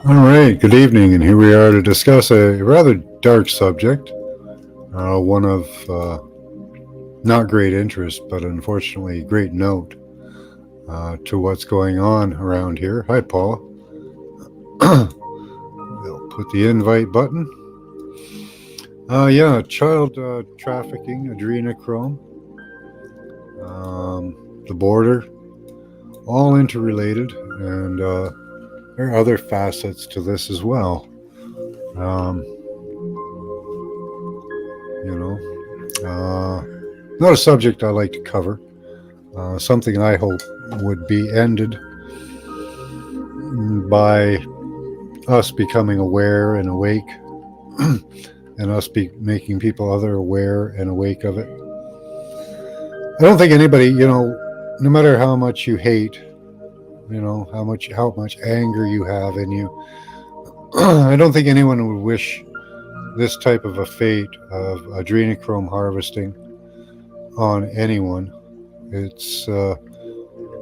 All right, good evening, and here we are to discuss a rather dark subject, one of not great interest, but unfortunately great note to what's going on around here. Hi, Paula. We'll put the invite button. Yeah, child trafficking, adrenochrome, the border, all interrelated, and there are other facets to this as well. Um, you know, not a subject I like to cover. Something I hope would be ended by us becoming aware and awake, and us making people other aware and awake of it. I don't think anybody, no matter how much you hate, how much anger you have in you, I don't think anyone would wish this type of a fate of adrenochrome harvesting on anyone. It's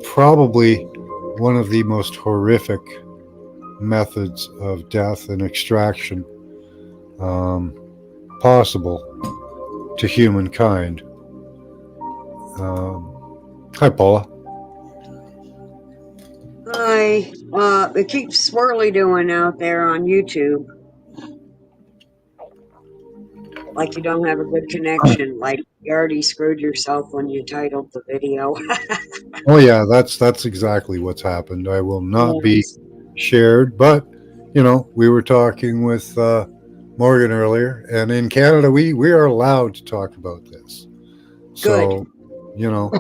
probably one of the most horrific methods of death and extraction um, possible to humankind. Hi, Paula. Hi. It keeps swirly doing out there on YouTube. Like you don't have a good connection. Like you already screwed yourself when you titled the video. Oh yeah, that's exactly what's happened. I will not be Yes. shared, but we were talking with Morgan earlier, and in Canada, we are allowed to talk about this. Good. So, you know,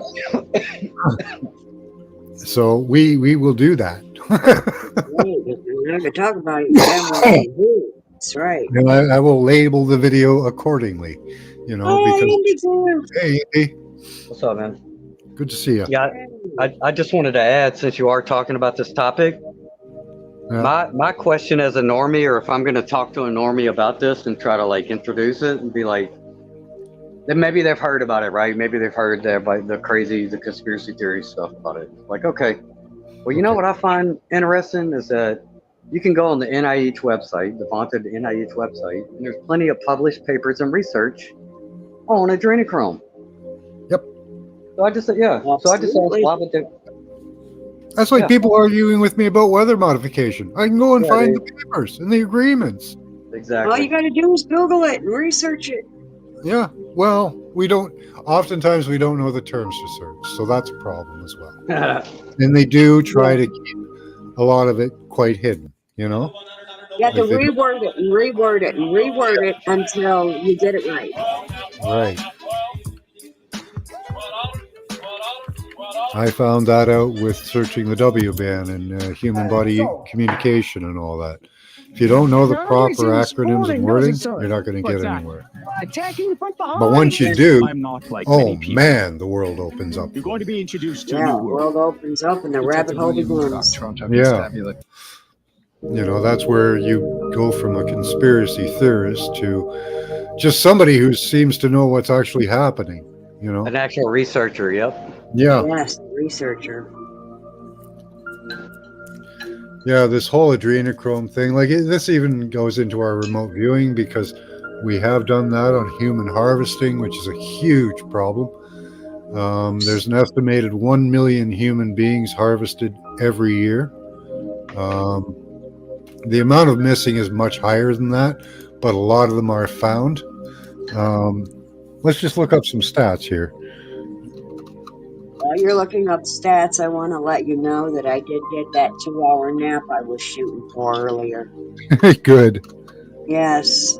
so we will do that. Right. If you're not going to talk about it, you have what you do. That's right. And I will label the video accordingly, Hey, because Andy too. hey, What's up, man? good to see you. Yeah, I just wanted to add, since you are talking about this topic, Yeah. my question as a normie, or if I'm going to talk to a normie about this and try to like introduce it and be like, then maybe they've heard about it, right? Maybe they've heard that by the conspiracy theory stuff about it. Like, okay, well, you know Okay. what I find interesting is that you can go on the NIH website, the vaunted NIH website, and there's plenty of published papers and research on adrenochrome. Yep. So I just said, yeah. So I just asked, Absolutely. why would they? That's like Yeah. people arguing with me about weather modification. I can go and Yeah, find the papers and the agreements. All you exactly. got to do is Google it and research it. Yeah. Well, we don't. Oftentimes, we don't know the terms to search, so that's a problem as well. And they do try to keep a lot of it quite hidden. You have Like to they don't- reword it and reword it and reword it until you get it right. right. I found that out with searching the W band and human body communication and all that. If you don't know the proper acronyms and wording, you're not going to get anywhere. Attacking from behind. But once you do, I'm not like oh many people. man, the world opens up. You're going to be introduced to a Yeah, new the world opens up and the rabbit hole begins. Yeah. That's where you go from a conspiracy theorist to just somebody who seems to know what's actually happening. An actual researcher, yep. Yeah. Yes, researcher. Yeah, this whole adrenochrome thing, this even goes into our remote viewing because we have done that on human harvesting, which is a huge problem. There's an estimated 1 million human beings harvested every year. The amount of missing is much higher than that, but a lot of them are found. Let's just look up some stats here. While you're looking up stats, I want to let you know that I did get that 2-hour nap I was shooting for earlier. Good. Yes,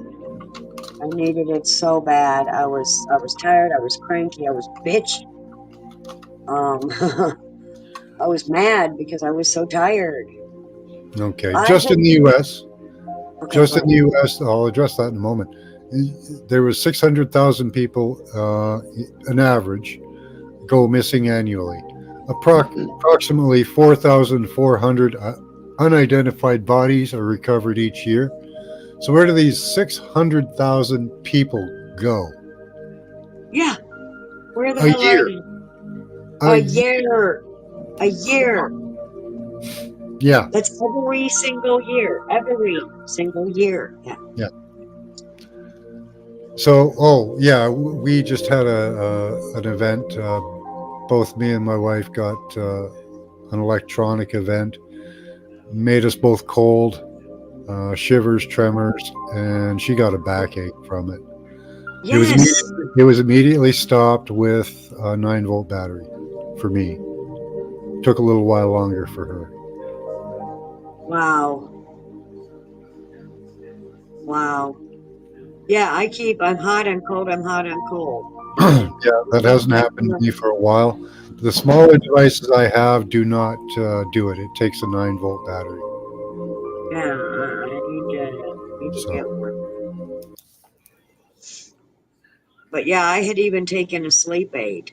I needed it so bad. I was tired. I was cranky. I was bitched. I was mad because I was so tired. Okay, just in the U.S. Okay, Just go in the U.S., I'll address that in a moment. There was 600,000 people, an average, go missing annually. Approximately 4,400 unidentified bodies are recovered each year. So where do these 600,000 people go? Yeah, where the A hell year. are you? A year. Yeah. That's every single year. Every single year. Yeah. Yeah. So, we just had an event. Both me and my wife got an electronic event. Made us both cold, shivers, tremors, and she got a backache from it. Yes. It was immediately stopped with a 9-volt battery for me. Took a little while longer for her. Wow. Wow. Yeah, I'm hot, I'm cold, I'm hot, I'm cold. Yeah, that hasn't happened to me for a while. The smaller devices I have do not do it. It takes a 9-volt battery. Yeah, I need to get So, one. But yeah, I had even taken a sleep aid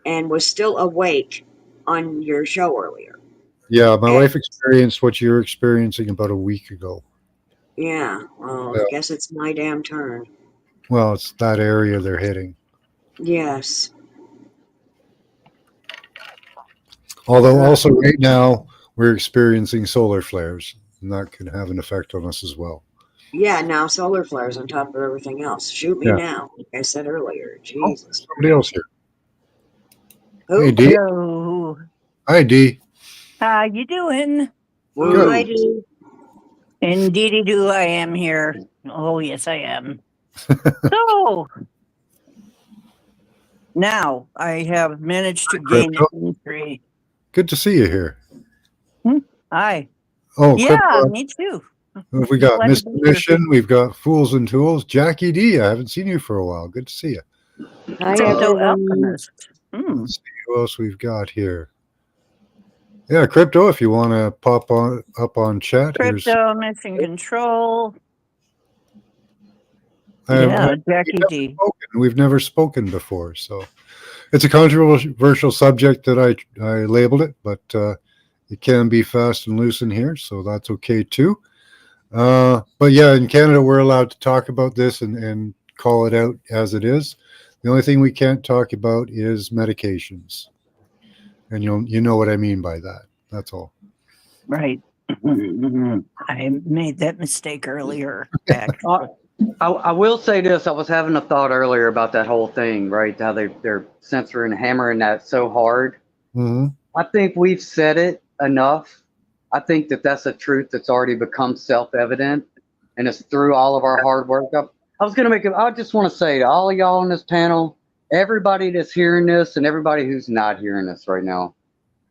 and was still awake on your show earlier. yeah, my And wife experienced what you're experiencing about a week ago. yeah, well, Yeah. I guess it's my damn turn. Well, it's that area they're hitting. Yes. Although also right now we're experiencing solar flares, and that can have an effect on us as well. Yeah, now solar flares on top of everything else. Shoot me Yeah. now, like I said earlier. Oh, Jesus. somebody else here. Who? Hey, D. Hello. Hi, D. How you doing? Oh, Good. I do. Indeedy do I am here. Oh yes I am. So now I have managed to gain Crypto. entry. Good to see you here. Hi. Oh, Yeah, Crypto. me too. Who have we got? Glad to Mr. be here. Mission. We've got Fools and Tools. Jackie D. I haven't seen you for a while. Good to see you. Hi, Crypto everyone. alchemist. Let's see who else we've got here. Yeah, Crypto, if you want to pop on up on chat. Crypto mission control. Here's Yeah, Jackie D. We've never spoken before, so it's a controversial subject that I labeled it, but it can be fast and loose in here, so that's okay too. But yeah, in Canada, we're allowed to talk about this and call it out as it is. The only thing we can't talk about is medications, and you know what I mean by that. That's all. Right. I made that mistake earlier. Actually. I will say this. I was having a thought earlier about that whole thing, right? How they're censoring, hammering that so hard. Mm-hmm. I think we've said it enough. I think that's a truth that's already become self-evident, and it's through all of our hard work. I just want to say to all of y'all on this panel, everybody that's hearing this and everybody who's not hearing this right now,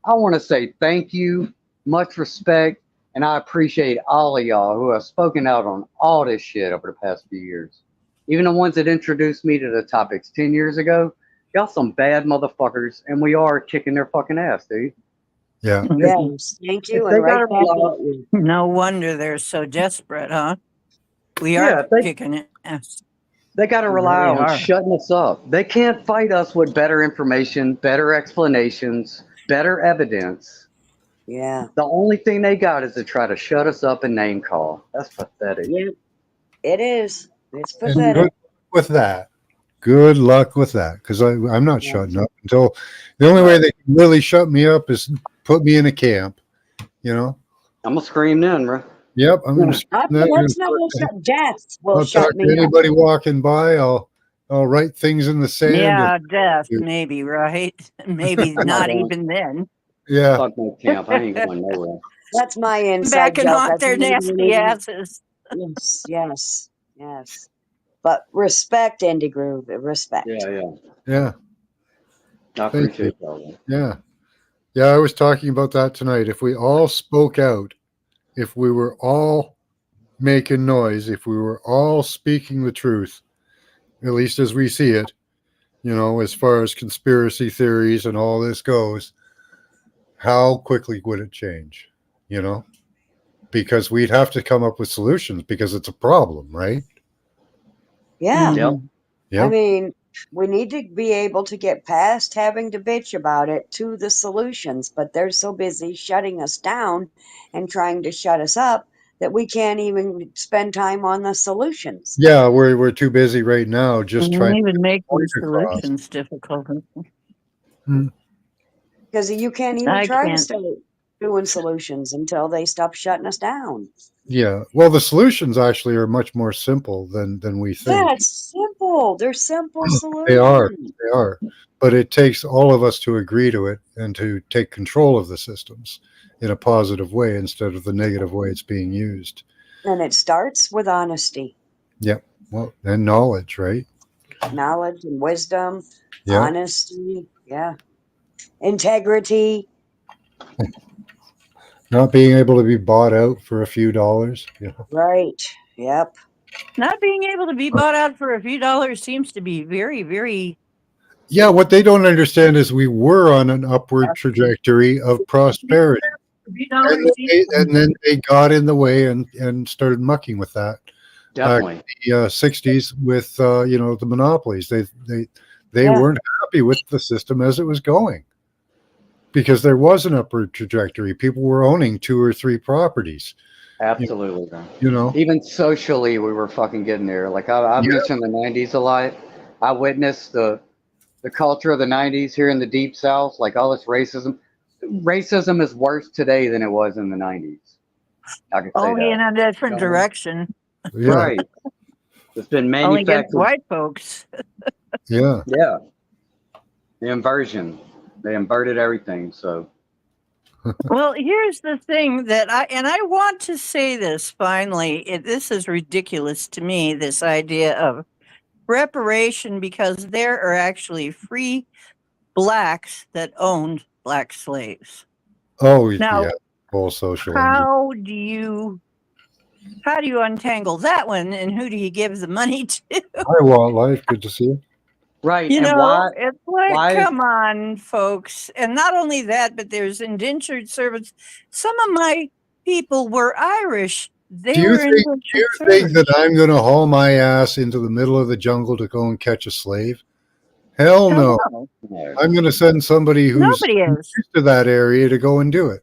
I want to say thank you, much respect, and I appreciate all of y'all who have spoken out on all this shit over the past few years. Even the ones that introduced me to the topics 10 years ago, y'all some bad motherfuckers, and we are kicking their fucking ass, dude. Yeah. Yes, thank you. They And right gotta back rely- at you. No wonder they're so desperate, huh? We are kicking ass. They got to We rely really on are. shutting us up. They can't fight us with better information, better explanations, better evidence. Yeah. The only thing they got is to try to shut us up and name call. That's pathetic. Yeah. It is. It's And pathetic. good with that. Good luck with that, because I'm not Yeah. shutting up until the only way they can really shut me up is put me in a camp. You know. I'm gonna scream then, bro. Yep, I'm going to. That's not what shut death will I'll shut talk me to up. anybody walking by. I'll write things in the sand. Yeah, death, maybe, right? Maybe not going. even then. Yeah. Fuck my camp. I ain't going nowhere. That's my inside Back and joke. haunt their nasty asses. Yes. But respect, Indie Groove. Respect. Yeah. I appreciate that. Yeah. Yeah, I was talking about that tonight. If we all spoke out, if we were all making noise, if we were all speaking the truth, at least as we see it, as far as conspiracy theories and all this goes, how quickly would it change? Because we'd have to come up with solutions because it's a problem, right? Yeah. Yep. I mean, we need to be able to get past having to bitch about it to the solutions, but they're so busy shutting us down and trying to shut us up that we can't even spend time on the solutions. Yeah, we're too busy right now just trying even to make the point across. solutions difficult. Because you can't even I try to can't. stay. doing solutions until they stop shutting us down. Yeah. Well, the solutions actually are much more simple than we Yeah, think. it's simple. They're simple They are. solutions. They are. But it takes all of us to agree to it and to take control of the systems in a positive way instead of the negative way it's being used. And it starts with honesty, Yep. Well, and knowledge, right? knowledge and wisdom, Yeah. honesty, yeah, integrity. Not being able to be bought out for a few dollars. Yeah. Right. Yep. Not being able to be bought out for a few dollars seems to be very, very. Yeah. What they don't understand is we were on an upward trajectory of prosperity. A few dollars seems And then they got in the way and started mucking with that. Definitely. The 60s with the monopolies. They Yeah. weren't happy with the system as it was going because there was an upward trajectory. People were owning 2 or 3 properties. Absolutely, man. You know. Even socially, we were fucking getting there. Like I've Yeah. mentioned the '90s a lot. I witnessed the culture of the '90s here in the Deep South. Like all this racism. Racism is worse today than it was in the '90s. I could say only in that. a different You know? direction. Yeah. Right. It's been Only against manufactured. white folks. Yeah. Yeah. The inversion. They inverted everything. So Well, here's the thing that I want to say this finally. This is ridiculous to me, this idea of reparation, because there are actually free blacks that owned black slaves. Oh Now, yeah. Whole social. how do you untangle that one, and who do you give the money to? Hi, Wildlife. Good to see you. right. You And know, it's like, why- come on, folks. And not only that, but there's indentured servants. Some of my people were Irish. They Do you were think indentured that servants. I'm going to haul my ass into the middle of the jungle to go and catch a slave? Hell no. No, I'm going to send somebody who's nobody is. used to that area to go and do it.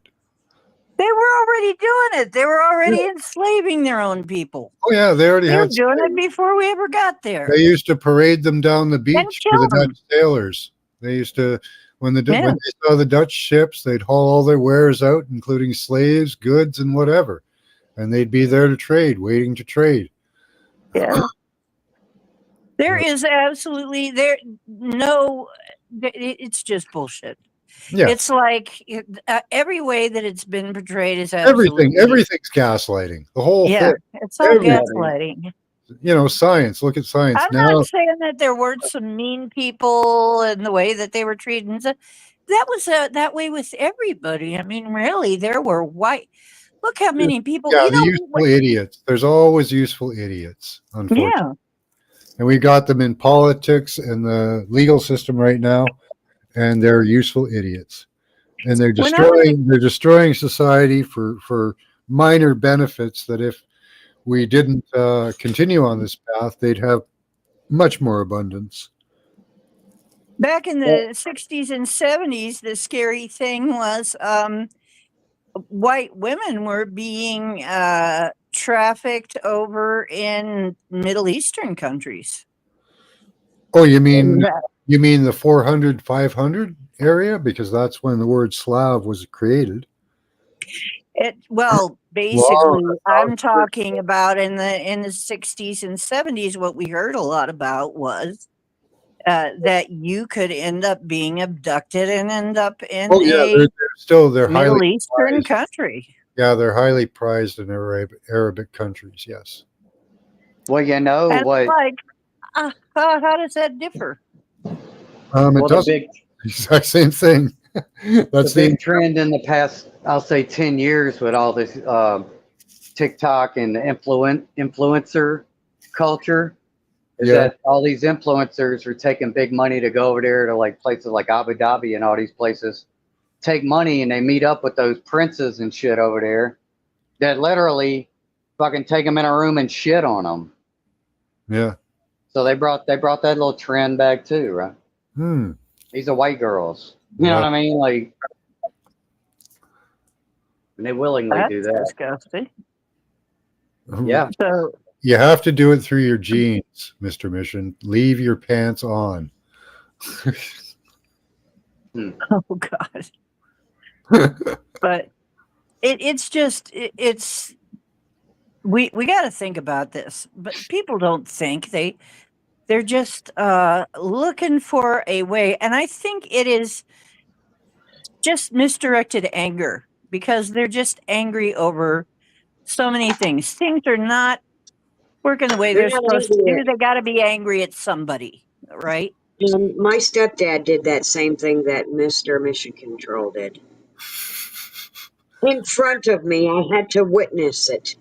They were already doing it. They were already enslaving their own people. Oh yeah, they already They were had. doing it before we ever got there. They used to parade them down the beach for kill the 'em. Dutch sailors. They used to, when Yeah. they saw the Dutch ships, they'd haul all their wares out, including slaves, goods, and whatever, and they'd be there to trade, waiting to trade. Yeah. There is absolutely it's just bullshit. Yeah, It's like every way that it's been portrayed is absolutely everything's gaslighting. The whole yeah. thing. It's all Everything. gaslighting. Science. Look at science I'm now. not saying that there weren't some mean people and the way that they were treated. And stuff. That was that way with everybody. I mean, really, there were white. Look how many people. Yeah, You the know, useful idiots. There's always useful idiots, unfortunately. yeah. And we got them in politics and the legal system right now, and they're useful idiots. And they're When I was destroying society for minor benefits that if we didn't continue on this path, they'd have much more abundance. back in the 60s and 70s, the scary thing was white women were being trafficked over in Middle Eastern countries. Oh, you mean And, the 400, 500 area? Because that's when the word Slav was created. basically, Wow. I'm talking about in the 60s and 70s. What we heard a lot about was that you could end up being abducted and end up in They're Middle highly Eastern prized. country. Yeah, they're highly prized in Arabic countries. Yes. well, you know And what? it's like, how does that differ? It Well, the doesn't. big Exact same thing. That's the big trend in the past, I'll say 10 years with all this TikTok and influencer culture is Yeah. that all these influencers are taking big money to go over there to like places like Abu Dhabi and all these places, take money and they meet up with those princes and shit over there that literally fucking take them in a room and shit on them. Yeah. So they brought that little trend back too, right? Hmm. These are white girls. You know what I mean? Like, and they willingly That's do that. disgusting. Yeah. So, You have to do it through your jeans, Mr. Mission. Leave your pants on. oh God. But it's just it's we got to think about this, but people don't think. They're just looking for a way, and I think it is just misdirected anger because they're just angry over so many things. Things are not working the way They're they're not supposed to angry do. They got to be angry at somebody, right? And my stepdad did that same thing that Mr. Mission Control did. In front of me, I had to witness it.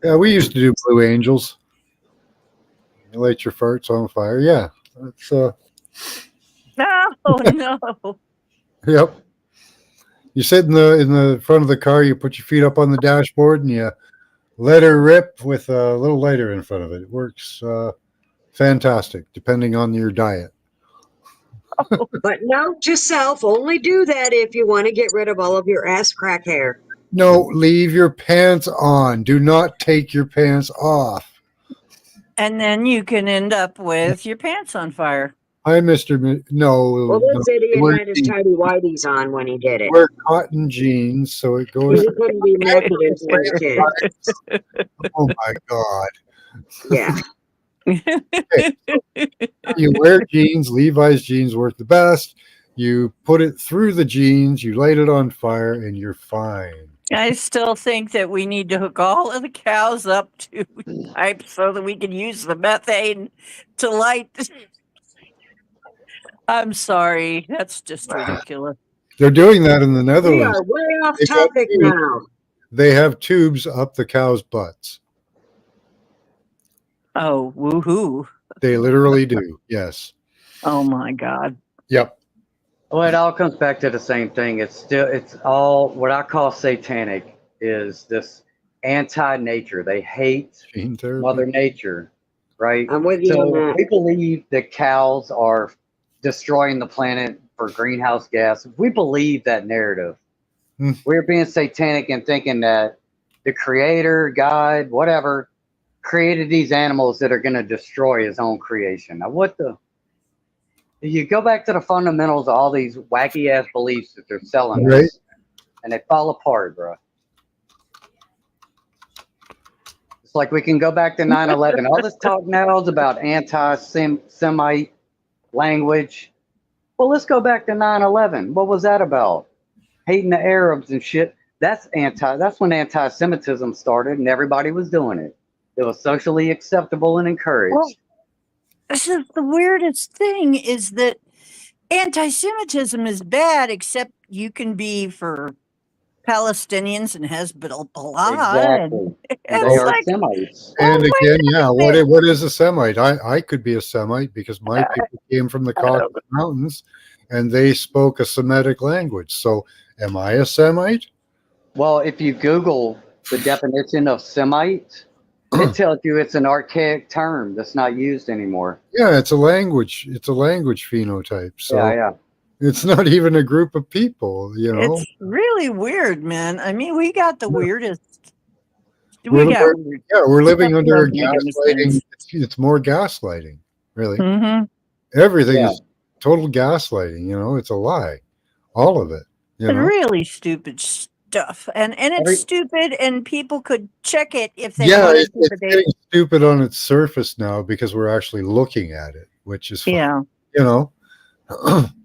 Yeah, we used to do Blue Angels. You light your farts on fire. Yeah, that's Oh no. yep. You sit in the front of the car. You put your feet up on the dashboard, and you let her rip with a little lighter in front of it. It works fantastic, depending on your diet. But note to self, only do that if you want to get rid of all of your ass crack hair. No, leave your pants on. Do not take your pants off. And then you can end up with your pants on fire. Hi, Mr. No, Well, no. this idiot Wear had his tidy whities on when he did it. wear cotton jeans, so it goes. He couldn't be naked in front of kids. Oh my God! Yeah. You wear jeans. Levi's jeans work the best. You put it through the jeans. You light it on fire, and you're fine. I still think that we need to hook all of the cows up to pipes so that we can use the methane to light. I'm sorry. That's just ridiculous. They're doing that in the We Netherlands. are way off They got topic tubes. now. They have tubes up the cows' butts. Oh, woohoo. They literally do. Yes. Oh my God. Yep. Well, it all comes back to the same thing. It's all what I call satanic is this anti-nature. They hate Gene therapy. Mother Nature, right? I'm with you on So that. we believe that cows are destroying the planet for greenhouse gas. If we believe that narrative, Hmm. we're being satanic and thinking that the creator, God, whatever, created these animals that are going to destroy his own creation. Now, what the? You go back to the fundamentals of all these wacky ass beliefs that they're selling Right. us, and they fall apart, bro. It's like we can go back to 9/11. All this talk now is about anti-Semite language. Well, let's go back to 9/11. What was that about? Hating the Arabs and shit. That's when anti-Semitism started, and everybody was doing it. It was socially acceptable and encouraged. Well, this is the weirdest thing is that anti-Semitism is bad, except you can be for Palestinians and Hezbollah. Exactly. And And they it's are like, Semites. And well, wait again, a yeah, minute. what is a Semite? I could be a Semite because my people came from the Caucasus Mountains and they spoke a Semitic language. So am I a Semite? Well, if you Google the definition of Semite, it tells you it's an archaic term that's not used anymore. Yeah, it's a language. It's a language phenotype. So Yeah. it's not even a group of people, you know. It's really weird, man. I mean, we got the Yeah. weirdest. We're, We got we're- weird. yeah, we're living under a Nothing against gaslighting. things. It's more gaslighting, really. Mm-hmm. Everything Yeah. is total gaslighting. You know, it's a lie. All of it. You It's know. really stupid stuff, and it's Every- stupid, and people could check it if they Yeah, wanted to. it's But they, getting stupid on its surface now because we're actually looking at it, which is fun, yeah. you know.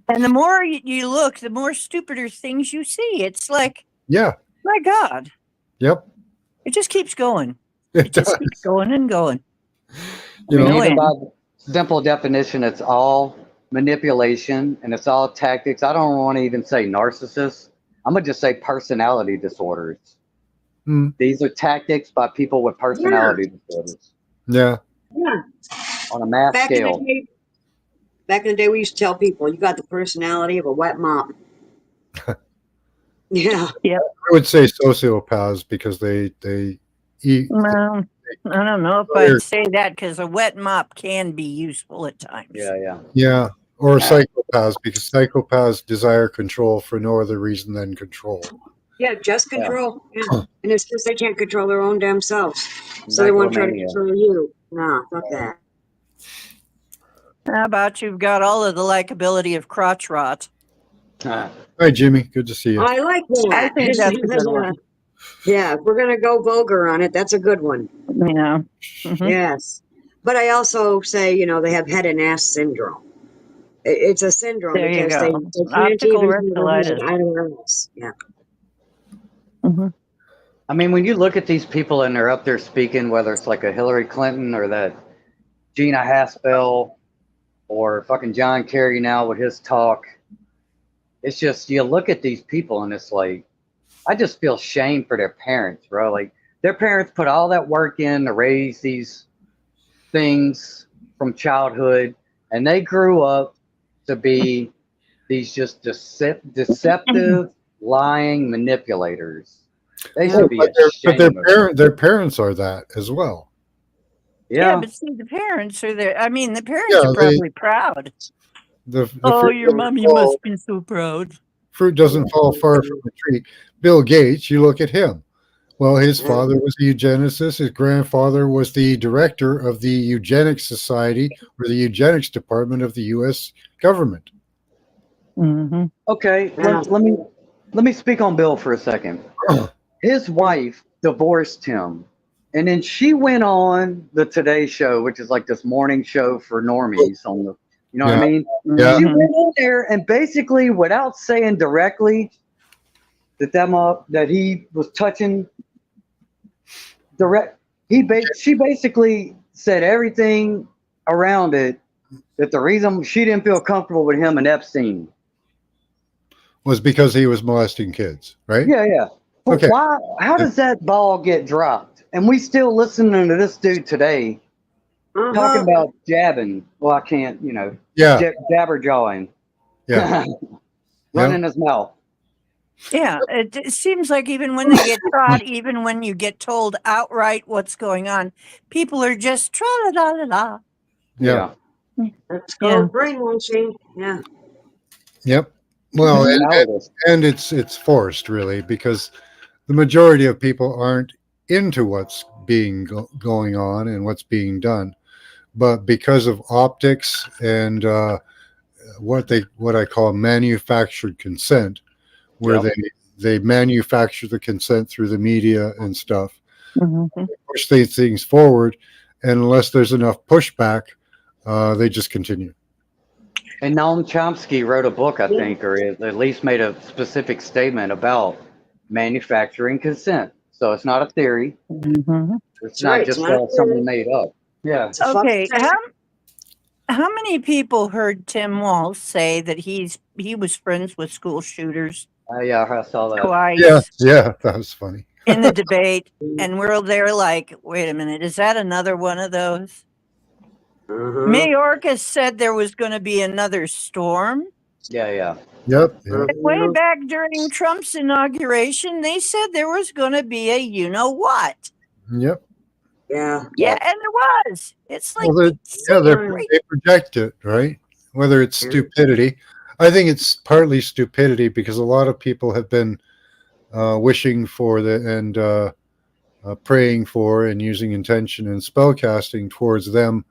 And the more you look, the more stupider things you see. It's like, Yeah. my God, Yep. it just keeps going. It It just does. keeps going and going. You know. No Even end. by simple definition, it's all manipulation and it's all tactics. I don't want to even say narcissists. I'm going to just say personality disorders. Hmm. These are tactics by people with personality disorders Yeah. Yeah. on a mass Back in scale. the day, we used to tell people, you got the personality of a wet mop. Yeah. I would say sociopaths because they eat. Well, I don't know if They're- I'd say that because a wet mop can be useful at times. Yeah. Yeah. Or Yeah. psychopaths because psychopaths desire control for no other reason than control. Yeah, just control. Yeah. And it's because they can't control their own damn selves. So they want to try to Megalomania. control you. Nah, fuck that. How about you've got all of the likability of crotch rot? Huh. Hi, Jimmy. Good to see you. I like that. I think that's a good one. Yeah, if we're gonna go vulgar on it, that's a good one. Yeah. Mhm. Yes. But I also say, they have head and ass syndrome. It's a syndrome There you because they go. can't Optical even put their head rectilitis. out of their ass. Yeah. Mhm. I mean, when you look at these people and they're up there speaking, whether it's like a Hillary Clinton or that Gina Haspel or fucking John Kerry now with his talk, it's just you look at these people and it's like I just feel shame for their parents, bro. Like their parents put all that work in to raise these things from childhood, and they grew up to be these just deceptive, lying manipulators. They Yeah. should be ashamed of it. Their parents are that as well. Yeah, Yeah. but see, the parents are there. I mean, the parents are Yeah, probably proud. the Oh, fruit your doesn't mommy fall, must be so proud. fruit doesn't fall far from the tree. Bill Gates, you look at him. Well, his father was a eugenicist. His grandfather was the director of the Eugenics Society or the Eugenics Department of the U.S. government. Hmm. Okay. Yeah. Let me speak on Bill for a second. His wife divorced him, and then she went on the Today Show, which is like this morning show for normies on the, you know what I Yeah, mean? yeah, She went on there and basically, without saying directly that he was touching direct, she basically said everything around it that the reason she didn't feel comfortable with him and Epstein. was because he was molesting kids, right? Yeah, yeah. But Okay. why? How does that ball get dropped? And we still listening to this dude today talking Uh-huh. about jabbing. Well, I can't, Yeah, jabber jawing, yeah, yeah. running his mouth. Yeah, it seems like even when they get caught, even when you get told outright what's going on, people are just tra la la la. Yeah. Yeah. That's Yeah. called brainwashing. Yeah. Yep. Well, And cowardice. and it's forced really because the majority of people aren't into what's going on and what's being done, but because of optics and what I call manufactured consent, where Yep. they manufacture the consent through the media and stuff, Mhm. push these things forward, and unless there's enough pushback, they just continue. And Noam Chomsky wrote a book, I think, or at least made a specific statement about manufacturing consent. So it's not a theory. Mhm. It's That's right. not It's just not a something theory. made up. Yeah. It's a fucking Okay, fact. how many people heard Tim Walz say that he was friends with school shooters Yeah, I saw that. Yeah, twice yeah, that was funny. in the debate? And we're there like, wait a minute, is that another one of those? Uh-huh. Mayorkas said there was going to be another storm. Yeah, yeah. Yep, yep. Way back during Trump's inauguration, they said there was going to be a you know what. Yep. Yeah. Yeah, and there was. It's like, Well, they, see yeah, it right. they project it, right? Whether it's stupidity, I think it's partly stupidity because a lot of people have been wishing for and praying for and using intention and spellcasting towards them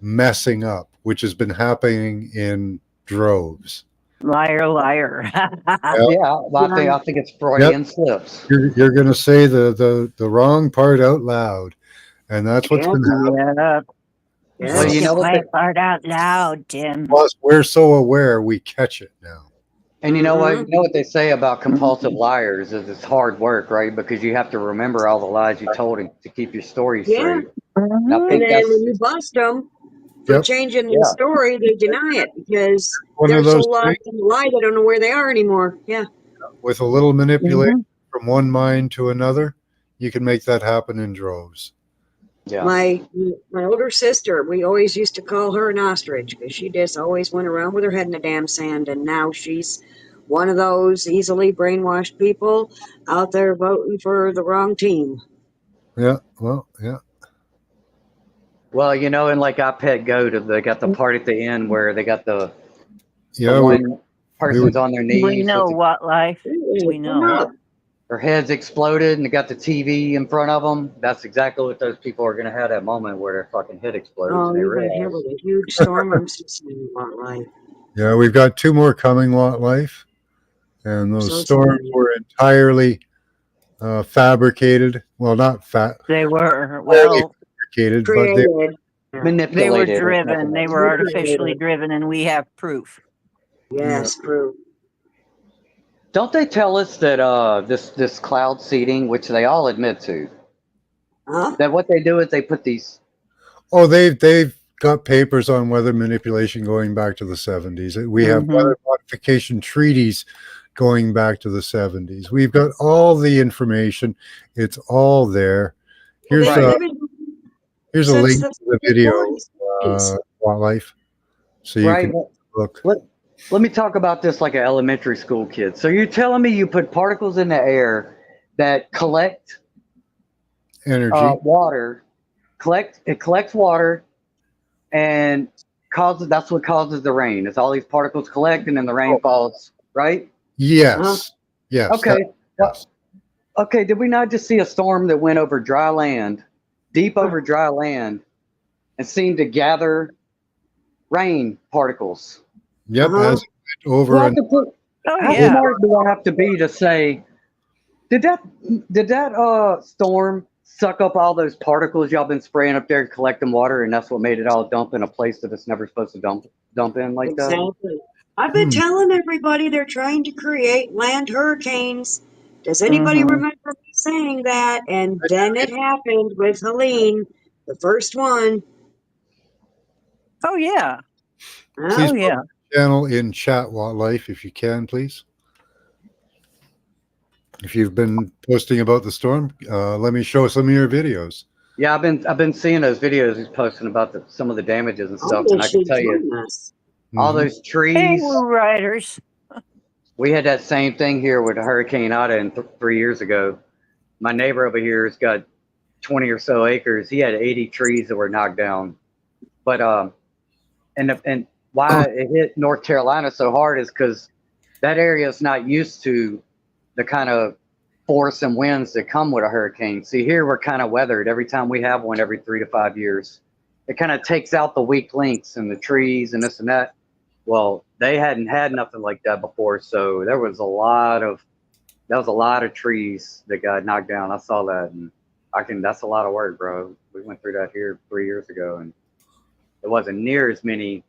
messing up, which has been happening in droves. Liar, liar. Yeah, I think it's Freudian slips. You're going to say the wrong part out loud, and that's what's been happening. Yeah. Yeah. Well, Say you the know what? quiet part out loud, Tim. Plus, we're so aware we catch it now. And you know what? Mhm. You know what they say about compulsive liars is it's hard work, right? Because you have to remember all the lies you told to keep your story Yeah. straight. And I Mhm. And think then when that's you bust them for Yep. changing the yeah. story, they deny it because One they're of so those lost things in the lie they don't know where they are anymore. Yeah. with a little manipulation Mhm. from one mind to another, you can make that happen in droves. Yeah. My older sister, we always used to call her an ostrich because she just always went around with her head in the damn sand, and now she's one of those easily brainwashed people out there voting for the wrong team. Yeah. Well, yeah. Well, and like I Pet Go, they got the part at the end where they got the Yeah. one we would person's on their We knees know with what life. We Come know. up. their heads exploded and they got the TV in front of them. That's exactly what those people are going to have that moment where their fucking head explodes Oh, and they you're gonna have realize. a huge storm. I'm so saying about life. Yeah, we've got two more coming, Lot Life, and those So storms sad. were entirely fabricated. Well, not They were, totally well, fabricated, but Created. Yeah. they were Manipulated. Or something driven. They like were that. artificially driven, and we have proof. Yes, proof. Don't they tell us that this cloud seeding, which they all admit to, Huh? that what they do is they put these. oh, they've got papers on weather manipulation going back to the 70s. We have Mhm. weather modification treaties going back to the 70s. We've got all the information. It's all there. Well, Here's they've a been here's a since link the to the video, 40s. Wildlife, so you Right. can look. Let me talk about this like an elementary school kid. So you're telling me you put particles in the air that collect Energy. water, collects water, and causes. That's what causes the rain. It's all these particles collect, and then the rain falls. Right? Yes. Yes. Okay. Yes. Okay. Did we not just see a storm that went over dry land, deep over dry land, and seemed to gather rain particles? Yep. Uh-huh. As it went over Well, and Oh how yeah. smart do I have to be to say, did that storm suck up all those particles y'all been spraying up there collecting water, and that's what made it all dump in a place that it's never supposed to dump in like that? Exactly. I've been Hmm. telling everybody they're trying to create land hurricanes. Does anybody Mhm. remember me saying that? And then it happened with Helene, the first one. Oh yeah. please Oh Well, put yeah. the channel in chat, Wildlife, if you can, please. If you've been posting about the storm, let me show some of your videos. Yeah, I've been seeing those videos he's posting about some of the damages and stuff, they and I can should tell you, join us. all Mhm. those Hey, trees. Woo Riders. We had that same thing here with Hurricane Ida 3 years ago. My neighbor over here has got 20 or so acres. He had 80 trees that were knocked down. But and why it hit North Carolina so hard is because that area is not used to the kind of force and winds that come with a hurricane. See, here we're kind of weathered every time we have one every 3 to 5 years. It kind of takes out the weak links and the trees and this and that. Well, they hadn't had nothing like that before, so that was a lot of trees that got knocked down. I saw that, and that's a lot of work, bro. We went through that here 3 years ago, and it wasn't near as many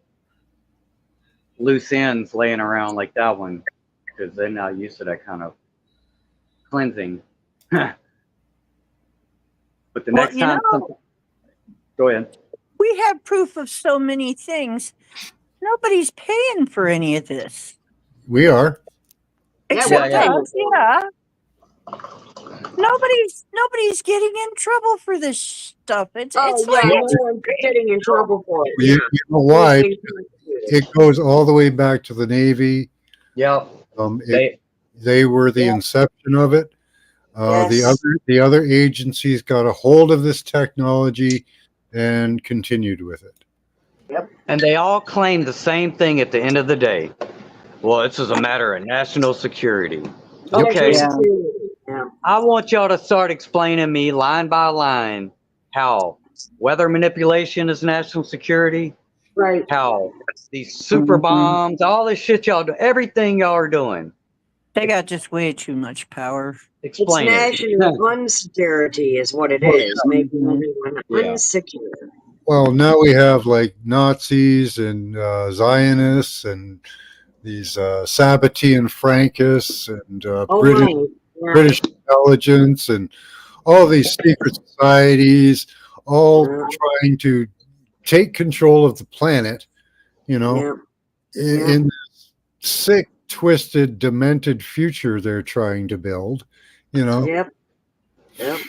loose ends laying around like that one because they're not used to that kind of cleansing. But the Well, next time, go ahead. we have proof of so many things. Nobody's paying for any of this. We are. Yeah, we're Except Yeah. us, yeah. Nobody's getting in trouble for this stuff. It's Oh, like yeah, no it's one's getting in trouble for it. You know why? It goes all the way back to the Navy. Yep. They were the Yeah. inception of it. Yes. The other agencies got a hold of this technology and continued with it. And they all claim the same thing at the end of the day. Well, this is a matter of national security. Okay. Yeah. Yeah. I want y'all to start explaining me line by line how weather manipulation is national security, Right. how these super Mhm. bombs, all this shit y'all do, everything y'all are doing. They got just way too much power. It's Explain it. national unsecurity is what it is, making Mhm. everyone Yeah. unsecure. Well, now we have like Nazis and Zionists and these Sabbatean Frankists and Oh, British right. Yeah. British intelligence and all these secret societies, all Yeah. trying to take control of the planet. You know, Yeah. in this sick, twisted, demented future they're trying to build. You know, Yep. Yep.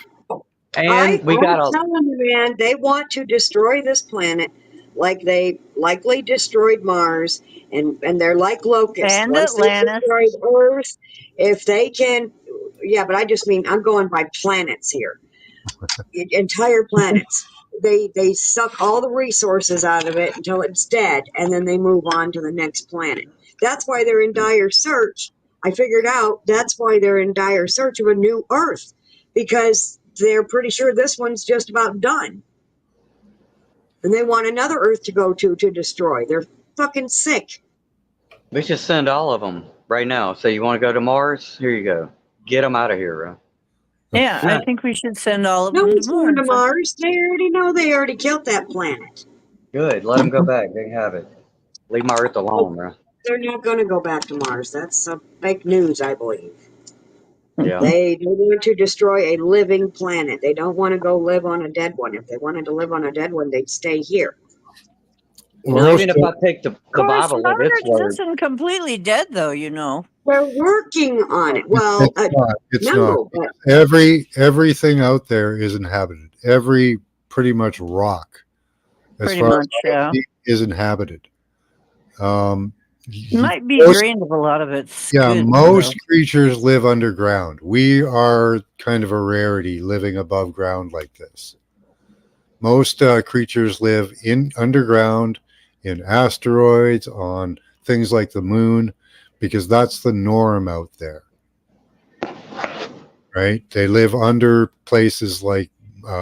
And we I'm got a telling you, man, they want to destroy this planet like they likely destroyed Mars, and they're like locusts. And Once they Atlantis. destroy Earth, if they can, yeah, but I just mean I'm going by planets here. Entire planets. They suck all the resources out of it until it's dead, and then they move on to the next planet. That's why they're in dire search. I figured out that's why they're in dire search of a new Earth, because they're pretty sure this one's just about done. And they want another Earth to go to destroy. They're fucking sick. we should send all of them right now. Say you want to go to Mars? Here you go. Get them out of here, bro. Yeah, Yeah. I think we should send all of No them one's to going to Mars. Mars. They already know they already killed that planet. Good. Let them go back. They can have it. Leave my Earth alone, bro. They're not going to go back to Mars. That's fake news, I believe. Yeah. They want to destroy a living planet. They don't want to go live on a dead one. If they wanted to live on a dead one, they'd stay here. Well, Most even if I take the Of course, Bible at its Mars word, isn't completely dead, though. You know. They're working on it. Well, it's not. It's not. no, but Everything out there is inhabited. Every pretty much rock, as Pretty far much, as I can yeah. see, is inhabited. Um, Might be most, drained of a lot of its yeah, goods, most though. creatures live underground. We are kind of a rarity living above ground like this. Most creatures live in underground, in asteroids, on things like the moon, because that's the norm out there. Right? They live under places like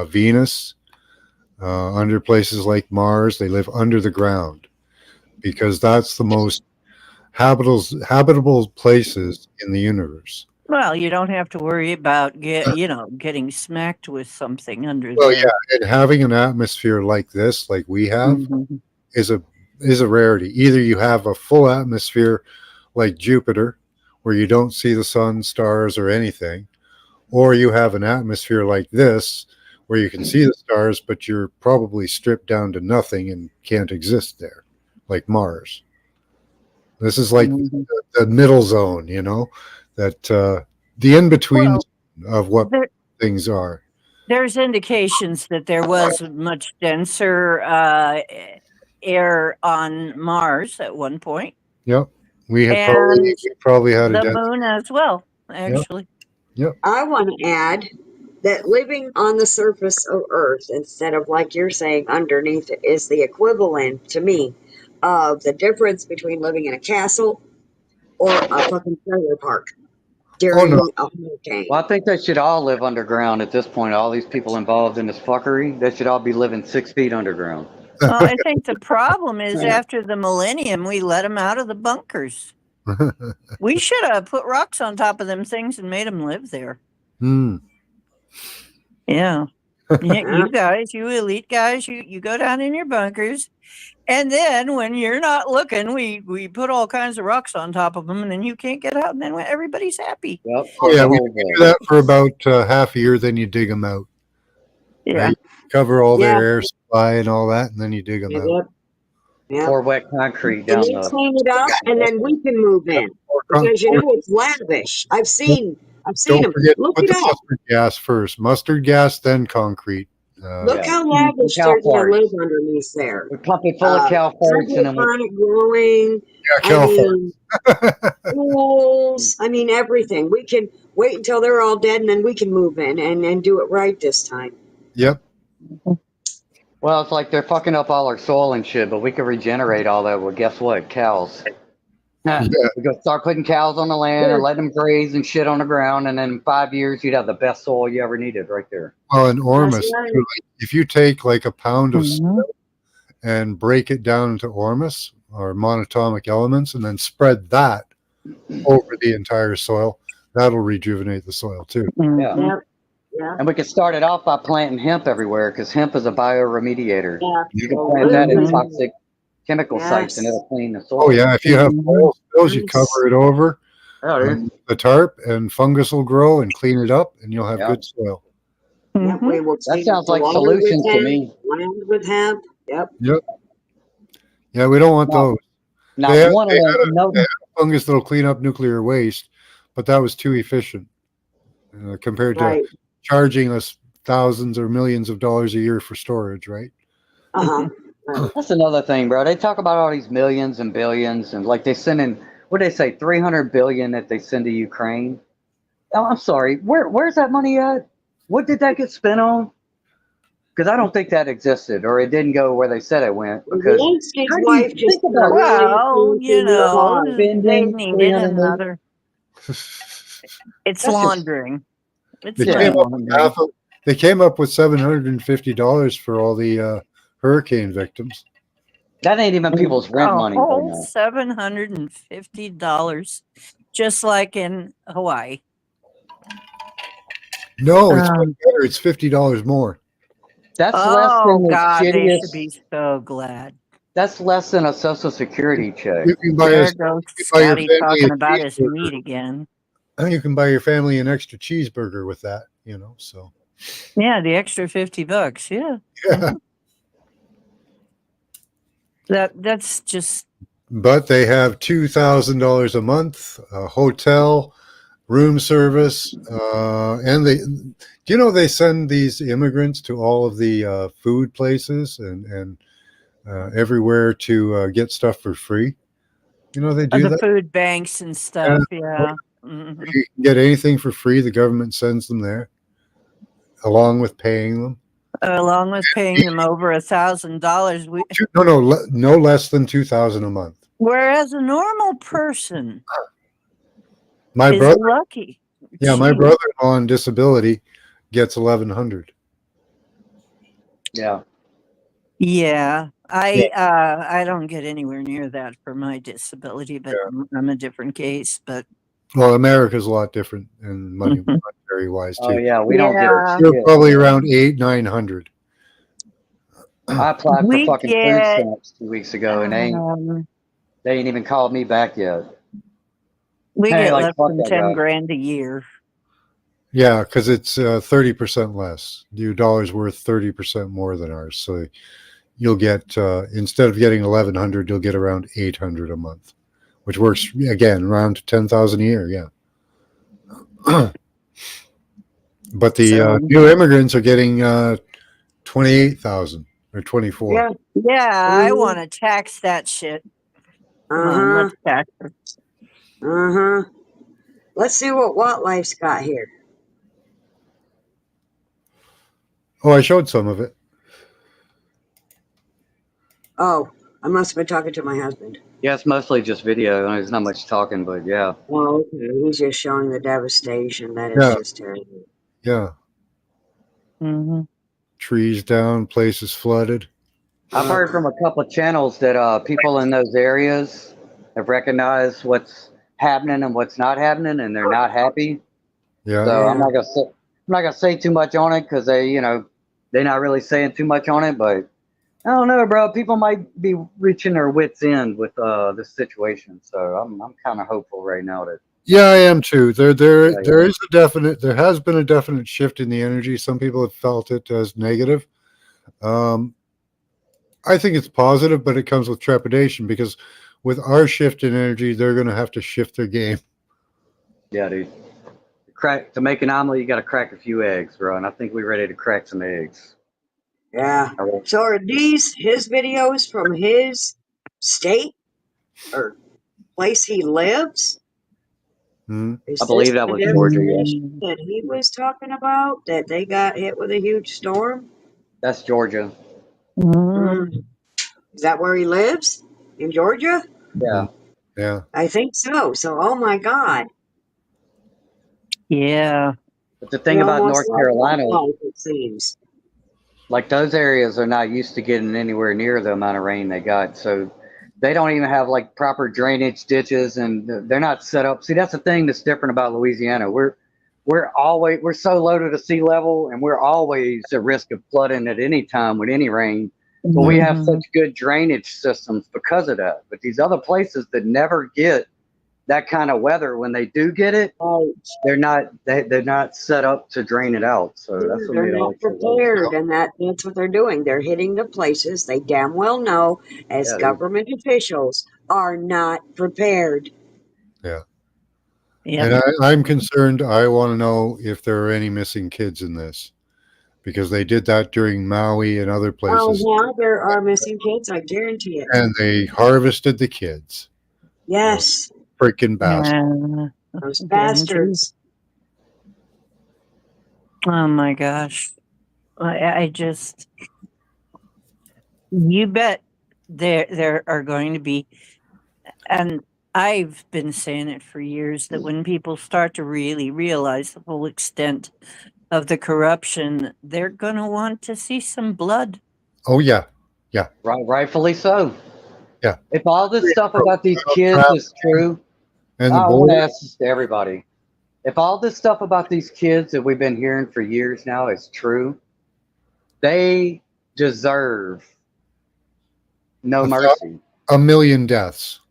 Venus, under places like Mars. They live under the ground because that's the most habitable places in the universe. Well, you don't have to worry about getting smacked with something under Well, there. yeah, and having an atmosphere like this, like we have, Mhm. is a rarity. Either you have a full atmosphere like Jupiter, where you don't see the sun, stars, or anything, or you have an atmosphere like this, where you can see the stars, but you're probably stripped down to nothing and can't exist there, like Mars. This is like Mhm. the middle zone, that the in between Well, of what there, things are. there's indications that there was much denser air on Mars at one point, Yep, and we probably had a the death. moon as well. Yep, Actually, yep. I want to add that living on the surface of Earth instead of, like you're saying, underneath it is the equivalent to me of the difference between living in a castle or a fucking trailer park Oh no, during a hurricane. well, I think they should all live underground at this point. All these people involved in this fuckery, they should all be living 6 feet underground. well, I think the problem is after the millennium, we let them out of the bunkers. We should have put rocks on top of them things and made them live there. Hmm. Yeah. Yeah, Yeah. you guys, you elite guys, you go down in your bunkers, and then when you're not looking, we put all kinds of rocks on top of them, and then you can't get out, and then everybody's happy. Yep. Oh yeah, the we whole do world. that for about half a year. Then you dig them out. Yeah. Right? Cover all their Yeah. air supply and all that, and then you dig them out. Yep. Yep. Pour wet concrete And down then the. clean it up, and then we can move in because it's lavish. I've seen Don't them. forget to Look put it the up. mustard gas first. Mustard gas, then concrete. Look Yeah. how lavish Cow they're going to farts. live underneath there. We pump it full of cow farts and then we. Hydroponic growing. Yeah, I California. mean, pools. I mean, everything. We can wait until they're all dead, and then we can move in and do it right this time. Yep. Well, it's like they're fucking up all our soil and shit, but we can regenerate all that. Well, guess what? Cows. Yeah. We go start putting cows on the land and let them graze and shit on the ground, and then in 5 years you'd have the best soil you ever needed right there. Well, in Ormus, That's right. if you take like a pound of Mhm. soil and break it down into Ormus or monatomic elements, and then spread that over the entire soil, that'll rejuvenate the soil too. Yeah. Yep. Yeah. And we could start it off by planting hemp everywhere because hemp is a bioremediator. Yeah. You can plant that in Mhm. toxic chemical sites and Yes. it'll clean the soil. Oh yeah, if you have Mhm. oil spills, you Nice. cover it over Yeah, dude. the tarp, and fungus will grow and clean it up, and you'll have Yeah. good soil. Yep. Mhm. We will That clean sounds the like water solutions with to hemp, me. land with hemp. Yep. Yep. Yeah, we don't want Now, those. now They had, one of they, had the a, no, they had a fungus that'll clean up nuclear waste, but that was too efficient compared to Right. charging us thousands or millions of dollars a year for storage, right? Uh-huh. Right. that's another thing, bro. They talk about all these millions and billions and like they send in what they say 300 billion that they send to Ukraine. Oh, I'm sorry. Where's that money at? What did that get spent on? Because I don't think that existed or it didn't go where they said it went. Because Zelensky's how do wife you just think did a about really Well, fancy you new know, car. they spending needed 300 million? another. It's That's just laundering. It's They Yeah. came money up with laundering. they came up with $750 for all the hurricane victims. that ain't even people's rent A money right whole now. $750, just like in Hawaii. No, it's much Um, better. It's $50 more. That's less oh than the God, they should be shittiest. so glad. That's less than a Social Security check. You can buy There goes your Scotty family a talking about his cheeseburger. meat again. You can buy your family an extra cheeseburger with that. So Yeah, the extra $50. Yeah. yeah. That's just But they have $2,000 a month, a hotel, room service, and they send these immigrants to all of the food places and everywhere to get stuff for free. They do the that. food banks and Yeah. stuff. Yeah. Mhm. If you can get anything for free, the government sends them there, along with paying them. Along with paying them over $1,000, No less than 2,000 a month. whereas a normal person My is brother, lucky. yeah, my Gee. brother on disability gets 1,100. Yeah. Yeah, Yeah, I don't get anywhere near that for my disability, but yeah. I'm a different case. But Well, America's a lot different in monetary wise Oh too. yeah, we don't give a yeah, You're shit. probably around 800-900. I applied for we fucking food get stamps 2 weeks ago, and um, they ain't even called me back yet. we Hey, get like less fuck than that 10 guy. grand a year. Yeah, because it's 30% less. Your dollar's worth 30% more than ours. So you'll get instead of getting 1,100, you'll get around 800 a month, which works again around 10,000 a year. Yeah. But the So new immigrants are getting 28,000 or 24. Yeah. yeah, I Uh want to tax that shit. Come on, huh. let's tax it. Uh huh. Let's see what Life's got here. Oh, I showed some of it. Oh, I must have been talking to my husband. Yeah, it's mostly just video. There's not much talking, but yeah. Oh, okay. He's just showing the devastation. That is Yeah, just terrible. yeah. Hmm. Trees down, places flooded. I've heard from a couple of channels that people in those areas have recognized what's happening and what's not happening, and they're not happy. Yeah, So Yeah. I'm not gonna say too much on it because they're not really saying too much on it. But I don't know, bro. People might be reaching their wits end with this situation. So I'm kind of hopeful right now that yeah. I am too. There yeah, there is a definite. There has been a definite shift in the energy. Some people have felt it as negative. Um, I think it's positive, but it comes with trepidation because with our shift in energy, they're going to have to shift their game. yeah, dude. To make an omelet, you got to crack a few eggs, bro. And I think we're ready to crack some eggs. Yeah. All right. So are these his videos from his state or place he lives? Hmm. Is I this believe that the was Georgia. Yes, devastation that he was talking about? That they got hit with a huge storm? that's Georgia. Mm. Is that where he lives? In Georgia? Yeah. Yeah. I think so. So, oh my God. Yeah. But the He thing about almost North lost his Carolina, life, it seems. like those areas are not used to getting anywhere near the amount of rain they got. So they don't even have like proper drainage ditches, and they're not set up. See, that's the thing that's different about Louisiana. We're so low to the sea level, and we're always at risk of flooding at any time with any rain. But we have such Mhm. good drainage systems because of that. But these other places that never get that kind of weather, when they do get it, Right. they're not set up to drain it out. So Yeah, that's what they're made it not like so low. prepared, and that's what they're doing. They're hitting the places they damn well know, as Yeah, dude. government officials, are not prepared. Yeah. Yep. And I'm concerned. I want to know if there are any missing kids in this because they did that during Maui and other Oh, places, yeah, there are missing kids. I guarantee it. and they harvested the kids. Those Yes, freaking bastards. Yeah. those Guaranteed. bastards. Oh my gosh. I just, you bet there are going to be, and I've been saying it for years, that when people start to really realize the full extent of the corruption, they're going to want to see some blood. Oh yeah, yeah, Rightfully so. yeah. If all this stuff about these Child kids is trafficking true, and the I want to border. ask this to everybody. if all this stuff about these kids that we've been hearing for years now is true, they deserve no mercy. A million deaths.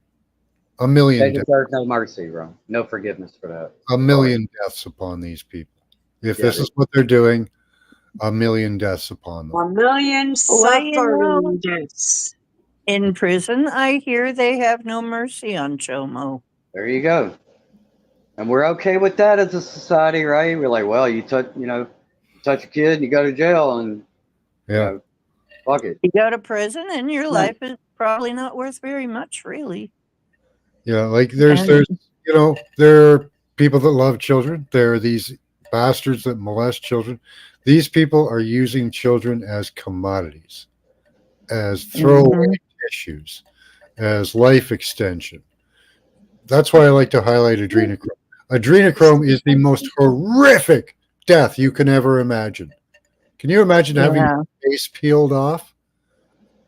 A They million deaths. deserve no mercy, bro. No forgiveness for that. A million deaths upon these people. If Yeah, this is what they're doing, a million deaths upon them. 1 million Well, you know, suffering deaths. in prison, I hear they have no mercy on Chomo. There you go. And we're okay with that as a society, right? We're like, well, you touch a kid and you go to jail, and Yeah. you know, fuck it. You go to prison, and your Right. life is probably not worth very much, really. Yeah, like there's And- there are people that love children. There are these bastards that molest children. These people are using children as commodities, as throwaway issues, as life extension. That's why I like to highlight adrenochrome. Adrenochrome is the most horrific death you can ever imagine. Can you imagine having Yeah. your face peeled off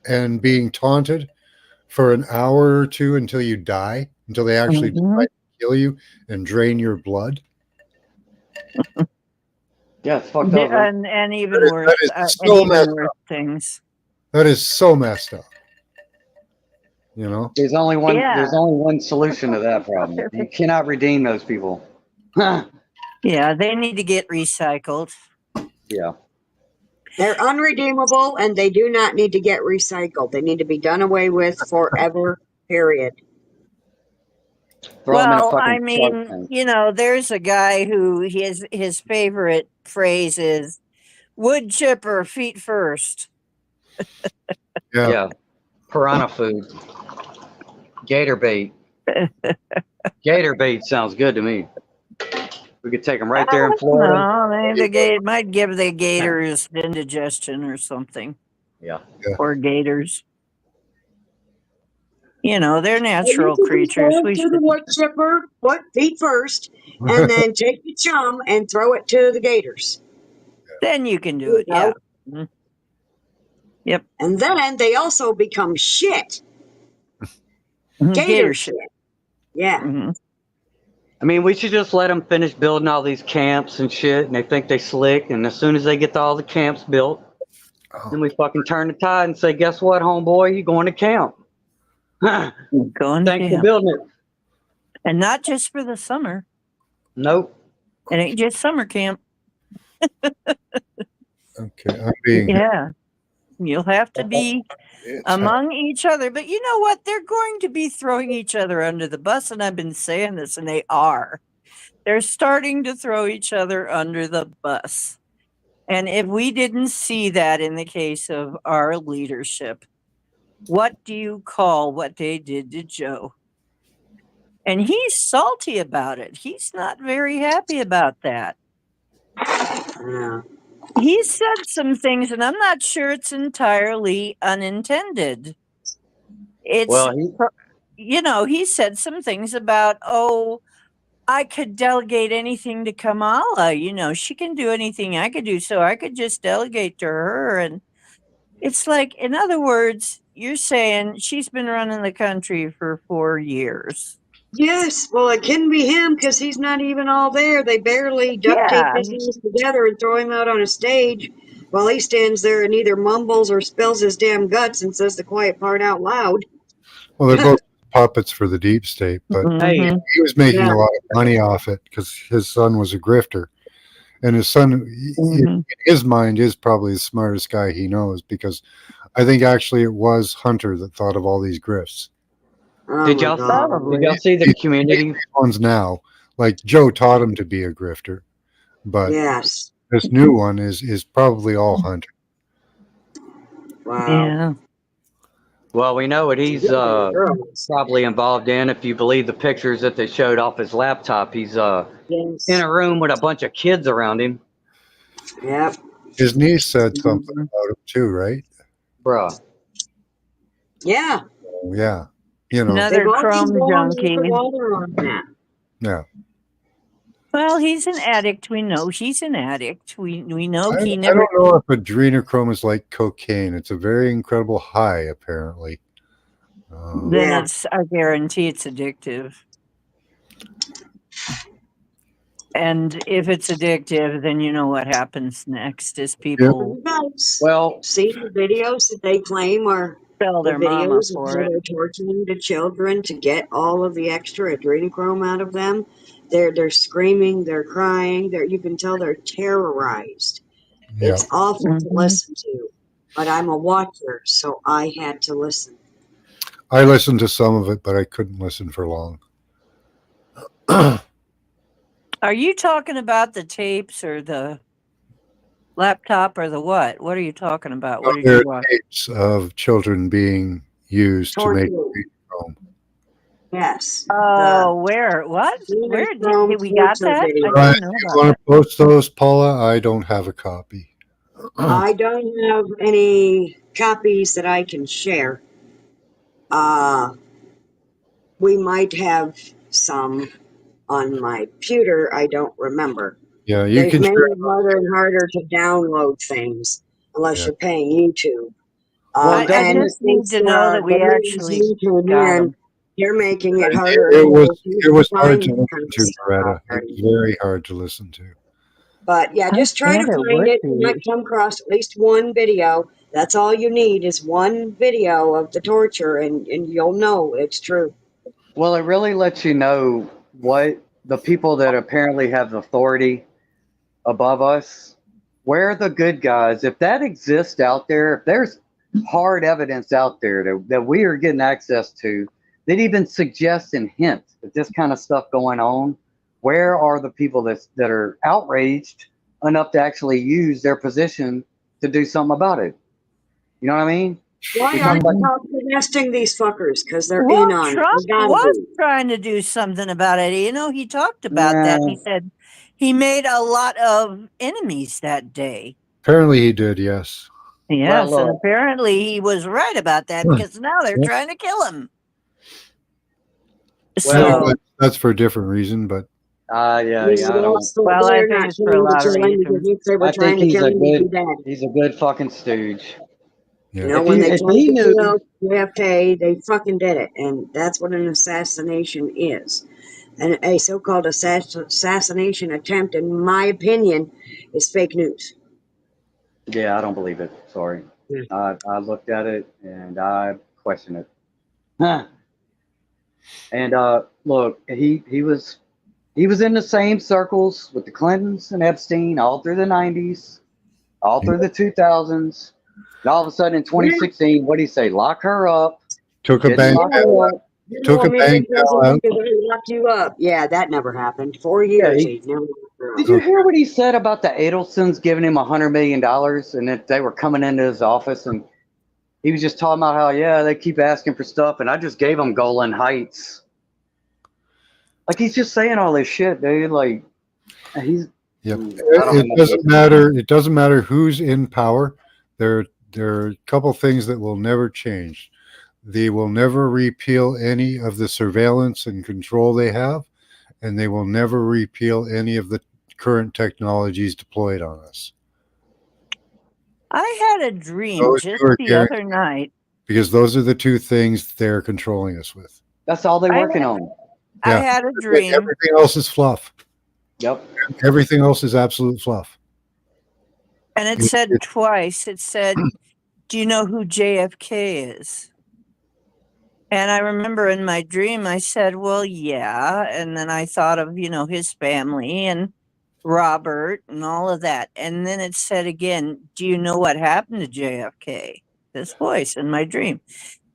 and being taunted for an hour or two until you die, until they actually Mhm. decide to kill you and drain your blood? Yeah, it's fucked up. Right? And even That is- worse, that is and so even messed worse things. That is so messed up. You know? There's only one. Yeah. There's only one solution to that problem. You cannot redeem those people. Yeah, they need to get recycled. Yeah. They're unredeemable and they do not need to get recycled. They need to be done away with forever, period. Throw 'em in a Well, fucking I shark mean, tank. you know, there's a guy who his favorite phrase is "wood chipper, feet first." Yeah. Yeah. Piranha food. Gator bait. Gator bait sounds good to me. We could take them right there in Florida. No, might give the gators indigestion or something, Yeah. or gators. You know, they're Well, natural you can creatures. throw We it to should. the wood chipper, feet first, and then take the chum and throw it to the gators. Then you can do You it. Yeah. know? Mhm. Yep. And then they also become shit. Gator Gator shit. shit. Yeah. Mhm. I mean, we should just let them finish building all these camps and shit, and they think they slick. And as soon as they get all the camps built, then we fucking turn the tide and say, "Guess what, homeboy? You going to camp? Going Thanks to for him. building it." And not just for the summer. Nope. It ain't just summer camp. Okay. I'm being Yeah. You'll have to be it's among each other. But you know what? They're going to be throwing each other under the bus. And I've been saying this, and they are. They're starting to throw each other under the bus. And if we didn't see that in the case of our leadership, what do you call what they did to Joe? And he's salty about it. He's not very happy about that. Yeah. He said some things, and I'm not sure it's entirely unintended. It's, Well, you know, he said some things about, oh, I could delegate anything to Kamala. You know, she can do anything I could do, so I could just delegate to her. And it's like, in other words, you're saying she's been running the country for 4 years. Yes. Well, it couldn't be him because he's not even all there. They barely duct tape Yeah. his hands together and throw him out on a stage while he stands there and either mumbles or spills his damn guts and says the quiet part out loud. well, they're both puppets for the deep state, but Hey. Mhm. he was making Yeah. a lot of money off it because his son was a grifter, and his son, in Mhm. his mind, is probably the smartest guy he knows, because I think actually it was Hunter that thought of all these grifts. Oh Did my y'all God. did y'all see the community? Ones now, like Joe taught him to be a grifter, but Yes. this new one is probably all Hunter. Wow. Yeah. Well, we know what he's Girls. probably involved in. If you believe the pictures that they showed off his laptop, he's Yes. in a room with a bunch of kids around him. Yep. His niece said something about him too, right? Bruh. Yeah. Oh, yeah, you know, Another They've all been chrome going junkie. underwater on that. yeah. Well, he's an addict. We know he's an addict. We know I he don't never. know if adrenochrome is like cocaine. It's a very incredible high, apparently. Then Yeah. it's, I guarantee it's addictive. And if it's addictive, then you know what happens next is Yep. people Well, See the videos that they claim are sell the their mama videos of for how it. they're torturing the children to get all of the extra adrenochrome out of them. They're screaming, they're crying, you can tell they're terrorized. Yeah. It's awful to Mhm. listen to, but I'm a watcher, so I had to listen. I listened to some of it, but I couldn't listen for long. Are you talking about the tapes or the laptop or the what? What are you talking about? What did There you are watch? tapes of children being used to make Torture, home. yes. The Oh, where? What? Where adrenochrome did we got torture that? I video. Brian, didn't know if you about want that. to post those, Paula, I don't have a copy. I don't have any copies that I can share. Uh, we might have some on my computer. I don't remember. Yeah, you They've can made share. it harder and harder to download things unless Yeah, you're paying YouTube. well, I doesn't And it? just need since to know that the we news actually came got in, them. they're making it it, harder it and was harder for it you to was hard find to this listen kind of to, stuff Loretta. It already. was very hard to listen to. But yeah, I just try to bet it find would it. You be. might come across at least one video. That's all you need is one video of the torture, and you'll know it's true. Well, it really lets you know what the people that apparently have authority above us, where are the good guys. If that exists out there, if there's hard evidence out there that we are getting access to, that even suggests and hint that this kind of stuff going on, where are the people that are outraged enough to actually use their position to do something about it? You know what I mean? Why We talk aren't about you out arresting these fuckers? Because they're Well, in on it. Trump They gotta was be. trying to do something about it. You know, he talked about that. He uh, said he made a lot of enemies that day. Apparently, he did. Yes. well, Yes, and look, apparently he was right about that because now they're Yep. trying to kill him. I think well, So, that's for a different reason, but yeah, I don't. well, I They're think not it's for a trying to lot of kill him because reasons. if they were I think trying to kill him, he'd be dead. he's a good fucking stooge. You yeah. know, when they If tried he to knew, kill JFK, they fucking did it. And that's what an assassination is. And a so called assassination attempt, in my opinion, is fake news. yeah, I don't believe it. Sorry, Yeah. I looked at it and I question it. Huh. And look, he was in the same circles with the Clintons and Epstein all through the '90s, all through the 2000s, and all of a sudden in Yeah. 2016, what did he say? Lock her up. Took a Didn't bank lock Yeah, her out. up. you Took know, a bank American president out. because they locked you up. Yeah, that never happened. 4 years Yeah, he's never locked her did up. you Okay. hear what he said about the Adelsons giving him $100 million and that they were coming into his office and he was just talking about how, yeah, they keep asking for stuff and I just gave them Golan Heights. Like he's just saying all this shit, dude. Like he's, Yep. I don't have It much doesn't patience. matter. It doesn't matter who's in power. There are a couple things that will never change. They will never repeal any of the surveillance and control they have, and they will never repeal any of the current technologies deployed on us. I had a dream Those just two are the guaranteed other night. because those are the two things they're controlling us with. That's all they're I working on. I Yeah. had a dream, Everything else is fluff. Yep. Everything else is absolute fluff. and it said twice. It said, "Do you know who JFK is?" And I remember in my dream, I said, "Well, yeah." And then I thought of, his family and Robert and all of that. And then it said again, "Do you know what happened to JFK?" This voice in my dream.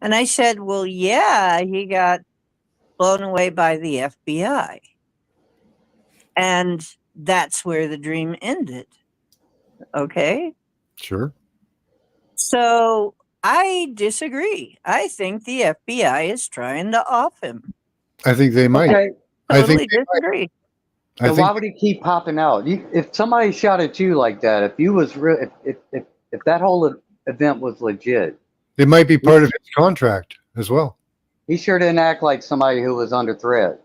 And I said, "Well, yeah, he got blown away by the FBI." And that's where the dream ended. Okay. Sure. So I disagree. I think the FBI is trying to off him. I think they might. Okay. I think Totally disagree. I Then why think would he keep popping out? If somebody shot at you like that, if you was real, if that whole event was legit, it might be part of his contract as well. he sure didn't act like somebody who was under threat.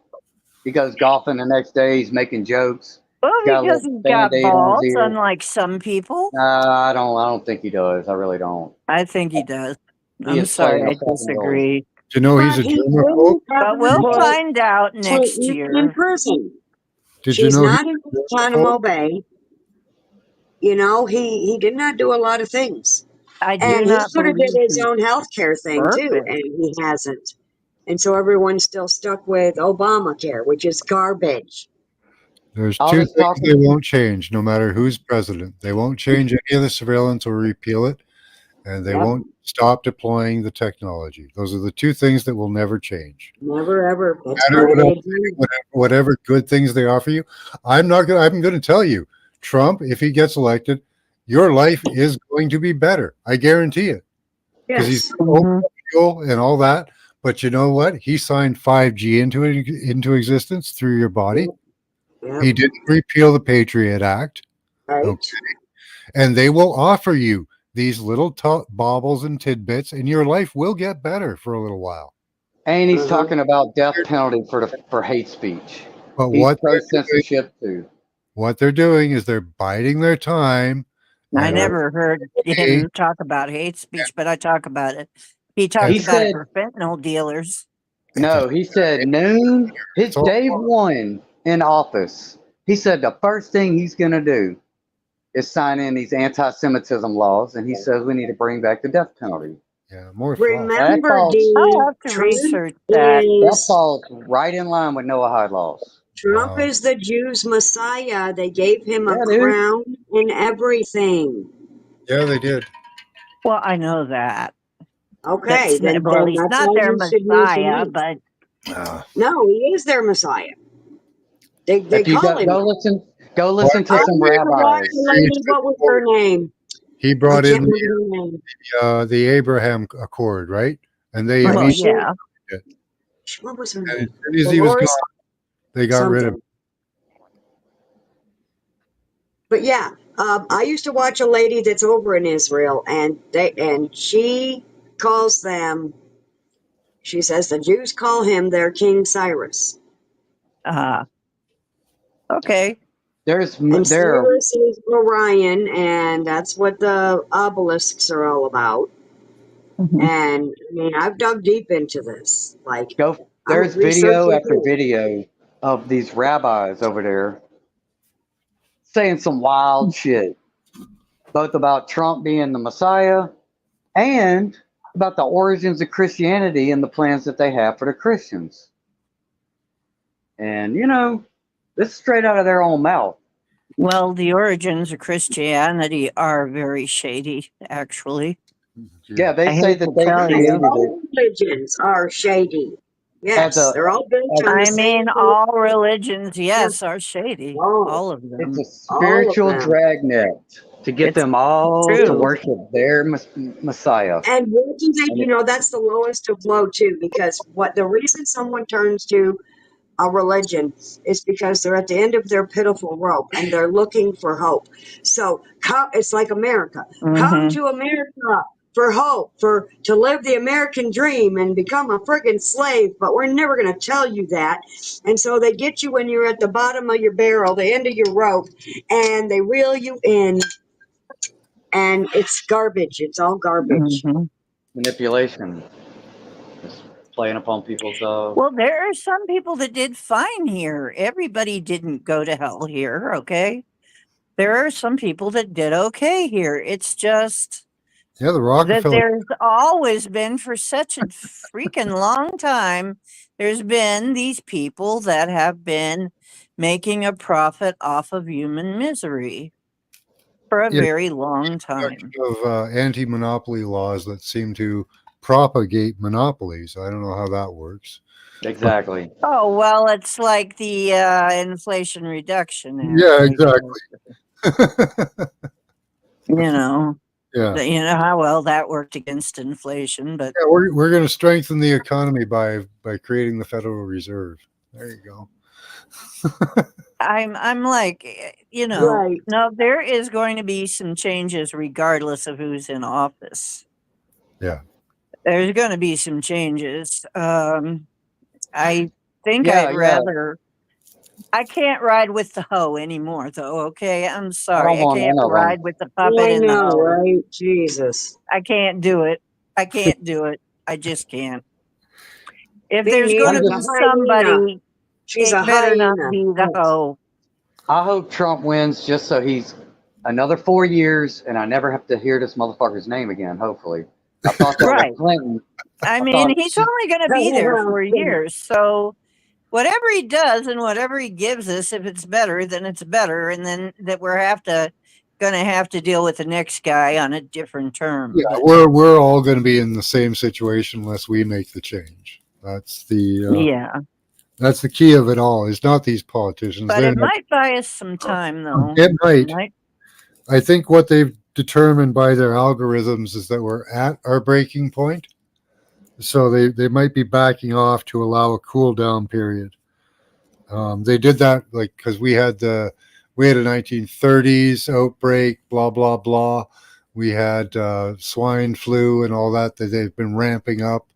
He goes golfing the next day. He's making jokes. Well, Got a because little he's got band-aid on his balls, ear. unlike some people. I don't think he does. I really don't. I think he does. He I'm is sorry, playing a I fucking role. disagree. Do you know he's But a he germaphobe? wouldn't have But we'll put find out next Clinton in year. prison. Did you She's know he not in Guantanamo Bay. You know, he did not do a lot of things. I do And he not could have did believe his he's own healthcare thing too, perfect. and he hasn't. And so everyone's still stuck with Obamacare, which is garbage. There's All two this things talk. they won't change, no matter who's president. They won't change any of the surveillance or repeal it, and they Yep. won't stop deploying the technology. Those are the two things that will never change. Never ever. That's No matter why what they else, agree. whatever good things they offer you, I'm going to tell you, Trump, if he gets elected, your life is going to be better. I guarantee it, because he's Yes. open Mhm. fuel and all that. But you know what? He signed 5G into existence through your body. Yep. Yep. He didn't repeal the Patriot Act. Right. Okay. And they will offer you these little baubles and tidbits, and your life will get better for a little while. And he's Uh-huh. talking about death penalty for hate speech. But He's pro censorship too. what they're doing is they're biding their time. I And never heard okay, him talk about hate speech, but I talk about it. He talked He about it said for fentanyl dealers. no. He said noon. His it's all day one in office. He said the first thing he's going to do is sign in these anti-Semitism laws, and he says we need to bring back the death penalty. more fluff. That Remember, falls I'll D. have to Trump research that. is right in line with Noah Hyde laws. Trump Wow. is the Jews' Messiah. They gave him a Yeah, dude. crown and everything. Yeah, they did. Well, I know that. Okay, Well, then he's that's not why their you should use the Messiah, name. but Uh, No, he is their Messiah. They If you call him. go listen to I some used to watch rabbis. a lady. What was her name? he I brought can't in remember her name. the Abraham Accord, right? And they Right. well, immediately, yeah. What was her and as name? soon as he was gone, Dolores they got rid of something. But yeah, I used to watch a lady that's over in Israel, and she calls them. She says the Jews call him their King Cyrus, Okay. and There. Cyrus is Orion, and that's what the obelisks are all about. Mhm. And I mean, I've dug deep into this. Like, Go. I'm a There's video researcher after too. video of these rabbis over there saying some wild shit, both about Trump being the Messiah and about the origins of Christianity and the plans that they have for the Christians. And this is straight out of their own mouth. Well, the origins of Christianity are very shady, actually. Yeah, they I say hate that to they tell Yes, created you. it all religions are shady. as Yes, a. they're all built As, on the I same mean, all religions, yes, are shady. all, All of it's them. a all of spiritual them. dragnet to get It's them all to true. worship their Messiah. And what do they, And that's the lowest of low too, because what the reason someone turns to a religion is because they're at the end of their pitiful rope and they're looking for hope. So it's like America. Come Hmm. to America for hope, to live the American dream and become a friggin' slave, but we're never going to tell you that. And so they get you when you're at the bottom of your barrel, the end of your rope, and they reel you in, and it's garbage. It's all garbage. Hmm. manipulation, just playing upon people's. Well, there are some people that did fine here. Everybody didn't go to hell here, okay? There are some people that did okay here. It's just the that Rockefeller. there's always been, for such a freaking long time, there's been these people that have been making a profit off of human misery for a Yeah, very long time. of anti-monopoly laws that seem to propagate monopolies. I don't know how that works. Exactly. Oh, well, it's like the Inflation Reduction Act, Yeah, I exactly. guess. Yeah, You know how well that worked against inflation, but yeah. We're going to strengthen the economy by creating the Federal Reserve. There you go. I'm like, Right. no, there is going to be some changes regardless of who's in office. Yeah. There's going to be some changes. I think Yeah, I'd yeah. rather. I can't ride with the hoe anymore, though. Okay, I'm I don't sorry. I want can't none of them. ride with the puppet I and the know, hoe. right? Jesus. I can't do it. I can't do it. I just can't. If Me there's neither. going I'm to The be just hyena. somebody, She's a it better not hyena. be the hoe. I hope Trump wins just so he's another 4 years and I never have to hear this motherfucker's name again, hopefully. I thought that Right. with Clinton. I mean, thought he's only going to be there for years. So whatever he does and whatever he gives us, if it's better, then it's better. And then that we're going to have to deal with the next guy on a different term. Yeah, But, we're all going to be in the same situation unless we make the change. That's the that's the key of it all. Is not these politicians. but it might buy us some time, though. It might. I think what they've determined by their algorithms is that we're at our breaking point. So they might be backing off to allow a cool down period. They did that like because we had a 1930s outbreak, blah blah blah. We had swine flu and all that they've been ramping up.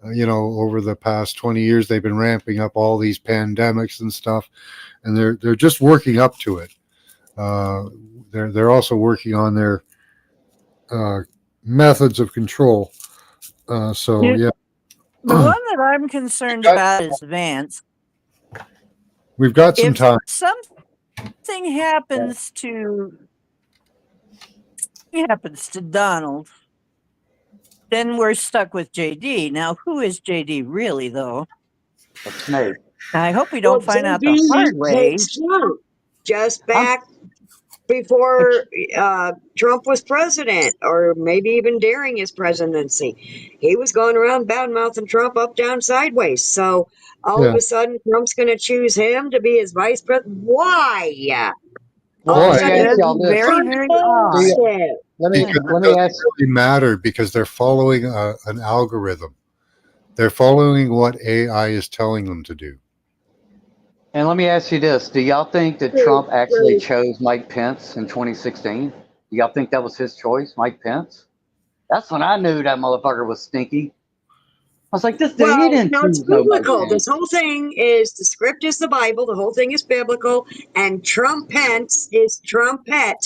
Over the past 20 years, they've been ramping up all these pandemics and stuff, and they're just working up to it. They're also working on their methods of control. Yeah. The one that I'm concerned about is Vance. We've got some time. Something happens to Donald, then we're stuck with JD. Now, who is JD really, though? Snake. I hope we don't find out the hard way. Just back before Trump was president, or maybe even during his presidency, he was going around bad-mouthing Trump up, down, sideways. So all of a sudden, Trump's going to choose him to be his vice president. Why? Well, very, very odd. Let me ask. Really matter because they're following an algorithm. They're following what AI is telling them to do. And let me ask you this: do y'all think that Trump actually chose Mike Pence in 2016? Do y'all think that was his choice, Mike Pence? That's when I knew that motherfucker was stinky. I was like, this dude, he didn't choose biblical. This whole thing is, the script is the Bible. The whole thing is biblical. And Trump Pence is trumpet.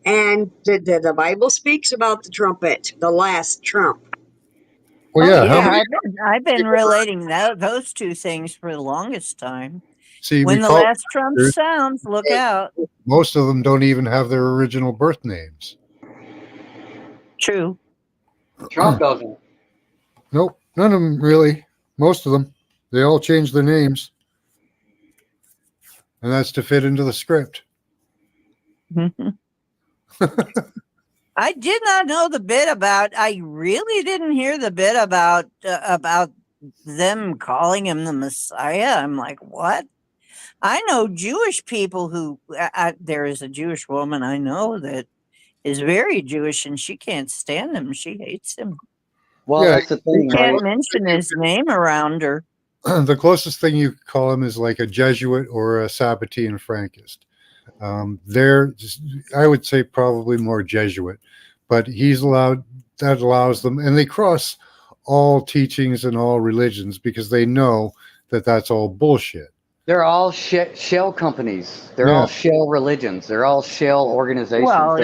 And the Bible speaks about the trumpet, the last trump. Well, I've been relating those two things for the longest time. See, when the last trump sounds, look out. Most of them don't even have their original birth names. True. Trump doesn't. Nope, none of them really. Most of them. They all change their names. And that's to fit into the script. I did not know the bit about, I really didn't hear the bit about them calling him the Messiah. I'm like, what? I know Jewish people who, there is a Jewish woman I know that is very Jewish and she can't stand him. She hates him. Well, that's the thing. You can't mention his name around her. The closest thing you could call him is like a Jesuit or a Sabbatean Frankist. They're, I would say, probably more Jesuit, but that allows them, and they cross all teachings and all religions because they know that that's all bullshit. They're all shell companies. They're all shell religions. They're all shell organizations. Well,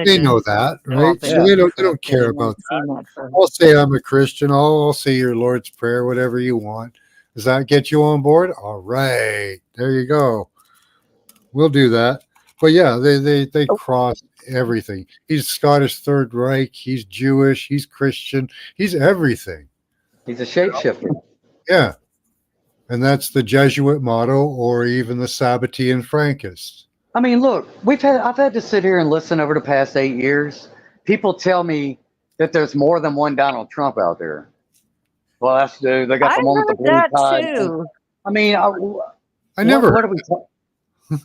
they know that, right? So they don't care about that. I'll say I'm a Christian. I'll say your Lord's Prayer, whatever you want. Does that get you on board? All right, there you go. We'll do that. But yeah, they cross everything. He's Scottish Third Reich. He's Jewish. He's Christian. He's everything. He's a shapeshifter. Yeah. And that's the Jesuit motto, or even the Sabbatean Frankists. I mean, look, I've had to sit here and listen over the past 8 years. People tell me that there's more than one Donald Trump out there. Well, they got the one with the blue tie. Too. I mean, I never. What are we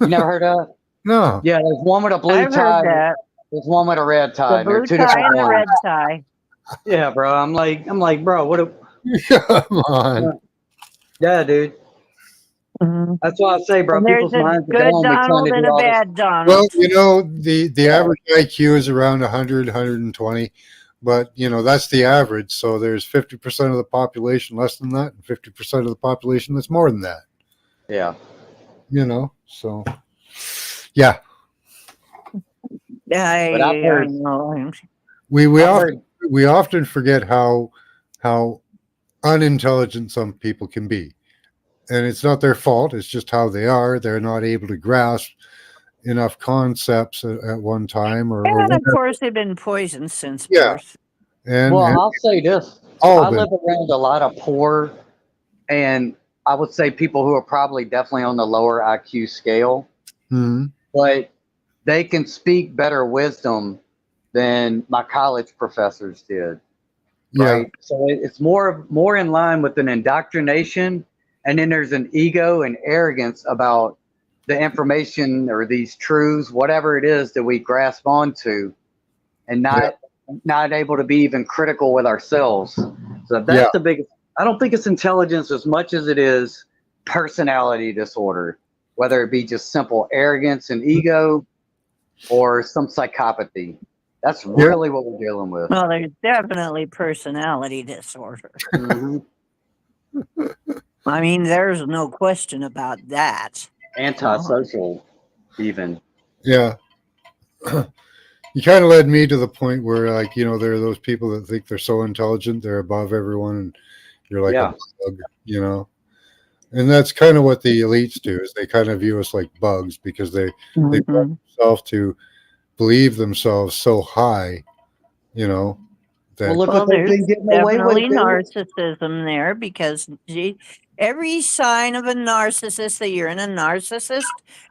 you never heard of? No. Yeah, there's one with a blue tie. There's one with a red tie. The blue two tie and the red tie. Yeah, bro. I'm like, bro, what? Come on. Yeah, dude. Mm-hmm. That's why I say, bro. And people's minds are going. Donald and a bad Donald. Well, the average IQ is around 100, 120, but that's the average. So there's 50% of the population less than that, and 50% of the population that's more than that. Yeah. So yeah. I know. We often forget how unintelligent some people can be. and it's not their fault. It's just how they are. They're not able to grasp enough concepts at one time, or And of whatever. course, they've been poisoned since Yeah, birth. Well, and I'll say this. all I of it. live around a lot of poor, and I would say people who are probably definitely on the lower IQ scale, Mhm. but they can speak better wisdom than my college professors did, Yeah, right? So it's more in line with an indoctrination, and then there's an ego and arrogance about the information or these truths, whatever it is that we grasp onto, and yeah, not able to be even critical with ourselves. So yeah, that's the biggest. I don't think it's intelligence as much as it is personality disorder, whether it be just simple arrogance and ego or some psychopathy. That's yeah. really what we're dealing with. Well, there's definitely personality disorder. Hmm. I mean, there's no question about that. Antisocial, even. Yeah. You kind of led me to the point where, like, there are those people that think they're so intelligent, they're above everyone, and you're like a Yeah. bug. And that's kind of what the elites do, is they kind of view us like bugs because they want Mhm. themselves to believe themselves so high, Well, that look Well, what they've there's been getting away with, definitely dude. narcissism there because every sign of a narcissist that you're in a narcissist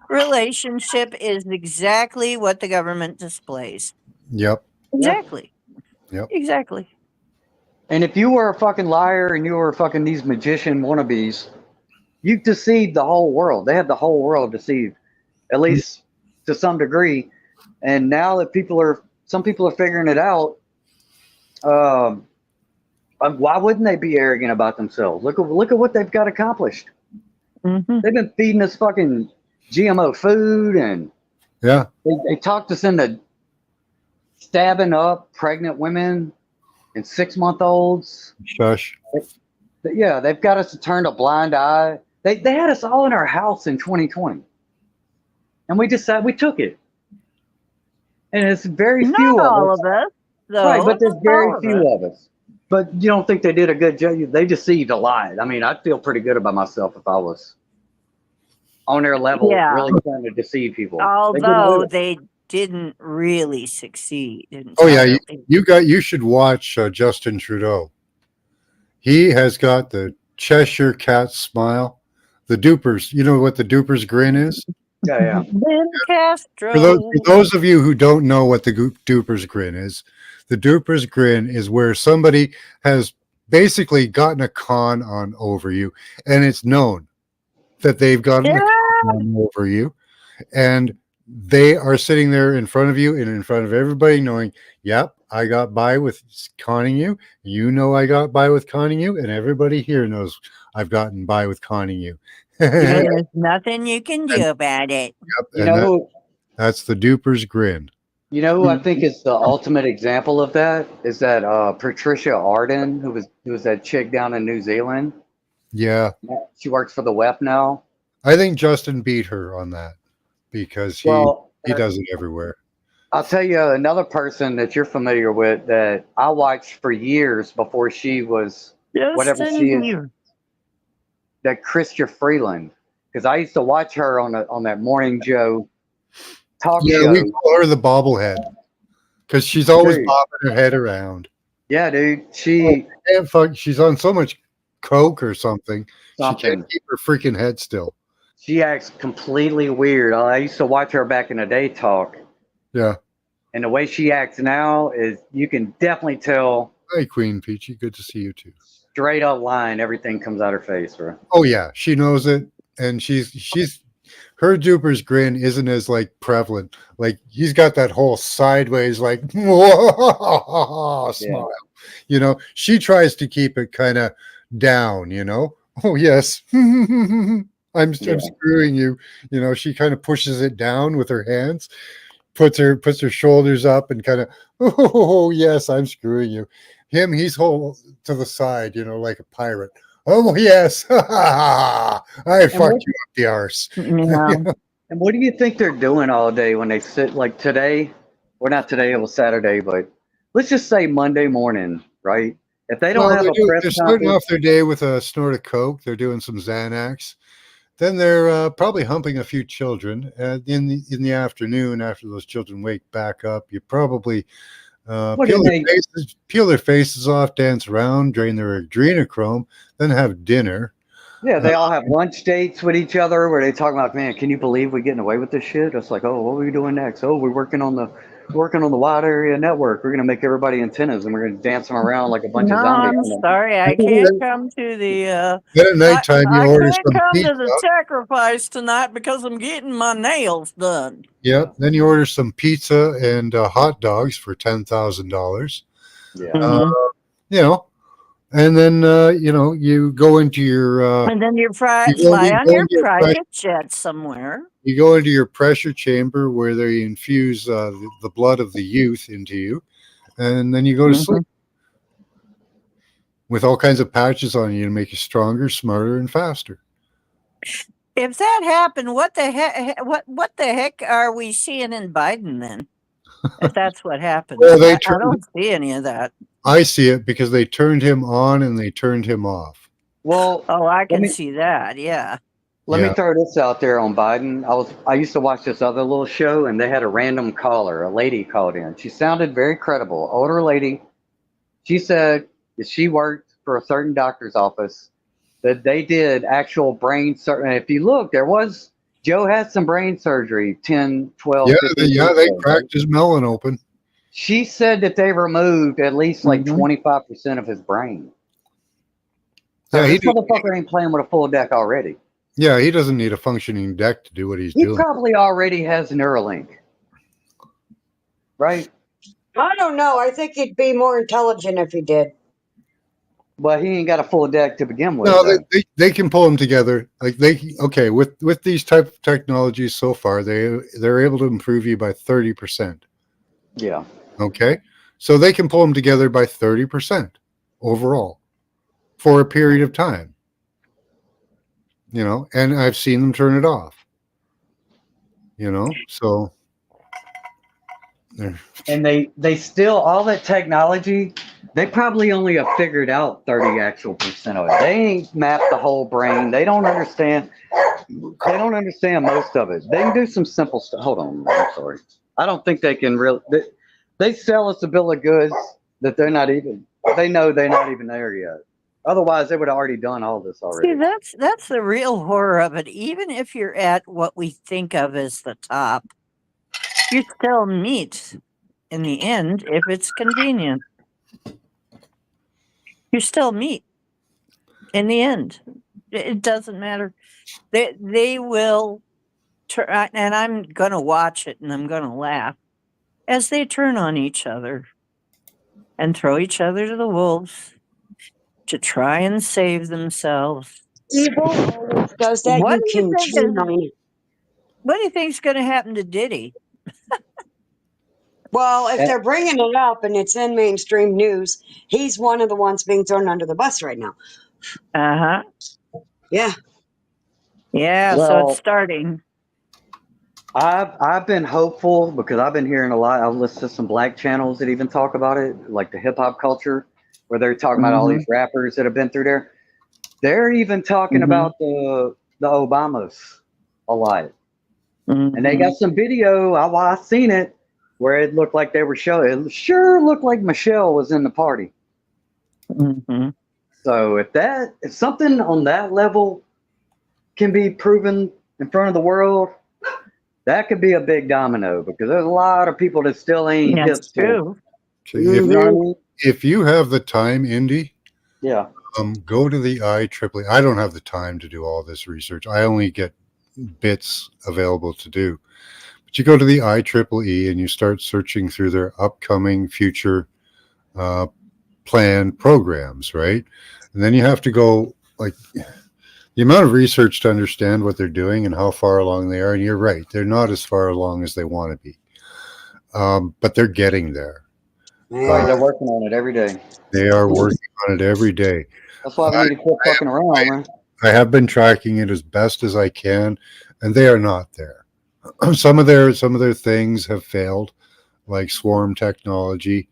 relationship is exactly what the government displays. yep, Yeah. Exactly. yep, Exactly. And if you were a fucking liar and you were fucking these magician wannabes, you deceived the whole world. They had the whole world deceived, at least to some degree. And now that some people are figuring it out. Um, why wouldn't they be arrogant about themselves? Look at what they've got accomplished. Hmm. They've been feeding us fucking GMO food, and yeah, they talked us into stabbing up pregnant women and 6-month-olds. shush. Yeah, they've got us to turn a blind eye. They had us all in our house in 2020, and we decided we took it. And it's very Not few of all us, of us, right? though. But there's Not very all of few us. of us. But you don't think they did a good job? They deceived a lot. I mean, I'd feel pretty good about myself if I was on their level, Yeah. really trying to deceive people. They get away Although with it. they didn't really succeed Oh yeah, you, entirely. you should watch Justin Trudeau. He has got the Cheshire cat smile, the Dupers. You know what the Dupers grin is? Yeah, Ben For those, Castro. for those of you who don't know what the Dupers grin is, the Dupers grin is where somebody has basically gotten a con on over you, and it's known that they've gotten a Yeah. con on over you, and they are sitting there in front of you and in front of everybody, knowing, "Yep, I got by with conning you. You know, I got by with conning you, and everybody here knows I've gotten by with conning you." And and, there's nothing you can do about it. yep, you and know who? that's the Dupers grin. You know who I think is the ultimate example of that is that Patricia Arden, who was that chick down in New Zealand. Yeah, She works for the WEF now. I think Justin beat her on that because Well, he does it everywhere. I'll tell you another person that you're familiar with that I watched for years before she was whatever Justin she is. Bieber. That Chrystia Freeland, because I used to watch her on that Morning Joe talk Yeah, show. we call her the bobblehead because she's always Dude. bobbing her head around. Yeah, dude. And fuck, she's on so much coke or something. She Something. can't keep her freaking head still. She acts completely weird. I used to watch her back in the day talk, Yeah. and the way she acts now is you can definitely tell Hi, Queen Peachy. Good to see you too. straight up line. Everything comes out her face, bro. Oh yeah, she knows it, and she's her Duper's grin isn't as like prevalent. Like he's got that whole sideways like smile. She tries to keep it kind of down. Oh yes, I'm screwing you. She kind of pushes it down with her hands, puts her shoulders up, and kind of oh yes, I'm screwing you. He's whole to the side, like a pirate. Oh yes, I fucked you up the arse. Yeah. And what do you think they're doing all day when they sit like today? Well, not today, it was Saturday, but let's just say Monday morning, right? If they don't Well, have a press they're starting conference, off their day with a snort of coke. They're doing some Xanax. Then they're probably humping a few children. And in the afternoon, after those children wake back up, you probably wouldn't they? peel their faces off, dance around, drain their adrenochrome, then have dinner. Yeah, they all have lunch dates with each other where they talk about, man, can you believe we're getting away with this shit? It's like, oh, what are we doing next? Oh, we're working on the wide area network. We're gonna make everybody antennas and we're gonna dance them around like a bunch No, of zombies. I'm sorry, I can't come to the. Then at nighttime, you I order can't some come pizza. to the sacrifice tonight because I'm getting my nails done. Yep. Then you order some pizza and hot dogs for $10,000. Yeah. Mhm. You know, and then you go into your And then you you fly on go your into your private jet somewhere. you go into your pressure chamber where they infuse the blood of the youth into you, and then you go to Mhm. sleep with all kinds of patches on you to make you stronger, smarter, and faster. If that happened, what the heck? What the heck are we seeing in Biden then? If that's what happens, Well, I don't see any of that. I see it because they turned him on and they turned him off. Well, Oh, I let can me see that. Yeah. let me Yeah. throw this out there on Biden. I used to watch this other little show and they had a random caller, a lady called in. She sounded very credible, older lady. She said that she worked for a certain doctor's office, that they did actual brain surgery. If you look, Joe had some brain surgery 10, 12, Yeah, 15 years they ago. Right? cracked his melon open. She said that they removed at least like Mhm. 25% of his brain. So Yeah, this motherfucker ain't playing with a full deck already. he doesn't need a functioning deck to do what he's He doing. probably already has Neuralink, right? I don't know. I think he'd be more intelligent if he did. But he ain't got a full deck to begin with. No, Though. they can pull them together. Like with these type of technologies so far, they're able to improve you by 30%. Yeah. Okay, so they can pull them together by 30% overall for a period of time. And I've seen them turn it off. So And they still all that technology. They probably only have figured out 30 actual percent of it. They ain't mapped the whole brain. They don't understand. They don't understand most of it. They can do some simple stuff. Hold on, I'm sorry. I don't think they can really. They sell us a bill of goods that they're not even. They know they're not even there yet. Otherwise, they would have already done all this See, already. that's the real horror of it. Even if you're at what we think of as the top, you still meet in the end if it's convenient. You still meet in the end. It doesn't matter. They will turn, and I'm gonna watch it and I'm gonna laugh as they turn on each other and throw each other to the wolves to try and save themselves. Evil always does that. What You do you can think count is? on it. What do you think's going to happen to Diddy? Well, if Eh, they're bringing it up and it's in mainstream news, he's one of the ones being thrown under the bus right now. Uh huh. Yeah. Yeah. So it's Well, starting. I've been hopeful because I've been hearing a lot. I've listened to some black channels that even talk about it, like the hip hop culture, where they're talking about all Mm-hmm. these rappers that have been through there. They're even talking Mm-hmm. about the Obamas a lot, and they Mm-hmm. got some video. I seen it where it looked like they were showing. It sure looked like Michelle was in the party. Mm-hmm. So if something on that level can be proven in front of the world, that could be a big domino because there's a lot of people that still ain't hip That's to it. true. okay, You know what I mean? if you have the time, Indy, Yeah. go to the IEEE. I don't have the time to do all this research. I only get bits available to do. But you go to the IEEE and you start searching through their upcoming future planned programs, right? And then you have to go like the amount of research to understand what they're doing and how far along they are. And you're right, they're not as far along as they want to be, but they're getting there. Right. They're working on it every day. They are working on it every day. That's why we need to quit fucking around, man. I have been tracking it as best as I can, and they are not there. Some of their things have failed, like swarm technology.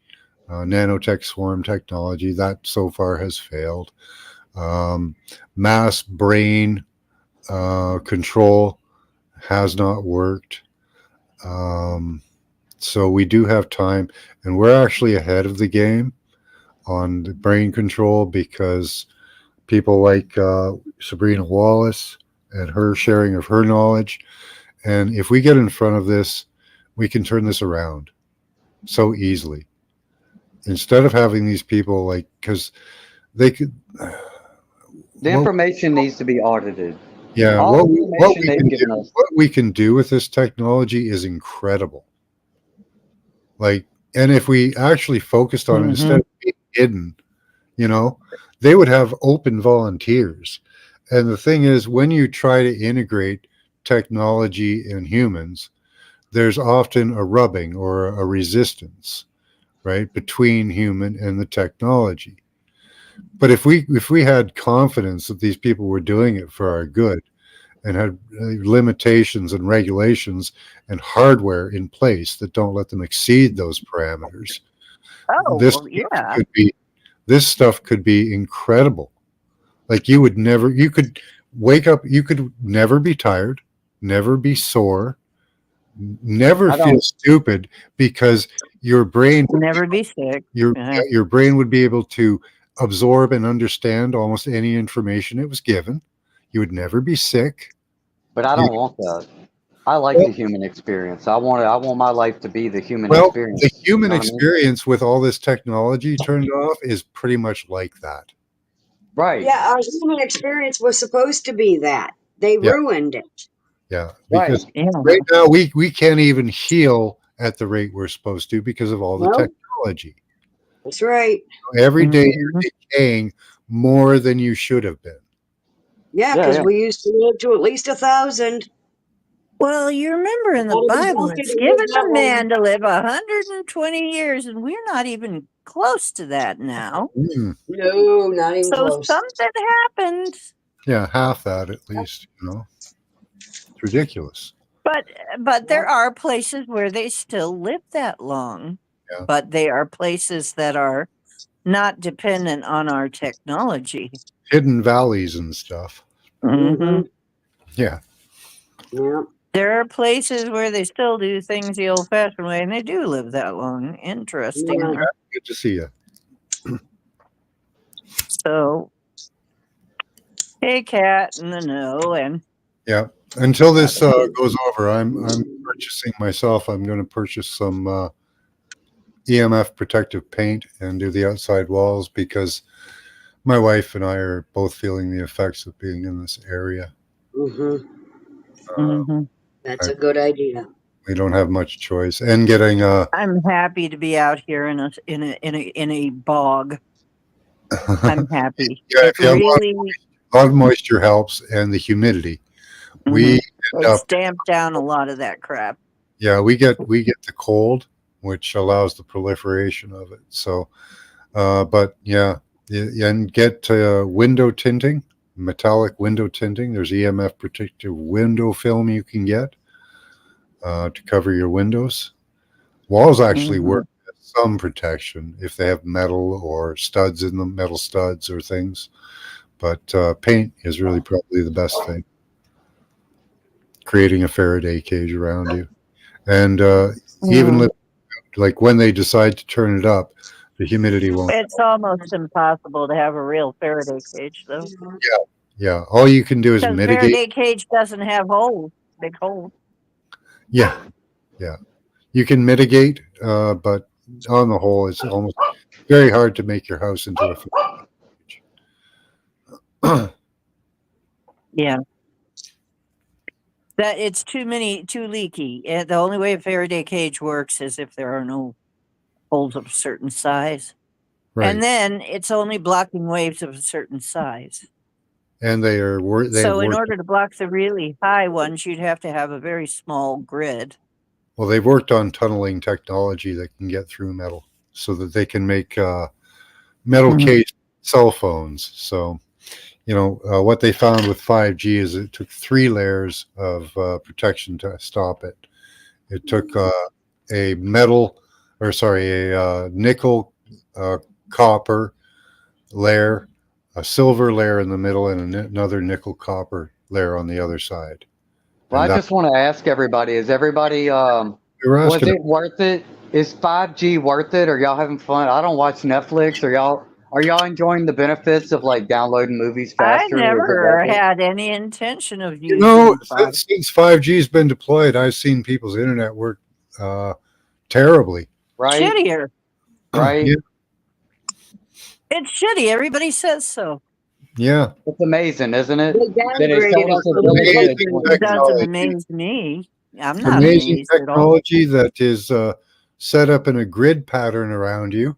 nanotech swarm technology that so far has failed. Mass brain control has not worked. So we do have time, and we're actually ahead of the game on the brain control because people like Sabrina Wallace and her sharing of her knowledge. And if we get in front of this, we can turn this around so easily. Instead of having these people like, because they could. The information needs to be audited. Yeah, All what the we, what information we they've can given do, us. what we can do with this technology is incredible. Like, and if we actually focused on it instead of being hidden, you know, they would have open volunteers. And the thing is, when you try to integrate technology and humans, there's often a rubbing or a resistance, right, between human and the technology. But if we had confidence that these people were doing it for our good and had limitations and regulations and hardware in place that don't let them exceed those parameters, Oh, this well, yeah. could be this stuff could be incredible. Like you could wake up, you could never be tired, never be sore, never I feel don't. stupid because your brain would be Never be sick. your Uh, your brain would be able to absorb and understand almost any information it was given. You would never be sick. But I You, don't want that. I like the human experience. I want my life to be the human well, the experience. You human know what I mean? experience with all this technology turned off is pretty much like that. Right. Yeah, our human experience was supposed to be that. They Yeah, ruined it. yeah. Right. Because yeah. right now we can't even heal at the rate we're supposed to because of all the No, technology. that's right. Every day Mhm. you're decaying more than you should have been. Yeah, Yeah. because Yeah. we used to live to at least 1,000. Well, you remember in the Gotta be Bible, healthy it's to live given that a long. man to live 120 years, and we're not even close to that now. Mm, No, not even So close. something happened. yeah, half that at least. It's ridiculous. But but Yeah. there are places where they still live that long. Yeah, But they are places that are not dependent on our technology. hidden valleys and stuff. Hmm. Mm-hmm. Yeah, Yeah. There are places where they still do things the old-fashioned way, and they do live that long. Yeah. Interesting. good to see you. So, hey, cat in the know, and Yeah. Until this uh, goes over, I'm purchasing myself. I'm going to purchase some EMF protective paint and do the outside walls because my wife and I are both feeling the effects of being in this area. Mm-hmm. Uh, mhm. That's I, a good idea. we don't have much choice, and getting I'm happy to be out here in a bog. I'm happy. yeah, It if you have really a lot of moisture helps, and the humidity. We mhm. end It's up, damped down a lot of that crap. yeah, we get the cold, which allows the proliferation of it. So, but yeah, and get window tinting, metallic window tinting. There's EMF protective window film you can get to cover your windows. Walls actually Mhm. work as some protection if they have metal or studs in them, metal studs or things. But paint is really probably the best thing. Creating a Faraday cage around you, and even Mm. like when they decide to turn it up, the humidity won't. It's almost impossible to have a real Faraday cage, though, Yeah, all you can do is because mitigate. Faraday cage doesn't have holes, big holes. Yeah, yeah, you can mitigate, but on the whole, it's almost very hard to make your house into a Faraday. Yeah, that it's too leaky. The only way a Faraday cage works is if there are no holes of a certain size, and Right, then it's only blocking waves of a certain size. and they have So, in worked. order to block the really high ones, you'd have to have a very small grid. Well, they've worked on tunneling technology that can get through metal, so that they can make metal Mhm. case cell phones. So what they found with 5G is it took 3 layers of protection to stop it. It took a nickel copper layer, a silver layer in the middle, and another nickel copper layer on the other side. Well, I And that just want to ask everybody: is everybody you're was asking. it worth it? Is 5G worth it? Are y'all having fun? I don't watch Netflix. Are y'all enjoying the benefits of like downloading movies I faster? Is it never worth it? had any intention of You know, using five. since 5G's been deployed, I've seen people's internet work uh, terribly. Right, Shittier. right. Yeah, It's shitty. Everybody says so. yeah. It's amazing, isn't They it? Then they downgraded told our us it's really good. Amazing communication. It doesn't technology. amaze me. I'm not Amazing amazed at all. technology that is set up in a grid pattern around you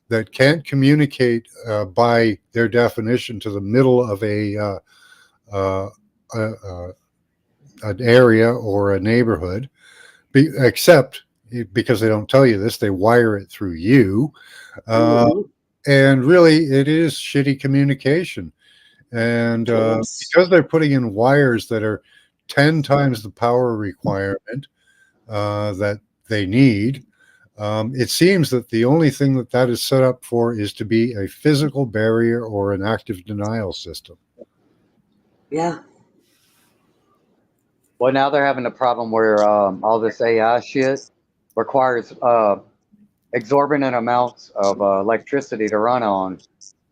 that can't communicate by their definition to the middle of uh, uh, an area or a neighborhood, except because they don't tell you this, they wire it through you. Uh, Mhm. and really, it is shitty communication. And Yes. because they're putting in wires that are 10 times the power requirement that they need, it seems that the only thing that is set up for is to be a physical barrier or an active denial system. Yeah. Well, now they're having a problem where all this AI shit requires exorbitant amounts of electricity to run on.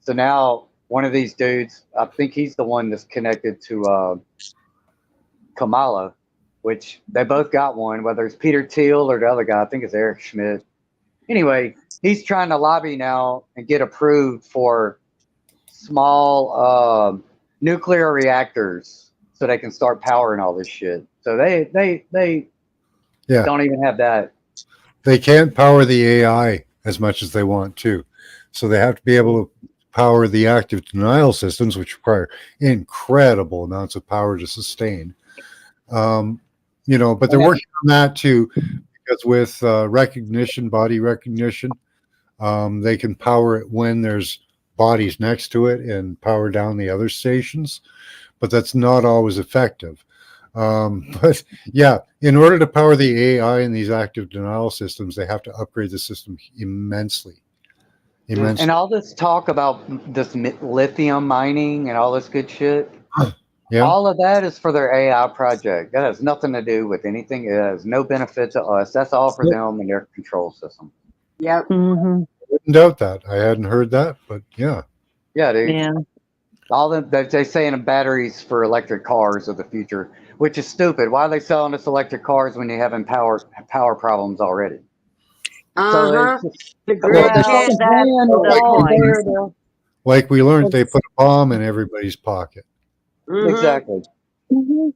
So now one of these dudes, I think he's the one that's connected to Kamala, which they both got one, whether it's Peter Thiel or the other guy, I think it's Eric Schmidt. Anyway, he's trying to lobby now and get approved for small nuclear reactors so they can start powering all this shit. So they Yeah, don't even have that. they can't power the AI as much as they want to. So they have to be able to power the active denial systems, which require incredible amounts of power to sustain. Um, but they're working on that too, because with recognition, body recognition, they can power it when there's bodies next to it and power down the other stations, but that's not always effective. But yeah, in order to power the AI in these active denial systems, they have to upgrade the system immensely. Yeah. And Immensely. all this talk about this lithium mining and all this good shit, Yeah. all of that is for their AI project. That has nothing to do with anything. It has no benefit to us. That's all for them and their control system. Yep. Hmm. I wouldn't doubt that. I hadn't heard that, but yeah. Yeah, dude. Yeah. All they say in batteries for electric cars of the future, which is stupid. Why are they selling us electric cars when you're having power problems already? So Uh-huh. it's just, The Well, grid they Well, can't fucking that's paying the it's like all point. there. Though. like we learned, they put a bomb in everybody's pocket. Mm-hmm. Exactly. Mhm.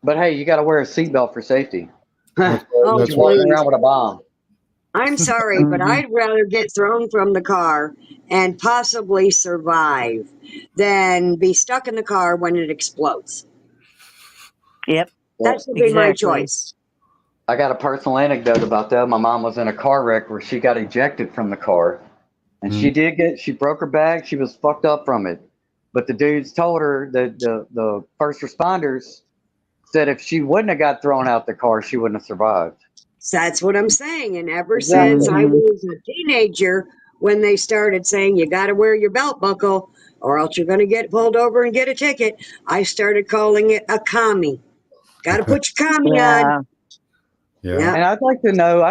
But hey, you got to wear a seatbelt for safety. That's Oh, You're that's why. walking please. around with a bomb. I'm sorry, but Mhm. I'd rather get thrown from the car and possibly survive than be stuck in the car when it explodes. Yep. That Well, should be my Exactly. choice. I got a personal anecdote about that. My mom was in a car wreck where she got ejected from the car. And Mm. she broke her back. She was fucked up from it. But the dudes told her that the first responders said if she wouldn't have got thrown out the car, she wouldn't have survived. So that's what I'm saying. And ever since Exactly. I Hmm. was a teenager, when they started saying you got to wear your belt buckle or else you're going to get pulled over and get a ticket, I started calling it a commie. Got to put your commie on. Yeah. Yeah. Yeah. And I'd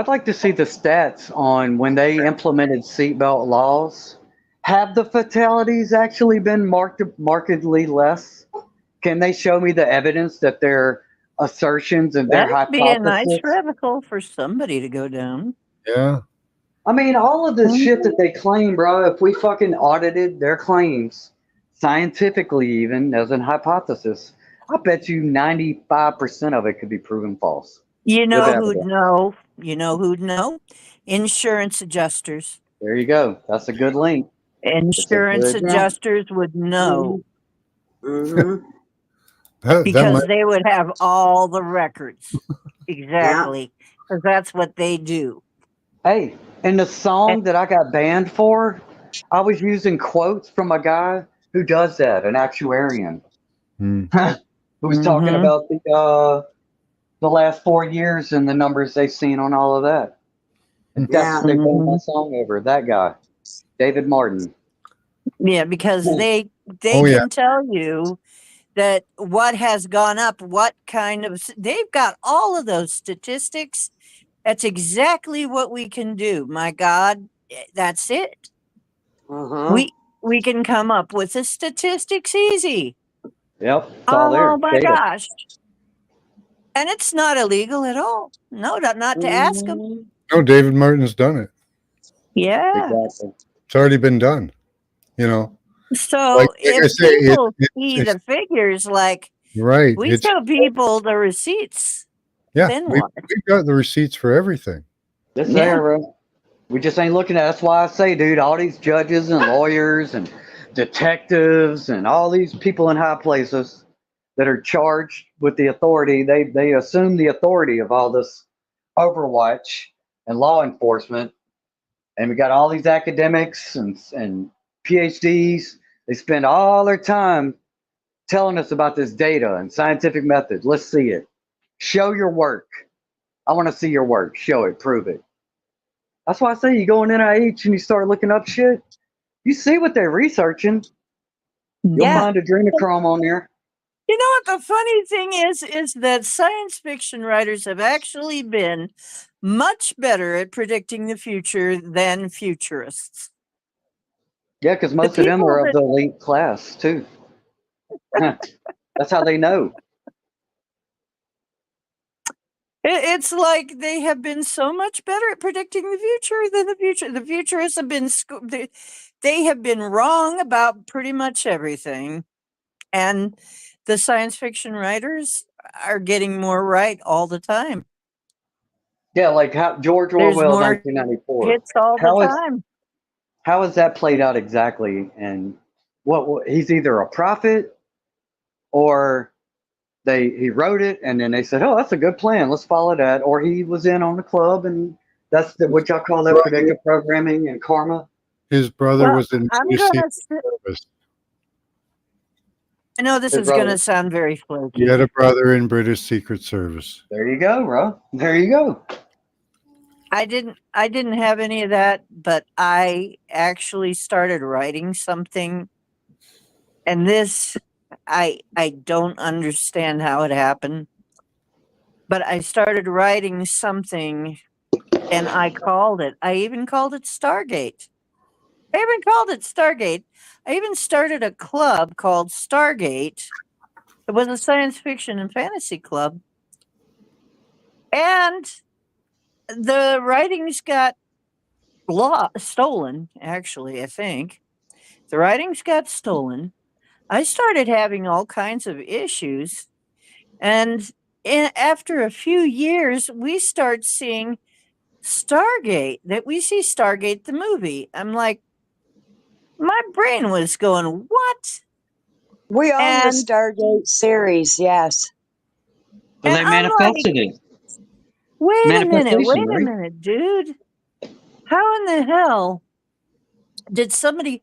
like to see the stats on when they implemented seatbelt laws. Have the fatalities actually been markedly less? Can they show me the evidence that their assertions and their That'd be a nice hypothesis? rabbit hole for somebody to go down. Yeah. I mean, all of this shit Mhm. that they claim, bro, if we fucking audited their claims scientifically, even as an hypothesis, I bet you 95% of it could be proven false You with know who'd evidence. know? You know who'd know? Insurance adjusters. There you go. That's a good link. It's a Insurance good Yeah. adjusters would know Mm-hmm. That because might. they would have all the records. Yeah. Exactly. Because that's what they do. Hey, in the And song that I got banned for, I was using quotes from a guy who does that, an actuarian, Mm. who was talking mhm. about the last 4 years and the numbers they've seen on all of that. That's they put my song over that guy, David Martin. Yeah, because Hmm. they Oh, yeah. can tell you that what has gone up, what kind of they've got all of those statistics. That's exactly what we can do. My God, that's it. Uh-huh. We can come up with the statistics easy. Yep, it's all Oh there. my Data. gosh. And it's not illegal at all. No, not to ask them. Mhm. No, David Martin's done it. Yeah. Exactly. It's already been done. You know, like So I if say, people see it's the figures, like right. we It's show people the receipts, yeah. then what? We've got the receipts for everything. It's Yeah. there, bro. We just ain't looking at it. That's why I say, dude, all these judges and lawyers and detectives and all these people in high places that are charged with the authority, they assume the authority of all this overwatch and law enforcement. And we got all these academics and PhDs. They spend all their time telling us about this data and scientific methods. Let's see it. Show your work. I want to see your work. Show it. Prove it. That's why I say you go in NIH and you start looking up shit. You see what they're researching. You'll Yeah. find adrenochrome on there. You know what the funny thing is that science fiction writers have actually been much better at predicting the future than futurists. Yeah, because The most of them people are of that the elite class too. That's how they know. it's like they have been so much better at predicting the future than the future. The futurists have been they have been wrong about pretty much everything, and the science fiction writers are getting more right all the time. Yeah, like how George There's Orwell, more 1994. hits all the How is time. how is that played out exactly? And what he's either a prophet or he wrote it and then they said, oh, that's a good plan. Let's follow that. Or he was in on the club and that's what y'all call that predictive programming and karma. His brother Well, was in I'm British gonna. Secret Service. I know this His is going brother. to sound very He flaky. had a brother in British Secret Service. There you go, bro. There you go. I didn't have any of that, but I actually started writing something, and this I don't understand how it happened, but I started writing something and I even called it Stargate. I even called it Stargate. I even started a club called Stargate. It was a science fiction and fantasy club. And the writings got stolen, actually, I think. The writings got stolen. I started having all kinds of issues. And after a few years, we start seeing Stargate, that we see Stargate the movie. I'm like, my brain was going, what? We own the And Stargate series, yes. So they I'm like, manifested it. wait Manifestation, a right? minute, dude. How in the hell did somebody?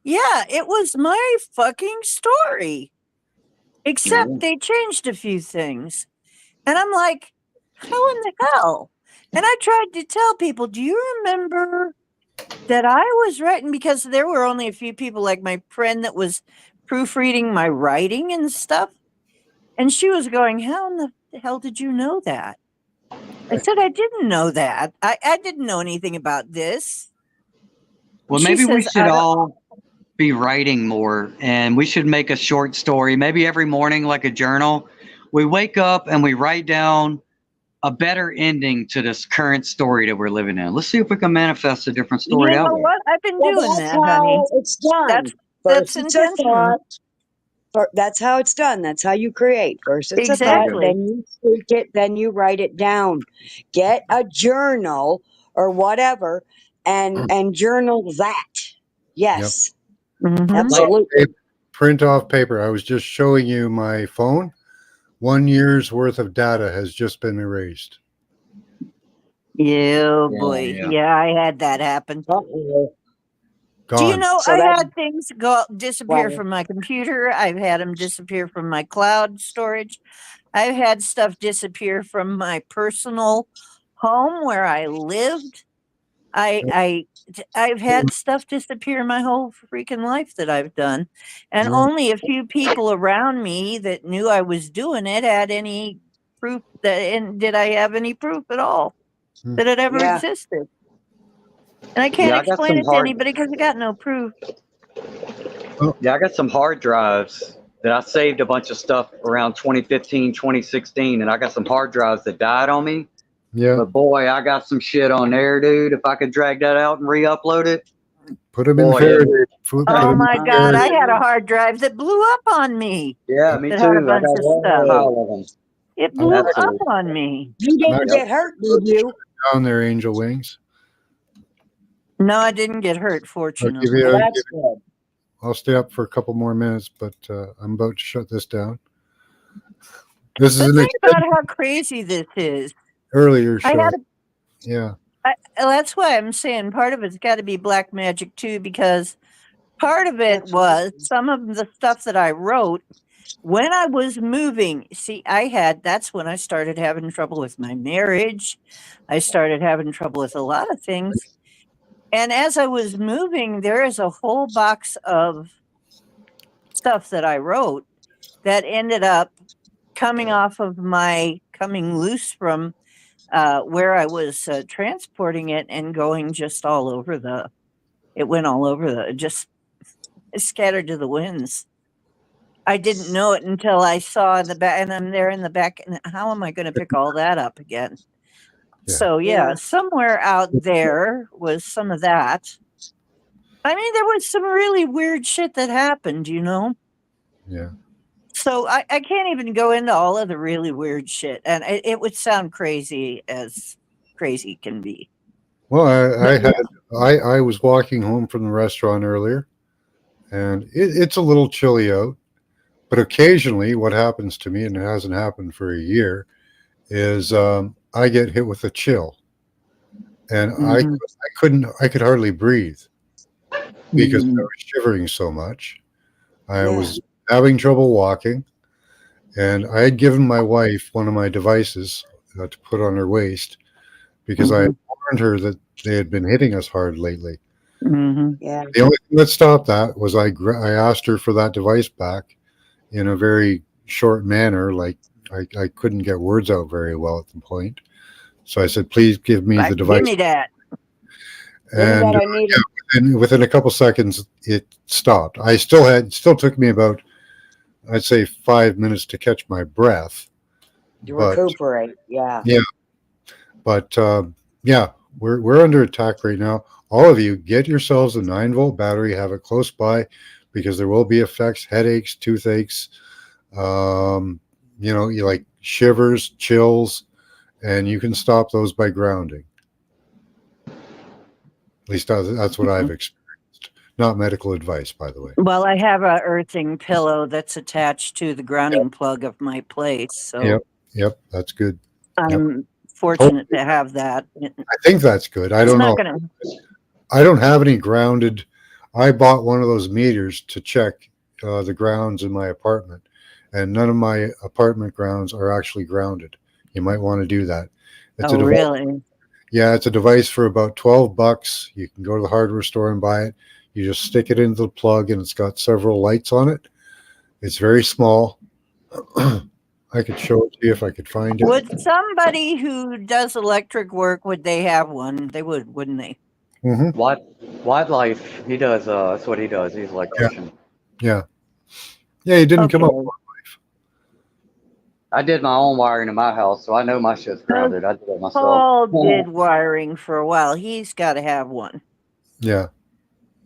Yeah, it was my fucking story. Yeah. Except they changed a few things. And I'm like, how in the hell? And I tried to tell people, do you remember that I was writing? Because there were only a few people, like my friend that was proofreading my writing and stuff. And she was going, how in the hell did you know that? I said, I didn't know that. I didn't know anything about this. Well, She maybe we says, should all be writing more and we should make a short story, maybe every morning, like a journal. We wake up and we write down a better ending to this current story that we're living in. Let's see if we can manifest a different story you out know there. what? I've been Well, doing that's that, honey. how it's done. That's First, it's a intentional. thought. That's how it's done. That's how you create. First, it's a There you thought. go. Exactly. Then you speak it. Then you write it down. Get a journal or whatever, and journal that. Yep. Yes, Mhm. absolutely. Print off paper. I was just showing you my phone. 1 year's worth of data has just been erased. Yeah, Yeah, boy. yeah. Yeah, I had that happen. Uh-oh. Do you Gone. know So I that had things go disappear well, from my computer? I've had them disappear from my cloud storage. I've had stuff disappear from my personal home where I lived. I've had stuff disappear my whole freaking life that I've done, and Yeah. only a few people around me that knew I was doing it had any proof that. And did I have any proof at all Hmm. that it ever Yeah. existed? And I can't Yeah, I got explain some it to hard. anybody because I got no proof. Yeah, I got some hard drives that I saved a bunch of stuff around 2015, 2016, and I got some hard drives that died on me. Yeah. But boy, I got some shit on there, dude. If I could drag that out and re-upload it, Put them in boy, Faraday. Put Oh 'em in my Oh, God, I Faraday. had a hard drive that blew up on me. yeah, me That had a too. I bunch got of a whole stuff. pile of them. It I'm blew actually up Absolutely. on me. you didn't Yep. get hurt, did you? down there, Angel Wings. No, I didn't get hurt, I'll fortunately. Well, that's good. I'll stay up for a couple more minutes, but I'm about to shut this down. This is But an think about how crazy this is. earlier I show. had Yeah. that's why I'm saying part of it's got to be black magic too, because part of it was Absolutely. some of the stuff that I wrote when I was moving. See, that's when I started having trouble with my marriage. I started having trouble with a lot of things. And as I was moving, there is a whole box of stuff that I wrote that ended up coming off of my coming loose from where I was transporting it and going just all over it went all over just scattered to the winds. I didn't know it until I saw the back, and I'm there in the back. And how am I going to pick all that up again? Yeah. So, Yeah. somewhere out there was some of that. I mean, there was some really weird shit that happened, Yeah. So I can't even go into all of the really weird shit. And it would sound crazy as crazy can be. Well, But yeah. I was walking home from the restaurant earlier, and it's a little chilly out. But occasionally, what happens to me, and it hasn't happened for a year, is I get hit with a chill, and Mhm. I could hardly breathe because I Mhm. was shivering so much. I Yeah. was having trouble walking, and I had given my wife one of my devices to put on her waist because I had Mhm. warned her that they had been hitting us hard lately. Mhm. Yeah. The only thing that stopped that was I asked her for that device back in a very short manner, like I couldn't get words out very well at the point. So I said, "Please give me the Like, give device." me that. Give me And that I need it within a couple seconds, it stopped. Still took me about, I'd say, 5 minutes to catch my breath. to But recuperate. Yeah. yeah, but yeah, we're under attack right now. All of you, get yourselves a 9-volt battery, have it close by, because there will be effects, headaches, toothaches, you like shivers, chills, and you can stop those by grounding. At least that's what I've experienced. Not medical advice, by the way. Well, I have a earthing pillow that's attached to the grounding plug of my place, so Yep, yep, that's good. Yep. I'm fortunate Hopefully, to have that. I think that's good. I It's don't not know. gonna. I don't have any grounded. I bought one of those meters to check the grounds in my apartment, and none of my apartment grounds are actually grounded. You might want to do that. It's Oh, a device. really? Yeah, it's a device for about $12. You can go to the hardware store and buy it. You just stick it into the plug, and it's got several lights on it. It's very small. I could show it to you if I could find it. Would somebody who does electric work, would they have one? They would, wouldn't they? Hmm. Wildlife. He does. That's what he does. He's an electrician. Yeah, yeah. He didn't come up. Okay. I did my own wiring in my house, so I know my shit's grounded. I did it myself. Paul did wiring for a while. He's got to have one. Yeah,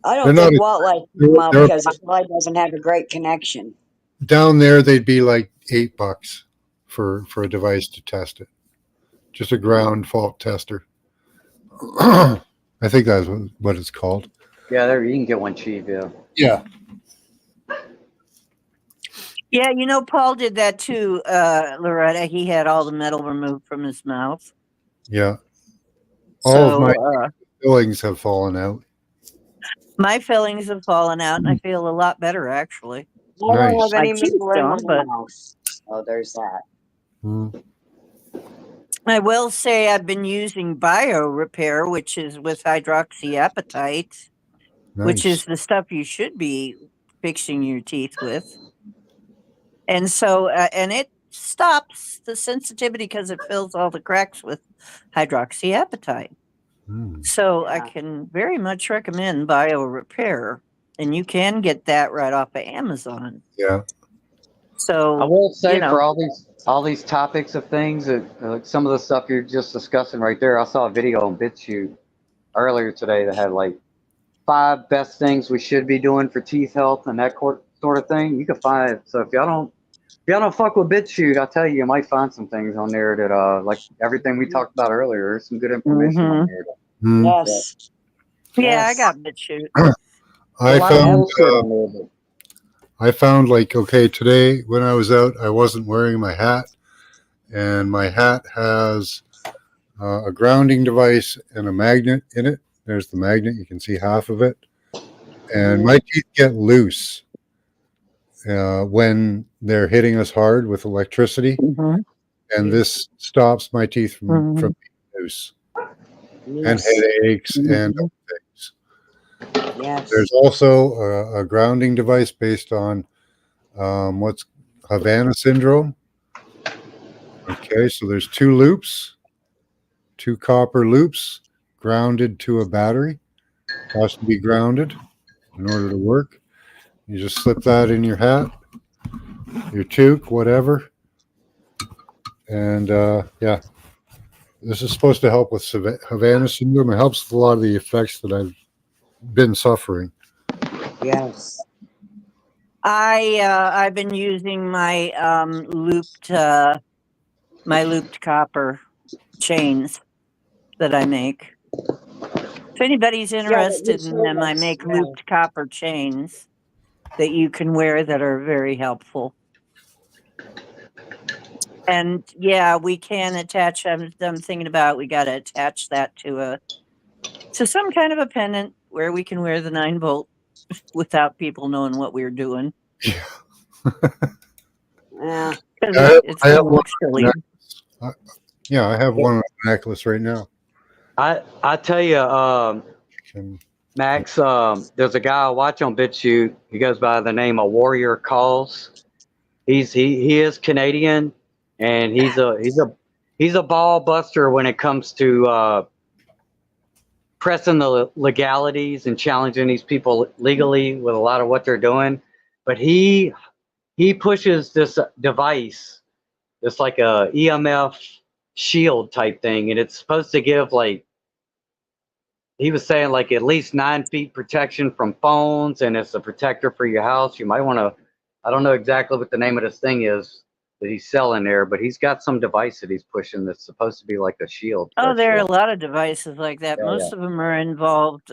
I they're don't not. think Wildlife They're, came up they're because it probably doesn't have a great connection. down there. They'd be like $8 for a device to test it. Just a ground fault tester. I think that's what it's called. Yeah, there you can get one cheap. Yeah. Yeah. Yeah, Paul did that too, Loretta. He had all the metal removed from his mouth. Yeah. All of my So fillings have fallen out. my fillings have fallen out, and I feel a lot better, actually. I don't Nice. have any My teeth metal in my don't, but mouth. Oh, there's that. Mm. I will say I've been using bio repair, which is with hydroxyapatite, which Nice. is the stuff you should be fixing your teeth with. And so, and it stops the sensitivity because it fills all the cracks with hydroxyapatite. Mm. So I Yeah. can very much recommend bio repair, and you can get that right off of Amazon. Yeah. So I will say you know, for all these topics of things that some of the stuff you're just discussing right there. I saw a video on BitChute earlier today that had like 5 best things we should be doing for teeth health and that sort of thing. You can find so if y'all don't fuck with BitChute, I tell you, you might find some things on there that like everything we talked about earlier. There's some good information on there. Mm. Yes. yeah, I Yes. got BitChute. A I lot of found bullshit on there. But I found like, okay, today when I was out, I wasn't wearing my hat, and my hat has a grounding device and a magnet in it. There's the magnet. You can see half of it. And my teeth get loose when they're hitting us hard with electricity. Mhm, And this stops my teeth from mhm, being loose and Yes. headaches and mhm. things. Yes. There's also a grounding device based on what's Havana syndrome. Okay, so there's 2 loops, 2 copper loops grounded to a battery. Has to be grounded in order to work. You just slip that in your hat, your toque, whatever. And yeah, this is supposed to help with Havana syndrome. It helps with a lot of the effects that I've been suffering. Yes. I've been using my looped copper chains that I make. If anybody's Yeah, that interested you in them, showed I us. make Yeah. looped copper chains that you can wear that are very helpful. And yeah, we can attach. I'm thinking about we got to attach that to some kind of a pendant where we can wear the 9 volt without people knowing what we're doing. Yeah. Because it's I have going to one look silly. Yeah, I have one on a necklace right now. I tell you, Can- Max, there's a guy I watch on BitChute. He goes by the name of Warrior Calls. He is Canadian, and he's a ball buster when it comes to pressing the legalities and challenging these people legally with a lot of what they're doing. But he pushes this device, it's like a EMF shield type thing, and it's supposed to give like he was saying like at least 9 feet protection from phones, and it's a protector for your house. You might want to. I don't know exactly what the name of this thing is that he's selling there, but he's got some device that he's pushing that's supposed to be like a shield. Oh, there are a lot of devices like that. Yeah, Most of them are involved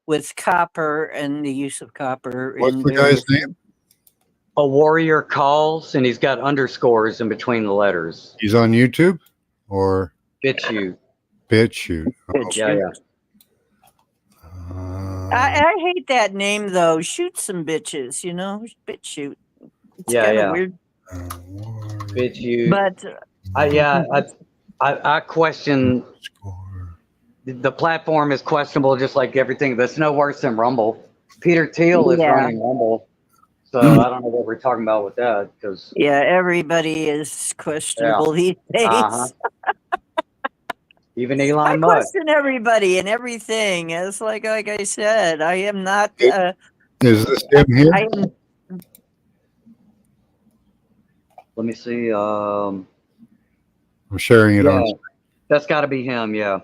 with copper and the use of copper What's in the guy's various. name? A Warrior Calls, and he's got underscores in between the letters. He's on YouTube or BitChute. BitChute. Good Yeah, shoot. yeah. I hate that name though. Shoot some bitches, you know, BitChute. It's Yeah, kind of yeah. weird, BitChute. but I question the platform is questionable, just like everything. But it's no worse than Rumble. Peter Thiel is yeah, running Rumble, so I don't know what we're talking about with that. Because yeah, everybody is questionable these days. Even I Elon Musk. question everybody and everything. It's like I said, I am not. Is this him here? I am. Let me see. I'm sharing it Yeah, on. that's got to be him. Yeah.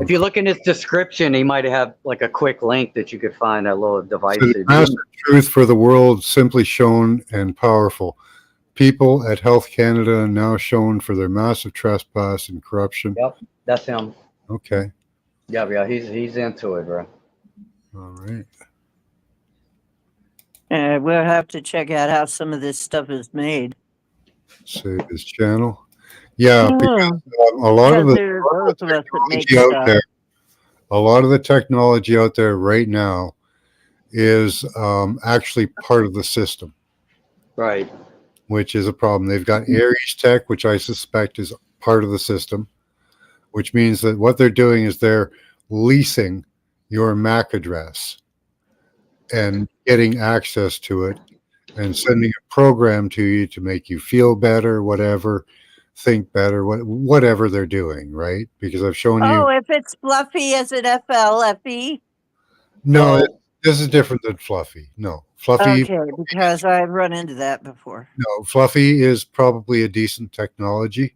If you look in his description, he might have like a quick link that you could find that little device. So the master truth for the world simply shown and powerful. People at Health Canada now shown for their massive trespass and corruption. Yep, that's him. Okay. Yeah, he's into it, bro. All right. We'll have to check out how some of this stuff is made. Save his channel. Yeah, because a lot of Because the there's those of us that make technology out stuff. there, a lot of the technology out there right now is actually part of the system, Right. which is a problem. They've got Aries Tech, which I suspect is part of the system, which means that what they're doing is they're leasing your MAC address and getting access to it and sending a program to you to make you feel better, whatever, think better, whatever they're doing, right? Because I've shown you. Oh, if it's fluffy, is it FLFE? No, Well, this is different than Fluffy. No, Fluffy. Okay, because I've run into that before. No, Fluffy is probably a decent technology.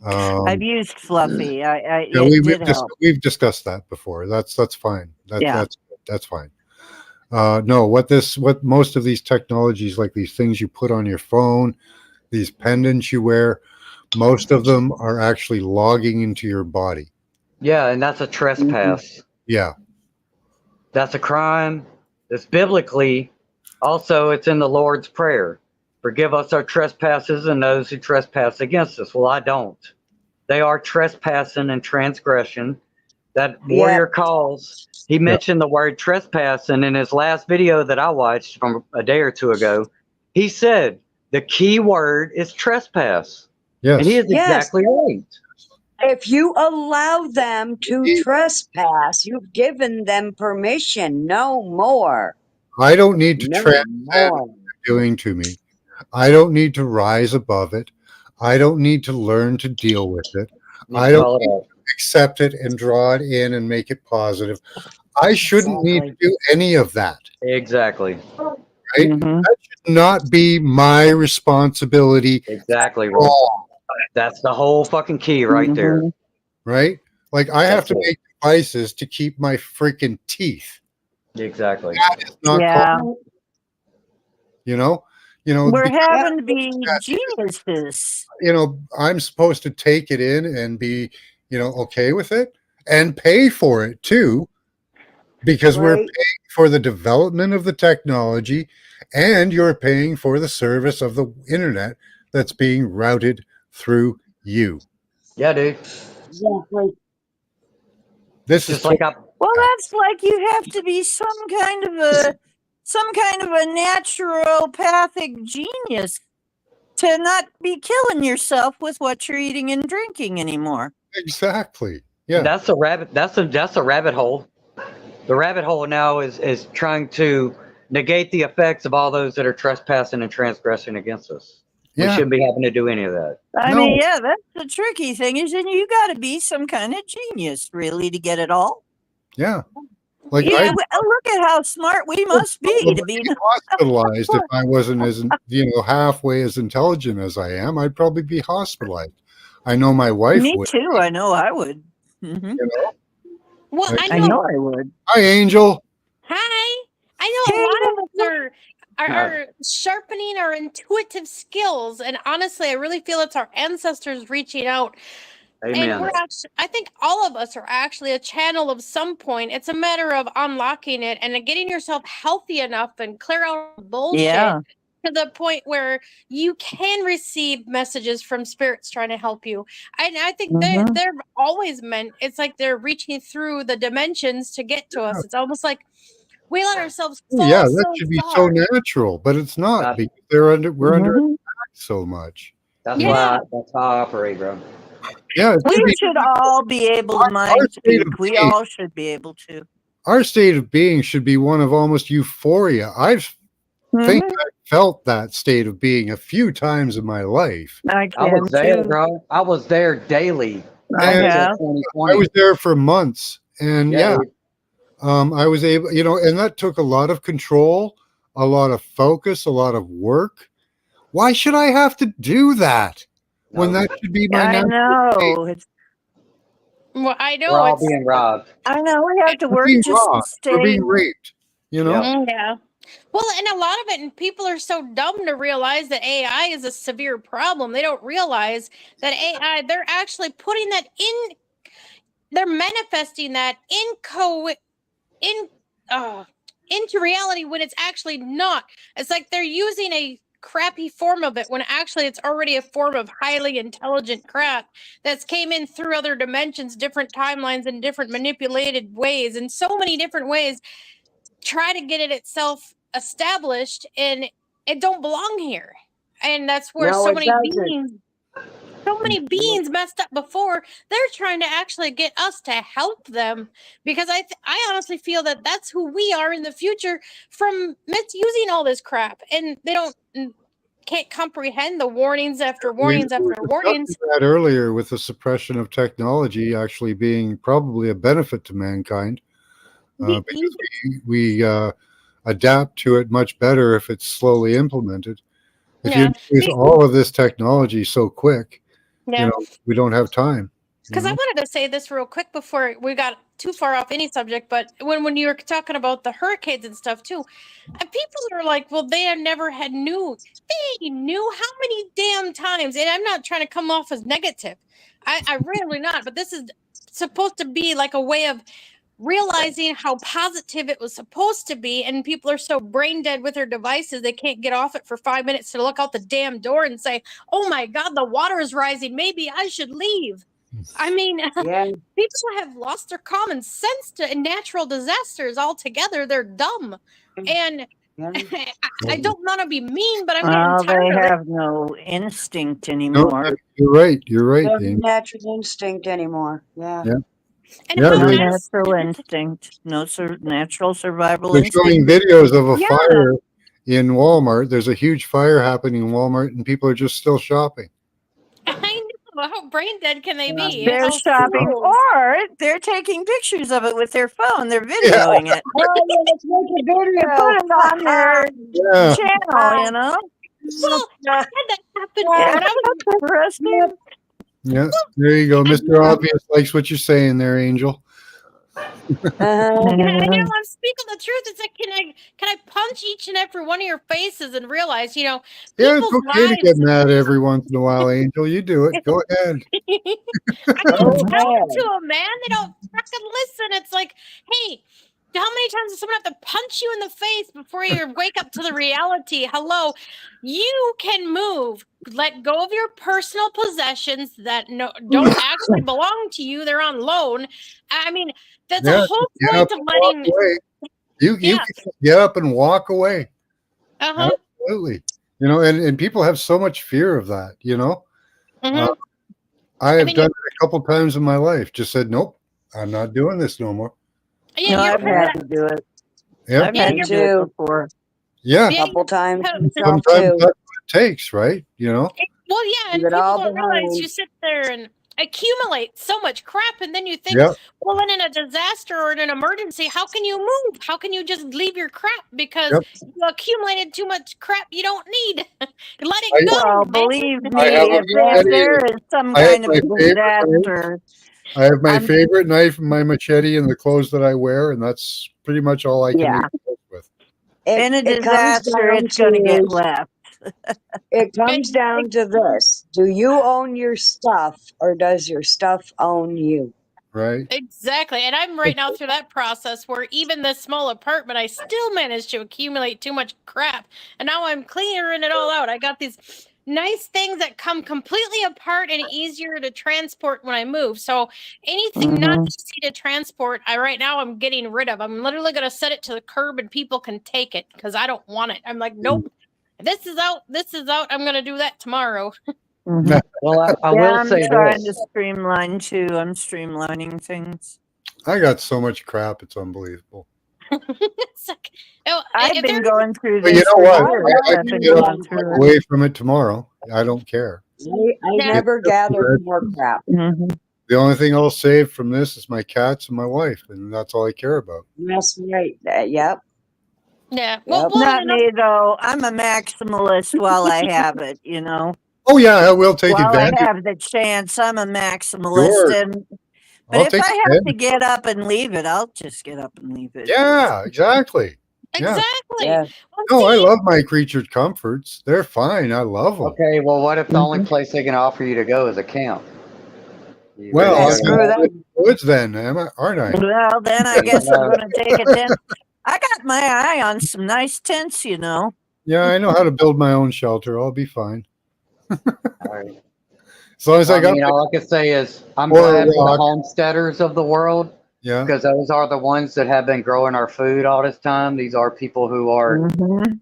I've used Fluffy. Yeah, It did help. we've discussed that before. That's fine. Yeah. That's fine. No, what most of these technologies, like these things you put on your phone, these pendants you wear, most of them are actually logging into your body. yeah, and that's a trespass. Yeah. That's a crime. It's biblically. Also, it's in the Lord's Prayer. Forgive us our trespasses and those who trespass against us. Well, I don't. They are trespassing and transgression. That warrior calls. He mentioned the word trespass, and in his last video that I watched from a day or two ago, he said the key word is trespass. Yes. And he is exactly right. If you allow them to trespass, you've given them permission. No more. I don't need to No transcend more. what they're doing to me. I don't need to rise above it. I don't need to learn to deal with it. I don't need to accept it and draw it in and make it positive. I shouldn't need to do any of that. Exactly. Right? Mhm. That should not be my responsibility. Exactly. Right. That's the whole fucking key right there. Mhm. Right? Like I have That's to it. make devices to keep my freaking teeth. Exactly. That is not Yeah. called, you know, We're because, having to be geniuses. I'm supposed to take it in and be, okay with it and pay for it too, because we're Right. paying for the development of the technology and you're paying for the service of the internet that's being routed through you. Yeah, dude. Exactly. This is Just like I. Well, that's like you have to be some kind of a naturopathic genius to not be killing yourself with what you're eating and drinking anymore. exactly. Yeah. That's a rabbit. That's a rabbit hole. The rabbit hole now is trying to negate the effects of all those that are trespassing and transgressing against us. We Yeah. shouldn't be having to do any of that. I No. mean, yeah, that's the tricky thing is then you got to be some kind of genius really to get it all. Yeah. Like Yeah, look at how smart we must be to be. hospitalized if I wasn't as halfway as intelligent as I am. I'd probably be hospitalized. I know my wife Me would. too. I know I would. Mhm. Well, Like- I know I would. Hi, Angel. Hi. I know a lot of us are sharpening our intuitive skills, and honestly, I really feel it's our ancestors reaching out. And Amen. we're actually, I think all of us are actually a channel of some point. It's a matter of unlocking it and getting yourself healthy enough and clear out bullshit Yeah. to the point where you can receive messages from spirits trying to help you. I think Mhm. they're always meant. It's like they're reaching through the dimensions to get to us. It's almost like we let ourselves fall Yeah, that so should be so far. natural, but it's not God. because we're under Mhm. attack so much. That's Yeah. that's how I operate, bro. Yeah, it should We be, should all be able to Our mind state of speak. We being- all should be able to. our state of being should be one of almost euphoria. I think Mhm. I felt that state of being a few times in my life. I I can was there, too. bro. I was there daily. I And have. I 2020. was there for months, and dude. I was able, and that took a lot of control, a lot of focus, a lot of work. Why should I have to do that when No. that should be my I natural know. Well, I know We're all it's being robbed. I know. We have to We're work being just to robbed. We're stay. being raped. Yeah. Yeah. Well, and a lot of it, and people are so dumb to realize that AI is a severe problem. They don't realize that AI, they're actually putting that in, they're manifesting that into reality when it's actually not. It's like they're using a crappy form of it when actually it's already a form of highly intelligent crap that's came in through other dimensions, different timelines, and different manipulated ways, in so many different ways. Try to get it itself established, and it don't belong here. And that's where No, so it many doesn't. beings so many beings messed up before. They're trying to actually get us to help them, because I honestly feel that that's who we are in the future from misusing all this crap, and they can't comprehend the warnings after warnings We were after warnings. discussing that earlier with the suppression of technology actually being probably a benefit to mankind, Y- because we adapt to it much better if it's slowly implemented. If you Yeah, introduce all of this technology so quick, yeah. we don't have time. Because I wanted to say this real quick before we got too far off any subject, but when you were talking about the hurricanes and stuff too, and people are like, well, they have never had knew. They knew how many damn times, and I'm not trying to come off as negative. I really not, but this is supposed to be like a way of realizing how positive it was supposed to be, and people are so brain dead with their devices they can't get off it for 5 minutes to look out the damn door and say, oh my god, the water is rising, maybe I should leave. I mean, Yeah. people have lost their common sense to natural disasters altogether. They're dumb. And Yeah. I don't want to be mean, but I'm Well, getting tired they of it. have no instinct No, anymore. you're right. You're right, No Dean. natural instinct anymore. Yeah. Yeah. And Yeah, how No they're- nice. natural instinct. No natural survival They're showing instinct. videos of a Yeah. fire in Walmart. There's a huge fire happening in Walmart, and people are just still shopping. I know. How brain dead can they be? They're How shopping, fools. or they're taking pictures of it with their phone. They're videoing it. Oh, yeah, let's make a video. They put it on their Yeah. channel, you know? Well, I had that happen Yeah. when I was That's interesting. Yeah. There you go. Mr. Obvious likes what you're saying there, Angel. Uh-huh. I'm speaking the truth. It's like, can I punch each and every one of your faces and realize, Yeah, it's people's okay to get lives. mad every once in a while, Angel. You do it. Go ahead. I keep Oh, telling man. to them, man. They don't fucking listen. It's like, hey, how many times does someone have to punch you in the face before you wake up to the reality? Hello, you can move. Let go of your personal possessions that don't actually belong to you. They're on loan. I mean, that's Yeah, the whole get point up of and walk letting. away. You Yeah. can just get up and walk away. Uh-huh. Absolutely. And people have so much fear of that, Mhm. I have mean, done it a couple times in my life. Just said, nope, I'm not doing this no more. Yeah, No, you've I've heard had that. to do it. Yep. I've Yeah, had to you're- do it too. before. Yeah. Yeah, Couple times you- myself Sometimes too. that's what it takes, right? Well, yeah, and Leave it people all don't realize behind. you sit there and accumulate so much crap, and then you think, Yep. well, in a disaster or in an emergency, how can you move? How can you just leave your crap because Yep. you accumulated too much crap you don't need? Let it I- go. Well, man. believe me, I have a if machete. there is some I have kind of my a favorite disaster, I have my I'm- favorite knife and my machete and the clothes that I wear, and that's pretty much all I can Yeah. leave the house with. in a It comes disaster, down it's going to get to left. it comes down to this: do you own your stuff, or does your stuff own you? Right? Exactly. And I'm right now through that process where even this small apartment, I still managed to accumulate too much crap. And now I'm clearing it all out. I got these nice things that come completely apart and easier to transport when I move. So anything not easy to transport, right now I'm getting rid of. I'm literally going to set it to the curb and people can take it because I don't want it. I'm like, nope. This is out. This is out. I'm going to do that tomorrow. Mhm. Well, I Yeah, will I'm say trying to this. streamline too. I'm streamlining things. I got so much crap; it's unbelievable. It's like, I've if been there's- going through But this. you know for what? years. I I've can been get up going and through walk it. away from it tomorrow. I don't care. I Yeah. never gathered more crap. Mhm. The only thing I'll save from this is my cats and my wife, and that's all I care about. That's right. Yep. Yeah. Yep. Not me though. I'm a maximalist while I have it, you know. Oh yeah, I will take While I advantage. have the chance, I'm a maximalist. Sure. And but I'll if take I have to advantage. get up and leave it, I'll just get up and leave it. Yeah, exactly. Yeah. Exactly. Yeah. Well, No, I see, love my creature comforts. They're fine. I love them. Okay, well, what if the only place they can offer you to go is a camp? You Well, Yeah, really screw gotta- that. Woods then, aren't I? Well, then I guess I'm going to take a tent. I got my eye on some nice tents, you know. Yeah, I know how to build my own shelter. I'll be fine. All right. As long as I Well, got. all I can say is I'm Or a glad for the rock. homesteaders of the world Yeah. because those are the ones that have been growing our food all this time. These are people who are, Mhm.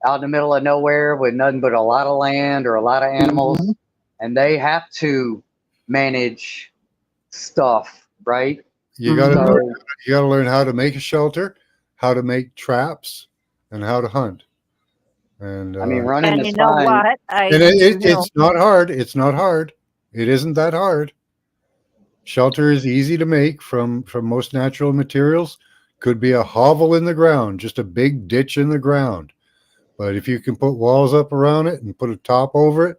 out in the middle of nowhere with nothing but a lot of land or a lot of animals, and they have to manage stuff, right? You got to Mhm. So you got to learn how to make a shelter, how to make traps, and how to hunt. And I mean, running And is you know fine. what? it's not hard. It's not hard. It isn't that hard. Shelter is easy to make from most natural materials. Could be a hovel in the ground, just a big ditch in the ground. But if you can put walls up around it and put a top over it,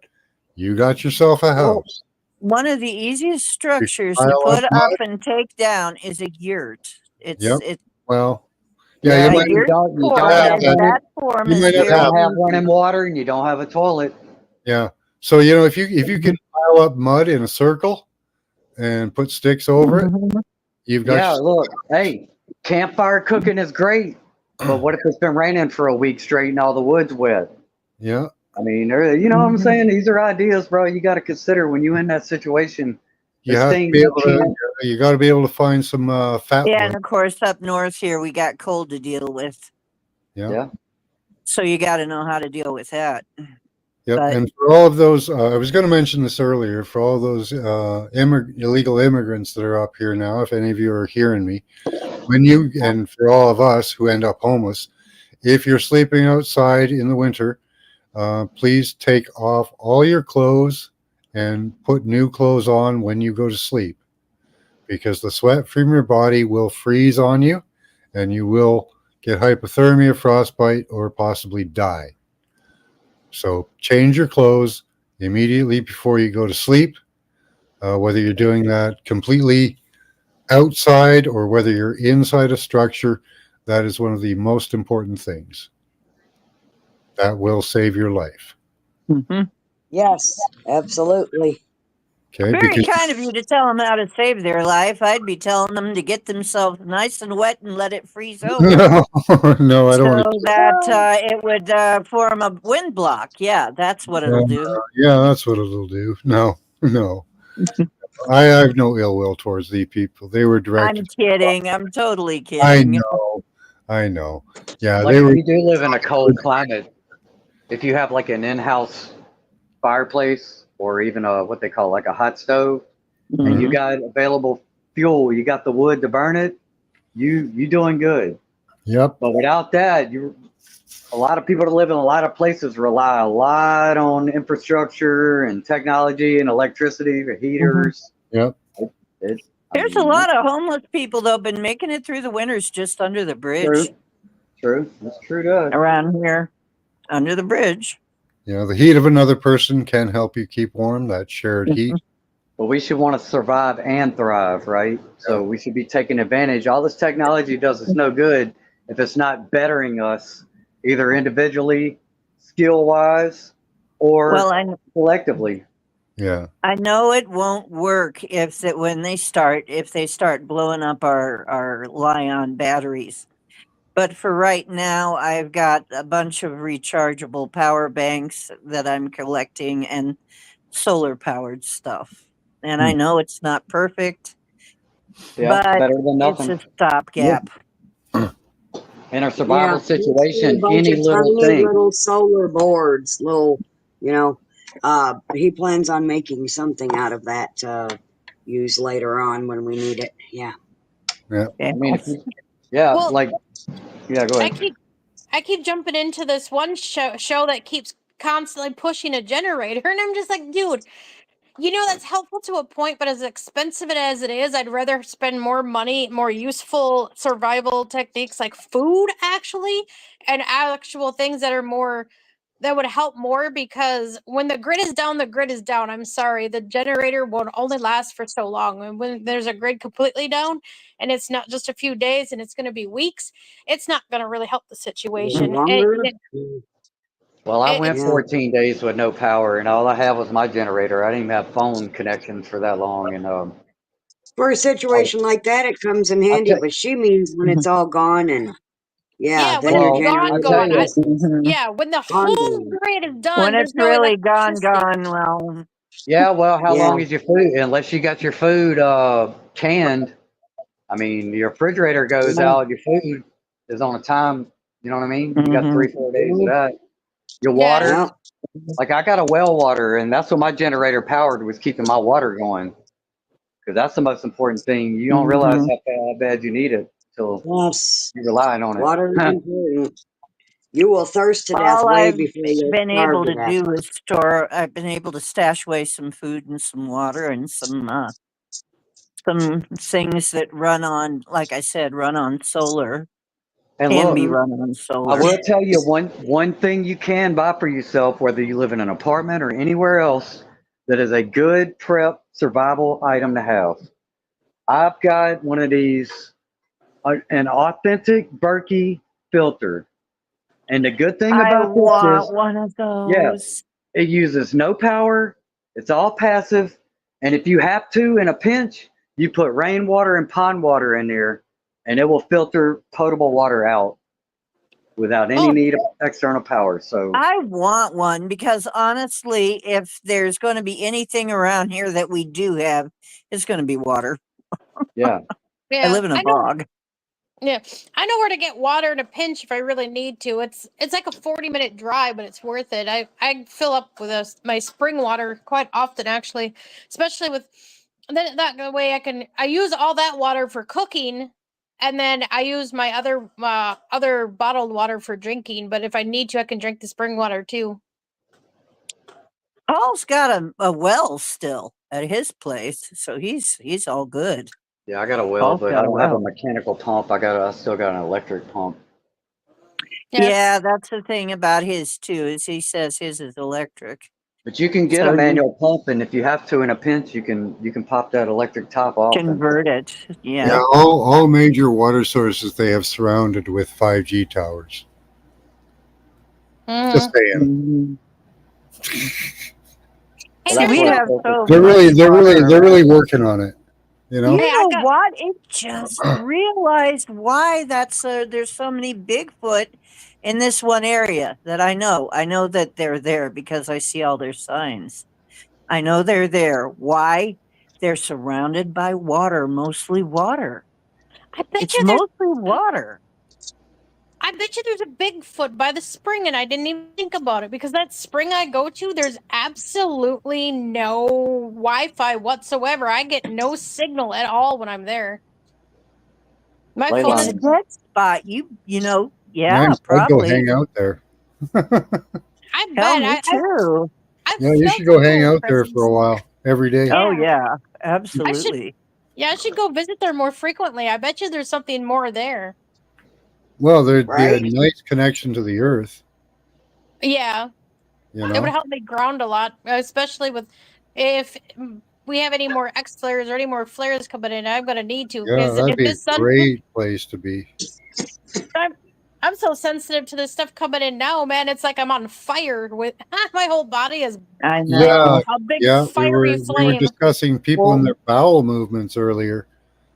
you got yourself a Well, house. one of the easiest You can structures to pile up put up mud. and take down is a yurt. Yep. It's Well, yeah, Yeah, a but yurt you not don't form, have have and that. that running. form You is might You not very have. don't have easy. running water, and you don't have a toilet. Yeah. So if you can pile up mud in a circle and put sticks over it, Mhm. you've got Yeah, look, hey, campfire cooking is great, but what if it's been raining for a week straight and all the wood's wet? yeah. I mean, you know what I'm saying? These are ideas, bro. You got to consider when you're in that situation. You There's have to things be you able to. can't. You got to be able to find some fat Yeah, and wood. of course, up north here, we got cold to deal with. Yeah. Yeah, So you got to know how to deal with that. Yep. But And for all of those, I was going to mention this earlier. For all those illegal immigrants that are up here now, if any of you are hearing me, and for all of us who end up homeless, if you're sleeping outside in the winter, please take off all your clothes and put new clothes on when you go to sleep, because the sweat from your body will freeze on you, and you will get hypothermia, frostbite, or possibly die. So change your clothes immediately before you go to sleep, whether you're doing that completely outside or whether you're inside a structure. That is one of the most important things. That will save your life. Mhm. Yes, absolutely. Okay, Very because kind of you to tell them how to save their life. I'd be telling them to get themselves nice and wet and let it freeze over no, no, I don't want so that it would form a wind block. Yeah, that's what it'll to. do. Yeah, that's what it'll do. No, no, I have no ill will towards these people. They were I'm directed. kidding. I'm totally I kidding. know, I know. Yeah, like they if were. you do live in a cold climate, if you have like an in-house fireplace or even a what they call like a hot stove, and you Mhm. got available fuel, you got the wood to burn it, you doing good. Yep. But without that, you a lot of people that live in a lot of places rely a lot on infrastructure and technology and electricity, the Mhm. heaters. Yep. It, I There's a mean, lot of homeless people though been making it through the winters just under the that's bridge true. That's true to us. around here, under the bridge. You know, the heat of another person can help you keep warm. That shared heat. But we should want to survive and thrive, right? Yeah. So we should be taking advantage. All this technology does us no good if it's not bettering us either individually, skill wise, Well, or collectively. Yeah. I know it won't work when if they start blowing up our Lion batteries. But for right now, I've got a bunch of rechargeable power banks that I'm collecting and solar powered stuff. And I Hmm. know it's not perfect, Yeah, but better than it's nothing. a stopgap. In our Yeah, survival just get a situation, bunch any of little tiny thing. little solar boards, little, you know. He plans on making something out of that to use later on when we need it. Yeah. Yeah. Yeah. I mean, if you, yeah, Well, like, yeah, go I ahead. keep I keep jumping into this one show that keeps constantly pushing a generator, and I'm just like, dude, you know that's helpful to a point, but as expensive as it is, I'd rather spend more money, more useful survival techniques like food, actually, and actual things that are more that would help more because when the grid is down, the grid is down. I'm sorry, the generator will only last for so long. And when there's a grid completely down and it's not just a few days and it's going to be weeks, it's not going to really help the situation. Longer? Mm, Well, I went yeah. 14 days with no power, and all I had was my generator. I didn't even have phone connections for that long, and For a I, situation like that, it comes in I handy, tell, but she means when it's all gone and yeah, yeah, then when your it's well, gone, I generator tell gone. you, just Yeah, when the whole ongoing. grid is When done, it's there's no really gone, electricity. gone, well, yeah, well, how Yeah. long is your food? Unless you got your food canned, I mean, your refrigerator goes Yeah. out, your food is on a time. You know what I mean? You got mhm. 3, 4 days of that. Your Yeah, water, Yep. Like I got a well water, and that's what my generator powered was keeping my water going. Because that's the most important thing. You don't realize Mhm. how bad you need it until Yes, you're relying on it. water is important. You will thirst to death All way I've before you been starve able to to death. do is store. I've been able to stash away some food and some water and some things that run on, like I said, run on solar. And Can be look, run on I solar. will tell you one thing you can buy for yourself, whether you live in an apartment or anywhere else, that is a good prep survival item to have. I've got one of these, an authentic Berkey filter. And the good thing I about this want is, one of yeah, those. it uses no power. It's all passive. And if you have to, in a pinch, you put rainwater and pond water in there, and it will filter potable water out without any Oh, need of external power. So, I want one because honestly, if there's going to be anything around here that we do have, it's going to be water. yeah. I yeah. live in a I know. bog. Yeah, I know where to get water in a pinch if I really need to. It's like a 40-minute drive, but it's worth it. I fill up with my spring water quite often, actually, especially with. And then that way I use all that water for cooking, and then I use my other bottled water for drinking. But if I need to, I can drink the spring water too. Paul's got a well still at his place, so he's all good. Yeah, I got a well, Paul's but I got a don't have a well. mechanical pump. I still got an electric pump. Yeah, Yeah, that's the thing about his too, is he says his is electric. But you can get a So you manual pump, and if you have to in a pinch, you can pop that electric top off. And convert it. Yeah, Yeah. all major water sources they have surrounded with 5G towers. Just hmm saying. Mhm. Hey, well, See, that's there's we what no. have so They're much really, they're really, water they're really around. working on it. You know. Hey, You I know got. what? It just realized why there's so many Bigfoot in this one area that I know. I know that they're there because I see all their signs. I know they're there. Why? They're surrounded by water, mostly water. I bet It's you there's. mostly water. I bet you there's a Bigfoot by the spring, and I didn't even think about it because that spring I go to, there's absolutely no Wi-Fi whatsoever. I get no signal at all when I'm there. My phone It's is. a Leyline. dead spot. Yeah, Nice. I'd go probably. hang out there. I Hell, bet me too. I've Yeah, you smelled should some go hang ghost out there for presence. a while every day. Oh Yeah, yeah, I should. absolutely. Yeah, I should go visit there more frequently. I bet you there's something more there. Well, there'd be a Right? nice connection to the earth. Yeah, You it would know. help me ground a lot, especially with if we have any more X flares or any more flares coming in. I'm gonna need to Yeah, because that'd if be a this sun, great place to be. I'm I'm so sensitive to this stuff coming in now, man. It's like I'm on fire with my whole body is I like Yeah, know. a big yeah. We fiery were we were flame. discussing people and Well, their bowel movements earlier.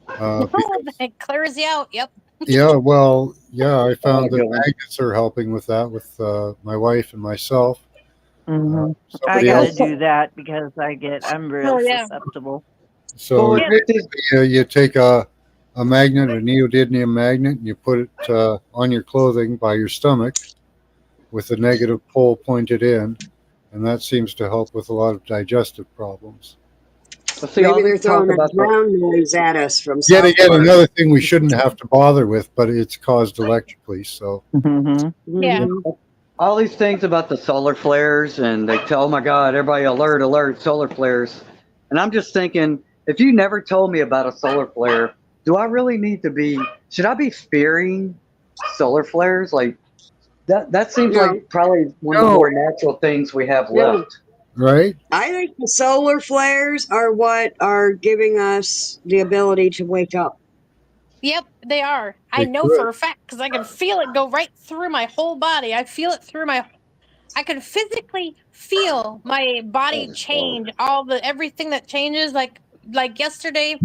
Because It clears you out. Yep. yeah, well, yeah, I Oh, found that good one. magnets are helping with that with my wife and myself. I Somebody got else. to do that because I'm real Oh yeah. susceptible. So Well, Yeah. with these, you take a magnet, a neodymium magnet, and you put it on your clothing by your stomach with the negative pole pointed in, and that seems to help with a lot of digestive problems. let's see, Maybe all they're this talk throwing a about the ground noise at us from Yet South again, Park. another thing we shouldn't have to bother with, but it's caused electrically. So, Hmm. Yeah. you Mhm. know, all these things about the solar flares, and they tell, oh my God, everybody alert, alert, solar flares. And I'm just thinking, if you never told me about a solar flare, do I really need to be, should I be fearing solar flares? Like that seems No, like probably one of the no, more natural things we have no. left. right? I think the solar flares are what are giving us the ability to wake up. Yep, they are. I They know for could. a fact because I can feel it go right through my whole body. I feel it through my. I can physically feel my body change. All the everything that changes. Like yesterday,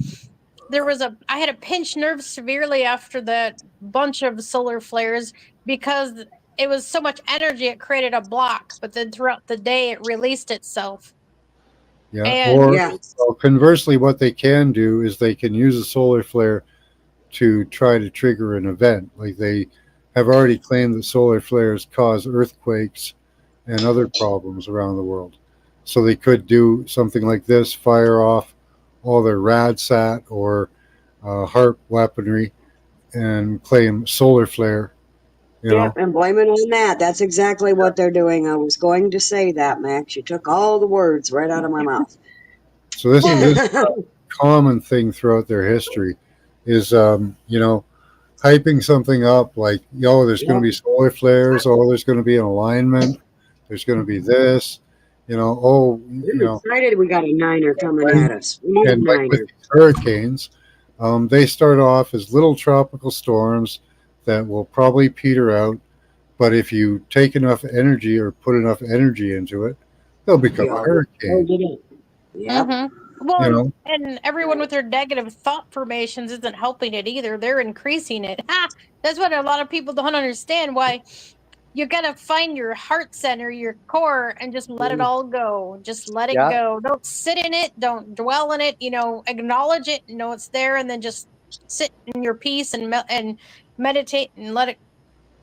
I had a pinched nerve severely after that bunch of solar flares because it was so much energy it created a block. But then throughout the day, it released itself. Yeah. And Or Yes. well, conversely, what they can do is they can use a solar flare to try to trigger an event. Like they have already claimed that solar flares cause earthquakes and other problems around the world. So they could do something like this, fire off all their RadSat or HARP weaponry and claim solar flare, you Yep, know. and blame it on that. That's exactly what they're doing. I was going to say that, Max. You took all the words right out of my mouth. So this is a common thing throughout their history is, hyping something up like, there's going to be solar flares, there's going to be an alignment, there's going to be this, I'm excited we got a niner coming at us. We need a and like with niner. these hurricanes, they start off as little tropical storms that will probably peter out. But if you take enough energy or put enough energy into it, they'll become a Oh, hurricane. did it? Yep. Well, You know, and everyone with their negative thought formations isn't helping it either. They're increasing it. That's what a lot of people don't understand. Why you got to find your heart center, your core, and just let it all go. Just let it Yeah. go. Don't sit in it. Don't dwell in it. Acknowledge it. Know it's there, and then just sit in your peace and meditate and let it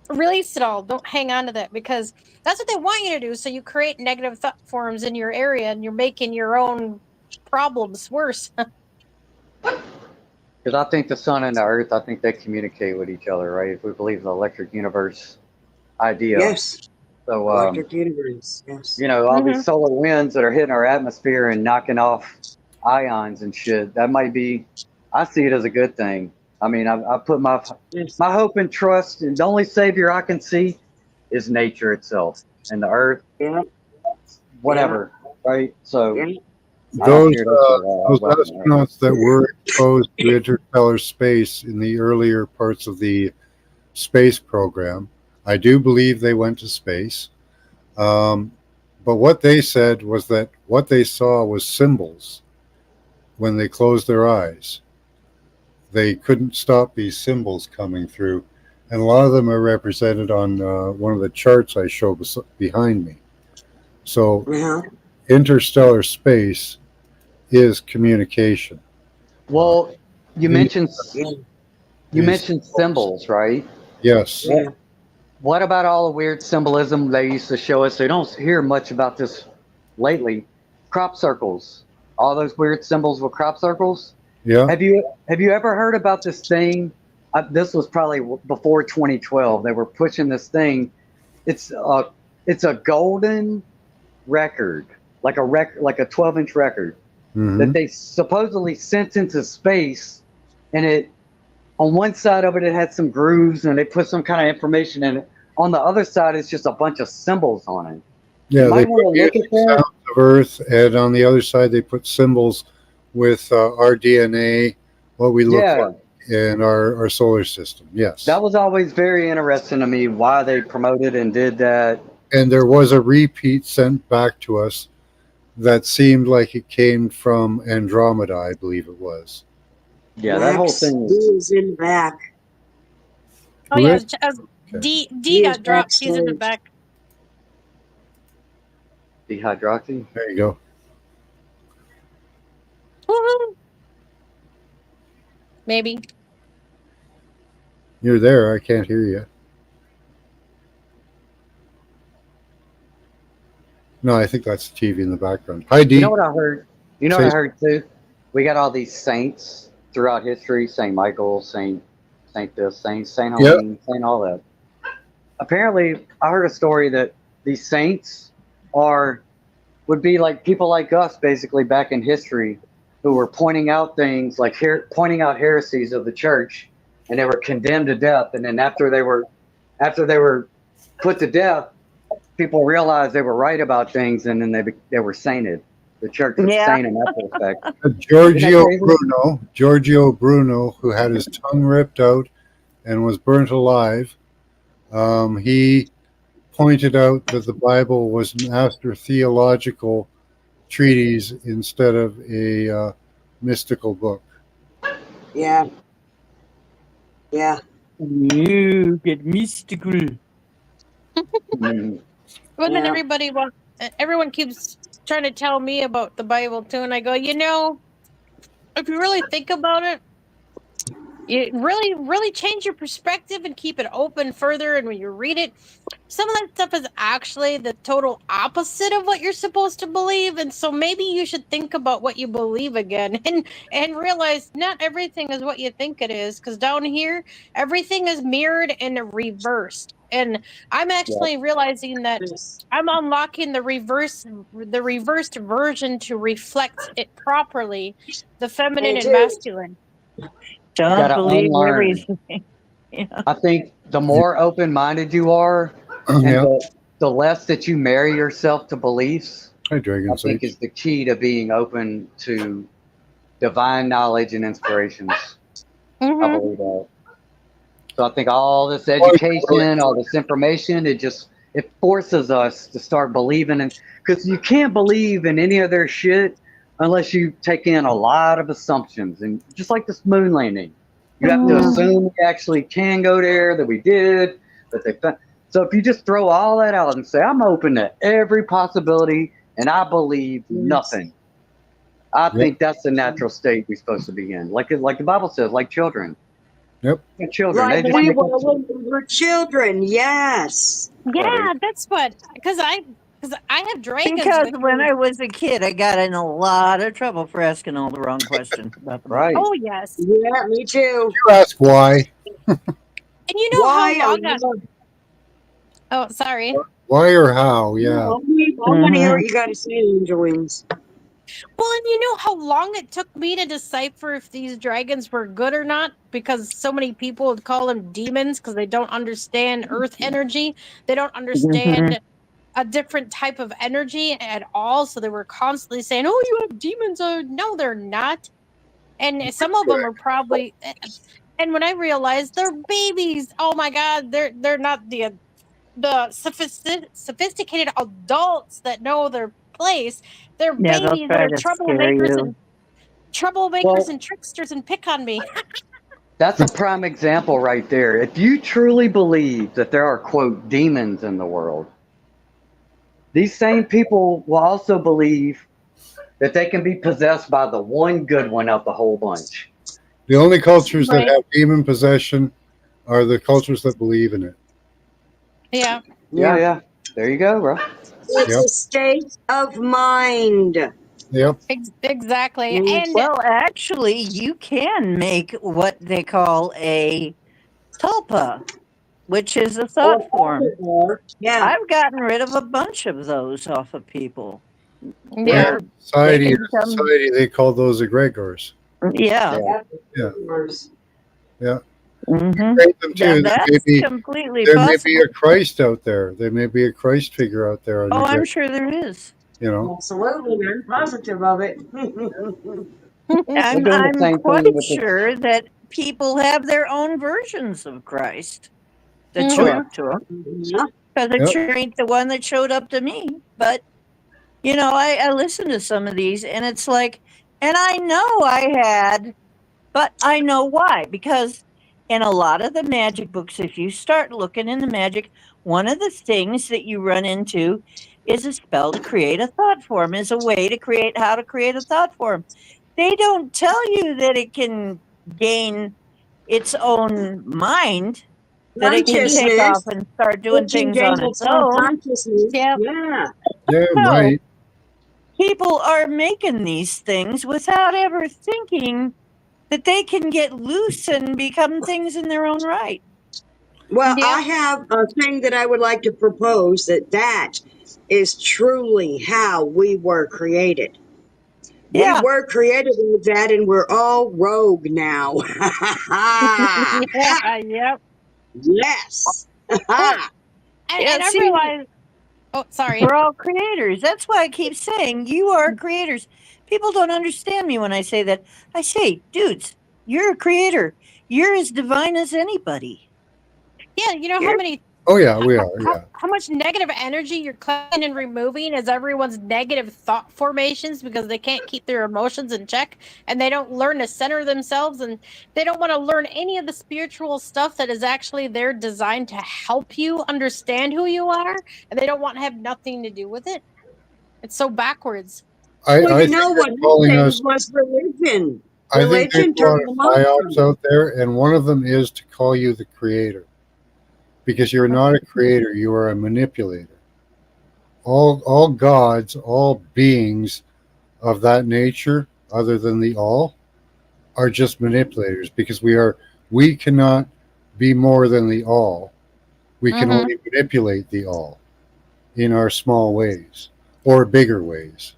release it all. Don't hang on to that because that's what they want you to do. So you create negative thought forms in your area, and you're making your own problems worse. Because I think the sun and the earth, I think they communicate with each other, right? If we believe the electric universe idea. Yes. So, Electric universe. Yes. all these solar winds that are hitting our atmosphere and knocking off ions and shit, that might be, I see it as a good thing. I mean, I put my hope and trust, and the only savior I can see is nature itself and the earth, whatever, right? So, those astronauts that were exposed to interstellar space in the earlier parts of the space program, I do believe they went to space. But what they said was that what they saw was symbols when they closed their eyes. They couldn't stop these symbols coming through. And a lot of them are represented on one of the charts I show behind me. So interstellar space is communication. Well, you mentioned symbols, right? Yes. Yeah. What about all the weird symbolism they used to show us? They don't hear much about this lately. Crop circles, all those weird symbols with crop circles. Yeah. Have you ever heard about this thing? This was probably before 2012. They were pushing this thing. It's a golden record, like a 12-inch record that they supposedly sent into space, and it on one side of it had some grooves and they put some kind of information in it. On the other side, it's just a bunch of symbols on it. Yeah, they put sounds of Earth, and on the other side they put symbols with our DNA, what we look like, and our solar system. Yes, that was always very interesting to me. Why they promoted and did that. And there was a repeat sent back to us that seemed like it came from Andromeda, I believe it was. Yeah, that whole thing is in the back. Oh yeah, D got dropped. He's in the back. Dehydroxy. There you go. Woo-hoo. Maybe. You're there. I can't hear you. No, I think that's the TV in the background. Hi, D. You know what I heard? You know what I heard too? We got all these saints throughout history: Saint Michael, Saint this, Saint Helene, Saint all that. Apparently, I heard a story that these saints would be like people like us, basically back in history, who were pointing out things like pointing out heresies of the church, and they were condemned to death. And then after they were put to death, people realized they were right about things, and then they were sainted. The church was saint in that respect. Giorgio Bruno, who had his tongue ripped out and was burnt alive, he pointed out that the Bible was an astrotheological treatise instead of a mystical book. Yeah. Yeah. You get mystical. Well, then everyone keeps trying to tell me about the Bible too, and I go, if you really think about it, it really change your perspective and keep it open further. And when you read it, some of that stuff is actually the total opposite of what you're supposed to believe. And so maybe you should think about what you believe again and realize not everything is what you think it is. Because down here, everything is mirrored and reversed. And I'm actually realizing that Yes. I'm unlocking the reversed version to reflect it properly, the feminine Me and too. masculine. Don't Gotta believe unlearn. everything. Yeah. I think the more open-minded you are, and Yeah. the less that you marry yourself to beliefs, Hi, I Dragon think Sage. is the key to being open to divine knowledge and inspirations. I Mhm. believe that. So I think all this Well, education, all this information, it forces us to start believing in, because you can't believe in any of their shit unless you take in a lot of assumptions. And just like this moon landing, you have to assume we actually can go there, that we did, that they found. So if you just throw all that out and say, I'm open to every possibility and I believe nothing, I Yep. think that's the natural state we're supposed to be in. Like the Bible says, like children. Yep. Like children. Like They just we make were up. when we were children. Yes. Yeah, that's what because I have dragons Because with when me. I was a kid, I got in a lot of trouble for asking all the wrong questions about the Bible. Right. Oh yes, Yeah, me too. You ask why. and you know Why? how long? Oh, sorry. Why or how? Yeah. I want to hear what you got to say, Angel Wings. Well, and you know how long it took me to decipher if these dragons were good or not? Because so many people would call them demons because they don't understand earth energy. They don't understand a different type of energy at all. So they were constantly saying, "Oh, you have demons." No, they're not. And some of them are probably. And when I realized they're babies, oh my God, they're not the sophisticated adults that know their place. They're Yeah, they'll babies that try are to scare you. troublemakers Well, and tricksters and pick on me. that's a prime example right there. If you truly believe that there are, quote, demons in the world, these same people will also believe that they can be possessed by the one good one of the whole bunch. The only cultures that Right. have demon possession are the cultures that believe in it. Yeah. Yeah. There you go, bro. It's Yep. a state of mind. Yep. Exactly. Mm. And Well, actually, you can make what they call a tulpa, which is a thought form. Yeah. I've gotten rid of a bunch of those off of people. yeah. They're- Society, can come- society, they call those egregores. Yeah. Yeah. Yeah. Mhm. Create them too. That's completely There may possible. be a Christ out there. There may be a Christ figure out there. On Oh, your I'm grave, sure there is. you know. Absolutely, I'm positive of it. I'm doing the same quite thing with the. sure that people have their own versions of Christ that Mhm. show yeah. up to them. Yeah. Because it Yep. sure ain't the one that showed up to me. But you know, I listen to some of these, and it's like, and I know I had, but I know why. Because in a lot of the magic books, if you start looking in the magic, one of the things that you run into is a spell to create a thought form, is a way to create how to create a thought form. They don't tell you that it can gain its own mind, that it can take off Consciousness. and start doing It can things gain on its its own own. consciousness. Yep. Yeah. Yeah. So Right. people are making these things without ever thinking that they can get loose and become things in their own right. Well, Yep. I have a thing that I would like to propose that is truly how we were created. We Yeah. were created with that, and we're all rogue now. Yeah. Yep. Yes. Well, Yeah, and I see, realized. Oh, sorry. we're all creators. That's why I keep saying you are creators. People don't understand me when I say that. I say, dudes, you're a creator. You're as divine as anybody. Yeah, you know how You're many Oh yeah. We are. Yeah. how much negative energy you're cleaning and removing is everyone's negative thought formations because they can't keep their emotions in check and they don't learn to center themselves and they don't want to learn any of the spiritual stuff that is actually there designed to help you understand who you are, and they don't want to have nothing to do with it. It's so backwards. Well, I you think know they're what calling happened us. was religion. I think there's religion a lot turned of them off psyops from it. out there, and one of them is to call you the creator, because you're not a creator; you are a manipulator. All gods, all beings of that nature, other than the all, are just manipulators, because we cannot be more than the all. We can Mhm. only manipulate the all in our small ways or bigger ways,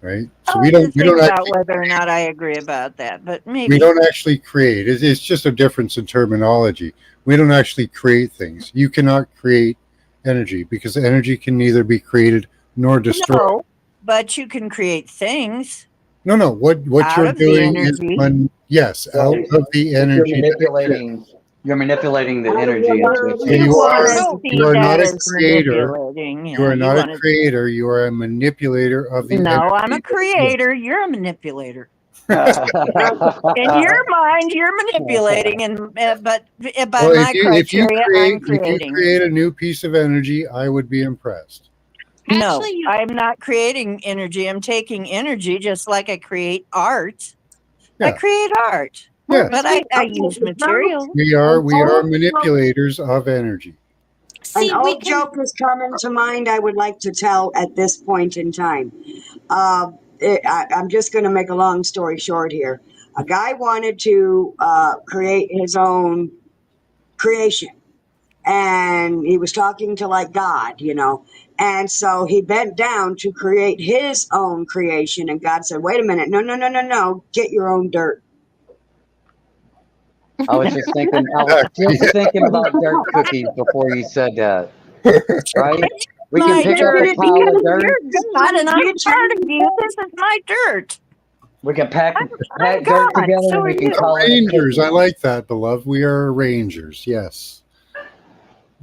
right? So I'll we have to don't we think don't about actually whether or not I agree about that, but we maybe. don't actually create. It's just a difference in terminology. We don't actually create things. You cannot create energy, because energy can neither be created nor destroyed. No, but you can create things No. What out you're of the doing is energy. yes, out So of the if energy that exists. you're manipulating the Out of energy your into mind, So achieve You you your want are to goals. No, you see are that not a as creator. manipulating. You Yeah, are you not a want to. creator. You are a manipulator of the No, I'm a energy that exists. creator. You're a manipulator. In your mind, you're manipulating, and by Well, my criteria, I'm if you creating. create a new piece of energy, I would be impressed. No, actually, you I'm not creating energy. I'm taking energy just like I create art. I Yeah. create art, Yes. but see I Okay, use it's not material. We are old joke. manipulators of energy. An see we old can joke is coming to mind. I would like to tell at this point in time. I'm just going to make a long story short here. A guy wanted to create his own creation, and he was talking to like God, and so he bent down to create his own creation, and God said, "Wait a minute, no, get your own dirt." I was Exactly. just thinking about dirt cookies before you said that, right? We can My pick up a dirt pile because of dirt. you're God and I'm Get your part of own you. dirt. This is my dirt. We can I'm pack dirt God. together So and are we can you. call it a Arrangers. I cookie. like that, beloved. We are arrangers. Yes.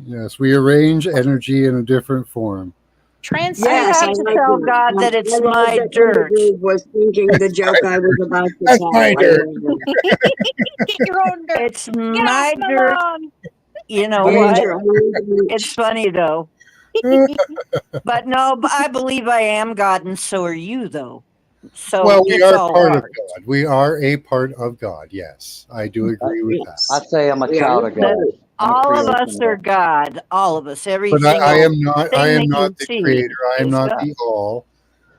Yes. We arrange energy in a different form. I transcend Yes, I have to like nature. tell that. God that I it's love my that dirt. Indigo was thinking the joke I was about to That's tell. my I dirt. love that. Get your own dirt. It's Get off my my dirt. lawn. You know I mean, what? Nature only It's reach. funny though. But no, I believe I am God, and so are you, though. So Well, we it's are all part of art. God. We are a part of God. Yes, I do agree with that. I Yes, say I'm a we are child of That God. part. I'm a all of creation us of are God. God. All of us. Every But single I thing am that you not the see creator. I am is not God. the all.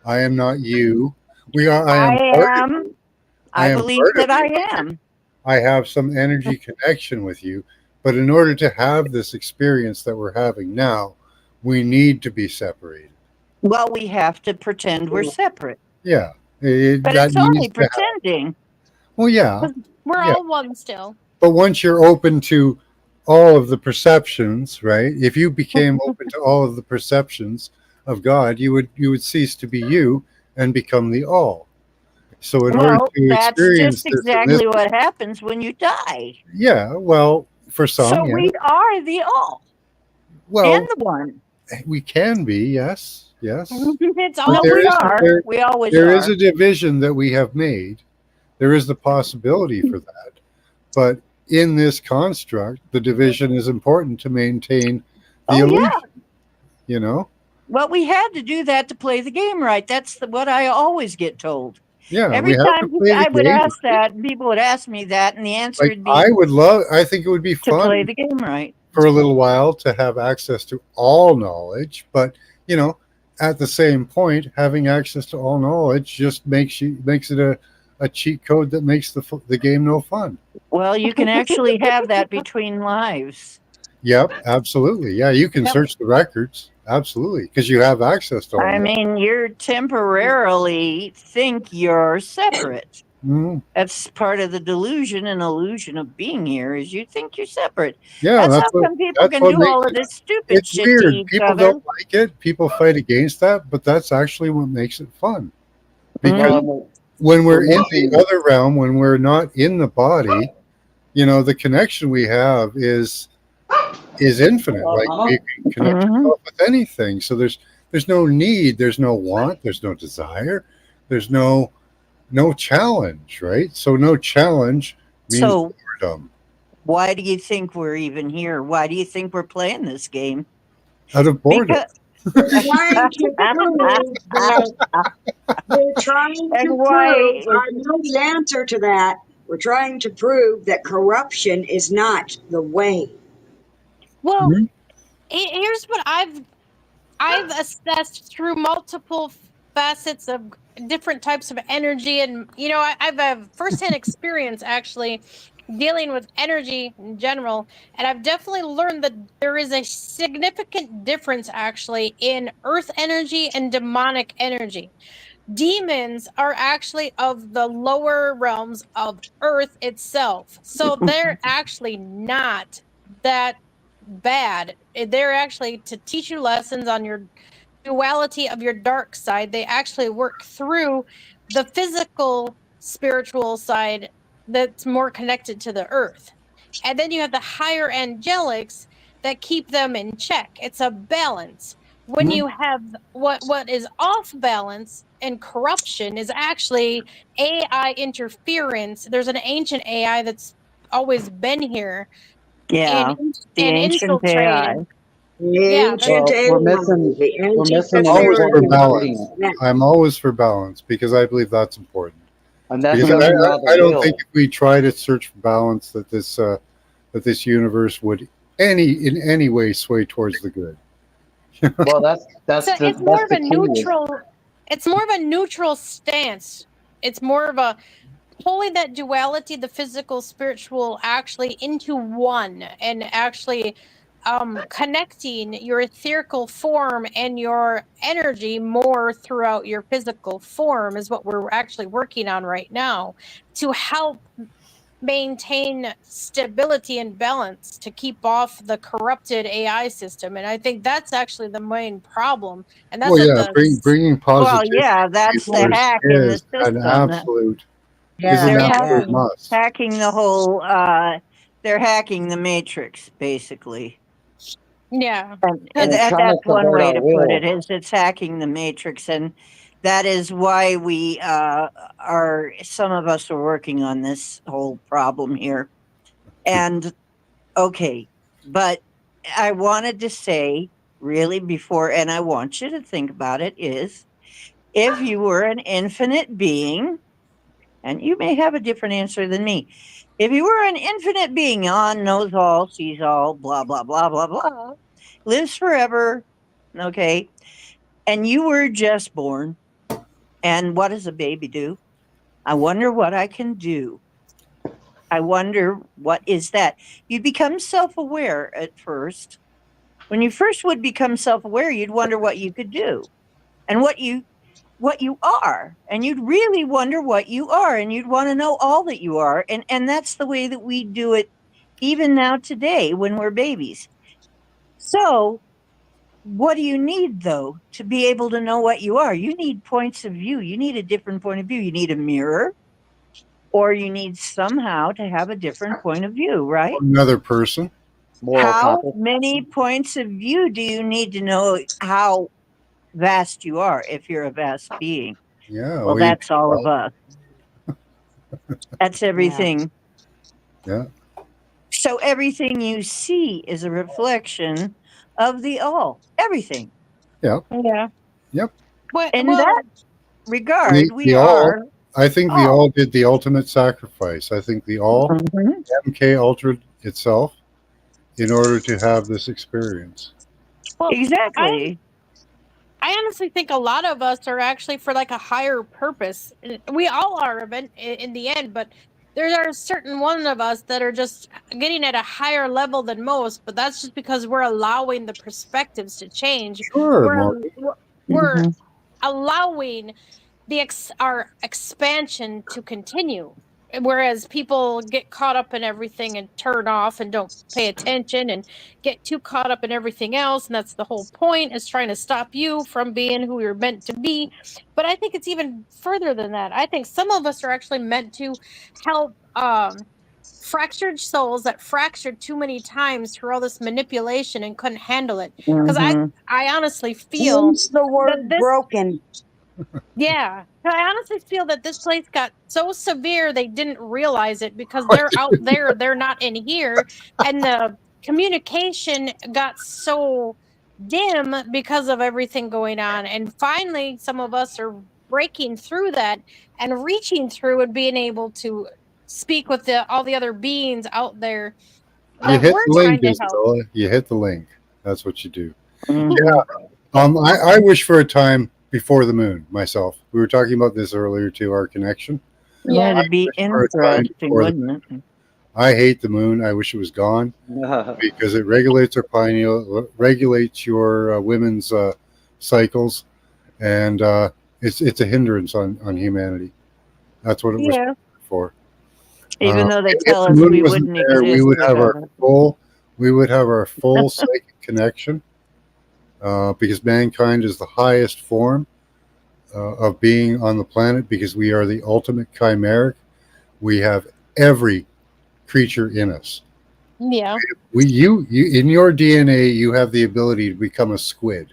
I am not you. We are. I am I part of am. you. I I am believe part of that I you. am. I have some energy connection with you. But in order to have this experience that we're having now, we need to be separated. Well, we have to pretend we're separate, Yeah, but that it's needs only to happen. pretending. Well, yeah, 'Cause we're yeah. all one still. But once you're open to all of the perceptions, right? If you became open to all of the perceptions of God, you would cease to be you and become the all. So in order Well, to that's just experience this in this, exactly what happens when you die. yeah, well, for some, So yeah, we are the all and well, the one. we can be, yes, yes, It's but No, all we one. are. We always there is are. a division that we have made. There is the possibility for that, but in this construct, the division is important to maintain the Oh, yeah. illusion. You know, Well, we had to do that to play the game right. That's what I always get told. yeah, we Every have to time play the I would game ask right. that, people would ask me that, and the answer Like would be I think it would be to play fun the game right. for a little while to have access to all knowledge, but you know, at the same point, having access to all knowledge just makes it a cheat code that makes the game no fun. Well, you can actually have that between lives. Yep, absolutely. Yeah, you can Yep. search the records, absolutely, because you have access to all I knowledge. mean, you're temporarily think you're separate. Mhm. That's part of the delusion and illusion of being here is you think you're separate. Yeah, That's how some people that's can what do makes all of it. this stupid It's shit to weird. each People other. don't like it. People fight against that, but that's actually what makes it fun. Because Mhm. Well, when we're we're in the missing. other realm, when we're not in the body, the connection we have is infinite. Hello, Like you Mama. can connect Mhm. yourself with anything. So there's no need, there's no want, there's no desire, there's no challenge, right? So no challenge means So, boredom. why do you think we're even here? Why do you think we're playing this game? Out of boredom. Because They're trying to prove that they're trying And to why prove. is I know the answer to that. We're trying to prove that corruption is not the way. Well, Mhm. here's what I've assessed through multiple facets of different types of energy, and I've a firsthand experience actually dealing with energy in general, and I've definitely learned that there is a significant difference actually in earth energy and demonic energy. Demons are actually of the lower realms of earth itself, so they're actually not that bad. They're actually to teach you lessons on your duality of your dark side. They actually work through the physical spiritual side that's more connected to the earth. And then you have the higher angelics that keep them in check. It's a balance. When Mhm. you have what is off balance and corruption is actually AI interference. There's an ancient AI that's always been here and yeah, the and ancient AI? infiltrated. The Yeah, that's ancient Well, AI, the we're ancient missing I'm the always for important Sumerian. balance. ingredient, Yeah. I'm always for balance because I believe that's important. and that's Because turning out the I don't think wheel. if we try to search for balance that this universe would in any way sway towards the good. Well, so it's that's more of the a key. Is neutral. It's more of a neutral stance. It's more of a pulling that duality, the physical, spiritual, actually into one, and actually connecting your etherical form and your energy more throughout your physical form is what we're actually working on right now to help maintain stability and balance to keep off the corrupted AI system. And I think that's actually the main problem. And that's Well, what yeah, bringing Well, positivity yeah, to the that's the universe hack in the is an system. absolute Yeah, They're yeah. must. hacking the whole. They're hacking the matrix, basically. yeah. and it's trying to That's one subvert way our to put it. will. Is it's hacking the matrix, and that is why we are. Some of us are working on this whole problem here. And okay, but I wanted to say really before, and I want you to think about it. Is if you were an infinite being, and you may have a different answer than me. If you were an infinite being on, knows all, sees all, blah, blah, blah, blah, blah, lives forever, okay, and you were just born, and what does a baby do? I wonder what I can do. I wonder what is that? You become self aware at first. When you first would become self aware, you'd wonder what you could do and what you are, and you'd really wonder what you are, and you'd want to know all that you are, and that's the way that we do it even now today when we're babies. So what do you need though to be able to know what you are? You need points of view. You need a different point of view. You need a mirror, or you need somehow to have a different point of view, right? Another person. Moral How compass. many points of view do you need to know how vast you are if you're a vast being? Yeah, Well, we. that's all of us. That's Yeah. everything. Yeah, So everything you see is a reflection of the all. Everything. yeah, Yeah. yep. In Well, that regard, we The all. are I think the all. all did the ultimate sacrifice. I think the all Mhm. MK altered itself in order to have this experience. well, I Exactly. I honestly think a lot of us are actually for like a higher purpose. We all are in the end, but there are certain one of us that are just getting at a higher level than most. But that's just because we're allowing the perspectives to change. Sure, We're Marty. we're Mhm. allowing our expansion to continue, whereas people get caught up in everything and turn off and don't pay attention and get too caught up in everything else, and that's the whole point, is trying to stop you from being who you're meant to be. But I think it's even further than that. I think some of us are actually meant to help fractured souls that fractured too many times through all this manipulation and couldn't handle it, because Mhm. I honestly feel Hence the that word this broken. yeah, I honestly feel that this place got so severe they didn't realize it because they're out there, they're not in here, and the communication got so dim because of everything going on. And finally, some of us are breaking through that and reaching through and being able to speak with all the other beings out there You that hit we're the link, trying to help. Isabella. You hit the link. That's what you do. Mhm. I wish for a time before the moon myself. We were talking about this earlier too, our connection. Yeah. That'd be Wish for a time interesting, before the wouldn't it? I hate the moon. I wish it was gone because it regulates our pineal, regulates your women's cycles, and it's a hindrance on humanity. That's what it was Yeah. for. Even though they If tell the us moon we wasn't wouldn't there, exist without it. we would have our full psychic connection, because mankind is the highest form of being on the planet because we are the ultimate chimeric. We have every creature in us. Yeah. You in your DNA, you have the ability to become a squid.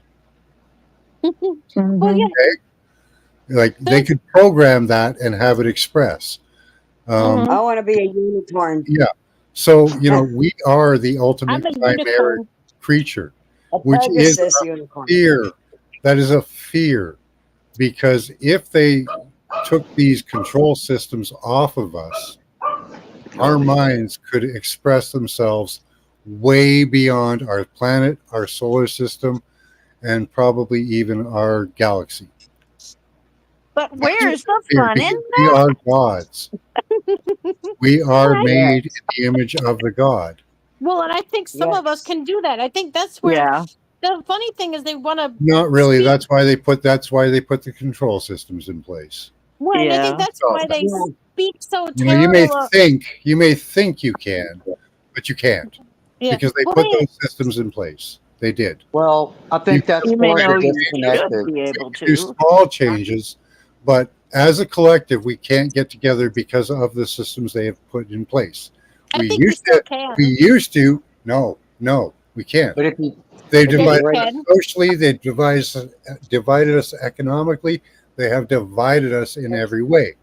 Well, Mhm. yeah. Like they could program that and have it express. Um, Mhm. I want to be a unicorn. yeah. So we are the I'm ultimate a chimeric unicorn. creature, A which is Pegasus a unicorn. fear. That is a fear because if they took these control systems off of us, our minds could express themselves way beyond our planet, our solar system, and probably even our galaxy. But That's where's the fear fun in because we are gods. We are Well, made in Yes. the image of the God. well, and I think some of us Yes. can do that. I think that's that? where Yeah. the funny thing is they want to Not really. speak. That's why they put the control systems in place. Well, and I think Yeah. that's why So, they Yeah. speak so you may terrible. think you can, but you can't Yeah. because they Well, put they those systems in place. They did. Well, I You think that's You may for can the know do you changes. should disconnected. be We able can do to. small changes, but as a collective, we can't get together because of the systems they have put in place. I We think we used still to. We can. used to. No, we can't. But if you They if Yeah, you you divided break us can. socially. They divided us economically. They have divided us in every way.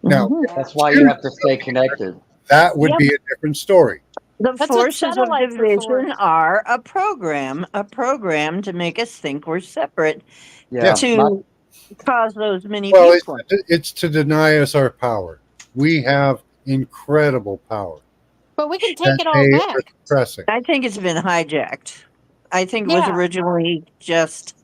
Now, Mhm. if Yeah. that's why you have to stay spiritually, connected. that would Yep. be a different story. The That's what forces of satellites are for. division are a program to make us think we're separate, Yeah. Yeah. My to cause those many Well, viewpoints. it's to deny us our power. We have incredible power, But we can take and it all they are back. suppressing. I think it's been hijacked. I think it was Yeah. originally just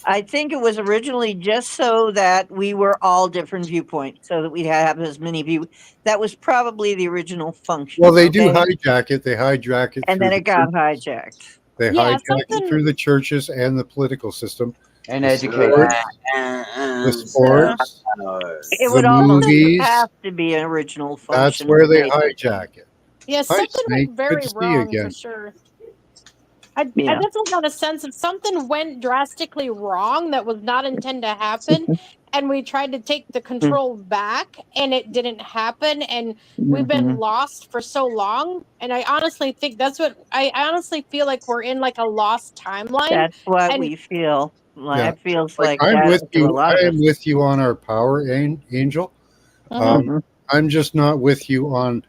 I think it was originally just so that we were all different viewpoints, so that we'd have as many view. That was probably the original Well, function, they do okay? hijack it. They hijack it And through then the it got churches. hijacked. They Yeah. hijack it Something. through the churches and the political system, and the education. sports, the Yeah. sports, It the would almost Something. movies. have to be an original That's function where that they they did. hijack it. Yeah. Hi, Something Snake. went Good very to see you wrong for again. sure. I Yeah. definitely got a sense of something went drastically wrong that was not intended to happen. And we tried to take the control back and it didn't happen. And we've been Mhm. lost for so long. And I honestly think that's what I honestly feel like we're in like a lost timeline. That's what And we feel. Yeah, It feels like like that to a lot I of am us. with you on our power, Angel. Mhm. Um, Mhm. I'm just not with you on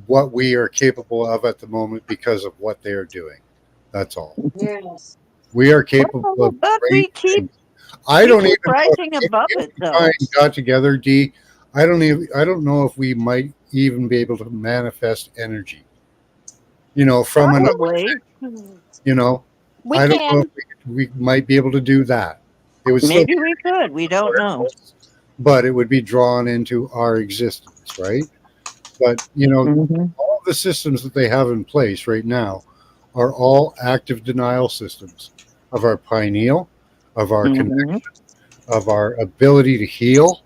what we are capable of at the moment because of what they are doing. That's all. Yes. We are capable Well, of but great things. I we don't even keep know rising above if it, we try though. and got together, D. I don't know if we might even be able to manifest energy. From another. Probably. You know, we I don't know if can. we might be able to do that. It would still be Maybe we could. We don't know. but it would be drawn into our existence, right? But Mhm. all the systems that they have in place right now are all active denial systems of our pineal, of our Mhm. connection, of our ability to heal.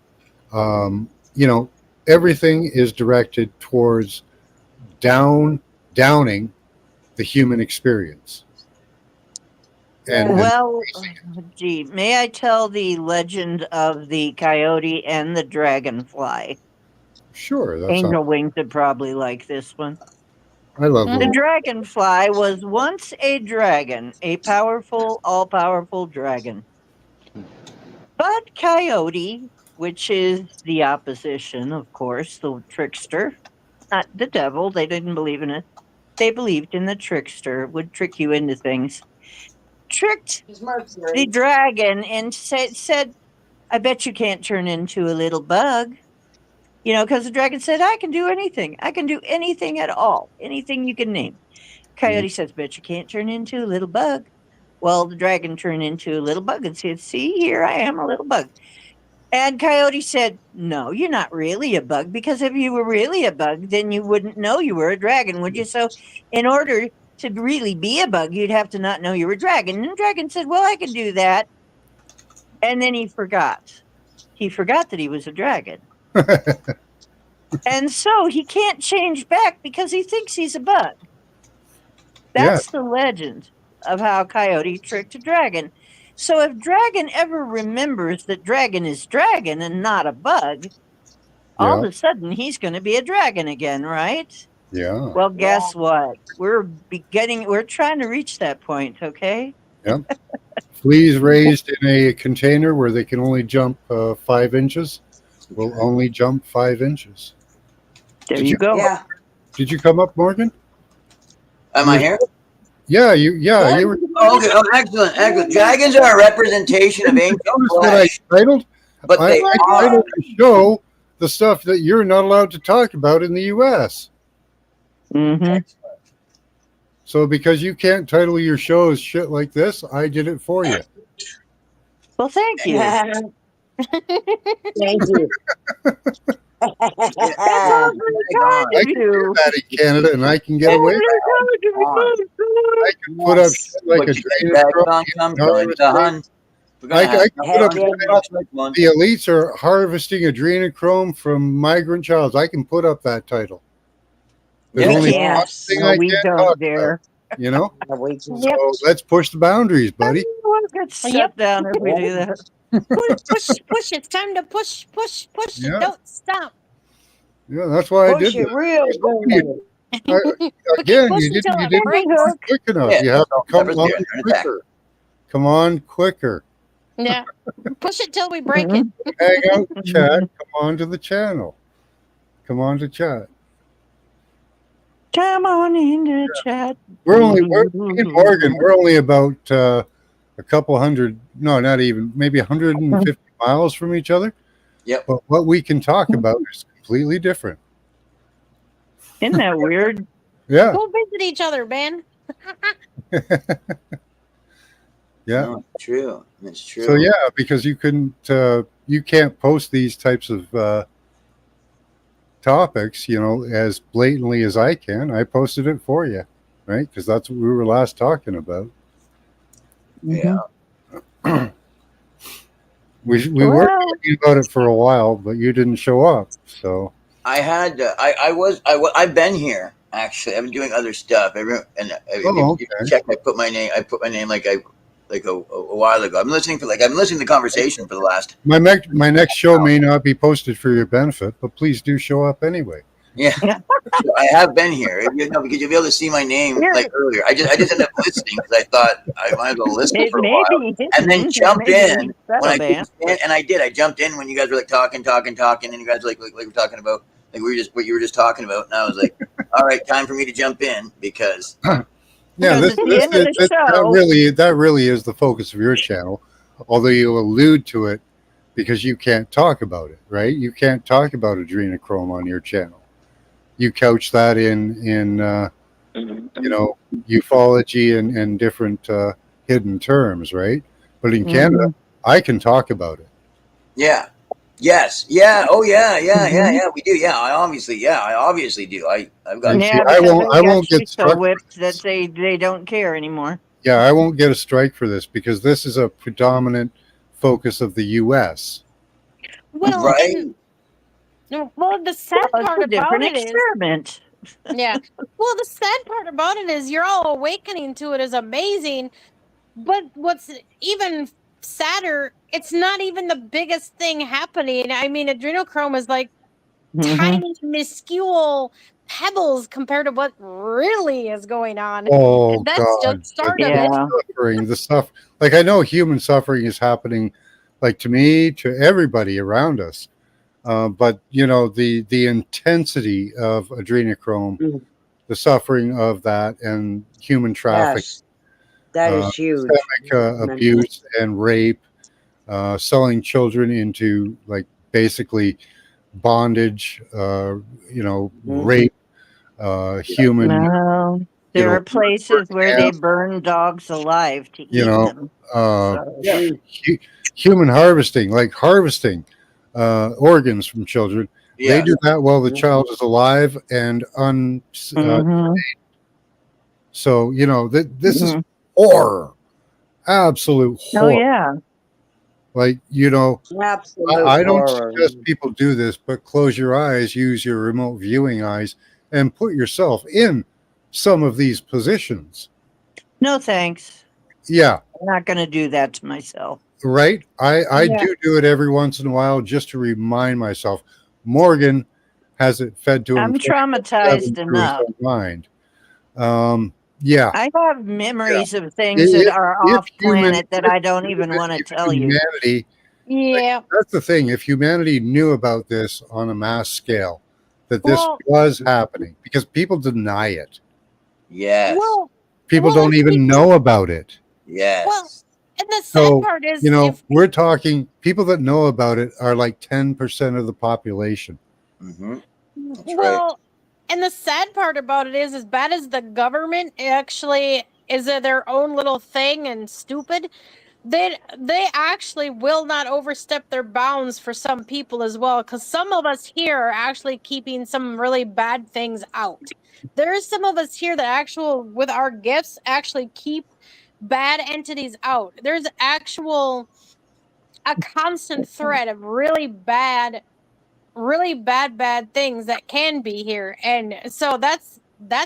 Um, you know, everything is directed towards downing the human experience. And Yes. Well, gee, may I tell the legend of the coyote and the dragonfly? sure, that's not. Angel Wings would probably like this one. I love The Mhm. those. dragonfly was once a dragon, a powerful, all powerful dragon. But Coyote, which is the opposition, of course, the trickster, not the devil, they didn't believe in it. They believed in the trickster, would trick you into things. tricked He's the Mercury. dragon and said, I bet you can't turn into a little bug. You know, because the dragon said, I can do anything. I can do anything at all. Anything you can name. Coyote says, bet you can't turn into a little bug. Well, the dragon turned into a little bug and said, see, here I am, a little bug. And Coyote said, no, you're not really a bug, because if you were really a bug, then you wouldn't know you were a dragon, would you? So in order to really be a bug, you'd have to not know you were a dragon. And the dragon said, well, I can do that. And then he forgot. He forgot that he was a dragon. And so he can't change back because he thinks he's a bug. Yeah. That's the legend of how Coyote tricked a dragon. So if Dragon ever remembers that Dragon is Dragon and not a bug, all Yeah. of a sudden he's going to be a dragon again, right? Yeah. Well, guess what? We're trying to reach that point, okay? Fleas raised in a container where they can only jump 5 inches will only jump 5 inches. There Did you you- go. Yeah. Did you come up, Morgan? Am I here? Yeah, you were. Oh, okay. Oh, excellent, excellent. Dragons are a representation of ancient Notice what I flesh, titled? but I they are. titled the show the stuff that you're not allowed to talk about in the U.S. Mm-hmm. So because you can't title your shows shit like this, I did it for you. Well, thank you. Thank you. That's all very kind I of can do you. that in Canada, and I can get away. I can put up shit like But a you drain get of back on time to hunt. We're gonna I have can put up Heck yeah. one. the elites are harvesting adrenochrome from migrant childs. I can put up that title. There's Yeah. only Can't. one thing No, I we can't don't talk dare. about, you know? We can- Yep. So let's push the boundaries, buddy. We'll get shut down if we do that. Push. It's time to push. Yeah. Don't stop. Yeah, that's why I Push did it that. real good. Again, push you until didn't it come breaks. quick enough. Yeah, You have to come that was on good. An attack. quicker. Come on quicker. Yeah. Push it till we break it. Hang out, chat. Come on to the channel. Come on to chat. Come on in the chat. Me and Morgan, we're only about a couple hundred, no, not even, maybe 150 miles from each other. Yep. But what we can talk about is completely different. Isn't that weird? Yeah. Go visit each other, man. Yeah. No, it's true. It's true. So yeah, because you can't post these types of topics, as blatantly as I can. I posted it for you, right? Because that's what we were last talking about. Yeah. We were talking about it for a while, but you didn't show up. So I had. I've been here actually. I've been doing other stuff. If you check. I put my name like a while ago. I've been listening to the conversation for the last. my next show may not be posted for your benefit, but please do show up anyway. Yeah. So I have been here, because you'll be able to see my name like earlier. I just ended up listening because I thought I might as well listen for a while, and then jump in when I couldn't stand, and I did. I jumped in when you guys were like talking, and you guys were like we're talking about what you were just talking about, and I was like, all right, time for me to jump in because. Yeah, that really is the focus of your channel, although you allude to it because you can't talk about it, right? You can't talk about adrenochrome on your channel. You couch that in ufology and different hidden terms, right? But in Canada, I can talk about it. Yeah. Yes. Yeah. Oh, yeah. We do. Yeah. I obviously do. I've got. Yeah, I won't get so whipped that they don't care anymore. Yeah, I won't get a strike for this because this is a predominant focus of the U.S. Well, right. The sad part about it experiment. Yeah. Well, the sad part about it is you're all awakening to it is amazing, but what's even sadder, it's not even the biggest thing happening. I mean, adrenochrome is like tiny, minuscule pebbles compared to what really is going on. Oh, and that's God. just start of it. Suffering, the stuff. Like, I know human suffering is happening, like, to me, to everybody around us. But, the intensity of adrenochrome, the suffering of that and human trafficking. That is huge. systemic abuse and rape, selling children into like basically bondage, rape, human, No, there are places where they burn dogs alive to you eat know, them. uh, Yeah. human harvesting, like harvesting organs from children. They Yeah. do that while the child is alive and Mhm. so this is Mhm. horror, absolute Oh horror. yeah. Like Absolute I don't horror. suggest people do this, but close your eyes, use your remote viewing eyes, and put yourself in some of these positions. No thanks. Yeah, I'm not going to do that to myself. right. I Yeah. do it every once in a while just to remind myself. Morgan has it fed to him I'm 24/7 traumatized through his enough. own mind. Yeah. I have memories of things that If, are if off planet that I don't even want to if tell you. humanity, like, Yeah. that's the thing. If humanity knew about this on a mass scale, that this Well, was happening, because people deny it. Yes. well, People well, don't if even people, know about it. well, Yes. and the sad So, part is if we're talking people that know about it are like 10% of the population. Mm-hmm. That's right. well, and the sad part about it is, as bad as the government actually is their own little thing and stupid, they actually will not overstep their bounds for some people as well, because some of us here are actually keeping some really bad things out. There's some of us here that actual with our gifts actually keep bad entities out. There's actual a constant threat of really bad things that can be here. And so that's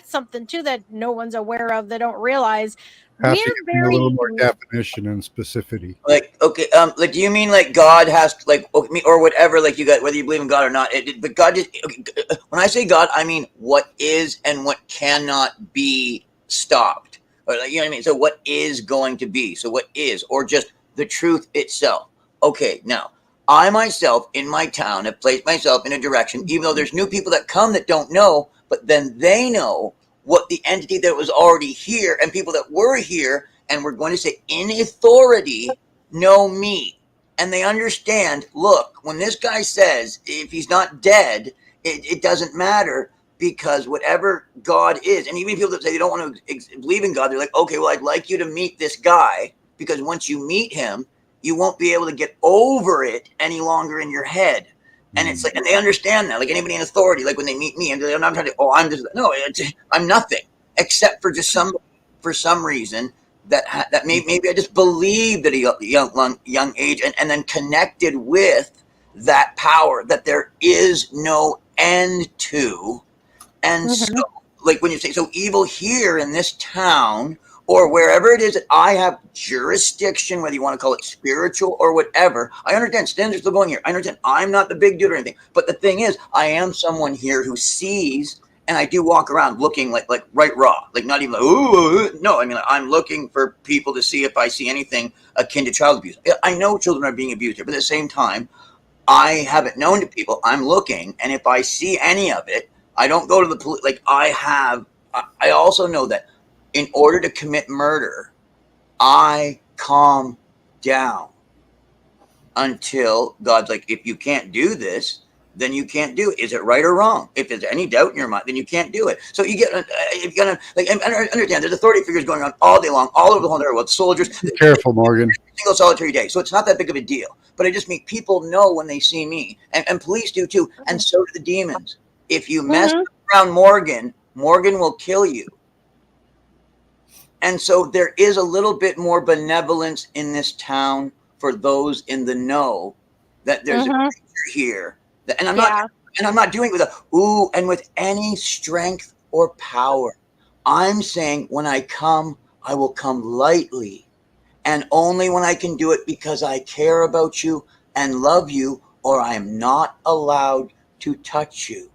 something too that no one's aware of. They don't realize Have we're to give me a little very more definition and specificity. Like, okay, like, do you mean like God has to, like, or whatever, like, you got, whether you believe in God or not? But God just, okay, when I say God, I mean what is and what cannot be stopped, or, like, you know what I mean. So what is going to be? So what is, or just the truth itself? Okay, now I myself in my town have placed myself in a direction, even though there's new people that come that don't know, but then they know what the entity that was already here and people that were here and we're going to say in authority know me. And they understand, look, when this guy says if he's not dead, it doesn't matter, because whatever God is, and even people that say they don't want to believe in God, they're like, okay, well, I'd like you to meet this guy, because once you meet him, you won't be able to get over it any longer in your head. And it's like, and they understand that, like anybody in authority, like when they meet me, and they're not trying to, oh, I'm just, no, I'm nothing except for just for some reason that maybe I just believed at a young age, and then connected with that power that there is no end to. And so, Mhm. like when you say, so evil here in this town or wherever it is that I have jurisdiction, whether you want to call it spiritual or whatever, I understand standards still going here. I understand I'm not the big dude or anything. But the thing is, I am someone here who sees, and I do walk around looking like right raw, like not even like, ooh, no. I mean, I'm looking for people to see if I see anything akin to child abuse. I know children are being abused here, but at the same time, I have it known to people. I'm looking, and if I see any of it, I don't go to the police. Like I also know that in order to commit murder, I calm down until God's like, if you can't do this, then you can't do it. Is it right or wrong? If there's any doubt in your mind, then you can't do it. So you get, if you're gonna like, and understand, there's authority figures going on all day long, all over the whole entire world. Soldiers, Be careful, Morgan. single solitary day. So it's not that big of a deal. But I just mean people know when they see me, and police do too, and so do the demons. If you mess Mhm. around Morgan, Morgan will kill you. And so there is a little bit more benevolence in this town for those in the know that there's a Mhm. creature here. And Yeah. I'm not doing it with a ooh and with any strength or power. I'm saying when I will come lightly, and only when I can do it because I care about you and love you, or I am not allowed to touch you.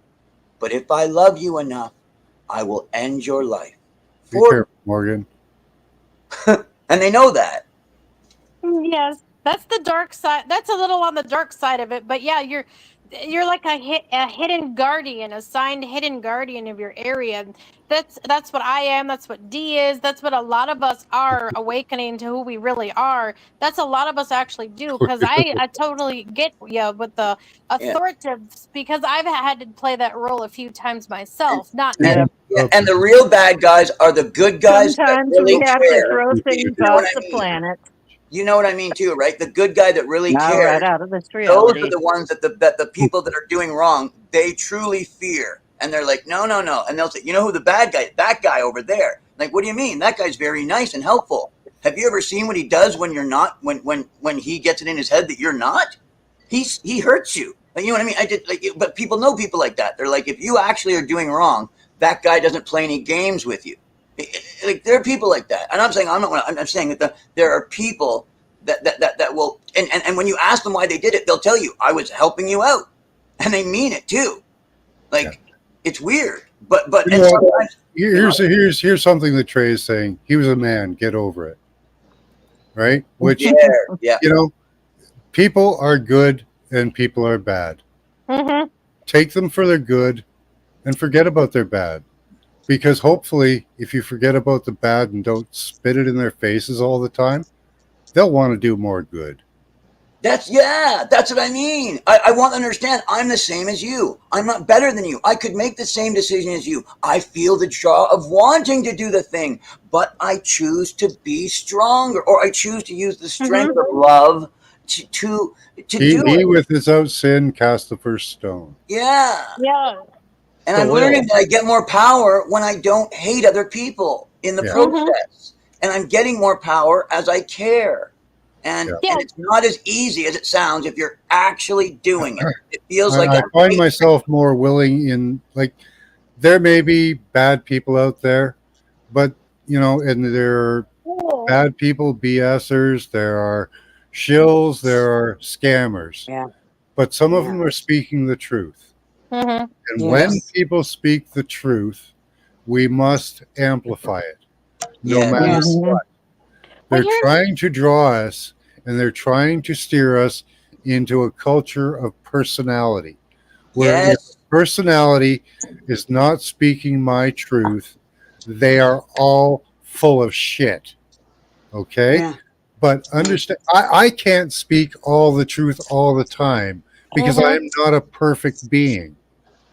But if I love you enough, I will end your life. Be For careful, Morgan. and they know that. Yes, that's the dark side. That's a little on the dark side of it. But yeah, you're like a hidden guardian, assigned hidden guardian of your area. That's what I am. That's what D is. That's what a lot of us are, awakening to who we really are. That's a lot of us actually do. Because I totally get you with the Yeah. authoritative, because I've had to play that role a few times And, myself. Not and, never. yeah, and the real bad guys are the good guys that Sometimes really we have to care. throw You things know what off I the mean? planet. You know what I mean too, right? The good guy that really Now, cares. right out of this Those are reality. the ones that the people that are doing wrong, they truly fear. And they're like, no, no, no. And they'll say, you know who the bad guy, that guy over there. Like, what do you mean? That guy's very nice and helpful. Have you ever seen what he does when you're not, when he gets it in his head that you're not? He hurts you. Like, you know what I mean? I did like, but people know people like that. They're like, if you actually are doing wrong, that guy doesn't play any games with you. Like, there are people like that. And I'm saying, I'm saying that there are people that will, and when you ask them why they did it, they'll tell you, I was helping you out. And they mean it too. Like, it's weird. But You and know, sometimes here's something that Trey is saying. He was a man. Get over it. Right? Which, yeah. you know, people are good and people are bad. Mm-hmm. Take them for their good and forget about their bad. Because hopefully, if you forget about the bad and don't spit it in their faces all the time, they'll want to do more good. That's what I mean. I want to understand I'm the same as you. I'm not better than you. I could make the same decision as you. I feel the draw of wanting to do the thing, but I choose to be stronger, or I choose to use the strength of love to do He it. with without sin cast the first stone. Yeah. Yeah. And I'm learning that I get more power when I don't hate other people in the Yeah. process. And I'm getting more power as I care. And Yeah. Yeah. it's not as easy as it sounds if you're actually doing it. It feels like I find myself more willing in, like, there may be bad people out there, but you know, and there are bad people, BSers, there are shills, there are scammers, Yeah. but some of Yeah. them are speaking the truth. Mm-hmm. And when Yes. people speak the truth, we must amplify it, no Yeah. matter Yes. what. Well, They're trying to draw us and they're trying to steer us into a culture of personality, where if Yes. personality is not speaking my truth, they are all full of shit. Okay? Yeah. But understand, I can't speak all the truth all the time because I am not a perfect being.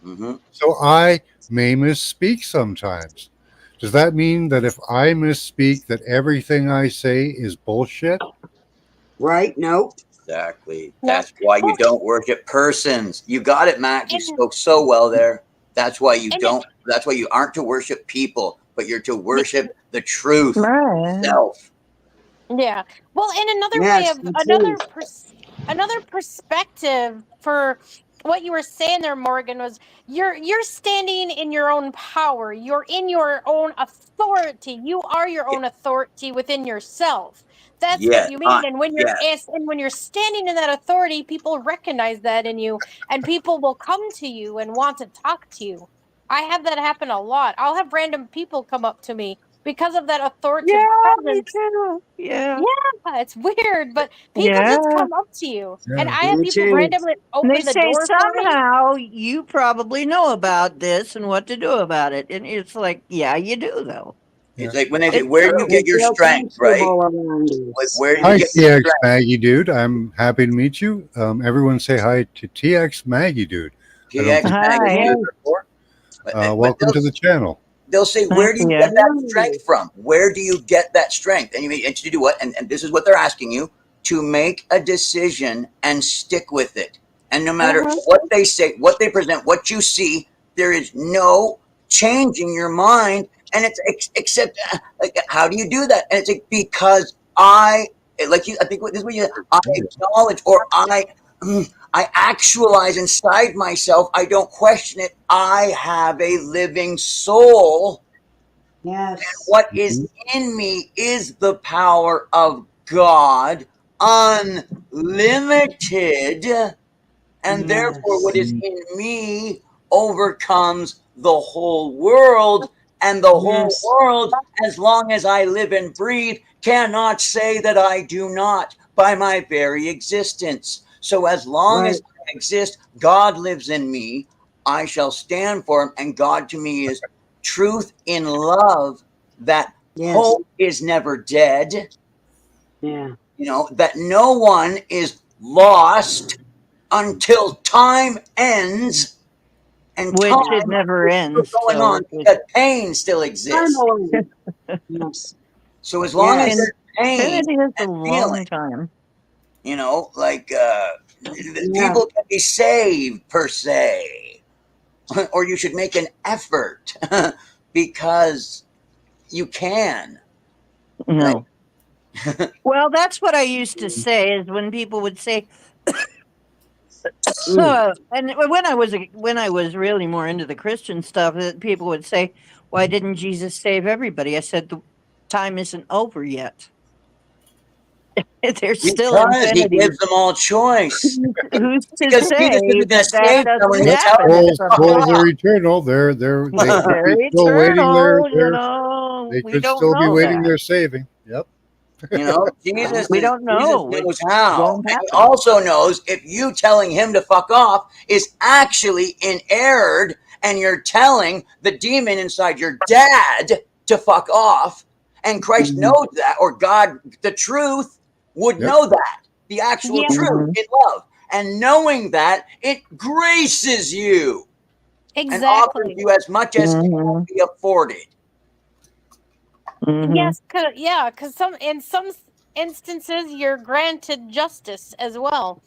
Mm-hmm. So I may misspeak sometimes. Does that mean that if I misspeak, that everything I say is bullshit? Right. Nope. Exactly. yeah. That's why you Well, don't worship persons. You got it, Matt. You and spoke so well there. That's why you and don't. That's why you aren't to worship people, but you're to worship the truth Right. itself. yeah. Well, and another way Yes. of The truth. another perspective for what you were saying there, Morgan, was you're standing in your own power. You're in your own authority. You are your own authority within yourself. That's what Yes. you mean. And Yeah. when you're standing in that authority, people recognize that in you, and people will come to you and want to talk to you. I have that happen a lot. I'll have random people come up to me because of that authoritative Yeah, me presence. too. Yeah. Yeah, it's weird, but people just Yeah. come up to you. And Yeah. I have Me people too. randomly And they open the say door for me. somehow you probably know about this and what to do about it. And it's like, yeah, you do though. It's Yeah. like when they say, It's "Where do you true. We get your feel strength?" Right? comfortable around us. Where do you Hi, Yeah. get your TX strength? Maggie Dude. I'm happy to meet you. Everyone say hi to TX Maggie Dude. I don't PX think you've Maggie met Hi. her Yes. before. But Welcome to the channel. they'll say, Thank "Where do you you. get that Yes. strength from? Where do you get that strength?" And you mean, and to do what? And this is what they're asking you, to make a decision and stick with it. And no matter what they say, what they present, what you see, there is no changing your mind. And it's except, like, how do you do that? And it's like, because like you, I think this is what you, I acknowledge, or I actualize inside myself. I don't question it. I have a living soul. Yes. What is Mhm. in me is the power of God, unlimited. And therefore, what is Yes. in me overcomes the whole world. And the whole Yes. world, as long as I live and breathe, cannot say that I do not by my very existence. So, as long Right. as exist. God lives in me. I shall stand for him. And God to me is truth in love, that hope is never dead. Yeah. You know, that no one is lost until time ends. And Which time it never is still ends. going on because pain still exists. Yes. So as long as Yes. there's pain Infinity is a and long feeling, time. you know, like Yeah. people can be saved per se, or you should make an effort because you can. No. Well, that's what I used to say is when people would say, and when I was really more into the Christian stuff, that people would say, "Why didn't Jesus save everybody?" I said, "The time isn't over yet. There's still Because he infinity. gives them all choice. Who's to Because Jesus say isn't going to that save someone doesn't who Yep, tells happen them at to souls, some fuck point?" souls are off. eternal. They could They're be still waiting eternal, you know. they We could don't still be know waiting that. their saving. Yep. You know, Jesus We don't know. It knows how. won't And he happen. also knows if you telling him to fuck off is actually in error, and you're telling the demon inside your dad to fuck off, and Christ knows that, or God, the truth, would Yep. know that. The actual Yeah. truth in love. And knowing that, it graces you and offers Exactly. you as much as can be afforded. Yes, because in some instances you're granted justice as well.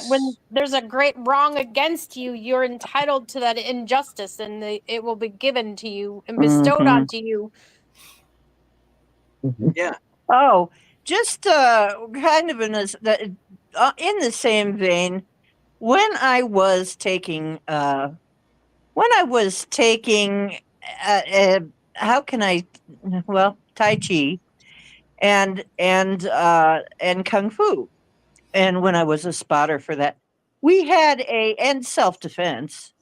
When Yes. there's a great wrong against you, you're entitled to that injustice, and it will be given to you and bestowed onto you. Yeah. Oh, just kind of in the same vein, when I was taking uh, uh, how can I, well, Tai Chi and Kung Fu, and when I was a spotter for that, we had and self defense.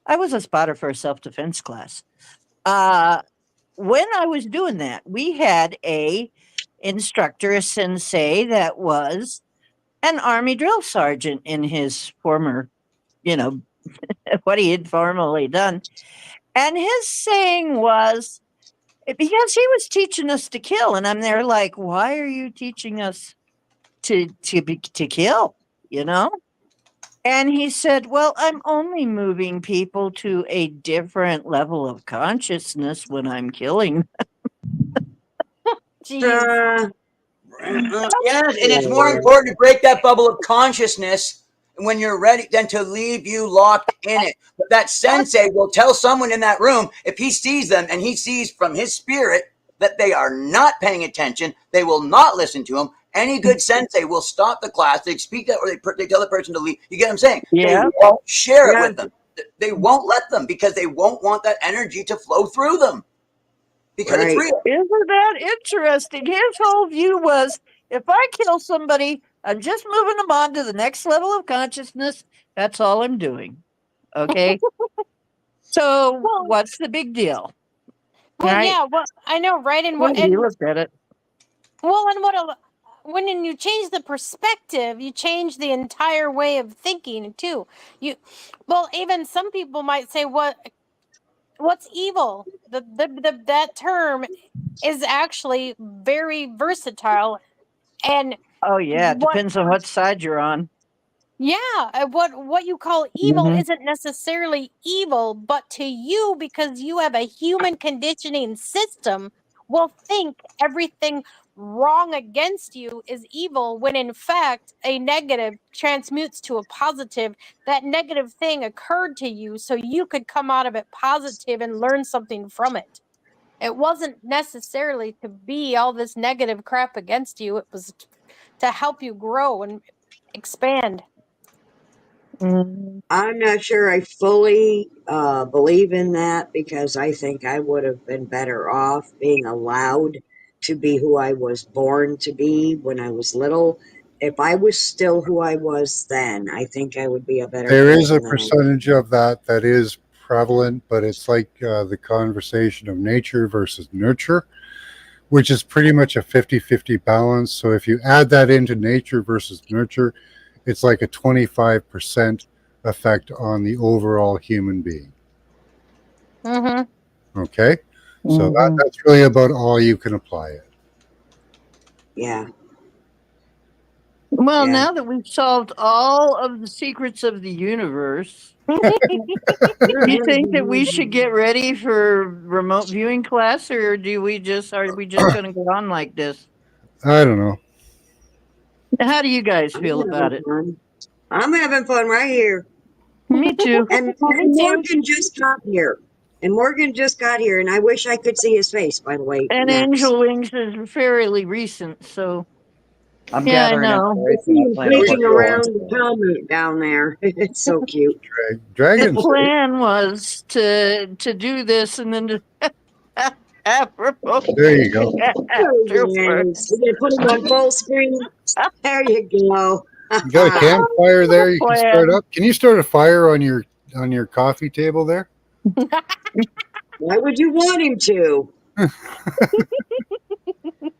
I was a spotter for a self defense class. Uh, when I was doing that, we had a instructor, a sensei that was an army drill sergeant in his former, you know, what he had formerly done. And his saying was, because he was teaching us to kill, and I'm there like, why are you teaching us to kill? You know? And he said, well, I'm only moving people to a different level of consciousness when I'm killing. Jeez. Yes, and it's more important to break that bubble of consciousness when you're ready than to leave you locked in it. But that sensei will tell someone in that room, if he sees them and he sees from his spirit that they are not paying attention, they will not listen to him. Any good sensei will stop the class, they speak that, or they tell the person to leave. You get what I'm saying? Yeah. They won't share it with them. They won't let them because they won't want that energy to flow through them because it's real. Isn't that interesting? His whole view was, if I kill somebody, I'm just moving them on to the next level of consciousness. That's all I'm doing. Okay. So Well, what's the big deal? well, Right? yeah. Well, I know, right? And Well, what you and looked at it. well, and when you change the perspective, you change the entire way of thinking too. Well, even some people might say, what's evil? That term is actually very versatile, and Oh yeah, it what depends on what side you're on. yeah, what you call evil isn't necessarily evil, but to you, because you have a human conditioning system, will think everything wrong against you is evil, when in fact a negative transmutes to a positive. That negative thing occurred to you so you could come out of it positive and learn something from it. It wasn't necessarily to be all this negative crap against you. It was to help you grow and expand. I'm not sure I fully believe in that, because I think I would have been better off being allowed to be who I was born to be when I was little. If I was still who I was then, I think I would be a better There is a person than I am. percentage of that is prevalent, but it's like the conversation of nature versus nurture, which is pretty much a 50-50 balance. So if you add that into nature versus nurture, it's like a 25% effect on the overall human being. Mm-hmm. Okay? So Mhm. that's really about all you can apply it. Yeah. Well, Yeah. now that we've solved all of the secrets of the universe, you think that we should get ready for remote viewing class, or are we just going to go on like this? I don't know. How do you guys I'm feel about having it? fun. I'm having fun right here. Me too. And Morgan just got here. And Morgan just got here, and I wish I could see his face, by the way. And Max. Angel Wings is fairly recent, so I'm yeah, I gathering know. inspiration. I plan to Sneaking put you around on. the comment down there. It's so cute. The Dragons. plan was to do this and then to have remote There you go. There he afterwards. is. We're gonna put him on full screen. There you go. You got a campfire there you can start Plan. up. Can you start a fire on your coffee table there? Why would you want him to?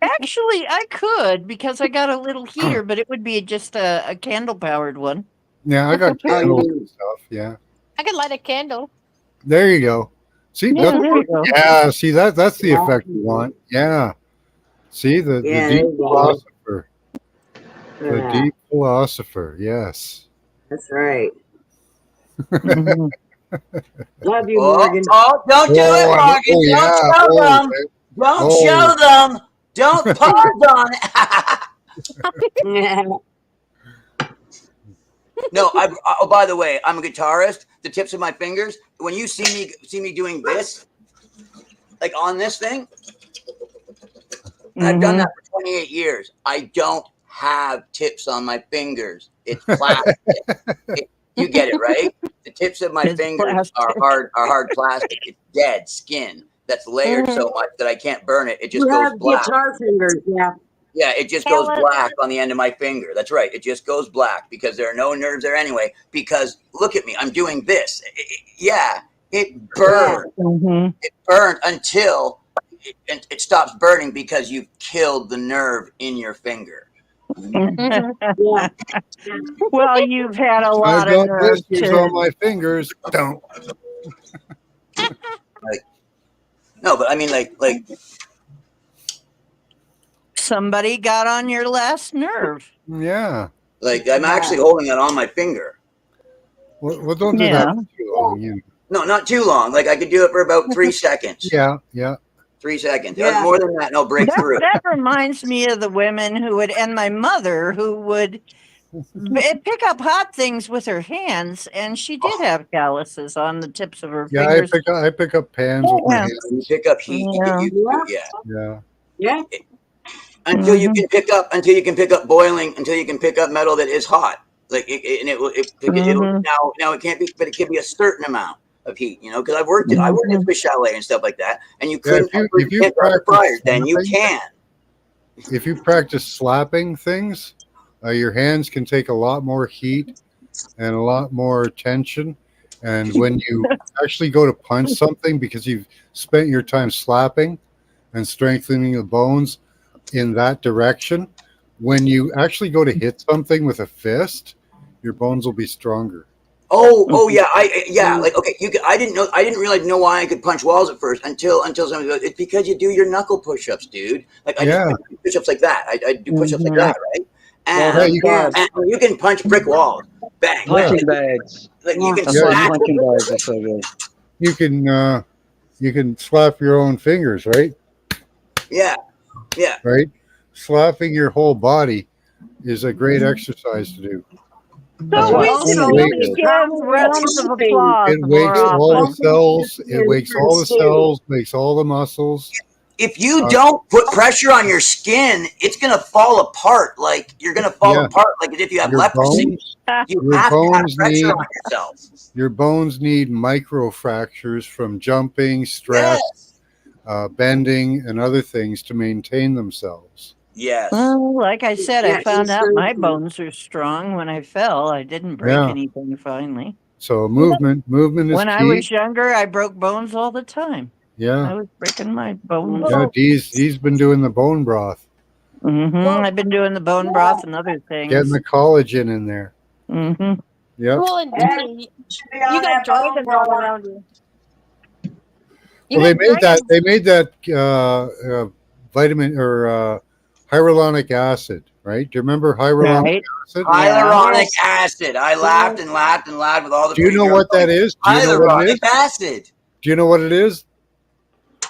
Actually, I could because I got a little heater, but it would be just a candle powered one. Yeah, I got Oh, you candles do. and stuff. Yeah. I could light a candle. There you go. See, Yeah, there you go. yeah, see that's the effect you want. Yeah. See the Yeah, there deep you go. philosopher. The Yeah, deep philosopher, yes. that's right. Mhm. Love you, Oh, Morgan. don't do it, Morgan. Oh, Don't yeah. show Oh, them. okay. Don't Oh. show them. Don't pause on it. No, oh, by the way, I'm a guitarist. The tips of my fingers. When you see me doing this, like on this thing, I've done that for 28 years. I don't have tips on my fingers. It's plastic. You get it, right? The tips of my It's fingers are hard plastic. It's dead skin that's layered so much that I can't burn it. It just You goes have black. guitar fingers, yeah. Yeah, it just goes black on the end of my finger. That's right. It just goes black because there are no nerves there anyway. Because look at me, I'm doing this. It burned. Mhm. It burned until it stops burning because you've killed the nerve in your finger. Yeah. Well, you've had a I've lot of got nerve blisters on to. my fingers. Don't. No, but I mean, like Somebody got on your last nerve. Yeah. I'm actually holding it on my finger. Well, don't do Yeah. that for too long. You know. No, not too long. Like I could do it for about 3 seconds. Yeah, yeah. 3 seconds. Yeah. More than that, and I'll break through. That reminds me of the women who would, and my mother who would pick up hot things with her hands, and she did have calluses on the tips of her Yeah, fingers. I pick up pans with my Yeah. hands. You pick up heat. Yeah. Yeah. Yeah. Until you can pick up boiling, until you can pick up metal that is hot. Like it'll now it can't be, but it can be a certain amount of heat. You know, because I worked in Swiss chalet and stuff like that, and you couldn't if you can't run the practice fryers. Then you slapping- can. If you practice slapping things, your hands can take a lot more heat and a lot more tension. And when you actually go to punch something because you've spent your time slapping and strengthening the bones in that direction, when you actually go to hit something with a fist, your bones will be stronger. Oh yeah, like okay, I didn't really know why I could punch walls at first until somebody goes, it's because you do your knuckle push-ups, dude. Like I do push-ups like that. I do push-ups like that, right? And, you can punch brick walls. Bang. Punching bags. Like you can That's slap. why punching bags are so good. You can slap your own fingers, right? Yeah. Right? Slapping your whole body is a great exercise to do. So we Also, give rounds of applause. It wakes more all the often. cells. It wakes all the cells, makes all the muscles. If you don't put pressure on your skin, it's gonna fall apart. Like you're gonna fall apart, like as if you have leprosy. You have to have pressure on yourself. Your bones need microfractures from jumping, stress, bending, and other things to maintain themselves. Yes. Well, like I said, I found out my bones are strong when I fell. I didn't break anything finally. So movement is when key. I was younger, I broke bones all the time. Yeah. I was breaking my bones. Yeah, Dee's been doing the bone broth. I've been doing the bone broth and other Getting things. the collagen in there. Mm-hmm. Yep. Well, and Yeah, Dee, should be on you got that bone dragons all broth. around you. Well, they made that vitamin or hyaluronic acid, right? Do you remember hyaluronic Right. acid? Hyaluronic Yes. acid. I laughed and laughed and laughed with all the Do you pretty know girls. what that is? Do you know what it Hyaluronic is? acid. Do you know what it is?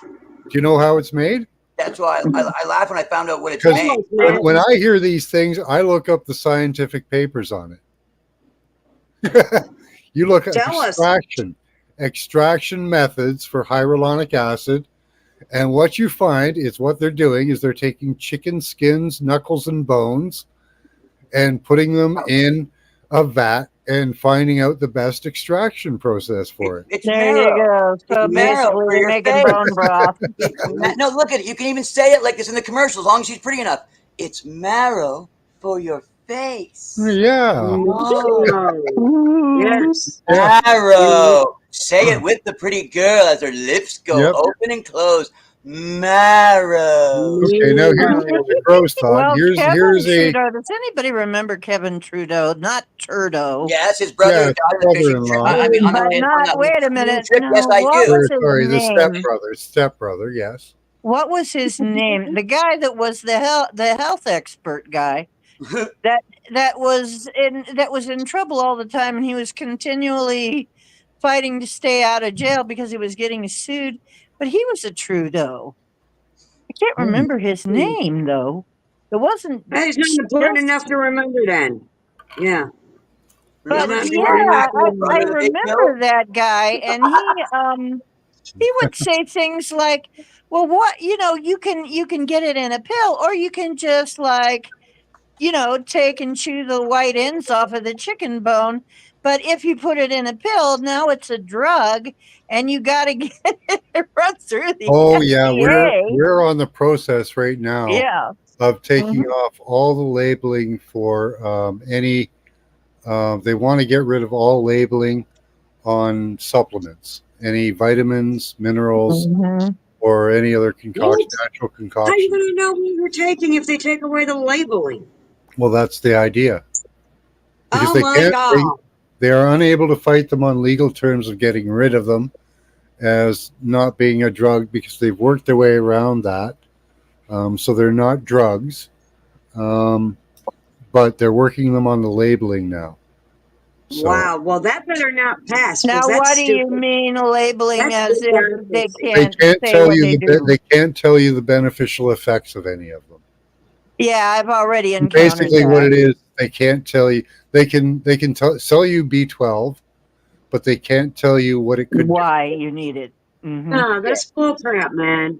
Do you know how it's made? That's why I laughed when I found out what it's Because made. when I hear these things, I look up the scientific papers on it. You look at Tell us. extraction methods for hyaluronic acid, and what you find is what they're doing is they're taking chicken skins, knuckles, and bones and putting them in a vat and finding out the best extraction process for it. It's There marrow. you go. So It's marrow basically, for they're your making face. bone broth. No, look at it. You can even say it like this in the commercial as long as she's pretty enough. It's marrow for your face. Yeah. Oh, yes. Marrow. Say it with the pretty girl as her lips go Yep. open and close. Marrow. Okay, now here's the gross thought. Well, Here's Kevin a Trudeau. Does anybody remember Kevin Trudeau? Not Trudeau. Yes, his brother Yeah, died on the fishing trip. brother-in-law. I mean, on But the, not. on the Wait a fishing minute. trip. No, Yes, I what do. was his sorry, the name? stepbrother, yes. What was his name? The guy that was the health expert guy that was in trouble all the time, and he was continually fighting to stay out of jail because he was getting sued. But he was a Trudeau. I can't remember his name though. It wasn't. He's not important just- enough to remember then. Yeah. But Remember his yeah, I brother that they remember killed? that guy, and he would say things like, "Well, what you can get it in a pill, or you can just take and chew the white ends off of the chicken bone. But if you put it in a pill, now it's a drug, and you got to get it run through the Oh yeah, FDA." we're on the process right now Yeah. of taking off all the labeling for any. They want to get rid of all labeling on supplements, any vitamins, minerals, or any other concoction, natural How are concoction. you going to know what you're taking if they take away the labeling? Well, that's the idea. Because Oh they my can't. God. They are unable to fight them on legal terms of getting rid of them as not being a drug because they've worked their way around that. So they're not drugs, but they're working them on the labeling now. So, Wow. Well, that better not pass. 'cause Now, that's what do you stupid. mean labeling That's as if they stupid. they can't can't say tell what you they do? they can't tell you the beneficial effects of any of them. Yeah, I've already encountered Basically, that. what it is, they can't tell you. They can sell you B12, but they can't tell you what it could do. Why you need it. No, that's bullcrap, man.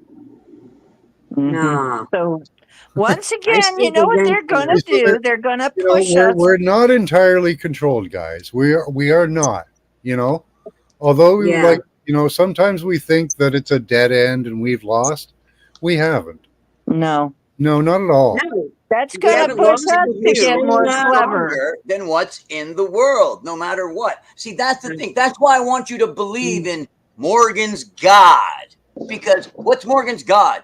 No. So once I again, you speak know what against they're going to that. do? They're going to You know, push us. we're not entirely controlled, guys. We are not. You know, although we Yeah. sometimes we think that it's a dead end and we've lost. We haven't. No, No, not at all. No. that's We going to haven't push lost us it. to get We're more still clever. Stronger than what's in the world, no matter what. See, that's the thing. That's why I want you to believe in Morgan's God. Because what's Morgan's God?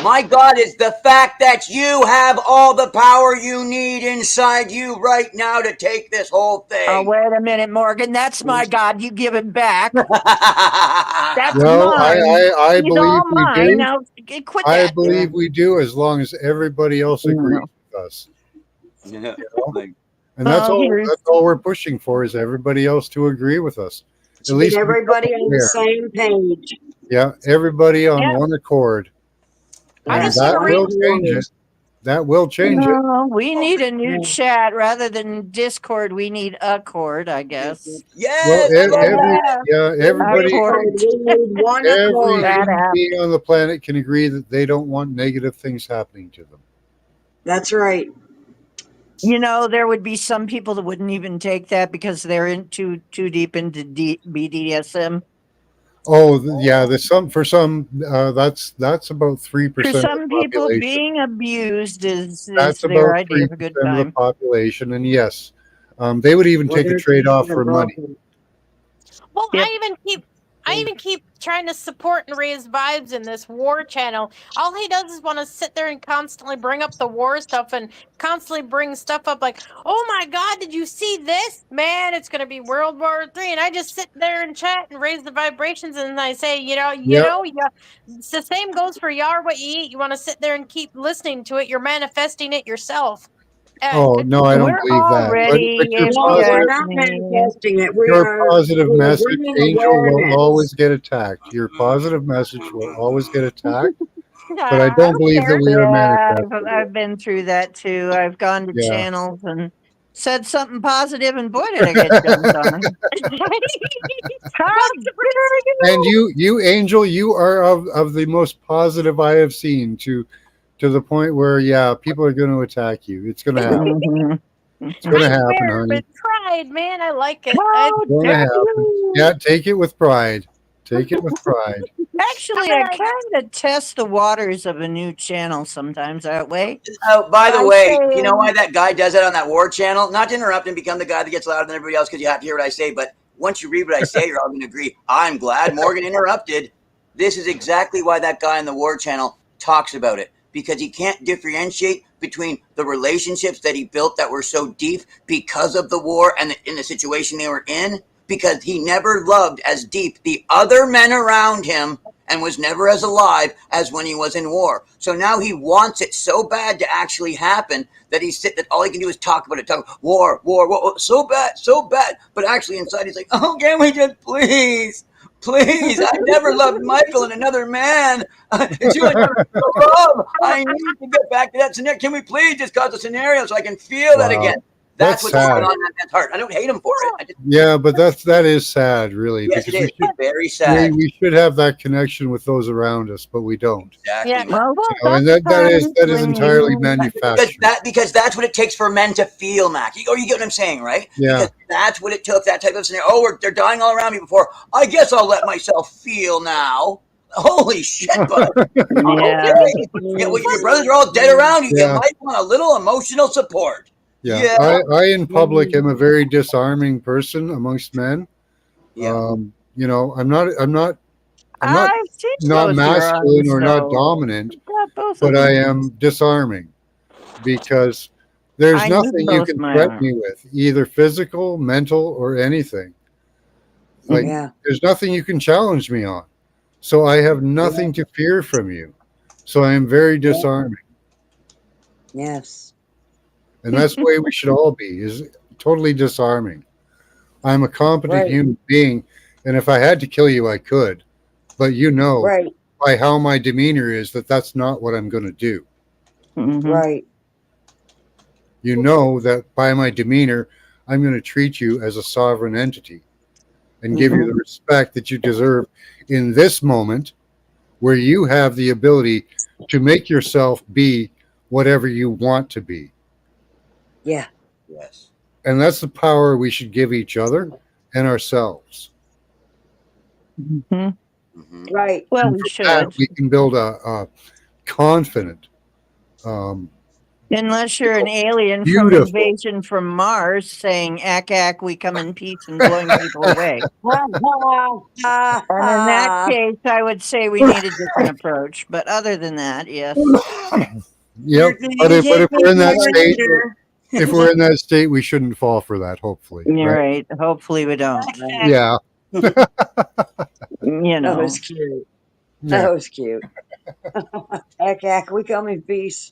My God is the fact that you have all the power you need inside you right now to take this whole thing. Oh, wait a minute, Morgan. That's my God. You give it back. That's No, mine. I It's believe all we mine. do. Now, quit I that. believe we do, as long as everybody else agrees with us. Yeah. And that's Well, all. here's- That's all we're pushing for is everybody else to agree with us. At Get least everybody on the there. same page. Yeah, everybody on Yeah. one accord. I And just that agree. will change it. That will change it. No, we need a new Yeah. chat rather than Discord. We need a cord, I guess. Yes. Well, everybody, Accord. We need one every accord. That human app. being on the planet can agree that they don't want negative things happening to them. That's right. There would be some people that wouldn't even take that because they're too deep into BDSM. Oh, yeah. There's some for some. That's about 3% For of the some people, population. being abused is That's their about idea of a good 3% of the time. population, and yes, they would even take a trade off for money. Well, Yep. I even keep trying to support and raise vibes in this war channel. All he does is want to sit there and constantly bring up the war stuff and constantly bring stuff up like, oh my God, did you see this? Man, it's going to be World War III. And I just sit there and chat and raise the vibrations. And I say, it's the same goes for you are what you eat. You want to sit there and keep listening to it. You're manifesting it yourself. Oh no, I don't We're believe that. already But your No, we're positive, not manifesting it. We your are positive we are message, bringing Angel, will awareness. always get attacked. Your positive message will always get attacked. But I I don't don't believe care. that we are Yeah, manifesting. I've been through that too. I've gone to Yeah. channels and said something positive, and boy, did I get jumped on. How dare And you, Angel, you are of the most positive I have seen to the point where, yeah, people are going to attack you. It's going to happen. you? It's going to I happen, swear, honey. but pride, man, I like it. How It's going to dare happen. you? Yeah, take it with pride. Take it with pride. Actually, I kind of test the waters of a new channel sometimes that way. Oh, by the I way, say, you know why that guy does that on that war channel? Not to interrupt and become the guy that gets louder than everybody else because you have to hear what I say, but once you read what I say, you're all going to agree. I'm glad Morgan interrupted. This is exactly why that guy on the war channel talks about it, because he can't differentiate between the relationships that he built that were so deep because of the war and in the situation they were in, because he never loved as deep the other men around him and was never as alive as when he was in war. So now he wants it so bad to actually happen that that all he can do is talk about it. Talk war, so bad. But actually inside he's like, oh, can we just please? I never loved Michael and another man. It's you and Rob. I need to get back to that scenario. Can we please just cause a scenario so I can feel that Wow. again? That's what's sad. going on in that man's heart. I don't hate him for it. Yeah, but that is sad, really. Yes, it because is. It's very sad. we should have that connection with those around us, but we don't. Exactly. yeah, Well, And that is sometimes when entirely you- manufactured. Because that's what it takes for men to feel, Mac. You get what I'm saying, right? Yeah. Because that's what it took, that type of scenario. Oh, they're dying all around me before. I guess I'll let myself feel now. Holy shit, bud. Yeah. Okay. Yeah, well, your brothers are all dead around you. Yeah. You might want a little emotional support. Yeah. I in public am a very disarming person amongst men. Yeah. You know, I'm not I've seen not those masculine reruns, or not so- dominant, Yeah, both but of I them. am disarming because there's I need nothing you both can my threaten arms. me with, either physical, mental, or anything. Like Yeah. there's nothing you can challenge me on. So I have nothing to fear from you. So I am very disarming. Yes. And that's the way we should all be, is totally disarming. I'm a competent Right. human being, and if I had to kill you, I could. But you know Right. by how my demeanor is that that's not what I'm going to do. Mhm. Right. You know that by my demeanor, I'm going to treat you as a sovereign entity and give you the respect that you deserve in this moment where you have the ability to make yourself be whatever you want to be. Yeah. Yes. And that's the power we should give each other and ourselves. Mhm. Mhm. Right. Well, And we from should. that, we can build a confident, Unless you're an alien from beautiful. invasion from Mars saying, ack, we come in peace and blowing people away. And in that case, I would say we need a different approach. But other than that, yes. Yep. But if we're in that state, if we're in that state, we shouldn't fall for that. Hopefully, You're right. Hopefully we don't. Yeah. You That know. was cute. Yeah. That was cute. Heck, we come in peace.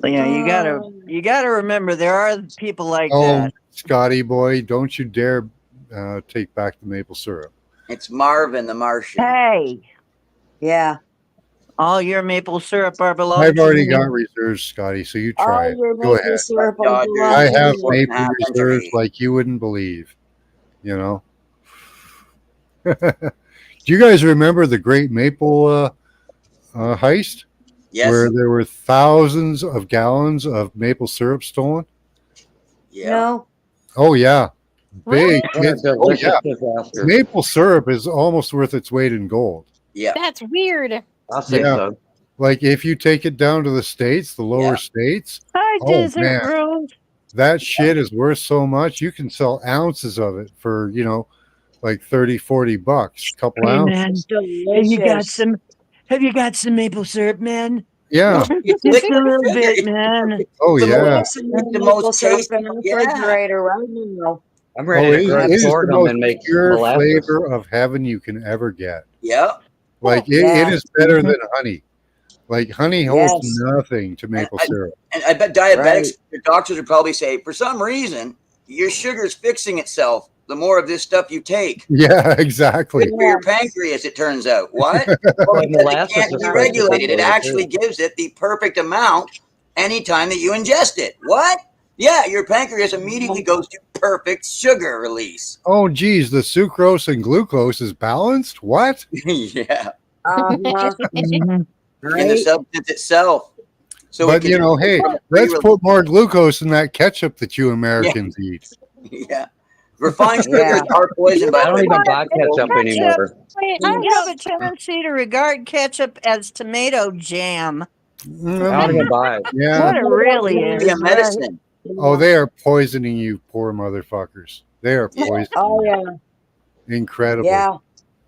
Yeah, you gotta remember there are people like Oh, that. Scotty boy, don't you dare take back the maple syrup. It's Marvin the Martian. Hey, Yeah. all your maple syrup are belong I've to already me. got reserves, Scotty, so you All try it. your Go maple ahead. syrup will Dodgers. belong I to have you. maple Happen to reserves me. like you wouldn't believe. You know. Do you guys remember the Great Maple heist, Yes. where there were thousands of gallons of maple syrup stolen? Yeah. No. Oh yeah, big. What a Oh delicious yeah, disaster. maple syrup is almost worth its weight in gold. Yeah. that's weird. I'll say Yeah. so. Like if you take it down to the states, the lower Yeah. states, Hi, Oh, Desert man. Rose. that shit is worth so much. You can sell ounces of it for like 30, 40 bucks, a couple Hey, ounces. man, It's have delicious. you got some maple syrup, man? Yeah. It's Just a liquid little sugar. bit, It's man. Oh the We yeah. have some the maple most syrup tasty. in the Yeah. refrigerator right now. I'm Oh, ready to it grow is the sorghum most and make pure molasses. flavor of heaven you can ever get. Yeah. Like it Yeah. is better Mhm. than honey. Like honey holds Yes. nothing to And maple I, syrup. and I bet diabetics, Right. the doctors would probably say, for some reason, your sugar's fixing itself the more of this stuff you take. Yeah, Good exactly. for your Yeah. pancreas, it turns out. What? Well, Like because it molasses can't is be supposed to be regulated. It good actually too. gives it the perfect amount anytime that you ingest it. What? Yeah, your pancreas immediately goes to perfect sugar release. Oh geez, the sucrose and glucose is balanced? What? Yeah, Uh-huh. Mhm. in the Right. substance itself. So it But can you know, hey, from a let's pre-release. put more glucose in that ketchup that you Yeah, Americans eat. yeah. Refined Yeah. sugars are poison, You by I the don't way. even know buy what? ketchup Ketchup. anymore. I have a tendency to regard ketchup as tomato jam. I don't even Mm, buy it. yeah. What it really It can be a is, right? medicine. Oh, Yeah. they are poisoning you, poor motherfuckers. They are Yeah. poisoning Oh you. yeah. Incredibly. Yeah.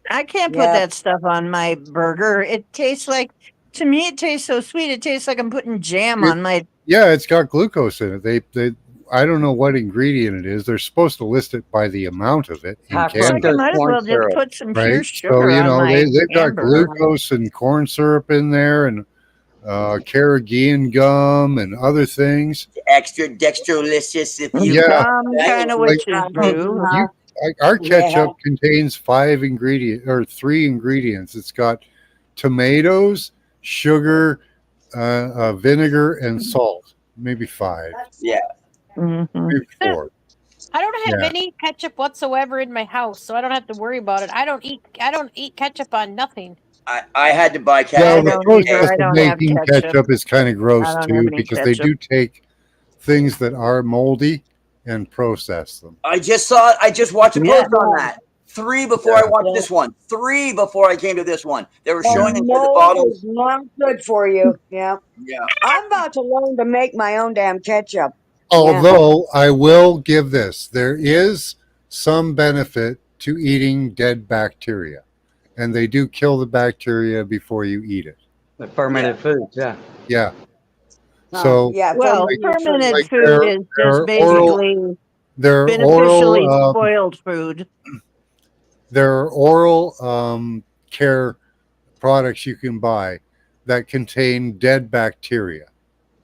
I can't put Yeah. that stuff on my burger. It tastes like, to me, it tastes so sweet. It tastes like I'm putting jam It, on my. yeah, it's got glucose in it. They I don't know what ingredient it is. They're supposed to list it by the amount of it in High It's like I cans, fructose might as corn well just syrup. put some pure right? So, sugar you on know, my they've got hamburger. glucose and corn syrup in there and Carrageenan gum and other things. Extra dextrolicious, if you Yeah, Some kind of like witch's brew. you, Uh-huh. our Yeah. ketchup contains 3 ingredients. It's got tomatoes, sugar, vinegar, and salt. Maybe 5, Yeah. Mhm. maybe 4. I don't have Yeah. any ketchup whatsoever in my house, so I don't have to worry about it. I don't eat ketchup on nothing. I had to buy I Well, ketchup the don't either. process I of don't have making ketchup. ketchup is kind of I gross don't have too any because they ketchup. do take things that are moldy and process them. I just watched a Yeah. post on that. 3 before I Yeah. watched Yeah. this one. 3 before I came to this one. They were And showing inside the mold bottles. is not good for you. Yeah. Yeah. I'm about to learn to make my own damn ketchup. Yeah. Although I will give this, there is some benefit to eating dead bacteria, and they do kill the bacteria before you eat it. The fermented foods, yeah. Yeah. So Yeah. Well, Fermented food. fermented like food is just basically beneficially spoiled food. there are oral care products you can buy that contain dead bacteria.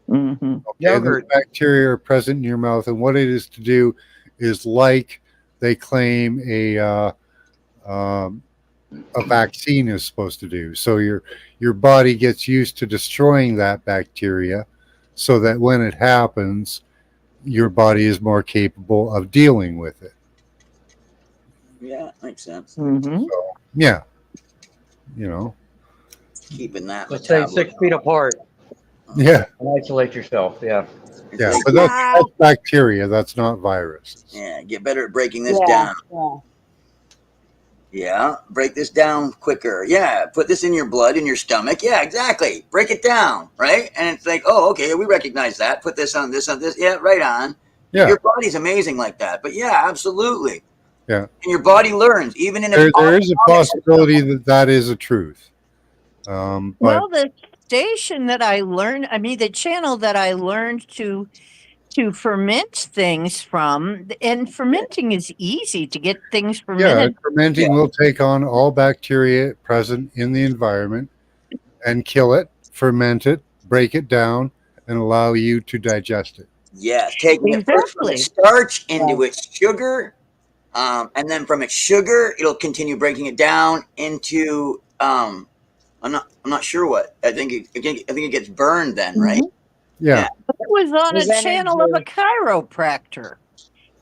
Mm-hmm. Okay, Yogurt. those bacteria are present in your mouth, and what it is to do is, like they claim a vaccine is supposed to do. So your body gets used to destroying that bacteria, so that when it happens, your body is more capable of dealing with it. Yeah, makes sense. Mm-hmm. So yeah, you know, Keeping that Let's stay 6 feet apart yeah, and isolate yourself. Yeah. It's yeah. like, But that's bacteria. That's not viruses. yeah, get better at breaking this Yeah. down. Yeah. Yeah, break this down quicker. Yeah, put this in your blood, in your stomach. Yeah, exactly. Break it down, right? And it's like, oh, okay, we recognize that. Put this on this, on this. Yeah, right on. Yeah. Your body's amazing like that. But yeah, absolutely. Yeah. And your body learns, even in There is a possibility that is a truth. But Well, the station that I learned, the channel that I learned to ferment things from, and fermenting is easy to get things yeah, fermented. fermenting will take on all bacteria present in the environment and kill it, ferment it, break it down, and allow you to digest it. Yes, taking it first from Exactly. its starch into its sugar, and then from its sugar, it'll continue breaking it down into. I'm not sure what. I think it gets burned then, right? Yeah. It was on His a channel of a energy. chiropractor.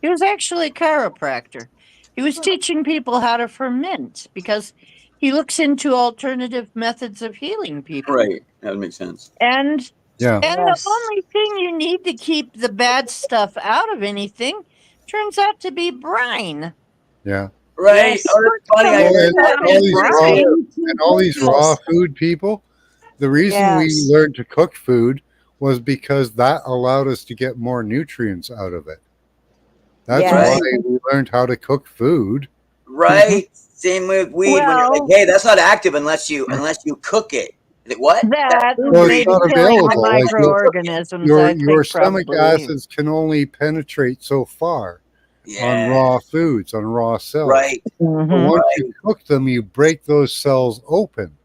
He was actually a chiropractor. He was teaching people how to ferment because he looks into alternative methods of healing people. Right. That would make sense. And Yeah. and Yes. the only thing you need to keep the bad stuff out of anything turns out to be brine. Yeah. Right. Yes. Oh, that's funny. I All, heard that. all these raw food people, the reason we Yes. learned to cook food was because that allowed us to get more nutrients out of it. That's Yes. why we learned how to cook food. Right. Same with weed. When you're like, Well, hey, that's not active unless you cook it. Like, what? that Well, it's maybe not killing the available. Like microorganisms, your I your think stomach probably. acids can only penetrate so far on Yeah. raw foods, on raw cells. Right. But Mhm. once you cook them, you break those cells open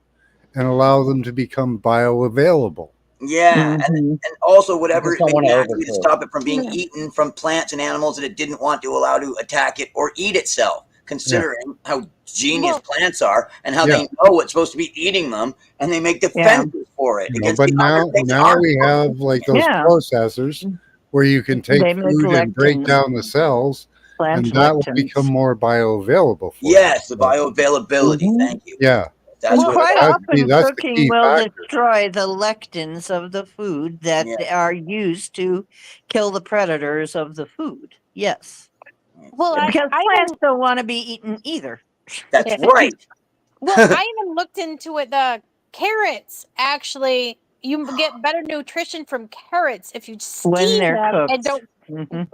and allow them to become bioavailable. Yeah. Mhm. And also whatever Just don't they want to naturally to overcook. stop it from being eaten from plants and animals that it didn't want to allow to attack it or eat itself, considering how genius Well- plants are and how Yeah. they know what's supposed to be eating them, and they make defenses for it You know, against but the other now things that now aren't we supposed to. have like those Yeah. processors where you can take They make food and break lectins, down the cells, plant and that will lectins. become more bioavailable for Yes, the you. bioavailability. Mhm. Thank you. Yeah. That's And what quite it is. often That's the cooking key will factor. destroy the lectins of the food that Yeah. are used to kill the predators of the food. Yes. Well, Because I plants even, don't want to be eaten either. That's right. well, I even looked into it. The carrots actually, you get better nutrition from carrots if you When steam they're them and cooked. don't. Mhm.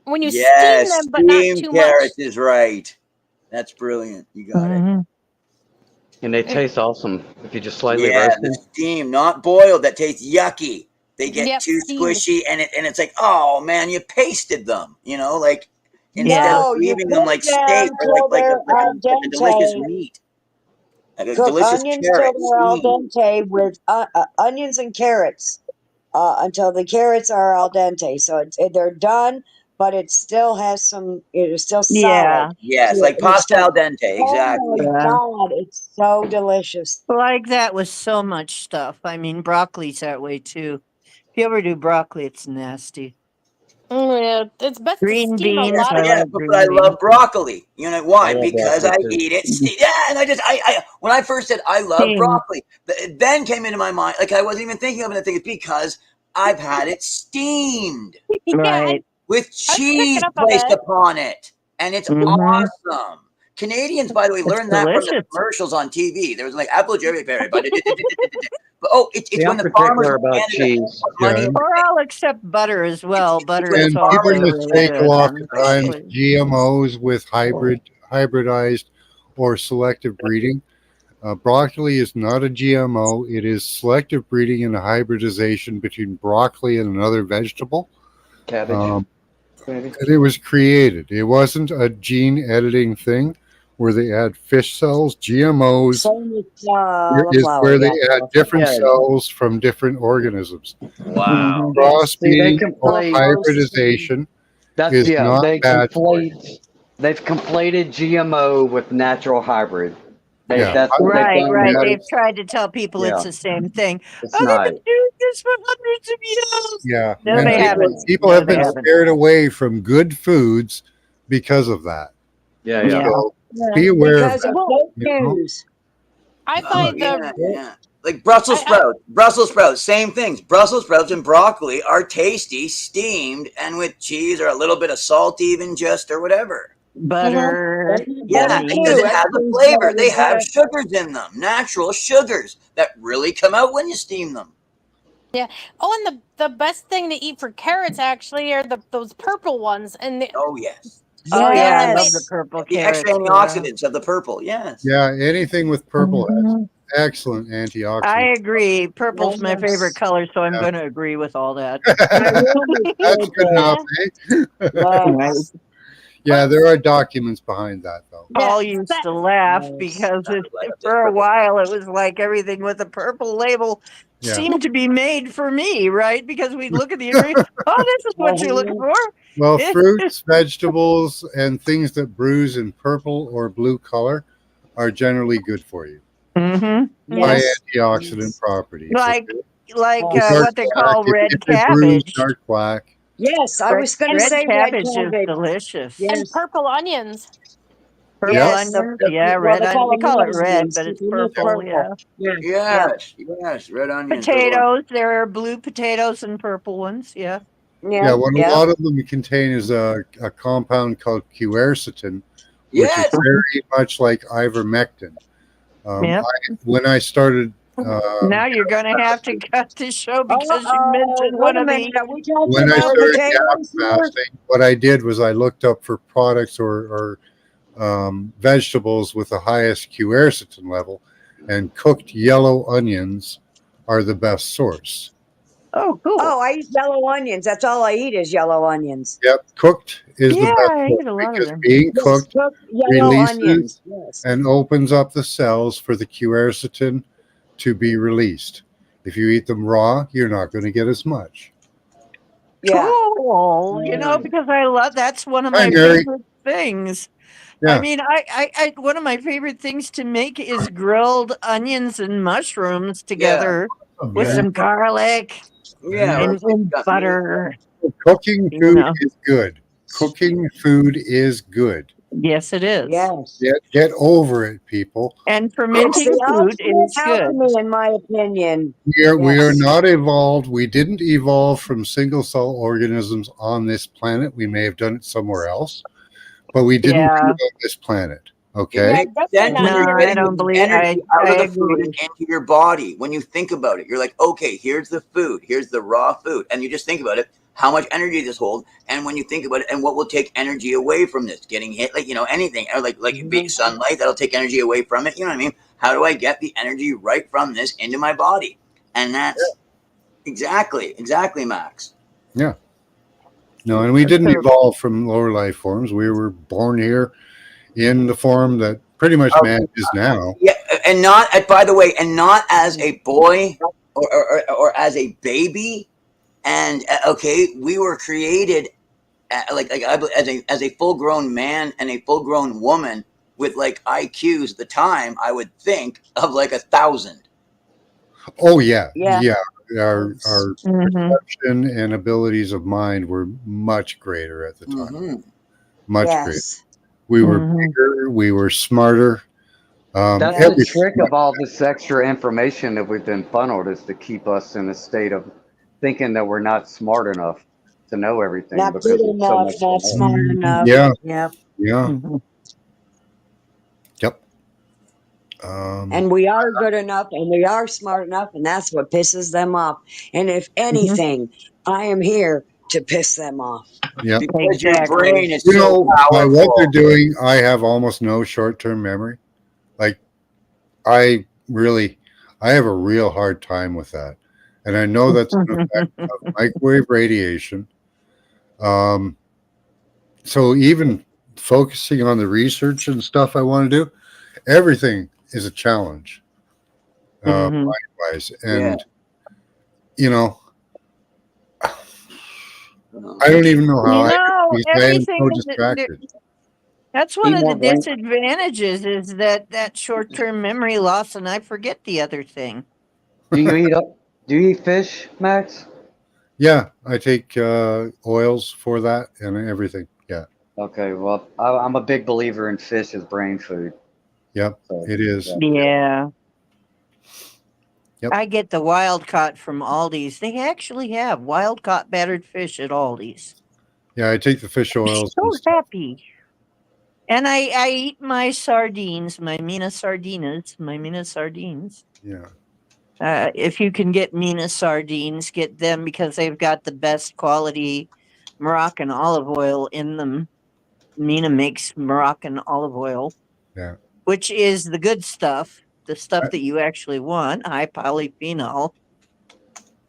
When you steam Yes, them, but not steamed too much. carrots is right. That's brilliant. You got it. Mhm. And they taste awesome if you just slightly Yeah, roast the them. steam, not boiled. That tastes yucky. They get Yep, too steamed. squishy, and it's like, oh man, you pasted them. You know, like instead Yeah. of No, you leaving them cook like steak them or like till they're al like a delicious dente. meat, like a Cook delicious onions till carrot they're al steamed. dente with onions and carrots until the carrots are al dente. So they're done, but it still has some. It is still solid Yeah. Yes, to like an pasta al extent. dente, Oh exactly. my Yeah. God, it's so delicious. Like that with so much stuff. I mean, broccoli's that way too. If you ever do broccoli, it's nasty. Yeah, it's best to Green steam a beans, lot I of Yeah, it. like but I green beans. love broccoli. You know I why? love Because broccoli I too. eat it. Yeah, and I when I first said I love Steamed. broccoli, it then came into my mind. Like I wasn't even thinking of it. I think it's because I've had it steamed Yeah, Right. with I was picking cheese up on placed that. upon it, and it's Hmm. awesome. Canadians, by the way, It's learned that from the delicious. commercials on TV. There was like apple jerry berry, but oh, it's See, when I'm the farmers particular in about Canada cheese. put money. Yeah. Or I'll accept butter as well. Butter When the is And also people farmers really mistake a good lot on of times broccoli. GMOs with hybridized or selective breeding. Broccoli is not a GMO. It is selective breeding and a hybridization between broccoli and another vegetable. Cabbage, maybe. And it was created. It wasn't a gene editing thing where they add fish cells. GMOs Same with is cauliflower. where they Yeah, add different Yeah. cells from different organisms. Wow. yes. See, they Crossbreeding or conflate. Cauliflower's the same. hybridization That's is not They bad for you. conflate. They've conflated GMO with natural hybrid. Yeah. That's what they've Right, done. right. But They've tried to tell people it's yeah, the same thing. it's Oh, they've not. been doing this for hundreds of years. Yeah. No, And they Yeah. haven't. people No, have they been haven't. scared away from good foods because of that. Yeah, Yeah. So Yeah, be aware of because of that. Well, fake You know? news. I Oh find yeah, the yeah. Like Brussels I sprouts. Brussels sprouts, same things. Brussels sprouts and broccoli are tasty, steamed, and with cheese or a little bit of salt, even just or whatever. Butter, Yeah, Butter yummy. because too. it has a Everything's flavor. better They with have butter. sugars in them, natural sugars that really come out when you steam them. oh, and the best thing to eat for carrots actually are those purple ones, and Oh yes, Oh the yeah, I only way love the Yes. purple the extra carrots. Yeah. antioxidants of the purple. Yes. Yeah, anything with purple has Mhm. excellent I antioxidants. agree. Purple's my favorite Yes. color, so I'm Yeah. going to agree with all that. My room is That's good purple. enough, eh? Right. Yes. Yeah, there are documents behind that, though. All yeah, used that, to laugh Yes. because Light up this for a purple. while it was like everything with a purple label Yeah. seemed to be made for me, right? Because we'd look at the ingredients. Oh, this is what you're looking for. Well, fruits, vegetables, and things that bruise in purple or blue color are generally good for you. Mm-hmm. High Yes. antioxidant Yes. properties. Like Dark what they call black, red if it bruise, cabbage. dark black. Yes, I was going to Red say red cabbage is cabbage. delicious. and Yes. purple onions. Purple Yep. Yes. onions, yeah, Well, red they onion. call They them call it red red, onions. but it's They need purple. Yeah. purple. Yeah. Yeah. Yes, red onions. Potatoes, there are blue potatoes and purple ones. Yeah. Yeah. Yeah, what a Yeah. lot of them contain is a compound called quercetin, which is Yes. very much like ivermectin. Yep. When I started, Now you're going to have to cut the show because you mentioned Wait one a of minute. the. Are we talking when I about started potatoes gap here? fasting, what I did was I looked up for products or vegetables with the highest quercetin level, and cooked yellow onions are the best source. Oh, cool. Oh, I eat yellow onions. That's all I eat is yellow onions. Yep, cooked is the Yeah, best I source eat a lot of because them. being Yes, cooked cooked yellow onions. releases Yes. and opens up the cells for the quercetin to be released. If you eat them raw, you're not going to get as much. Yeah. Cool. You know, because that's one of Hi, my Mary. favorite things. Yeah. I mean, one of my favorite things to make is grilled onions and mushrooms together with Yeah. some garlic Yeah. and butter. Cooking You food know. is good. Cooking food is good. Yes, it is. Yes. Get over it, people. And It's fermenting the food ultimate is good. alchemy, in my opinion. We are Yes. not evolved. We didn't evolve from single cell organisms on this planet. We may have done it somewhere else, but we didn't do Yeah. it on this planet. It Okay. makes sense when No, you're I getting don't the believe. energy I out of the food agree. and into your body. When you think about it, you're like, okay, here's the food, here's the raw food, and you just think about it. How much energy does this hold? And when you think about it, and what will take energy away from this? Getting hit, like anything, or like being sunlight that'll take energy away from it. You know what I mean? How do I get the energy right from this into my body? And that's exactly, Max. Yeah. No, and we didn't evolve from lower life forms. We were born here in the form that pretty much man is now. Yeah, and not, by the way, and not as a boy or as a baby. And okay, we were created as a full grown man and a full grown woman with like IQs at the time. I would think of like 1,000. Oh yeah, Yeah. yeah. Our Mhm. perception and abilities of mind were much greater at the time. Mhm. Much greater. Yes. We were Mhm. bigger. We were smarter. That's the trick of all this extra information that we've been funneled, is to keep us in a state of thinking that we're not smart enough to know everything Not because good there's so enough, much to not know. smart enough. Yeah, Yep. yeah, Mhm. yep. And we are good enough and we are smart enough, and that's what pisses them off. And if anything, I am here to piss them off. Yep. Because your Exactly. brain is You so know, by what powerful. they're doing, I have almost no short-term memory. Like, I have a real hard time with that, and I know that's an effect of microwave radiation. So even focusing on the research and stuff I want to do, everything is a challenge, Mhm. mind-wise, and Yeah. you know, I don't even know how You I know, could be. I am everything so is distracted. that's one of the more brain- disadvantages is that short-term memory loss, and I forget the other thing. Do you eat fish, Max? Yeah, I take oils for that and everything. Yeah, Okay, well, I'm a big believer in fish as brain food. yep, So, it is. Yeah. Yep. I get the wild caught from Aldi's. They actually have wild caught battered fish at Aldi's. Yeah, I take the fish oils. and So stuff. happy. And I eat my sardines, my Mina sardines. Yeah, If you can get Mina sardines, get them because they've got the best quality Moroccan olive oil in them. Mina makes Moroccan olive oil, yeah. which is the good stuff, the stuff that you actually want, high polyphenol.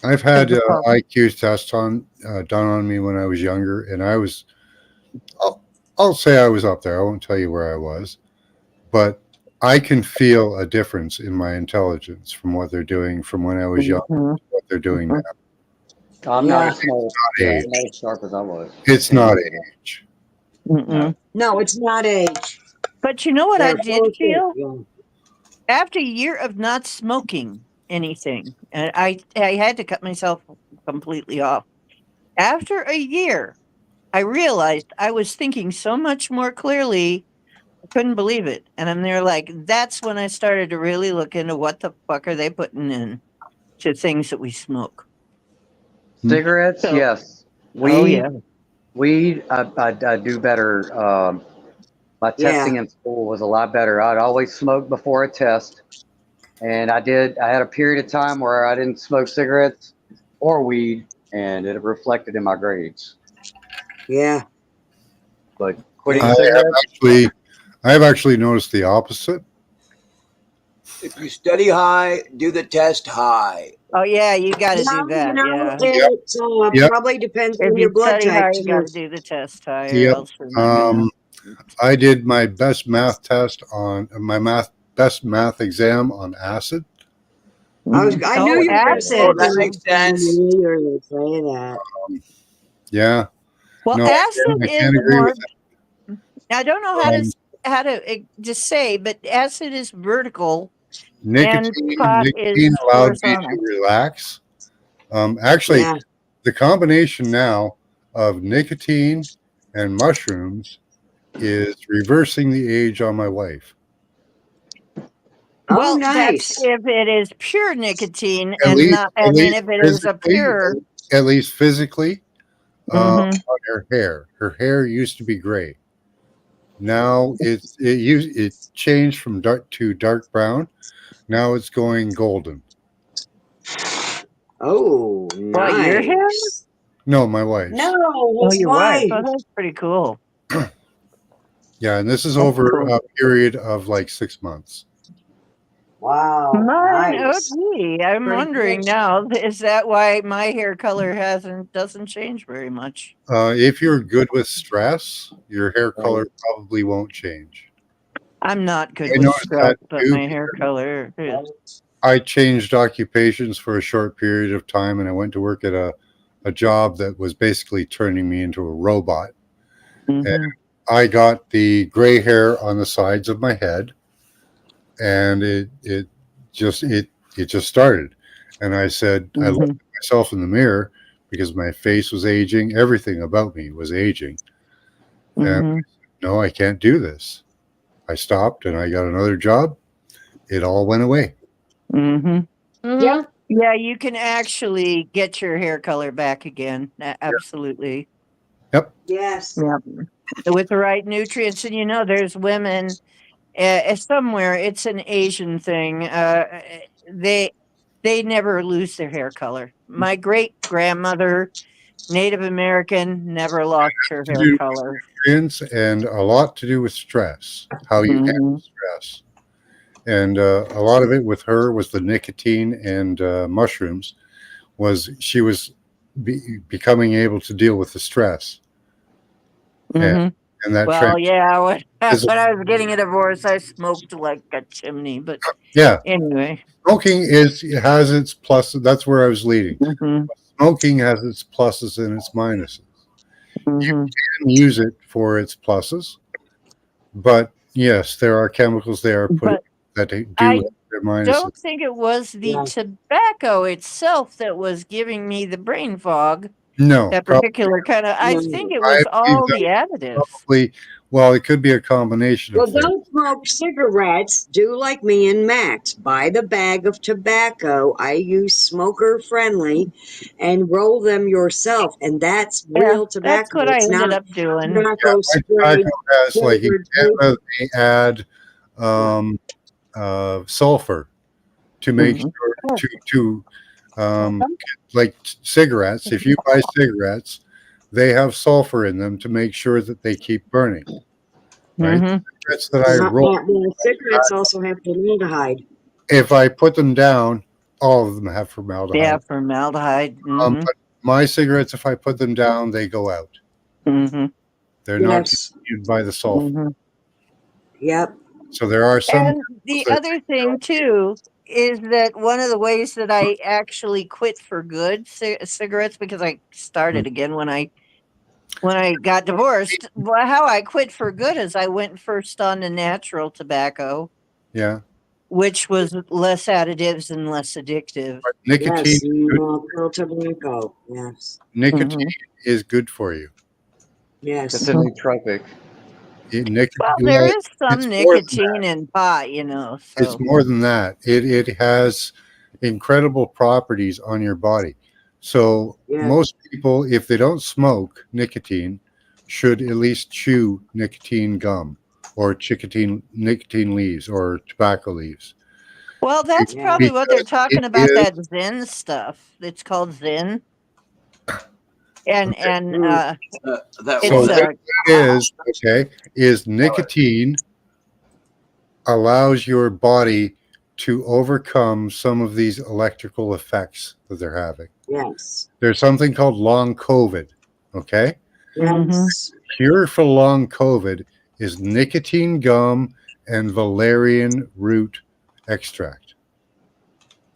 I've had Because- IQ tests done on me when I was younger, and I'll say I was up there. I won't tell you where I was, but I can feel a difference in my intelligence from what they're doing from when I was young Mhm. to what they're doing Mhm. now. I'm Yeah. not as smart. Not I'm age. not as sharp as I was. It's not age. Mm-mm. No, it's not age. But you know what I They're did both feel? young. After a year of not smoking anything, and I had to cut myself completely off. After a year, I realized I was thinking so much more clearly. I couldn't believe it. And I'm there like, that's when I started to really look into what the fuck are they putting in to things that we smoke. Cigarettes, So- yes. Oh, yeah. Weed, I do better. My testing in school was a lot better. I'd always smoke before a test, and I had a period of time where I didn't smoke cigarettes or weed, and it reflected in my grades. Yeah. But quitting I have cigarettes, actually I've actually noticed the opposite. If you study high, do the test high. Oh yeah, you got to do Well, that. Yeah. Yep. it Yep. probably depends If on you your blood study type high, you got too. to do the test high, or Yep. else you're not gonna. I did my best math test on my best math exam on acid. I knew Oh, you were going to say Oh, acid. that that. makes sense. I knew you were going to say that. Yeah. Well, No, acid I is can't agree more. with I don't know that. how to just say, but acid is vertical and pot Nicotine is allowed me horizontal. to relax. Actually, Yeah. the combination now of nicotine and mushrooms is reversing the age on my wife. Oh, Well, that's nice. if it is pure nicotine At and least, not, at and then least if it is a physically, pure, at least physically, Mhm. on her hair. Her hair used to be gray. Now it changed from dark to dark brown. Now it's going golden. Oh, what, your hair? nice. No, my wife's. No, Oh, his your wife. wife. Oh, that's pretty cool. Yeah, and this is That's over cool. a period of like 6 months. Wow, Mine, oh nice. gee, I'm Pretty wondering good. now, is that why my hair color doesn't change very much? If you're good with stress, your hair color probably won't change. I'm not good I with noticed stress, that but too. my hair color is. I changed occupations for a short period of time, and I went to work at a job that was basically turning me into a robot. And Mhm. I got the gray hair on the sides of my head, and just it just started. And I said, I looked Mhm. at myself in the mirror because my face was aging, everything about me was aging. And Mhm. no, I can't do this. I stopped and I got another job. It all went away. Mhm. Yeah. Yeah, you can actually get your hair color back again. Absolutely. Yep. Yes. Yeah. With the right nutrients, and there's women somewhere. It's an Asian thing. They they never lose their hair color. My great grandmother, Native American, never lost her To hair do with color. nutrients and a lot to do with stress, how you handle Mhm. stress. And a lot of it with her was the nicotine and mushrooms. Was she was becoming able to deal with the stress, and Mhm. and that Well, trans yeah. When, is when I was getting a divorce, I smoked like a chimney. But yeah. anyway. Smoking has its pluses. That's where I was leading. Mhm. Smoking has its pluses and its minuses. You Mhm. can use it for its pluses, but yes, there are chemicals they are putting But that do I have their minuses. don't think it was the Yeah. tobacco itself that was giving me the brain fog. No, That probably. particular kind of, I think it I was believe all that the additives. probably. Well, it could be a combination Well, of things. don't smoke cigarettes. Do like me and Max. Buy the bag of tobacco. I use smoker friendly and roll them yourself. And that's Yeah, real that's tobacco. what I It's ended not up doing. Yeah, tobacco my spray tobacco has like in flavored Canada paper. they add um, sulfur to make Mhm. sure to like cigarettes. If you buy cigarettes, they have sulfur in them to make sure that they keep burning. Right, Mhm. cigarettes that I roll. Well, cigarettes also have formaldehyde. If I put them down, all of them have Yeah, formaldehyde. formaldehyde. Mhm. But my cigarettes, if I put them down, they go out. Mhm. They're not Yes. continued by the sulfur. Mhm. Yep. So there are some And chemicals the that other thing too is that one of the ways that I actually quit for good cigarettes, because I started again when I got divorced. How I quit for good is I went first on the natural tobacco, yeah. which was less additives and less addictive. Nicotine Yes. is good. Natural tobacco. Yes. Nicotine Mhm. is good for you. It's Yes. a nootropic. Well, there Well, is it's some more than nicotine in pot, it's so. more than that. It has incredible properties on your body. So Yes. most people, if they don't smoke nicotine, should at least chew nicotine gum or nicotine leaves or tobacco leaves. Well, that's Yeah. probably what they're Because it talking about, is that Zen stuff. It's called Zen. And Mm. That so it's what? what it is, okay, is nicotine allows your body to overcome some of these electrical effects that they're having. Yes. There's something called long COVID. Okay. Yes. Cure for long COVID is nicotine gum and valerian root extract.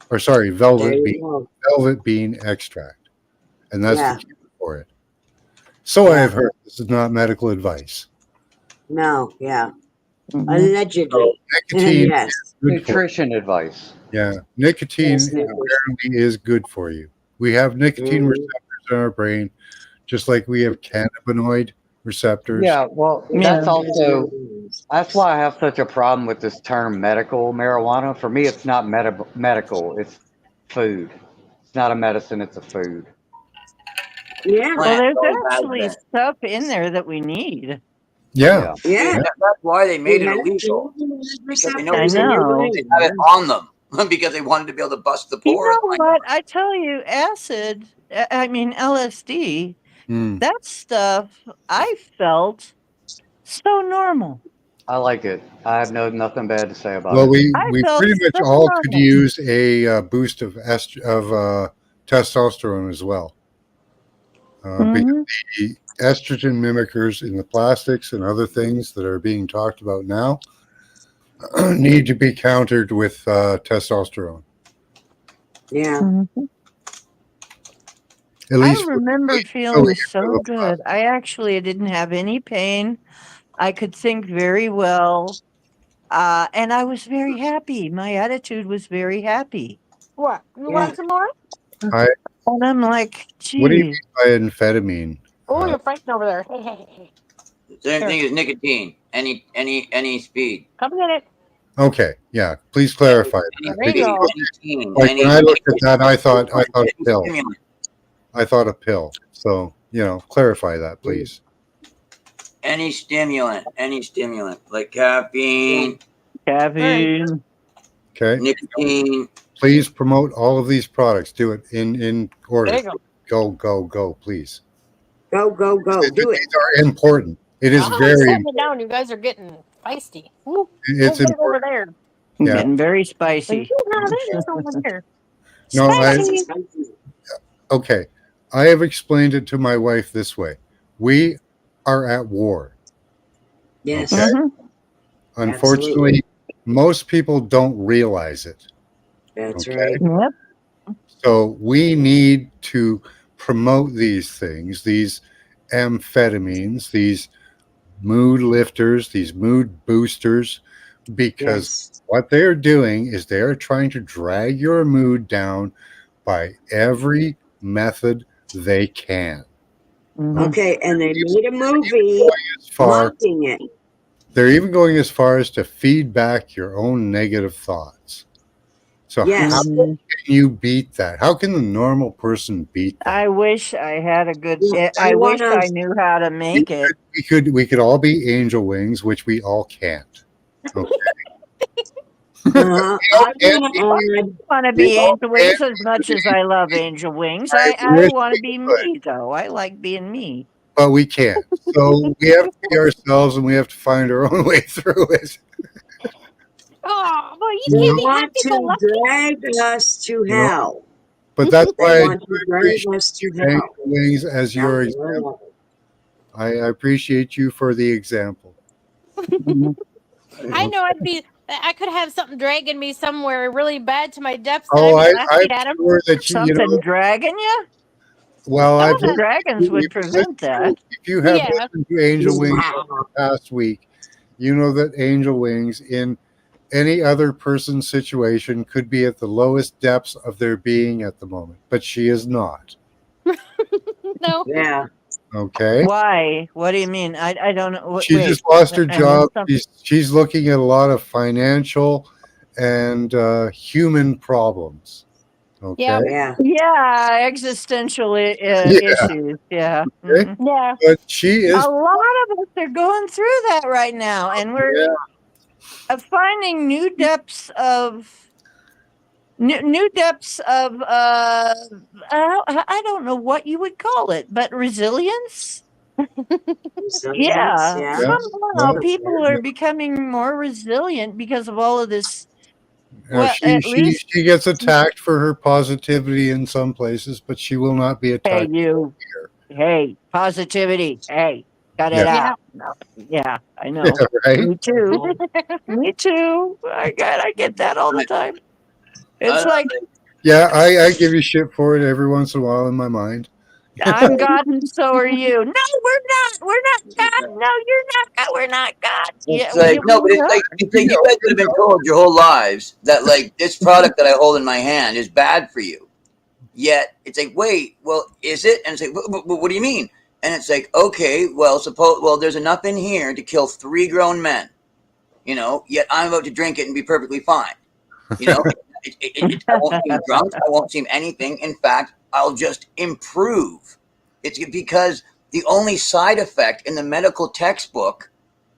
Or sorry, There you go. velvet bean extract. And that's Yeah. the cure for it. So I Yeah. have heard. This is not medical advice. No, yeah. Mhm. So Allegedly. nicotine Yes. is good for you. Nutrition advice. Yeah. Nicotine Yes, nutrition. apparently is good for you. We have nicotine Mm. receptors in our brain, just like we have cannabinoid receptors. Yeah, well, Yeah. that's also that's why I have such a problem with this term medical marijuana. For me, it's not medical; it's food. It's not a medicine; it's a food. Yeah. Well, there's So bad actually that. stuff in there that we need. Yeah. Yeah. Yeah, that's why they made It it has illegal. Because they know I people know. they have it on them because they wanted to be able to bust the You pores. know what? I tell you, acid, I mean LSD, Mm. that stuff I felt so normal. I like it. I have nothing bad to say about Well, it. I we felt pretty much so all could normal. use a boost of testosterone as well. Because Mhm. the estrogen mimickers in the plastics and other things that are being talked about now need to be countered with testosterone. Yeah. Mhm. At I least for remember the feeling weight so of the good. I actually didn't have any pain. I could think very well. And I was very happy. My attitude was very happy. What? You Yeah. want some more? I, And I'm like, what do you geez. mean by amphetamine? Oh, you're fighting over there. Hey, hey, hey. Same thing as nicotine. Any speed. Come get it. Okay, yeah. Please clarify that. There you Because, go. Any teen, like when I looked at that, I thought a pill. stimulant. I thought a pill. So clarify that, please. Any stimulant, like caffeine, Caffeine. Okay. nicotine. Please promote all of these products. Do it in order. There you go. Go, please. Go, go, go. Do it. These are important. It is I'm very setting important. it down. You guys are getting feisty. Woo. It's Go get it over important. there. Yeah. Getting very And spicy. you have it over there. No, Spicy. okay. I have explained it to my wife this way. We are at war. Yes. Okay. Mhm. Unfortunately, most people don't realize it. That's Okay. right. Yep. So we need to promote these things, these amphetamines, these mood lifters, these mood boosters, because Yes. what they're doing is they're trying to drag your mood down by every method they can. Mhm. Okay. And they made a movie As far, mocking it. they're even going as far as to feed back your own negative thoughts. So Yes. how Mhm. can you beat that? How can the normal person beat that? I wish I had a good. Yeah, I wish wanna- I knew how to make it. We could all be angel wings, which we all can't. Okay. I want to add. I want to be Angel Wings as much as I love Angel Wings. I wish want to we be could. me, though. I like being me. But we can't. So we have to be ourselves and we have to find our own way through it. Oh, well, you They can't be want happy go to lucky. drag us to You know, hell. But that's They why I want to do drag appreciate us to Angel hell. Wings as your Not example. hell. I appreciate you for the example. Mhm. I know I could have something dragging me somewhere really bad to my depths that Oh, I'd be I'm laughing at him. sure that you Something know. dragging you? Well, Some I've of the dragons would prevent that. if you have Yeah. listened to Angel Wings over the past week, you know that Angel Wings in any other person's situation could be at the lowest depths of their being at the moment, but she is not. No. Yeah. Okay. Why? What do you mean? I don't know. She Wait, just lost her I missed job. something. She's looking at a lot of financial and human problems. Okay. Yeah. Yeah. Yeah, existential Yeah. issues. Yeah. Okay. Mhm. Yeah. But she is. A lot of us are going through that right now, and we're finding new depths of new depths of I don't know what you would call it, but resilience. Resilience, Yeah, yeah. somehow people are becoming more resilient because of all of this. Well, she at least, she gets attacked for her positivity in some places, but she will not be hey, attacked you, hey, positivity, hey, cut it Yeah. Yeah. out. No, yeah, I Yeah, know. right. Me too. Me too. I get that all the time. It's Uh, like Yeah, I give you shit for it every once in a while in my mind. I'm God and so are you. No, we're not. We're not God. No, you're not God. We're not God. Yeah, it's like no, but we are. it's like you guys would have been told your whole lives that like this product that I hold in my hand is bad for you. Yet it's like, wait, well, is it? And it's like, what do you mean? And it's like, okay, well, there's enough in here to kill 3 grown men. Yet I'm about to drink it and be perfectly fine. You know, I won't seem drunk. I won't seem anything. In fact, I'll just improve. It's because the only side effect in the medical textbook,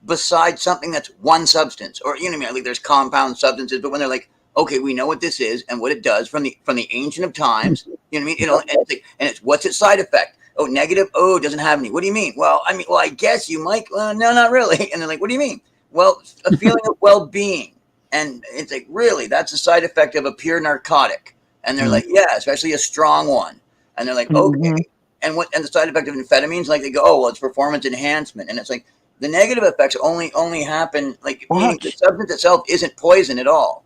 besides something that's one substance, or you know what I mean, like there's compound substances, but when they're like, okay, we know what this is and what it does from the ancient of times. You know what I mean? And it's what's its side effect? Oh, negative. Oh, it doesn't have any. What do you mean? Well, I guess you might. Well, no, not really. And they're like, what do you mean? Well, a feeling of well-being. And it's like, really, that's a side effect of a pure narcotic. And they're like, yeah, especially a strong one. And they're like, okay. Mhm. And the side effect of amphetamines, like they go, oh, well, it's performance enhancement. And it's like the negative effects only happen, like meaning the What? substance itself isn't poison at all.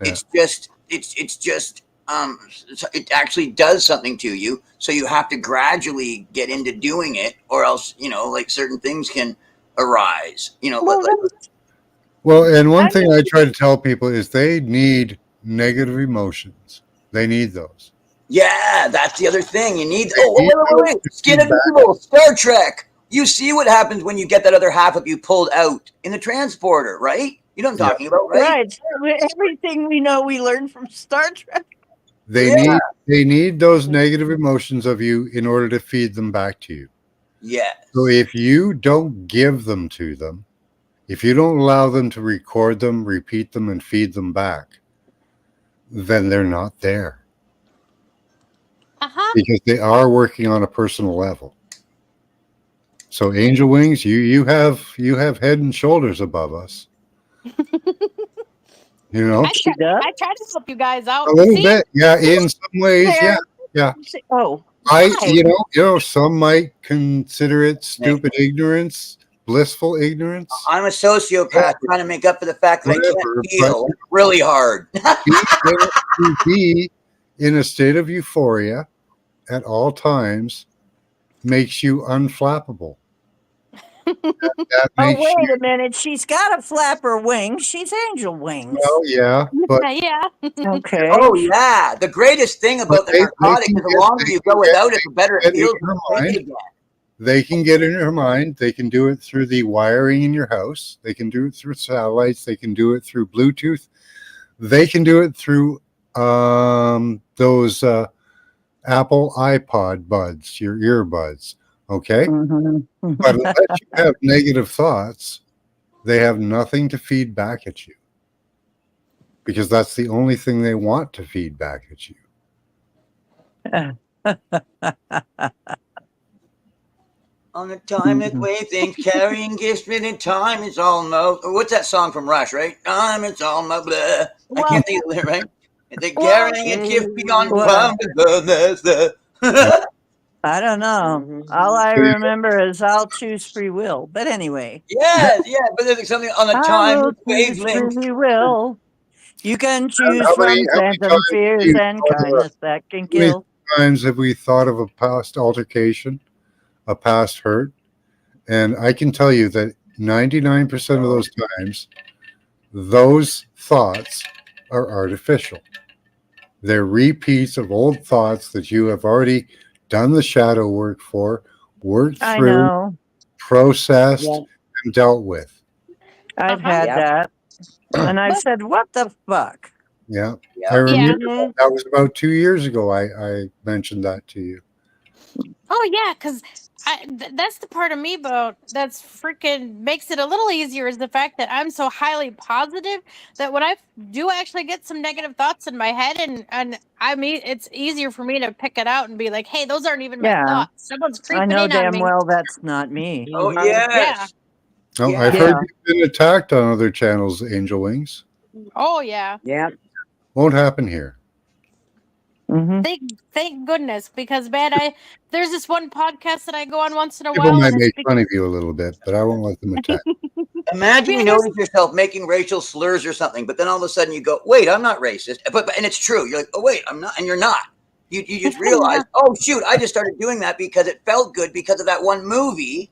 Yeah. It's just it actually does something to you. So you have to gradually get into doing it, or else like certain things can arise. Well, Well, and one I thing mean, I try to tell people is they need negative emotions. They need those. Yeah, that's the other thing. You need. They Oh, need those wait. to Skin of feed back. Evil, Star Trek. You see what happens when you get that other half of you pulled out in the transporter, right? You know what I'm Yeah. talking about, right? right. Everything we know we learned from Star Trek. They Yeah. need those negative emotions of you in order to feed them back to you. Yes. So if you don't give them to them, if you don't allow them to record them, repeat them, and feed them back, then they're not there Uh-huh. because they are working on a personal level. So angel wings, you have head and shoulders above us. You know, I She try, does. I try to help you guys a out. little See? bit, yeah. In some ways, yeah, yeah. Oh, I, why? some might consider it stupid ignorance, blissful ignorance, I'm a sociopath trying to make up for the fact that I can't whatever. But feel really hard. to be in a state of euphoria at all times makes you unflappable. That Oh, makes you, wait a minute. She's got to flap her wings. She's angel wings. well, yeah, but Yeah. Okay. Oh yeah, the greatest thing about the they narcotic can is the longer you go without it, the better it get in feels her to take mind. it again. They can get in her mind. They can do it through the wiring in your house. They can do it through satellites. They can do it through Bluetooth. They can do it through those Apple iPod buds, your earbuds. Okay. Mhm. But unless you have negative thoughts, they have nothing to feed back at you because that's the only thing they want to feed back at you. On a timeless way, things carrying gifts within time. It's almost. What's that song from Rush? Right? Time. It's almost. Blah. I Well, can't think of it. Right? It's Well, carrying a gift beyond well, Yeah. I don't know. All I remember is I'll choose free will. But anyway, Yes, yeah, but there's something on a I will timeless choose wavelength. free will. You can choose How from many phantom times have fears you and thought of kindness that can how many kill. times have we thought of a past altercation, a past hurt? And I can tell you that 99% of those times, those thoughts are artificial. They're repeats of old thoughts that you have already done the shadow work for, worked I through, know. processed, Yeah. and dealt with. I've uh-huh. had Yep. that. And I But said, what the fuck? Yeah. I Yeah. remember Mhm. that was about 2 years ago. I mentioned that to you. oh yeah, because That's the part of me, but that's freaking makes it a little easier is the fact that I'm so highly positive that when I do actually get some negative thoughts in my head, and I mean, it's easier for me to pick it out and be like, hey, those aren't even my Yeah. thoughts. Someone's I creeping know in on damn me. well that's not me. Oh Mhm. Yeah. yes. Oh, I've heard you've been attacked on other channels, Angel Wings. Oh yeah. Yeah. Won't happen here. Mhm. Thank goodness, because man, there's this one podcast that I go on once in a People while, might and make fun of you a little bit, but I won't let them attack. Imagine you Yeah, there's- notice yourself making racial slurs or something, but then all of a sudden you go, "Wait, I'm not racist." But and it's true. You're like, "Oh wait, I'm not," and you're not. You just realize, Yeah. "Oh shoot, I just started doing that because it felt good because of that one movie."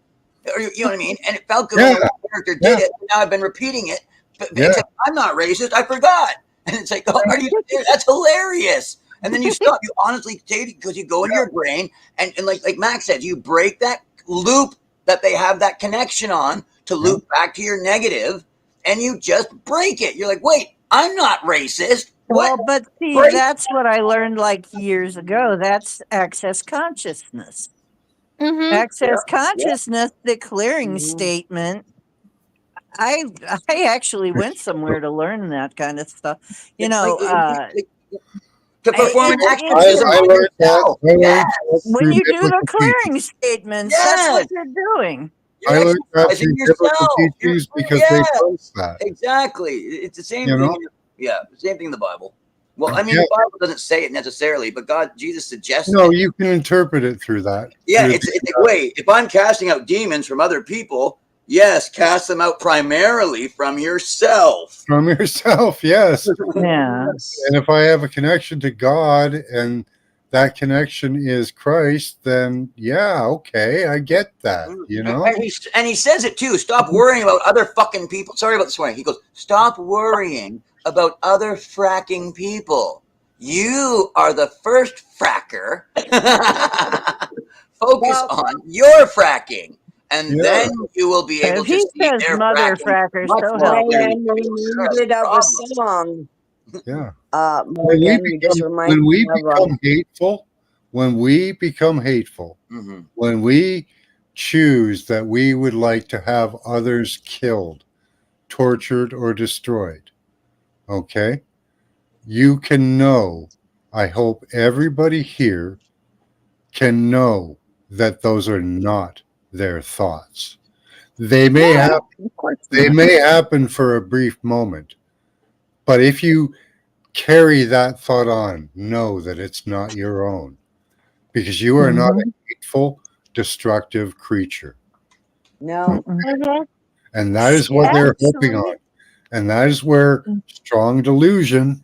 Or you know what I mean? And it felt good when Yeah. the one character did it. And now I've been repeating it. But Yeah. except I'm not racist. I forgot. And it's like, oh, are you? That's hilarious. And then you stop. You honestly take it because you go into your brain and like Max said, you break that loop that they have that connection on to loop back to your negative, and you just break it. You're like, wait, I'm not racist. Well, What? but see, Break. that's what I learned like years ago. That's access consciousness. Mhm. Access consciousness, the clearing Mhm. statement. I actually went somewhere to learn that kind of stuff. You know, to perform an it's exorcism I on learned yourself. that. I learned Yes. that when through you do the biblical teachings. clearing statements, that's Yes. what you're doing. You're I learned that exercising through biblical yourself. teachings because they Yes. post that. Exactly. It's the same You thing. know? Yeah, same thing in the Bible. Well, I mean, Yeah. the Bible doesn't say it necessarily, but Jesus suggests No, it. you can interpret it through that. Yeah, through it's like, wait, if I'm casting out demons from other people, yes, cast them out primarily from yourself. from yourself, yes. Yeah. And if I have a connection to God and that connection is Christ, then yeah, okay, I get that. You know? And he says it too. Stop worrying about other fucking people. Sorry about the swearing. He goes, stop worrying about other fracking people. You are the first fracker. Focus on your fracking. And Yeah. then you will be able If to he see says their mother fracking frackers, much so more help I clearly. am reminded of a song. Yeah. Morgan, you just remind when we me of become hateful, when we become hateful, Mhm. when we choose that we would like to have others killed, tortured, or destroyed, okay, you can know, I hope everybody here can know that those are not their thoughts. They may happen, Of course they not. may happen for a brief moment, but if you carry that thought on, know that it's not your own, because you are not a hateful, destructive creature. no. Mhm. And that is what they're hoping Actually- on. And that is where strong delusion,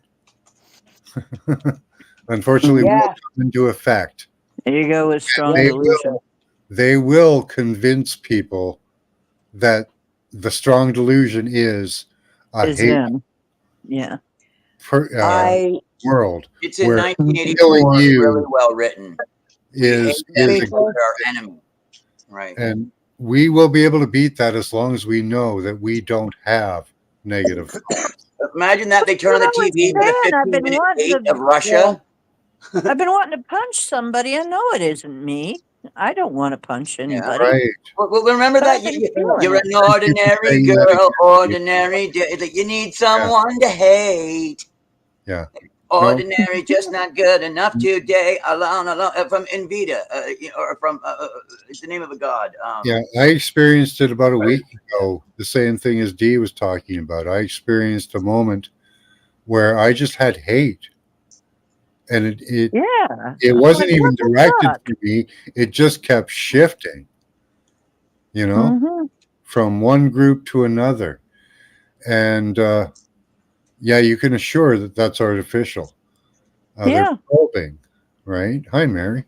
unfortunately, will Yeah. come into effect. There you go with strong They delusion. They will convince people that the strong delusion is a Is hate them. Yeah. I world It's in where 1984, killing you really well written. We hate is them a, because they're our enemy. Right. and we will be able to beat that as long as we know that we don't have negative thoughts. Imagine that they turn on the Well, TV with a it's been. I've been 15-minute wanting hate to- of Russia. I've been wanting to punch somebody. I know it isn't me. I don't want to punch anybody. Right. Well, remember But that I've been feeling you're it. an ordinary saying that girl, again. ordinary. You need someone to hate. Yeah. Ordinary, just not good enough today. Alone, from Invita, or from it's the name of a god. Yeah, I experienced it about a week ago. The same thing as Dee was talking about. I experienced a moment where I just had hate, and it wasn't even directed to me. It just kept shifting, from one group to another, and yeah, you can assure that that's artificial. They're probing, right? Hi, Mary.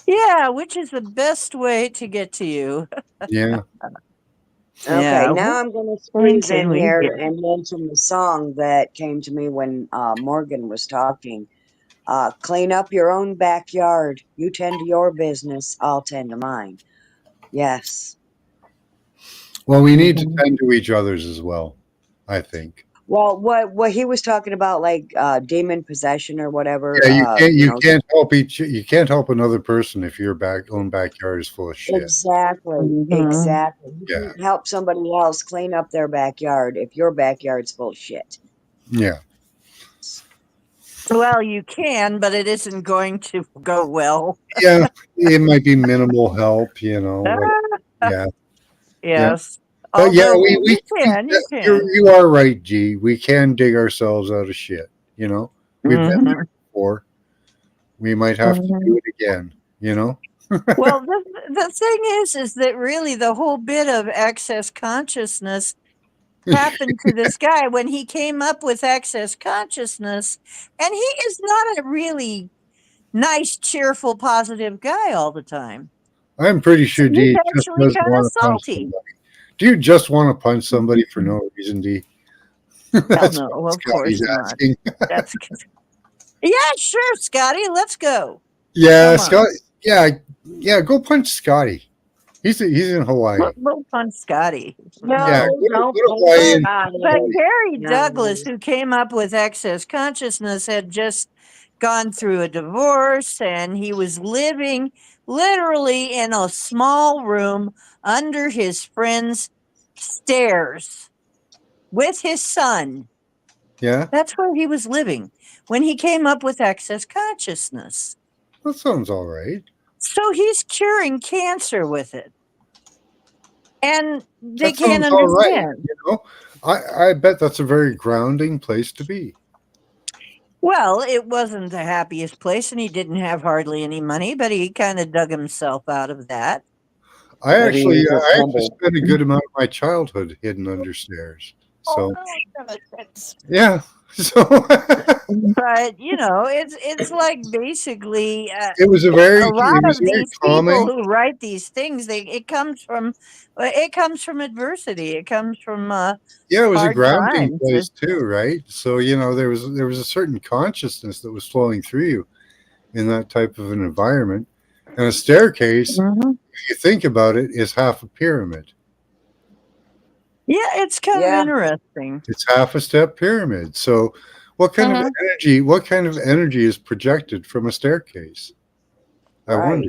Yeah, which is the best way to get to you? Yeah. Okay, Yeah. now I'm going to squeeze in here and mention the song that came to me when Morgan was talking. Clean up your own backyard. You tend to your business, I'll tend to mine. Yes. Well, we need to tend to each other's as well, I think. Well, what he was talking about, like demon possession or whatever. Yeah, you know, can't help you can't help another person if your own backyard is full of shit. exactly, Mhm. exactly. You Yeah, can't help somebody else clean up their backyard if your backyard's full of shit. yeah, Well, you can, but it isn't going to go well. yeah. It might be minimal help, you know. Yeah, yeah. Yes. But yeah, Although we you can. you are right, G. We can dig ourselves out of shit. You know, we've been there Mhm. before. We might have to do Mhm. it again. You know. Well, the thing is that really the whole bit of access consciousness happened to this guy when he came up with access consciousness, and he is not a really nice, cheerful, positive guy all the time. I'm pretty So sure he's D just actually doesn't kind of want to punch salty. somebody. Do you just want to punch somebody for no reason, D? Well, That's no, what of course Scotty's not. asking. That's yeah, sure, Scotty, let's go. Yeah, Come on. Scott. Yeah, yeah. Go punch Scotty. He's in Hawaii. We'll punch Scotty. Yeah, No, don't go to punch Hawaii But and but Scotty. Harry No. Douglas, who came up with access consciousness, had just gone through a divorce, and he was living literally in a small room under his friend's stairs with his son. yeah. That's where he was living when he came up with access consciousness. That sounds all right. So he's curing cancer with it. And they That can't sounds all right. understand. You know, I bet that's a very grounding place to be. Well, it wasn't the happiest place, and he didn't have hardly any money, but he kind of dug himself out of that. Maybe he's just I actually humble. spent a good amount of my childhood hidden under stairs. Oh So no, yeah, so But it's like basically a lot it was of very these people calming. who write these things. It comes from adversity. It comes from Yeah, it was a hard grounding times. place too, right? So there was a certain consciousness that was flowing through you in that type of an environment. And a staircase, Mhm. if you think about it, is half a pyramid. Yeah, it's kind of Yeah. interesting. It's half a step pyramid. So what kind of Mhm. energy is projected from a staircase? I wonder.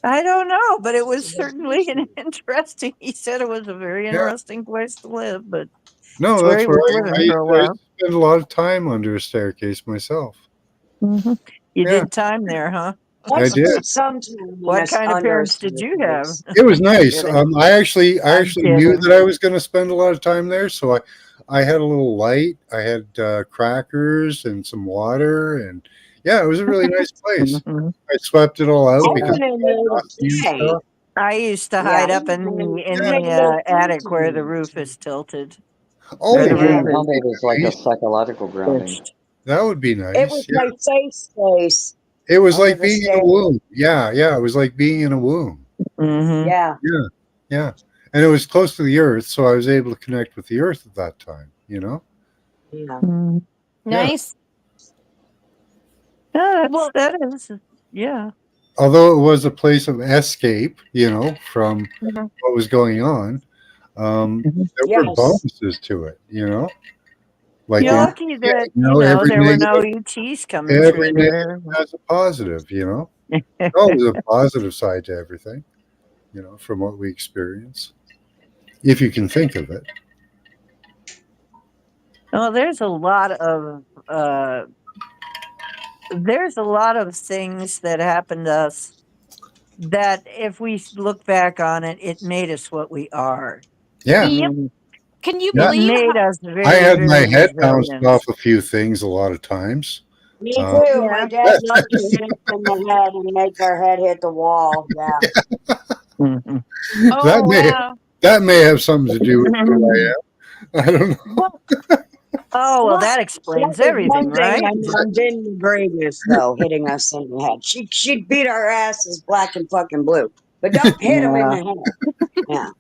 Right. I don't know, but it was certainly an interesting. He said it was a very Yeah. interesting place to live, but No, it's where that's he where was living for a I used while. to spend a lot of time under a staircase myself. Mhm. You Yeah, did time there, huh? I What's did. sometime What kind of under a parents did you have? staircase? It was nice. Kidding. I I'm actually knew kidding. that I was going to spend a lot of time there, so I had a little light. I had crackers and some water, and yeah, it was a really nice place. Mhm. I swept it all I out because went in it there had to dusty and play. stuff. I used to Yeah, I hide up went in in there the to take a little attic where the photo. roof is tilted, where Oh, the Maybe roof Yeah. being is humbled is like a nice. psychological grounding. pitched. That would be It was nice. Yeah, my safe space it was under like the being in a stairs. womb. Yeah, yeah, it was like being in a womb. Hmm. Yeah. Yeah, yeah, and it was close to the earth, so I was able to connect with the earth at that time. You know. Yeah. Yeah. nice. Yeah, Well, that is, yeah. Although it was a place of escape, you know, from Mhm. what was going on, Mhm. there were Yes. bonuses to it, you know, like You're in, Yeah. lucky yeah, that you know, there were no ETs coming every through negative there. has a positive, you know. There's always a positive side to everything, you know, from what we experience, if you can think of it. Well, there's a lot of things that happened to us that if we look back on it, it made us what we are. I Yeah, yep. mean, Can you yeah. it believe made how? us I very, had my very head bounced resilient. off a few things a lot of times. Me Uh, too. My Yeah. dad loved to hit us in the head and make our head hit the wall. Yeah. Mhm. that Oh may wow. that may have something to do with who I am. I don't know. Well, Oh, well, well, that That explains was everything, one thing right? my mom didn't agree with, though, hitting us in the head. She'd beat our asses black and fucking blue, but don't hit them in Yeah. the head. Yeah.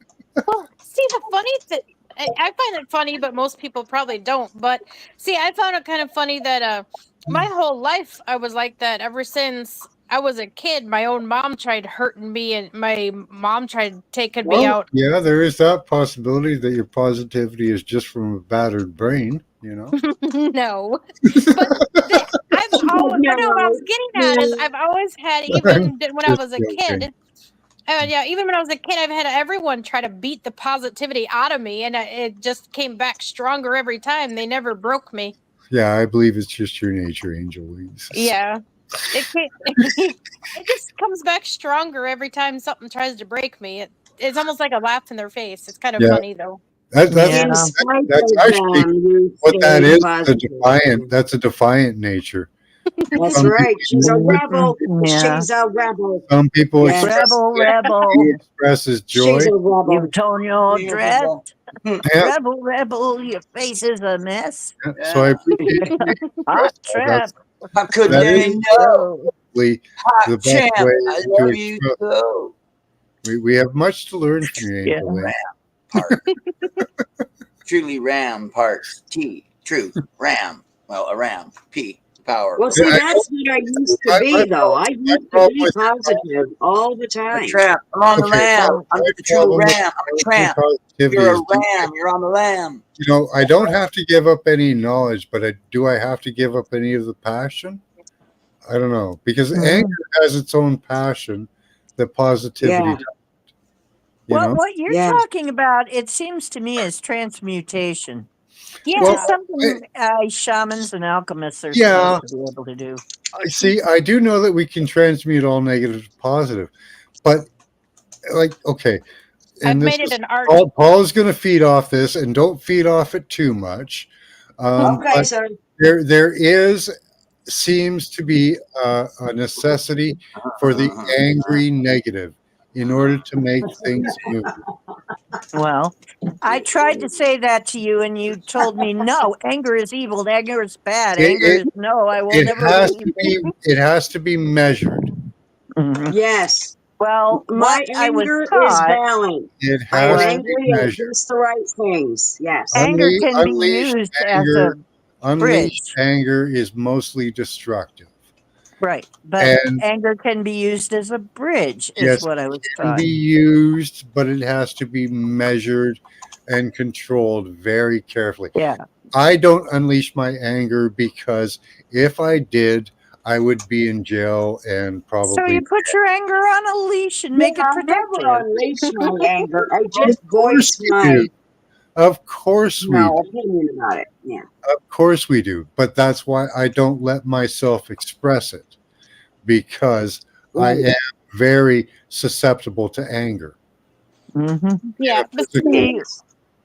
well. See, the funny thing, I find it funny, but most people probably don't. But see, I found it kind of funny that my whole life I was like that ever since I was a kid, my own mom tried hurting me, and my mom tried taking me Well, out. yeah, there is that possibility that your positivity is just from a battered brain, you know? No, but I've always. But no, what I was getting at is I've always had, I'm even when I just was a joking. kid. Yeah, even when I was a kid, I've had everyone try to beat the positivity out of me, and it just came back stronger every time. They never broke me. Yeah, I believe it's just your nature, Angel Wings. Yeah, it can't, it just comes back stronger every time something tries to break me. It's almost like a laugh in their face. It's kind of Yeah, funny though. that's Yeah. In spite that's of actually them, you what that stay is. A positive. defiant. That's a defiant nature. That's Some right. She's a people, rebel. Yeah. She's a rebel. some people Yes. express Rebel, he rebel. expresses She's joy. a rebel. You've torn your Yeah, dress. people. Yeah, Rebel, rebel, your face is a mess. yeah. So I Yeah. appreciate you Hot express that. trap. How could That they is know? probably Hot the best champ, way I to love you express. so. We have much to learn from you, Yeah. Angel Wings. Part. Truly ram parts. T. Truth. Ram. Well, a ram. P. Power. Well, see, that's what I used to be, though. I used to problem be with positive all the I'm a time. tramp. I'm on the Okay, lam. I'm my the true problem with ram. I'm a your tramp. positivity You're a is, ram. You're on the lam. you know, I don't have to give up any knowledge, but do I have to give up any of the passion? I don't know, because anger has its own passion that positivity Yeah. doesn't. You Well, know? what you're Yeah. talking about, it seems to me, is transmutation. Yeah, Well, It's something shamans and alchemists are Yeah. supposed to be able to do. I see. I do know that we can transmute all negative to positive, but like, okay, I've and this made it is an art. Paul is going to feed off this, and don't feed off it too much. Okay, But so there seems to be a necessity for the angry negative in order to make things move. Well, I tried to say that to you, and you told me, no, anger is evil. Anger is bad. Anger It, is no, I will it never has leave. to be. It has to be measured. Mhm. yes, Well, my what I was anger is taught, balanced. It I am has to be angry at measured. just the right things. Yes. anger can be Unleashed used as anger. a Unleashed bridge. anger is mostly destructive. Right. But And anger can be used as a bridge, is yes, what I was it can taught. be used, but it has to be measured and controlled very carefully. Yeah. I don't unleash my anger because if I did, I would be in jail and So probably. you put your anger on a leash and make it I protect never you. unleash my anger. I Of just course voice we my do. Of course we do. opinion about it. Yeah. Of course we do. But that's why I don't let myself express it because I Right. am very susceptible to anger. Mm-hmm. Yeah, but See,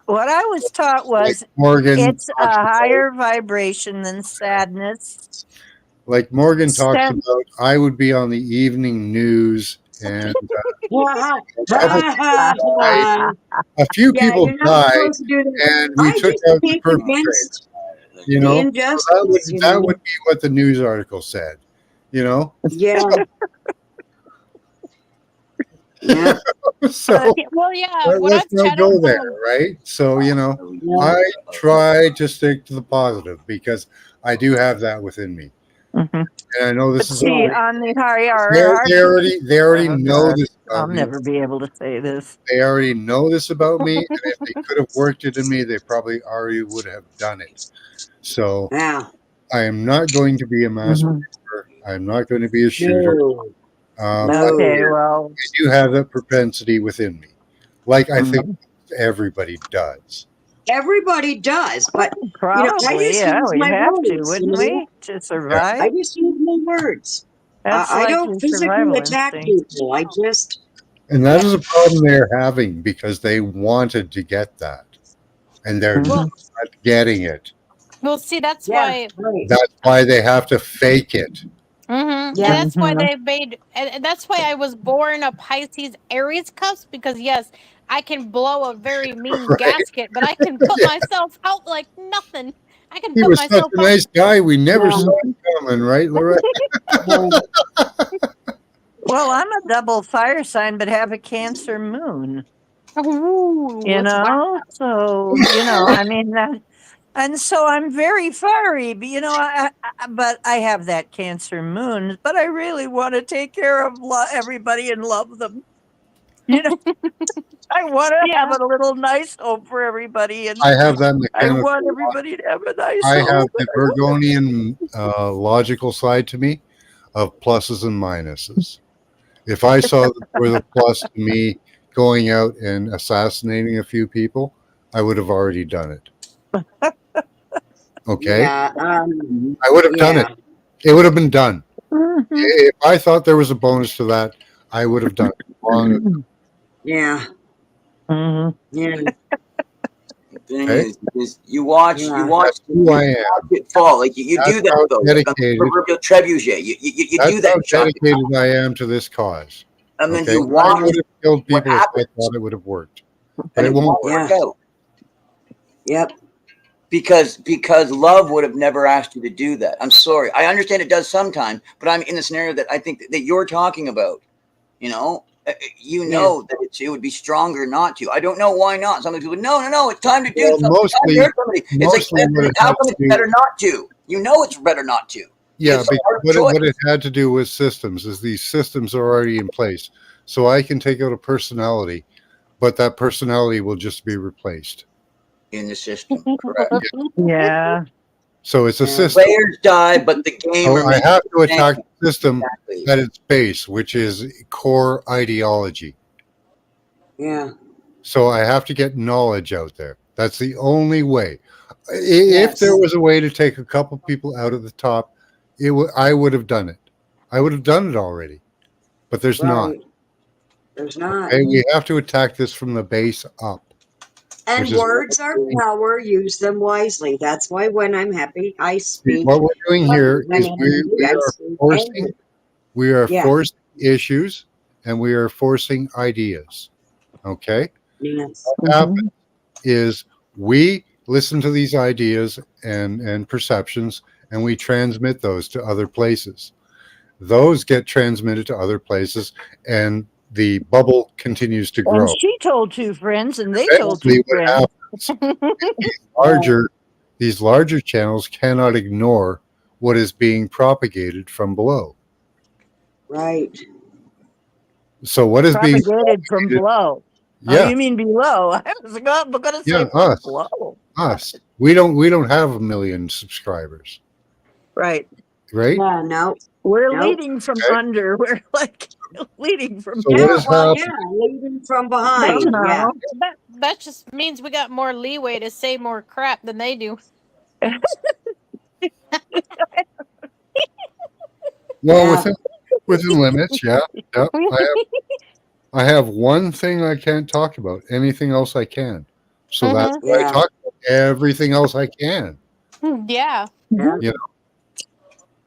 what I was taught was Morgan it's a talks about, higher vibration than sadness. like Morgan talks Sad- about, I would be on the evening news and a few Yeah, people you're not died supposed to do that. and we I took just out the speak perpetrator. against You the know, so injustice, you that know. would be what the news article said. You know, Yeah. Yeah. so well, yeah. When let's I've not chatted go with there, someone, right? So you know, Yeah. I try to stick to the positive because I do have that within me, Mhm. and I know this But is. see, on the higher, They already oh, know God, this I'll about me. never be able to say this. They already know this about me, and if they could have worked it in me, they probably already would have done it. So Yeah. I am not going to be a mass Mhm. murderer. I'm not going to be a shooter. No. But Okay, No. well, I do have that propensity within me, like I think mhm. everybody does. Everybody does, but I Probably, just yeah, use we my have to, words, wouldn't we, to Yeah. survive? I just use my words. That's I like don't your physically survival attack instinct. people. I just And that is a problem they're having because they wanted to get that, and they're Mhm. not getting it. well, see, that's yeah, why. right. That's why they have to fake it. And Yeah. that's why Mhm. they made, and that's why I was born a Pisces Aries cusp, because yes, I can blow a very mean Right? gasket, but I can put Yeah. myself out like nothing. I can He put was such myself a out. nice guy. We never Yeah. saw it coming, right, Loretta? Right. Well, I'm a double fire sign, but have a Cancer moon. Ooh, You wow. know, so I mean that And so I'm very fiery, but but I have that Cancer moon, but I really want to take care of everybody and love them. I want to have a little nice home for everybody, and I have that I mechanical. want everybody to have a nice I home. have the Virgonian logical side to me of pluses and minuses. If I saw that there was a plus to me going out and assassinating a few people, I would have already done it. Okay? Yeah. I would have done Yeah. it. It would have been done. Mhm. If I thought there was a bonus to that, I would have done it long ago. Yeah. Mhm. Yeah. The thing Okay. is you watch Yeah. That's who I am. it fall. Like you That's do that how though. Like a dedicated. proverbial trebuchet. You That's do that how shot, dedicated I am to this cause. and then Okay? you I watch would have killed what people if I happens, thought it would have worked. But and it it won't won't work. work out. Yep. Because love would have never asked you to do that. I'm sorry. I understand it does sometimes, but I'm in the scenario that I think that you're talking about. You know that it would be stronger not to. I don't know why not. Some people, no, it's time to do Well, something. It's time to hurt somebody. It's like, what it how had come to it's do. better not to? You know it's better not to. Yeah, It's a because hard choice. what it had to do with systems is these systems are already in place. So I can take out a personality, but that personality will just be replaced. In the system, correct. Yeah. So it's a Yeah. system. Players die, but the game So I remains have to the same. attack the system Exactly. at its base, which is core ideology. Yeah. So I have to get knowledge out there. That's the only way. Yes. If there was a way to take a couple people out of the top, I would have done it. I would have done it already, but there's not. Right. There's not. Okay, we have to attack this from the base up. And which is words are power. Use them wisely. That's why when I'm happy, I speak. What we're doing here When is I'm we angry, I are speak forcing angry. Yeah. forcing issues and we are forcing ideas. Okay? Yes. What happens is we listen to these ideas and perceptions and we transmit those to other places. Those get transmitted to other places and the bubble continues to And grow. she told two friends, and they told Eventually, two what friends. these larger channels cannot ignore what is being propagated from below. Right. So what is being Propagated from below. Yeah, Oh, you mean below? I was going to say yeah, from us. below. Us. We don't have 1 million subscribers, Right. right? Yeah. No. We're Nope. leading from Okay. under. We're like leading from So what Yeah. is Well, happening? yeah. Leading from behind. Yeah. somehow. That just means we got more leeway to say more crap than they do. Well, Yeah. within limits, yeah. Yep. I have one thing I can't talk about. Anything else I can. So that's Mhm. why I Yeah. talk about everything else I can. Yeah. Yeah.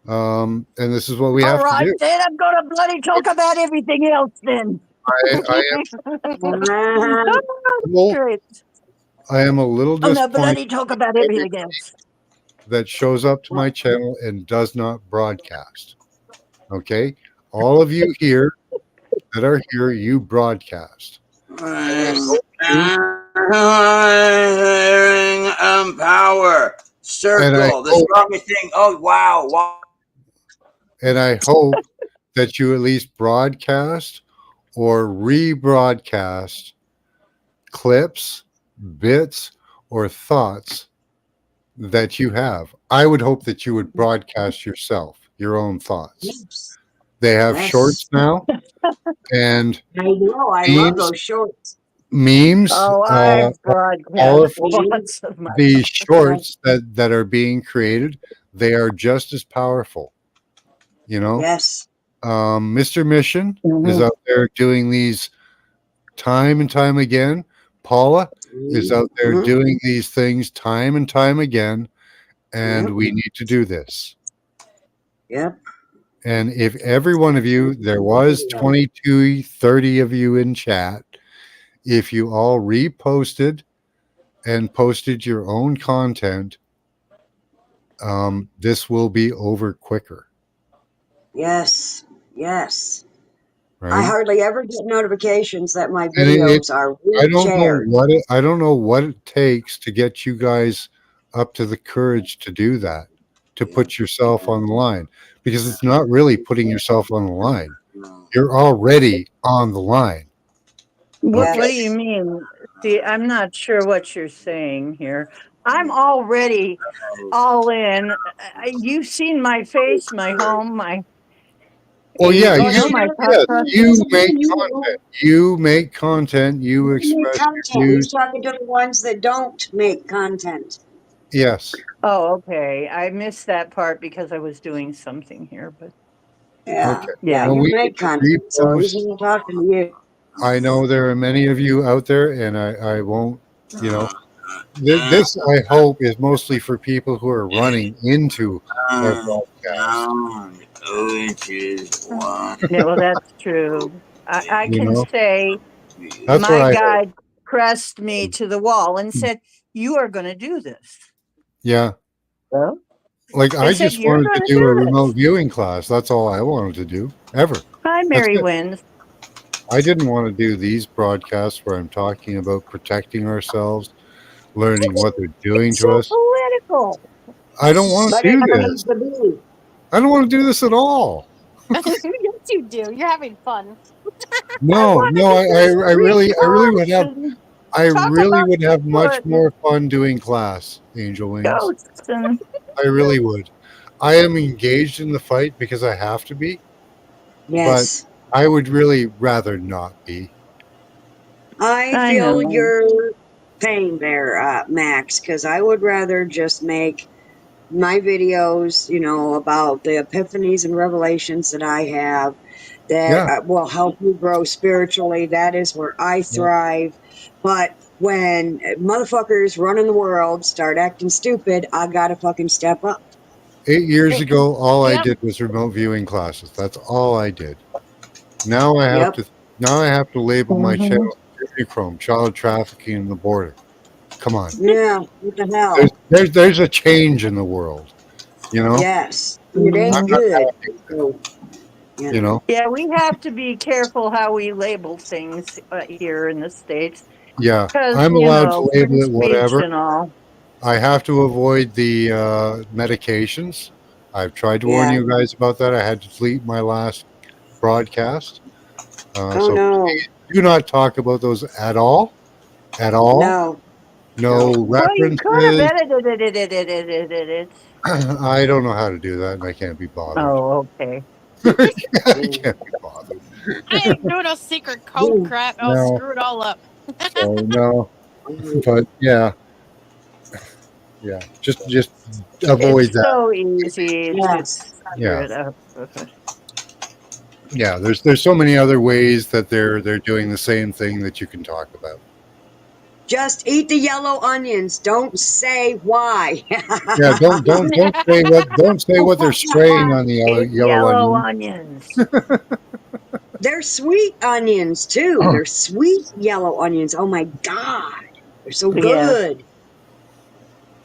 And this is what we have All right, to do. then I'm going to bloody talk about everything else then. I Uh-huh. Great. am a little I'm going to disappointed bloody talk about everything else. that shows up to my channel and does not broadcast. Okay? All of you here that are here, you broadcast. Power circle, the strongest thing. Oh wow. And I hope that you at least broadcast or rebroadcast clips, bits, or thoughts that you have. I would hope that you would broadcast yourself, your own thoughts. Yes. They have Yes. shorts now, and I know. I love those shorts. memes. Oh, I've broadcast powerful. lots of my The shorts that are being created, they are just as powerful. You know, Yes. Mr. Mission is out there doing these time and time again. Paula is out there Mhm. doing these things time and time again, and Yep. we need to do this. Yep. And if every one of you, there was 22, 30 of you in chat, if you all reposted and posted your own content, this will be over quicker. Yes. Yes. Right? I hardly ever get notifications that my And videos are I don't know shared. I don't know what it takes to get you guys up to the courage to do that, to put yourself on the line, because it's not really putting yourself on the line. You're already on the line. What do you Yes. mean? See, I'm not sure what you're saying here. I'm already all in. You've seen my face, my home, my Well, yeah, Well, you know she my doesn't thought yes, process. you make content. You make content. You make express your content. He's views. talking to the ones that don't make content. Yes. Oh, okay. I missed that part because I was doing something here, but Yeah. Okay. Yeah, yeah. Well, you we make content, so he's repost. not talking to you. I know there are many of you out there, and I won't, you know, this I hope is mostly for people who are running into our broadcast. Yeah, well, that's true. I You can know, say that's what my I hope. guide pressed me to the wall and said, "You are going to do this." Yeah. Well, Like they I said, just "You're wanted to going to do a do this." remote viewing class. That's all I wanted to do ever. Hi, That's Mary it. Wins. I didn't want to do these broadcasts where I'm talking about protecting ourselves, learning what they're doing It's so to us. political. I don't want But to it do needs this. to be. I don't want to do this at all. Yes, you do. You're having fun. I No, want to no, do this I really would recon have, and I talk really about would have much Bigfoot and more fun doing class, Angel Wings. ghosts and I really would. I am engaged in the fight because I have to be, but Yes. I would really rather not be. I I feel know. your pain there, Max, because I would rather just make my videos, about the epiphanies and revelations that I have that Yeah, will help you grow spiritually. That is where I yeah. thrive. But when motherfuckers running the world start acting stupid, I gotta fucking step up. 8 years ago, all I Yep. did was remote viewing classes. That's all I did. Now I have Yep. to, now I have to label my Mhm. channel Adrenachrome, child trafficking in the border. Come on, Yeah. What the there's hell? there's there's a change in the world. You know, Yes. It I'm ain't Mhm. not good. happy with it. So, you You know. know, Yeah, we have to be careful how we label things here in the States yeah, because, I'm allowed to free label it speech whatever. and all. I have to avoid the medications. I've tried to warn Yeah. you guys about that. I had to delete my last broadcast. Oh So no. do not talk about those at all. At all. No. No. No Well, you could have references. edited it. I don't know how to do that, and I can't be bothered. Oh, okay. I Mm. can't be bothered. I ain't doing no secret code Mm. crap. I'll No, screw it all up. so no. But yeah, yeah. Just avoid It's that. so easy to Yes. screw Yeah, it up. yeah. There's so many other ways that they're doing the same thing that you can talk about. Just eat the yellow onions. Don't say why. Yeah, don't say what they're spraying on the It's yellow yellow onion. onions. They're sweet onions too. They're sweet yellow onions. Oh my God. They're so Yeah. good.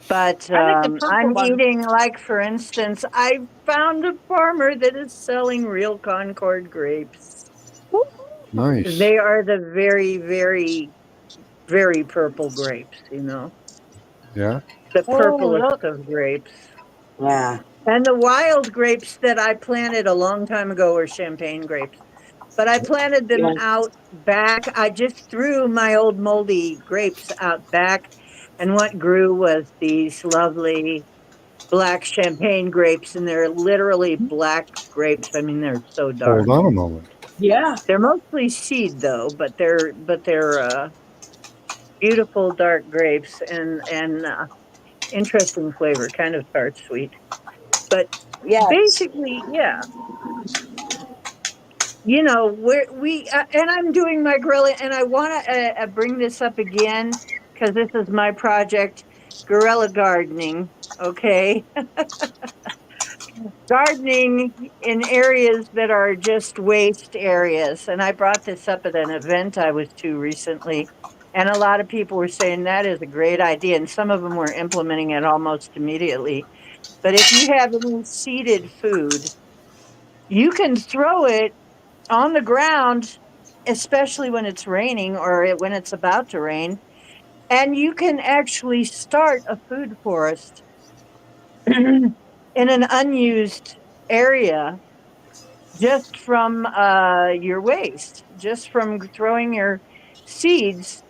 But I like the purple I'm one. eating, like, for instance, I found a farmer that is selling real Concord grapes. Nice. They are the very, very, very purple grapes, Yeah. the Oh, purplest look. of grapes. Yeah. And the wild grapes that I planted a long time ago were champagne grapes. But I planted them Yeah. out back. I just threw my old moldy grapes out back. And what grew was these lovely black champagne grapes. And they're literally black grapes. I mean, they're so Hold dark. on a moment. Yeah. They're mostly seed though, but they're beautiful dark grapes and interesting flavor, kind of tart sweet. But Yes. basically, yeah, and I'm doing my gorilla, and I want to bring this up again because this is my project, guerrilla gardening. Okay, gardening in areas that are just waste areas, and I brought this up at an event I was to recently, and a lot of people were saying that is a great idea, and some of them were implementing it almost immediately. But if you have any seeded food, you can throw it on the ground, especially when it's raining or when it's about to rain, And you can actually start a food forest in an unused area just from your waste, just from throwing your seeds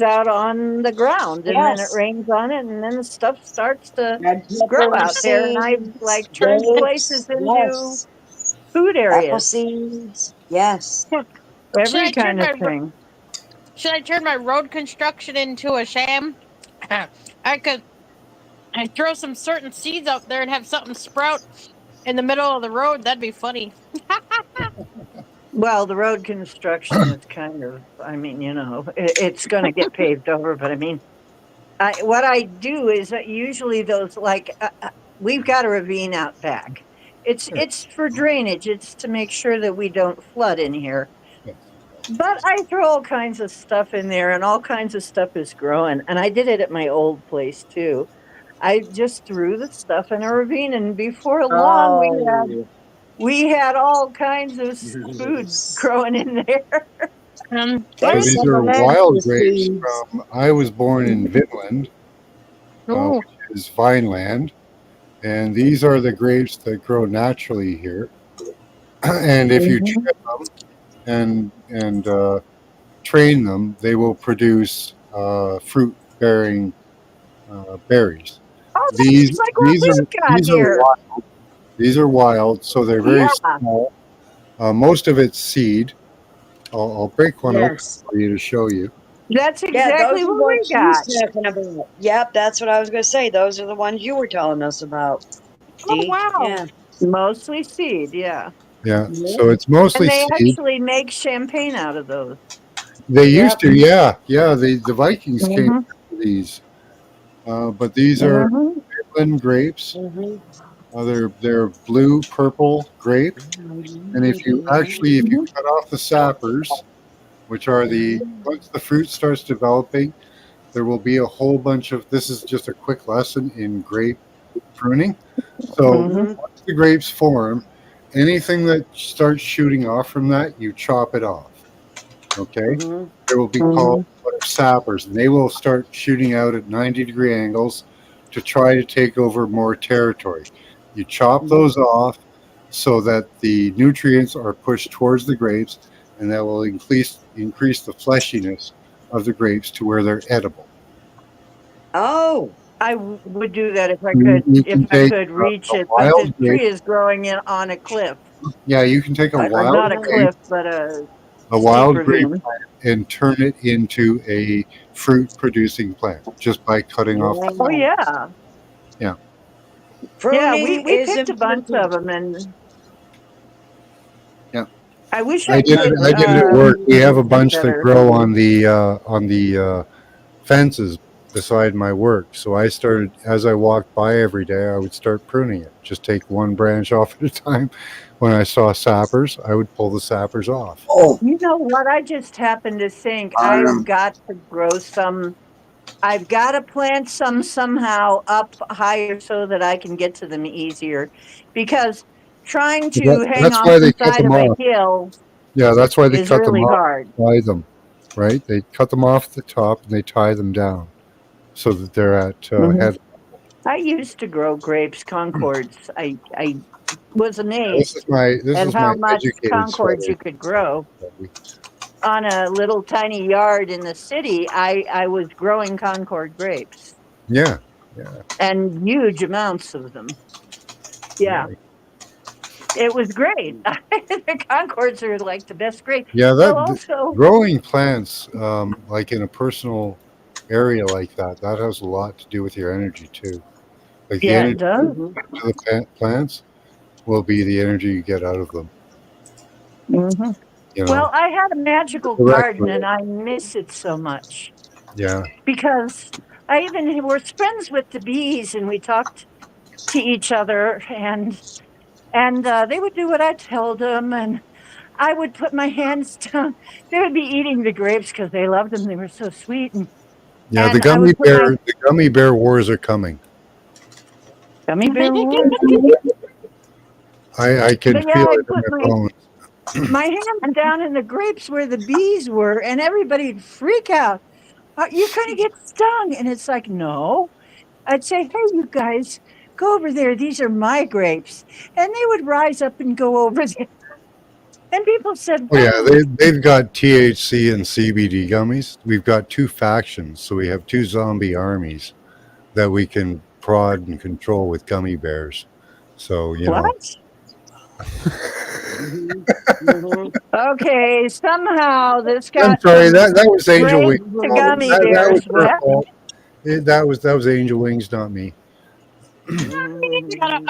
out on the ground, and then it Yes. rains on it, and then the stuff starts to Red grow pepper out there. And I've seeds, like turned places grapes, into yes. food Apple areas, seeds, yes. Should every I turn kind of my thing. should I turn my road construction into a sham? I could I throw some certain seeds out there and have something sprout in the middle of the road. That'd be funny. Well, the road construction is kind of, I mean, it's going to get paved over, but I mean, what I do is that usually those we've got a ravine out back. It's for drainage. It's to make sure that we don't flood in here. Yes. But I throw all kinds of stuff in there, and all kinds of stuff is growing. And I did it at my old place too. I just threw the stuff in a ravine, and before long, Oh, we had all kinds of food yes. growing in there. So There's these some are Atlanta wild grapes seeds. from, I was born in Vinland, Ooh. which is Vineland. And these are the grapes that grow naturally here. And if you Mhm. trim them and train them, they will produce fruit-bearing berries. Oh, These that's like what these are we've got these are here. wild. These are wild, so they're very Yeah, small. Most of it's seed. I'll break one open Yes. for you to show you. that's Yeah, exactly those are what what we she's got. talking about. Yep, that's what I was going to say. Those are the ones you were telling us about, Oh Dee. wow. Yeah. Mostly seed, yeah. Yeah, Yep. so it's mostly And they seed. actually make champagne out of those. They used Yep. to, yeah, yeah. The Vikings came Hmm. after these, but these are Hmm. Finland grapes. Mm-hmm. They're blue purple grapes. And if you Hmm. cut off the sappers, which are the once the fruit starts developing, there will be a whole bunch of. This is just a quick lesson in grape pruning. So Hmm. Mm-hmm. once the grapes form, anything that starts shooting off from that, you chop it off. Okay, Mm-hmm. there will be called Hmm. sappers, and they will start shooting out at 90-degree angles to try to take over more territory. You chop those off so that the nutrients are pushed towards the grapes, and that will increase the fleshiness of the grapes to where they're edible. Oh, Would do that if I You if can I take could reach a it, but this wild grape. tree is growing in on a cliff, Yeah, you can take a I or wild not a grape, cliff, know. but a a steep wild grape ravine. plant, and turn it into a fruit-producing plant just by cutting off. Oh Yeah. yeah, Yeah. yeah. Pruning We is picked a bunch of important. them, and Yeah. I wish I I did it. could I did it at work. We have a do bunch that better. grow on the fences beside my work. So I started as I walked by every day. I would start pruning it. Just take one branch off at a time. When I saw sappers, I would pull the sappers off. Oh, You know what? I just happened to think I've um, got to grow some. I've got to plant some somehow up higher so that I can get to them easier, because trying to hang That's off why the they cut side them of a off. hill Yeah, that's why they is cut them really off. hard. Tie them, right? They cut them off at the top and they tie them down so that they're at Mhm. head. I used to grow grapes, Concords. I was This amazed is my at how much educated Concords sweater. you could grow on a little tiny yard in the city. I was growing Concord grapes, Yeah, yeah, and huge amounts of them. Yeah, yeah. it was great. The Concords are like the best grape. Yeah, Well, that also, growing plants, like in a personal area like that, that has a lot to do with your energy too. Like the yeah, it energy does. Mm-hmm. to the plants will be the energy you get out of them. Hmm. You Well, know, I had a magical direct. garden, and I miss it so much Yeah, because I even was friends with the bees, and we talked to each other, and they would do what I told them, and I would put my hands down. They would be eating the grapes because they loved them; they were so sweet, yeah. and I would put my The gummy bear wars are coming. gummy bear wars. I can But yeah, feel I it in put my bones. my hands down in the grapes where the bees were, and everybody'd freak out. You're going to get stung. And it's like, no. I'd say, hey, you guys, go over there. These are my grapes. And they would rise up and go over there. And people said, Oh yeah, wow. they've got THC and CBD gummies. We've got two factions, so we have two zombie armies that we can prod and control with gummy bears. So What? Mhm. Mhm. Okay, somehow this I'm got sorry, from that was Angel grapes Wings. to gummy That was bears. her What? fault. That was Angel Wings, not me. I got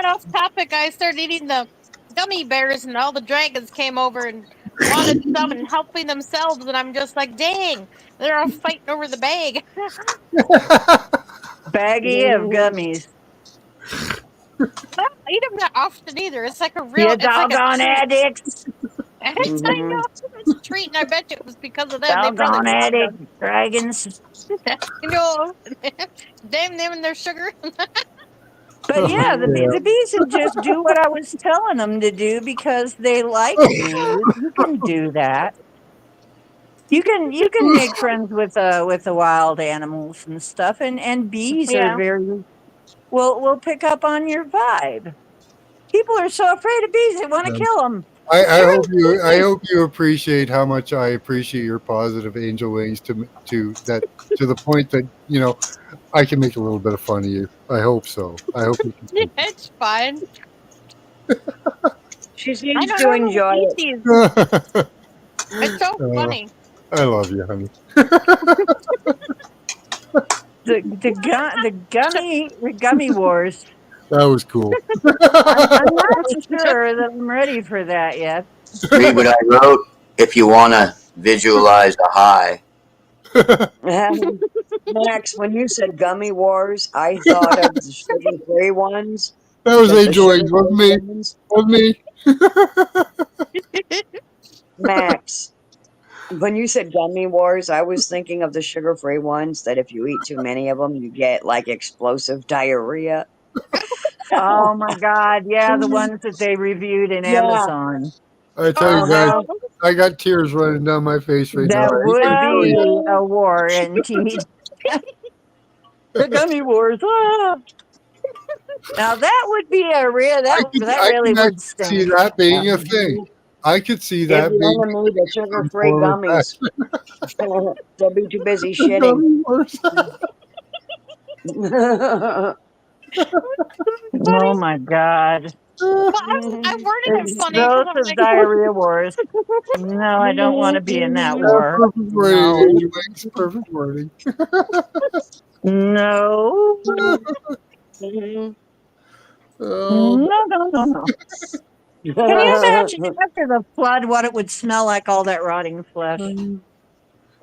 off topic. I started eating the gummy bears, and all the dragons came over and wanted some and helping themselves. And I'm just like, dang, they're all fighting over the bag. Baggie of gummies. I don't eat them that often either. It's like a real, You it's like a doggone treat. addicts. I Mhm. know it's a treat, and I bet you it was because of them. They probably Doggone love addict dragons. you know, damn them and their sugar. But yeah, the bees would just do what I was telling them to do because they liked me. You can do that. You can make friends with the wild animals and stuff, and bees are Yeah. very will pick up on your vibe. People are so afraid of bees they want to kill them. I hope you appreciate how much I appreciate your positive Angel Wings to the point that I can make a little bit of fun of you. I hope so. I hope you can. It's fine. She I seems don't to know how to enjoy eat it. these. It's so Uh, funny. I love you, honey. The gummy wars. That was cool. I'm not sure that I'm ready for that yet. Read what I wrote if you want to visualize a high. Max, when you said gummy wars, I thought of the sugar-free ones. That was The Angel Wings, wasn't sugar-free me? ones. Wasn't me? Max, when you said gummy wars, I was thinking of the sugar-free ones that if you eat too many of them, you get like explosive diarrhea. Oh my God! Yeah, the ones that they reviewed in Yeah. Amazon. I tell you guys, Uh-huh. Oh I got tears running down my face right now. That would no. be a war indeed. The gummy wars. Ah. Now that would be a real that I really can would actually see stink. that being a thing. Mhm. I could see If that you being only need the some sugar-free form of gummies, they'll be too busy the shitting. gummy wars. Oh my God! Well, I'm wording it funny because I'm Explosive like, diarrhea wars. No, I don't want to be in that war. Perfect wording, No, Angel Wings. Perfect wording. no, Mhm. Oh, no, no, no, no. Can you imagine after the flood what it would smell like? All that rotting flesh. they can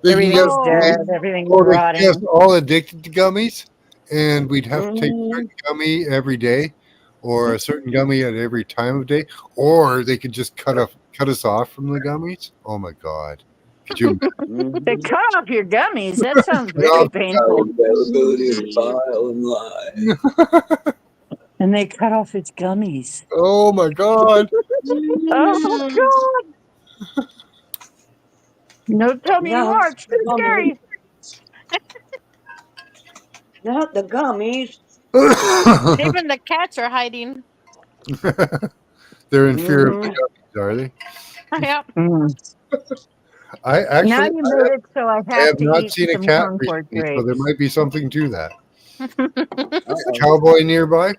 get Everything's us. oh, dead. Everything's Oh, they can get us rotting. all addicted to gummies, and we'd have to take a Mhm. certain gummy every day, or a certain gummy at every time of day, or they could just cut us off from the gummies. Oh my God! Could you They Mhm. cut off your gummies. That sounds very imagine? painful. Availability of file and live. And they cut off its gummies. Oh my God! Oh God! No, tell me No, more. It's the too gummies. scary. Not the gummies. even the cats are hiding. They're in fear of the Mhm. gummies, are they? Yep. Mm. I Now actually, you made it so I I have have to not eat seen a some cat Concord recently, so there grapes. might be something to that. Is the Uh-oh. cowboy nearby?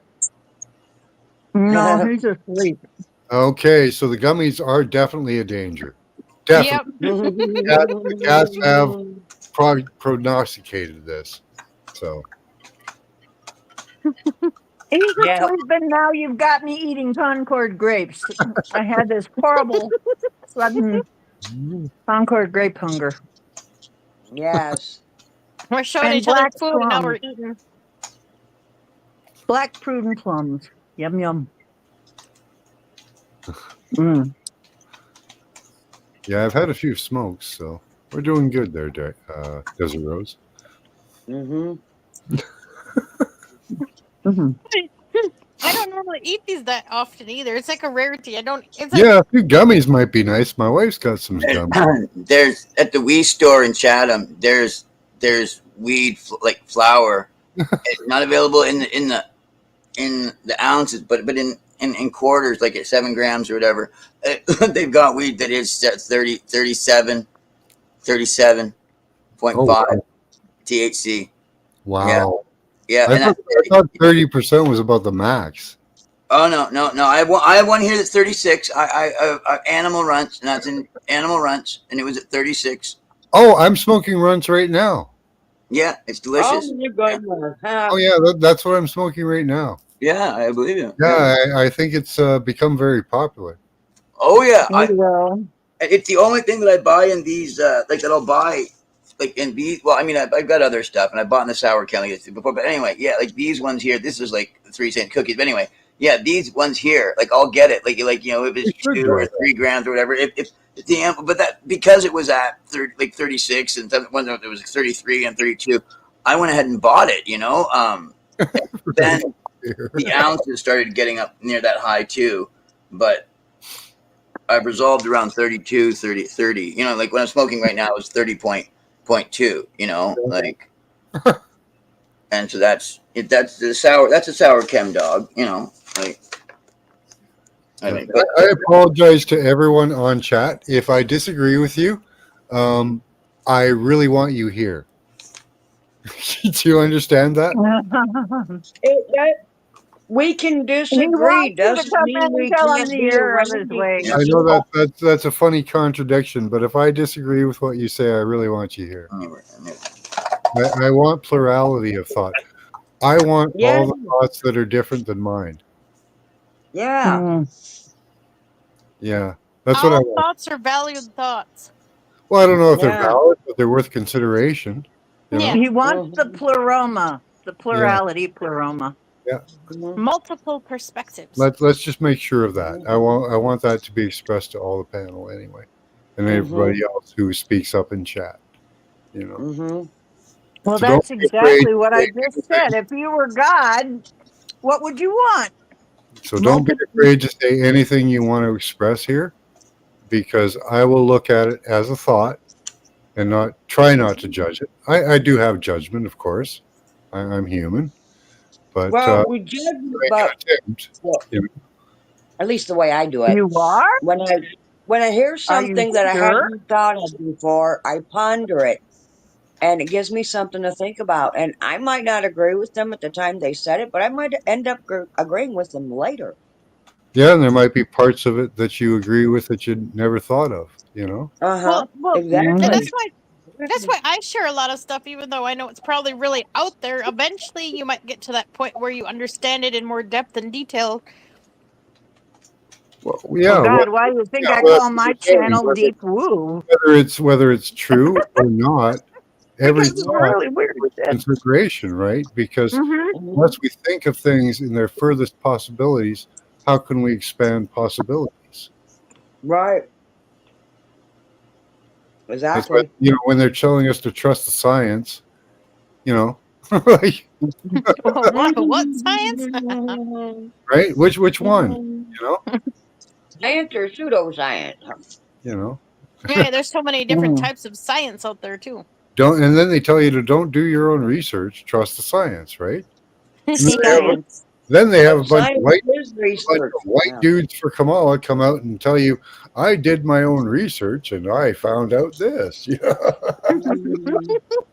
No, he's asleep. Okay, so the gummies are definitely a danger. Yep. Definitely. The cats have prognosticated this. So, He's Yeah. asleep, and now you've got me eating Concord grapes. I had this horrible sudden Concord grape hunger. Yes. We're showing And each other black food, and now we're plums. eating. Black prudent plums. Yum yum. Mm. yeah, I've had a few smokes, so we're doing good there, Desert Rose. Mhm. Mhm. I don't normally eat these that often either. It's like a rarity. I don't. It's like Yeah, a few gummies might be nice. My wife's got some gummies. There's at the weed store in Chatham. There's weed like flour. It's not available in the ounces, but in quarters, like at 7 grams or whatever. They've got weed that is 37.5 Oh, wow. THC. Wow. Yeah, I and thought 30% was about the max. oh no! I have one here that's 36. I Animal Runts, and that's in Animal Runts, and it was at 36. Oh, I'm smoking runts right now. Yeah, it's delicious. Oh, you're good. Oh, yeah, that's what I'm smoking right now. Yeah, I believe you. Yeah, I think it's become very popular. Oh yeah, Well, it's the only thing that I buy in these, like that I'll buy, like in these. Well, I mean, I've got other stuff, and I bought in the sour candy before. But anyway, yeah, like these ones here. This is like 3-cent cookies. But anyway, yeah, these ones here, like I'll get it, like you know, if it's You should 2 or do 3 grams or whatever. If the amp, but that because it was at 36 and when it was 33 and 32, I went ahead and bought it. You know, then the ounces started getting up near that high too, but I've resolved around 32, 30. You know, like when I'm smoking right now, it's 30.2. You know, like, and so that's a sour chem dog. You know, like. I think. But, I apologize to everyone on chat if I disagree with you. I really want you here. Do you understand that? We can He disagree. wants you to Doesn't come mean in we and tell him can't the be error of around his each ways. I know that's a funny contradiction, but if I disagree with what you say, I really want you here. I want plurality of thought. I want Yeah. all the thoughts that are different than mine. Yeah. Yeah, that's what I all want. thoughts are valued thoughts. Well, I don't know if they're Yeah. valid, but they're worth consideration. You know? Yeah. He wants the pleroma, the plurality pleroma. Multiple perspectives. Let's just make sure of that. I want that to be expressed to all the panel anyway, and everybody else who speaks up in chat. You know. Well, So that's don't be afraid exactly what to I say just said. If you were God, what would you want? So don't be afraid to say anything you want to express here, because I will look at it as a thought and try not to judge it. I do have judgment, of course. I'm human, but Well, we judge, but you know. at least the way I do it. You are? When I hear something that I sure? hadn't thought of before, I ponder it, and it gives me something to think about. And I might not agree with them at the time they said it, but I might end up agreeing with them later. Yeah, and there might be parts of it that you agree with that you never thought of. You know. Well, Exactly. and that's why I share a lot of stuff, even though I know it's probably really out there. Eventually, you might get to that point where you understand it in more depth and detail. Well, yeah. Oh God, why do you think I call my channel Deep Woo? Whether it's true or not, every It's really weird consideration, right? Because unless we think of things in their furthest possibilities, how can we expand possibilities? Right. Exactly. What, when they're telling us to trust the science, like, what science? right? Which one? Science or pseudoscience? Yeah, there's so many different types of science out there too. And then they tell you to don't do your own research, trust the science, right? Then they have a bunch of white dudes for Kamala come out and tell you, I did my own research and I found out this.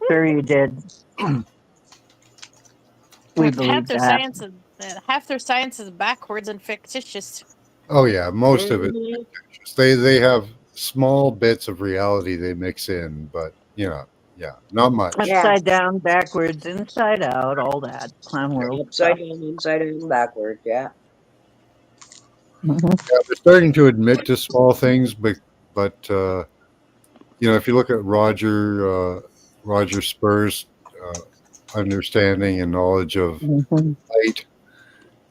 Sure you did. We believe half their science is backwards and fictitious. Oh yeah, most of it. They have small bits of reality they mix in, but not much. Upside down, backwards, inside out, all that clown world. Upside down, inside down, backwards. Yeah. Yeah, they're starting to admit to small things, but if you look at Roger Spur's understanding and knowledge of light,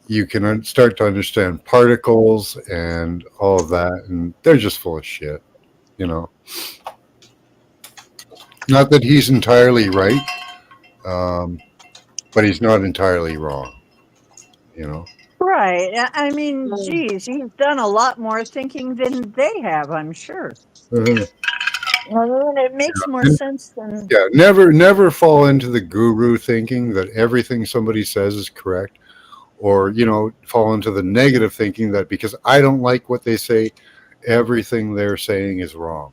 you can start to understand particles and all of that, and they're just full of shit, Not that he's entirely right, but he's not entirely wrong, Right. I mean, Mm. geez, he's done a lot more thinking than they have, I'm sure. Mhm. Well, it makes more And, sense than. yeah, never fall into the guru thinking that everything somebody says is correct, or fall into the negative thinking that because I don't like what they say, everything they're saying is wrong.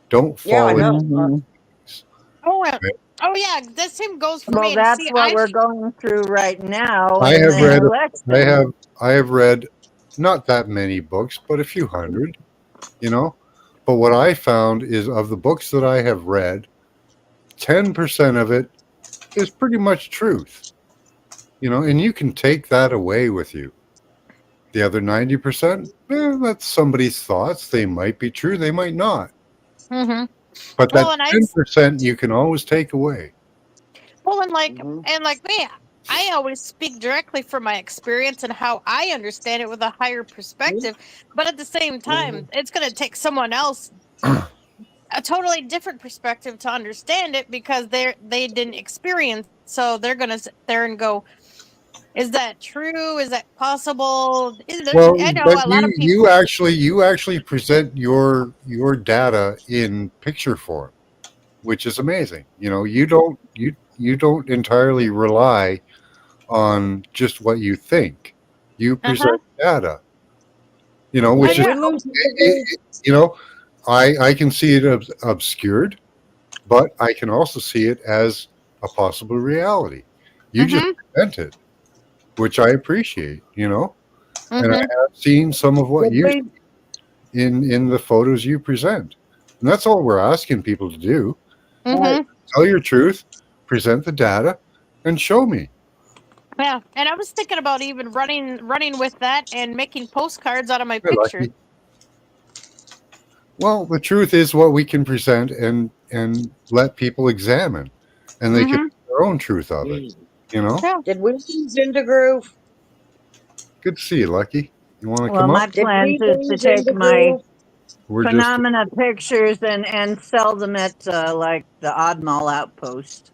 Don't Yeah, I fall into know. Mhm. these. Oh, Right? oh yeah, the same goes for Well, me. And that's see, what we're going through right now I in have the read I election. have I have read not that many books, but a few hundred, you know. But what I found is of the books that I have read, 10% of it is pretty much truth. And you can take that away with you. The other 90%, that's somebody's thoughts. They might be true, they might not. hmm But well, that and I 10% you can always take away. well, Mhm. and like me, I always speak directly from my experience and how I understand it with a higher perspective. But at the same time, it's going to take someone else a totally different perspective to understand it because they didn't experience. So they're going to sit there and go, "Is that true? Is that possible?" Well, I know but a lot you of people. you actually you actually present your data in picture form, which is amazing. You don't entirely rely on just what you think. You Uh huh. present data, Oh which Did is we yeah. lose it, Indigo? it- you know I can see it obscured, but I can also see it as a possible reality. You just Mm-hmm. present it, which I appreciate, and I Mm-hmm. have seen some of what Did you we? in the photos you present. And that's all we're asking people to do. Right. Mm-hmm. Tell your truth, present the data, and show me. Yeah, and I was thinking about even running with that and making postcards out of my You're picture. lucky. Well, the truth is what we can present and let people examine, and they can Mm-hmm. make their own truth of it. You know. Yeah. Did we lose Indigo? Good to see you, Lucky. You want to Well, come my up? Did plans we is to lose take my Indigo? We're just phenomena pictures and sell them at like the Odd Mall Outpost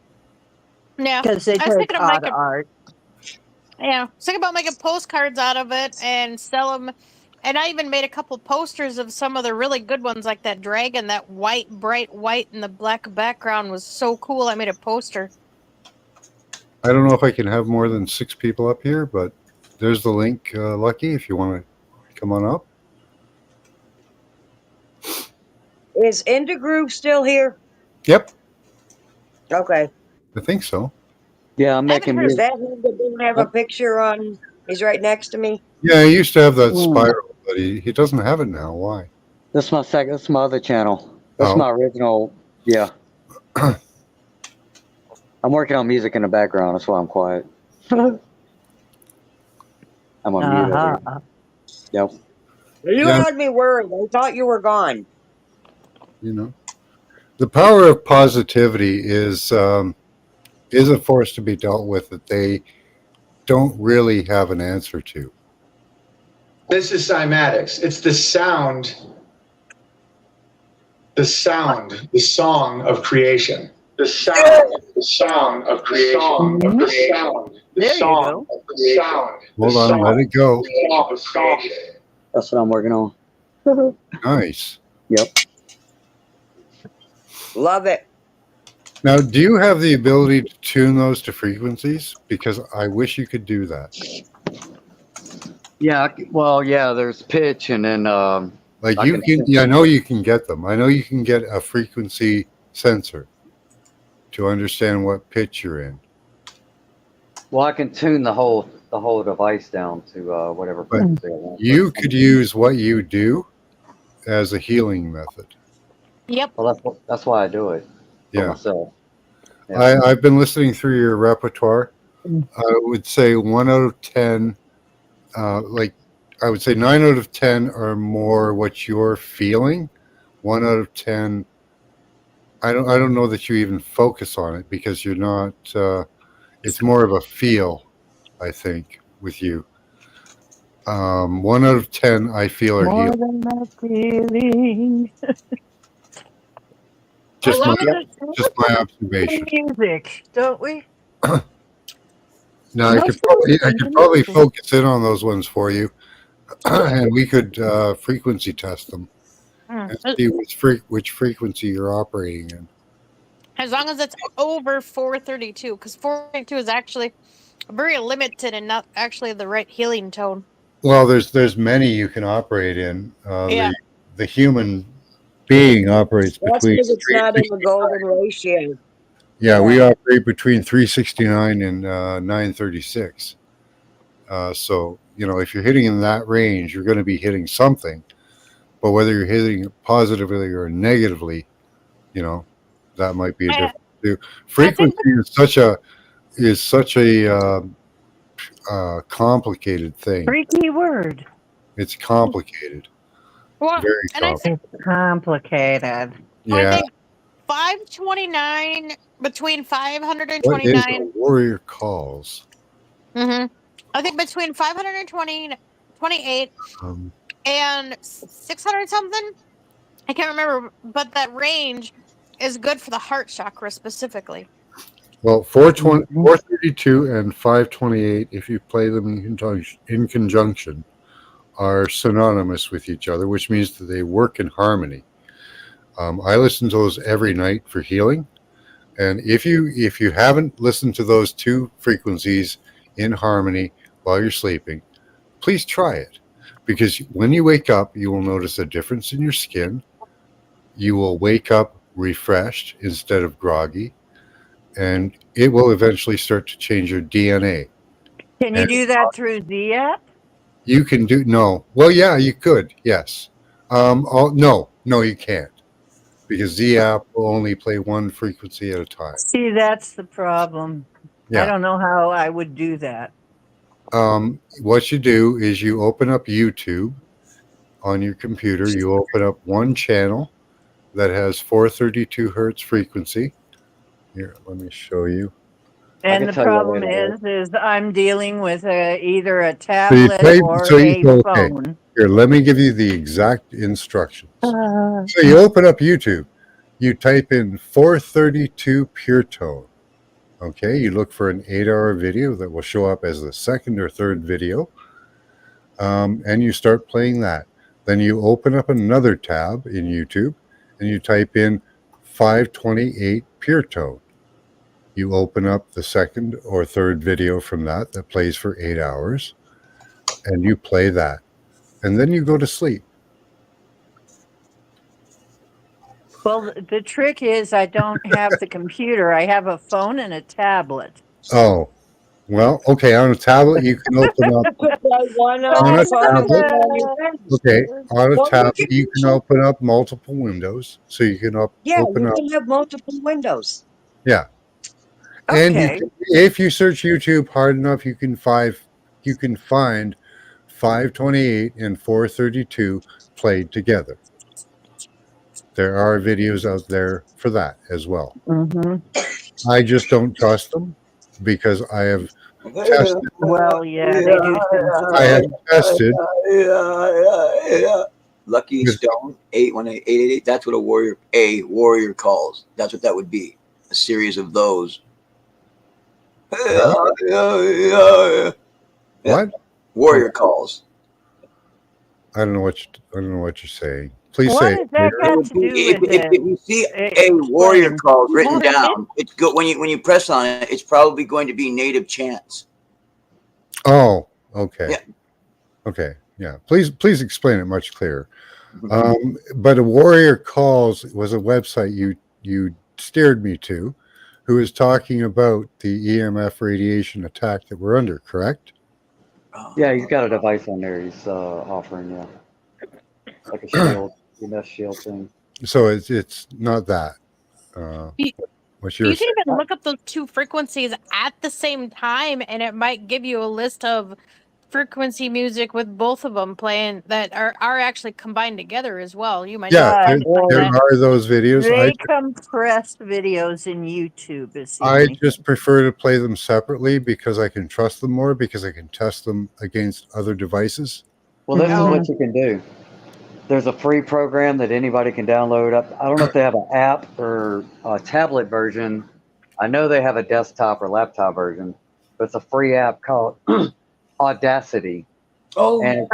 Yeah. because they I was take thinking of odd making art. yeah, thinking about making postcards out of it and sell them. And I even made a couple posters of some of the really good ones, like that dragon, that white, bright white, and the black background was so cool. I made a poster. I don't know if I can have more than 6 people up here, but there's the link, Lucky, if you want to come on up. Is Indigo still here? Yep, Okay. I think so. Yeah, I'm I haven't making heard. Is music. that him that didn't have a picture on? He's right next to me. Yeah, he used to have that Mm. spiral, but he doesn't have it now. Why? That's my second. That's my other channel. That's Oh, my original. Yeah, I'm working on music in the background. That's why I'm quiet. I'm on mute over Uh-huh. here. Yep. You yeah, had me worried. I thought you were gone. you know, the power of positivity is a force to be dealt with that they don't really have an answer to. This is cymatics. It's the sound, the song of creation. The sound of creation. The sound, the There you song go. of creation. Hold on, let it go. The song of creation. That's what I'm working on. Nice. Yep. Love it. Now, do you have the ability to tune those to frequencies? Because I wish you could do that. Yeah. Well, yeah. There's pitch, and then Like I you can. can, yeah, I know you can get them. I know you can get a frequency sensor to understand what pitch you're in. Well, I can tune the whole device down to whatever But frequency I want. you could use what you do as a healing method. Yep. Well, that's why I do it for Yeah. myself. Yeah. I've been listening through your repertoire. I would say 1 out of 10, like I would say 9 out of 10 are more what you're feeling. 1 out of 10, I don't know that you even focus on it because you're not. It's more of a feel, I think, with you. 1 out of 10, I feel are More healed. than my feeling. Just my Let's just my listen to observation. music, don't we? Now I could probably focus in on those ones for you, and we could frequency test them and see which frequency you're operating in. As long as it's over 432, because 432 is actually very limited and not actually the right healing tone. Well, there's many you can operate in. Yeah. The human being operates That's between. because it's not in the golden ratio. Yeah, we operate between 369 and 936. So, if you're hitting in that range, you're going to be hitting something. But whether you're hitting it positively or negatively, that might be a difference too. Frequency is such a complicated thing. Freaky word. It's complicated. Well, Very complicated. It's complicated. I Yeah. think 529 between 529. What is a warrior calls? I think between 520, 28 and 600 something. I can't remember, but that range is good for the heart chakra specifically. Well, 432 and 528, if you play them in conjunction, are synonymous with each other, which means that they work in harmony. I listen to those every night for healing, and if you haven't listened to those two frequencies in harmony while you're sleeping, please try it, because when you wake up, you will notice a difference in your skin. You will wake up refreshed instead of groggy, and it will eventually start to change your DNA. Can you do that through the app? You can do no. Well, yeah, you could. Yes. No, you can't, because the app will only play one frequency at a time. See, that's the problem. Yeah. I don't know how I would do that. What you do is you open up YouTube on your computer. You open up one channel that has 432 hertz frequency. Here, let me show you. And the problem is I'm dealing with either a tablet or a phone. Here, let me give you the exact instructions. So you open up YouTube. You type in 432 pure tone. Okay, you look for an 8-hour video that will show up as the second or third video. And you start playing that. Then you open up another tab in YouTube and you type in 528 pure tone. You open up the second or third video from that plays for 8 hours, and you play that. And then you go to sleep. Well, the trick is I don't have the computer. I have a phone and a tablet. Oh, well, okay. On a tablet, you can open up. On a tablet, you can open up multiple windows, so you can open up. You can have multiple windows. Yeah. Okay. And if you search YouTube hard enough, you can find 528 and 432 played together. There are videos out there for that as well. I just don't trust them because I have tested. Well, yeah, they do. I have tested. Lucky Stone 81888. That's what a warrior calls. That's what that would be. A series of those. What? Warrior calls. I don't know what you're saying. Please What say. does that got to do with If you see a warrior calls written down, it's good when you press on it. It's probably going to be native chants. Oh, okay. Yeah. Okay. Yeah. Please explain it much clearer. But a warrior calls was a website you steered me to, who is talking about the EMF radiation attack that we're under, correct? Yeah, he's got a device on there he's offering, yeah. Like a shield, EMF shield thing. So it's not that. What you can even look up those two frequencies at the same time, and it might give you a list of frequency music with both of them playing that are actually combined together as well. You might there are those videos. They compressed videos in YouTube. I just prefer to play them separately because I can trust them more, because I can test them against other devices. Well, this is what you can do. There's a free program that anybody can download. I don't know if they have an app or a tablet version. I know they have a desktop or laptop version. It's a free app called Audacity. Oh, And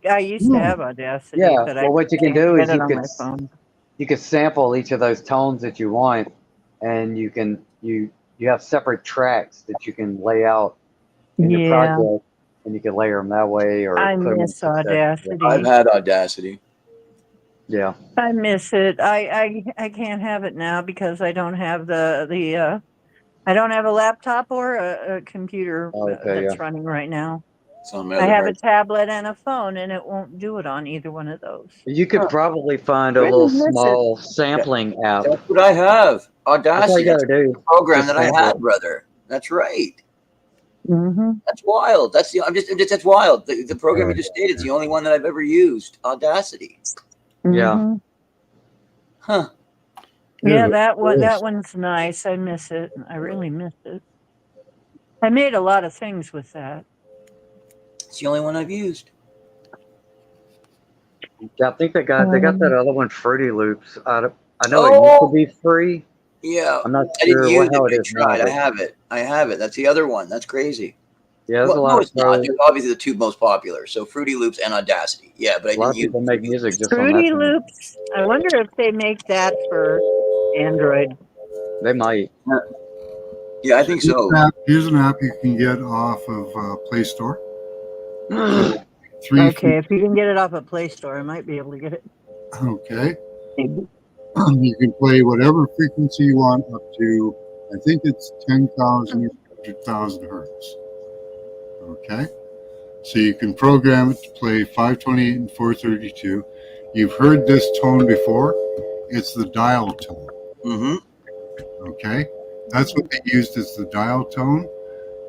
I used to have Audacity, yeah, but well, I what you can can't do is get it on my phone. you can sample each of those tones that you want, and you have separate tracks that you can lay out in your Yeah, project, and you can layer them that way or I put them in miss succession. Audacity. I've had Audacity. Yeah. I miss it. I can't have it now because I don't have I don't have a laptop or a computer Okay, that's yeah. running right now. Some of my I other have a hard. tablet and a phone, and it won't do it on either one of those. You could Huh. probably find a Really little miss it. small sampling app. That's what I have. That's all Audacity. you That's gotta do. the program Just that I sample had, it. brother. That's right. Mm-hmm. That's wild. That's wild. The program you Yeah. just stated is the only one that I've ever used. Audacity. Yeah. Mm-hmm. Huh. Yeah, but that one. it That is. one's nice. I miss it. I really miss it. I made a lot of things with that. It's the only one I've used. Yeah, I think they got that other one, Fruity Loops. I know it used to Oh, be free. yeah. I'm not I didn't sure use it, how but it I is now, tried. I but have it. I have it. That's the other one. That's crazy. yeah, there's Well, a lot no, of it's not. pros. They're obviously the two most popular. So Fruity Loops and Audacity. Yeah, but I A lot didn't of use people make Fruity music Loops. just on that Fruity thing. Loops. I wonder if they make that for Android. They might. Yeah, I think so. Here's an app you can get off of Play Store. Okay, if you can get it off a Play Store, I might be able to get it. Okay. Maybe. You can play whatever frequency you want up to, I think it's 10,000 or 100,000 hertz. Okay. So you can program it to play 528 and 432. You've heard this tone before. It's the dial tone. Mm-hmm. Okay. That's what they used as the dial tone.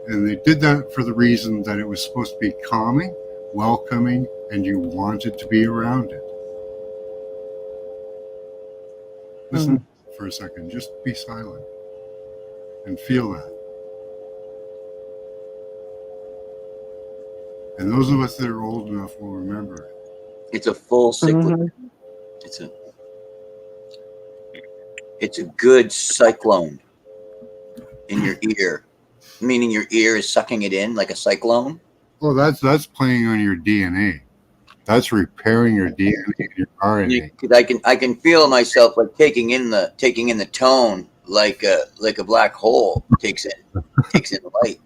And they did that for the reason that it was supposed to be calming, welcoming, and you wanted to be around it. Listen for a second. Just be silent and feel that. And those of us that are old enough will remember it. It's a full cyclic. Mhm. It's a good cyclone in your ear, meaning your ear is sucking it in like a cyclone. Well, that's playing on your DNA. That's repairing your DNA and your RNA. Because I can feel myself like taking in the tone like a black hole takes in light.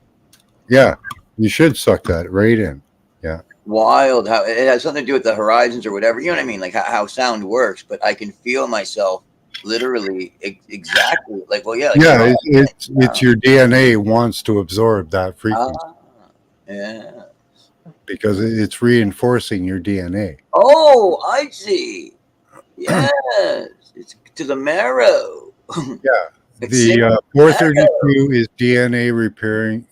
Yeah, you should suck that right in. Yeah. Wild how it has something to do with the horizons or whatever. You know what I mean? Like how sound works. But I can feel myself literally exactly like. Well, yeah. Like Yeah, it's your DNA wants to absorb that frequency yeah. because it's reinforcing your DNA. Oh, I see. Yes, it's to the marrow. Yeah. The 432 is DNA repairing.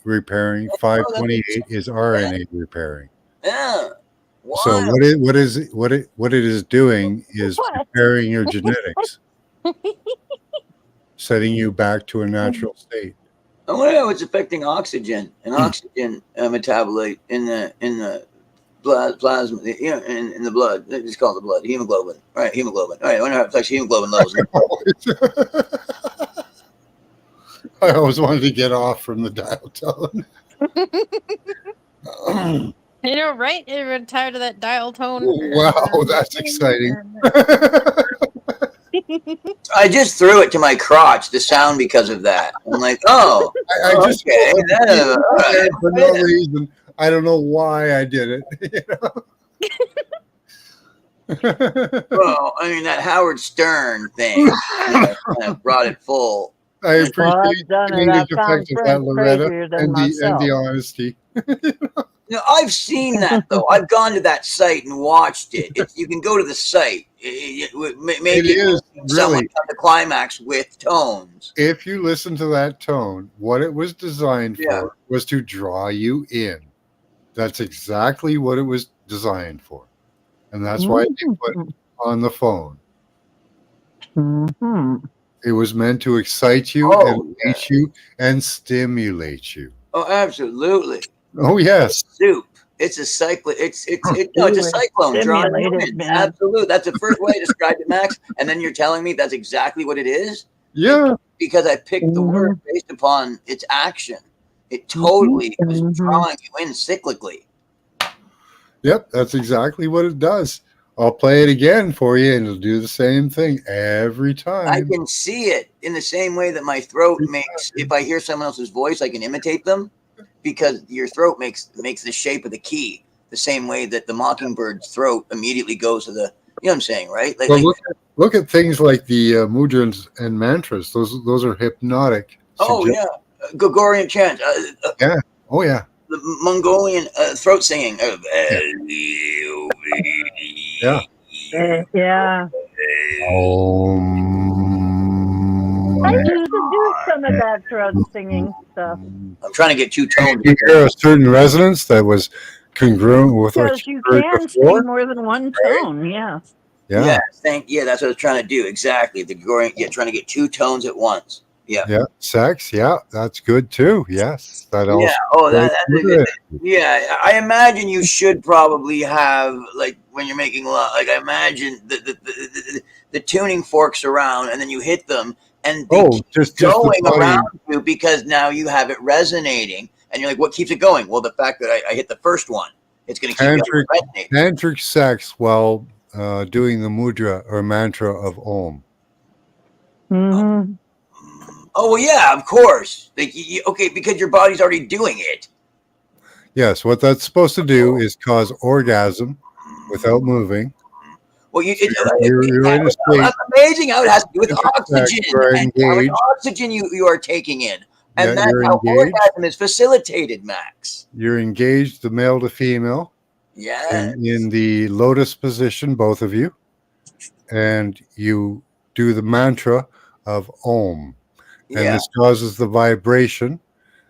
528 is RNA repairing. Yeah. Wow. So what it is doing is repairing your genetics, setting you back to a natural state. I wonder how it's affecting oxygen and oxygen metabolite in the plasma, you know, in the blood. They just call it the blood, hemoglobin. All right, hemoglobin. All right, I wonder how it affects hemoglobin levels. I always wanted to get off from the dial tone. You know, right? You're tired of that dial tone. Wow, that's exciting. I just threw it to my crotch, the sound because of that. I'm like, oh, I just okay. For no reason. I don't know why I did it. Well, I mean, that Howard Stern thing kind of brought it full. I appreciate done the it. I English found effect of that, friends Loretta, crazier than and myself. the honesty. No, I've seen that though. I've gone to that site and watched it. You can go to the site. Make It is someone really. come to climax with tones. If you listen to that tone, what it was designed for was to draw you in. That's exactly what it was designed for. And that's why they put it on the phone. Mm-hmm. It was meant to excite you and teach you and stimulate you. Oh, absolutely. Oh, yes. Soup. It's a cyclic. It's a cyclone drawing you in. Absolutely. That's the first way I described it, Max. And then you're telling me that's exactly what it is? Yeah. Because I picked the word based upon its action. It totally was Mhm. drawing you in cyclically. Yep, that's exactly what it does. I'll play it again for you, and it'll do the same thing every I time. can see it in the same way that my throat makes. If I hear someone else's voice, I can imitate them because your throat makes the shape of the key the same way that the mockingbird's throat immediately goes to the. You know what I'm saying, right? Like, Well, look at things like the mudras and mantras. Those are hypnotic. oh yeah, Gregorian chant. Yeah. Oh yeah. The Mongolian throat singing. Yeah. Yeah. I used to do some of that throat singing stuff. I'm trying to get two tones. You hear a certain resonance that was congruent with what Because you you heard can before. sing more than one tone, yeah. Yeah. Yeah, that's what I was trying to do. Exactly. The Gregorian, trying to get two tones at once. Yeah. Yeah. Sex. Yeah. That's good too. Yes. That also. Yeah. Oh, goes that's a with good. it. Yeah, I imagine you should probably have, like, when you're making love. Like, I imagine the tuning forks around, and then you hit them, and they keep just going the body. around you because now you have it resonating, and you're like, what keeps it going? Well, the fact that I hit the first one, it's going to keep resonating. Tantric sex while doing the mudra or mantra of Om. Mm-hmm. Oh, well, yeah, of course. Like, okay, because your body's already doing it. Yes, what that's supposed to do is cause orgasm without moving. Well, you're in a state. That's amazing how it has to do with oxygen and how much engaged. oxygen you are taking in. And Yeah, that's you're how engaged. orgasm is facilitated, Max. You're engaged, the male to female. Yeah. In the lotus position, both of you. And you do the mantra of Om. And Yeah. this causes the vibration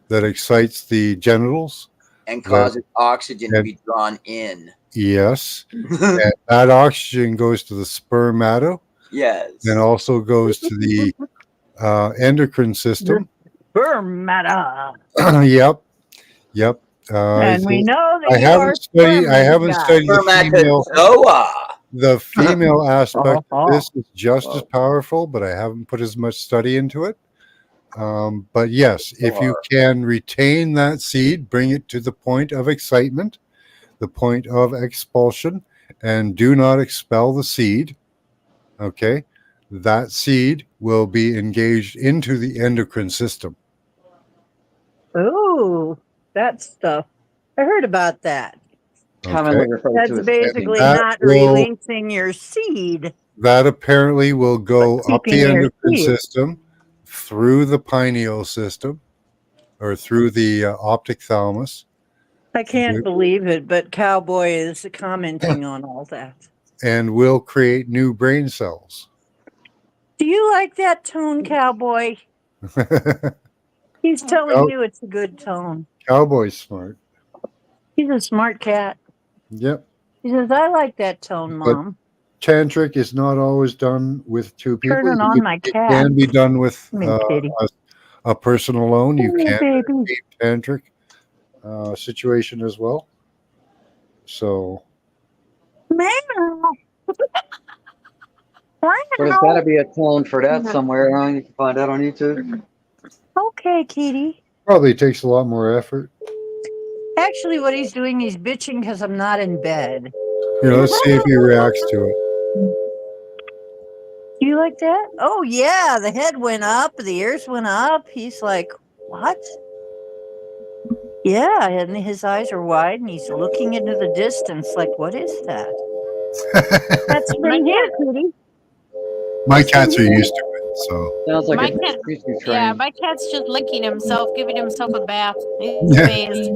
that excites the genitals. And causes oxygen to be drawn in. Yes. And that oxygen goes to the spermato. Yes. And also goes to the endocrine system. Spermata. Yep. And we know that I haven't studied the female aspect of this is just as powerful, but I haven't put as much study into it. But yes, if you can retain that seed, bring it to the point of excitement, the point of expulsion, and do not expel the seed, okay, that seed will be engaged into the endocrine system. Ooh, that stuff. I heard about that. Okay. That's basically not releasing your seed. That apparently will go up the endocrine seed. system, through the pineal system, or through the optic thalamus. I can't believe it, but Cowboy is commenting on all that. And will create new brain cells. Do you like that tone, Cowboy? He's telling you it's a good tone. Cowboy's smart. He's a smart cat. Yep. He says, I like that tone, Mom. But tantric is not always done with two people. Turning on my cat. It can be done with a person alone. You can be tantric situation as well. So. There's got to be a tone for that somewhere around. You can find that on YouTube. Okay, Kitty. Probably takes a lot more effort. Actually, what he's doing, he's bitching because I'm not in bed. Here, let's see if he reacts to it. Do you like that? Oh, yeah. The head went up. The ears went up. He's like, what? Yeah, and his eyes are wide, and he's looking into the distance like, what is that? That's from here, Kitty. My cats are used to it, so. Sounds like my cat, yeah, my cat's just licking himself, giving himself a bath. He's amazed.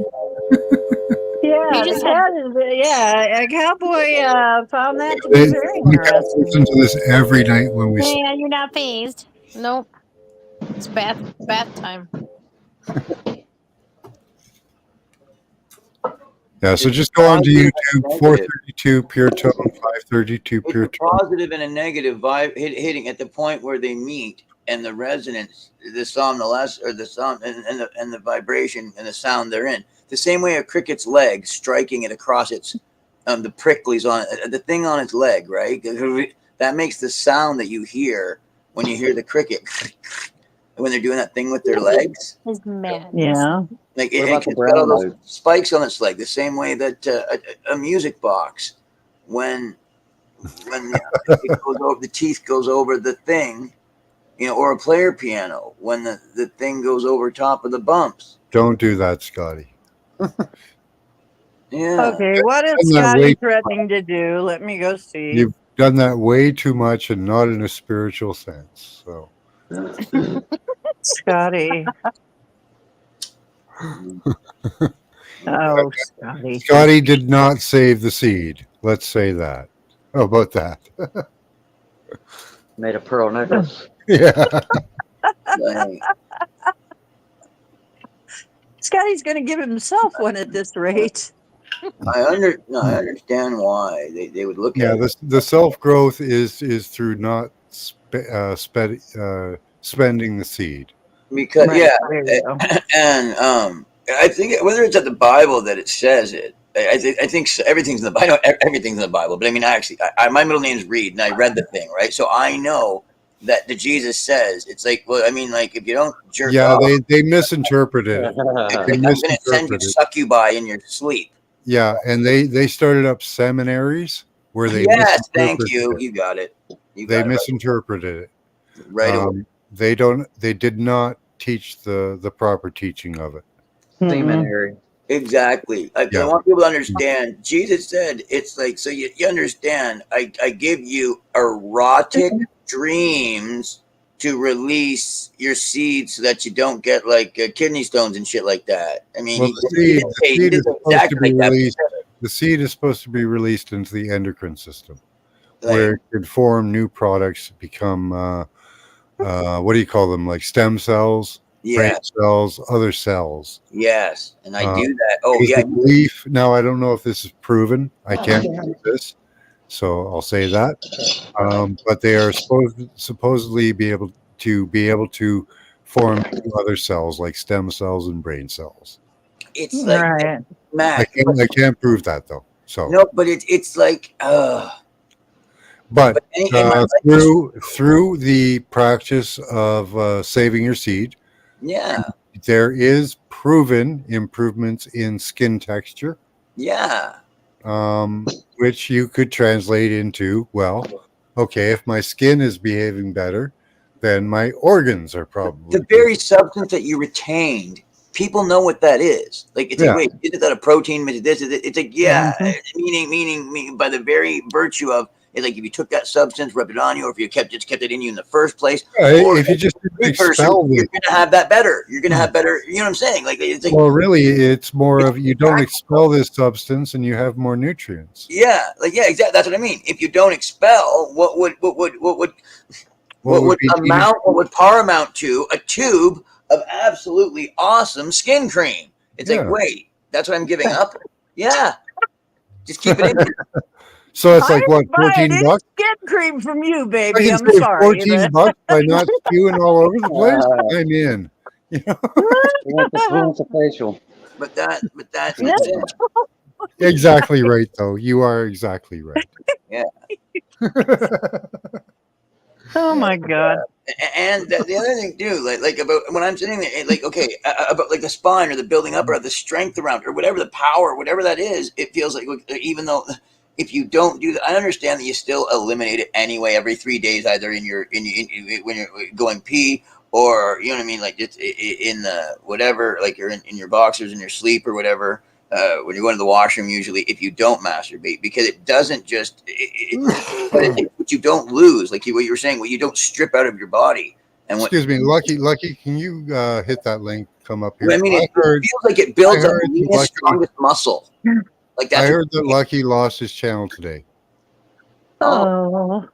Yeah, He just a Cowboy found that to be very interesting. Listen to this every night when we. Yeah, you're not phased. Nope. It's bath time. Yeah, so just go on to YouTube, 432 Pure Tone, 532 Pure Tone. Positive and a negative vibe hitting at the point where they meet, and the resonance, the somnolence, or the sound, and the vibration and the sound they're in. The same way a cricket's leg striking it across its, the pricklies on the thing on its leg, right? That makes the sound that you hear when you hear the cricket. when they're doing that thing with their legs. His man. Yeah. Like What about the it's got all brown those leg? spikes on its leg, the same way that a music box, when it goes over, the teeth goes over the thing, or a player piano, when the thing goes over top of the bumps. Don't do that, Scotty. Yeah. Okay, what is Done that Scotty way- threatening to do? Let me go see. You've done that way too much and not in a spiritual sense. So Scotty. Oh, Scotty. Scotty did not save the seed. Let's say that. How about that? Made a pearl necklace. Yeah. Like, Scotty's going to give himself one at this rate. I understand why they would look Yeah. at it. The self growth is through not spending the seed. Because Right, there you go. and I think whether it's at the Bible that it says it, I think everything's in the Bible. I know everything's in the Bible, but I mean, my middle name's Reed, and I read the thing, right? So I know that the Jesus says it's like, well, I mean, like if you don't jerk Yeah, off, they misinterpreted it. like, I'm going to send you succubi in your sleep. Yeah, and they started up seminaries where they Yes, thank misinterpreted you. it. You got it. They misinterpreted it. Right away. They did not teach the proper teaching of it. Seminary. Exactly. I Yeah. want people to understand. Jesus said, it's like, so you understand, I give you erotic dreams to release your seed so that you don't get like kidney stones and shit like that. I mean, Well, he didn't say exactly like that. The seed is supposed to be released into the endocrine system, Like, where it could form new products, become what do you call them? Like stem cells, brain yes, cells, other cells. yes. And I do that. Oh, Is yeah. the belief now? I don't know if this is proven. I can't prove this, so I'll say that. But they are supposedly be able to form new other cells like stem cells and brain cells. It's like, Right. I Matt. can't prove that though. So No, but it's like, but in my through the practice of saving your seed, yeah, there is proven improvements in skin texture, yeah. which you could translate into, well, okay, if my skin is behaving better, then my organs are probably The very substance that you retained, people know what that is. Like, it's like, wait, isn't that a protein? It's like, yeah, meaning by the very virtue of, it's like if you took that substance, rubbed it on you, or if you kept it in you in the first place, or if you just precursor, expel you're it. going to have that better. You're going to have better. You know what I'm saying? Like, it's like, Well, really, it's more of you don't expel this substance and you have more nutrients. yeah, like, yeah, exactly. That's what I mean. If you don't expel, what would paramount to a tube of absolutely awesome skin cream? It's like, wait, that's what I'm giving up? Yeah. Just keep it in here. So it's like what, $14? Skin cream from you, I baby. can I'm save sorry. $14 by not spewing all over the place. I'm in. It's a facial. But that's it. Exactly right, though. You are exactly right. Yeah. Oh my God. And the other thing too, like about when I'm sitting there, like, okay, about like the spine or the building up or the strength around or whatever the power, whatever that is, it feels like even though if you don't do that, I understand that you still eliminate it anyway every 3 days, either when you're going pee, or you know what I mean, like it's in the whatever, like you're in your boxers in your sleep or whatever. When you're going to the washroom, usually, if you don't masturbate, because it doesn't just, what you don't lose, like what you were saying, what you don't strip out of your body. And Excuse me, Lucky, can you hit that link? Come up here. I mean, it feels like it builds up the strongest muscle. Like that's. I heard that Lucky lost his channel today. Oh.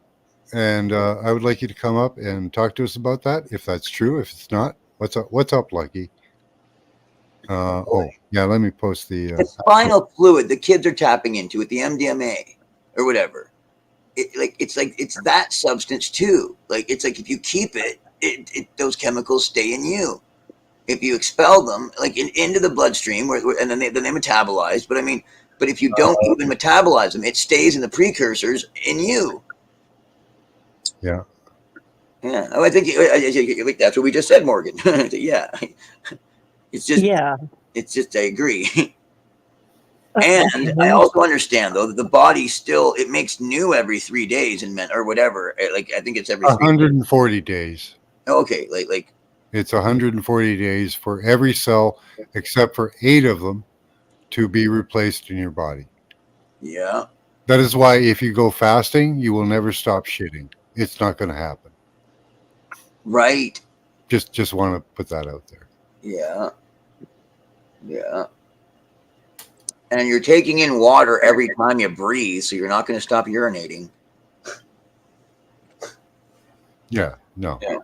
And I would like you to come up and talk to us about that, if that's true. If it's not, what's up? What's up, Lucky? Yeah, let me post the spinal fluid the kids are tapping into with the MDMA or whatever. It's that substance too. Like, it's like if you keep it, those chemicals stay in you. If you expel them, like into the bloodstream, and then they metabolize. But if you don't even metabolize them, it stays in the precursors in you. Yeah. Yeah. Oh, I think like that's what we just said, Morgan. Yeah. It's just, Yeah. I agree. And I also understand though that the body still it makes new every 3 days in men or whatever. Like I think it's every 3 days. 140 days. Okay, like It's 140 days for every cell except for 8 of them to be replaced in your body. yeah. That is why if you go fasting, you will never stop shitting. It's not going to happen. Right. Just want to put that out there. Yeah. Yeah. And you're taking in water every time you breathe, so you're not going to stop urinating. Yeah, no. Yeah.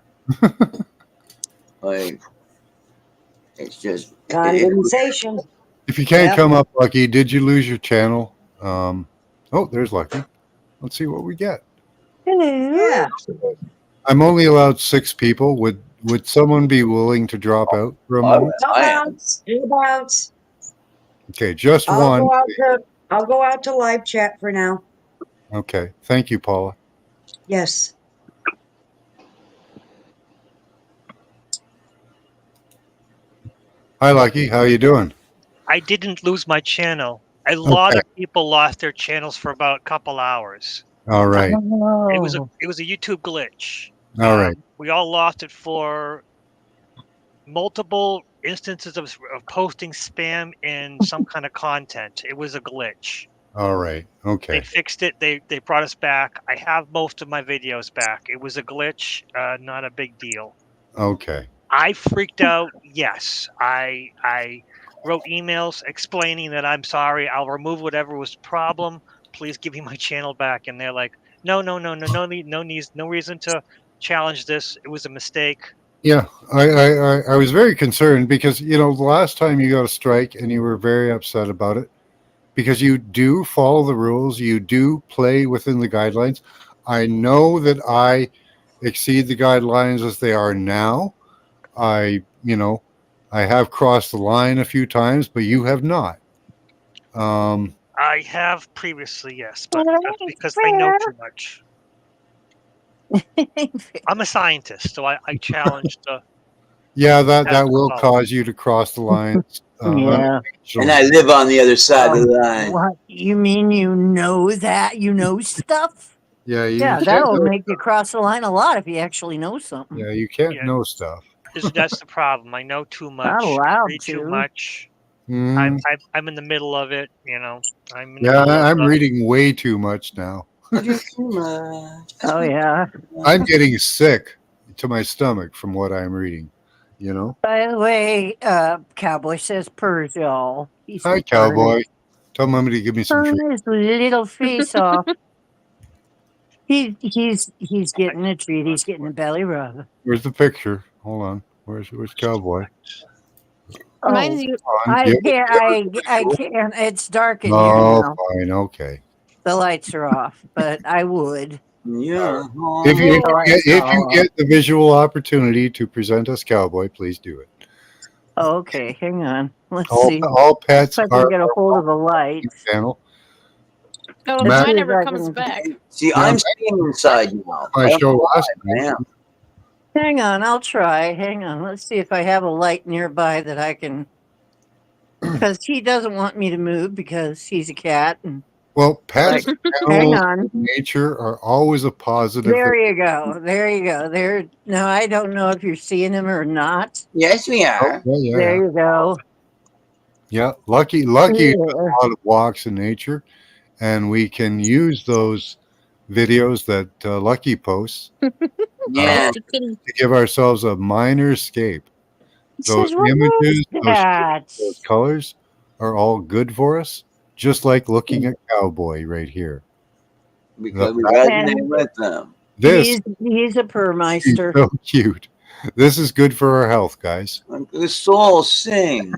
Like, it's just Condensation. If you can't Yep. come up, Lucky, did you lose your channel? Oh, there's Lucky. Let's see what we get. Yeah. I'm only allowed 6 people. Would someone be willing to drop out for a moment? No bounce. No bounce. Okay, just I'll one. go out to live chat for now. Okay, thank you, Paula. Yes. Hi, Lucky. How you doing? I didn't lose my channel. A lot Okay. of people lost their channels for about a couple hours. All right. It was a YouTube glitch. All right. We all lost it for multiple instances of posting spam in some kind of content. It was a glitch. All right. They Okay. fixed it. They brought us back. I have most of my videos back. It was a glitch, not a big deal. Okay. I freaked out. Yes, I wrote emails explaining that I'm sorry. I'll remove whatever was problem. Please give me my channel back. And they're like, no reason to challenge this. It was a mistake. Yeah, I was very concerned because the last time you got a strike and you were very upset about it because you do follow the rules, you do play within the guidelines. I know that I exceed the guidelines as they are now. I have crossed the line a few times, but you have not. I have previously, yes, but that's because I know too much. I'm a scientist, so I challenge the. Yeah, that will cause you to cross the lines. Yeah. And I live on the other side of the line. What? You mean you know that? You know stuff? Yeah, Yeah, that'll make you cross the line a lot if you actually know something. Yeah, you can't know stuff. That's the problem. I know too much. Not allowed read to. too much. Mm. I'm in the middle of it. I'm reading way too much now. Too much. Oh yeah. I'm getting sick to my stomach from what I'm reading. By the way, Cowboy says purrs, y'all. Hi, Cowboy. Tell Mommy to give me some treats. His little face off. He's getting a treat. He's getting a belly rub. Where's the picture? Hold on. Where's Cowboy? Mine's you. I can't. It's dark in here Oh, now. fine. Okay. The lights are off, but I would. Yeah. If you get the visual opportunity to present us Cowboy, please do it. Okay, hang on. Let's All, see. all pets If I can get a hold of the light. Channel. Oh, Matt- mine never comes back. See, I'm staying inside now. My show last I night. am. Hang on, I'll try. Hang on. Let's see if I have a light nearby that I can. Because he doesn't want me to move because he's a cat. And Well, pets, hang animals, on. nature are always a positive. There you go. There you go. There. No, I don't know if you're seeing him or not. Yes, we are. Yeah. There you go. Yeah, Lucky Yeah. does a lot of walks in nature, and we can use those videos that Lucky posts Yeah. to give ourselves a minor escape. Those Says, what images, was that? those colors are all good for us, just like looking at Cowboy right here. Because we resonate with them. This He's a is Purmeister. so cute. This is good for our health, guys. The soul sings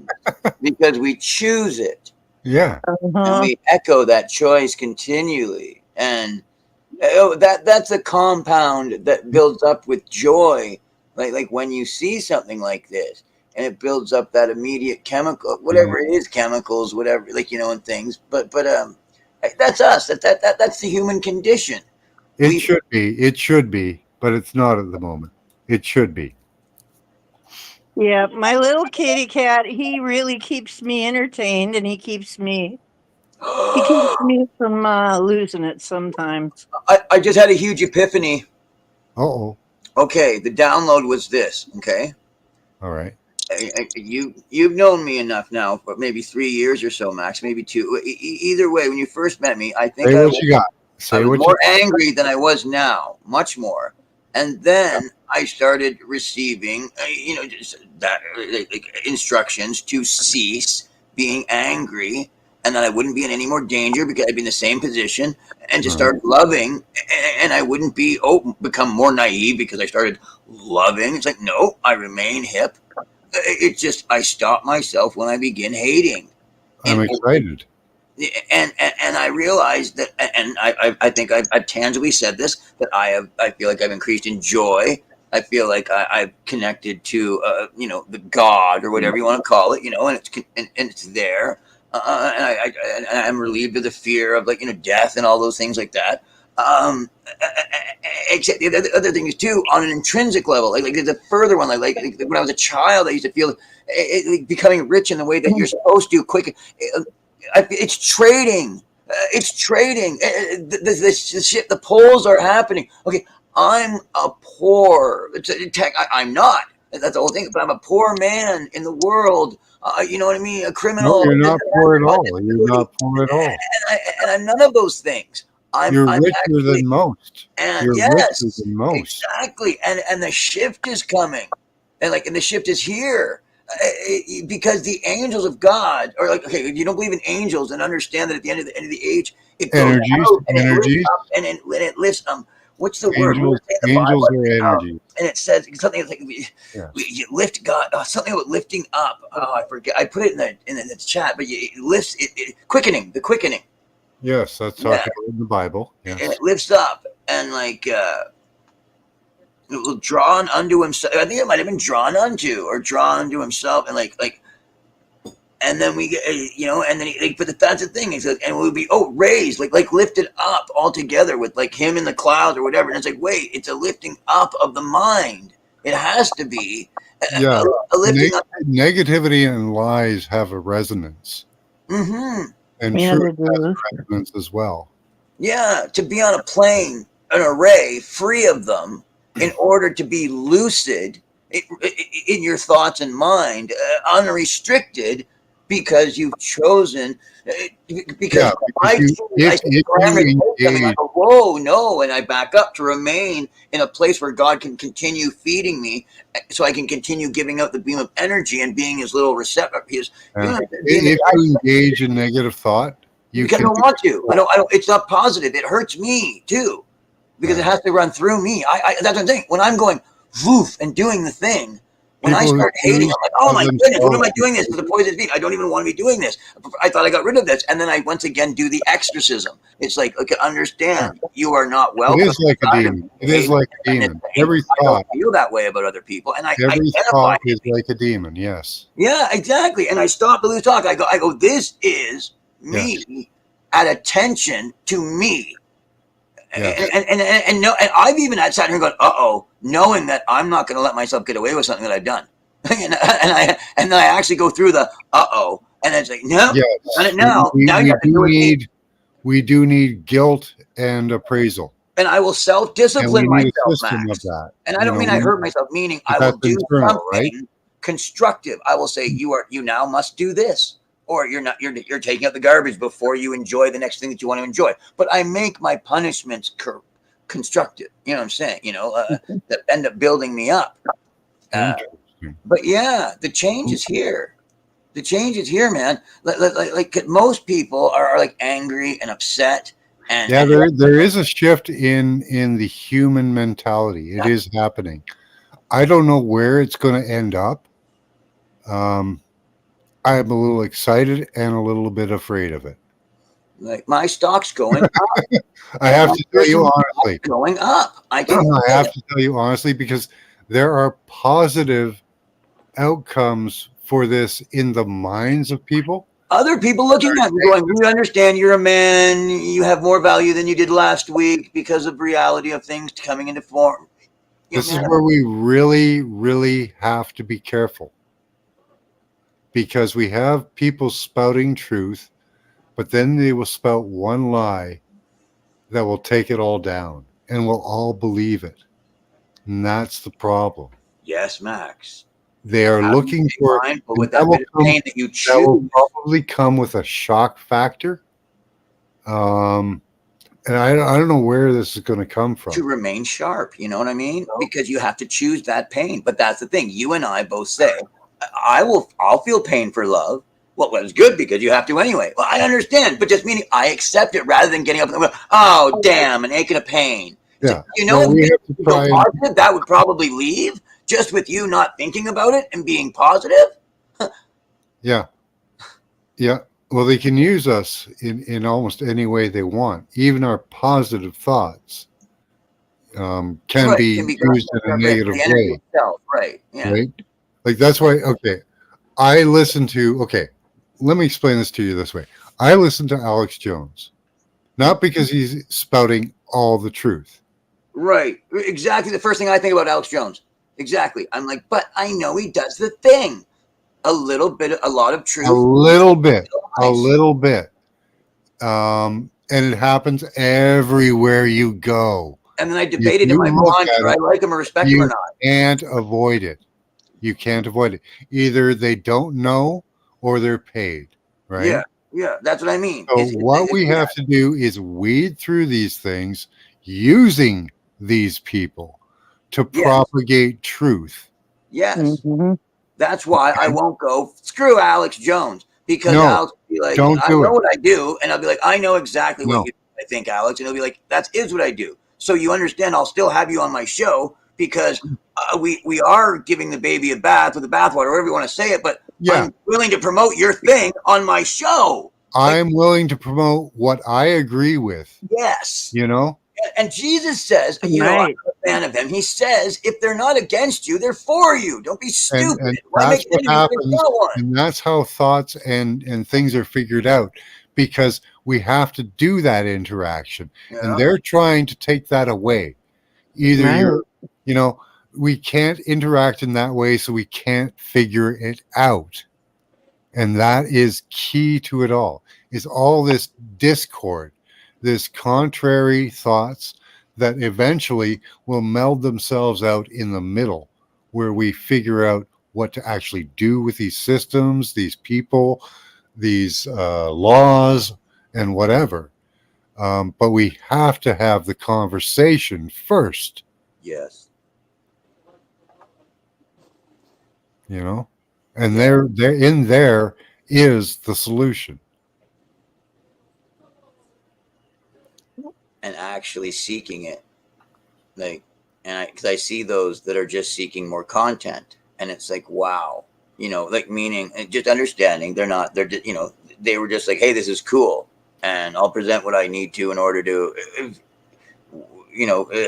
because we choose it. Yeah. And we echo that choice continually. And that's a compound that builds up with joy. Like when you see something like this, and it builds up that immediate chemical, whatever it is, chemicals, whatever, and things. But that's us. That's the human condition. It should be, but but it's not at the moment. It should be. Yeah, my little kitty cat, he really keeps me entertained, and he keeps me from losing it sometimes. I just had a huge epiphany. Uh-oh. Okay, the download was this. Okay, All right. you've known me enough now for maybe 3 years or so, Max, maybe 2. Either way, when you first met me, I think Say I what you got. Say was what more you angry than I was now, much more. And then I started receiving, just that instructions to cease being angry, and that I wouldn't be in any more danger because I'd be in the same position, and to start loving, and I wouldn't become more naive because I started loving. It's like, no, I remain hip. It's just I stop myself when I begin hating. I'm excited. And I realized that, and I think I've tangibly said this, that I feel like I've increased in joy. I feel like I've connected to the God or whatever you want to call it, and it's there, and I'm relieved of the fear of death and all those things like that. Except the other thing is too, on an intrinsic level, like the further one, like when I was a child, I used to feel becoming rich in the way that you're supposed to quick. It's trading. It's trading. The shit. The polls are happening. Okay, I'm a poor. I'm not. That's the whole thing. But I'm a poor man in the world. You know what I mean? A criminal. No, you're not poor at all. You're not poor at all. And I'm none of those things. You're I'm richer actually, than most. and You're yes, richer than most. exactly. And the shift is coming, and the shift is here. Because the angels of God are like, okay, if you don't believe in angels, and understand that at the end of the age, it goes out and it lifts up, and it lifts what's the word? Angels are energy. And it says something like you lift God, something about lifting up. Oh, I forget. I put it in the chat, but it lifts it quickening, the quickening. Yes, that's talked about in the Bible. Yes. And it lifts up, and drawn unto himself. I think it might have been drawn unto or drawn unto himself, and and then we get, and then but that's the thing. He said, and we'll be raised, like lifted up all together with him in the clouds or whatever. And it's like, wait, it's a lifting up of the mind. It has to be Yeah. a lifting up. Negativity and lies have a resonance. Mm-hmm. And truth has a resonance as well. Yeah, to be on a plane, an array free of them, in order to be lucid in your thoughts and mind, unrestricted, because you've chosen. Because I go, whoa, no, and I back up to remain in a place where God can continue feeding me, so I can continue giving out the beam of energy and being his little receptor. If you engage in negative thought, because I don't want to. I don't. It's not positive. It hurts me too, because it has to run through me. That's what I'm saying. When I'm going woof and doing the thing, when I start hating, I'm like, oh my goodness, what am I doing this to the poisonous being? I don't even want to be doing this. I thought I got rid of this, and then I once again do the exorcism. It's like, okay, understand, you are not welcome. It is like a demon. It is like a demon. Every thought. I feel that way about other people, and every thought is like a demon. Yes. Yeah, exactly. And I stop the loose talk. I go. This is me at attention to me. Yes. And I've even sat here and gone, knowing that I'm not going to let myself get away with something that I've done. and then I actually go through the and it's like, no, done it now. We do need guilt and appraisal. And I will self-discipline myself, Max. Of that. And I don't mean I hurt myself, meaning I will do something constructive. I will say, you now must do this. Or you're taking out the garbage before you enjoy the next thing that you want to enjoy. But I make my punishments constructive. You know what I'm saying? That end up building me up. But yeah, the change is here. The change is here, man. Like most people are like angry and upset. And there is a shift in the human mentality. It is happening. I don't know where it's going to end up. I'm a little excited and a little bit afraid of it. Like my stock's going up. I have to tell you honestly. Going up. I have to tell you honestly, because there are positive outcomes for this in the minds of people. Other people looking at me going, we understand you're a man. You have more value than you did last week because of reality of things coming into form. This is where we really, really have to be careful, because we have people spouting truth, but then they will spout one lie that will take it all down, and we'll all believe it. And that's the problem. Yes, Max. They are looking for, mindful with that bit of pain that you choose. That will probably come with a shock factor. And I don't know where this is going to come from. To remain sharp, you know what I mean? Because you have to choose that pain. But that's the thing. You and I both say, I'll feel pain for love. Well, it's good because you have to anyway. Well, I understand, but just meaning I accept it rather than getting up and going, oh, damn, an ache and a pain. Yeah. So, you know, we have to try positive, that would probably leave just with you not thinking about it and being positive. Yeah. Yeah. Well, they can use us in almost any way they want. Even our positive thoughts can be used in a negative way. Itself, right. Yeah. Right. Like that's why. Okay. Let me explain this to you this way. I listen to Alex Jones, not because he's spouting all the truth. Right. Exactly. The first thing I think about Alex Jones. Exactly. I'm like, but I know he does the thing. A little bit, a lot of truth. A little bit. And it happens everywhere you go. And then I debated in my mind whether I like him or respect him or not. You can't avoid it. You can't avoid it. Either they don't know or they're paid, right? Yeah, yeah, that's what I mean. So what we have to do is weed through these things using these people to propagate truth. Yes. Mm-hmm. That's why I won't go screw Alex Jones, because Alex will be like, I know what I do, and I'll be like, I know exactly what I think, Alex, and he'll be like, that is what I do. So you understand, I'll still have you on my show because we are giving the baby a bath with the bathwater, whatever you want to say it, but I'm willing to promote your thing on my show. I'm willing to promote what I agree with. Yes. You know? And Jesus says, you know, I'm a fan of him. He says, if they're not against you, they're for you. Don't be stupid. And that's what happens. And that's how thoughts and things are figured out, because we have to do that interaction. Yeah. And they're trying to take that away. Either we can't interact in that way, so we can't figure it out. And that is key to it all, is all this discord, this contrary thoughts that eventually will meld themselves out in the middle, where we figure out what to actually do with these systems, these people, these laws, and whatever. But we have to have the conversation first. Yes. You know, and there is the solution. And actually seeking it, because I see those that are just seeking more content, and it's like, wow, meaning just understanding they were just like, hey, this is cool, and I'll present what I need to in order to,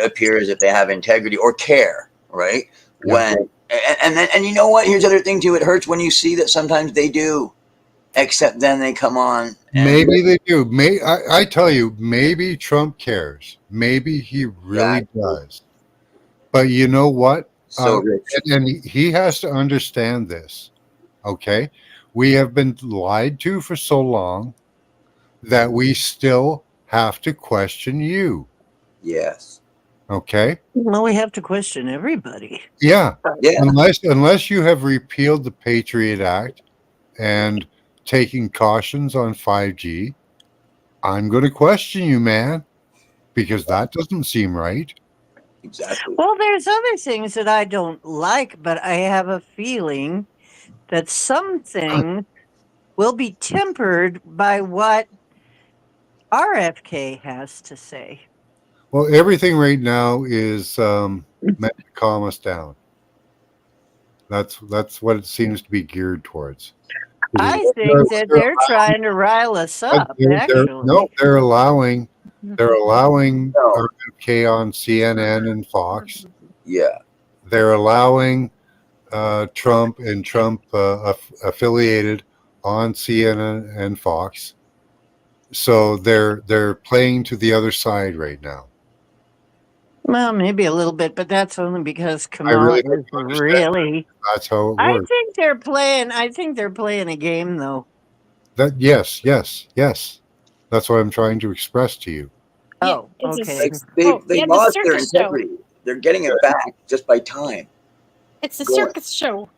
appear as if they have integrity or care, right? Yeah. And you know what? Here's the other thing too. It hurts when you see that sometimes they do. Except then they come on. Maybe they do. I tell you, maybe Trump cares. Maybe he really does. But you know what? So rich. And he has to understand this. Okay? We have been lied to for so long that we still have to question you. Yes. Okay? Well, we have to question everybody. Yeah. Unless you have repealed the Patriot Act and taking cautions on 5G, I'm going to question you, man, because that doesn't seem right. Exactly. Well, there's other things that I don't like, but I have a feeling that some things will be tempered by what RFK has to say. Well, everything right now is meant to calm us down. That's what it seems to be geared towards. I think that they're trying to rile us up. They're allowing RFK on CNN and Fox. Yeah, they're allowing Trump and Trump affiliated on CNN and Fox. So they're playing to the other side right now. Well, maybe a little bit, but that's only because I really Kamala hope is you understand really. that's how it I works. think they're playing. I think they're playing a game, though. That yes. That's what I'm trying to express to you. Oh, It's a okay. They yeah, the lost their circus show. integrity. They're getting it back just by time. It's a Go on. circus show.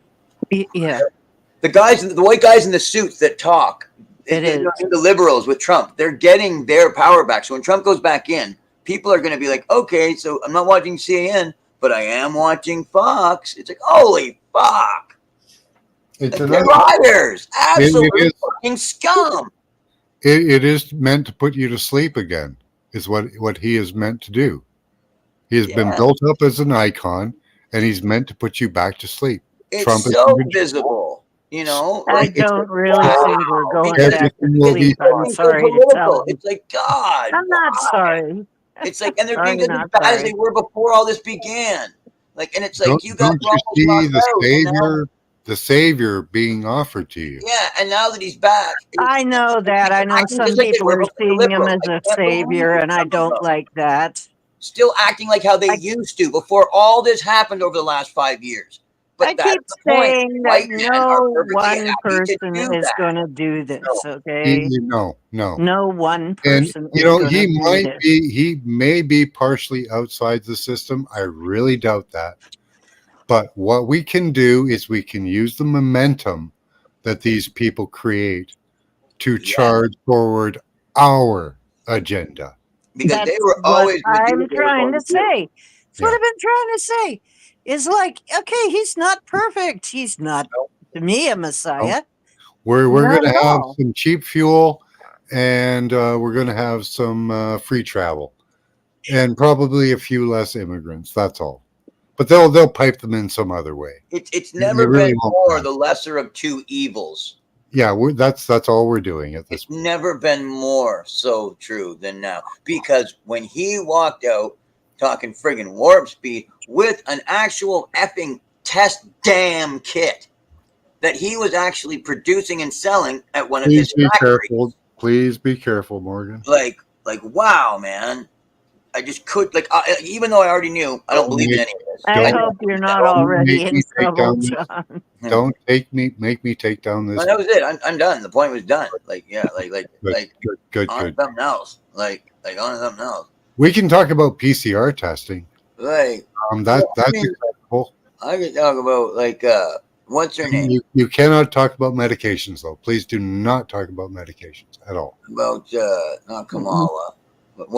Yeah, The white guys in the suits that talk, it is. the liberals with Trump, they're getting their power back. So when Trump goes back in, people are going to be like, okay, so I'm not watching CNN, but I am watching Fox. It's like, holy fuck. It's They're another. liars. Absolute is- fucking scum. It is meant to put you to sleep again. Is what he is meant to do. He has been Yeah. built up as an icon, and he's meant to put you back to sleep. It's Trump is so in control. visible. You know, I like, it's don't like, really wow. think we're going Because back to Everything will be sleep. I'm it's so sorry to tell political. you. It's like, God, I'm not why? sorry. It's like, and they're Sorry, being just as not bad as sorry. they were before all this began. Like, and it's like, you guys Don't were you almost see locked the out, and now, the savior being offered to you? yeah, and now that he's back, I know that. I know acting some just like they people were are before the seeing him liberals. as I a can't savior, believe and I some of don't them like that. still acting like how they used to before all this happened over the last 5 years. But I that's keep the point. saying that White men are no perfectly one happy to person do is that. going to do this, No. okay? No. No one And person you is know, going to do this. he may be partially outside the system. I really doubt that. But what we can do is we can use the momentum that these people create to charge forward our agenda. Because That's they were what always going to do I'm what they were trying going to to do. say. That's what I've been trying to say. Is like, okay, he's not perfect. He's not, to me, a messiah. We're Not going at to have all. some cheap fuel, and we're going to have some free travel, and probably a few less immigrants. That's all. But they'll pipe them in some other way. It's They never really been won't more matter. the lesser of two evils. Yeah, that's all we're doing at this It's point. never been more so true than now. Because when he walked out talking friggin' warp speed with an actual effing test damn kit that he was actually producing and selling at one of his Please be factories. careful. Please be careful, Morgan. Like wow, man. I just could even though I already knew, I don't believe in any of this. I hope you're not already in trouble, John. Don't make me take down this. Well, that was it. I'm done. The point was done. Like, yeah, Good. on to something else. Like on to something else. We can talk about PCR testing. Like, that's I mean, acceptable. I could talk about what's her name? You cannot talk about medications though. Please do not talk about medications at all. About not Kamala. But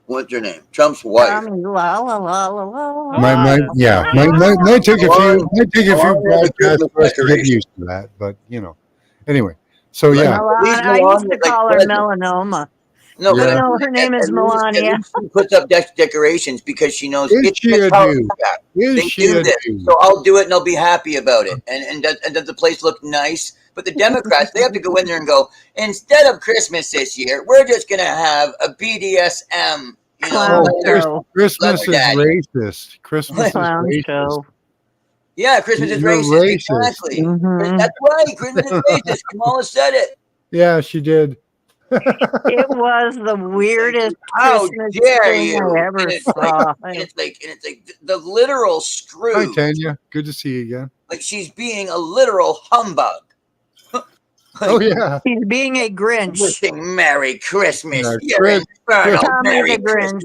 what's her name? Trump's wife. La, la, la, la, la. Might take a few broadcasts for us to get used to that, but anyway. So yeah, I used to call her melanoma. No, Yeah. No, her name is Melania. She puts up decorations because she knows Is it's she a Jew. Is They she do a this, Jew? so I'll do it, and I'll be happy about it. And does the place look nice? But the Democrats, they have to go in there and go, instead of Christmas this year, we're just gonna have a BDSM. Christmas is racist. Christmas is Clown racist. show. Yeah, Christmas is You're racist. racist. Exactly. Mhm. That's right. Christmas is racist. Kamala said it. Yeah, she did. It was the weirdest How Christmas dare thing you? I ever And it's saw. and it's like the literal Hi, screw. Tanya. Good to see you again. Like she's being a literal humbug. Oh yeah. He's being a Grinch. Wishing Merry Christmas. Yeah, You're infernal. Tommy Merry the Grinch.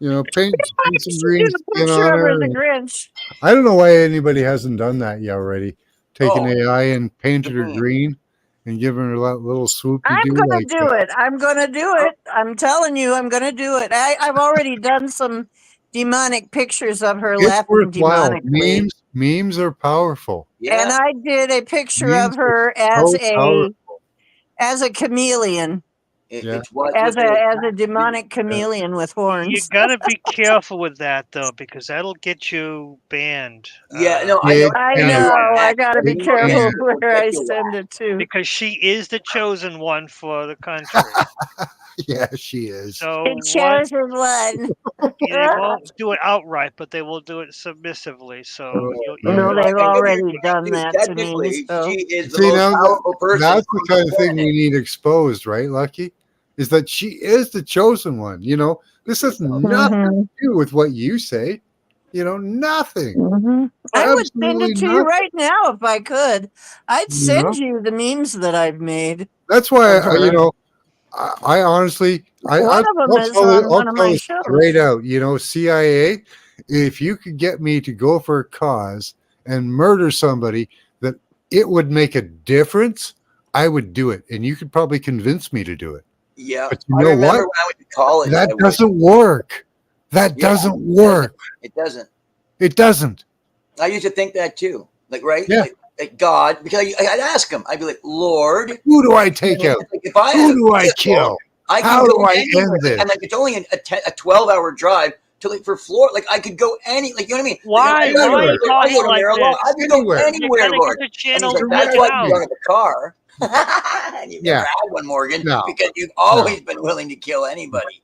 Christmas. Paint some green Here's a skin picture on of her, her. the Grinch. I don't know why anybody hasn't done that yet already. Taken AI and painted her Mhm. green and given her that little swoop you I'm do. gonna Like do it. I'm gonna do it. I'm telling you, I'm gonna do it. I've already done some demonic pictures of her it's laughing worthwhile. demonically. Memes are powerful. And Yeah. I did a picture Memes of her as so powerful. a chameleon, Yeah. It's what as a demonic chameleon with You horns. gotta be careful with that though, because that'll get you banned. Yeah, no, I know. I Yeah. know. I gotta be Yeah. careful where I send it to. Because she is the chosen one for the country. Yeah, she is. So It shows her one. they won't do it outright, but they will do it submissively. So No, Right. they've already done that to me. Technically, So she is the See, most now powerful person. that's the on kind of thing planet. we need exposed, right, Lucky? is that she is the chosen one. This has nothing to do with what you say. Nothing. I would send Absolutely it to you nothing. right now if I could. I'd You know? send you the memes that I've made. That's why of her. I honestly, One of them is on one of my it shows. straight out. CIA, if you could get me to go for a cause and murder somebody that it would make a difference, I would do it, and you could probably convince me to do it. Yeah, But you I know remember what? when I went to college. That I would- doesn't work. That Yeah, doesn't work. It doesn't. It doesn't. I used to think that too. Like, right? Yeah. Like God, because I'd ask him. I'd be like, Lord, Who do I take out? like, if I Who had do I vehicle, kill? I can How go do I anywhere. end this? And like, it's only a 12-hour drive to like for Florida. Like, I could go like, you know what I mean? Why? Like, Why are you I talking go to like Maryland. this? I could go Anywhere. You anywhere, gotta Lord. get the And channel he's like, Direct that's why me. you got the car. And you've never had one, Morgan, No. because you've always been willing to kill anybody.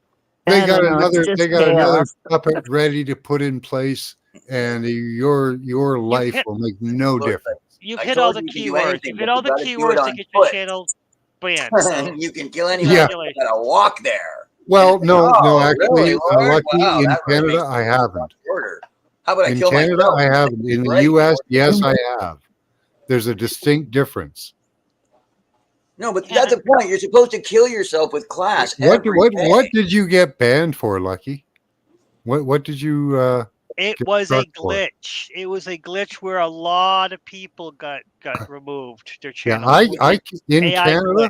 They I got don't know, it's another. just They got another chaos. puppet ready to put in place, and your life hit- will make no Lord, difference. You've I hit all told the you you can do keywords. anything, You've hit but all you the gotta do it keywords to on get your foot. channel banned. So You can kill anyone. Yeah. You gotta walk there. Well, no, Oh, actually, really, Lord? lucky Wow, in that really Canada, makes I it haven't. shorter. How about I In kill Canada, myself? I haven't. In the Right, U.S., Lord. yes, I have. There's a distinct difference. No, but Yeah. that's the point. You're supposed to kill yourself with class every day. What did you get banned for, Lucky? What did you? it get was a struck for? glitch. It was a glitch where a lot of people got removed their Yeah, channels. in AI Canada. glitch.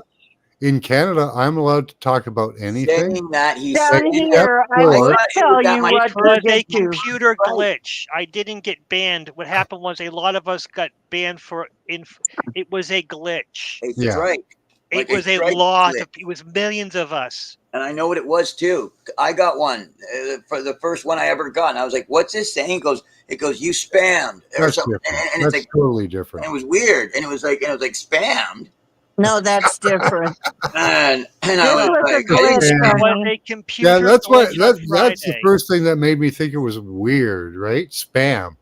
In Canada, I'm allowed to talk about anything. Saying that he's Down saying here, I for- will it tell was that you my what It was to a get to. computer Right. glitch. I didn't get banned. What happened was a lot of us got banned for it was a glitch. a Yeah. strike. Like It was a strike lot glitch. of it was millions of us. And I know what it was too. I got one for the first one I ever got. And I was like, "What's this saying?" It goes, "You spammed," or That's something. different. And it's That's like, totally and different. it was weird. And it was like spammed. No, that's different. And This I was was a like, I didn't glitch, say It was honey. a computer Yeah, that's what glitch on that's the Friday. first thing that made me think it was weird, right? Spam.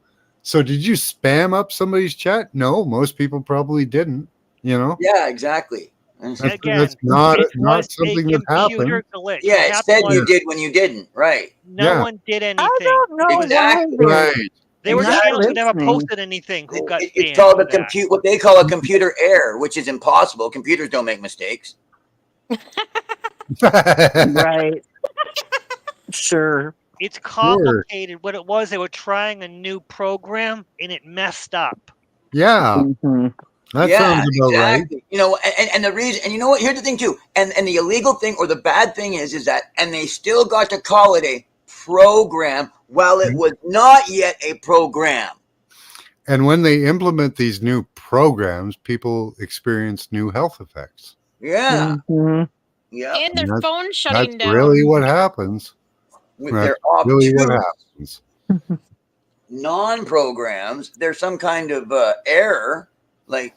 So did you spam up somebody's chat? No, most people probably didn't. Yeah, exactly. That's Again, not it was something a that happened. computer glitch. Yeah, What it happened said was you did when you didn't. Right. no Yeah. one did I anything. don't know Exactly. why Right. There were Exactly. channels who never listening. posted anything who got It's banned called for a that. what they call a computer error, which is impossible. Computers don't make mistakes. Right. Sure. It's complicated. What it was, they were trying a new program and it messed up. Yeah, Mhm. that Yeah, sounds about right. exactly. And the reason, and you know what? Here's the thing too. And the illegal thing or the bad thing is that, and they still got to call it a program while it was not yet a program. And when they implement these new programs, people experience new health effects. Yeah. Mhm. Yeah. And their That's- phone shutting That's down. really what happens. They're Really what obtuse happens. non-programs. There's some kind of error. Like,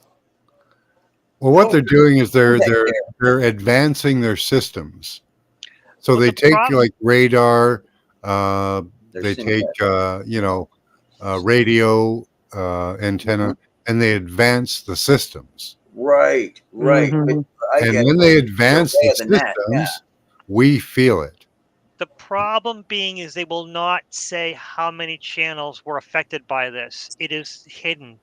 Well, what Oh, they're doing is they're okay, they're there. they're advancing their systems. So Well, they the take problem- like radar, They're they synthetic. take radio antenna, and they advance the systems. Right. Mhm. But I And get when it. they advance the Better than that, systems, we feel it. The problem being is they will not say how many channels were affected by this. It is hidden.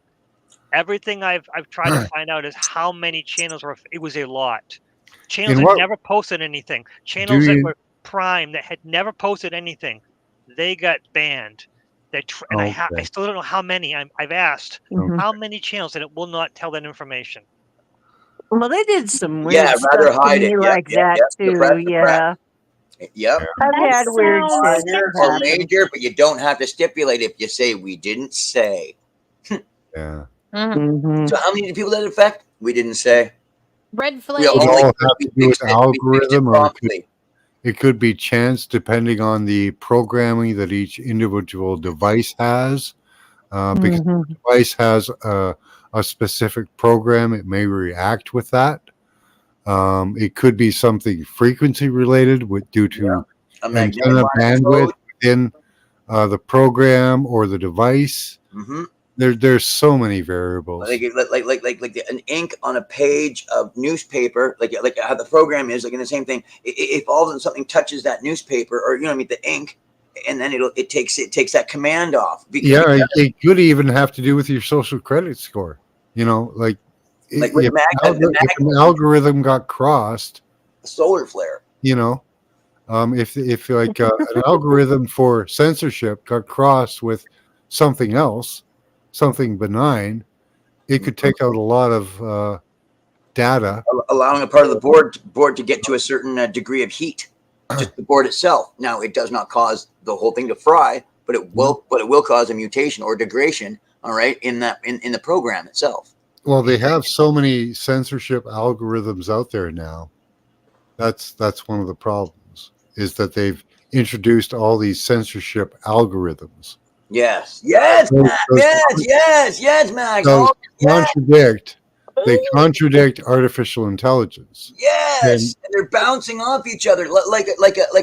Everything I've tried to find out is how many channels were. It was a lot. Channels In that what- never posted anything. Channels that you- were Prime that had never posted anything. They got banned. And I Okay. still don't know how many. I've asked Mhm. how many channels, and it will not tell that information. Well, they did some weird Yeah, stuff rather to hide me it. Yep, like yep, that yep. too. Suppress. Yeah, Yep. I've That had weird sounds shit Minor or happen. major, but you don't have to stipulate if you say we didn't say. Yeah. Mhm. So how many people did it affect? We didn't say. Red We flag. It only all have to we do with fixed it. We fixed it algorithm, or promptly. it could be chance, depending on the programming that each individual device has. Because Mhm. the device has a specific program, it may react with that. It could be something frequency related due to A magnetic antenna line bandwidth code. within the program or the device. Mm-hmm. There's so many variables. Like an ink on a page of newspaper, like how the program is, like in the same thing. If all of a sudden something touches that newspaper, or the ink, and then it takes that command off. Yeah, it could even have to do with your social credit score. Like if with if an algorithm got crossed, solar flare. If like an algorithm for censorship got crossed with something else, something benign, it could take out a lot of data, allowing a part of the board to get to a certain degree of heat. Just the board itself. Now, it does not cause the whole thing to fry, but it will cause a mutation or degradation. All right, in the program itself. Well, they have so many censorship algorithms out there now. That's one of the problems, is that they've introduced all these censorship algorithms. Yes, Max. They contradict artificial intelligence. Yes, and they're bouncing off each other like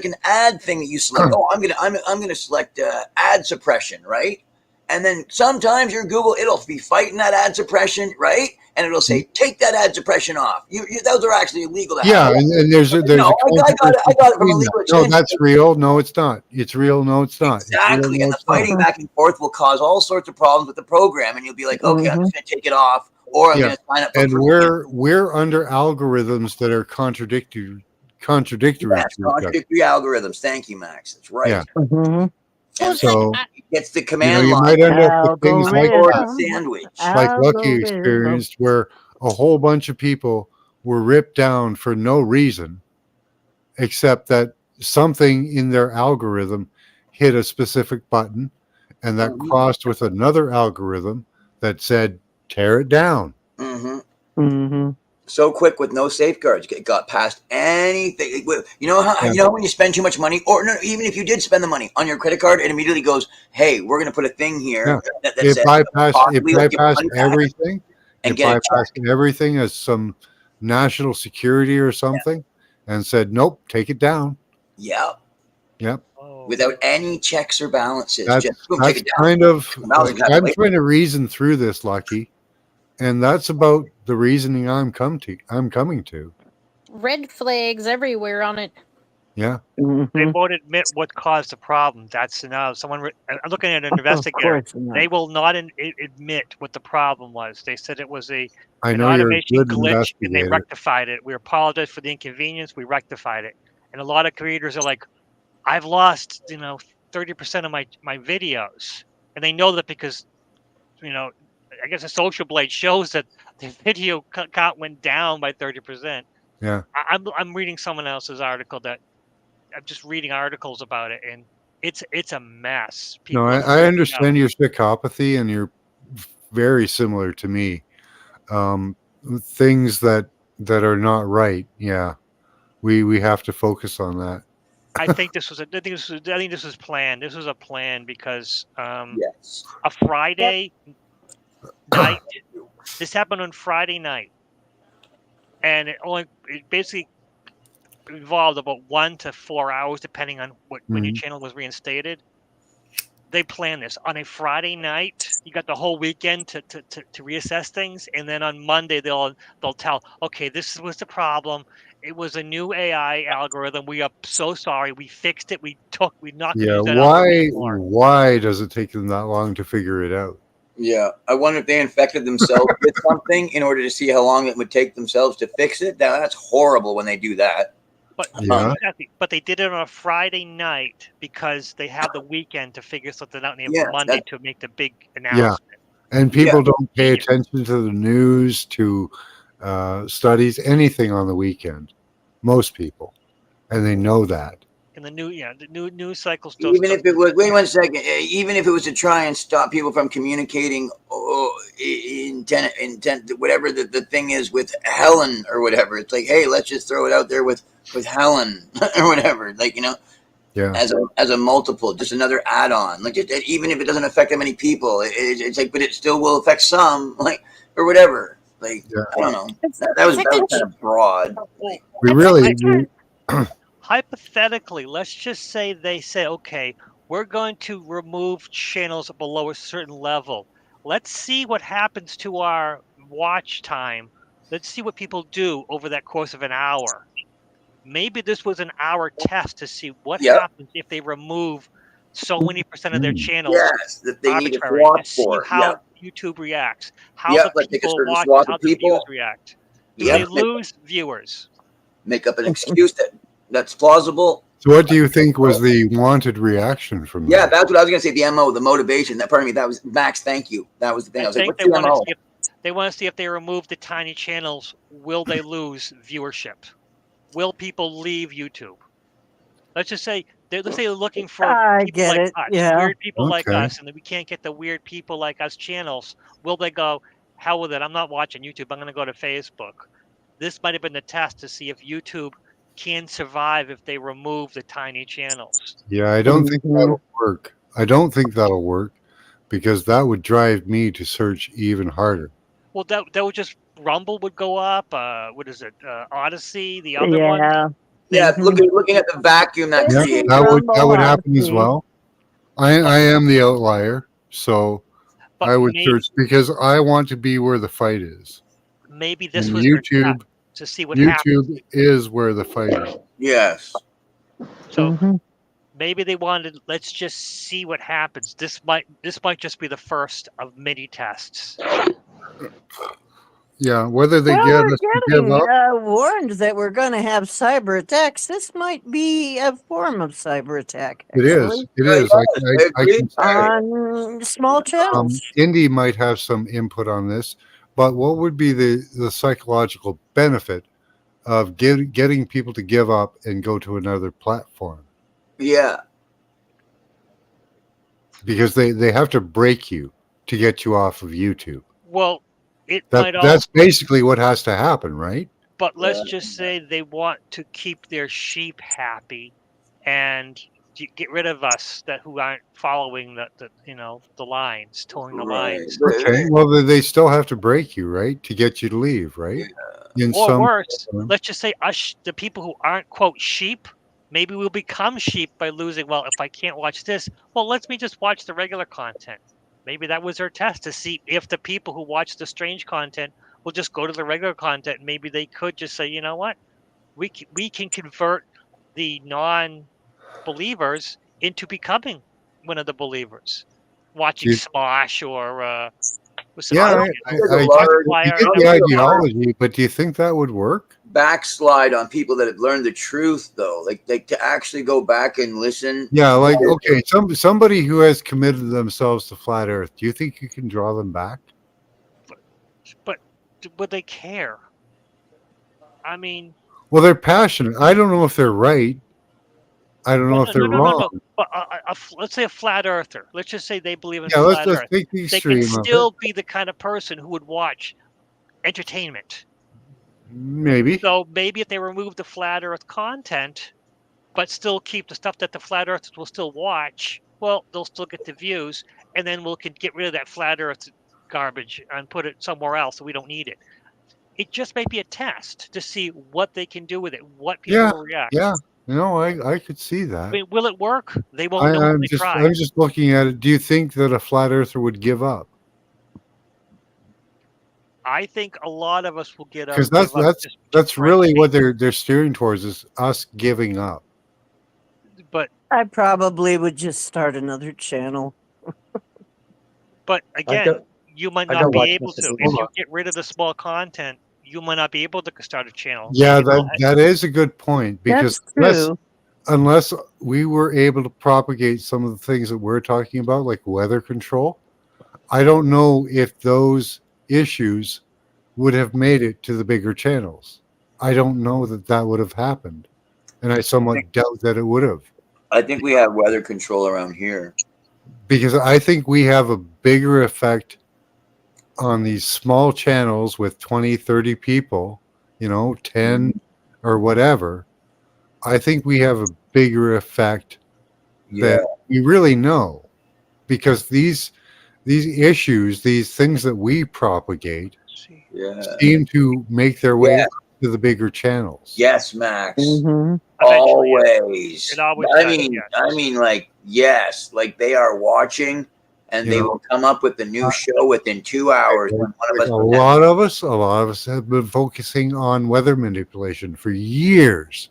an ad thing that you select. Oh, I'm gonna select ad suppression, right? And then sometimes your Google, it'll be fighting that ad suppression, right? And it'll say, take that ad suppression off. Those are actually illegal to have. And there's I got it from a legal exchange. No, that's real. No, it's not. It's real. No, it's not. Exactly. And the fighting back and forth will cause all sorts of problems with the program. And you'll be like, okay, I'm just going to take it off, or I'm going to sign up for we're under algorithms that are contradictory. Yes, contradictory algorithms. Thank you, Max. That's right. Yeah. So it's the command you line. might end up with things like sandwich, like Lucky experienced, where a whole bunch of people were ripped down for no reason, except that something in their algorithm hit a specific button, and that crossed with another algorithm that said tear it down. So quick with no safeguards, it got past anything. You know how you know when you spend too much money, or no, even if you did spend the money on your credit card, it immediately goes, "Hey, we're going to put a thing here that it says bypassed everything. And it bypassed everything as some national security or something, and said, "Nope, take it down." Yep. Oh. Without any checks or balances. That's kind of. I'm trying to reason through this, Lucky. And that's about the reasoning I'm coming to. Red flags everywhere on it. Yeah. They won't admit what caused the problem. That's someone. I'm looking at an investigator. They will not admit what the problem was. They said it was an automation glitch, and they rectified it. We apologize for the inconvenience. We rectified it. And a lot of creators are like, "I've lost 30% of my videos," and they know that because I guess a Social Blade shows that the video count went down by 30%. Yeah. I'm reading someone else's article that I'm just reading articles about it, and it's a mess. No, I understand your psychopathy, and you're very similar to me. Things that are not right. Yeah. We have to focus on that. I think this was planned. This was a plan because a Friday night. This happened on Friday night, and it basically involved about 1 to 4 hours, depending on when your channel was reinstated. They planned this on a Friday night. You got the whole weekend to reassess things, and then on Monday they'll tell, okay, this was the problem. It was a new AI algorithm. We are so sorry. We fixed it. We're not going to use that algorithm anymore. Why does it take them that long to figure it out? Yeah, I wonder if they infected themselves with something in order to see how long it would take themselves to fix it. That's horrible when they do that. But exactly. But they did it on a Friday night because they had the weekend to figure something out, and they have Monday to make the big announcement. Yeah, and people don't pay attention to the news, to studies, anything on the weekend. Most people, and they know that. And the new news cycle still. Even if it was, wait 1 second. Even if it was to try and stop people from communicating, intent, whatever the thing is with Helen or whatever. It's like, hey, let's just throw it out there with Helen or whatever. Like as a multiple, just another add-on. Like even if it doesn't affect that many people, it's like, but it still will affect some, like or whatever. Like I don't know. That was kind of broad. Hypothetically, let's just say they say, okay, we're going to remove channels below a certain level. let's see what happens to our watch time. Let's see what people do over that course of an hour. Maybe this was an hour test to see what happens if they remove so many % of their channels. Yes, that they need to arbitrary, watch to see for. how YouTube reacts, how Yeah, the like take a people certain watch, swath how of the views people. react. Do Yeah, they lose viewers? make up an excuse that's plausible. So what do you think was the wanted reaction from Yeah, that? that's what I was going to say. The MO, the motivation. That, pardon me, that was Max. Thank you. That was the thing. I was like, what's they the want to MO? see if they want to see if they remove the tiny channels, will they lose viewership? Will people leave YouTube? Let's just say let's say they're looking for I people get like it. us, Yeah. weird people like Okay. us, and then we can't get the weird people like us channels. Will they go, hell with it? I'm not watching YouTube. I'm going to go to Facebook. This might have been the test to see if YouTube can survive if they remove the tiny channels. Yeah, I don't think that'll work. I don't think that'll work because that would drive me to search even harder. Well, that would just Rumble would go up. What is it? Odyssey, the other one. Yeah, looking at the vacuum that Yeah, creates. that would happen as well. I am the outlier, so But I would maybe- search because I want to be where the fight is. Maybe this And was their YouTube. test to see what happens. YouTube is where the fight is. Yes. So maybe they wanted. Let's just see what happens. This might just be the first of many tests. Yeah, whether they Well, get we're us to getting give up. warned that we're going to have cyber attacks. This might be a form of cyber attack. It is. Actually. It is. I can say. On small channels. Indy might have some input on this, but what would be the psychological benefit of getting people to give up and go to another platform? Yeah. Because they have to break you to get you off of YouTube. Well, might that's basically what has to happen, right? But let's just say they want to keep their sheep happy and get rid of us who aren't following the lines, towing the lines. Okay. Well, they still have to break you, right, to get you to leave, right? Or worse, let's just say us, the people who aren't quote sheep, maybe we'll become sheep by losing. Well, if I can't watch this, well, let me just watch the regular content. Maybe that was their test to see if the people who watch the strange content will just go to the regular content. Maybe they could just say, you know what, we can convert the non-believers into becoming one of the believers, watching Smosh or I get the ideology, but do you think that would work? Backslide on people that have learned the truth, though, like to actually go back and listen. Yeah, like okay, somebody who has committed themselves to flat Earth. Do you think you can draw them back? But would they care? I mean, well, they're passionate. I don't know if they're right. I don't know if they're wrong. No. But let's say a flat earther. Let's just say they believe in let's flat Earth. take the they can extreme still be the kind of person who would watch entertainment. Maybe. So maybe if they remove the flat Earth content, but still keep the stuff that the flat Earthers will still watch, well, they'll still get the views, and then we can get rid of that flat Earth garbage and put it somewhere else so we don't need it. It just may be a test to see what they can do with it, what people will react. Yeah. No, I could see that. I mean, will it work? They won't know when they try. I'm just looking at it. Do you think that a flat earther would give up? I think a lot of us will get up. Because that's really what they're steering towards is us giving up. But I probably would just start another channel. But again, you might not be able to. If you get rid of the small content, you might not be able to start a channel. Yeah, that is a good point, because unless we were able to propagate some of the things that we're talking about, like weather control, I don't know if those issues would have made it to the bigger channels. I don't know that would have happened, and I somewhat doubt that it would have. I think we have weather control around here, because I think we have a bigger effect on these small channels with 20, 30 people, 10 or whatever. I think we have a bigger effect that we really know, because these issues, these things that we propagate seem to make their way to the bigger channels. Yes, Max. Mm-hmm. Always. It always I mean, like, yes, like they are watching and they will come up with a new show within 2 hours. When one of us a lot of us have been focusing on weather manipulation for years,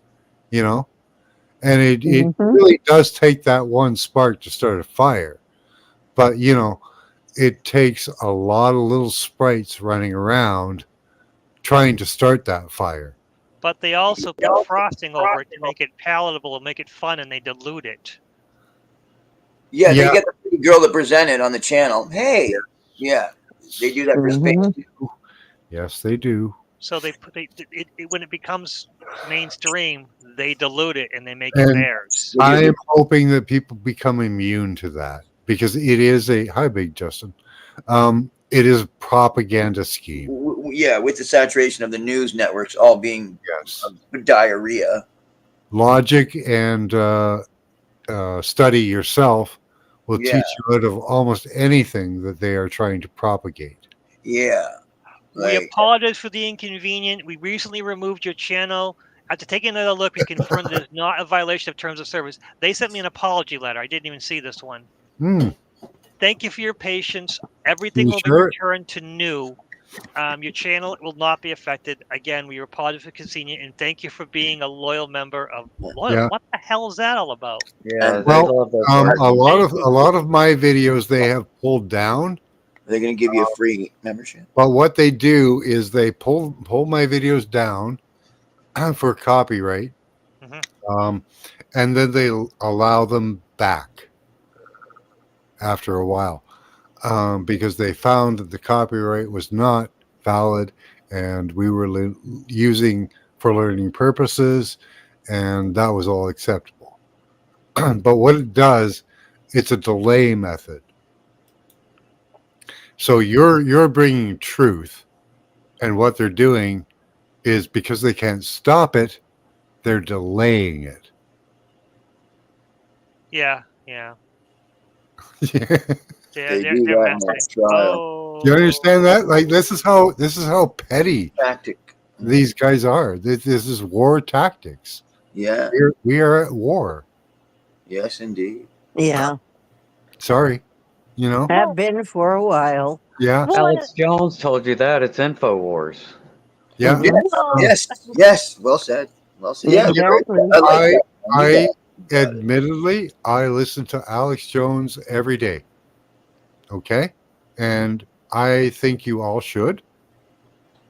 you know, and it really does take that one spark to start a fire. But you know, it takes a lot of little sprites running around trying to start that fire. But they also put frosting over it to make it palatable and make it fun, and they dilute it. Yeah, they get the pretty girl to present it on the channel. Hey, yeah, they do that for space. Yes, they do. So they put when it becomes mainstream, they dilute it and they make it theirs. I am hoping that people become immune to that because it is a Big Justin. It is a propaganda scheme. Yeah, with the saturation of the news networks all being diarrhea. Logic and study yourself will teach you out of almost anything that they are trying to propagate. Yeah. We apologize for the inconvenience. We recently removed your channel. After taking another look, we confirmed it is not a violation of terms of service. They sent me an apology letter. I didn't even see this one. Thank you for your patience. Everything will be returned to new. Your channel will not be affected. Again, we apologize for inconvenience, and thank you for being a loyal member of Loyal. Yeah. What the hell is that all about? Yeah, well, a lot of my videos they have pulled down. They're going to give you a free membership. But what they do is they pull my videos down for copyright, and then they allow them back after a while because they found that the copyright was not valid and we were using for learning purposes, and that was all acceptable. But what it does, it's a delay method. So you're bringing truth, and what they're doing is because they can't stop it, they're delaying it. Yeah. They do that in that trial. Do you understand that? Like this is how petty tactic these guys are. This is war tactics. Yeah, we are at war. Yes, indeed. Yeah. Sorry. You know, have been for a while. Yeah. Alex Jones told you that. It's InfoWars. Yeah. Yes. Well said. Yeah. Exactly. I admittedly, I listen to Alex Jones every day. Okay, and I think you all should.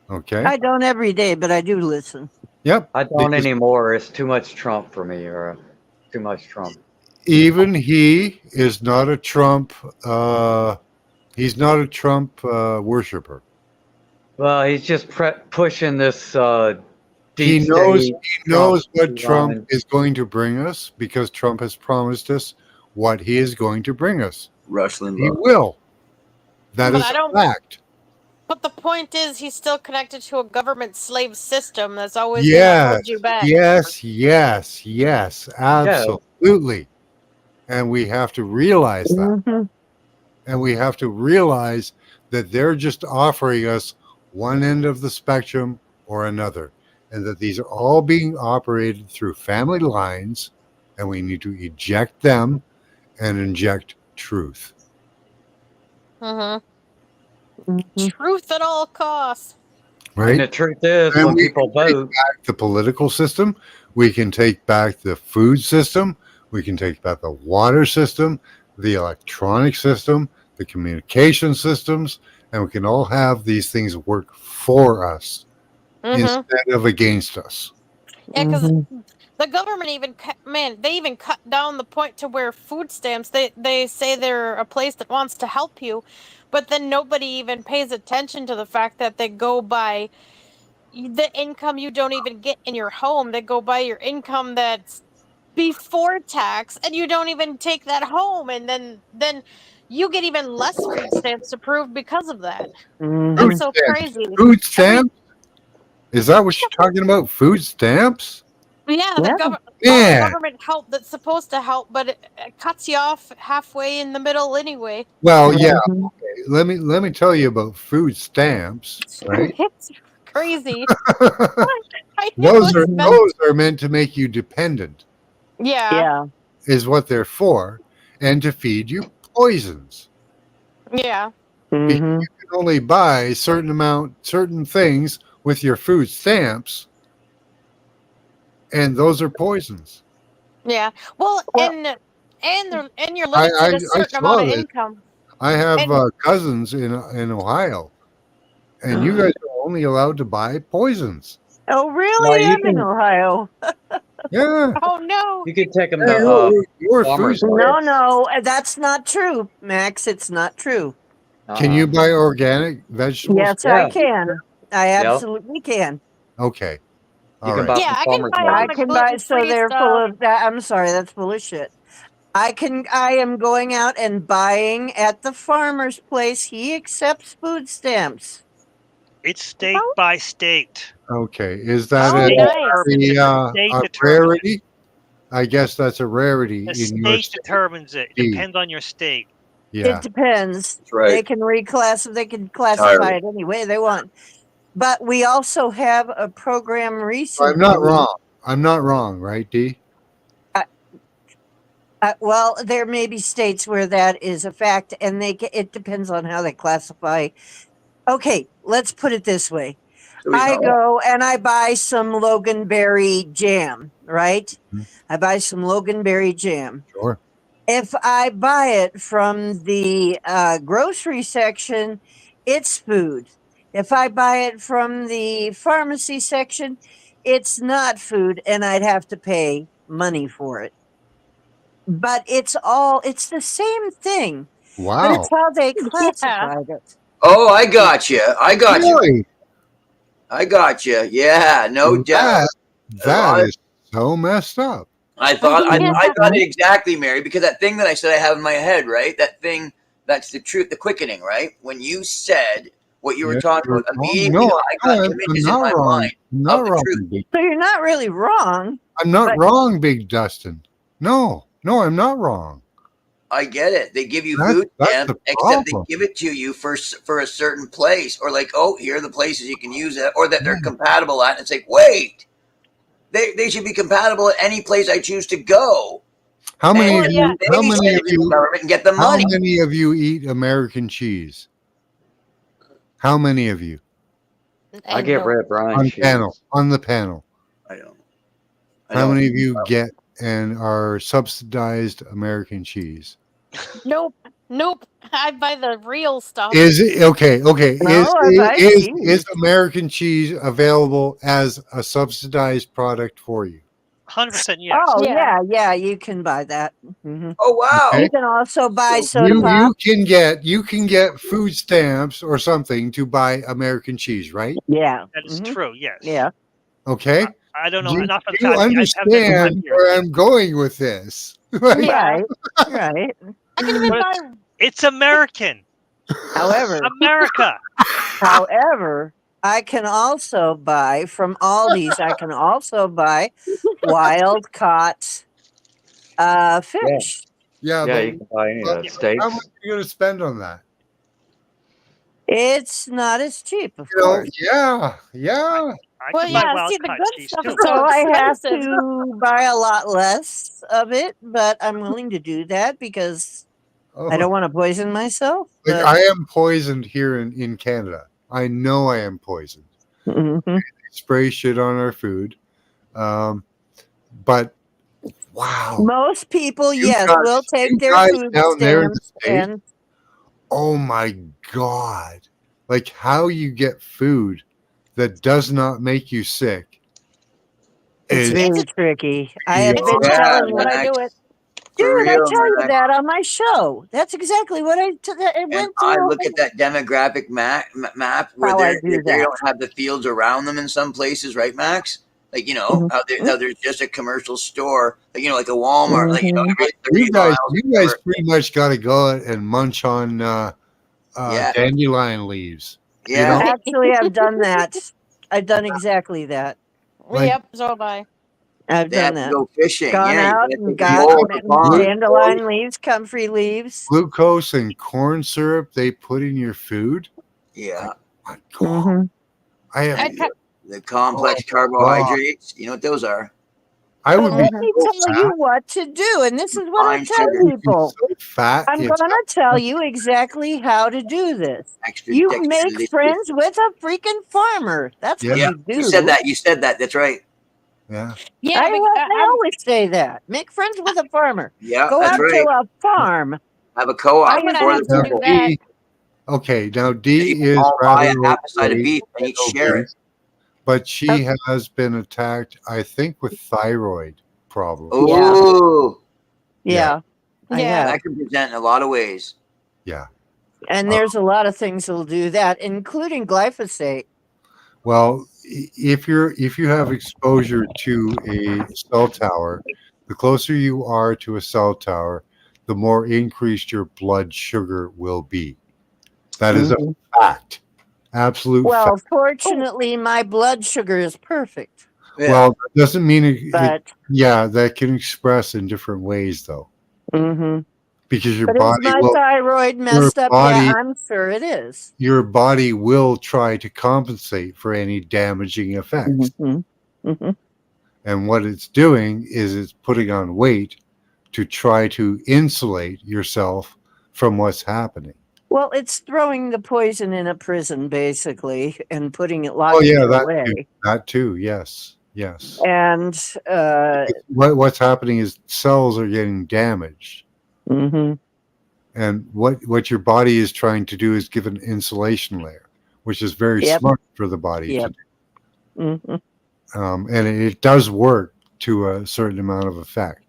Okay. I don't every day, but I do listen. Yep. I don't anymore. It's too much Trump for me, or too much Trump. Even he is not a Trump. He's not a Trump worshiper. Well, he's just pushing this. He knows what Trump is going to bring us because Trump has promised us what he is going to bring us. Rush Limbaugh. He will. That is a fact. But the point is, he's still connected to a government slave system that's always going to hold you back. Yes, absolutely. And we have to realize that. And we have to realize that they're just offering us one end of the spectrum or another. And that these are all being operated through family lines, and we need to eject them and inject truth. Truth at all costs. Right? And the truth is, and when people vote, back the political system, we can take back the food system, we can take back the water system, the electronic system, the communication systems, and we can all have these things work for us instead of against us. Yeah, because the government they even cut down the point to where food stamps, they say they're a place that wants to help you, but then nobody even pays attention to the fact that they go by the income you don't even get in your home. They go by your income that's before tax, and you don't even take that home, and then you get even less food stamps approved because of that. That's so crazy. Food stamps? Is that what you're talking about? Food stamps? Yeah, the government help that's supposed to help, but it cuts you off halfway in the middle anyway. Well, yeah. Okay. Let me tell you about food stamps, right? It's crazy. Those are meant to make you dependent. Yeah. Is what they're for, and to feed you poisons. Yeah. Because Mhm. you can only buy certain things with your food stamps, and those are poisons. Yeah. Well, Well, and you're I limited I, to a I certain amount saw of this. income. I have And cousins in Ohio, and you guys are only allowed to buy poisons. oh, Well, really? you I'm in can Ohio. Yeah, oh no. you can take them yeah, to your food farmers No, markets. stamps. no, that's not true, Max. It's not true. Can you Uh-uh. buy organic vegetables? Yes, I Yeah. can. I Yep. absolutely can. Okay, You all can right. buy Yeah, from I can farmers buy all I the markets. can buy, gluten so free they're full stuff. of that. I'm sorry, that's full of shit. I am going out and buying at the farmer's place. He accepts food stamps. It's state Oh, by state. Okay, is The that oh state nice. determines it. The state a determines it. rarity? I guess that's a rarity The in your state state. determines it. It D. depends on your state. It Yeah, depends. That's right. They can they can classify Entirely. it any way they want. But we also have a program so I'm not recently. wrong. I'm not wrong, right, D? Uh, well, there may be states where that is a fact, and it depends on how they classify. Okay, let's put it this way. So we I know. go and I buy some Loganberry jam, right? Mhm. I buy some Loganberry jam. Sure. If I buy it from the grocery section, it's food. If I buy it from the pharmacy section, it's not food, and I'd have to pay money for it. But it's the same thing, but Wow. it's how they Yeah. classified it. Oh, I got you. I got you. Really? I got you. Yeah, no doubt. That is so messed up. I thought I Yeah. got it exactly, Mary, because that thing that I said I have in my head, right? That thing, that's the truth, the quickening, right? When you said what you were Yeah, talking you're about, wrong. immediately No, I got I'm images in not my wrong. mind I'm not of the wrong, truth. Big. So you're not really wrong. I'm not But- wrong, Big Dustin. No, I'm not wrong. I get it. They give you That's food stamps, the except they problem. give it to you for a certain place, or like, oh, here are the places you can use it, or that they're compatible at. And it's like, wait, they should be compatible at any place I choose to go. How many And of Well, yeah. you? they How many send of it to the you? government and get the How money. many of you eat American cheese? How many of you I And get no. red brine on cheese. panel? On the panel, I don't. how many of you get and are subsidized American cheese? Nope. Nope. I buy the real stuff. Is it okay? Okay, No, I buy is cheese. American cheese available as a subsidized product for you? 100% yes. Oh Yeah. yeah, you can buy that. hmm Oh wow! Okay. You can also buy So soda pop. You can get food stamps or something to buy American cheese, right? Yeah. That is hmm true. Yes. Yeah. Okay. I don't Do, know do enough of you fact. I haven't been to 5 understand years. where I'm going with this? Like, Yeah. Right. Right. I can even But buy. it's American. However, America. however, I can also buy from Aldi's. I can also buy wild caught fish. yeah, Yeah, but, you can buy any of but that. how much Steaks. are you going to spend on that? It's not as cheap, of You know, course. yeah. I Well, can buy yeah. wild See, the caught good cheese stuff too. is So so I have expensive. to buy a lot less of it, but I'm willing to do that because I Oh, don't want to poison myself. like But I am poisoned here in Canada. I know I am poisoned. Mhm. Spray shit on our food. But wow, Most people, yes, will take you their guys food down there in the stamps States, and oh my God. Like how you get food that does not make you sick it's is very tricky. I have It's a been Yeah, telling challenge, you, but I do Max. it. For dude, I real, tell you Max. that on my show. That's exactly what I And went I through look at that demographic map where how I they do that. don't have the fields around them in some places, right, Max? Like Mhm. how there's just a commercial store, like like a Walmart, like Mhm. every 30 miles. you or guys whatever. pretty much got to go out and munch on Yeah, dandelion leaves. You yeah. know, Actually, I've done that. I've done exactly that. like Yep. So bye. I've They done have to that. go fishing. Gone Yeah, you out gotta and take a got boat, a pond. dandelion leaves, comfrey leaves. glucose and corn syrup they put in your food. Yeah, My God, hmm I have. I the complex Oh, God. carbohydrates. You know what those are? I But would be let me so tell fat. you what to do, and this is what I Fine tell sugar. I would be people. so fat. I'm it's going to tell you exactly how to do this. Extra, You extra make delicious. friends with a freaking farmer. That's what Yeah. you do. You said that. You said that. That's right. Yeah. Yeah, I always say that. Make friends with a farmer. Yeah, Go that's out right. to a farm. Have a co-op I'm gonna for have the to Now, do people. that. D, okay, now You D is all buy rather a half a side of overweight beef and and you share it. obese, but she has been attacked, I think, with thyroid problems. Yeah. Ooh, Yeah. I Yeah. have. that can present in a lot of ways. Yeah. And there's a lot of things that'll do that, including glyphosate. Well, if you have exposure to a cell tower, the closer you are to a cell tower, the more increased your blood sugar will be. That is a Mhm. fact. Absolute Well, fact. fortunately, my blood sugar is perfect. Yeah. Well, that doesn't mean it, But yeah, that can express in different ways though. mhm. Because your But is body my will thyroid messed up? Yeah, I'm sure it is. your body will try to compensate for any damaging effects. Mhm. Mhm. And what it's doing is it's putting on weight to try to insulate yourself from what's happening. Well, it's throwing the poison in a prison, basically, and putting it, Oh locking yeah, it that away. too. That too. Yes. Yes. And What's happening is cells are getting damaged. mhm. And what your body is trying to do is give an insulation layer, which is very Yep. smart for the body Yep. to Mhm. do. And it does work to a certain amount of effect.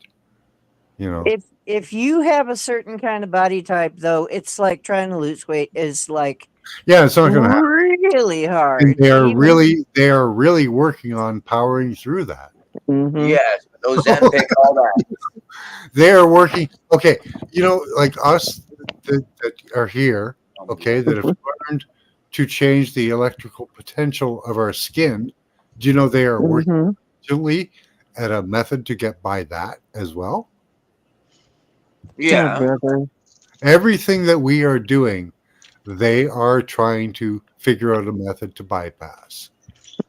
You know. If you have a certain kind of body type, though, it's like trying to lose weight is like Yeah, it's not going to happen. really hard. And they are Even- really working on powering through that. Mhm. Yes, Ozempic, all that. They are working. Okay, like us that are here, okay, that have learned to change the electrical potential of our skin. Do you know they are working Mhm. diligently at a method to get by that as well? Oh, Yeah. brother. Everything that we are doing, they are trying to figure out a method to bypass.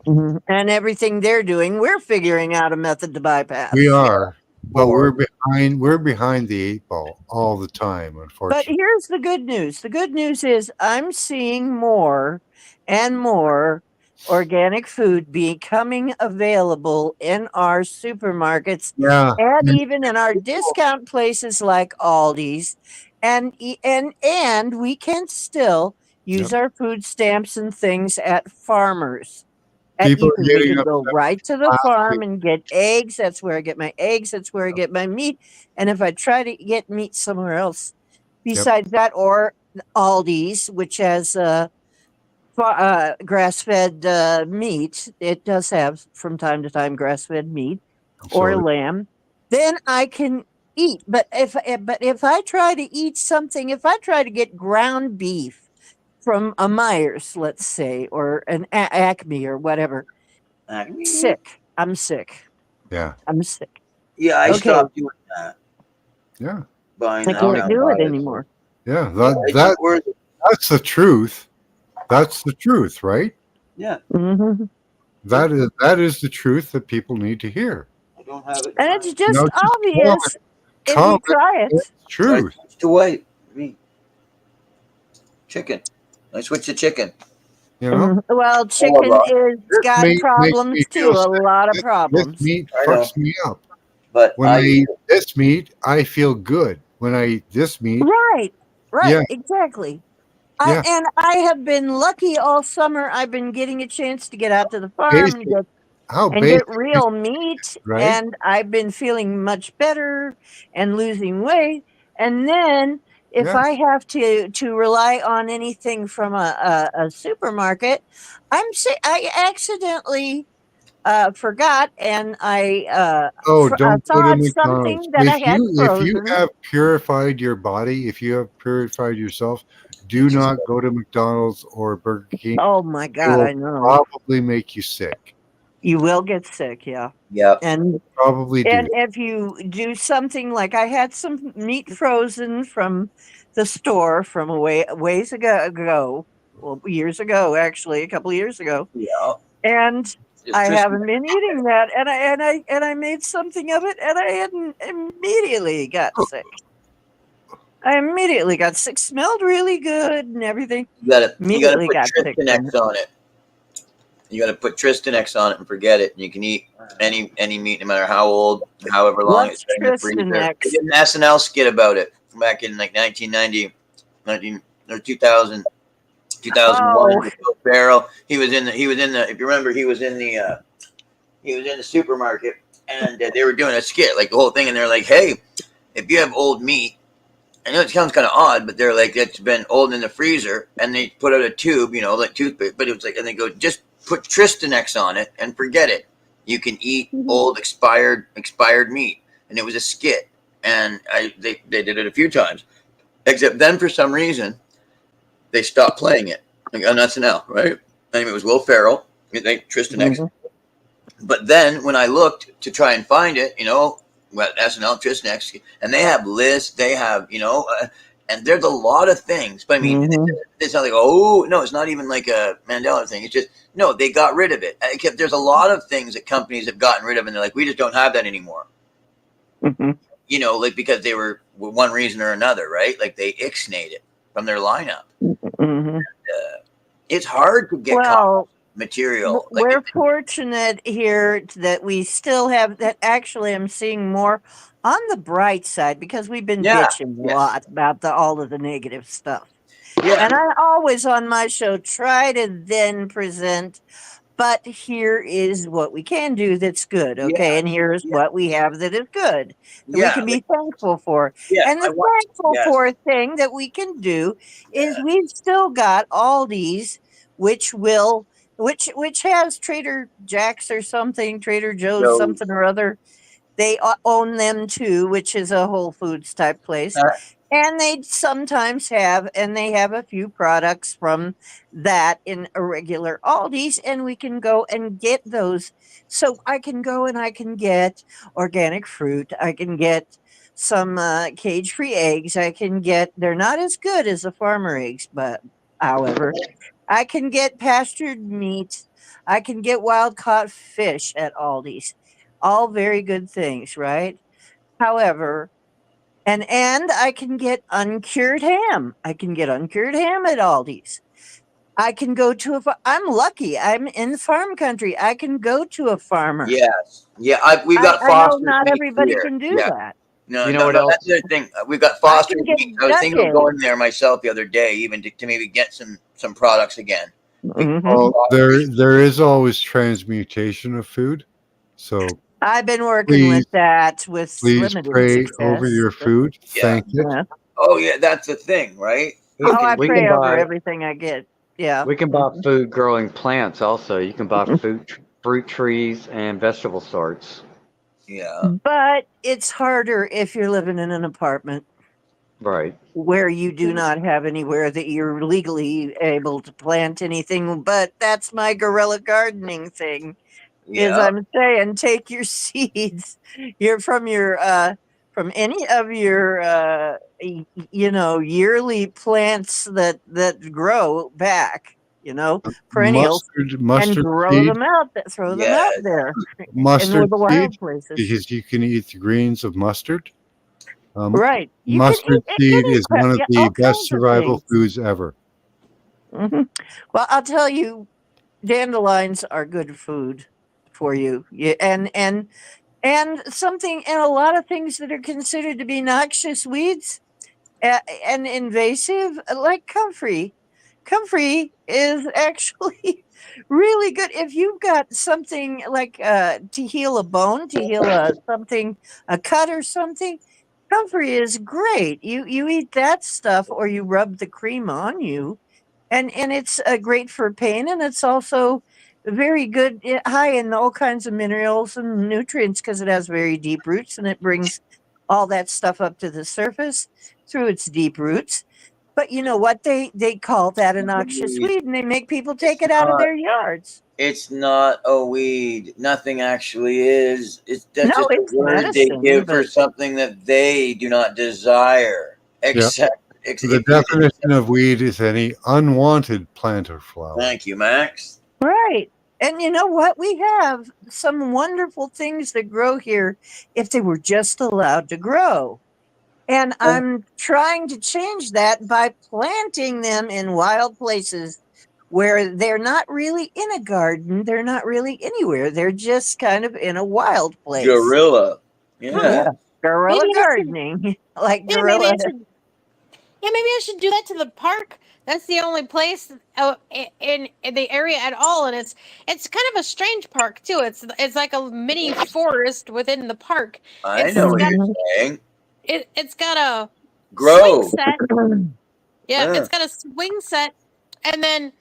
Mhm. And everything they're doing, we're figuring out a method to bypass. We are, but Or- we're behind the eight ball all the time, But unfortunately. here's the good news. The good news is I'm seeing more and more organic food becoming available in our supermarkets Yeah. and even in our discount places like Aldi's. And we can still use our food stamps and things at farmers. People are We getting can go upset right to the last farm week. and get eggs. That's where I get my eggs. That's where I get my meat. And if I try to get meat somewhere else besides that, or Aldi's, which has grass-fed meat, it does have from time to time grass-fed meat or So, lamb. Then I can eat. But if I try to eat something, if I try to get ground beef from a Myers, let's say, or an Acme or whatever. Sick. I'm sick. yeah. I'm sick. Yeah, I Okay. stopped doing that. Yeah. Buying I that. can't do it anymore. Yeah. It's not worth it. That's the truth. That's the truth, right? Yeah, Hmm. That is the truth that people need to hear. I don't have it. And it's just No, just obvious if you comment. try it. It's truth. I switched to white meat. Chicken. I switched to chicken. You know, Well, chicken is This got meat makes problems me too. feel A sick. lot of This problems. meat I know. fucks me up. But When I I eat this meat, I feel good. When I eat this meat, Right. Right. Yeah. Exactly. Yeah. And I have been lucky all summer. I've been getting a chance to get out to the farm basic. and get How and basic get real meat, right? and I've been feeling much better and losing weight. And then if Yeah. I have to rely on anything from a supermarket, I accidentally forgot, and I Oh, don't go to thawed McDonald's. something that I had If you frozen. have purified your body, if you have purified yourself, do not go to McDonald's or Burger King. Oh my It God, will I know. probably make you sick. You will get sick, yeah. Yep. And Probably do. And if you do something like I had some meat frozen from the store from ways ago, well, years ago, actually, a couple of years ago, Yeah. and I haven't been eating that, and I made something of it, and I hadn't immediately got sick. I immediately got sick. Smelled really good and everything. You gotta Immediately put got sick from Tristan it. on it. You gotta put Tristan X on it and forget it. And you can eat any meat, no matter how old, however long What's it's been in the Tristan freezer. X? They did an SNL skit about it back in like 1990, or 2000, 2001 Oh. with Will Ferrell. He was in the. If you remember, he was in the supermarket, and they were doing a skit, like the whole thing, and they're like, "Hey, if you have old meat." I know it sounds kind of odd, but they're like, it's been old in the freezer, and they put out a tube, like toothpaste, but it was like, and they go, just put Tristan X on it and forget it. You can eat old expired meat, and it was a skit, and they did it a few times, except then for some reason they stopped playing it, like on SNL, right? I mean, it was Will Ferrell, Tristan X, but then when I looked to try and find it, SNL, Tristan X, and they have lists, they have, and there's a lot of things. But I mean, it's not like, oh, no, it's not even like a Mandela thing. It's just, no, they got rid of it. There's a lot of things that companies have gotten rid of, and they're like, we just don't have that anymore. Like because they were one reason or another, right? Like they ixnayed it from their lineup. And, it's hard to get material. We're fortunate here that we still have that. Actually, I'm seeing more on the bright side because we've been bitching a lot about all of the negative stuff. Yeah. And I always on my show try to then present, but here is what we can do that's good, okay? And here's what we have that is good that we can be thankful for. And the thankful for thing that we can do is we've still got Aldi's, which has Trader Jack's or something, Trader Joe's something or other. They own them too, which is a Whole Foods type place. And they sometimes have a few products from that in a regular Aldi's, and we can go and get those. So I can go and I can get organic fruit. I can get some cage-free eggs. They're not as good as the farmer eggs, but however, I can get pastured meat. I can get wild caught fish at Aldi's. All very good things, right? However, and I can get uncured ham. I can get uncured ham at Aldi's. I can go to I'm lucky. I'm in farm country. I can go to a farmer. Yes. Yeah, we've got I know not everybody can do that. No, that's the other thing. We've got Foster's meat. I was thinking of going there myself the other day, even to maybe get some products again. Well, there is always transmutation of food, so I've been working with that with limited pray success. over your food. Thank you. Oh yeah, that's the thing, right? I pray over everything I get. Yeah, we can buy food growing plants. Also, you can buy fruit trees and vegetable starts. Yeah. But it's harder if you're living in an apartment. Right. Where you do not have anywhere that you're legally able to plant anything. But that's my guerrilla gardening thing. Is I'm saying take your seeds. From any of your yearly plants that grow back. Perennials, mustard and grow seed. them out. Throw them out there. Mustard in the wild seed, places. because you can eat the greens of mustard. Right. Mustard seed is one of the best survival foods ever. Well, I'll tell you, dandelions are good food for you. And something, and a lot of things that are considered to be noxious weeds and invasive, like comfrey. Comfrey is actually really good if you've got something like to heal a bone, to heal a cut or something. Comfrey is great. You eat that stuff, or you rub the cream on you, and it's great for pain, and it's also very good, high in all kinds of minerals and nutrients because it has very deep roots, and it brings all that stuff up to the surface through its deep roots. But you know what? They call that a noxious weed, and they make people take it out of their yards. It's not a weed. Nothing actually is. That's just a word medicine, they give for something that they do not desire. The definition of weed is any unwanted plant or flower. Thank you, Max. Right. And you know what? We have some wonderful things that grow here if they were just allowed to grow. And I'm trying to change that by planting them in wild places where they're not really in a garden. They're not really anywhere. They're just kind of in a wild place. Guerrilla. Huh. Yeah. Guerrilla Maybe I should. gardening, like Yeah, maybe guerrilla. I should. Yeah, maybe I should do that to the park. That's the only place in the area at all, and it's kind of a strange park too. It's like a mini forest within the park. I It's know what got you're saying. it's got a swing Grow. set. Yeah, Yeah. it's got a swing set, and then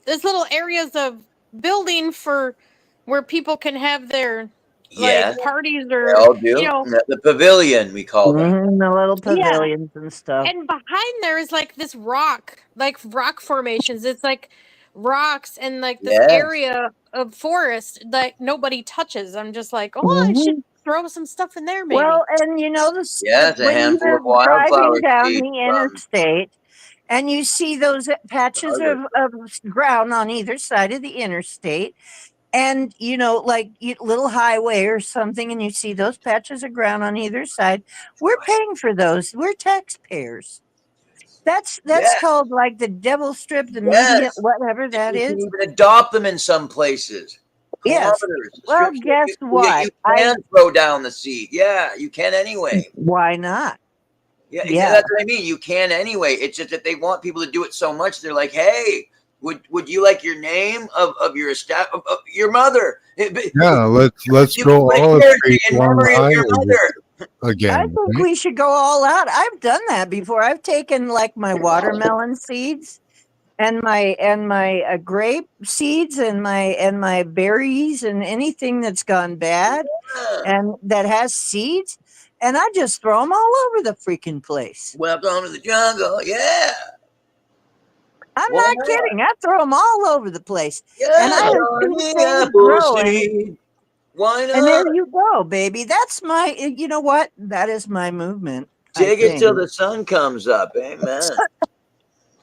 there's little areas of building for where people can have their Yeah. parties They or all do. The pavilion, we call that. The little Yeah. pavilions and stuff. And behind there is like this rock formations. It's like rocks and like this Yes. area of forest that nobody touches. I'm just like, oh, I should throw some stuff in there, maybe. Well, and you know, Yeah, it's a when handful you're of wildflower driving down seeds the from interstate and you see those patches Harvard. of ground on either side of the interstate, and you know, like little highway or something, and you see those patches of ground on either side, we're paying for those. We're taxpayers. That's Yeah. called like the devil strip, the Yes. median, whatever that You can is. even adopt them in some places. Yes. Kilometers. Well, Strips guess you what? can throw down the seed. Yeah, you can anyway. Why not? Yeah, Yeah. that's what I mean. You can anyway. It's just that they want people to do it so much. They're like, hey, would you like your name of your of your mother? Yeah, let's You go put a all of character street in along the memory of your highway mother. again. I think right? we should go all out. I've done that before. I've taken like my watermelon seeds and my grape seeds and my berries and anything that's gone bad Yeah. and that has seeds, and I just throw them all over the freaking place. Welcome to the jungle. Yeah. I'm Why not not? kidding. I throw them all over the place, Yeah. and I have seen Johnny things growing. Appleseed. Why And not? there you go, baby. That's my. You know what? That is my movement. Dig I it till think. the sun comes up. Amen.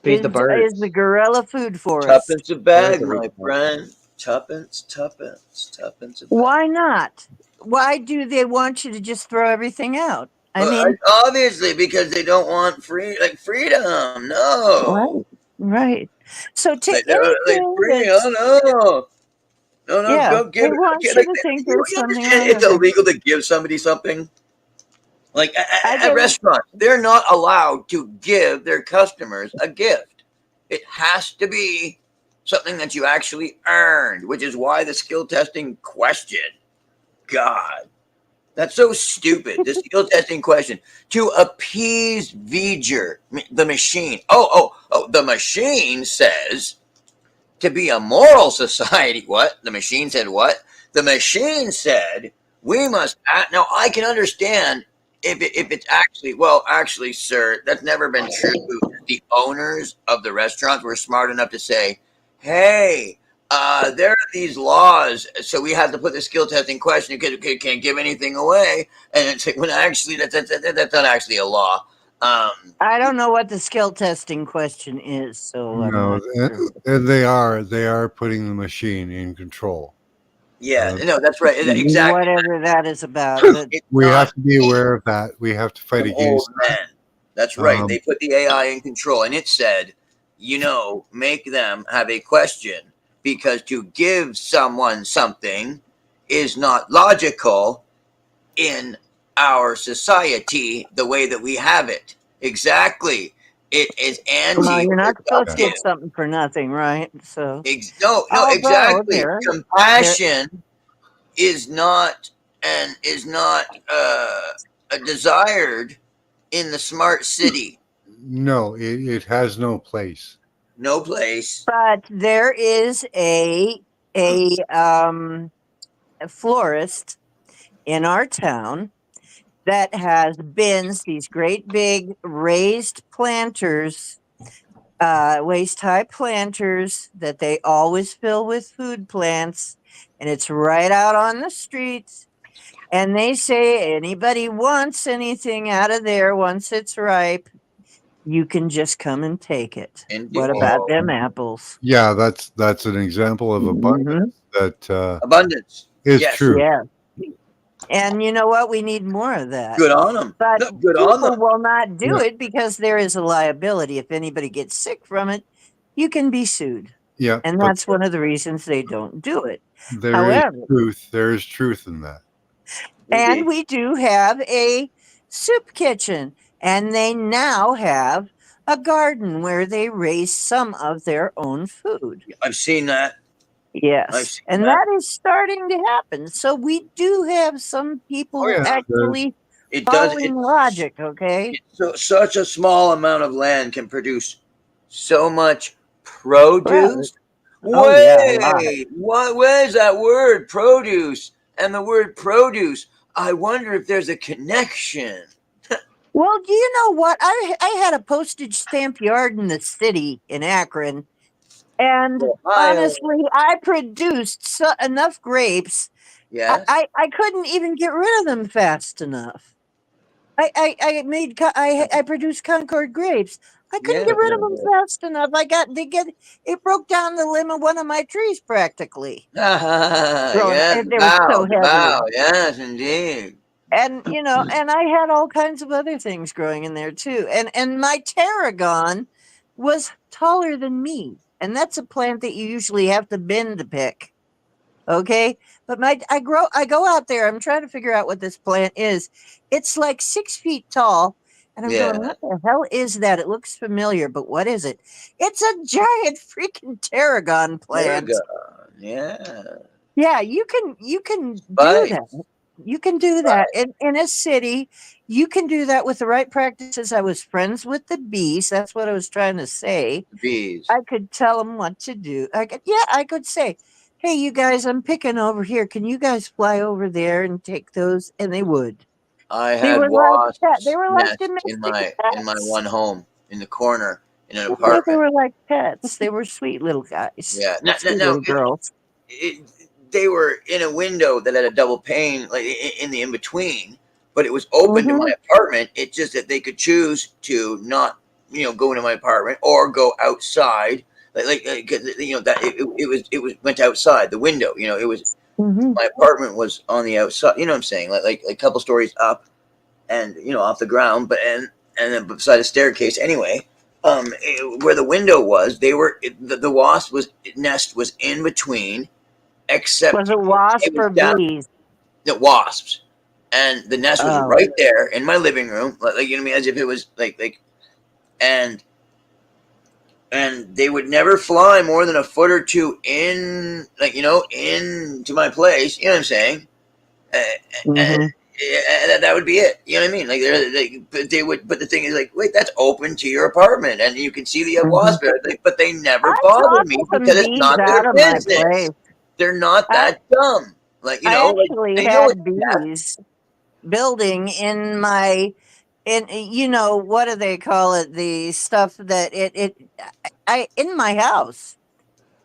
Feed the Is birds. the gorilla food for us? Tuppence a bag, Birds are my eating it. friend. Tuppence a bag. Why not? Why do they want you to just throw everything out? I mean, obviously because they don't want freedom. No, right. So to they don't like anything free. that's Oh no, yeah, don't give they it. want Okay, you like, to think you there's something understand wrong it's with it. illegal to give somebody something. Like I at get it. restaurants, they're not allowed to give their customers a gift. It has to be something that you actually earned, which is why the skill testing question. God, that's so stupid. The skill testing question to appease V'ger, the machine. Oh, the machine says to be a moral society. What? The machine said what? The machine said we must act. Now, I can understand if it's actually, sir, that's never been true. The owners of the restaurants were smart enough to say, hey, there are these laws, so we have to put the skill testing question because you can't give anything away. And it's like, when actually, that's not actually a law. I don't know what the skill testing question is, so I'm No, not sure. and they are putting the machine in control. Yeah, no, that's right. Exactly. Whatever that is about. But We have to be aware of that. We have to fight against old that. men. That's right. They put the AI in control, and it said, make them have a question because to give someone something is not logical in our society the way that we have it. Exactly. It is well, you're not supposed to anti-productive. get something for nothing, right? So No, although exactly. there- Compassion is not desired in the smart city. No, it has no place. No place. But there is a florist in our town that has bins, these great big raised planters, waist high planters that they always fill with food plants, and it's right out on the streets. And they say anybody wants anything out of there once it's ripe, you can just come and take it. Indeed. What about them apples? Yeah, that's an example of abundance that Abundance. is Yes. true. Yeah. And you know what? We need more of that. Good on them. But Good on people them. will not do Yeah. it because there is a liability. If anybody gets sick from it, you can be sued. Yeah, And but that's one of the reasons they don't do it. there is However, truth. There is truth in that. and Indeed. we do have a soup kitchen, and they now have a garden where they raise some of their own food. I've seen that. I've Yes, seen and that is starting to happen. So we do have some people Oh, yeah, actually It does. following logic, okay? Such a small amount of land can produce so much produce. Oh, yeah, a lot. Wait, where's that word produce? And the word produce, I wonder if there's a connection. Well, do you know what? I had a postage stamp yard in the city in Akron, and Ohio. honestly, I produced enough grapes. Yes. I couldn't even get rid of them fast enough. I produced Concord grapes. I couldn't Yeah. get rid of them fast enough. It broke down the limb of one of my trees practically. Yes. They were so heavy. Bow. Yes, indeed. And and I had all kinds of other things growing in there too. And my tarragon was taller than me. And that's a plant that you usually have to bend to pick. Okay. But I go out there, I'm trying to figure out what this plant is. It's like 6 feet tall. And I'm going, what the hell is that? It looks familiar, but what is it? It's a giant freaking tarragon plant. Tarragon. Yeah. Yeah, you can do Right. that. You can do that in a city. You can do that with the right practices. I was friends with the bees. That's what I was trying to say. Bees. I could tell them what to do. I could say, "Hey, you guys, I'm picking over here. Can you guys fly over there and take those?" And they would. I They had were like pet. wasps They were like nest domestic in my pets. one home in the corner in an Yeah, they apartment. were like pets. They were sweet little guys. Yeah. Sweet little girls. They were in a window that had a double pane, like in the in between, but it was open to my apartment. It's just that they could choose to not, go into my apartment or go outside. That it was went outside the window. It was my apartment was on the outside. You know what I'm saying? Like a couple stories up, and off the ground, but and then beside a staircase. Anyway, where the window was, the wasp nest was in between. Except Was it wasp it was or down, bees? the wasps, and the nest was Oh. right there in my living room, like you know what I mean, as if it was like, and they would never fly more than a foot or two in, into my place. You know what I'm saying? And that would be it. You know what I mean? Like they would, but the thing is, like, wait, that's open to your apartment, and you can see the wasp, but they never bother me because it's not their business. They're not that dumb. Like, I actually they know had bees building in my what do they call it? The stuff that I in my house.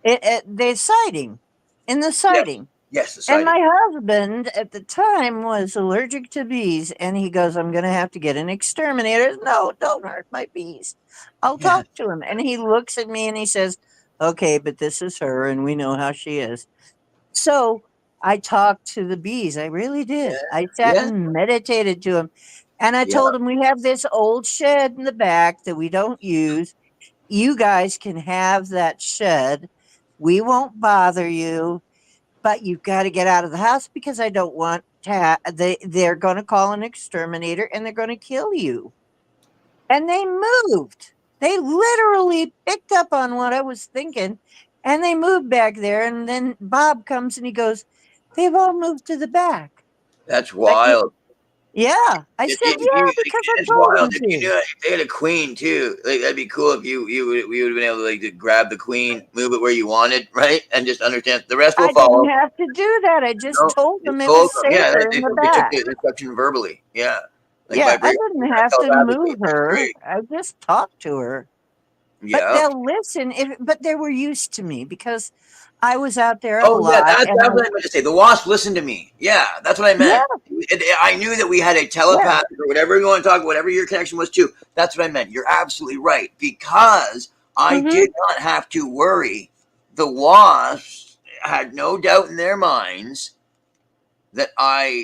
The siding. In the siding. Yes, the And siding. my husband at the time was allergic to bees, and he goes, "I'm going to have to get an exterminator." No, don't hurt my bees. I'll talk to him. And he looks at me and he says, "Okay, but this is her, and we know how she is." So I talked to the bees. I really did. I sat and meditated to them. And I told them, we have this old shed in the back that we don't use. You guys can have that shed. We won't bother you, but you've got to get out of the house because I don't want they're going to call an exterminator and they're going to kill you. And they moved. They literally picked up on what I was thinking and they moved back there. And then Bob comes and he goes, "They've all moved to the back." That's wild. Yeah. I said, "Yeah, because I it's told wild. them If to." you knew if they had a queen too, like that'd be cool if you would have been able to to grab the queen, move it where you wanted, right, and just understand the rest will I follow. didn't have to do that. I just told them it Told was them, yeah, safer they in the took back. the instruction verbally, yeah. Yeah, I didn't have to move her. I just talked to her. But they'll listen but they were used to me because I was out there a lot. That's what I meant to say. The wasp listened to me. Yeah, that's what I meant. I knew that we had a telepathic or whatever you want to talk about, whatever your connection was to. That's what I meant. You're absolutely right, because I did not have to worry. The wasps had no doubt in their minds that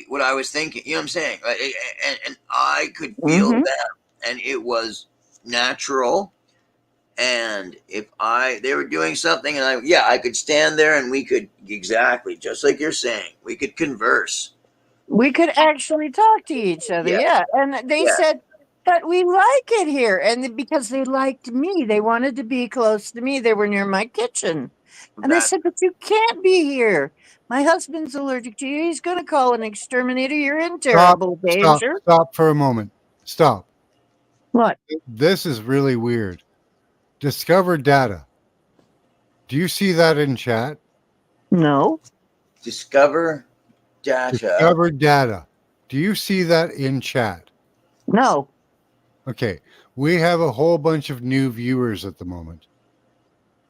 what I was thinking. You know what I'm saying? And I could feel them, and it was natural. And if they were doing something, and I could stand there, and we could, exactly just like you're saying, we could converse. We could actually talk to each other, yeah. And they said, but we like it here. And because they liked me, they wanted to be close to me. They were near my kitchen. And I said, but you can't be here. My husband's allergic to you. He's going to call an exterminator. You're in terrible danger. Stop for a moment. Stop. What? This is really weird. Discover data. Do you see that in chat? No. Discover data. Discover data. Do you see that in chat? No. Okay. We have a whole bunch of new viewers at the moment.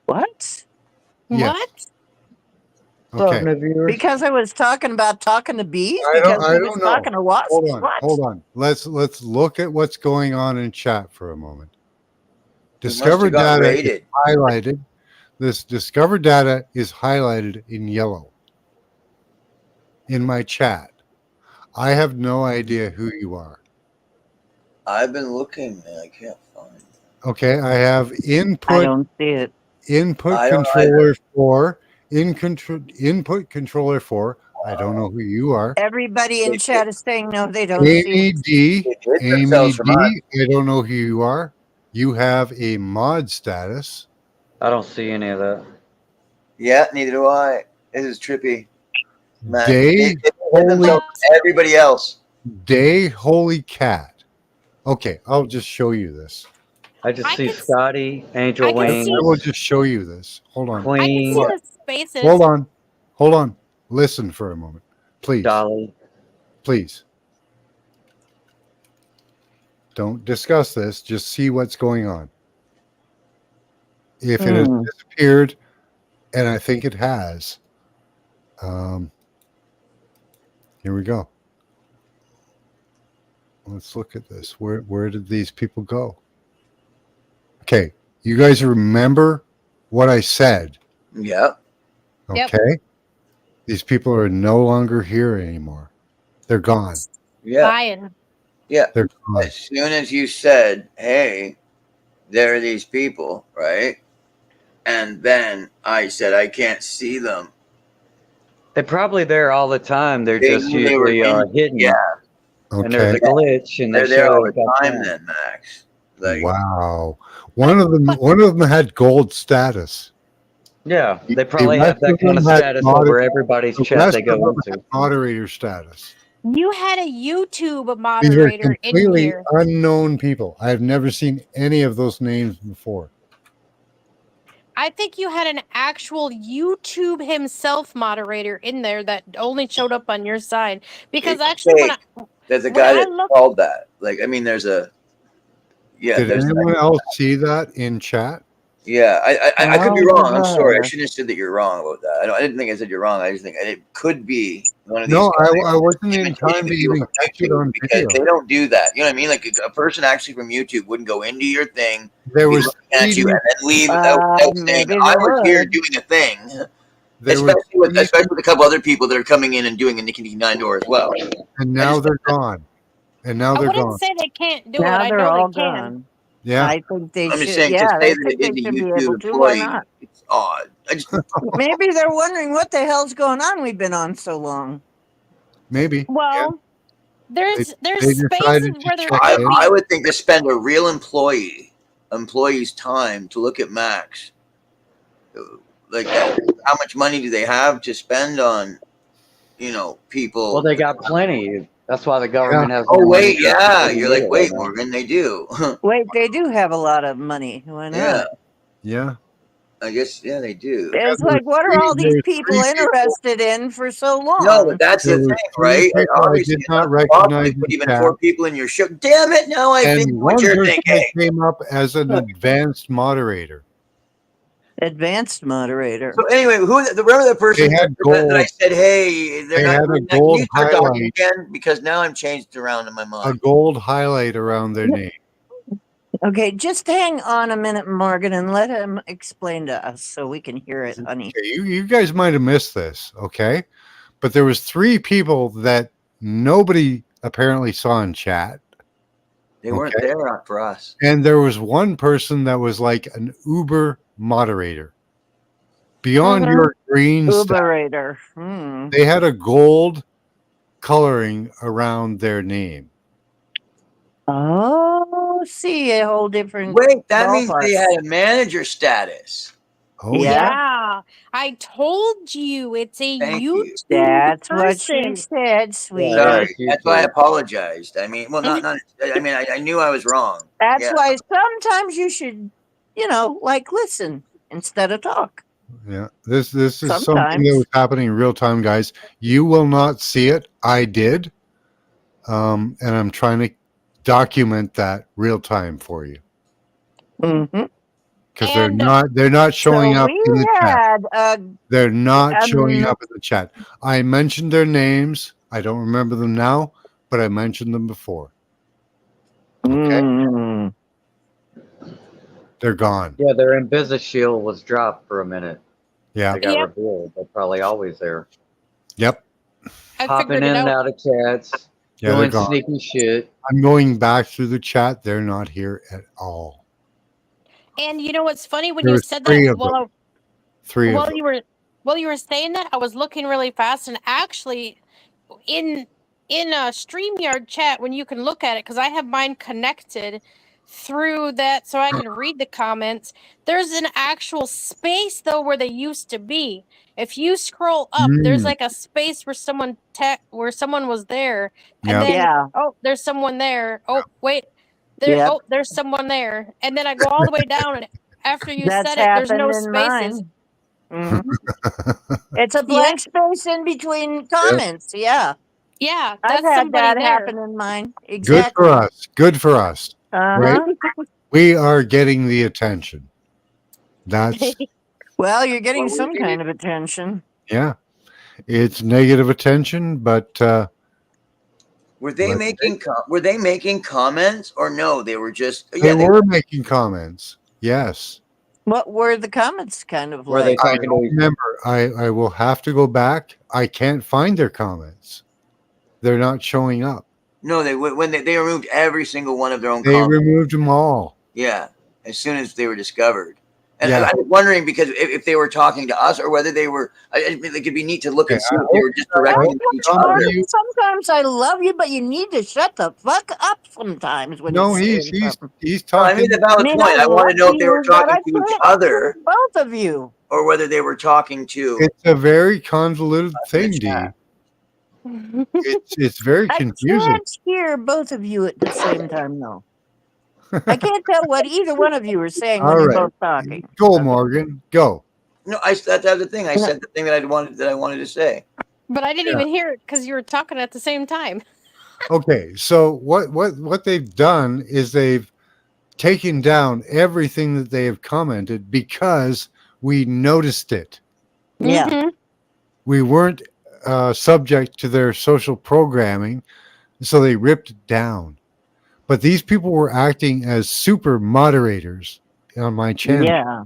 What? Yes. What? Okay. Because I was talking about talking to bees? I Because don't he was know. talking to wasps? Hold on. Let's look at what's going on in chat for a moment. Discover data is highlighted. This discover data is highlighted in yellow in my chat. I have no idea who you are. I've been looking, and I can't find it. Okay, I have input. I don't see it. Input controller 4. Input controller 4. I don't know who you are. Everybody in chat is saying no, they don't Amy see D. Amy D. I don't know who you are. You have a mod status. I don't see any of that. Yeah, neither do I. This is trippy. Day, everybody else. Day, holy cat. Okay, I'll just show you this. I just see Scotty, Angel Wing. I will just show you this. Hold on. I can see the spaces. Hold on. Listen for a moment, please. Dolly. Please. Don't discuss this. Just see what's going on. If it has disappeared, and I think it has, here we go. Let's look at this. Where did these people go? Okay, you guys remember what I said? Yeah. Okay. Yep. These people are no longer here anymore. They're gone. Yeah. Buying. Yeah. They're gone. As soon as you said, hey, there are these people, right? And then I said, I can't see them. They're probably there all the time. They're just usually hidden. Yeah. Okay. And there's a glitch, and they're there all the time. Then Max. Like, wow. One of them had gold status. Yeah, they probably have that kind of status over everybody's chat they go into. Moderator status. You had a YouTube These moderator are completely in here. unknown people. I've never seen any of those names before. I think you had an actual YouTube himself moderator in there that only showed up on your side. Because actually, there's a guy that called that. Like, I mean, there's a. Yeah. Did anyone else see that in chat? Yeah, I could be wrong. I'm sorry. I shouldn't have said that you're wrong about that. I didn't think I said you're wrong. I just think it could be one of these. No, I wasn't in time to even catch it on video. They don't do that. You know what I mean? Like a person actually from YouTube wouldn't go into your thing. There was at you and then leave without saying, "I was here doing a thing." Especially with a couple other people that are coming in and doing a Nikki 9 door as well. And now they're gone. And now they're gone. I wouldn't say they can't do it. Now I they're know all they can. gone. Yeah, I think they should. I'm just saying, yeah, to say I that think it they is a should be YouTube able to. Why employee, not? it's odd. Maybe they're wondering what the hell's going on. We've been on so long. Maybe. Well, there's they spaces where there could be. I would think to spend a real employee's time to look at Max. Like, how much money do they have to spend on, people? Well, they got plenty. That's why the government has. Oh wait, you're like, wait, Morgan, they do. Wait, they do have a lot of money. Why not? Yeah. I guess they do. It's like, what are all these people interested in for so long? No, but that's the thing, right? Obviously, I did not recognize put even 4 people in your show. Damn it! Now I think what you're thinking. Came up as an advanced moderator. Advanced moderator. So anyway, remember the person They had that I gold. said, hey, they're They not had a doing that. Can gold you start talking highlight. again? Because now I'm changed around in my A mind. gold highlight around their name. Okay, just hang on a minute, Morgan, and let him explain to us so we can hear it, honey. Okay, you guys might have missed this, okay? But there was 3 people that nobody apparently saw in chat. They weren't Okay. there for us. And there was one person that was like an Uber moderator. Beyond your green stuff, Uberator. Hmm. they had a gold coloring around their name. Oh, see, a whole different. Wait, that means ballpark. they had a manager status. Oh, Yeah. I told you it's a Thank you. YouTube That's what she person. said, sweetie. Yeah, Sorry, that's why I apologized. I mean, well, not. I mean, I knew I was wrong. That's Yeah. why sometimes you should, like listen instead of talk. yeah. This is something that Sometimes. was happening in real time, guys. You will not see it. I did. And I'm trying to document that real time for you. Mm-hmm. Because And they're not showing So up in the chat. had They're not showing up in the chat. I mentioned their names. I don't remember them now, but I mentioned them before. Okay. They're gone. Yeah, their Invisa shield was dropped for a minute. Yeah. They got Yep. revealed. They're probably always there. Yep. I Popping figured in it and out. out of chats. Yeah, they're doing gone. sneaky shit. I'm going back through the chat. They're not here at all. And you know what's funny when There you was said 3 that? of them. 3 of While them. you were saying that, I was looking really fast, and actually, in a StreamYard chat, when you can look at it, because I have mine connected through that, so I can read the comments. There's an actual space though where they used to be. If you scroll up, there's like a space where someone was there, and then oh, there's someone there. Oh, wait, there's someone there, and then I go all the way down, and after you That's said it, there's no happened in spaces. mine. It's a blank space in between comments. Yeah. Yeah, I've that's had somebody that there. happen in mine. Good Exactly. for us. Good for us. Right? Uh-huh. We are getting the attention. That's Well, you're getting some kind of attention. yeah. It's negative attention, but were they making comments or no? They were just they were making comments. Yes. What were the comments kind of Were they like? I talking don't to each remember. I will have to go back. I can't find their comments. They're not showing up. No, they removed every single one of their own They comments. removed them all. Yeah, as soon as they were discovered. And Yeah. I was wondering because if they were talking to us or whether they were, I mean, it could be neat to look and see if they were just directing to each other. Sometimes I love you, but you need to shut the fuck up sometimes when No, you he's say something. he's No, I talking. made a valid point. I want to know if they were talking to each other Both of you. or whether they were talking to. It's a very convoluted thing, D. It's very confusing. I can't hear both of you at the same time, though. I can't tell what either one of you are saying when All you're right. both talking. Go, Morgan. Go. No, that's the thing. I said the thing that I wanted to say. But I didn't even hear it because you were talking at the same time. Okay, so what they've done is they've taken down everything that they have commented because we noticed it. Yeah. Mm-hmm. We weren't subject to their social programming, so they ripped it down. But these people were acting as super moderators on my channel. Yeah.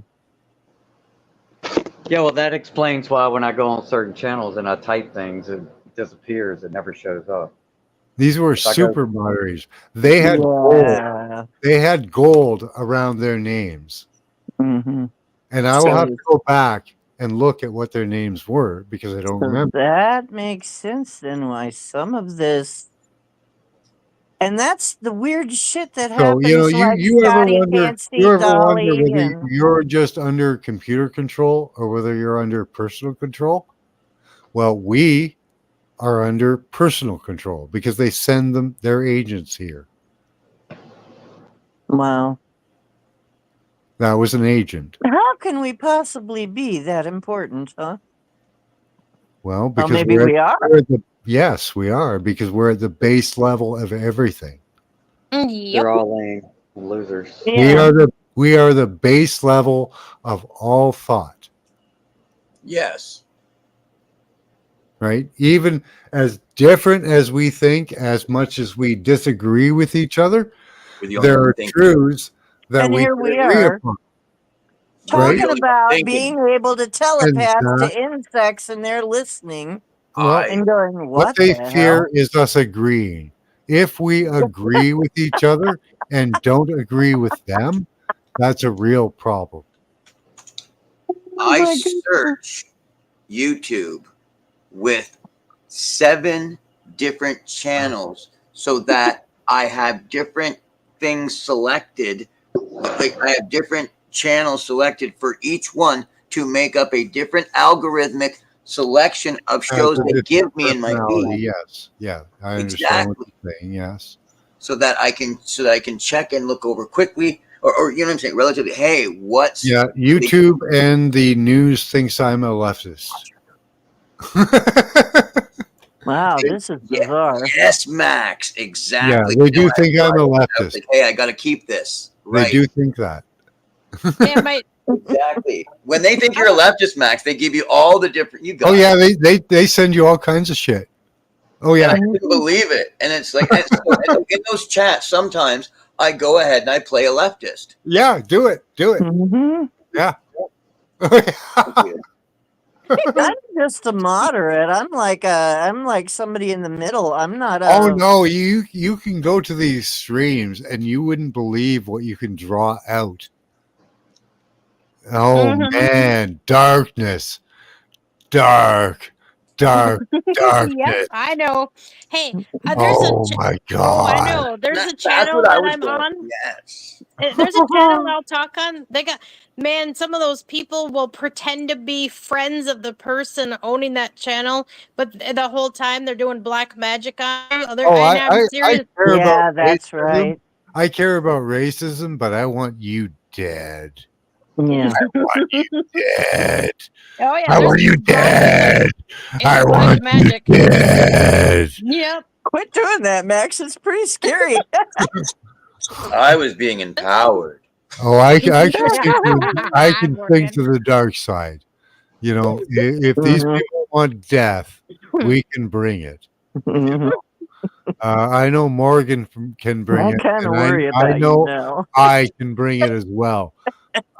Yeah, well, that explains why when I go on certain channels and I type things, it disappears. It never shows up. These were super moderators. They had gold. They had gold around their names. Mm-hmm. And I will have to go back and look at what their names were because I don't remember. That makes sense then why some of this. And that's the weird shit that happens. So, like you ever Scotty wonder, can't see Dolly whether you're just under computer control or whether you're under personal control? Well, we are under personal control because they send their agents here. Wow. That was an agent. How can we possibly be that important, huh? Well, because maybe we are. Yes, we are, because we're at the base level of everything. Yep. They're all lame losers. Yeah. We are the base level of all thought, Yes. right? Even as different as we think, as much as we disagree with each other, We're the only there one are thinking. truths that And we here can we agree are upon, We're right? the talking only one about thinking. being able to And telepath to that, insects, and they're listening well, and going, what "What they the fear hell?" is us agreeing. If we agree with each other and don't agree with them, that's a real problem. Oh I my goodness. search YouTube with 7 different channels so that I have different things selected. Like I have different channels selected for each one to make up a different algorithmic selection of As shows a that different give me in my personality, feed. yes. Yeah, I understand what Exactly. you're saying, yes. So that I can check and look over quickly, or you know what I'm saying, relatively. Hey, what's Yeah, YouTube and the news thinks I'm a leftist. Wow, this is Yeah, bizarre. yes, Max, Yeah, exactly. they You know, do think I'm a I was leftist. like, hey, I got to keep this They right. do think that. Yeah, my Exactly. When they think you're a leftist, Max, they give you all the different. You got Oh it. yeah, they send you all kinds of shit. Oh And yeah. I couldn't believe it. And it's like, and so in those chats, sometimes I go ahead and I play a leftist. Yeah, do it. Do it. Mhm. Yeah. I'm just a moderate. I'm like somebody in the middle. I'm not Oh a. no, you can go to these streams and you wouldn't believe what you can draw out. Oh Mhm. man, darkness. Dark. Dark. Yep, Darkness. I know. Hey, there's a Oh my I god. know. There's a That's channel what I that was I'm going. on. Yes. There's a channel I'll talk on. They got man. Some of those people will pretend to be friends of the person owning that channel, but the whole time they're doing black magic on you. Oh, And I'm I serious. care about Yeah, that's racism. right. I care about racism, but I want you dead. Yeah. Dead. Oh yeah, I there's want you black. dead. I It's black want you magic. dead. Yep. Quit doing that, Max. It's pretty scary. I was being empowered. Oh, I can I'm think to working. the dark side. You know, if these Mhm. people want death, we can bring it. Mhm. I know Morgan can bring I it, kind of and worry I about you know now. I can bring it as well.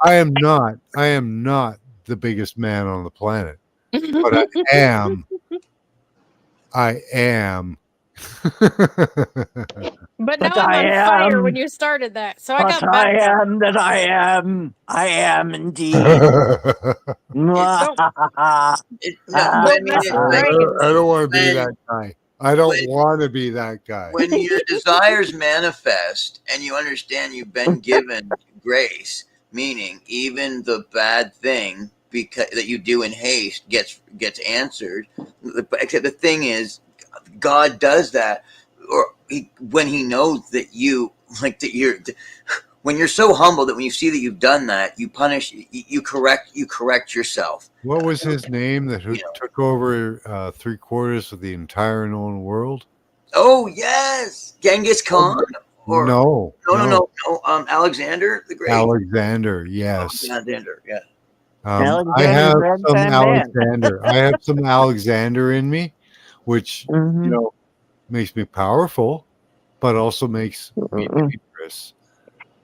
I am not the biggest man on the planet, but I am. But now But I'm I on fire when am. you started that, so I But got I backup. am that I am. I am indeed. Don't No, don't mess with like dragons. I don't want to be when that guy. I don't when want to be that guy. when your desires manifest and you understand you've been given grace, meaning even the bad thing because that you do in haste gets answered. Except the thing is, God does that, or when He knows that you like that you're. When you're so humble that when you see that you've done that, you punish, you correct yourself. What was his name that You know. took over 3/4 of the entire known world? Oh yes, Genghis Khan, or No, no. Alexander the Great. Alexander. Yes. Alexander, yeah. I Alexander's have some ragtime band. Alexander. I have some Alexander in me, which Mhm. makes me powerful, but also makes me Mhm. dangerous.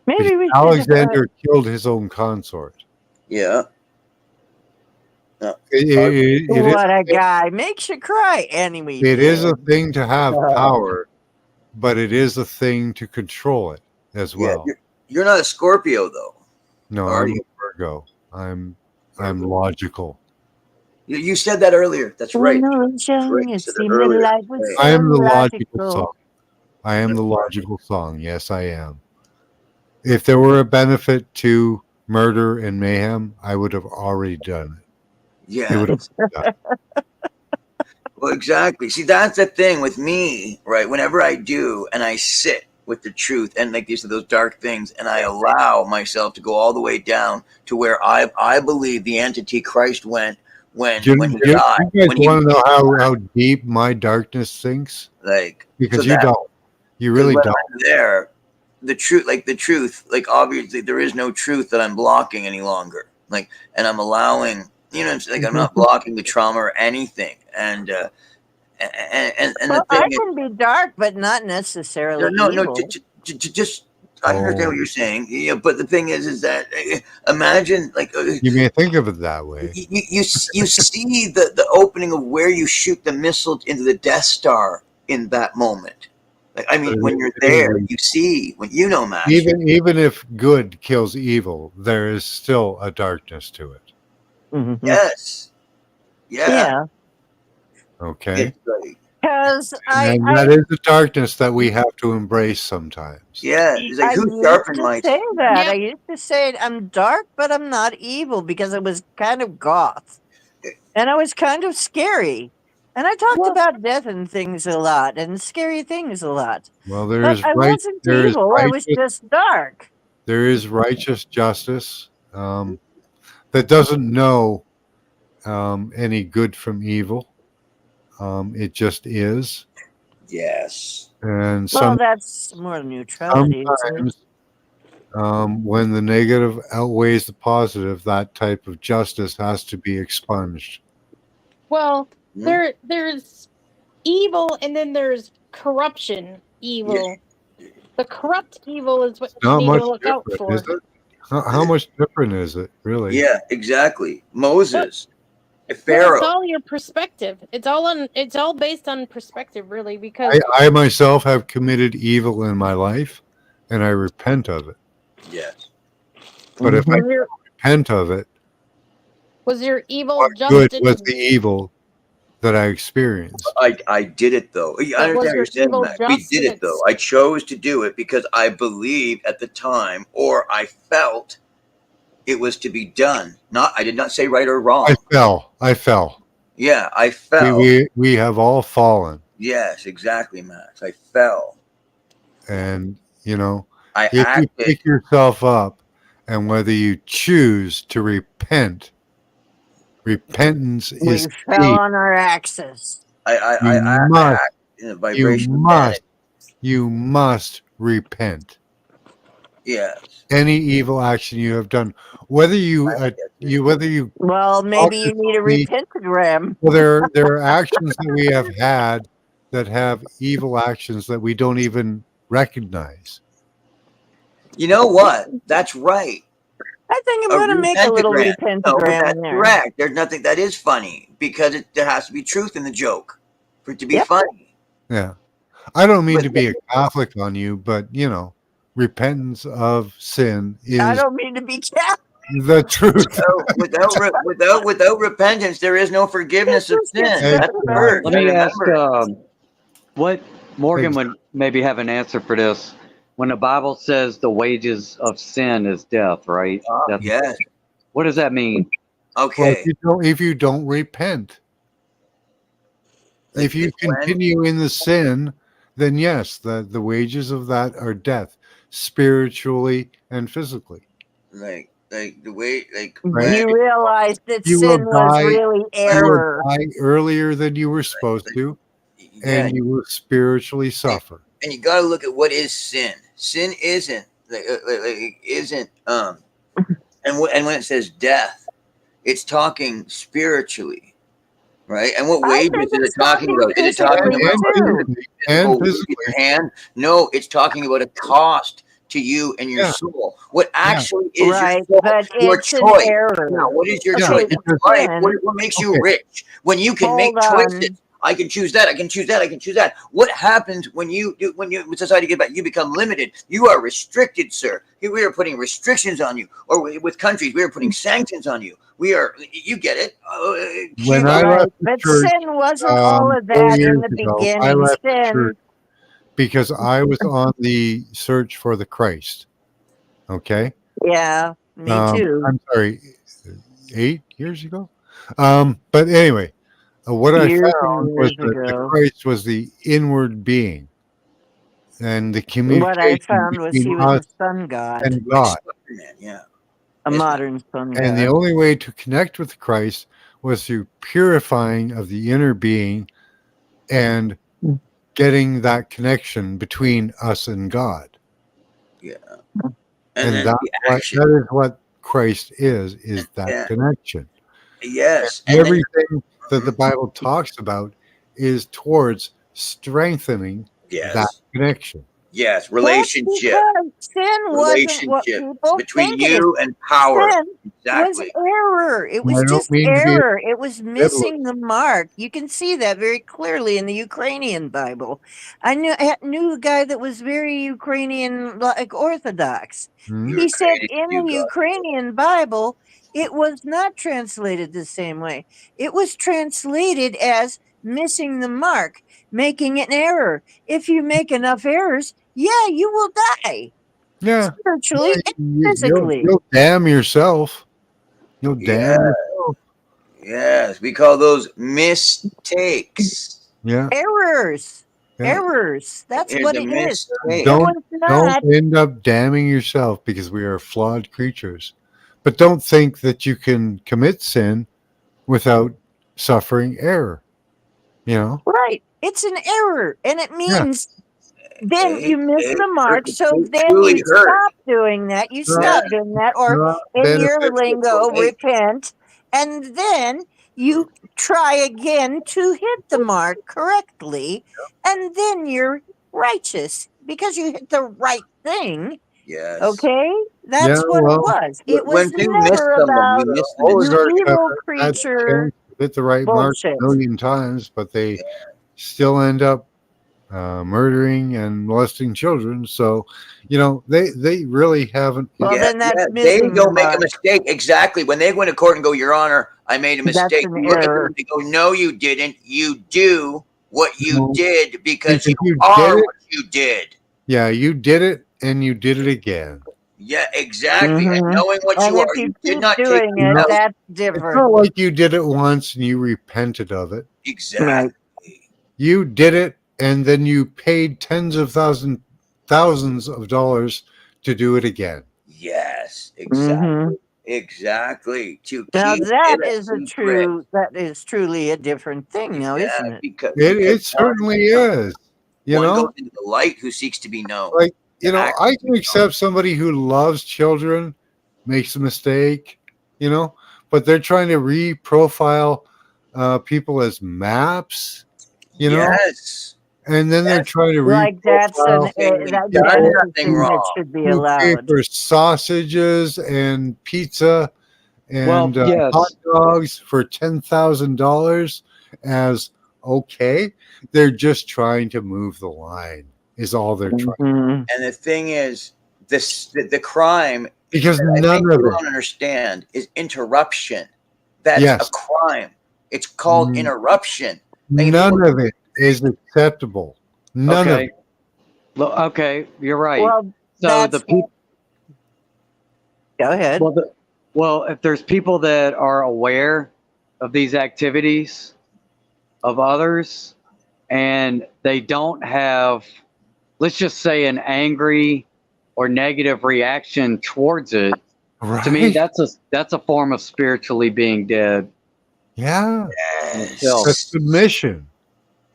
Because Maybe we should. Alexander killed his own consort. Yeah. No. It What a guy. Makes you cry. Anyway, is a did. thing to have power, but it is a thing to control it as Yeah, well. you're not a Scorpio though, No, are I'm a you? Virgo. I'm Virgo. logical. You said that earlier. That's right. When I was young, You it said that seemed that earlier. life was Right. I so am the logical logical. song. I am the logical song. Yes, I am. If there were a benefit to murder and mayhem, I would have already done it. It Yeah. would have been done. Well, exactly. See, that's the thing with me, right? Whenever I do, and I sit with the truth, and like these are those dark things, and I allow myself to go all the way down to where I believe the entity Christ went when Do he died, you guys when he want to know how deep my darkness sinks? like so Because you that don't. You because really when don't. I'm there, the truth, like obviously there is no truth that I'm blocking any longer. Like, and I'm allowing, it's like I'm not blocking the trauma or anything. And the Well, thing I is, can be dark, but not necessarily no, evil. just I understand what you're saying. But the thing is that imagine like You may think of it that way. you see the opening of where you shoot the missile into the Death Star in that moment. Like, I mean, when you're there, you see when Max. Even if good kills evil, there is still a darkness to it. Mm-hmm. Yes. Yeah. Okay. Because that is the darkness that we have to embrace sometimes. Yeah. It's like, I who used sharpened to my say that. I used to say I'm dark, but I'm not evil, because it was kind of goth, and it was kind of scary. And I talked about death and things a lot, and scary things a lot. Well, But I wasn't evil. I was just dark. There is righteous justice that doesn't know any good from evil. It just is. Yes. And that's more neutrality. sometimes when the negative outweighs the positive, that type of justice has to be expunged. Well, there's evil, and then there's corruption evil. Yeah. The corrupt evil is what you need to look out for. Is it? How much different is it, really? Yeah, exactly. Moses, Pharaoh. Pharaoh. It's all your perspective. It's all based on perspective, really. Because I myself have committed evil in my life, and I repent of it. Yes. But if I don't repent of it, was your evil what just good was the evil that I experienced? I did it though. I understand what you're saying, Max. We did it though. I chose to do it because I believed at the time, or I felt it was to be done. I did not say right or wrong. I fell. Yeah, I fell. We have all fallen. Yes, exactly, Max. I fell. And if you pick yourself up, and whether you choose to repentance is we fell on our axis. You must repent. Yes. Any evil action you have done, whether you well, maybe you need a repentagram. Well, there are actions that we have had that have evil actions that we don't even recognize. You know what? That's right. I think I'm going to make a little repentagram. No, but that's correct. There's nothing that is funny because there has to be truth in the joke for it to be funny. Yeah. I don't mean to be a Catholic on you, but repentance of sin is. I don't mean to be Catholic. The truth. Without repentance, there is no forgiveness of sin. That's the word. Let me ask, what Morgan would maybe have an answer for this. When the Bible says the wages of sin is death, right? Yes. What does that mean? Okay. Well, if you don't repent, if you continue in the sin, then yes, the wages of that are death, spiritually and physically. Like the way, you realize that sin was really error. You will die earlier than you were supposed to, and you will spiritually suffer. And you got to look at what is sin. Sin isn't and when it says death, it's talking spiritually, right? And what wages is it talking about? Is it talking about your hand? No, it's talking about a cost to you and your soul. What actually is your choice? Now, what is your choice in life? What makes you rich? When you can make choices. I can choose that. I can choose that. I can choose that. What happens when when society gets back? You become limited. You are restricted, sir. We are putting restrictions on you, or with countries, we are putting sanctions on you. You get it. When I left the church, sin wasn't all of that in the beginning. I left the church because I was on the search for the Christ. Okay. Yeah, me too. I'm sorry, 8 years ago. But anyway. What I found was that the Christ was the inward being, and the communication what I found was he was a sun god and God, a modern sun god. And the only way to connect with Christ was through purifying of the inner being and getting that connection between us and God. Yeah. And then that the action. that is what Christ is that Yeah. connection. Yes. And then, Everything that the Bible talks about is towards strengthening that yes. connection. Yes. That's Relationship. because sin wasn't what Relationship people between think it is. you and power. Sin was Exactly. error. It was I don't just mean to be error. It was biblical. missing the mark. You can see that very clearly in the Ukrainian Bible. I knew a guy that was very Ukrainian, like Orthodox. Hmm? He said Ukrainian, in you the got Ukrainian Bible, it was not translated the same way. It was translated as missing the mark, making an error. If you make enough errors, yeah, you will die Yeah. spiritually and You'll physically. damn yourself. You'll Yeah. damn yourself. Yes. We call those mistakes. Yeah. Errors. Yeah. That's Here's what a it is. mistake. It was not. Don't end up damning yourself because we are flawed creatures. But don't think that you can commit sin without suffering error. You know? Right. It's an error. And it Yeah. means then you miss the mark. So It then truly you hurt. stop doing that. You Not, stop doing that. Or not in your beneficial lingo, for me. repent. And then you try again to hit the mark correctly. And then you're righteous because you hit the right thing. Yes. Okay? Yeah, That's what it was. It When was you miss never someone, you about miss them in you Oligarchs have evil had the creature chance to hit the right mark a bullshit. million times, but they still end up murdering and molesting children. So, they really haven't. Well, then that's They missing the don't make a mark. mistake. Exactly. When they go into court and go, Your Honor, I made a That's mistake. an You look at them error. and they go, No, you didn't. You do what you No. did because Because you you are did it. what you did. Yeah, you did it, and you did it again. Yeah, exactly. And Mhm. knowing what And you if are, you you did keep not take doing them it, out. that's It's different. not like you did it once and you repented of it. Exactly. You did it, and then you paid thousands of dollars to do it again. Yes, exactly. Exactly. To Now keep that it a is secret. that is truly a different thing now, Yeah, isn't it? because It certainly is. one goes into the light who seeks to be known. Like, The act I to can be accept somebody who loves children, makes a mistake, but they're trying to re-profile people as maps, known. Yes. and then they're trying to Like that's re-profile Saying we've that's done nothing anything that wrong. should be who pay allowed. for sausages and pizza and yes. hot dogs for $10,000 as okay. They're just trying to move the line. Is all they're trying. Mhm. And the thing is, the crime Because that I none think of you it. don't understand is interruption. That's Yes. a crime. It's called Mm. interruption. None of it is acceptable. None of Okay. it. Okay, you're right. Well, So that's the people. go ahead. Well, if there's people that are aware of these activities of others, and they don't have, let's just say, an angry or negative reaction towards it. Right. To me, that's a form of spiritually being dead. Yeah. Yes. A submission.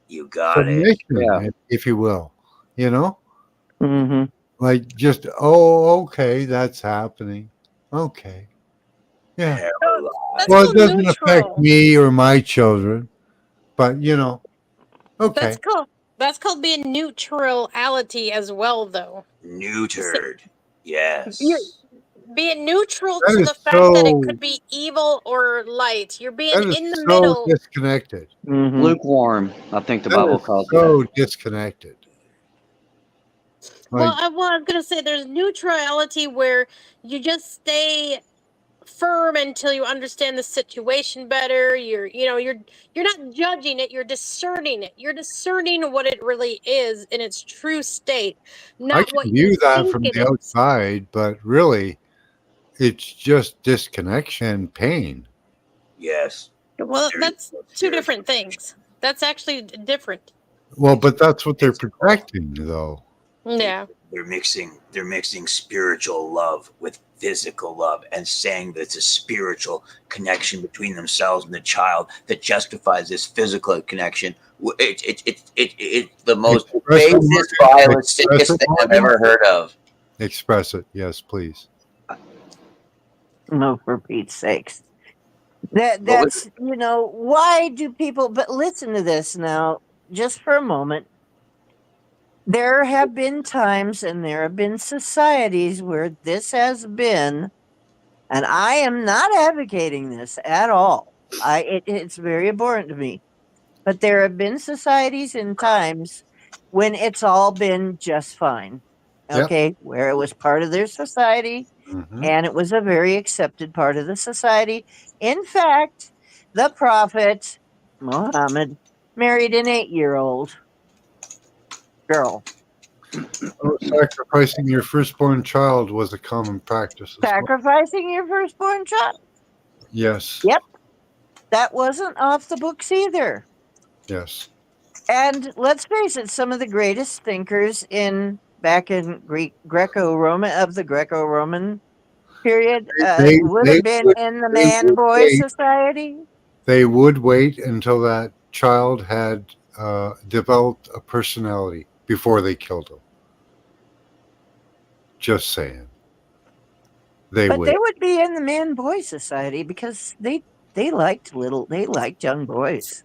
You got it. Submission, Yeah. if you will. Mm-hmm. Like just, okay, that's happening. Okay. Yeah. That's Well, it called doesn't affect neutral. me or my children, but okay. That's called being neutrality as well, though. Neutered. Yes. Being neutral That to is the fact that it so- could be evil or light. You're being That is in the so middle. disconnected. Mm-hmm. Lukewarm, I think the That Bible is calls so it. disconnected. Well, Like, I was gonna say there's neutrality where you just stay firm until you understand the situation better. You're not judging it, you're discerning it. You're discerning what it really is in its true state, I not can what you view that think from it the is. outside, but really, it's just disconnection and pain. Yes. Well, There that's is no two different things. That's actually different. Well, but that's what they're protecting, though. Yeah. They're mixing spiritual love with physical love and saying that it's a spiritual connection between themselves and the child that justifies this physical connection. It's the most basest, vilest, sickest thing I've ever heard of. Express it. Yes, please. No, for Pete's sakes. Well, That's, why do people, but listen to this now, just for a moment. There have been times and there have been societies where this has been, and I am not advocating this at all. It's very abhorrent to me. But there have been societies and times when it's all been just fine. Yep. Okay, where it was part of their society Hmm. and it was a very accepted part of the society. In fact, the Prophet Muhammad married an 8-year-old girl. Sacrificing your firstborn child was a common practice as well. Sacrificing your firstborn child. Yes. Yep. That wasn't off the books either. Yes. And let's face it, some of the greatest thinkers back in Greco-Roman of the Greco-Roman period would have been in the man-boy society. They would wait until that child had developed a personality before they killed him. Just saying. They But would. they would be in the man-boy society because they liked young boys.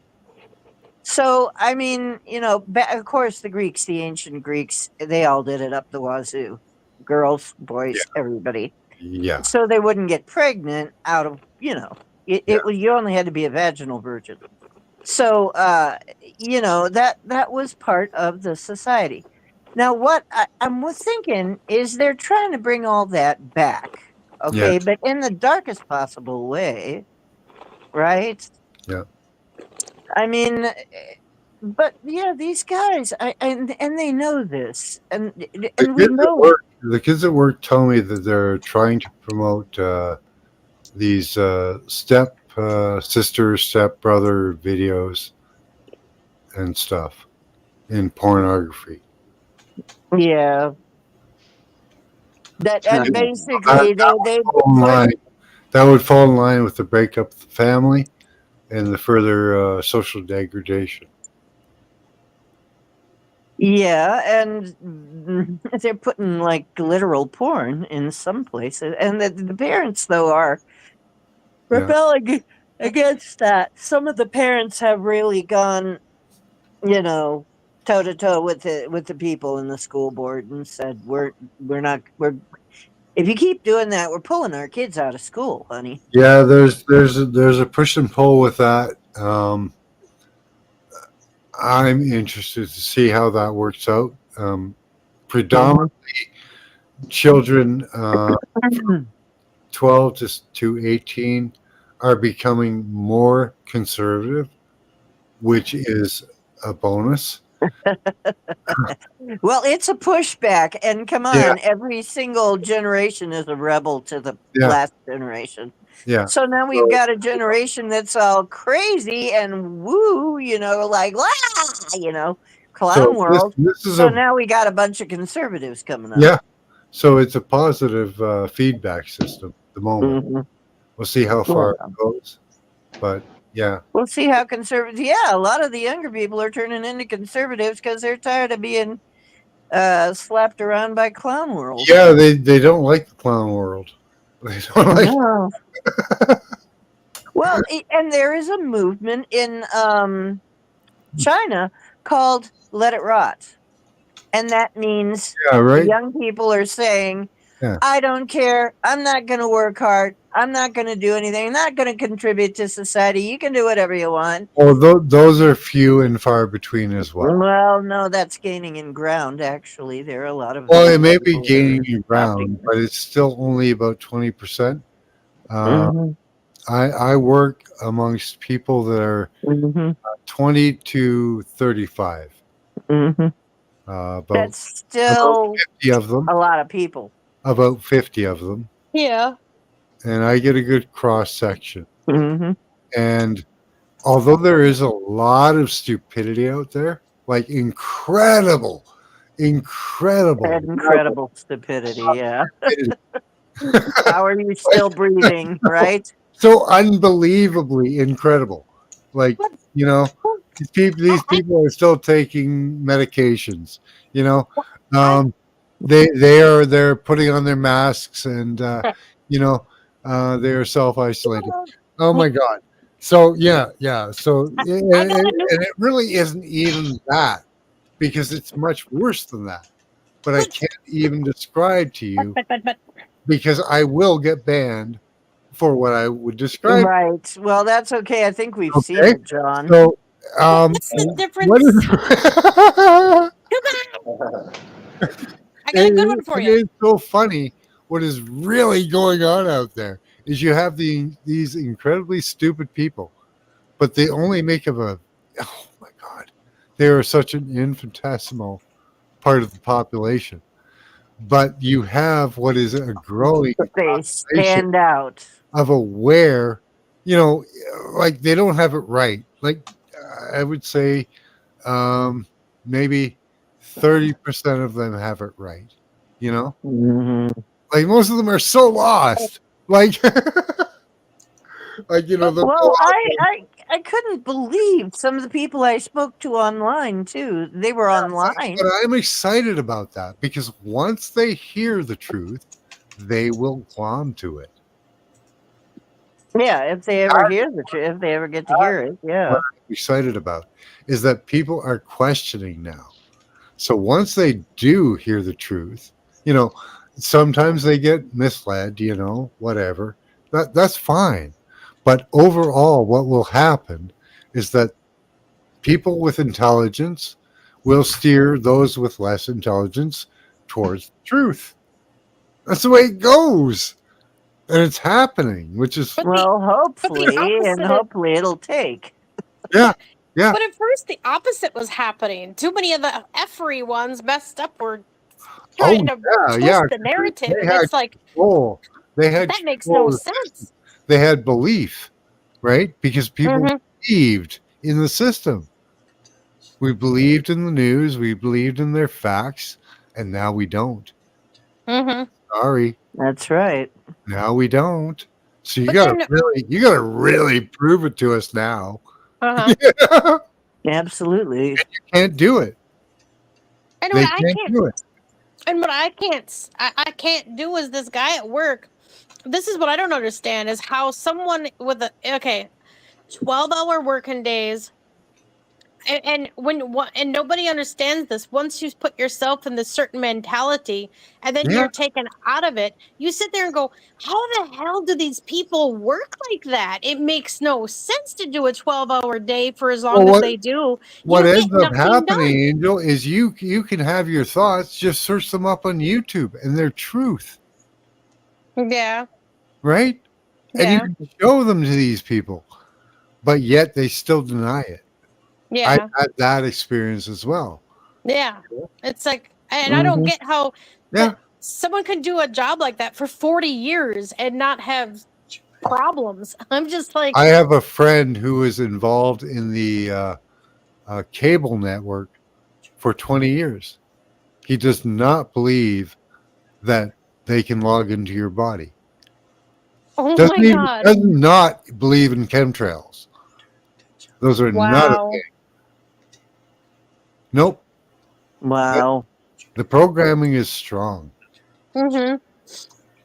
So, I mean, of course, the Greeks, the ancient Greeks, they all did it up the wazoo. Girls, boys, everybody. Yeah. So they wouldn't get pregnant out of, you only had to be a vaginal virgin. So, that was part of the society. Now, what I'm thinking is they're trying to bring all that back, okay, but in the darkest possible way, right? Yeah. I mean, but yeah, these guys, and they know this, and we know. The kids at work tell me that they're trying to promote these step sister, step brother videos and stuff in pornography. Yeah. That and basically that would fall in line with the breakup of the family and the further social degradation. Yeah, and they're putting like literal porn in some places, and the parents though are rebelling against that. Some of the parents have really gone, toe to toe with the people in the school board and said we're if you keep doing that, we're pulling our kids out of school, honey. Yeah, there's a push and pull with that. I'm interested to see how that works out. Predominantly, children 12 to 18 are becoming more conservative, which is a bonus. Well, it's a pushback, and come on, every single generation is a rebel to the last generation. Yeah. So now we've got a generation that's all crazy and woo, like clown world. So now we got a bunch of conservatives coming up. Yeah. So it's a positive feedback system at the moment. Mm-hmm. We'll see how far it goes, but yeah. We'll see how conservative. Yeah, a lot of the younger people are turning into conservatives because they're tired of being slapped around by clown world. Yeah, they don't like the clown world. They don't like. No. Well, and there is a movement in China called "Let It Rot," and that means young people are saying, I don't care. I'm not going to work hard. I'm not going to do anything. I'm not going to contribute to society. You can do whatever you want. Well, those are few and far between as well. Well, no, that's gaining in ground, actually. There are a lot of... Well, it may be gaining in ground, but it's still only about 20%. I work amongst people that are 20 to 35. That's still 50 of them. A lot of people. About 50 of them. Yeah. And I get a good cross section. And although there is a lot of stupidity out there, like incredible stupidity, yeah. How are you still breathing, right? So unbelievably incredible. Like, these people are still taking medications, they're putting on their masks and they're self-isolating. Oh my God. So so and it really isn't even that, because it's much worse than that. But I can't even describe to you But because I will get banned for what I would describe. Right. Well, that's okay. I think we've seen Okay. it, John. So what's the what difference? is I got a good one for it you. is so funny. What is really going on out there is you have these incredibly stupid people, but they only make up oh my God, they are such an infinitesimal part of the population. But you have what is a growing But they population stand out. of aware, like they don't have it right. Like I would say maybe 30% of them have it right. Like most of them are so lost. Like like they'll go Well, out I couldn't believe some of the people I spoke to online too. They were online. but I'm excited about that because once they hear the truth, they will glom to it. Yeah, if they ever hear the truth, if they ever get to hear it, yeah. What I'm excited about is that people are questioning now. So once they do hear the truth, sometimes they get misled, whatever. That's fine. But overall, what will happen is that people with intelligence will steer those with less intelligence towards the truth. That's the way it goes. And it's happening, which is Well, hopefully, and opposite- hopefully it'll take. yeah. But at first, the opposite was happening. Too many of the effery ones messed up were trying to twist the narrative. They And had it's like, control. They had that makes control no of the sense. system. They had belief, right? Because people Mhm. believed in the system. We believed in the news. We believed in their facts, and now we don't. Mm-hmm. Sorry, That's right. now we don't. So you But gotta then- really prove it to us now. Uh-huh. Absolutely. You can't do it. And They what I can't can't do it. And what I can't do is this guy at work. This is what I don't understand is how someone with 12-hour working days, and and nobody understands this. Once you put yourself in this certain mentality, and then Yeah. you're taken out of it, you sit there and go, "How the hell do these people work like that? It makes no sense to do a 12-hour day for as long Well, as they do. What You ends get up nothing happening, done." Angel, is you can have your thoughts, just search them up on YouTube, and they're truth, Yeah, right? And you yeah, can show them to these people, but yet they still deny it. yeah. I've had that experience as well. Yeah. It's like, and I don't get how Yeah. that someone can do a job like that for 40 years and not have problems. I'm just like, I have a friend who was involved in the cable network for 20 years. He does not believe that they can log into your body. oh Does my God. not believe in chemtrails. Those are not a Wow. thing. Nope. Wow. The programming is strong. Mm-hmm.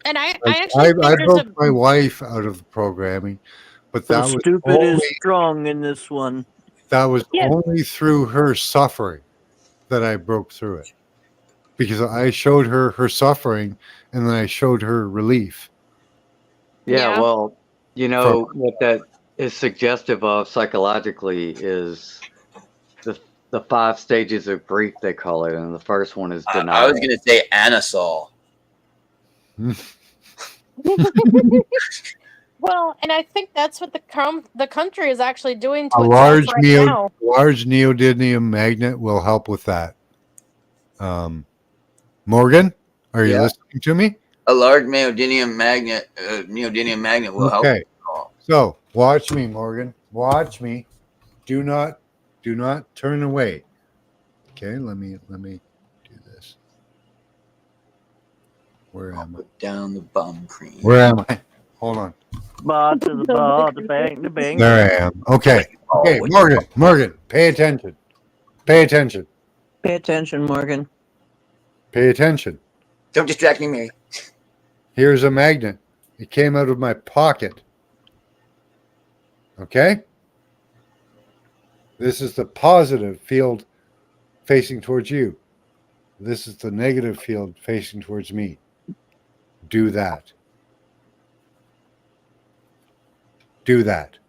And I Like, actually think I there's broke my wife out of the programming, but The that was stupid is only, strong in this one. Yeah. only through her suffering that I broke through it. Because I showed her her suffering, and then I showed her relief. Yeah, well, what that is suggestive of psychologically is the 5 stages of grief, they call it, and the first one is denial. I was going to say anisole. Well, and I think that's what the country is actually doing to A itself right now. large neodymium magnet will help with that. Morgan, are you listening to me? A large neodymium magnet will help. Okay. So watch me, Morgan. Watch me. Do not turn away. Okay, let me do this. Where am I? Put down the bum cream. Where am I? Hold on. Bar to the bar, the bank, the bank. There I am. Okay. Okay, Morgan, pay attention. Pay attention. Pay attention, Morgan. Pay attention. Don't distract me. Here's a magnet. It came out of my pocket. Okay? This is the positive field facing towards you. This is the negative field facing towards me. Do that. Do that.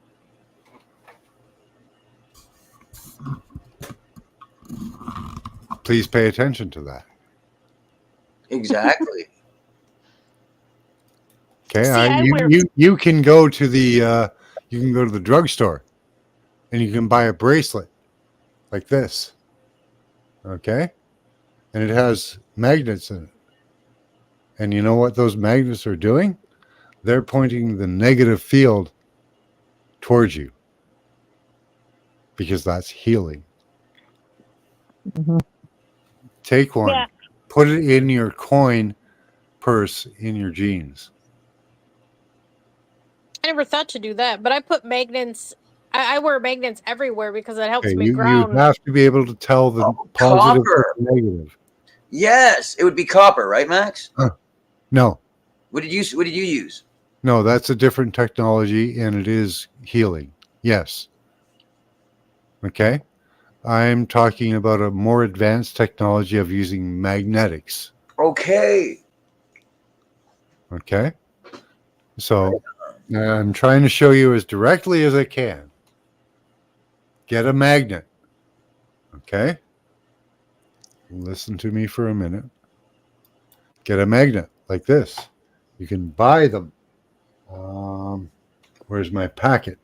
Please pay attention to that. Exactly. Okay, See, you can go to the drugstore, and you can buy a bracelet like this. Okay, and it has magnets in it. And you know what those magnets are doing? They're pointing the negative field towards you, because that's healing. Mhm. Take one, Yeah. put it in your coin purse in your jeans. I never thought to do that, but I put magnets. I wear magnets everywhere because it helps Okay, me you ground. have to be able to tell the positive Copper. from the negative. Yes, it would be copper, right, Max? No, What did you use? no, that's a different technology, and it is healing. Yes. Okay. I'm talking about a more advanced technology of using magnetics. Okay. Okay. So I'm trying to show you as directly as I can. Get a magnet. Okay. Listen to me for a minute. Get a magnet like this. You can buy them. Where's my packet?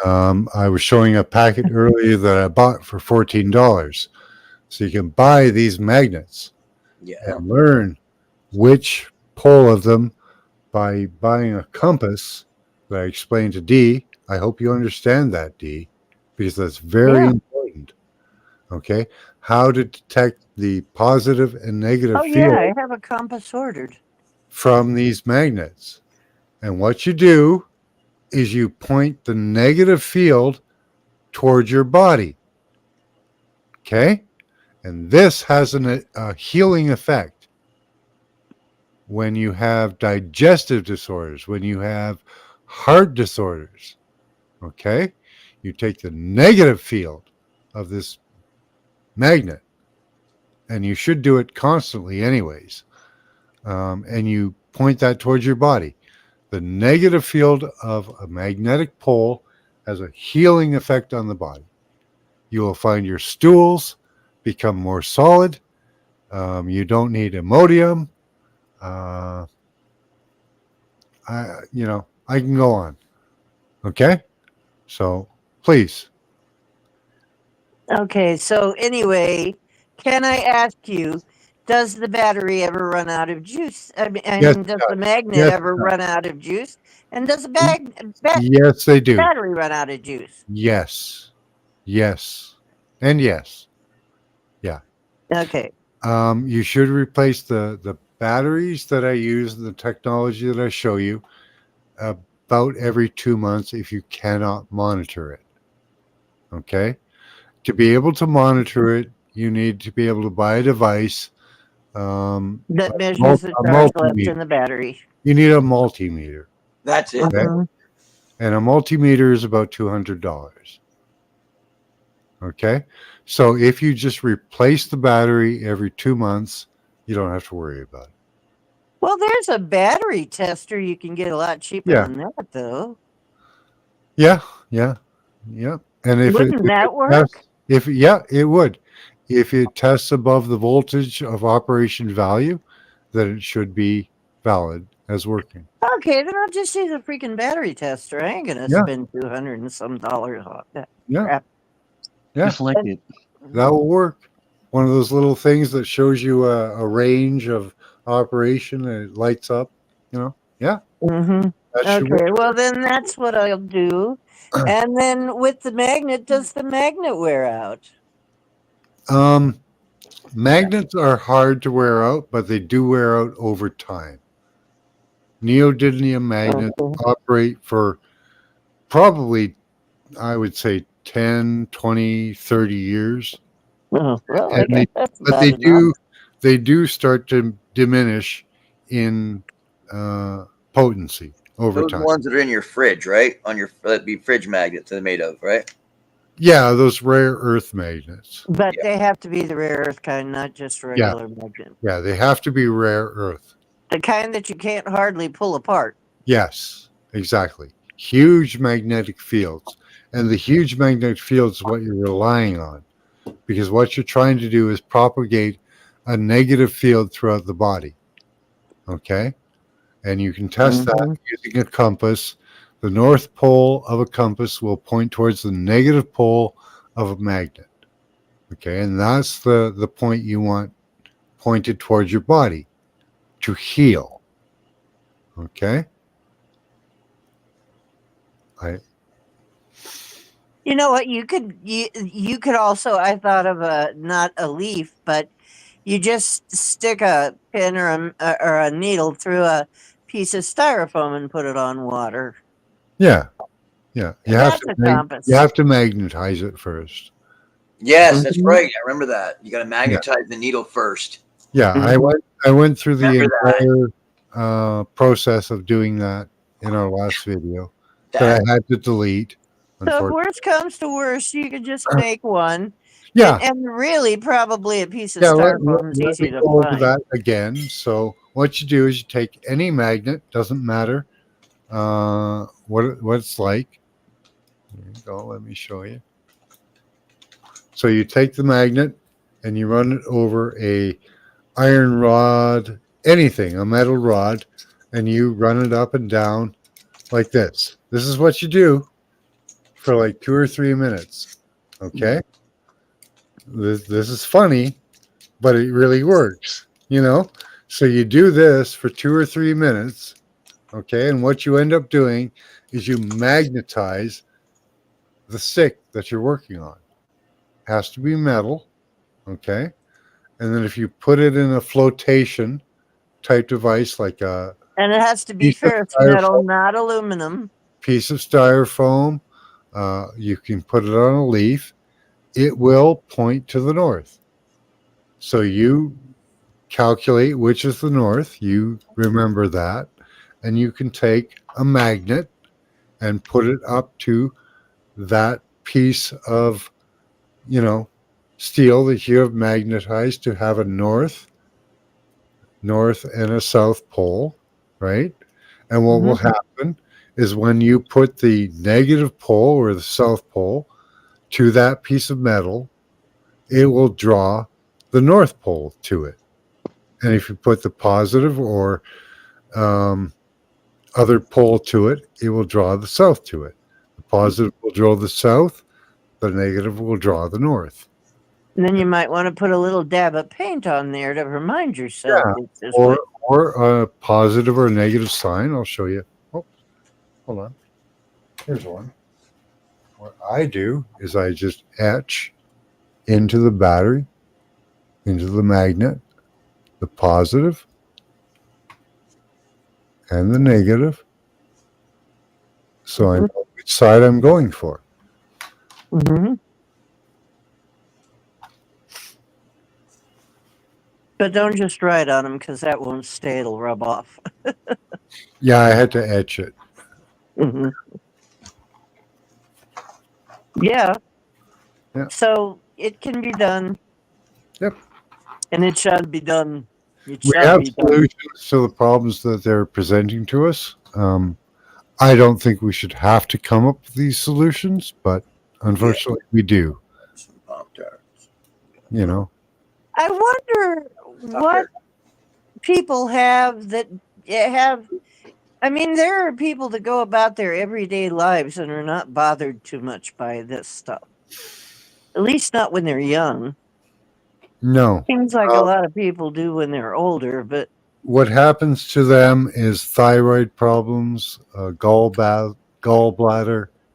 I was showing a packet earlier that I bought for $14. So you can buy these magnets Yeah. and learn which pole of them by buying a compass that I explained to D. I hope you understand that, D, because that's very important. Okay. How to detect the positive and negative Oh, yeah, field I have a compass ordered. from these magnets. And what you do is you point the negative field towards your body. Okay. And this has a healing effect when you have digestive disorders, when you have heart disorders. Okay. You take the negative field of this magnet, and you should do it constantly, anyways. And you point that towards your body. The negative field of a magnetic pole has a healing effect on the body. You will find your stools become more solid. You don't need Imodium. I can go on. Okay, so please. Okay, so anyway, can I ask you, does the battery ever run out of juice? Yes, Does the magnet yes, ever run out of juice? And does the yes, they do. battery run out of juice? Yes, yes, and yes. Yeah. Okay. You should replace the batteries that I use and the technology that I show you about every 2 months if you cannot monitor it. Okay. To be able to monitor it, you need to be able to buy a device. That measures the A charge left multimeter. in the battery. You need a multimeter. That's it. Okay. And a multimeter is about $200. Okay. So if you just replace the battery every 2 months, you don't have to worry about it. Well, there's a battery tester you can get a lot cheaper Yeah. than that, though. Yeah. Yeah. Yeah. And Wouldn't that work? It would. If it tests above the voltage of operation value, then it should be valid as working. Okay, then I'll just use a freaking battery tester. I ain't gonna Yeah. spend $200 and some on that Yeah. crap. Yeah. Just like it. That will work. One of those little things that shows you a range of operation and it lights up, Yeah. Mm-hmm. That should Okay, work. well then that's what I'll do. And then with the magnet, does the magnet wear out? Magnets are hard to wear out, but they do wear out over time. Neodymium magnets Okay. operate for probably, I would say, 10, 20, 30 years. Oh, well, I And guess that's but about enough. they do start to diminish in potency over Those time. ones that are in your fridge, right? On your that'd be fridge magnets they're made of, right? Yeah, those rare earth magnets. But Yeah. they have to be the rare earth kind, not just regular magnet. Yeah, they have to be rare earth. The kind that you can't hardly pull apart. Yes, exactly. Huge magnetic fields. And the huge magnetic fields is what you're relying on, because what you're trying to do is propagate a negative field throughout the body. Okay? And you can test that using a compass. The north pole of a compass will point towards the negative pole of a magnet. Okay? And that's the point you want pointed towards your body to heal. Okay? You know what? You could also, I thought of not a leaf, but you just stick a pin or a needle through a piece of styrofoam and put it on water. Yeah. Yeah. You have That's to a compass. you have to magnetize it first. Yes, that's right. I remember that. You got to magnetize the needle first. Yeah, I went through the Remember entire process of doing that in our last video that I had to delete. So if worst comes to worst, you could just make one. Yeah. And really, probably a piece of Yeah, styrofoam is let easy me to go over find. that again. So what you do is you take any magnet, doesn't matter what it's like. There you go. Let me show you. So you take the magnet and you run it over a iron rod, anything, a metal rod, and you run it up and down like this. This is what you do for like 2 or 3 minutes. Okay? This is funny, but it really works, you know? So you do this for 2 or 3 minutes, okay? And what you end up doing is you magnetize the stick that you're working on. Has to be metal, okay? And then if you put it in a flotation type device like a And it has to be piece of ferrous metal, styrofoam, not aluminum. piece of styrofoam, you can put it on a leaf. It will point to the north. So you calculate which is the north. You remember that. And you can take a magnet and put it up to that piece of, steel that you have magnetized to have a north and a south pole, right? And what will happen is when you put the negative pole or the south pole to that piece of metal, it will draw the north pole to it. And if you put the positive or other pole to it, it will draw the south to it. The positive will draw the south, the negative will draw the north. And then you might want to put a little dab of paint on there to remind yourself. Yeah, or a positive or a negative sign. I'll show you. Oh, hold on. Here's one. What I do is I just etch into the battery, into the magnet, the positive and the negative. So I know which side I'm going for. But don't just write on them because that won't stay. It'll rub off. Yeah, I had to etch it. Yeah. Yeah. So it can be done. Yep. And it shall be done. We have solutions to the problems that they're presenting to us. I don't think we should have to come up with these solutions, but unfortunately we do. You know. I wonder what people have that have. I mean, there are people that go about their everyday lives and are not bothered too much by this stuff. At least not when they're young. No. Seems like a lot of people do when they're older, but what happens to them is thyroid problems, gallbladder,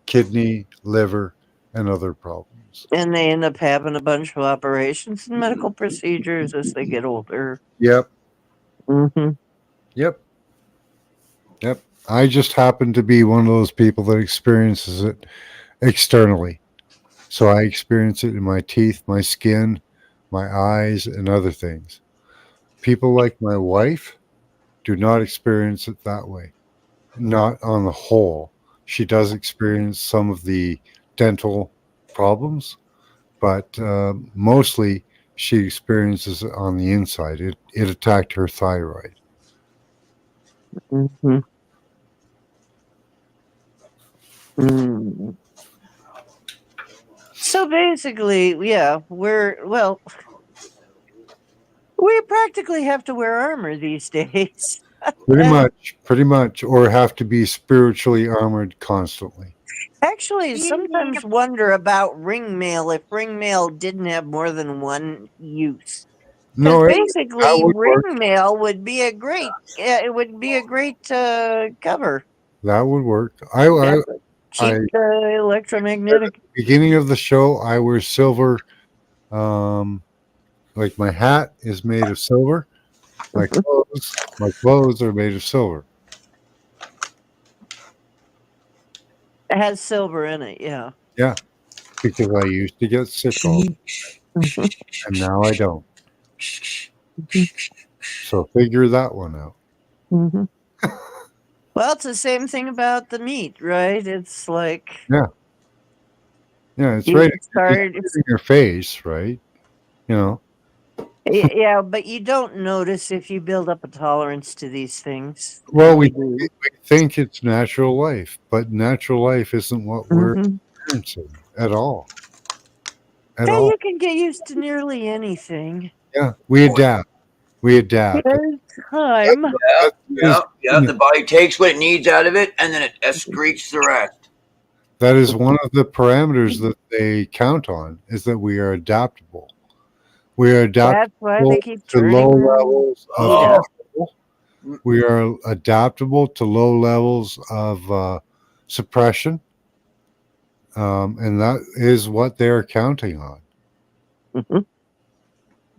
kidney, liver, and other problems. And they end up having a bunch of operations and medical procedures as they get older. Yep. Mm-hmm. Yep. Yep. I just happen to be one of those people that experiences it externally. So I experience it in my teeth, my skin, my eyes, and other things. people like my wife do not experience it that way. Not on the whole. She does experience some of the dental problems, but mostly she experiences it on the inside. It attacked her thyroid. Mhm. Mm. So basically, yeah, we practically have to wear armor these days. Pretty much, or have to be spiritually armored constantly. Actually, sometimes wonder about ring mail if ring mail didn't have more than one use. Because No, that basically, would ring work. mail would be a great, it would be a great cover. That would work. That would keep I the electromagnetic. beginning of the show, I wear silver. Like my hat is made of silver. My clothes are made of silver. It has silver in it, yeah. Yeah, because I used to get sick all the time, and now I don't. So figure that one out. Mm-hmm. Well, it's the same thing about the meat, right? It's like Yeah, it's you right. start. It's in your face, right? You know. Yeah, but you don't notice if you build up a tolerance to these things. Well, we do. think it's natural life, but natural life isn't what we're experiencing at all. At Yeah, all. you can get used to nearly anything. Yeah, we adapt. We adapt. There's time. Yeah. The body takes what it needs out of it, and then it excretes the rest. That is one of the parameters that they count on, is that we are adaptable. We are That's why they adaptable keep to low turning levels of heat up. control. We are adaptable to low levels of suppression. And that is what they're counting on. Mm-hmm.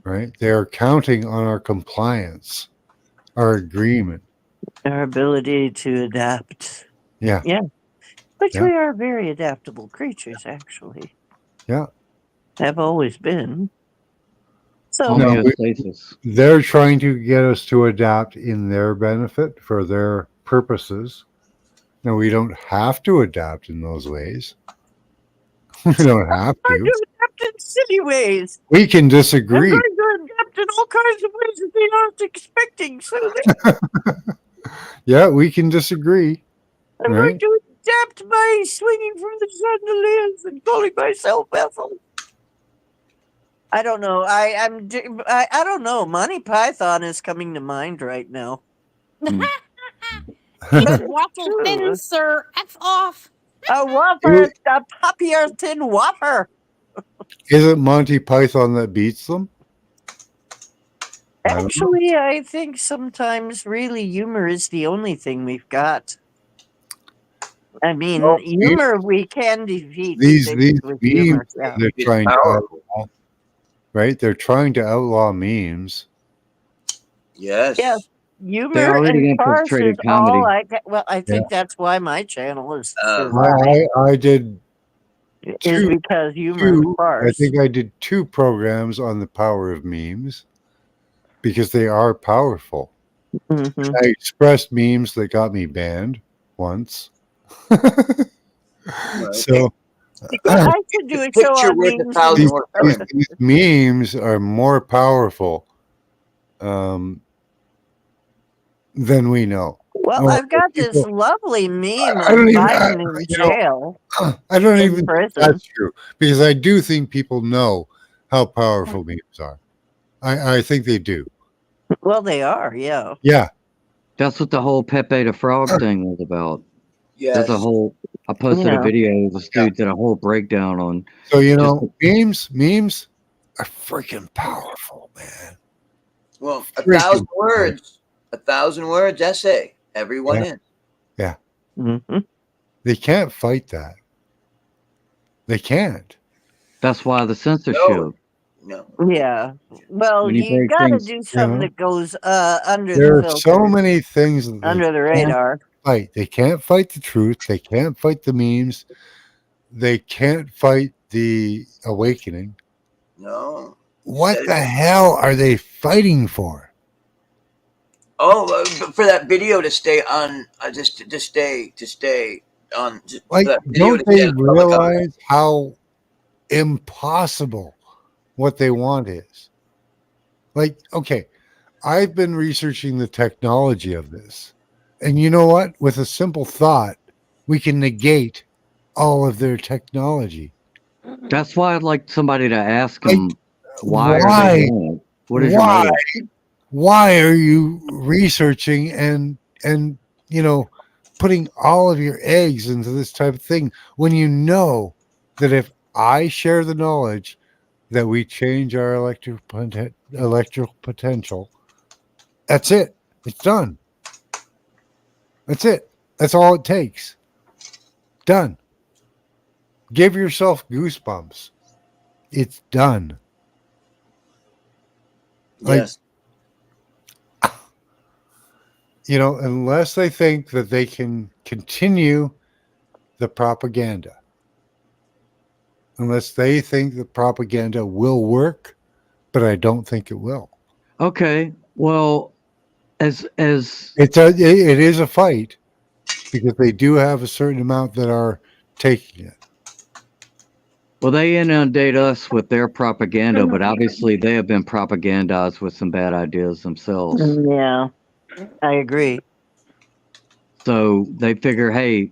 Right? They're counting on our compliance, our agreement. Our ability to adapt. Yeah. Yeah. Which Yeah. we are very adaptable creatures, actually. Yeah. Have always been. So No, they're trying to get us to adapt in their benefit for their purposes. Now, we don't have to adapt in those ways. We don't have I to. do adapt in silly ways. We can disagree. I'm going to adapt in all kinds of ways that they aren't expecting. So Yeah, we can disagree. I'm Right? going to adapt by swinging from the chandeliers and calling myself Ethel. I don't know. I don't know. Monty Python is coming to mind right now. It's waffle thin, sir. F off. A whopper, a poppier thin whopper. Is it Monty Python that beats them? Actually, I think sometimes really humor is the only thing we've got. I mean, humor we can defeat. These with humor. memes Yeah. they're trying to outlaw, right? They're trying to outlaw memes. Yes. Yes. Humor and farce is all I get. Well, I think that's why my channel is I did is because humor and farce. I think I did 2 programs on the power of memes because they are powerful. Mm-hmm. I expressed memes that got me banned once. So I should do a show on memes. These memes are more powerful than we know. Well, I've got this lovely meme of Biden in jail. I don't even think prison. that's true because I do think people know how powerful memes are. I think they do. Well, they are, yeah. Yeah. That's what the whole Pepe the Frog thing was about. Yes. That's a whole. I posted a video of this dude did a whole breakdown on. So memes are freaking powerful, man. Well, 1,000 words, 1,000 words essay. Everyone in. Yeah. Mm-hmm. They can't fight that. They can't. That's why the censorship. No. Yeah. Well, When you you break got to things, do something that goes under There the are filter. so many things that under the radar. Fight. They can't fight the truth. They can't fight the memes. They can't fight the awakening. No. What the hell are they fighting for? Oh, for that video to stay on, just to stay on. Just for Like, that video don't to they stay on public comment. realize how impossible what they want is? Like, okay, I've been researching the technology of this. And you know what? With a simple thought, we can negate all of their technology. That's why I'd like somebody to ask Like, them, why are they doing it? What is your why? motive? Why are you researching and putting all of your eggs into this type of thing when you know that if I share the knowledge that we change our electrical potential, that's it. It's done. That's it. That's all it takes. Done. Give yourself goosebumps. It's done. Yes. Unless they think that they can continue the propaganda, unless they think the propaganda will work, but I don't think it will. Okay, well, as it is a fight because they do have a certain amount that are taking it. well, they inundate us with their propaganda, but obviously they have been propagandized with some bad ideas themselves. Yeah, I agree. So they figure, hey,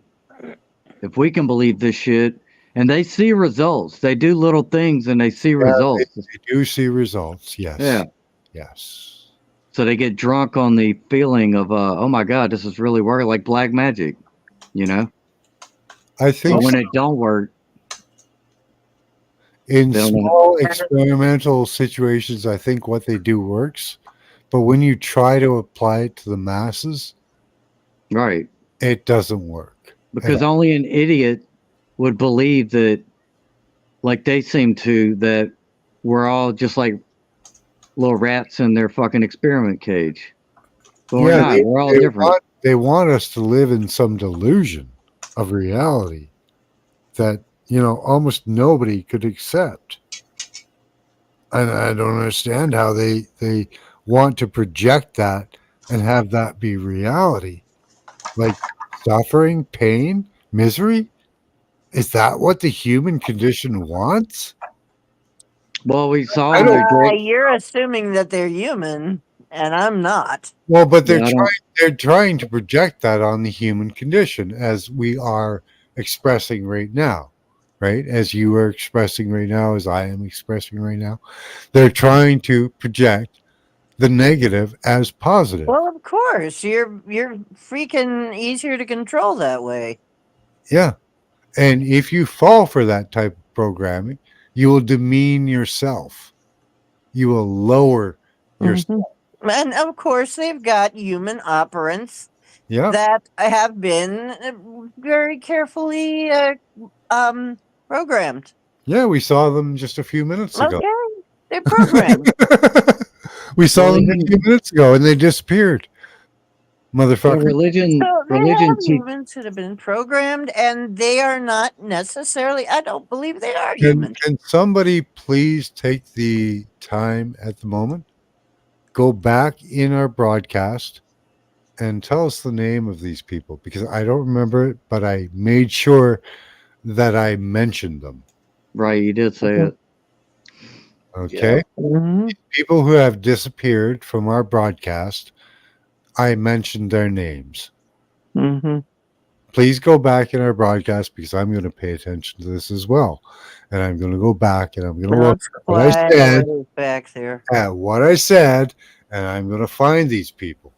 if we can believe this shit, and they see results, they do little things and they see results. They do see results, yes. Yeah. Yes. So they get drunk on the feeling of, oh my God, this is really working, like black magic, I think but when it don't work, in small experimental situations, I think what they do works. But when you try to apply it to the masses, right, it doesn't work. Because only an idiot would believe that, like they seem to, that we're all just like little rats in their fucking experiment cage. But we're not. We're all different. They want us to live in some delusion of reality that, almost nobody could accept. And I don't understand how they want to project that and have that be reality. Like suffering, pain, misery? Is that what the human condition wants? Well, we saw you're assuming that they're human, and I'm not. Well, but they're trying to project that on the human condition as we are expressing right now, right? As you are expressing right now, as I am expressing right now. They're trying to project the negative as positive. Well, of course, you're freaking easier to control that way. Yeah. And if you fall for that type of programming, you will demean yourself. You will lower yourself. And of course, they've got human operants that have been very carefully programmed. Yeah, we saw them just a few minutes ago. Okay, they're programmed. We saw them a few minutes ago, and they disappeared. Motherfucker. Religion have humans that have been programmed, and they are not necessarily. I don't believe they are humans. Can somebody please take the time at the moment, go back in our broadcast, and tell us the name of these people, because I don't remember it, but I made sure that I mentioned them. Right, you did say it. Okay. Yeah. People who have disappeared from our broadcast, I mentioned their names. Please go back in our broadcast, because I'm going to pay attention to this as well. And I'm going to go back and I'm going to look at what I said back there. At what I said, and I'm going to find these people.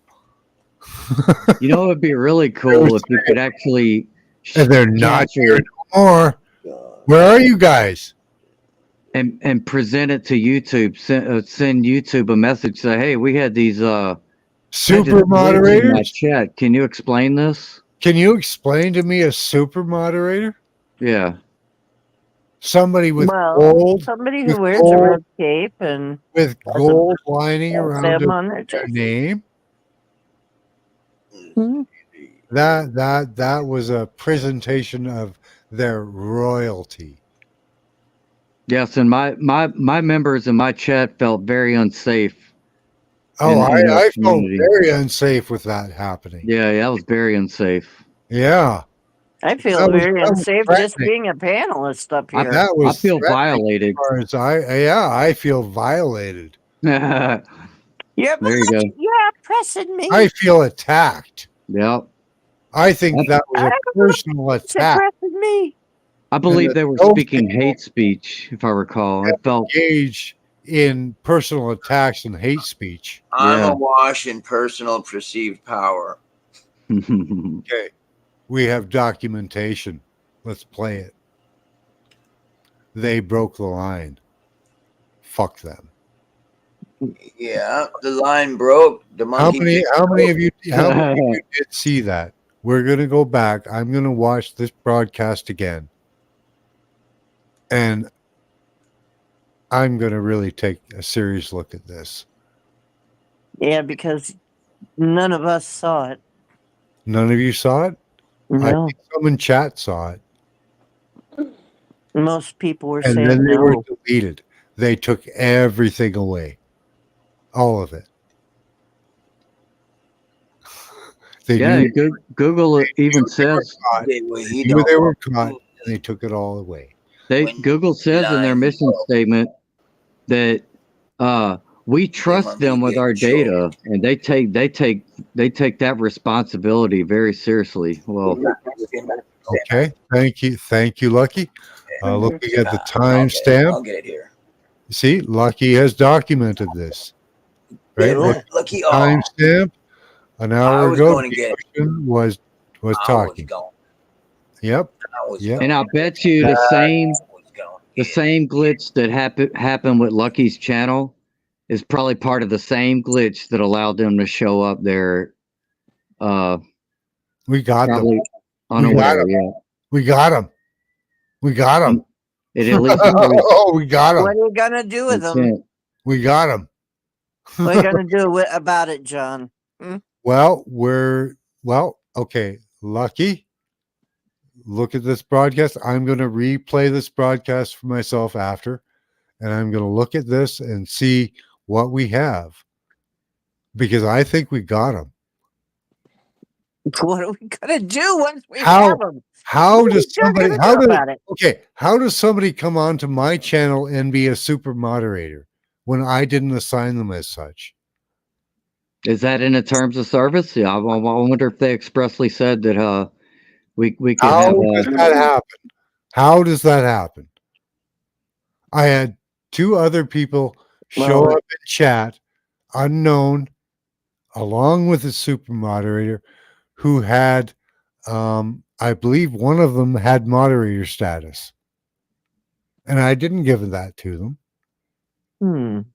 It would be really cool if you could actually. And they're not here anymore. Where are you guys? And present it to YouTube. Send YouTube a message. Say, hey, we had these super moderators in my chat. Can you explain this? Can you explain to me a super moderator? Yeah. Somebody with gold. Somebody who wears a red cape and with gold lining around their name. That was a presentation of their royalty. Yes, and my members in my chat felt very unsafe Oh, in our I felt community. very unsafe with that happening. Yeah, that was very unsafe. Yeah. I feel That was, very that was unsafe just threatening. being a panelist up I, here. That I was feel threatening violated. as far as I feel violated. There You're you go. you're pressing me. I feel attacked. Yep. I think that was a personal It's attack. pressing me. I And believe that they were those speaking people hate speech, if I recall. It felt, engage in personal attacks and hate speech. I'm yeah. awash in personal perceived power. Okay. We have documentation. Let's play it. They broke the line. Fuck them. Yeah, the line broke. The monkey. How many of you did see that? We're gonna go back. I'm gonna watch this broadcast again. And I'm gonna really take a serious look at this. Yeah, because none of us saw it. None of you saw it? I No. think some in chat saw it. Most people were And saying then they were no. deleted. They took everything away. All of it. They Yeah, knew Google even says they knew they were caught, and they took it all away. Google says in their mission statement that we trust them with our data, and they take that responsibility very seriously. Well, Okay, thank you, Lucky. Looking at the timestamp. I'll get it here. See, Lucky has documented this. Right, Yeah, Lucky. Timestamp. An hour ago, going to get was talking. Yep. and I'll bet you the same glitch that happened with Lucky's channel is probably part of the same glitch that allowed them to show up there. We got them. Unaware, yeah. We got them. We got them. It at least oh, we got them. What are you gonna do with them? We got them. What are you gonna do about it, John? Well, okay. Lucky. Look at this broadcast. I'm going to replay this broadcast for myself after, and I'm going to look at this and see what we have, because I think we got them. What are we gonna do once we have them? How does somebody? How does somebody come on to my channel and be a super moderator when I didn't assign them as such? Is that in the terms of service? Yeah, I wonder if they expressly said that we could have. Does that happen? How does that happen? I had two other people show up in chat, unknown, along with the super moderator, who had, I believe one of them had moderator status, and I didn't give that to them.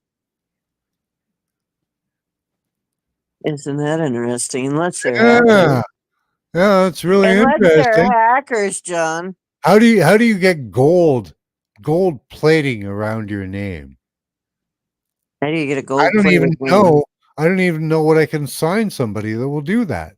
Isn't that interesting? Unless they're hackers. Yeah, it's really interesting. They're hackers, John. How do you get gold plating around your name? How do you get a gold? I don't even know. I don't even know what I can sign somebody that will do that.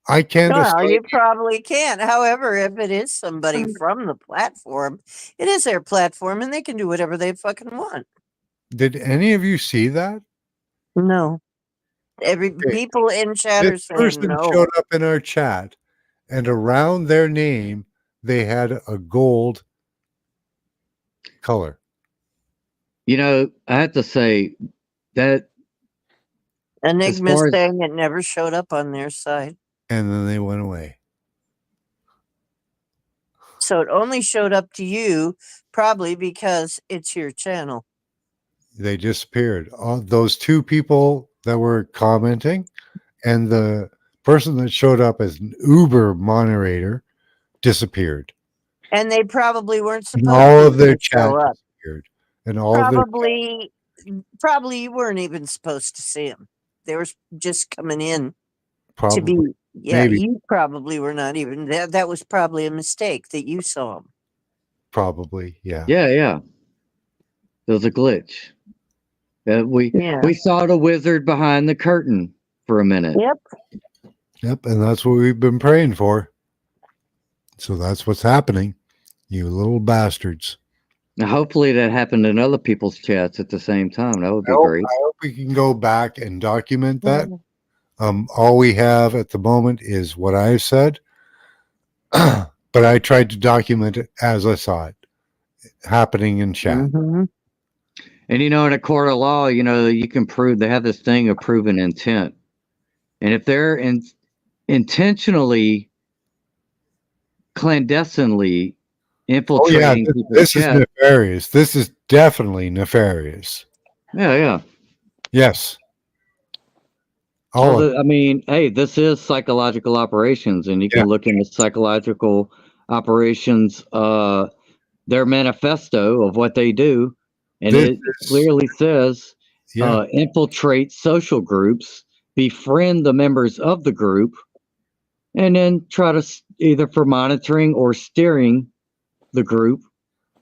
I can't. Well, you probably can't. However, if it is somebody from the platform, it is their platform, and they can do whatever they fucking want. Did any of you see that? No. People in chat are saying person no. showed up in our chat, and around their name they had a gold color. You know, I have to say that Enigma's saying it never showed up on their side. And then they went away. So it only showed up to you, probably because it's your channel. They disappeared. Those two people that were commenting and the person that showed up as an Uber moderator disappeared. And they probably weren't supposed all of their to chat show up. disappeared. And all probably you weren't even supposed to see them. They were just coming in probably, to be. Yeah, maybe. You probably were not even. That was probably a mistake that you saw them. Probably, yeah. Yeah. There was a glitch. We saw the wizard behind the curtain for a minute. Yep, and that's what we've been praying for. So that's what's happening, you little bastards. Now, hopefully that happened in other people's chats at the same time. That would be great. I hope we can go back and document that. Mm. All we have at the moment is what I've said, but I tried to document it as I saw it happening in chat. Mm-hmm. And in a court of law, you can prove they have this thing of proven intent. And if they're intentionally, clandestinely Oh yeah, infiltrating people's this is chat, nefarious. This is definitely nefarious. yeah. Yes. All of it. I mean, hey, this is psychological operations, and you Yeah. can look into psychological operations, their manifesto of what they do, and This it is- clearly says Yeah. infiltrate social groups, befriend the members of the group, and then try to either for monitoring or steering the group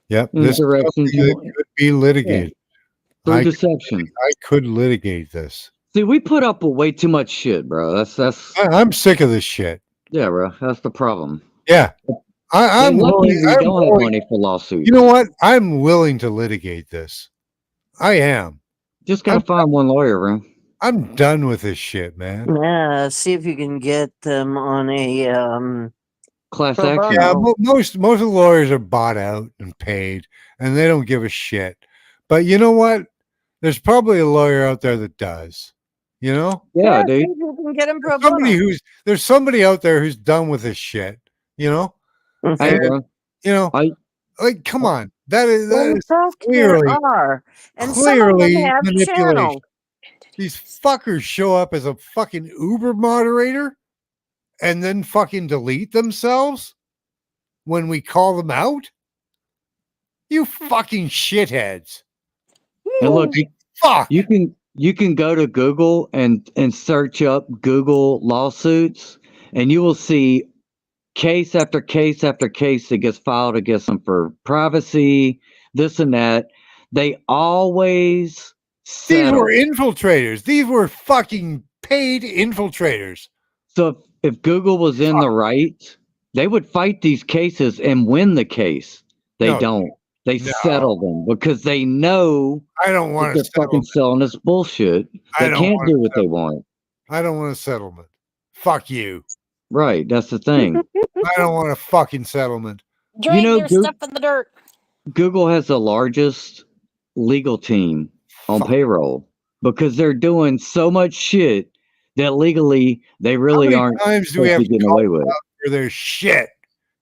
Yep. in This the is direction something you that want. could be litigated. Through I deception. could litigate this. See, we put up with way too much shit, bro. That's I'm sick of this shit. yeah, bro. That's the problem. Yeah. I'm lucky willing. we I'm don't have willing- money for lawsuits. You know what? I'm willing to litigate this. I am. Just gotta find one lawyer, bro. I'm done with this shit, man. Yeah, see if you can get them on a Class pro action. Yeah, bono. most of the lawyers are bought out and paid, and they don't give a shit. But you know what? There's probably a lawyer out there that does. You know? Yeah, see dude. if you can get them pro Somebody bono. there's somebody out there who's done with this shit. You know? Hey, And, bro. you know, I come on. That is In fact, clearly there are, and some of them clearly have manipulation. channels. These fuckers show up as a fucking Uber moderator and then fucking delete themselves when we call them out. You fucking shitheads. and look, Fuck. you can go to Google and search up Google lawsuits, and you will see case after case after case that gets filed against them for privacy, this and that. They always These settle. were infiltrators. These were fucking paid infiltrators. So if Google was in the right, they would fight these cases and win the case. They No. don't. They No. settle them because they know I don't that want they're a fucking settlement. selling this bullshit. I They don't can't want do a what they want. I don't want a settlement. Fuck you. Right. That's the thing. I don't want a fucking settlement. Drain know, your stuff in the dirt. Google has the largest legal team on Fuck. payroll because they're doing so much shit that legally they How really many aren't times do we supposed have to to be getting call away with. for their shit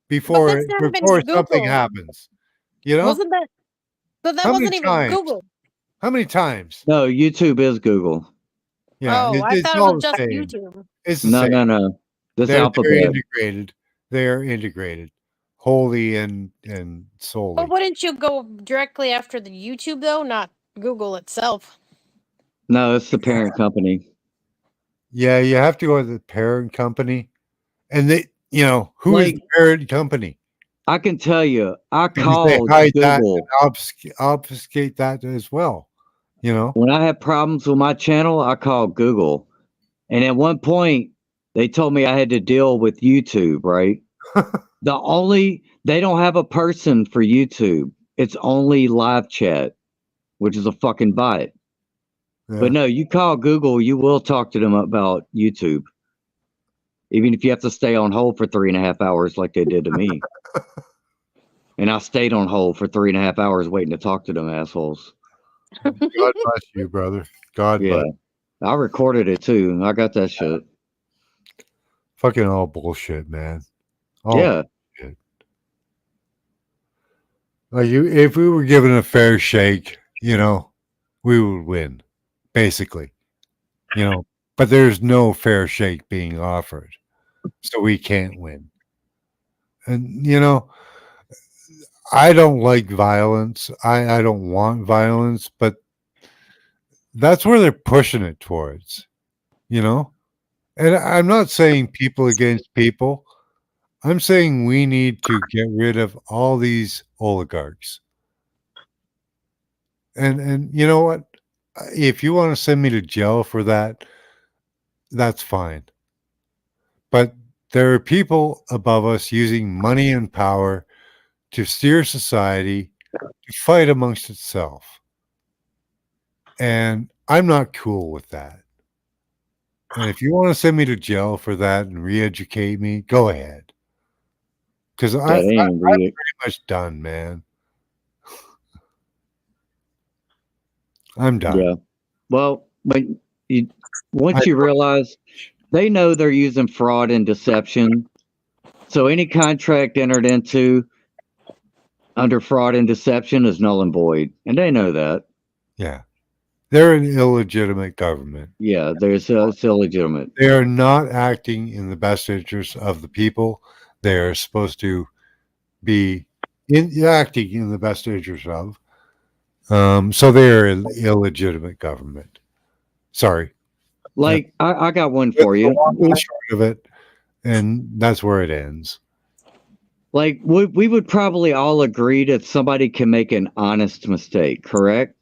before that's not even something Google. happens? You know? Wasn't that? But that How wasn't many even times? Google. How many times? No, YouTube is Google. Yeah, Oh, I it's thought it all was the just same. YouTube. It's the No, same. no. This They're alphabet. integrated. They're integrated, wholly and solely. But wouldn't you go directly after the YouTube though, not Google itself? No, it's the parent company. Yeah, you have to go to the parent company, and who is Like- the parent company? I can tell you, I Because they called hide that Google. and obfuscate that as well. You know, When I had problems with my channel, I called Google. And at one point, they told me I had to deal with YouTube, right? They don't have a person for YouTube. It's only live chat, which is a fucking bot. Yeah. But no, you call Google, you will talk to them about YouTube. Even if you have to stay on hold for 3.5 hours like they did to me. And I stayed on hold for 3.5 hours waiting to talk to them assholes. God bless you, brother. God Yeah. bless. I recorded it too. I got that shit. Fucking all bullshit, man. All Yeah. bullshit. Like if we were given a fair shake, we would win, basically. But there's no fair shake being offered, so we can't win. And I don't like violence. I don't want violence, but that's where they're pushing it towards, And I'm not saying people against people. I'm saying we need to get rid of all these oligarchs. And you know what? If you want to send me to jail for that, that's fine. But there are people above us using money and power to steer society, to fight amongst itself. And I'm not cool with that. And if you want to send me to jail for that and re-educate me, go ahead. Because I'm pretty much done, man. I'm done. Yeah. Well, but once you realize they know they're using fraud and deception, so any contract entered into under fraud and deception is null and void, and they know that. Yeah. They're an illegitimate government. Yeah, it's illegitimate. They are not acting in the best interest of the people. They are supposed to be acting in the best interest of. So they are an illegitimate government. Sorry. Like, I got one for you. Short of it, and that's where it ends. Like, we would probably all agree that somebody can make an honest mistake, correct?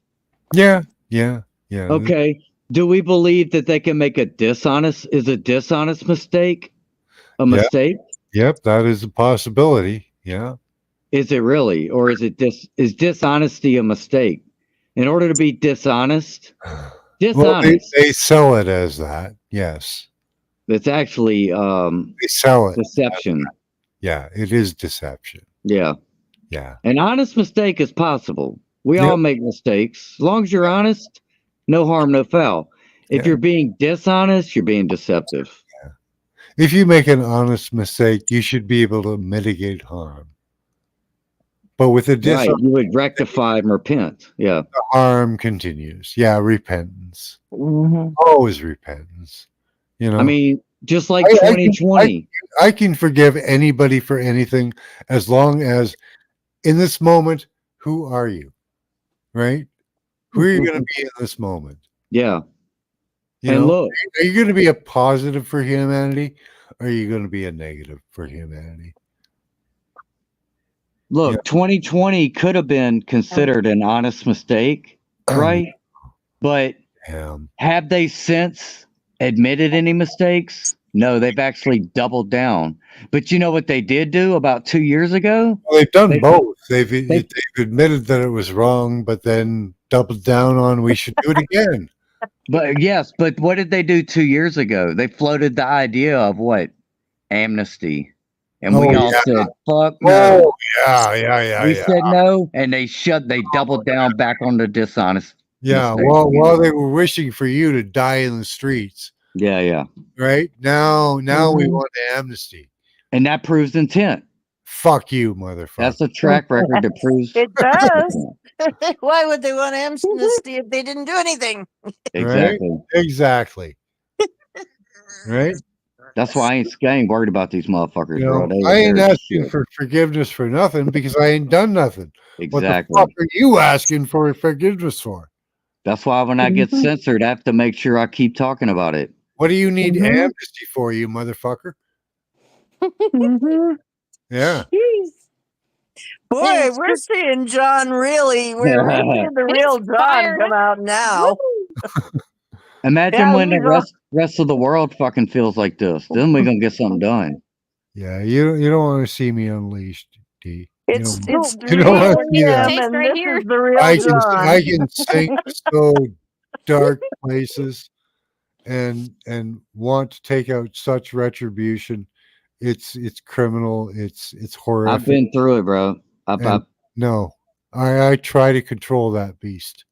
Yeah. Okay. Do we believe that they can make a dishonest mistake a mistake? Yep, that is a possibility. Yeah. Is it really? Or is is dishonesty a mistake? In order to be dishonest, Well, they sell it as that. Yes. It's actually they sell it. Deception. Yeah, it is deception. Yeah. Yeah. An honest mistake is possible. We all make mistakes. As long as you're honest, no harm, no foul. If you're being dishonest, you're being deceptive. Yeah. If you make an honest mistake, you should be able to mitigate harm. But with a you would rectify and repent. Yeah. The harm continues. Yeah, repentance. Mm-hmm. Always repentance. You know. I mean, just like 2020. I can forgive anybody for anything as long as in this moment, who are you? Right? Who are you going to be in this moment? Yeah. Look, are you going to be a positive for humanity? Or are you going to be a negative for humanity? Look, 2020 could have been considered an honest mistake, right? But have they since admitted any mistakes? No, they've actually doubled down. But you know what they did do about 2 years ago? Well, they've done both. They've admitted that it was wrong, but then doubled down on we should do it again. But what did they do 2 years ago? They floated the idea of what? Amnesty. And we all said, fuck no. Oh, yeah. We said no, and they doubled down back on the dishonest. Yeah, while they were wishing for you to die in the streets. Yeah. Right? Now we want amnesty. And that proves intent. Fuck you, motherfucker. That's a track record that proves it does. Why would they want amnesty if they didn't do anything? Exactly. Right? That's why I ain't worried about these motherfuckers, bro. I ain't asking for forgiveness for nothing because I ain't done nothing. Exactly. What the fuck are you asking for forgiveness for? That's why when I get censored, I have to make sure I keep talking about it. What do you need amnesty for, you motherfucker? Yeah. Boy, we're seeing John really. We're seeing the real John come out now. Imagine when the rest of the world fucking feels like this. Then we're gonna get something done. Yeah, you don't want to see me unleashed, D. It's you don't want to see that. And this is the real John. I can sink so dark places and want to take out such retribution. It's criminal. It's horrific. I've been through it, bro. No, I try to control that beast.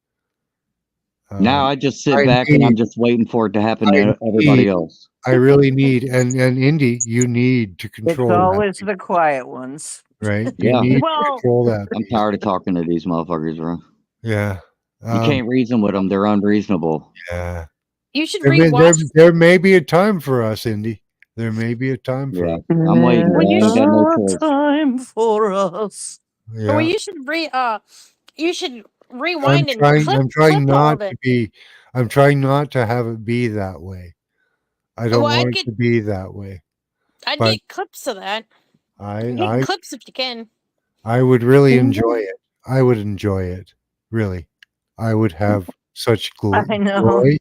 Now I just sit back and I'm just waiting for it to happen to everybody else. I really need, and Indy, you need to control. It's always the quiet ones, right? You need to control that. I'm tired of talking to these motherfuckers, bro. Yeah, you can't reason with them; they're unreasonable. Yeah, you should rewatch. There may be a time for us, Indy. There may be a time for us. I'm waiting. Time for us. Yeah. Well, you should rewind and clip. I'm trying not to be. I'm trying not to have it be that way. I don't want it to be that way. I'd get clips of that. Get clips if you can. I would really enjoy it. I would enjoy it. Really, I would have such joy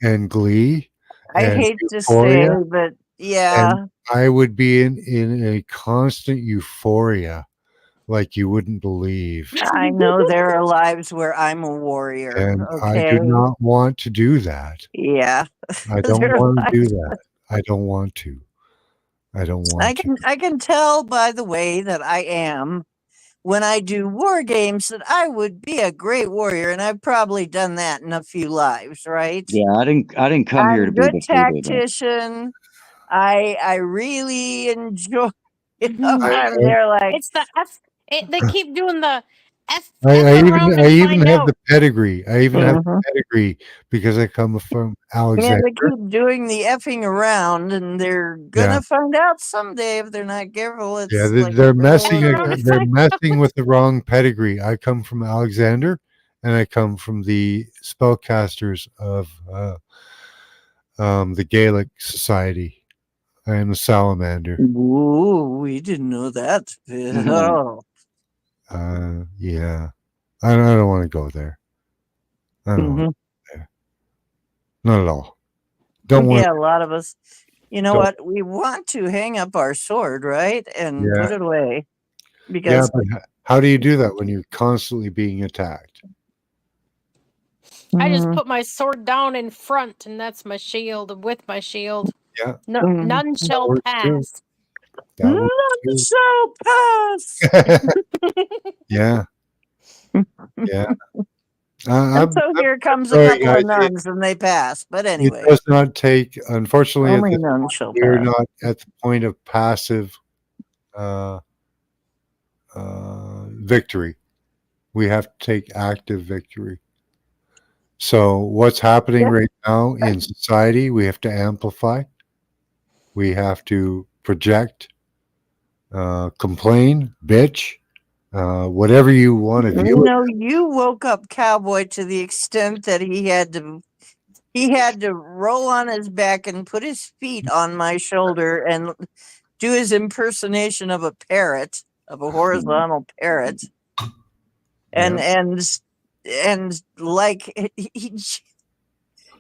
and glee. I hate to say, but yeah, and I would be in a constant euphoria. like you wouldn't believe. I know there are lives where I'm a warrior. And I Okay. do not want to do that. Yeah. I don't There are want to do lives- that. I don't want to. I don't want to. I can tell by the way that I am when I do war games that I would be a great warrior, and I've probably done that in a few lives, right? Yeah, I didn't come I'm here a to be good defeated. tactician. I really enjoy. I, I'm there like It's the F. They keep doing the F, I F around I and even find have out. the pedigree. I even have the Mhm. pedigree because I come from Yeah, Alexander. they keep doing the effing around, and they're gonna Yeah. find out someday if they're not careful. It's Yeah, like they're a real- messing. around and They're find messing with the wrong pedigree. I come from Alexander, and I come from the spellcasters of the Gaelic Society. I am a salamander. Ooh, we didn't know that. Oh. Yeah, I don't want to go there. I don't want Mhm. to go there. Not at all. Don't want. Yeah, a lot of us. You know Don't, what? We want to hang up our sword, right, and yeah, put it away yeah, because but how do you do that when you're constantly being attacked? I just Mhm. put my sword down in front, and that's my shield. With my shield, Yeah, no, Mhm. none that shall works too. pass. That None works shall pass. too. Yeah, yeah. And I'm so here comes a sorry, couple of guys. nuns, and they pass. But It anyway, does not take. Unfortunately, at only this none point, shall we're pass. not at the point of passive uh, victory. We have to take active victory. So, what's happening Yep. right now in society? We have to amplify. We have to project, complain, bitch, whatever you want to view You it. know, you woke up Cowboy to the extent that he had to roll on his back and put his feet on my shoulder and do his impersonation of a parrot, of a horizontal parrot. And Yeah. and like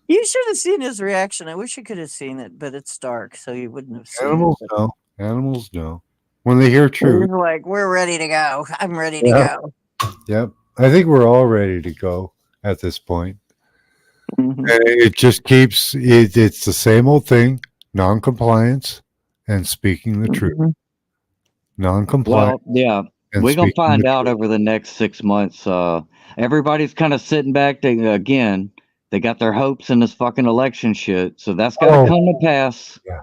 you should have seen his reaction. I wish you could have seen it, but it's dark, so you wouldn't have seen Animals it. know. Animals know when they hear He truth. was like, "We're ready to go. I'm ready to Yeah. go." Yep. I think we're all ready to go at this point. Mhm. And it just keeps. It's the same old thing: non-compliance and speaking the truth. Mhm. Non-compliance Well, yeah, and we're gonna speaking find the out truth. over the next 6 months. Everybody's kind of sitting back. Again, they got their hopes in this fucking election shit, so that's got to Oh, come to pass. yeah,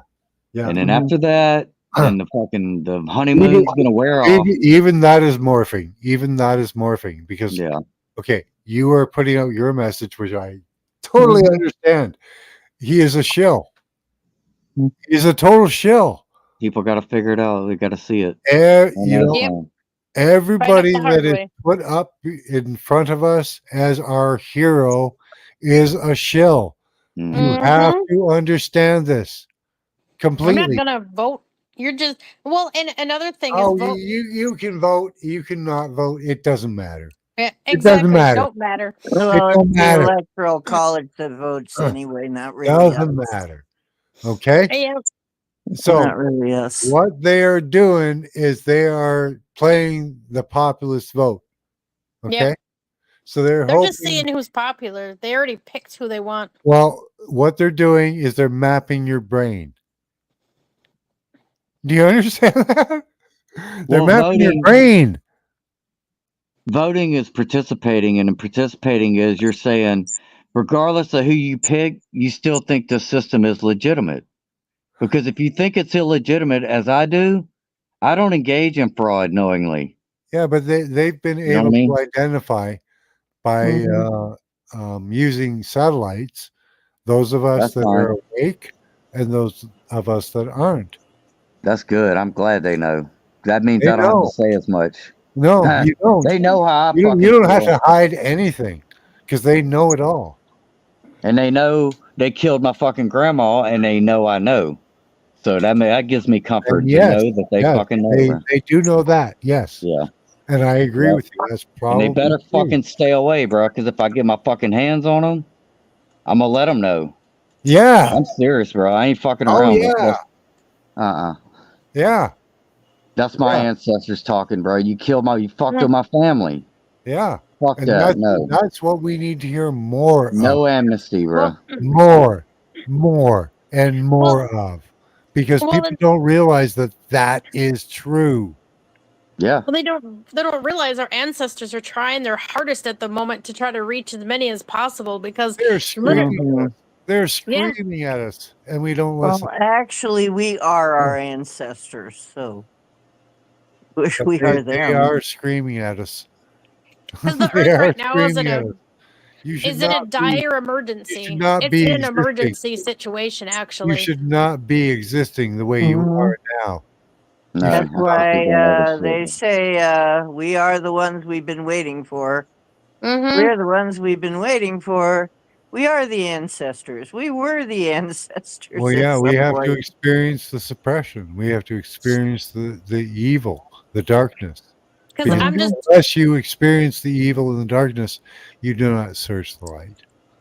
yeah. And then Mhm. after that, then the honeymoon's gonna wear off. Even that is morphing. Even that is morphing because Yeah, okay, you are putting out your message, which I totally Mhm. understand. He is a shill. Mhm. He's a total shill. people got to figure it out. They got to see it. You know, Yep. Find out everybody the hard that is way. put up in front of us as our hero is a shill. You have Mm-hmm. to understand this I'm not completely. gonna vote. You're just and another thing is Oh, vote. you can vote. You cannot vote. It doesn't matter. Yeah, It doesn't exactly. matter. Don't matter. It Well, don't it's the matter. electoral college that votes anyway, not really Doesn't us. matter. Okay. Yes. So Not really us. what they are doing is they are playing the populist vote. Okay. Yep. So they're They're just hoping. seeing who's popular. They already picked who they want. Well, what they're doing is they're mapping your brain. Do you understand that? They're Well, mapping your brain. voting is participating, and in participating is you're saying, regardless of who you pick, you still think the system is legitimate. Because if you think it's illegitimate, as I do, I don't engage in fraud knowingly. Yeah, but they've been You know what I able mean? to identify by using satellites those of us That's that fine. are awake and those of us that aren't. That's good. I'm glad they know. That means They I don't have to know. say as much. No, you don't. They know how I You fucking don't have feel. to hide anything because they know it all. And they know they killed my fucking grandma, and they know I know. So that gives me comfort And to know yes, that they yes, fucking know. they do know that. Yes, Yeah. and I agree Yep. with you. That's And they probably better true. fucking stay away, bro. Because if I get my fucking hands on them, I'm gonna let them know. Yeah. I'm serious, bro. I ain't fucking Oh around with yeah. this. Yeah. That's my Yeah. ancestors talking, bro. You fucked with my family. Yeah. Fuck And that. No. that's what we need to hear more of. No amnesty, bro. More, and more of. Because well, people don't realize that is true. Yeah. Well, they don't realize our ancestors are trying their hardest at the moment to try to reach as many as possible because They're screaming Mhm. at us. They're Yeah. screaming at us, and we don't listen. Well, actually, we are our ancestors, so wish But we are they them. are screaming at us. Because the They earth are right now screaming at us. You should is in a not be. dire You should emergency. not It's be in an existing. emergency situation, You actually. should not be existing the way you Mhm. are now. You No. That's should not be. why they say we are the ones we've been waiting for. Mm-hmm. We're the ones we've been waiting for. We are the ancestors. We were the ancestors. Well, at yeah, we some have to point. experience the suppression. We have to experience the evil, the darkness. Because Because I'm just unless you experience the evil and the darkness, you do not search the light.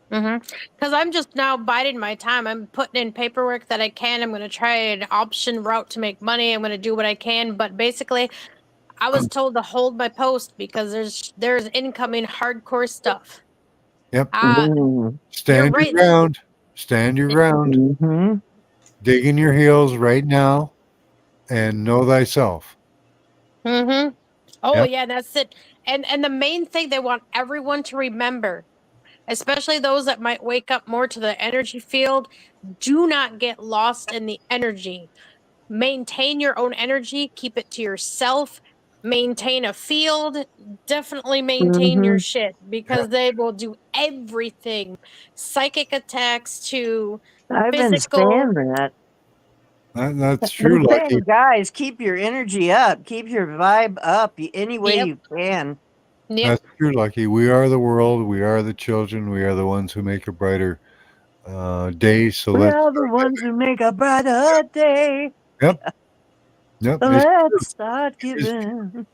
Because I'm just now biding my time. I'm putting in paperwork that I can. I'm going to try an option route to make money. I'm going to do what I can. But basically, I was told to hold my post because there's incoming hardcore stuff. Yep. Mhm. Stand your right. ground. Stand your ground. Mhm. Dig in your heels right now and know thyself. Mm-hmm. Oh Yep. yeah, that's it. And the main thing they want everyone to remember, especially those that might wake up more to the energy field, do not get lost in the energy. Maintain your own energy, keep it to yourself, maintain a field, definitely maintain your Mhm. shit because they will do everything. Psychic attacks to I've been physical. saying that. That's Been true, Lucky. saying, guys, keep your energy up, keep your vibe up any way Yep. you can. Yep. That's true, Lucky. We are the world. We are the children. We are the ones who make a brighter day. So We let's are the start ones who make a brighter day. Yep. Yep. So It's true. let's start It is true. giving.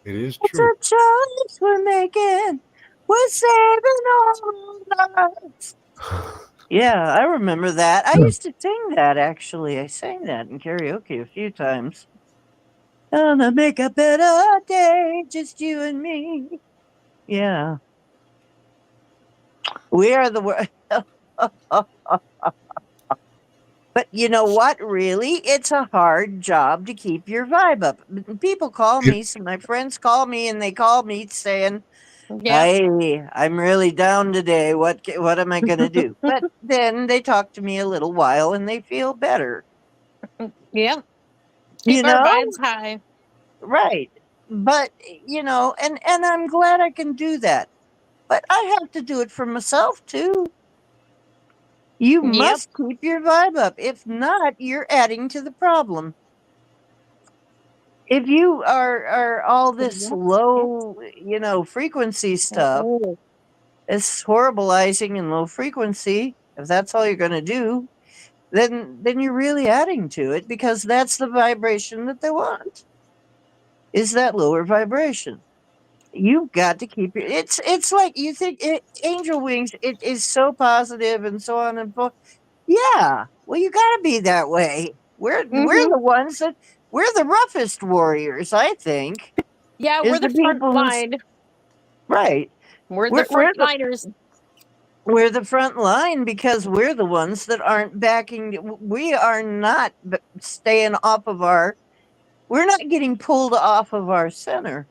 It is It's true. a choice we're making. We're saving all lives. Yeah, I remember that. I used to sing that actually. I sang that in karaoke a few times. Gonna make a better day, just you and me. Yeah. We are the world. But you know what? Really, it's a hard job to keep your vibe up. People call It- me, some of my friends call me, and they call me saying, Yep. "Hey, I'm really down today. What am I going to do?" But then they talk to me a little while, and they feel better. Yeah. You Keep our know, vibes high. right? But and I'm glad I can do that. But I have to do it for myself too. You Yep. must keep your vibe up. If not, you're adding to the problem. If you are all this low, frequency stuff, this horribleizing and low frequency, if that's all you're going to do, then you're really adding to it because that's the vibration that they want. Is that lower vibration? You've got to keep it. It's like you think angel wings. It is so positive and so on and so. Yeah, well, you got to be that way. We're the ones that we're the roughest warriors. I think Yeah, is we're the the front people who's line. right. We're the We're we're front the liners. we're the front line because we're the ones that aren't backing. We are not staying off of our. We're not getting pulled off of our center,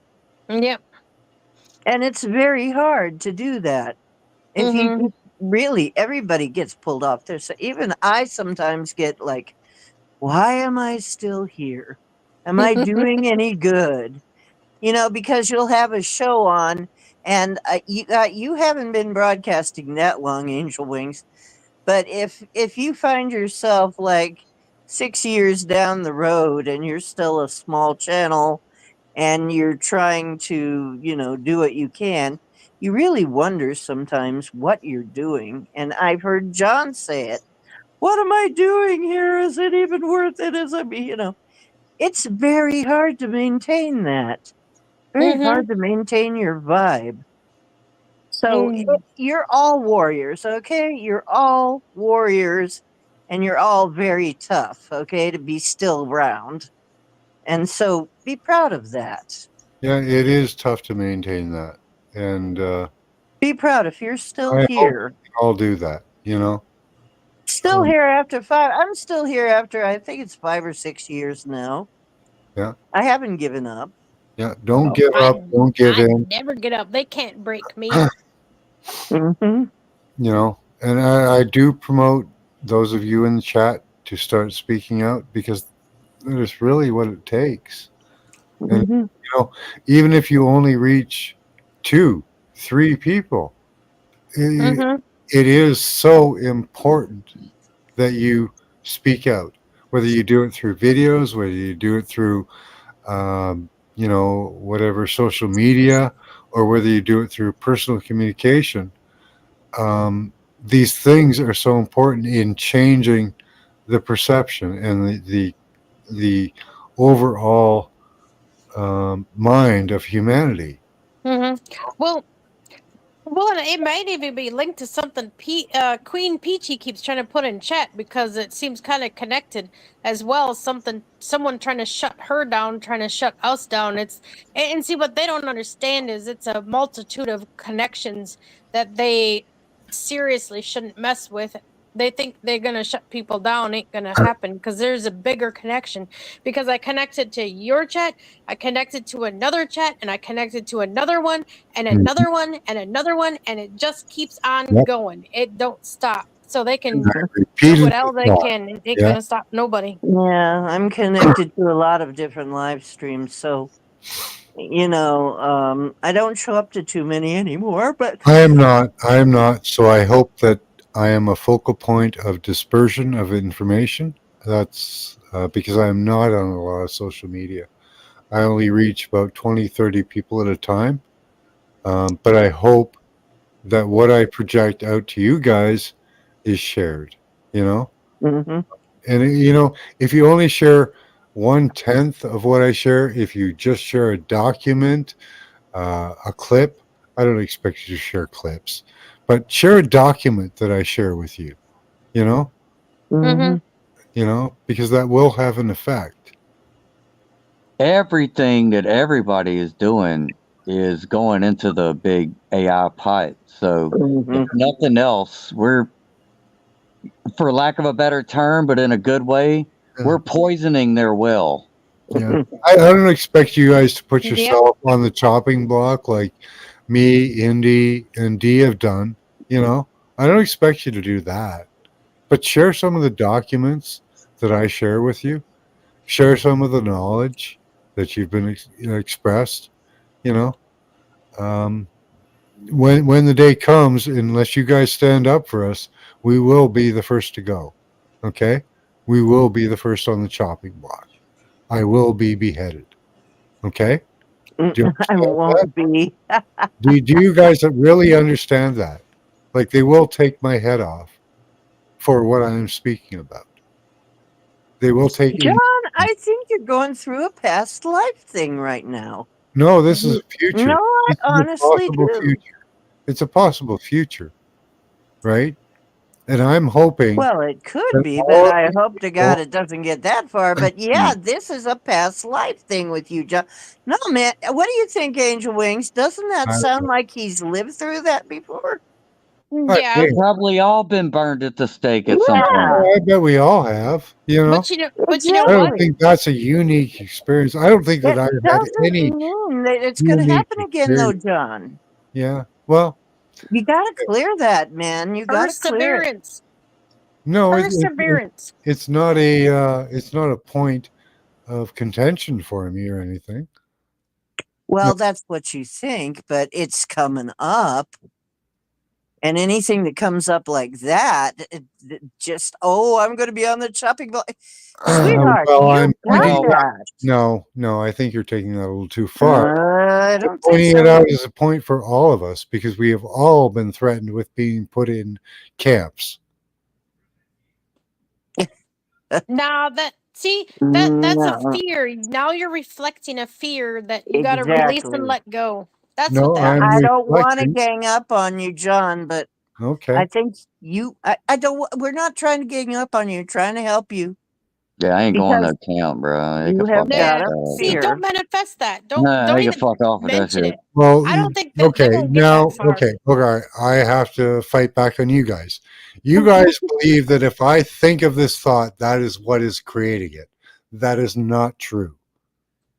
Yep. and it's very hard to do that. If you Mm-hmm. really, everybody gets pulled off there. So even I sometimes get like, why am I still here? Am I doing any good? Because you'll have a show on, and you haven't been broadcasting that long, Angel Wings. But if you find yourself like 6 years down the road and you're still a small channel and you're trying to do what you can, you really wonder sometimes what you're doing. And I've heard John say it. What am I doing here? Is it even worth it? It's very hard to maintain that. Very Mm-hmm. hard to maintain your vibe. So Mm. you're all warriors, okay? You're all warriors and you're all very tough, okay, to be still around. And so be proud of that. Yeah, it is tough to maintain that. And Be proud if you're still I hope here. we all do that, you know? Still here after 5. I'm still here after, I think it's 5 or 6 years now. Yeah. I haven't given up. Yeah. Don't Oh, give up. Don't give I'd in. never get up. They can't break me. Mhm. You know, and I do promote those of you in the chat to start speaking out, because that is really what it takes. And, Mhm. you know, even if you only reach 2, 3 people, Mhm. it is so important that you speak out, whether you do it through videos, whether you do it through, you know, whatever social media, or whether you do it through personal communication. These things are so important in changing the perception and the overall mind of humanity. Hmm. Well, and it might even be linked to something Queen Peachy keeps trying to put in chat, because it seems kind of connected as well as someone trying to shut her down, trying to shut us down. And see, what they don't understand is it's a multitude of connections that they seriously shouldn't mess with. They think they're gonna shut people down. Ain't gonna happen, because there's a bigger connection. Because I connected to your chat, I connected to another chat, and I connected to another one, and another one, and another one, and it just keeps on Yep. going. It don't stop. So they can And I do repeated whatever they that. can. It ain't Yeah. gonna stop nobody. Yeah, I'm connected to a lot of different live streams, so you know, I don't show up to too many anymore, but I am not. I am not. So I hope that I am a focal point of dispersion of information. That's because I am not on a lot of social media. I only reach about 20, 30 people at a time. But I hope that what I project out to you guys is shared, you know? Mhm. And, you know, if you only share 1/10 of what I share, if you just share a document, a clip, I don't expect you to share clips, but share a document that I share with you, you know? Mhm. You know, because that will have an effect. Everything that everybody is doing is going into the big AI pot. So if Mhm. nothing else, we're, for lack of a better term, but in a good way, Yeah. we're poisoning their well. Yeah. I don't expect you guys to put Yep. yourself on the chopping block like me, Indy, and Dee have done. You know, I don't expect you to do that. But share some of the documents that I share with you. Share some of the knowledge that you've been expressed. You know, um, when the day comes, unless you guys stand up for us, we will be the first to go. Okay, we will be the first on the chopping block. I will be beheaded. Okay. Do you I understand that? won't be. Do you guys really understand that? Like they will take my head off for what I am speaking about. They will take John, it. I think you're going through a past life thing right now. No, this is a future. No, I This is a honestly possible do. future. It's a possible future, right? And I'm hoping Well, it could that be, but all of I these hope to God people, it doesn't get that far. But yeah, this is a past life thing with you, John. No, man, what do you think, Angel Wings? Doesn't that I, sound like he's lived through that before? Yeah. We've probably all been burned at the stake at some Yeah, point. I bet we all have. You know, But you know I what? don't think that's a unique experience. I don't think that it I've had doesn't any mean that it's going to unique happen again, though, experience. John. Yeah. Well, You got to clear that, man. You got to clear it. Perseverance. no, Perseverance. it's not a point of contention for me or anything. No, Well, that's what you think, but it's coming up. And anything that comes up like that, just, oh, I'm going to be on the chopping block. Sweetheart, well, you I'm got pointing it out. that. No, I think you're taking that a little too far. I I'm don't think pointing it so. out as a point for all of us because we have all been threatened with being put in camps. Now that's a No, fear. Now you're reflecting a fear that you got to release and exactly. let go. That's what No, that I'm I is. don't want to reflecting. gang up on you, John, but Okay. I think I don't, we're not trying to gang up on you, trying to help you. Yeah, I ain't going Because to camp, bro. They you can have fuck got off a with See, that. fear. don't manifest that. Don't Nah, don't they can even fuck off with that mention shit. it. Well, I don't think that they okay, won't get now, that far. okay, I have to fight back on you guys. You guys believe that if I think of this thought, that is what is creating it. That is not true.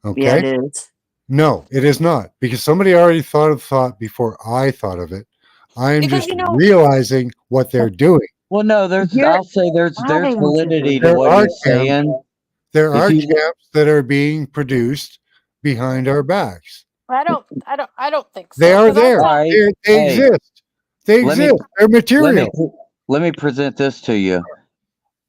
Yeah, Okay? it is. No, it is not, because somebody already thought of the thought before I thought of it. I am Because just you know, realizing what they're doing. Well, no, I'll say there's trying validity to There what are you're camps, saying. there If are you camps that are being produced behind our backs. I don't think They so. are Because I there. all saw. right, They hey, exist. They let me exist. They're material. let me present this to you.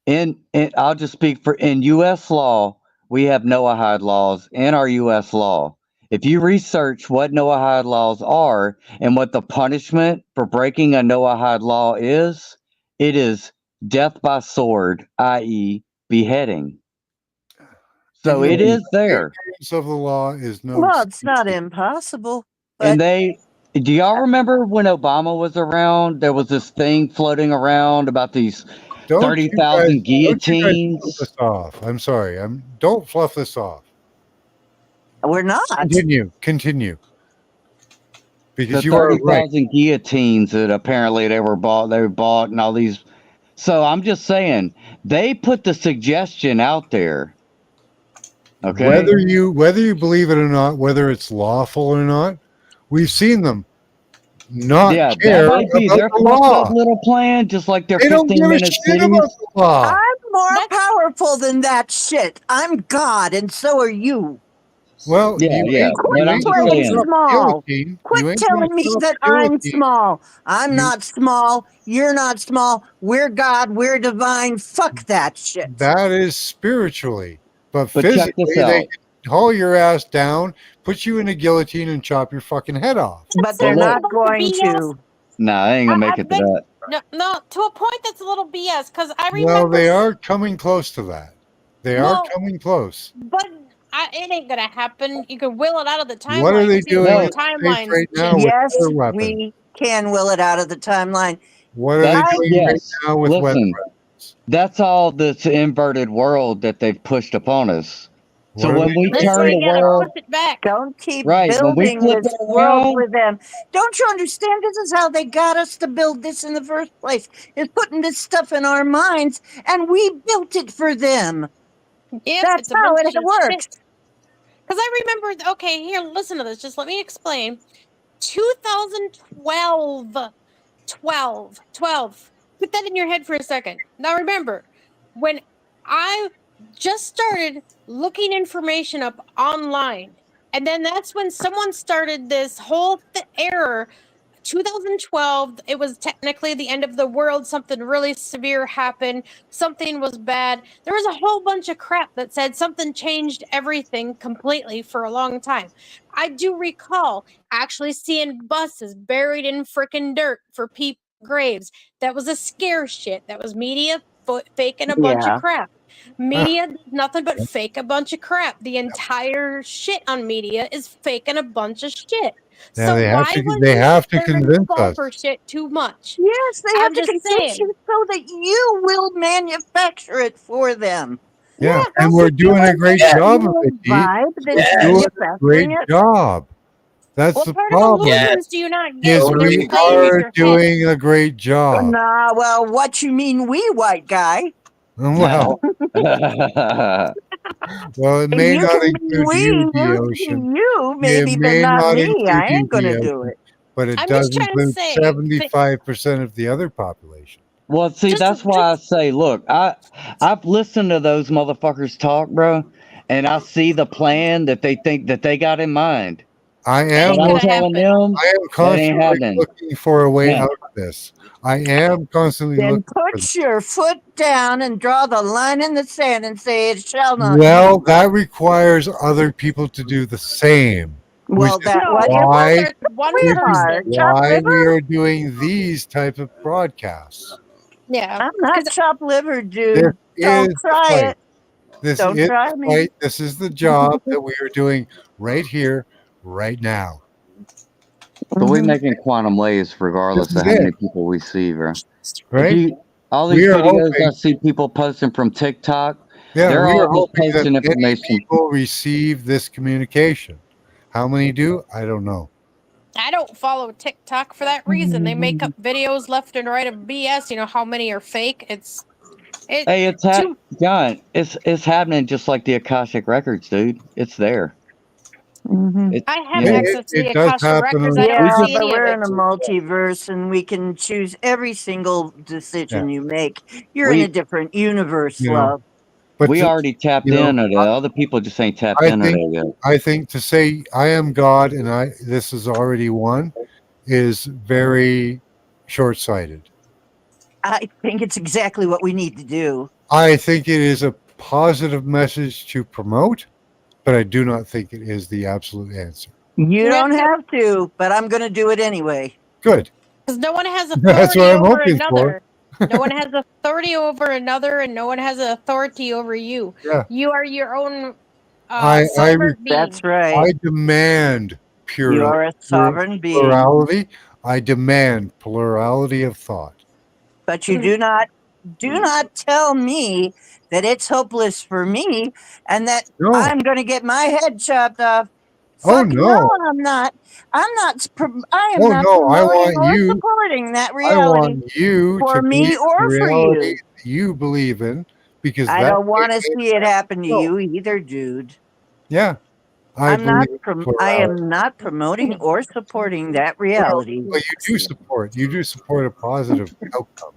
In I'll just speak for in U.S. law, we have Noahide laws in our U.S. law. If you research what Noahide laws are and what the punishment for breaking a Noahide law is, it is death by sword, i.e., beheading. So it is there. Ignorance of the law is no. Well, it's not impossible, And but do y'all remember when Obama was around? There was this thing floating around about these Don't you guys 30,000 fluff guillotines. this off. I'm sorry. Don't fluff this off. we're not. Continue. Because The you are right. 30,000 guillotines that apparently they bought and all these. So I'm just saying, they put the suggestion out there. Okay. Whether you believe it or not, whether it's lawful or not, we've seen them not Yeah, that care might be about their the fucked up law. little plan, just like their They don't give a 15-minute shit about cities. the law. I'm more That's- powerful than that shit. I'm God, and so are you. Well, Yeah, yeah. Quit But I'm just playing saying, small. guillotine. Quit You ain't gonna telling me stop that the I'm guillotine. small. I'm You- not small. You're not small. We're God. We're divine. Fuck that shit. That is spiritually, but but check this physically, they out. can haul your ass down, put you in a guillotine, and chop your fucking head off. But Well, they're look, not going BS. to. nah, I ain't gonna make it to that. No, to a point that's a little BS. Because I Well, remember. they are coming close to that. They are Well, coming close. but it ain't gonna happen. You can will it out of the timeline. What are they See, the doing No. in the States timelines right now change. with Yes, other weapons? we can will it out of the timeline. What are they That's doing right yes. now with weather Listen, weapons? that's all this inverted world that they've pushed upon us. So What are when they we That's doing why turn you the gotta world push it back. Don't keep right, when we building flip this it world around, with them. Don't you understand? This is how they got us to build this in the first place. Is putting this stuff in our minds, and we built it for them. Yep, That's it's a how bunch it of works. shit. Because I remember. Okay, here, listen to this. Just let me explain. 2012. 12. Put that in your head for a second. Now remember, when I just started looking information up online, and then that's when someone started this whole error. 2012, it was technically the end of the world. Something really severe happened. Something was bad. There was a whole bunch of crap that said something changed everything completely for a long time. I do recall actually seeing buses buried in frickin' dirt for people's graves. That was a scare shit. That was media faking a bunch of Yeah. crap. Media does nothing but fake a bunch of crap. The entire shit on media is faking a bunch of shit. Now So why would they we have sit to there and convince fall for us. shit too much? Yes, they have I'm to just convince saying. you so that you will manufacture it for them. Yeah, Yeah, and go we're sit doing there. a great Yeah. job of Cool it, Pete. vibe that Yeah. We're you're doing a great manufacturing it. job. That's What the part of problem. illusions do you not get Is when they're we playing with are your head? doing a great job. Nah, well, what you mean, we white guy? Well, well, it may You not can be include we, you, you Ocean. can you, It maybe, but may not not me. include I you, ain't gonna do Ocean, it. but it I'm does just trying to include say, 75% of the other population. well, see, just that's why I say, look, I've listened to those motherfuckers talk, bro, and I see the plan that they think that they got in mind. I it am ain't But I'm gonna looking. telling happen. them I am that ain't constantly happening. looking for a way Yeah. out of this. I am constantly Then looking for put your foot down and draw the line in the sand and say it shall not Well, be. that requires other people to do the same. Well, Which is that what No, you're why there's one we which is are, person. chop why we liver. are doing these type of broadcasts. Yeah, I'm not because chop liver, This dude. is Don't the try fight. it. This Don't is try the me. fight. This is the job that we are doing right here, right now. But we're Mhm. making quantum waves This regardless is of how it, many people we see, bro. If right? you all We these are videos I hoping. see people posting from TikTok Yeah, They're we are all just hoping that posting many information. people receive this communication. How many do? I don't know. I don't follow TikTok for that reason. They make up videos left and right of BS. You know how many are fake? Hey, John. It's happening just like the Akashic records, dude. It's there. Mhm. It, I have you know, access to the It does Akasha happen. records. I we don't Yeah, see just but any of we're it. in a multiverse and we can choose every single Yeah, decision you make. You're in a we different universe, you know, love. but we already tapped you know, in, or the other people just ain't tapped I in think there yet. I think to say I am God and this is already one is very short-sighted. I think it's exactly what we need to do. I think it is a positive message to promote, but I do not think it is the absolute answer. You That's don't have to, but I'm going to do it anyway. Good. because no one has That's authority what I'm over hoping for. another. No one has authority over another, and no one has authority over you. Yeah. You are your own I sovereign being. That's right. I demand You are a sovereign being, plurality. I demand plurality of thought. but you do not tell me that it's hopeless for me and that No. I'm going to get my head chopped off. Oh Fucking no. no, I'm not. I am Oh not no. I promoting want or you. supporting that I reality want you for to believe me in or the for reality you. that you believe in, because I that don't want to makes see it happen to no. you either, dude. Yeah. I believe in I plurality. am not promoting or supporting that reality. Well, you do support a positive outcome.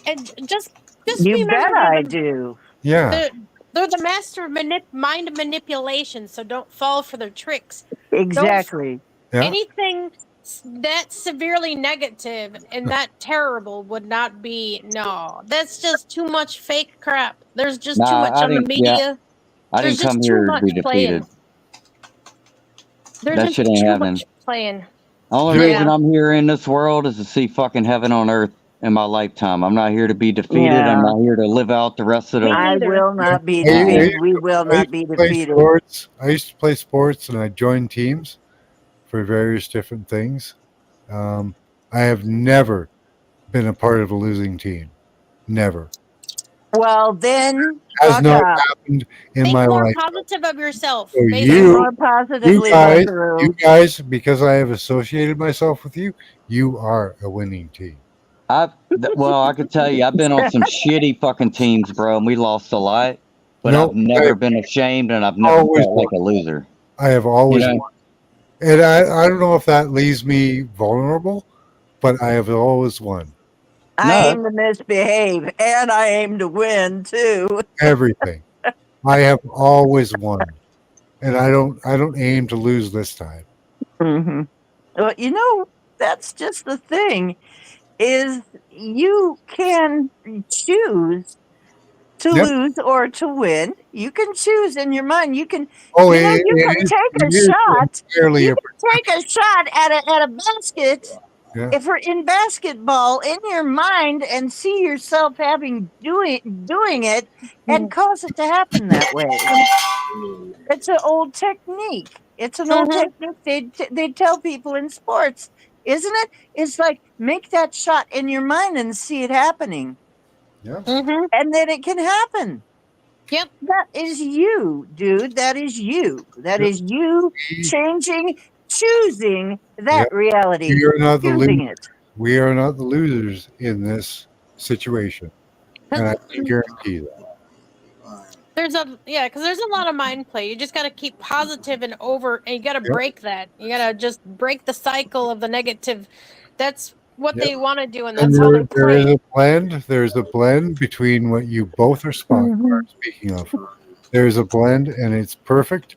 And just You remember, bet I do. Yeah. they're the master of mind manipulation. So don't fall for their tricks. Exactly. Yeah. Anything that severely negative and that terrible would not be. No, that's just too much fake crap. There's just too Nah, much I on the didn't. Yeah, media. I There's didn't come just too here to much be playing. defeated. There's That just shit ain't too happening. much playing. Only You know, reason Yeah. I'm here in this world is to see fucking heaven on earth in my lifetime. I'm not here to be defeated. I'm Yeah. not here to live out the rest of Me the. I neither. will not be Uh-uh. defeated. We will I not used be to play defeated. sports. I used to play sports, and I joined teams for various different things. I have never been a part of a losing team. Never. Well, then Has fuck not up. happened in Think my more life. positive of yourself. So Basically. Think you more positively, Buckaroo. guys, because I have associated myself with you, you are a winning team. Well, I could tell you, I've been on some shitty fucking teams, bro, and we lost a lot. But No, I've never been ashamed, and I've never always felt won. like a loser. I have You always know, won. And I don't know if that leaves me vulnerable, but I have always won. I no, aim to misbehave and I aim to win too. Everything. I have always won. And I don't aim to lose this time. Hmm. Well, you know, that's just the thing is you can choose to Yep. lose or to win. You can choose in your mind. You can, Oh, you know, you can it take a is shot. entirely You a can take a shot at a basket. yeah. If we're in basketball in your mind and see yourself doing it and cause it to happen that way. It's an old technique. It's an old technique they tell people in sports, isn't it? It's like make that shot in your mind and see it happening, Yeah. and then it can happen. Yep. That is you, dude. That is you. That Yep. is you choosing that Yep. reality, We are not the choosing it. We are not the losers in this situation. And I can guarantee that. Because there's a lot of mind play. You just got to keep positive and you got to Yep. break that. You got to just break the cycle of the negative. That's what Yep. they want to do, and And that's how they there is play. a blend. There's a blend between what you both are speaking of. There's a blend, and it's perfect,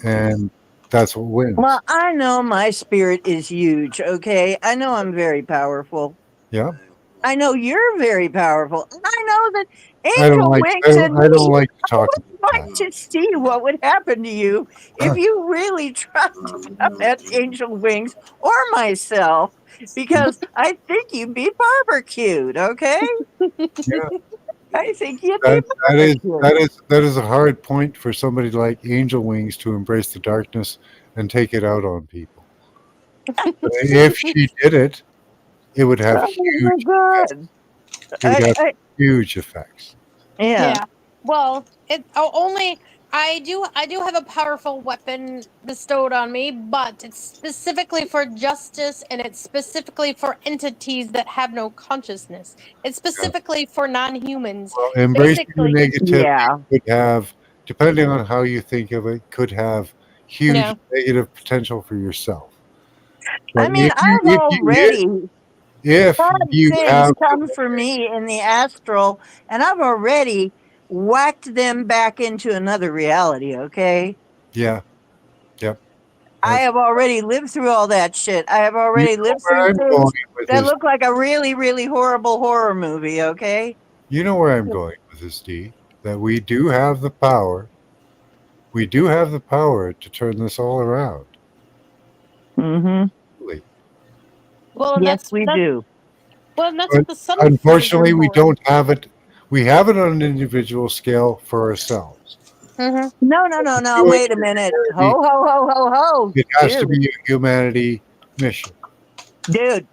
and that's what wins. Well, I know my spirit is huge, okay? I know I'm very powerful. Yeah. I know you're very powerful. And I know that I don't Angel like Wings and I don't me, like to I talk would about like to see what would happen to you if you really tried to come at Angel Wings or myself, because I think you'd be barbecued, okay? that. Yeah. I think you'd be barbecued. That is a hard point for somebody like Angel Wings to embrace the darkness and take it out on people. But if she did it, it would have Oh my God. huge effects. Yeah. Well, only I do have a powerful weapon bestowed on me, but it's specifically for justice and it's specifically for entities that have no consciousness. It's specifically for non-humans. Well, embracing the Basically, negativity Yeah. could have, depending on how you think of it, could have huge yeah. negative potential for yourself. I But mean, I've already if had you things have, come for me in the astral, and I've already whacked them back into another reality, okay? yeah, yep. I That's, have already lived through all that shit. I have you already know lived where through I'm things going with that this. look like a really, really horrible horror movie, okay? You know where I'm going with this, D. That we do have the power. We do have the power to turn this all around. Mm-hmm. Really. Well, and Yes, we do. that's But what the sun flares are unfortunately, we for. don't have it. We have it on an individual scale for ourselves. Mm-hmm. No. Do it Wait a for minute. humanity. Ho, ho, ho, ho, ho. It has to Dude, be a humanity mission. dude,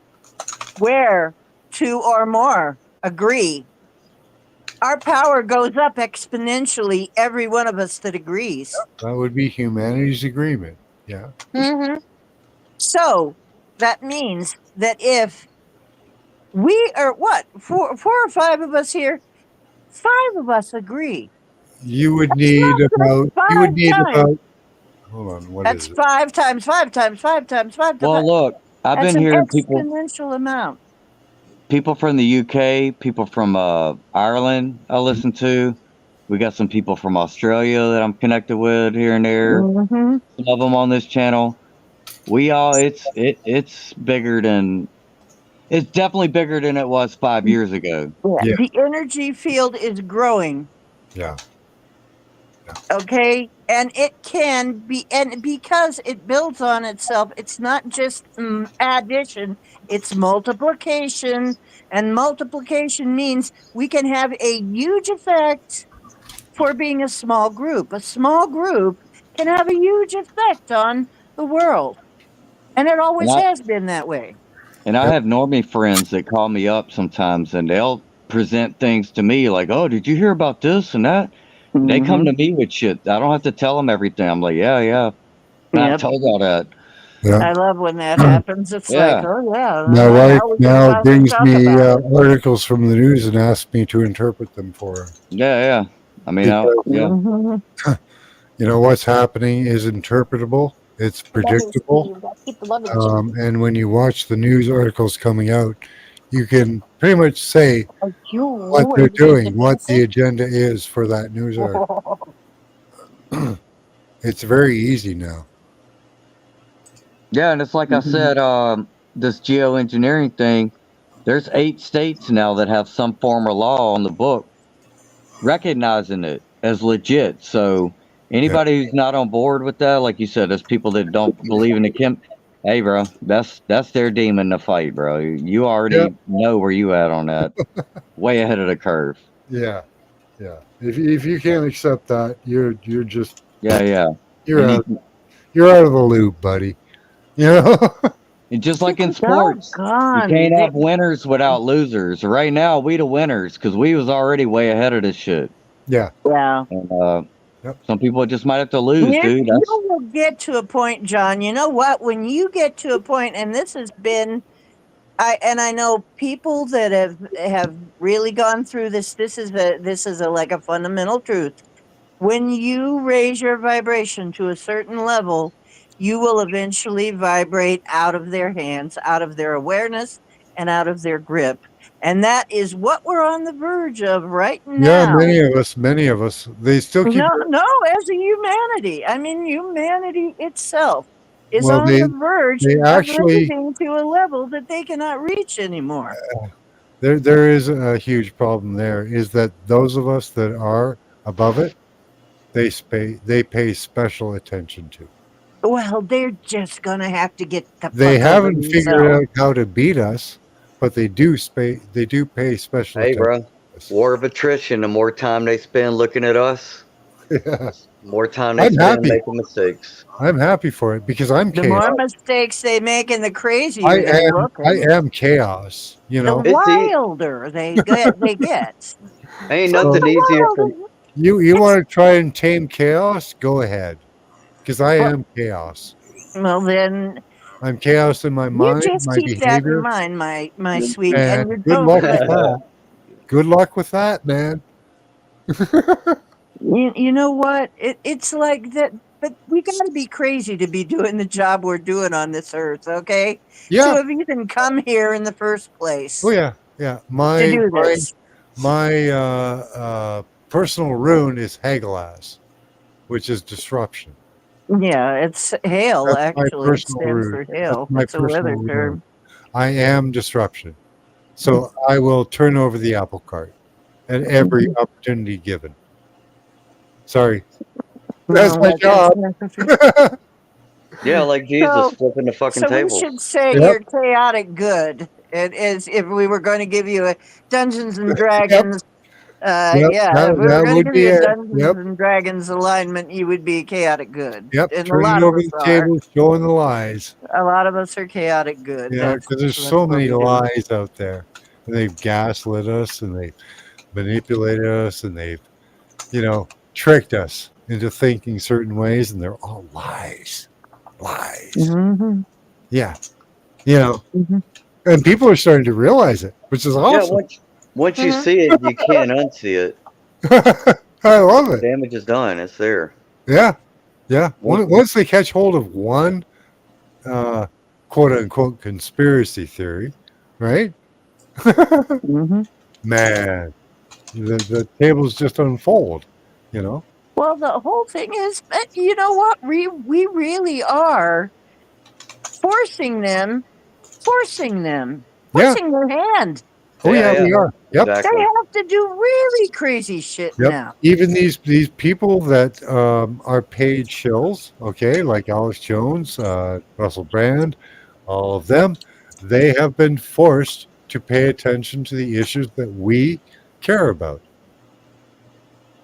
where two or more agree, our power goes up exponentially, every one of us that agrees. That would be humanity's agreement. Yeah. Mm-hmm. So that means that if we are what, four or five of us here, five of us agree. You would That's need not just about. You would five need times. about. Hold on. What That's is it? five times five times five times five times. Well, look, I've That's been an hearing exponential amount. people from the UK, people from Ireland. I listen to. We got some people from Australia that I'm connected with here and there. Mm-hmm. Some of them on this channel. It's bigger than. It's definitely bigger than it was 5 years ago. Yeah. Yeah. The energy field is growing. Yeah. Okay. And it can be, and because it builds on itself, it's not just addition, it's multiplication. And multiplication means we can have a huge effect for being a small group. A small group can have a huge effect on the world. And it And always I has been that way. and I Yep. have normie friends that call me up sometimes, and they'll present things to me like, "Oh, did you hear about this and that?" And they come Mm-hmm. to me with shit. I don't have to tell them everything. I'm like, "Yeah, I Yep. told y'all that." Yeah. I love when that happens. It's like, Yeah, oh yeah, My wife now we can now finally brings talk me about it. articles from the news and asks me to interpret them for her. yeah. I mean, Because yeah. Mhm. you know what's happening is interpretable. It's predictable. Keep the love in And when you watch the news articles coming out, you can pretty much say what they're doing, what the agenda is for that news article. It's very easy now. Yeah, and it's like I said, this geoengineering thing, there's 8 states now that have some form of law on the book recognizing it as legit. So anybody who's not on board with that, like you said, there's people that don't believe in the hey bro, that's their demon to fight, bro. You already Yep. know where you at on that. Way ahead of the curve. Yeah. Yeah. If you can't accept that, you're just Yeah. you're And out, you're out of the loop, buddy. You know? And just like in sports, you Doggone. can't have winners without losers. Right now, we the winners because we was already way ahead of this shit. Yeah. Yeah. And Yep. some people just might have to lose, dude. You will get to a point, John. You know what? When you get to a point, and this has been, I know people that have really gone through this. This is a like a fundamental truth. When you raise your vibration to a certain level, you will eventually vibrate out of their hands, out of their awareness, and out of their grip. And that is what we're on the verge of right Yeah, now. many of us. They still keep No, as a humanity. I mean, humanity itself is well on the verge they of actually raising to a level that they cannot reach anymore. there is a huge problem there is that those of us that are above it, they pay special attention to. Well, they're just gonna have to get the They fuck over haven't figured themselves. out how to beat us, but they do pay special Hey, attention. bro. War of attrition. The more time they spend looking at us, Yeah. the more time they I'm spend happy. making mistakes. I'm happy for it because I'm The chaos. more mistakes they make and the crazier I they am look, I am chaos, you the know. It's wilder they get. Ain't So nothing easier for Wilder. You want to try and tame chaos? Go ahead, because I Well, am chaos. well, then I'm chaos in my you mind, just my keep that in behavior, mind, my sweet, and and you good don't luck with let that. Good luck with that, man. you know what? It's like that, but we got to be crazy to be doing the job we're doing on this earth, okay? To Yeah. have even come here in the first place Oh yeah. Yeah. to do this. My personal rune is Hagelaz, which is disruption. Yeah, it's hail, That's my actually. It personal stands rune. for That's hail. my It's a personal weather rune. term. I am disruption. So I will turn over the apple cart at every opportunity given. Sorry. That's Well, my job. Yeah, like Jesus so, flipping the fucking so we tables. should say Yep. you're chaotic good. It is if we were going to give you a Dungeons and Yep. Dragons. Yep. Yeah, if we were That going to would give be you a it. Dungeons Yep. and Dragons alignment, you would be chaotic good, Yep. and a Turning lot of over us the are. table, showing the lies. A lot of us are chaotic good. Yeah, because there's That's so what many we do. lies out there. And they've gaslit us and they've manipulated us and they've, tricked us into thinking certain ways, and they're all lies. Lies. Mm-hmm. Yeah. And people are starting to realize it, which is Yeah, awesome. once you Mhm. see it, you can't unsee it. I love it. Damage is done. It's there. Yeah. Yeah. Once- Once they catch hold of one quote unquote conspiracy theory, right? Mm-hmm. Man, the tables just unfold, you know? Well, the whole thing is, you know what? We really are forcing them, Yeah. forcing their hand. Oh, Yeah, yeah, yeah, we are. Yep. They exactly. have to do really crazy shit Yep. now. Even these people that are paid shills, okay, like Alex Jones, Russell Brand, all of them, they have been forced to pay attention to the issues that we care about.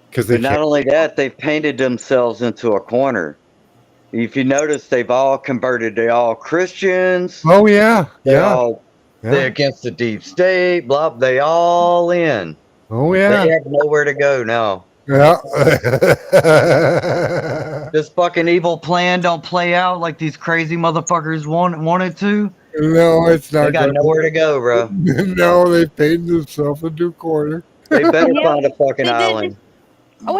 Because they But not can't. only that, they've painted themselves into a corner. If you notice, they've all converted. They all Christians. Oh, yeah. They Yeah. all they're Yeah. against the deep state. Blah. They all in. Oh, They yeah. have nowhere to go now. Yeah. This fucking evil plan don't play out like these crazy motherfuckers wanted to. No, it's They not got going nowhere to go, bro. No, they painted themselves into a corner. They better Yep, find a fucking they did. island. Oh,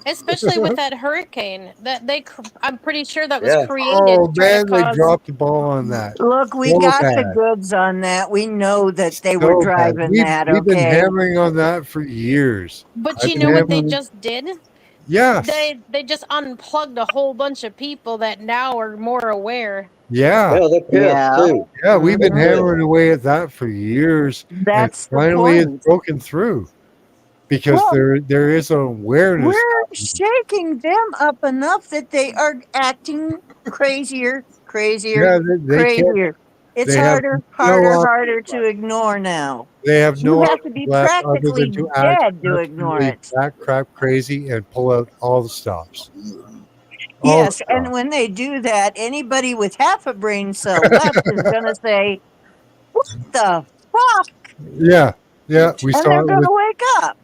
especially with that hurricane that I'm pretty sure that was Yeah. created Oh, to try to man, they cause. dropped the ball on that. Look, we So got the bad. goods on that. We know that they were So bad. driving We've, that. we've been Okay. hammering on that for years. But I've you been know what they hammering. just did? Yes. They just unplugged a whole bunch of people that now are more aware. Yeah. Yeah, they're pissed Yeah. too. Yeah, we've been Mhm. hammering away at that for years. That's and the finally point. it's broken through. Because Well, there is an awareness. we're shaking them up enough that they are acting crazier, Yeah, they can't. crazier. It's They have no harder to ignore now. They have You no have to options be left other practically than to act dead to ignore absolutely it. back crap crazy and pull out all the stops. All Yes, the and stops. when they do that, anybody with half a brain cell left is going to say, "What the fuck?" Yeah, yeah, we And saw they're it going with to wake up.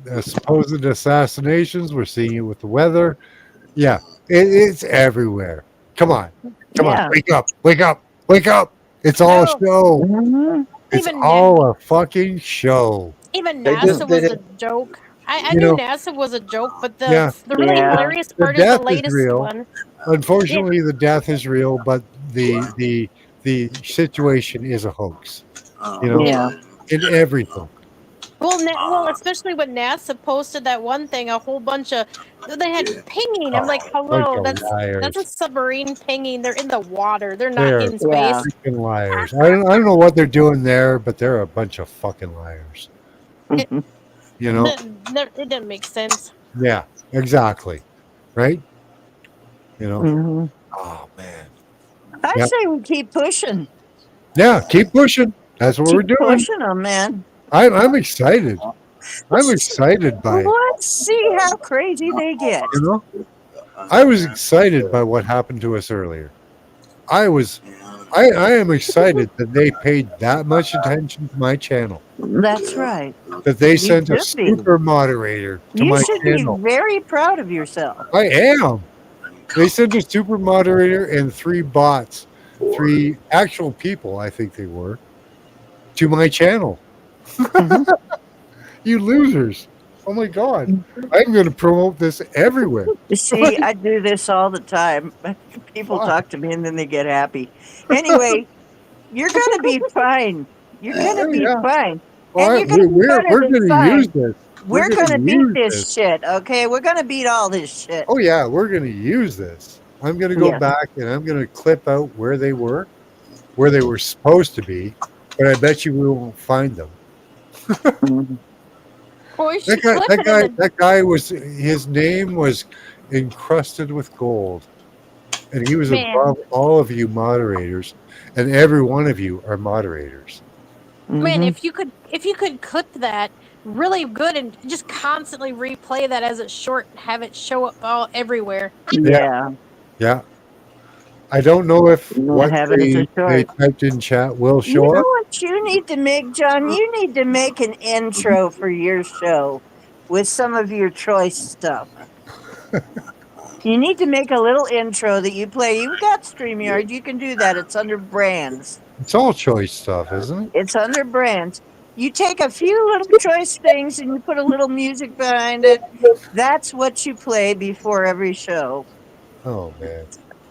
the supposed assassinations. We're seeing it with the weather. Yeah, it's everywhere. Come on, Yeah. wake up, wake up, wake up! It's all a No. show. Mhm. It's Even all a fucking show. Even They just NASA did was it. a joke. I You knew know, NASA was a joke, but yeah. the really Yeah. hilarious The part is the death is latest real. one. Unfortunately, the death is real, but the situation is a hoax. Yeah. In everything. Well, especially when NASA posted that one thing, a whole bunch of they had pinging. I'm like, Bunch hello, of that's a liars. submarine pinging. They're in the water. They're not They're in Yeah. space. freaking liars. I don't know what they're doing there, but they're a bunch of fucking liars. Mhm. You know? It doesn't make sense. Yeah, exactly. Right? You know? Mhm. Oh man. I Yeah. say we keep pushing. Yeah, keep pushing. That's what we're Keep doing. pushing them, man. I'm excited. I'm excited by it. Let's see how crazy they get. You know? I was excited by what happened to us earlier. I was I am excited that they paid that much attention to my channel. That's right. That they You sent a should be. super moderator to You my should be channel. very proud of yourself. I am. They sent a super moderator and 3 bots, 3 actual people, I think they were, to my channel. Mhm. You losers. Oh my God. I'm going to promote this everywhere. You see, I do this all the time. People Why? talk to me and then they get happy. Anyway, you're gonna be fine. You're gonna Oh, be yeah. fine. All And right. you're gonna be better We're than going to use fine. this. We're We're going to gonna beat use this this. shit, okay? We're gonna beat all this shit. Oh, yeah. We're going to use this. I'm going to go Yes. back and I'm going to clip out where they were supposed to be, but I bet you we won't find them. Mhm. Well, we should clip it in the. That guy was, his name was encrusted with gold, and he was Man, above all of you moderators, and every one of you are moderators. man, Mhm. if you could clip that really good and just constantly replay that as a short and have it show up all everywhere. Yeah. Yeah. I don't know if what Have it as a they short. typed in chat will You show know up. what you need to make, John? You need to make an intro for your show with some of your choice stuff. You need to make a little intro that you play. You've got StreamYard. You can do that. It's under brands. It's all choice stuff, isn't it? It's under brands. You take a few little choice things and you put a little music behind it. That's what you play before every show. Oh man.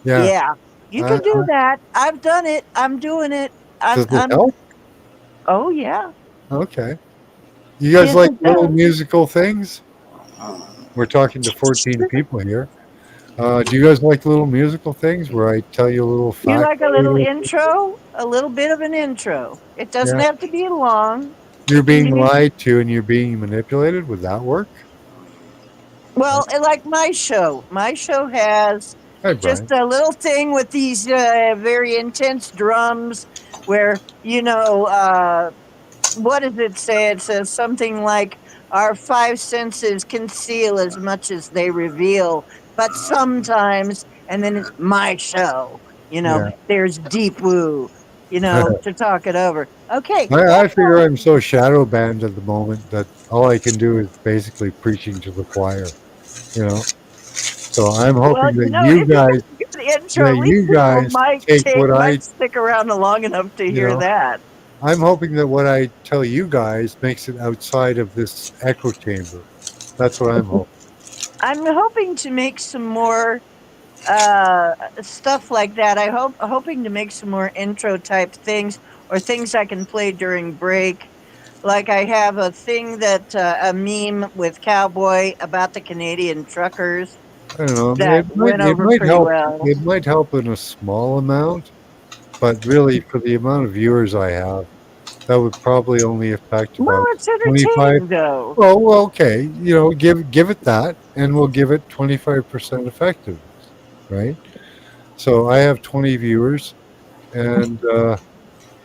Yeah. Yeah. You can do that. I've done it. I'm doing it. Does it I'm help? Oh yeah. Okay. You guys Yes, like it little does. musical things? We're talking to 14 people here. Do you guys like little musical things where I tell you a little You fact? like a little intro? A little bit of an intro. It doesn't Yeah. have to be long. You're It can being be lied to and you're being manipulated. Would that work? well, like my show. My show has Hi, just Brian. a little thing with these very intense drums where what does it say? It says something like our 5 senses conceal as much as they reveal, but sometimes, and then it's my show, Yeah. there's deep woo, to talk it over. Okay. I figure I'm so shadow banned at the moment that all I can do is basically preaching to the choir, you know. So I'm Well, hoping that if you got a good intro, at least people take what might stick around long enough to hear know, that. I'm hoping that what I tell you guys makes it outside of this echo chamber. That's what I'm hoping. I'm hoping to make some more stuff like that. Hoping to make some more intro type things or things I can play during break. Like I have a thing that a meme with Cowboy about the Canadian truckers I don't know. that went It over might pretty help. well. It might help in a small amount, but really, for the amount of viewers I have, that would probably only affect Well, about it's 25. entertaining though. Well, okay. You know, give it that, and we'll give it 25% effectiveness, right? So I have 20 viewers, and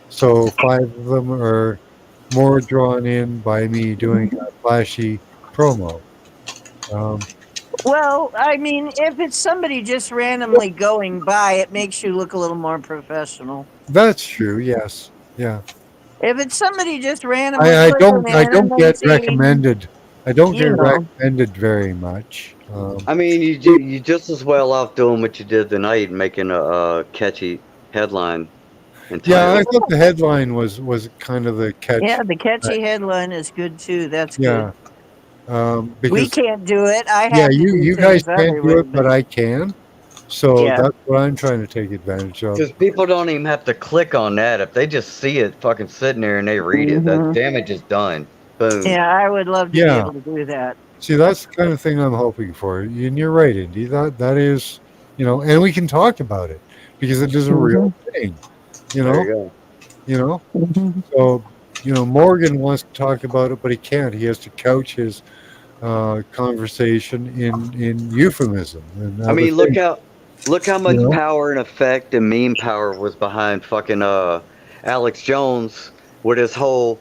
so 5 of them are more drawn in by me doing a flashy promo. Well, I mean, if it's somebody just randomly going by, it makes you look a little more professional. That's true. Yes. Yeah. If it's somebody just randomly I clicking I in don't and get seeing, recommended. I don't you get know. recommended very much. I mean, you just as well off doing what you did tonight, making a catchy headline and Yeah, I title. thought the headline was kind of the catch. Yeah, the catchy headline is good too. That's Yeah, good. We because can't do it. I yeah, have to do you guys things can't other do way, it, but I can. So yeah. that's what I'm trying to take advantage of. Because people don't even have to click on that. If they just see it fucking sitting there and they read it, that damage is done. Boom. Yeah, I would love to be Yeah. able to do that. See, that's the kind of thing I'm hoping for. And you're right, Indy. That is, and we can talk about it because it is a real thing. There you go. So, Morgan wants to talk about it, but he can't. He has to couch his conversation in euphemism. And I mean, other things. look how much power and effect and meme power was behind fucking Alex Jones with his whole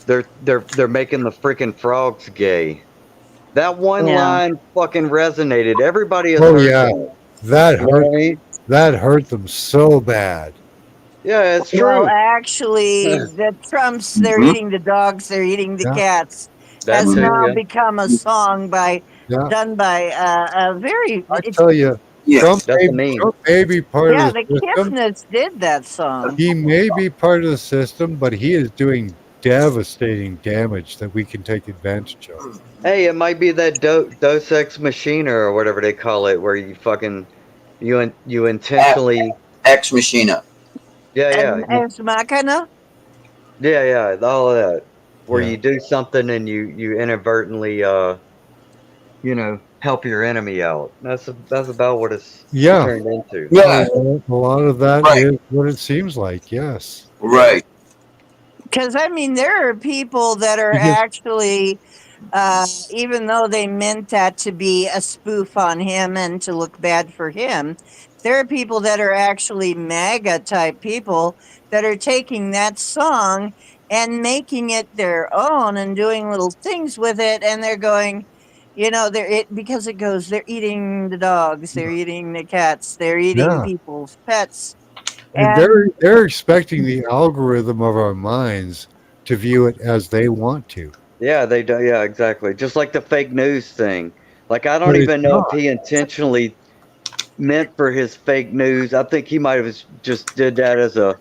they're making the freaking frogs gay. That one line fucking resonated. Everybody has heard that. That You know hurt. what I mean? That hurt them so bad. Yeah, it's Well, true. actually, the Trumps, they're Mhm. eating the dogs, they're eating the Yeah. cats, That has too, now yeah. become a song Yeah. done by a very, I it's, tell you, Yeah. That's a meme. Trump may be part yeah, of the the system. Kipnis did that song. He may be part of the system, but he is doing devastating damage that we can take advantage of. Hey, it might be that Dos Ex Machina or whatever they call it, where you fucking you intentionally. Ex Machina. Yeah, yeah, And Ex Machina, yeah, all of that, where Yeah. you do something and you inadvertently help your enemy out. That's about what it's Yeah. turned into. Yeah. A lot of that Right. is what it seems like. Yes. Right. because I mean, there are people that are Because actually, even though they meant that to be a spoof on him and to look bad for him, there are people that are actually MAGA type people that are taking that song and making it their own and doing little things with it, and they're going. They're because it goes. They're eating the dogs. They're eating the cats. They're eating yeah, people's pets. And they're expecting the algorithm of our minds to view it as they want to, Yeah, they do. Yeah, exactly. Just like the fake news thing. Like I don't but it's even know if not. he intentionally meant for his fake news. I think he might have just did that as a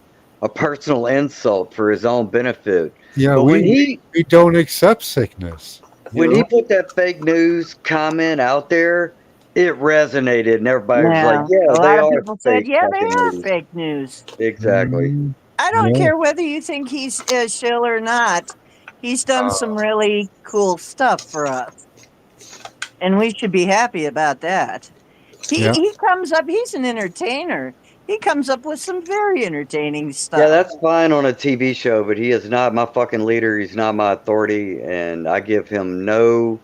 personal insult for his own benefit. Yeah, But we don't accept sickness. You when he know. put that fake news comment out there, it resonated, and everybody was like, yeah, "Yeah, a they lot of are people said, fake yeah, they fucking are news." fake news. Exactly. Mhm. I don't Yeah. care whether you think he's a shill or not. He's done some really cool stuff for us, and we should be happy about that. Yeah. He comes up. He's an entertainer. He comes up with some very entertaining Yeah, stuff. that's fine on a TV show, but he is not my fucking leader. He's not my authority, and I give him no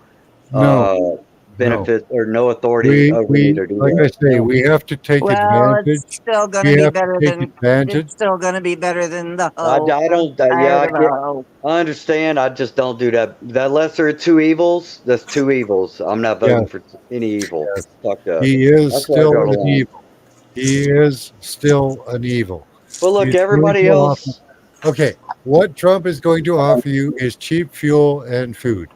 No. uh No. benefit or no authority over me We to do like I that. say, No. we have to take Well, it's advantage. still going We to be have to better take than advantage. it's still going to be better than the I, hoe. I don't. Yeah, Tired I of the get. hoe. I understand. I just don't do that. That lesser of two evils. That's two evils. I'm not Yes. voting for any evil. Yes. Fuck that. He is That's where I still draw the an line. evil. He is still an evil. But look, He's going everybody to offer. else. Okay, what Trump is going to offer you is cheap fuel and food.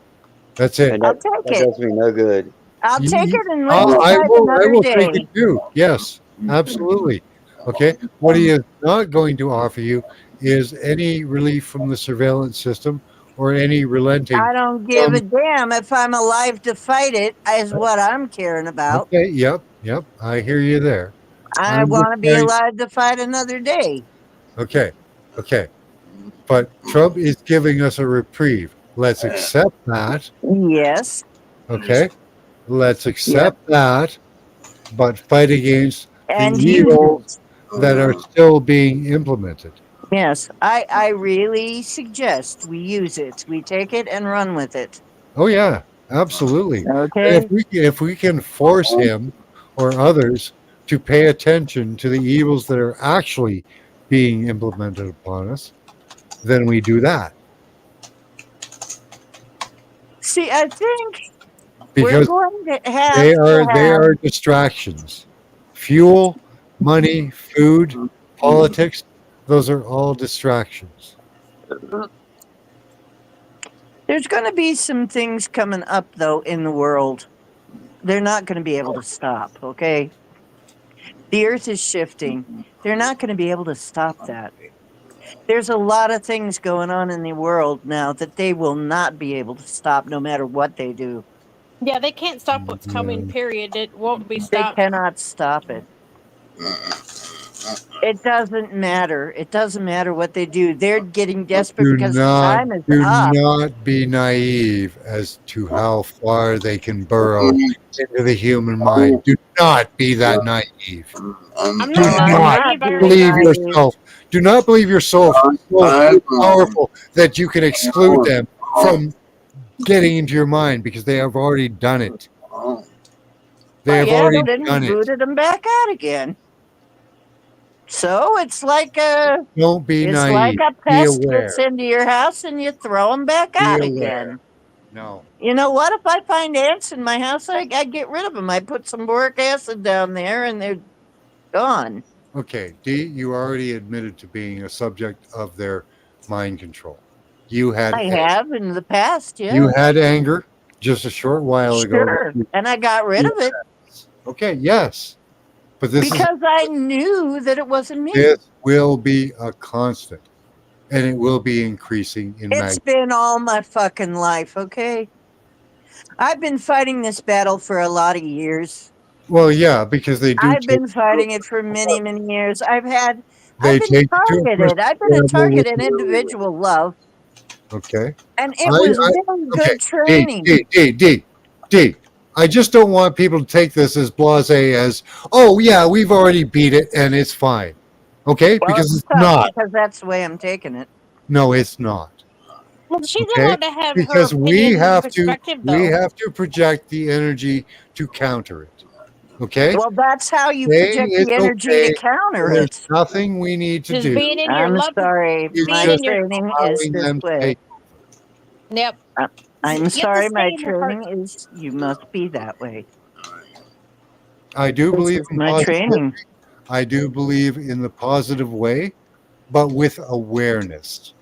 That's it. And I'll that take it. does me no good. I'll take You, it and let me I fight will. I another will take it day. too. Yes, absolutely. Okay. What he is not going to offer you is any relief from the surveillance system or any relenting I don't give a from. damn if I'm alive to fight it, is what I'm caring about. Okay. Yep. Yep. I hear you there. I I'm just want to be saying. alive to fight another day. Okay. Okay. But Trump is giving us a reprieve. Let's accept that. Yes. Okay. Let's Yep. accept that, but fight against the And use evils it. that are still being implemented. Yes. I really suggest we use it. We take it and run with it. Oh yeah, absolutely. And Okay. if we can force him or others to pay attention to the evils that are actually being implemented upon us, then we do that. See, I think we're Because going to have they to are distractions. Fuel, money, food, politics, those are all distractions. have. There's going to be some things coming up, though, in the world. They're not going to be able to stop, okay? The earth is shifting. They're not going to be able to stop that. There's a lot of things going on in the world now that they will not be able to stop no matter what they do. Yeah, they can't stop what's coming, Yeah. period. It won't be They stopped. cannot stop it. It doesn't matter. It doesn't matter what they do. They're getting desperate because the time is Do up. not be naive as to how far they can burrow into the human mind. Do not be that naive. I'm Do not that I'm not naive. not I being already believe know. naive. yourself. Do not believe yourself so powerful that you can exclude them from getting into your mind because they have already done it. They have Yeah, already but then we done it. booted them back out again. So it's like a Don't be it's like naive. a Be pest gets aware. into your house and you throw them back Be out aware. again. No. You know what? If I find ants in my house, I get rid of them. I put some boric acid down there and they're gone. Okay, D, you already admitted to being a subject of their mind control. You had I have in the past, you yeah. had anger just a short while ago. Sure. And I got rid of it Okay, yes. But because I knew that it wasn't me. this will be a constant, and it will be increasing in It's magnitude. been all my fucking life, okay? I've been fighting this battle for a lot of years. Well, yeah, because they do. I've been fighting it for many, many years. I've been take you to a targeted. I've been a level target with in individual love, Okay. and it was very good training. D. I just don't want people to take this as blasé as, oh yeah, we've already beat it and it's fine. Okay, Well, because it's tough not. because that's the way I'm taking it. No, it's not. Well, she's Okay, allowed to have her because we opinion and have perspective, we though. have to project the energy to counter it. Okay. Well, that's how you Saying project it's the energy okay, to counter there's it. nothing we need to Just do. being in your I'm love. sorry, It's my being in your. training is allowing this them to way. take. Yep. I'm You have to sorry, stay my in your heart. training is you must be that way. I do This believe is in my positivity. training. I do believe in the positive way, but with awareness.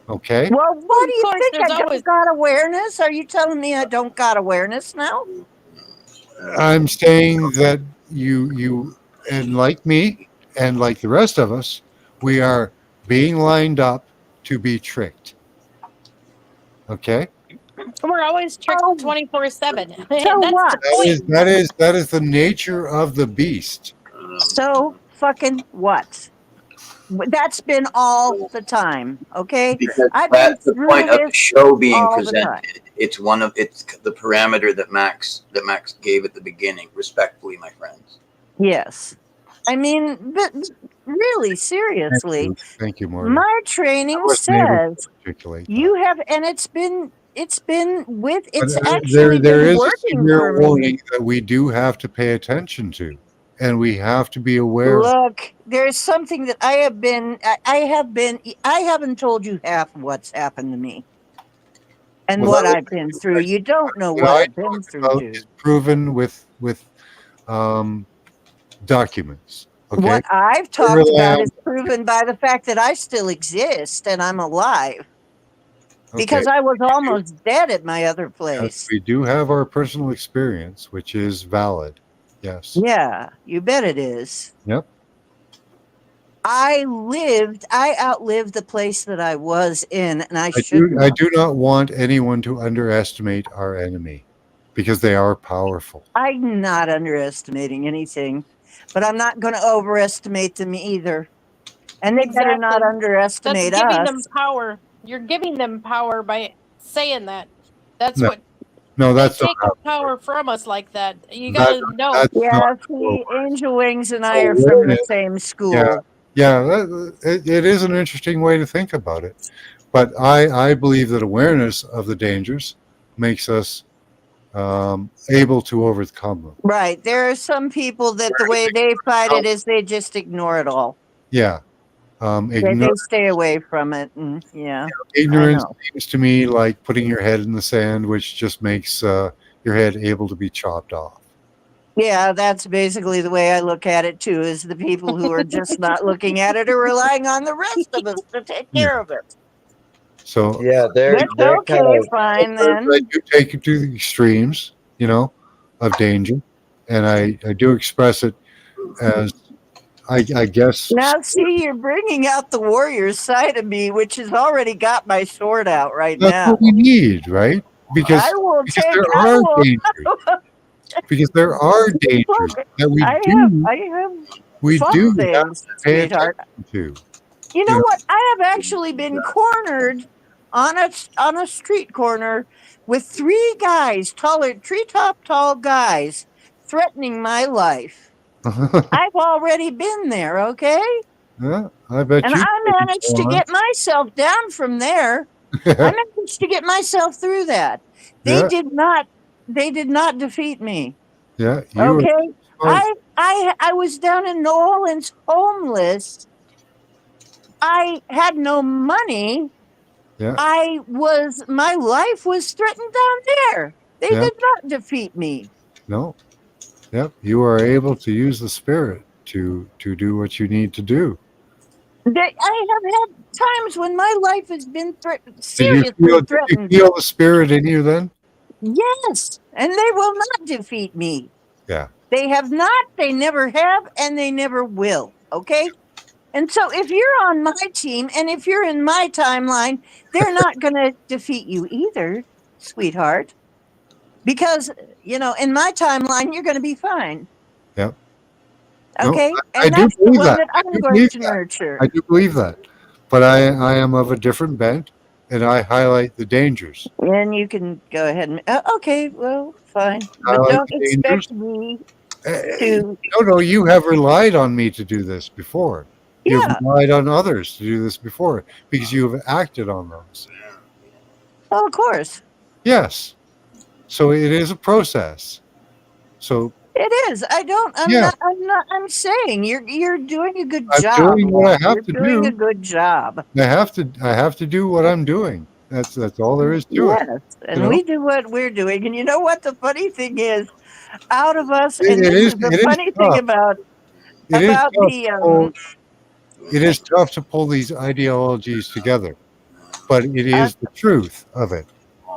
Okay. Well, what do Of you course, think? there's I always. don't got awareness? Are you telling me I don't got awareness now? I'm saying that you and like me and like the rest of us, we are being lined up to be tricked. Okay. We're always tricked Oh, 24/7. so That's what? the point. That is the nature of the beast. So fucking what? That's been all the time, okay? Because I've been that's the through point of the this show being all the time. presented. It's the parameter that Max gave at the beginning. Respectfully, my friends. Yes. I mean, but really, seriously, Thank you, Morgan. my training I wasn't able to says articulate you that. have, and it's been But, it's there actually there been is a working severe for me. warning that we do have to pay attention to, and we have to be aware. Look, there's something that I haven't told you half of what's happened to me and Well, what I've been through. You don't know what what I I've been talk through, about dude. is proven with um, documents. Okay. What I've I talked rely about on- is proven by the fact that I still exist and I'm alive okay. because I was almost dead at my other Yes, place. we do have our personal experience, which is valid. Yes. Yeah, you bet it is. Yep. I outlived the place that I was in, and I should I do not want anyone to underestimate our enemy because they are powerful. I'm not underestimating anything, but I'm not going to overestimate them either. And they better not Exactly. That's underestimate giving us. them power. You're giving them power by saying that. That's No, what no, they that's not take how. power from us like that. You That, gotta know. that's Yeah, not how it see, works. Angel Wings and I are from the Awareness. same school. Yeah, it is an interesting way to think about it. But I believe that awareness of the dangers makes us able to overcome them. Right. There are some people that the way they fight it is they just ignore it all. Yeah. They stay away from it. And yeah. Ignorance I know. seems to me like putting your head in the sand, which just makes your head able to be chopped off. Yeah, that's basically the way I look at it too, is the people who are just not looking at it or relying on the rest of us to take care of it. So Yeah, That's they're okay, kind of fine then. I do take it to the extremes, of danger, and I do express it as I guess. Now, see, you're bringing out the warrior side of me, which has already got my sword out right That's now. what we need, right? Because I will because take. there I are will. dangers. Because there are dangers that we I do have fun have things, to pay sweetheart. attention to. You know what? I have actually been cornered on a street corner with three guys, treetop tall guys, threatening my life. I've already been there, okay? Yeah, I bet And you. I managed to get myself down from there. I managed to get myself through that. They Yeah. did not. They did not defeat me. Yeah, you were Okay. smart. I was down in New Orleans, homeless. I had no money. Yeah, My life was threatened down there. They yeah. did not defeat me. No. Yep, you are able to use the spirit to do what you need to do. I have had times when my life has been Did you seriously did you threatened. feel the spirit in you then? Yes, and they will not defeat me. Yeah. They have not, they never have, and they never will. Okay? And so if you're on my team and if you're in my timeline, they're not going to defeat you either, sweetheart. Because, in my timeline, you're going to be fine. Yeah. No, Okay? I And do that's the believe one that. that I I'm do going believe to that. nurture. I do believe that. But I am of a different bent, and I highlight the dangers. And you can go ahead and, okay, well, fine. But Highlight don't the dangers. expect me Eh, to, No, you have relied on me to do this before. You've yeah, relied on others to do this before because you have acted on those. well, of course. Yes. So it is a process. So It is. yeah, I'm saying you're doing a good I'm job, doing what love. I have You're to doing a do. good job. I have to do what I'm doing. That's all there is to it. Yes. You And know, we do what we're doing. And you know what the funny thing is? Out of us, it, and it this is is the it is funny thing tough. about It is tough the to pull. It is tough to pull these ideologies together, but it us is the truth of it.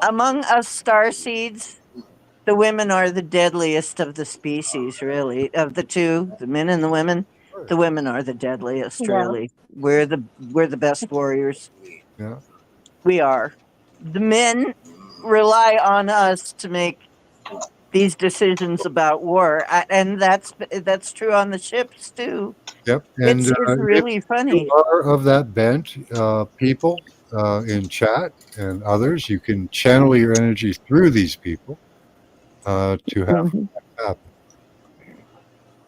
among us star seeds. The women are the deadliest of the species, really. Of the two, the men and the women are the deadliest, Yeah. really. We're the best warriors. Yeah. We are. The men rely on us to make these decisions about war, and that's true on the ships too. Yep. And It's if really you funny. are of that bent, people in chat and others, you can channel your energy through these people to have Mhm. that happen.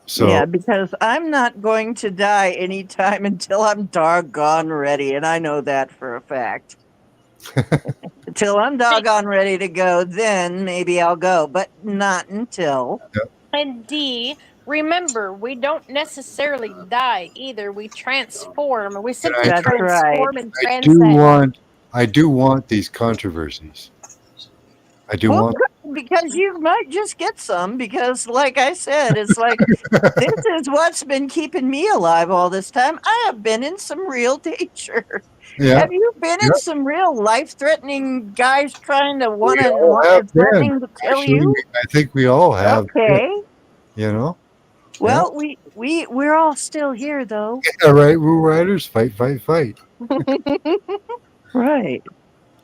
So, Yeah, because I'm not going to die anytime until I'm doggone ready, and I know that for a fact. Until I'm doggone ready to go, then maybe I'll go, but not until. And D, remember, we don't necessarily die either. We transform. We and simply That's right. transform and do transcend. want, I do want these controversies. I do Well, want. good, because you might just get some, because, like I said, it's like this is what's been keeping me alive all this time. I have been in some real danger. Yeah. Have you been Yeah. in some real life-threatening guys trying to We all have been. threatening to kill Actually, you? I think we all have. Okay. You know. Yeah. Well, we're all still here, though. Yeah. Right. Rule Riders, fight, fight, fight. Right.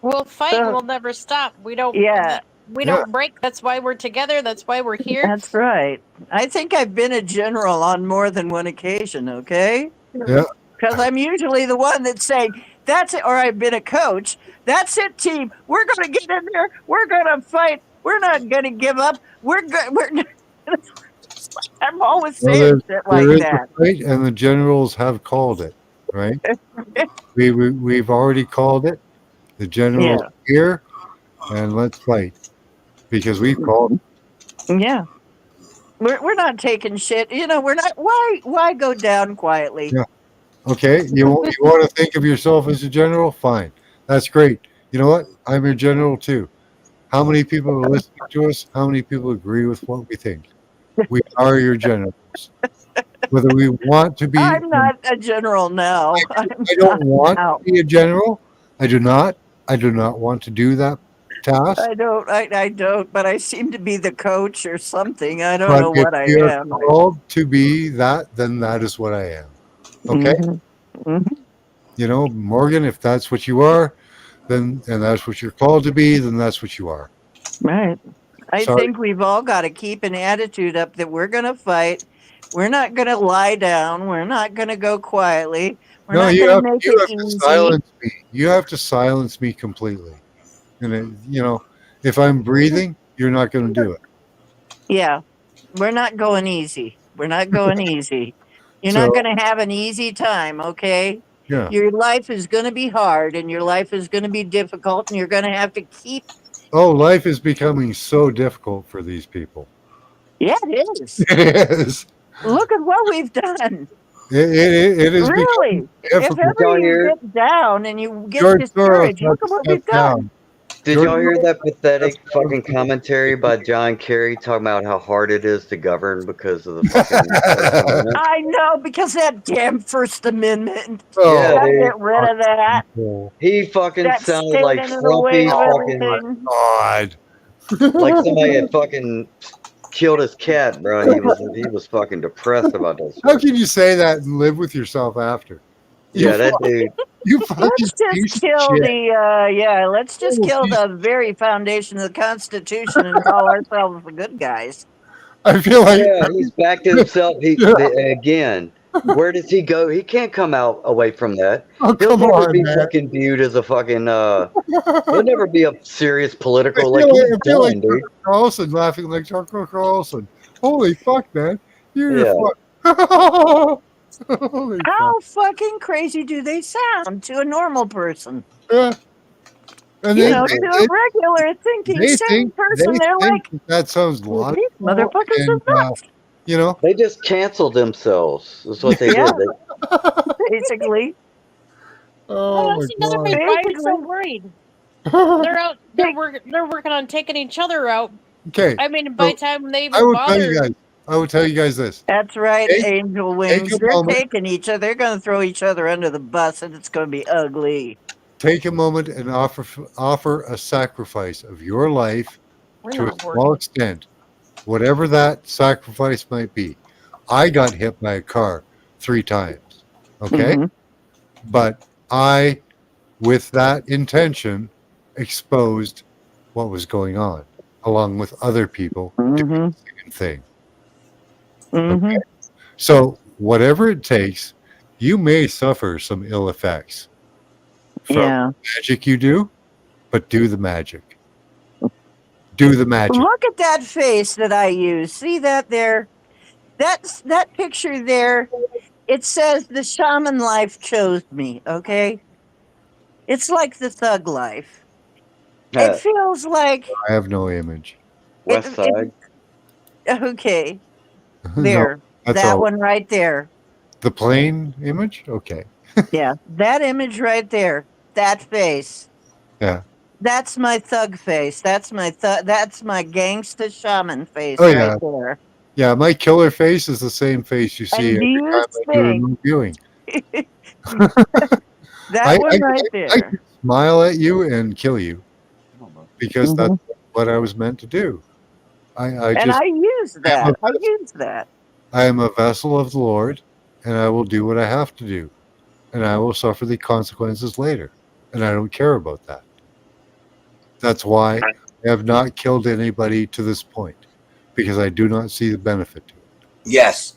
We'll fight and So, we'll never stop. yeah, We Yeah. don't break. That's why we're together. That's why we're here. that's right. I think I've been a general on more than one occasion. Okay. Yeah. Because I'm usually the one that's saying, that's it, or I've been a coach. That's it, team. We're going to get in there. We're going to fight. We're not going to give up. I'm always Well, saying shit like there is a that. fight, and the generals have called it. Right. We've already called it. The generals Yeah. here, and let's fight because we've called. Yeah. We're not taking shit. We're not. Why go down quietly? Yeah. Okay, you want to think of yourself as a general? Fine, that's great. You know what? I'm a general too. How many people are listening to us? How many people agree with what we think? We are your generals. Whether we want to be, I'm not a general now. I don't want now. to be a general. I do not. I do not want to do that task. I don't. I don't. But I seem to be the coach or something. I don't But know if what I we are am. called to be that, then that is what I am. Okay. Mhm. Mhm. You know, Morgan, if that's what you are, then and that's what you're called to be, then that's what you are. Right. I Sorry. think we've all got to keep an attitude up that we're going to fight. We're not going to lie down. We're not going to go quietly. We're No, not you going to have make you it have to easy. silence me. You have to silence me completely. And if I'm breathing, you're not going to do it. Yeah. We're not going easy. We're not going easy. You're not So going to have an easy time, okay? yeah. Your life is going to be hard and your life is going to be difficult and you're going to have to keep. Oh, life is becoming so difficult for these people. Yeah, it is. It is. Look at what we've done. It is Really. becoming If difficult. ever you get down and you get George Soros discouraged, had look to at what step we've done. down. Did George- y'all hear that pathetic fucking commentary by John Kerry talking about how hard it is to govern because of the fucking First Amendment? I know, because that damn First Amendment. Oh, Gotta Yeah, get rid of that. oh, he fucking That's sounded like standing in the way frumpy of fucking, everything. God. like somebody had fucking killed his cat, bro. And he was fucking depressed about that How shit. can you say that and live with yourself after? Yeah, that dude. You fucking Let's piece just of kill shit. let's just kill the very foundation of the Constitution and call ourselves the good guys. I feel like Yeah, he's back to himself. Again, where does he go? He can't come out away from that. oh, He'll come never on, be man. fucking viewed as a fucking he'll never be a serious I political, feel like he's like, done, dude. Tucker Carlson laughing like Tucker Carlson. Holy fuck, man. You're Yeah. Holy fuck. How fucking crazy do they sound to a normal person? Yeah. And You they, know, they, to a regular thinking they sane think person, they're like, that sounds well, these logical. motherfuckers And, are nuts. you know, They just canceled themselves. That's what they Yeah. did. Basically. Well, oh my that's another God. reason why I'm so Basically. worried. They're out. They're working on taking each other out. Okay. I mean, by So, the time they I even will tell bother, you guys. I will tell you guys this. That's right, Take- Angel take Wings. a They're moment. taking each other. They're going to throw each other under the bus, and it's going to be ugly. Take a moment and offer a sacrifice of your life we're to a not small working. extent, whatever that sacrifice might be. I got hit by a car 3 times. Okay. Mhm. But I, with that intention, exposed what was going on, along with other people doing Mhm. the same thing. Mhm. So, whatever it takes, you may suffer some ill effects from Yeah. magic you do, but do the magic. Do the magic. Look at that face that I use. See that there? That picture there. It says the shaman life chose me. Okay. It's like the thug life. It feels like I have no image. West Side. okay. No, There. that's That all. one right there. The plain image? Okay. Yeah. That image right there. That face. Yeah. That's my thug face. That's my gangsta shaman face Oh, right yeah. there. Yeah, my killer face is the same face you see And do every you time I do think remote viewing. that one right I there? can smile at you and kill you because that's Mhm. what I was meant to do. I And just I use that. I use that. I am a vessel of the Lord, and I will do what I have to do, and I will suffer the consequences later, and I don't care about that. That's why I have not killed anybody to this point, because I do not see the benefit to it. Yes.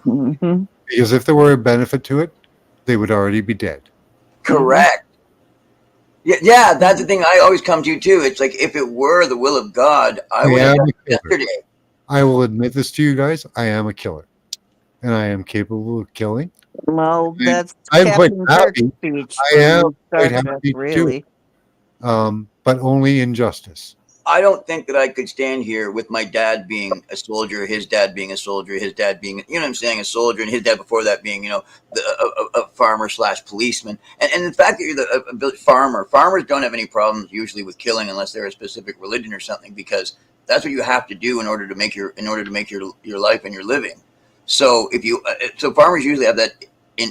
Mhm. Because if there were a benefit to it, they would already be dead. Correct. Yeah, that's the thing I always come to too. It's like if it were the will of God, I would have am done a it killer. yesterday. I will admit this to you guys. I am a killer, and I am capable of killing. Well, that's I'm quite Captain Kirk's happy. speech I from am Star quite Trek, happy to do really. it, but only in justice. I don't think that I could stand here with my dad being a soldier, his dad being a soldier, his dad being, you know what I'm saying, a soldier, and his dad before that being, you know, a farmer / policeman. And the fact that you're a farmer, farmers don't have any problems usually with killing unless they're a specific religion or something, because that's what you have to do in order to make your life and your living. So so farmers usually have that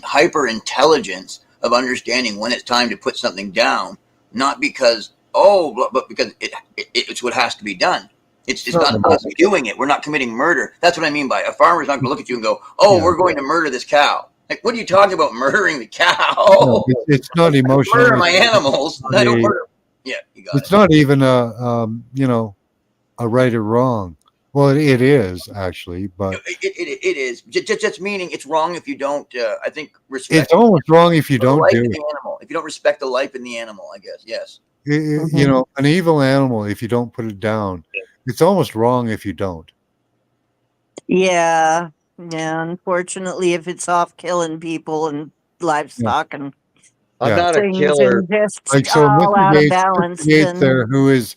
hyper intelligence of understanding when it's time to put something down, not because but because it's what has to be done. It's not us doing it. We're not committing murder. That's what I mean by a farmer's not going to look at you and go, "Oh, Yeah. we're going to murder this cow." Like, what are you talking about murdering the cow? No, it's not emotional. Murder my animals. I don't murder. Yeah, you got It's it. not even a right or wrong. Well, it is actually, but It is just meaning it's wrong if you don't. I think respect it's almost wrong if you the don't life do in it. the animal. If you don't respect the life in the animal, I guess yes. You know, an evil animal, if you don't put it down, it's almost wrong if you don't. Yeah. Yeah. Unfortunately, if it's off killing people and livestock and I'm Yeah. not a things killer. and just Like so, all Mr. out of Yates, balance, Mr. Yates then there, who is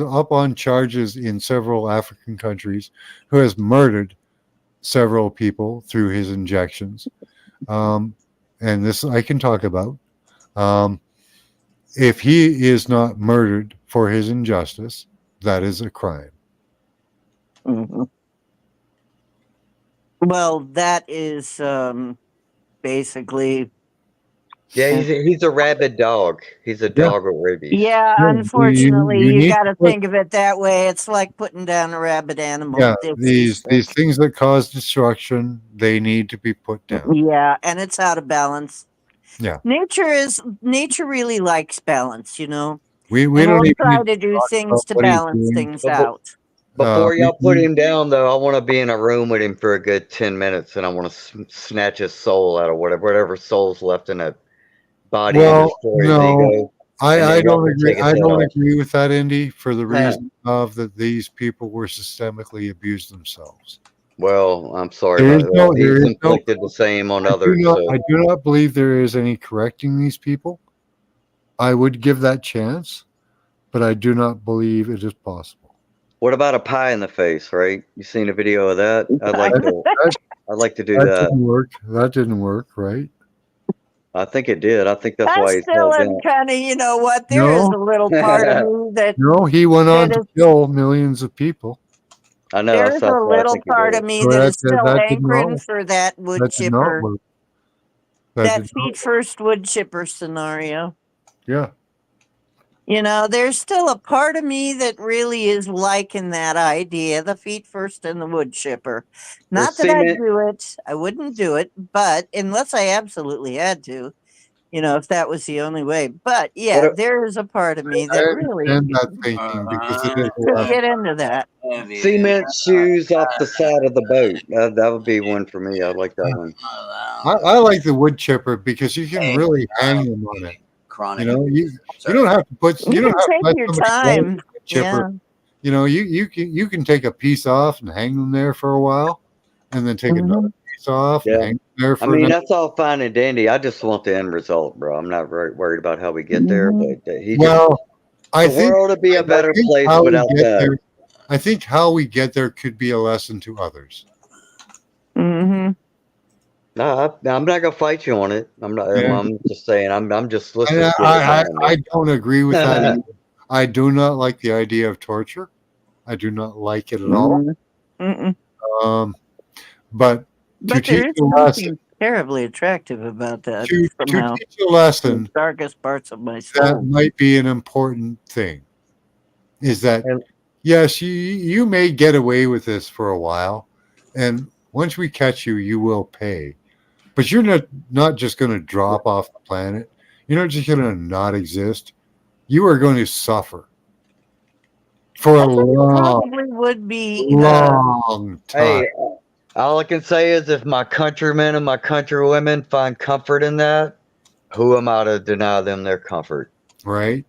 up on charges in several African countries, who has murdered several people through his injections, and this I can talk about. if he is not murdered for his injustice, that is a crime. Mhm. Well, that is basically. Yeah, he's a rabid dog. He's a Yeah. dog with rabies. Yeah, No, unfortunately, you you need got to to put, think of it that way. It's like putting down a rabid animal. yeah, It's these things that cause destruction, they need to be put down. yeah, and it's out of balance. Yeah. Nature really likes balance, you know. We And don't we'll even try need to do talk things about to what he's balance doing. things But out. before y'all put We- him down, though, I want to be in a room with him for a good 10 minutes, and I want to snatch his soul out of whatever soul's left in that body and Well, destroy his no, ego. And I then y'all don't can agree. take his I head don't off. agree with that, Indy, for the Huh. reason of that these people were systemically abused themselves. Well, I'm sorry There about is that. no, there He's is no. inflicted the same on I do others. not. So I do not believe there is any correcting these people. I would give that chance, but I do not believe it is possible. what about a pie in the face? Right? You seen a video of that? I'd like to. That, I'd like to do that that. didn't work. That didn't work, right? I think it did. I think that's I why he's still held am down. kind of, you know what? There is a little part of me that No, he went on that to is kill millions of people. I know there's that's a why I little think he part did of it. me So that that is still that did not hankering for that wood that did not chipper, work. That that did not feet work. first wood chipper scenario. Yeah. You know, there's still a part of me that really is liking that idea, the feet first and the wood chipper. Well, Not that see, I'd man, do it, I wouldn't do it, but unless I absolutely had to, you know, if that was the only way. But yeah, what there is a part of me I that really understand that thinking because it is a could lesson. get into that. cement shoes off the side of the boat. That would be one for me. I like that one. I like the wood chipper because you can really hang them on it. You know, you don't have to put You you don't can have to take let your somebody break time. the wood chipper. Yeah. You know, you can take a piece off and hang them there for a while, and then take another piece off and Yeah. hang them there I for mean, another. that's all fine and dandy. I just want the end result, bro. I'm not very worried about how we get there, Mhm. but he just Well, I the think world would be a I better think place how we without get that. there. I think how we get there could be a lesson to others. Mm-hmm. No, I'm not gonna fight you on it. I'm not. Yeah. I'm just saying. Let's And just get it done. I don't agree with that either. I do not like the idea of torture. I do not like it at all. Mm-mm. But to But teach there is a lesson, something terribly attractive about that to somehow. teach a The lesson darkest parts of my that soul. might be an important thing is that And yes, you may get away with this for a while, and once we catch you, you will pay. But you're not just going to drop off the planet. You're not just going to not exist. You are going to suffer for a long, Probably would be. long time. hey, all I can say is, if my countrymen and my countrywomen find comfort in that, who am I to deny them their comfort? Right?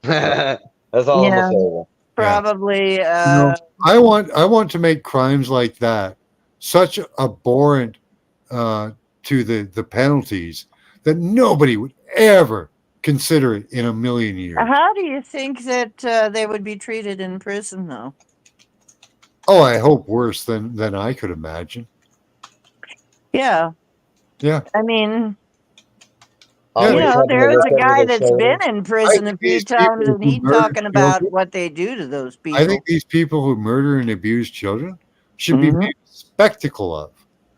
That's all I'm Yeah, gonna say. probably. You know, I want to make crimes like that such abhorrent to the penalties that nobody would ever consider it in a million years. How do you think that they would be treated in prison, though? Oh, I hope worse than I could imagine. Yeah. Yeah. I mean, Yeah, you know, there was a guy that's been in I prison a think few these times, people and who he's murder talking about children, what they do to those I people. think these people who murder and abuse children should be made a spectacle of.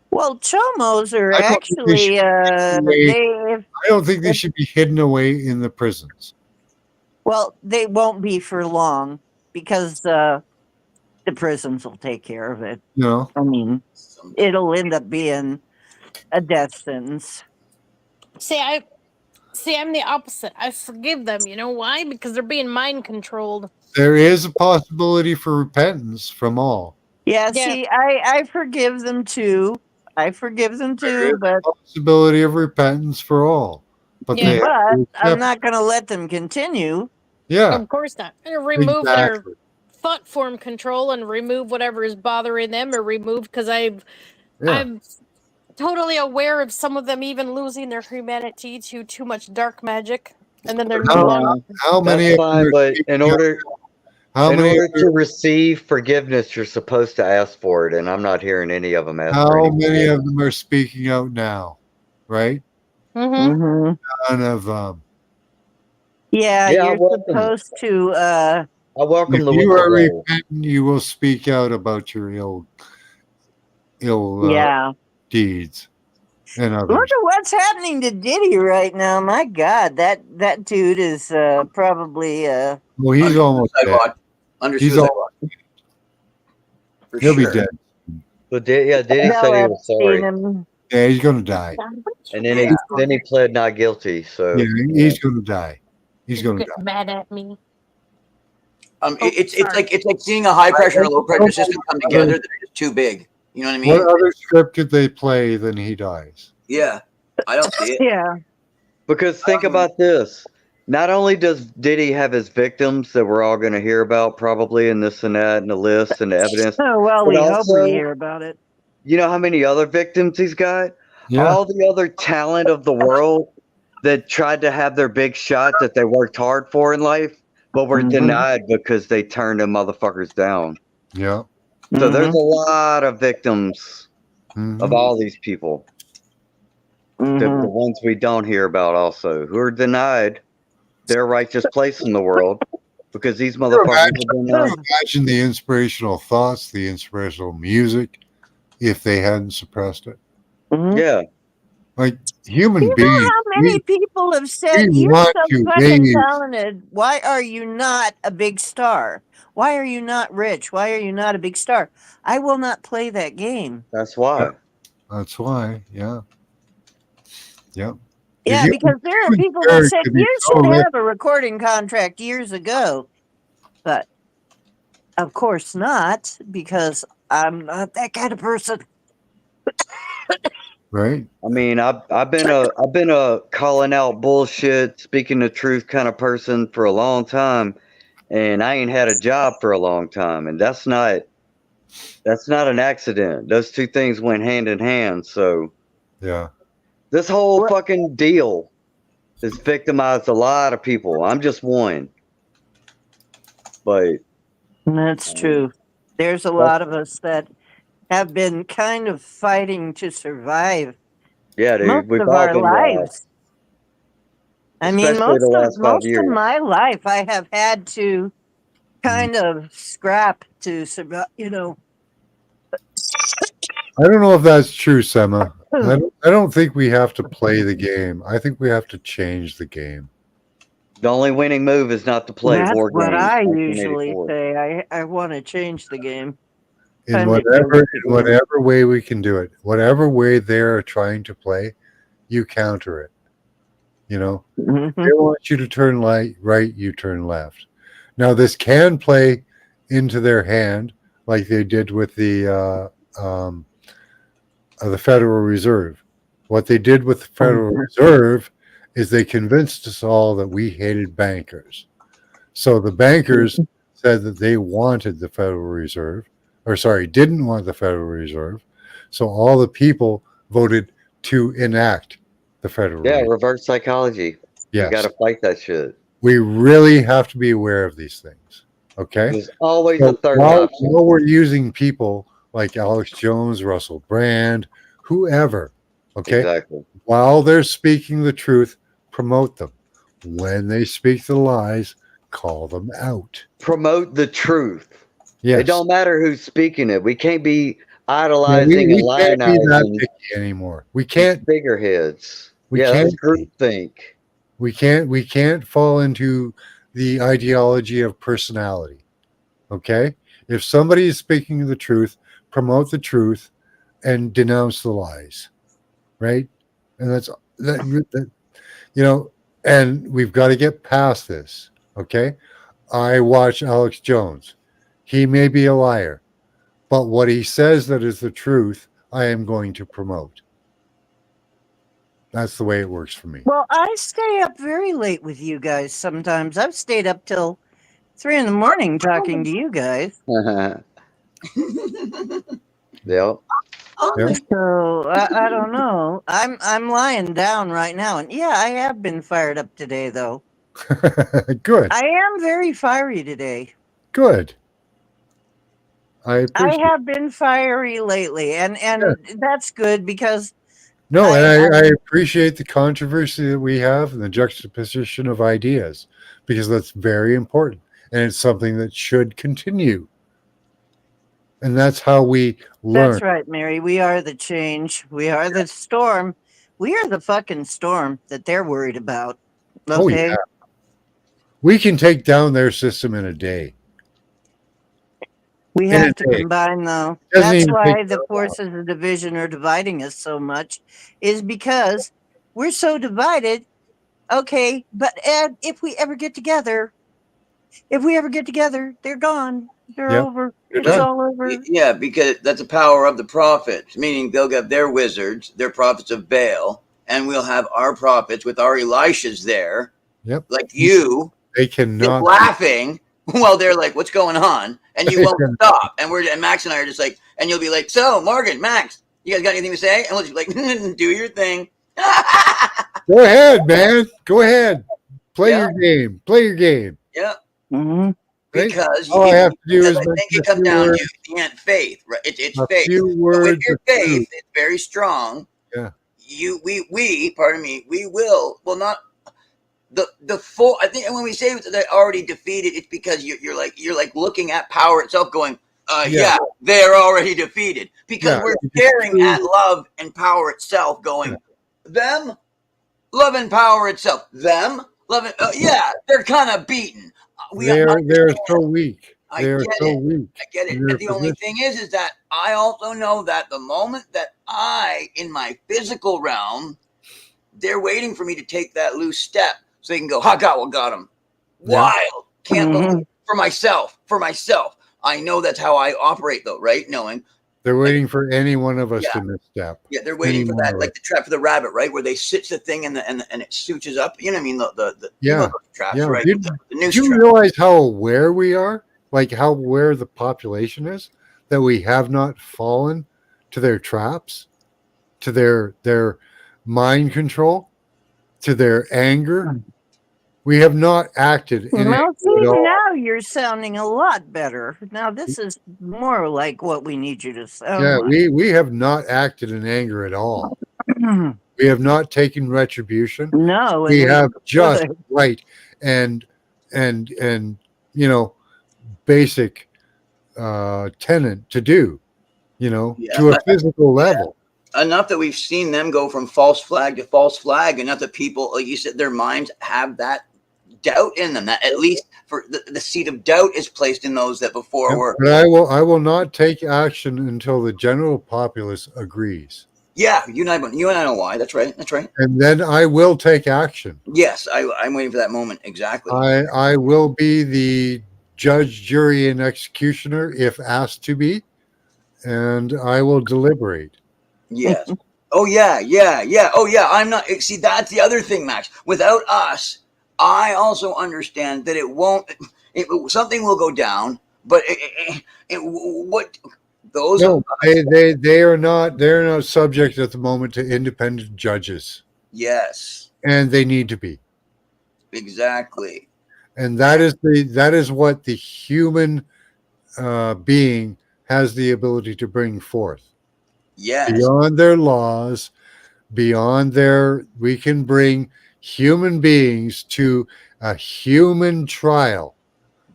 Well, chomos are I don't think they should actually be hidden away. they I don't think they should be hidden away in the prisons. well they won't be for long because the prisons will take care of it. You know, I mean, it'll end up being a death sentence. See, I'm the opposite. I forgive them. You know why? Because they're being mind controlled. there is a possibility for repentance from all. Yeah, Yeah. see, I forgive them too. I forgive them There too, is but a possibility of repentance for all, but Yeah. they have but to I'm accept. not going to let them continue. Yeah, Of course not. And remove their exactly. thought form control and remove whatever is bothering them, or remove, because Yeah. I'm totally aware of some of them even losing their humanity to too much dark magic, and then they're no longer. How many That's of them fine, are but speaking in out order now? How in many of order to them, receive forgiveness, you're supposed to ask for it, and I'm not hearing any of them ask for how any many forgiveness. of them are speaking out now? Right? Mm-hmm. Mm-hmm. None of them. Yeah, Yeah, I you're welcome. supposed to. I welcome If the you are whistleblower. repentant, you will speak out about your ill Yeah. deeds and Look others. at what's happening to Diddy right now. My God, that dude is probably Well, he's Under almost suicide dead. watch. Under He's suicide all, watch. For he'll be sure. dead. But Diddy Bell said he was Epstein sorry, him. Yeah, he's gonna die. and then Yeah. he pled not guilty. So Yeah, he's gonna die. He's gonna Get die. mad at me. It's sorry. like seeing a high pressure and a low pressure system come together. Other- They're just too big. You know what I What mean? other script could they play than he dies? Yeah. I don't see it. Yeah. because think about this. Not only does Diddy have his victims that we're all going to hear about probably in this and that and the list and the evidence, Oh well, but we hope we also, hear about it. you know how many other victims he's got? Yeah. All the other talent of the world that tried to have their big shot that they worked hard for in life, but were Mhm. denied because they turned them motherfuckers down. Yeah. So there's Mhm. a lot of victims Mhm. of all these people. The Mhm. ones we don't hear about also, who are denied their righteous place in the world because these motherfuckers have been Can you imagine the inspirational thoughts, the inspirational music, if they hadn't suppressed it? Mhm. yeah. Like human You know beings, how many people have said, we "You're want so to fucking raise. talented. Why are you not a big star? Why are you not rich? Why are you not a big star?" I will not play that game. That's why. That's why. Yeah. Yeah. Yeah, because there are people that said you so should rich. have a recording contract years ago, but of course not, because I'm not that kind of person. Right. I mean, I've been a calling out bullshit, speaking the truth kind of person for a long time, and I ain't had a job for a long time, and that's not an accident. Those two things went hand in hand. So Yeah. this whole What- fucking deal has victimized a lot of people. I'm just one, but That's true. There's a lot of us that have been kind of fighting to survive yeah, most dude, we've of all our been robbed, lives. I mean, especially the last 5 most of years. my life, I have had to Mm-hmm. kind of scrap to survive. I don't know if that's true, Sema. I don't think we have to play the game. I think we have to change the game. The only winning move is not to play That's war what games. I usually 1984. say. I want to change the game. In Time to whatever change the game. whatever way we can do it. Whatever way they're trying to play, you counter it. You know, Mhm. they want you to turn right, you turn left. Now this can play into their hand, like they did with the Federal Reserve. What they did with the Federal Reserve is they convinced us all that we hated bankers. So the bankers said that they wanted the Federal Reserve, or sorry, didn't want the Federal Reserve. So all the people voted to enact the Federal Yeah, Reserve. reverse psychology. Yes. You got to fight that shit. We really have to be aware of these things. Okay. There's always So a third while option. we're using people like Alex Jones, Russell Brand, whoever, okay, Exactly. while they're speaking the truth, promote them. When they speak the lies, call them out. Promote the truth. Yes. It don't matter who's speaking it. We can't be Yeah, idolizing we and can't be that lionizing picky anymore. We these can't. figureheads. We Yeah, that's can't. groupthink. We can't fall into the ideology of personality. Okay? If somebody is speaking the truth, promote the truth and denounce the lies. Right? And that's that you know, and we've got to get past this. Okay? I watch Alex Jones. He may be a liar, but what he says that is the truth, I am going to promote. That's the way it works for me. Well, I stay up very late with you guys sometimes. I've stayed up till 3 a.m. talking to you guys. Yep. Yeah. So I don't know. I'm lying down right now, and yeah, I have been fired up today, though. Good. I am very fiery today. Good. I I appreciate have been fiery lately, and that's good because No, and I appreciate the controversy that we have and the juxtaposition of ideas, because that's very important, and it's something that should continue. And that's how we learn. That's right, Mary. We are the change. We are the storm. We are the fucking storm that they're worried about. Oh, Okay. yeah. We can take down their system in a day. We In a have to day. combine, though. Doesn't That's even why take the that long. forces of division are dividing us so much, is because we're so divided. Okay, but Ed, if we ever get together, they're gone. They're Yep. over. They're It's done. all over. Yeah, because that's the power of the prophets, meaning they'll get their wizards, their prophets of Baal, and we'll have our prophets with our Elishas there, Yep. like you, They cannot. laughing while they're like, "What's going on?" And you won't stop. And Max and I are just like, and you'll be like, "So, Morgan, Max, you guys got anything to say?" And we'll just be like, "Do your thing." Go ahead, man. Go ahead. Play Yeah. your game. Play your game. Yeah. Mm-hmm. Because all I have to do is I think mention it a comes few down words. to the end, faith, right? It's A faith. few But with words your of faith, truth. it's very strong. Yeah. We will not the full. I think when we say that they're already defeated, it's because you're like looking at power itself, going, yeah, they're already defeated, because we're staring at love and power itself, going, them, love and power itself, them, love and they're kind of beaten. They're so weak. They're so weak. I get it. in their And the only position. thing is that I also know that the moment that in my physical realm, they're waiting for me to take that loose step so they can go, "Ha, got him." Wild. Can't believe it. For myself. I know that's how I operate, though, right? Knowing. They're waiting for any one of us to misstep. Yeah, they're waiting for that, like the trap for the rabbit, right? Where they stitch the thing and it suches up. You know what I mean? The you know those traps, right? Did The noose you trap. realize how aware we are? Like how aware the population is that we have not fallen to their traps, to their mind control, to their anger. We have not acted in Well, anger see, at all. now you're sounding a lot better. Now this is more like what we need you to sound Yeah, like. we have not acted in anger at all. We have not taken retribution. No, we and have just good. right and basic tenant to do, to a physical level. Enough that we've seen them go from false flag to false flag, enough that people, like you said, their minds have that doubt in them. That at least for the seed of doubt is placed in those that before were. But I will not take action until the general populace agrees. Yeah, you and I know why. That's right. And then I will take action. Yes, I'm waiting for that moment. Exactly. I will be the judge, jury, and executioner if asked to be, and I will deliberate. Yes. Oh yeah. Oh yeah. I'm not. See, that's the other thing, Max. Without us, I also understand that it won't. Something will go down, but what those? No, they are not. They're not subject at the moment to independent judges. Yes. And they need to be. Exactly. And that is what the human being has the ability to bring forth. Yes. Beyond their laws, we can bring human beings to a human trial.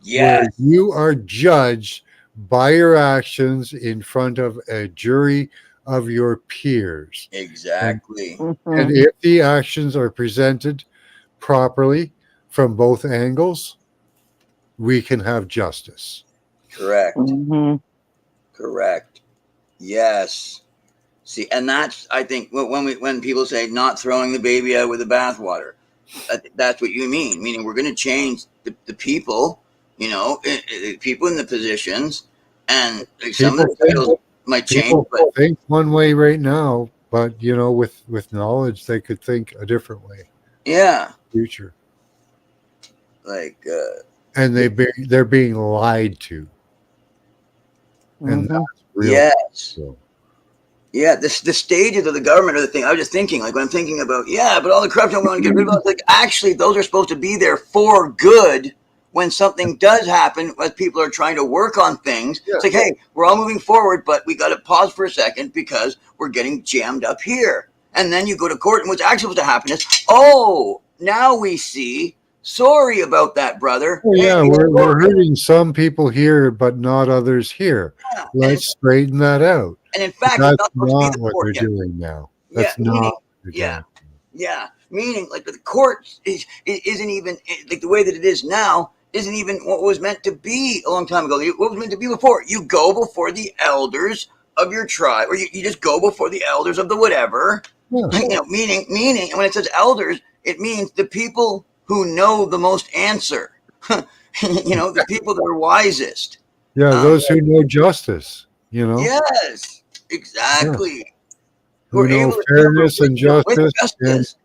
Yes. Where you are judged by your actions in front of a jury of your peers. Exactly. And if the actions are presented properly from both angles, we can have justice. Correct. Correct. Yes. See, and that's, I think, when people say not throwing the baby out with the bathwater, that's what you mean. Meaning we're going to change the people, people in the positions, and some of the titles might change. But think one way right now, but with knowledge, they could think a different way. Yeah. Future. Like. And they're being lied to. And that's real. Yes. So. Yeah, the stages of the government are the thing. I was just thinking, like when I'm thinking about, but all the corruption we want to get rid of, like actually those are supposed to be there for good when something does happen, as people are trying to work on things. Yeah. It's like, hey, we're all moving forward, but we got to pause for a second because we're getting jammed up here. And then you go to court, and what's actually supposed to happen is, oh, now we see. Sorry about that, brother. Oh, yeah, Hey, we're hurting some people here, but not others here. yeah. Let's straighten that out. And in fact, That's it's not supposed to be not the what court they're yet. doing now. Yeah, That's meaning, not what they're yeah, doing. yeah. Meaning, like the court isn't even like the way that it is now. Isn't even what was meant to be a long time ago. What was meant to be before? You go before the elders of your tribe, or you just go before the elders of the whatever. Yeah. You know, meaning, and when it says elders, it means the people who know the most answer. You know, the people that are wisest. Yeah, those who know justice, you know. Yes, exactly. Yeah. Who Who are know able to fairness and with justice and justice.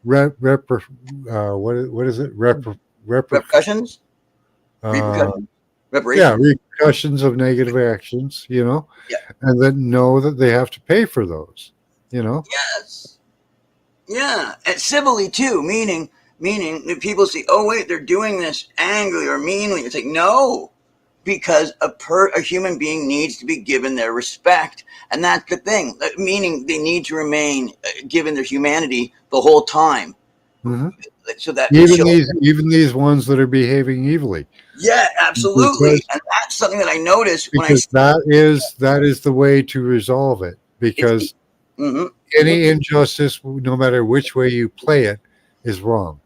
what is it? Repercussions? Uh, Reparations? yeah, repercussions of negative actions, you know, Yeah. and then know that they have to pay for those, you know. Yes. Yeah, and civilly too, meaning that people see, oh wait, they're doing this angrily or meanly. It's like no, because a human being needs to be given their respect, and that's the thing. Meaning they need to remain given their humanity the whole time, Mm-hmm. so that Even these ones that are behaving evilly. Yeah, absolutely, and that's something that I notice when because that is the way to resolve it. Because any injustice, no matter which way you play it, is wrong.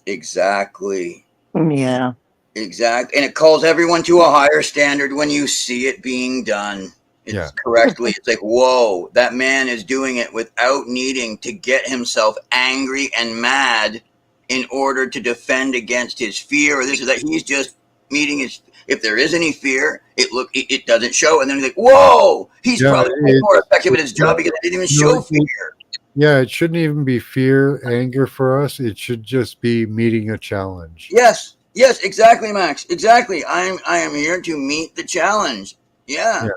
Exactly. Yeah. Exactly. And it calls everyone to a higher standard when you see it being done. It's correctly. It's like, whoa, that man is doing it without needing to get himself angry and mad in order to defend against his fear or this or that. He's just meeting his, if there is any fear, it doesn't show. And then he's like, whoa, he's probably more effective at his job because it didn't even show fear. Yeah, it shouldn't even be fear, anger for us. It should just be meeting a challenge. Yes, exactly, Max. Exactly. I am here to meet the challenge. Yeah.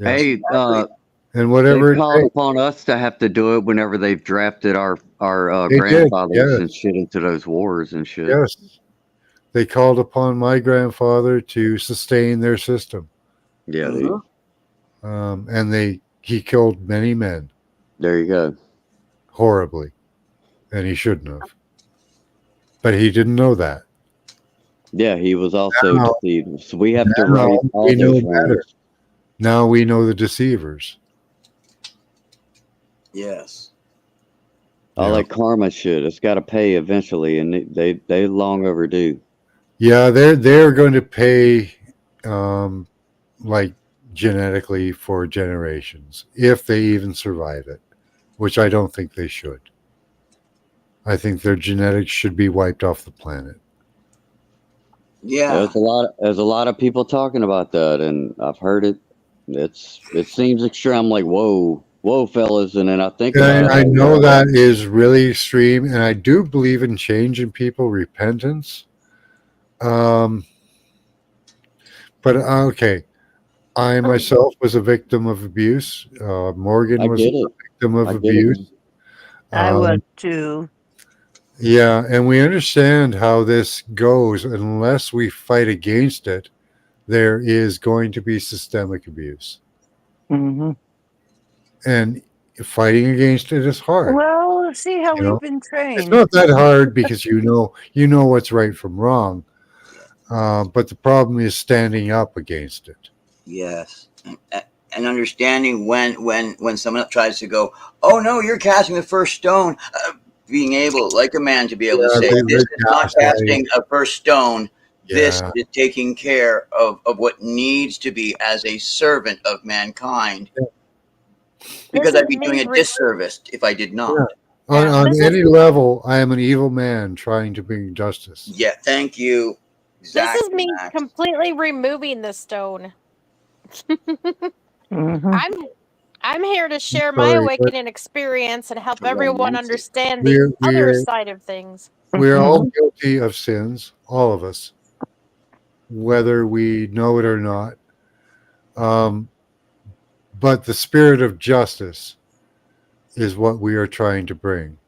Hey, and whatever they called upon us to have to do it whenever they've drafted our They did, grandfathers yes. and shit into those wars and shit. Yes, they called upon my grandfather to sustain their system. Yeah, and he killed many men. There you go. Horribly, and he shouldn't have. But he didn't know that. Yeah, he was also deceived. So we have to Now right all we know those better. wrongs. Now we know the deceivers. Yes. All that karma shit, it's got to pay eventually, and they long overdue. Yeah, they're going to pay, like genetically for generations if they even survive it, which I don't think they should. I think their genetics should be wiped off the planet. Yeah, there's a lot of people talking about that, and I've heard it. It seems extreme. I'm like, whoa, fellas, and then I think I know that is really extreme, and I do believe in change in people, repentance. But okay, I myself was a victim of abuse. Morgan was a victim of abuse. I was too. Yeah, and we understand how this goes. Unless we fight against it, there is going to be systemic abuse. Mm-hmm. And fighting against it is hard. Well, see how we've been trained. It's not that hard because you know what's right from wrong. But the problem is standing up against it. Yes. And understanding when someone else tries to go, oh no, you're casting the first stone. Being able, like a man, to be able to say, this is not casting a first stone. This is taking care of what needs to be as a servant of mankind. Because I'd be doing a disservice if I did not. On any level, I am an evil man trying to bring justice. Yeah, thank you. Exactly, this is me completely removing the stone. I'm here to share my awakening experience and help everyone understand the other side of things. We're all guilty of sins, all of us, whether we know it or not. But the spirit of justice is what we are trying to bring,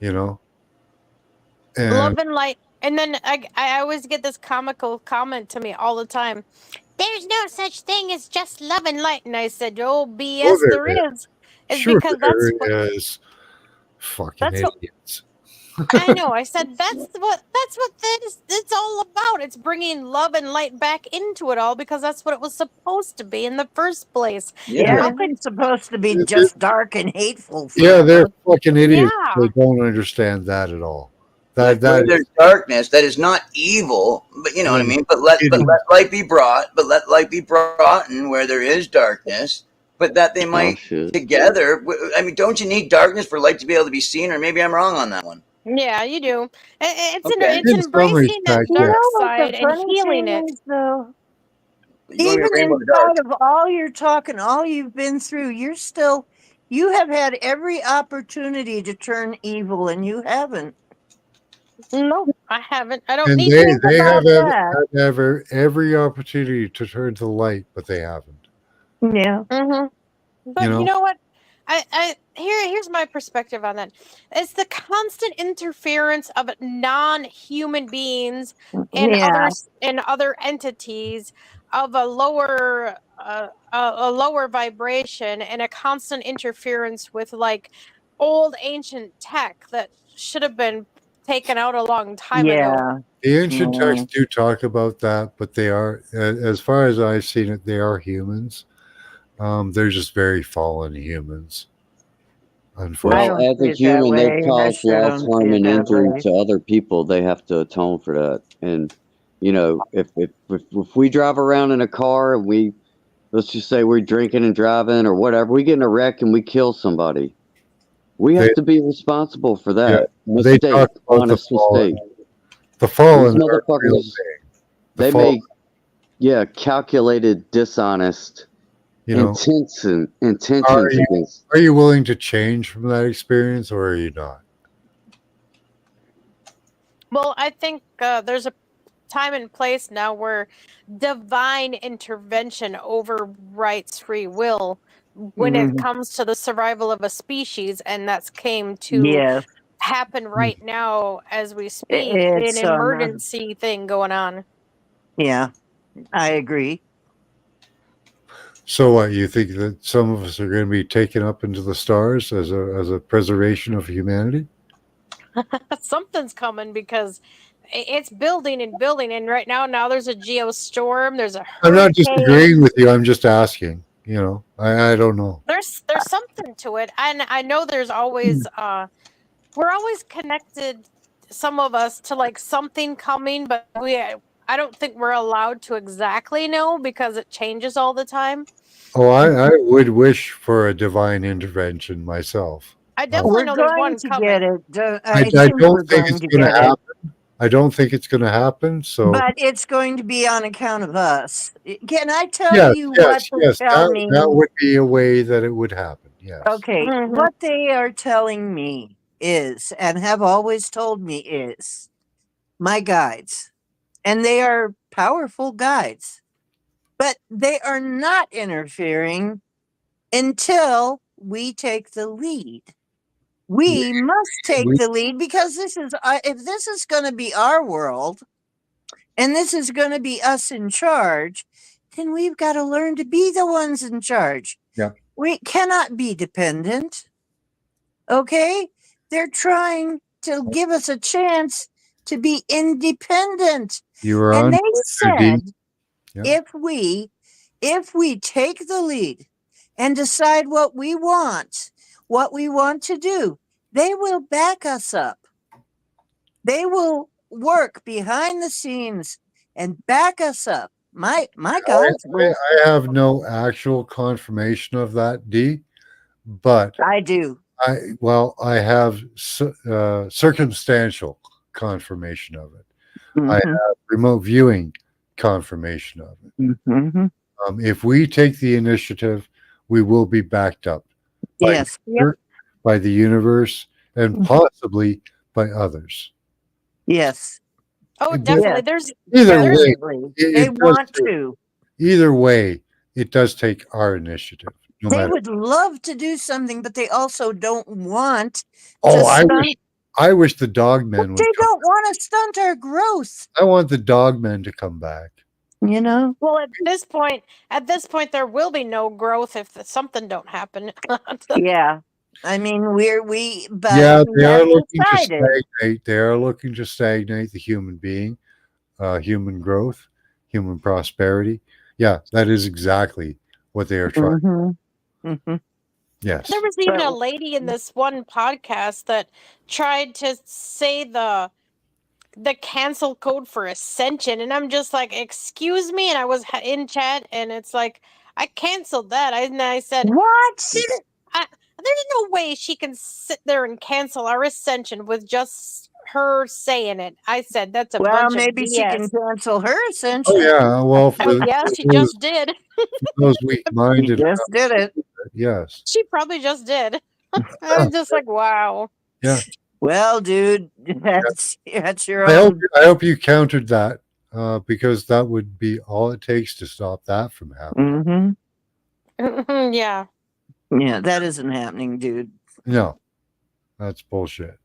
And love and light. And then I always get this comical comment to me all the time. There's no such thing as just love and light. And I said, oh, BS, there is. is Sure, because that's what there is fucking that's what idiots. I know. I said that's what this it's all about. It's bringing love and light back into it all because that's what it was supposed to be in the first place. Yeah, How it could isn't supposed to be It- just dark and hateful Yeah, they're forever. fucking idiots. Yeah. They don't understand that at all. Where That there's darkness, that is not evil, but you know what I is mean. But let idiot. light be brought. But let light be brought in where there is darkness. But that they Oh might shit. together. I mean, don't you need darkness for light to be able to be seen? Or maybe I'm wrong on that one. Yeah, you do. Okay. It's In some embracing that respects, You yeah. dark know what the side and funny healing thing it. is, though? But you only Even rainbow in in the dark. spite of all your talking, all you've been through, you have had every opportunity to turn evil, and you haven't. No, I haven't. I don't And need they to. Think they about have that. every opportunity to turn to the light, but they haven't. Yeah. Mm-hmm. You But you know, know what? Here's my perspective on that. It's the constant interference of non-human beings and Yeah. other entities of a lower vibration and a constant interference with like old ancient tech that should have been taken out a long time ago. Yeah. the ancient Yeah. texts do talk about that, but they are, as far as I've seen it, they are humans. They're just very fallen humans, I unfortunately. don't Well, as see a it that human, they've way. I caused sure loss, don't see harm, it and that injury way. to other people. They have to atone for that. And you know, if we drive around in a car and let's just say we're drinking and driving or whatever, we get in a wreck and we kill somebody, we They have to be responsible for Yeah, that they mistake, talk about the honest mistake. fallen. The These fallen are real motherfuckers, big. The they fallen, make calculated, dishonest you know, are intentions you against. are you willing to change from that experience, or are you not? Well, I think there's a time and place now where divine intervention overwrites free will when it Mhm. comes to the survival of a species, and that's came to Yes. happen right now as we speak. An It's emergency thing going on. yeah, I agree. So what, you think that some of us are going to be taken up into the stars as a preservation of humanity? Something's coming because it's building and building, and right now there's a geostorm, there's a I'm not hurricane. disagreeing with you. I'm just asking. I don't know. There's something to it, and I know there's always we're always connected, some of us, to like something coming, but I don't think we're allowed to exactly know because it changes all the time. Oh, I would wish for a divine intervention myself. I definitely We're know there's going one to get coming. it. I, I I think don't we're think going it's to going to get it, happen. I don't think it's going to happen. So but it's going to be on account of us. Can I tell yes, you what yes, they yes. tell That me? would be a way that it would happen. Yes. Okay, Mhm. what they are telling me is, and have always told me is, my guides, and they are powerful guides, but they are not interfering until we take the lead. We must take We, the lead because if this is going to be our world and this is going to be us in charge, then we've got to learn to be the ones in charge. yeah. We cannot be dependent. Okay? They're trying to give us a chance to be independent. You were And on they there, Dee. said Yeah. if we take the lead and decide what we want to do, they will back us up. They will work behind the scenes and back us up. My guys will. I have no actual confirmation of that, Dee, but I do. I have circumstantial confirmation of it. I Mhm. have remote viewing confirmation of it. Mhm. If we take the initiative, we will be backed up by Yes. nature, by the universe, and possibly by others. Yes. Oh, It- definitely. Either way, Definitely. They it does want take, to. either way, it does take our initiative, no They matter. would love to do something, but they also don't want Oh, to stunt. I wish the dogmen would They come. don't want to stunt our growth. I want the dogmen to come back. You know? Well, at this point, there will be no growth if something don't happen. Yeah. I mean, but we they have are looking to decided. stagnate. They are looking to stagnate the human being, human growth, human prosperity. Yeah, that is exactly what they are trying. Mm-hmm. Mm-hmm. Yes. There was even a lady in this one podcast that tried to say the cancel code for Ascension, and I'm just like, excuse me, and I was in chat, and it's like, I canceled that. I said, what? There's no way she can sit there and cancel our Ascension with just her saying it. I said that's a bunch Maybe of BS. she can cancel her Ascension. Oh yeah. Well, she just did. those weak-minded. She just did it. Yes. She probably just did. I was just like, wow. Yeah. Well, dude, that's your I own. hope you countered that, because that would be all it takes to stop that from happening. Mm-hmm. Yeah. Yeah, that isn't happening, dude. No, that's bullshit.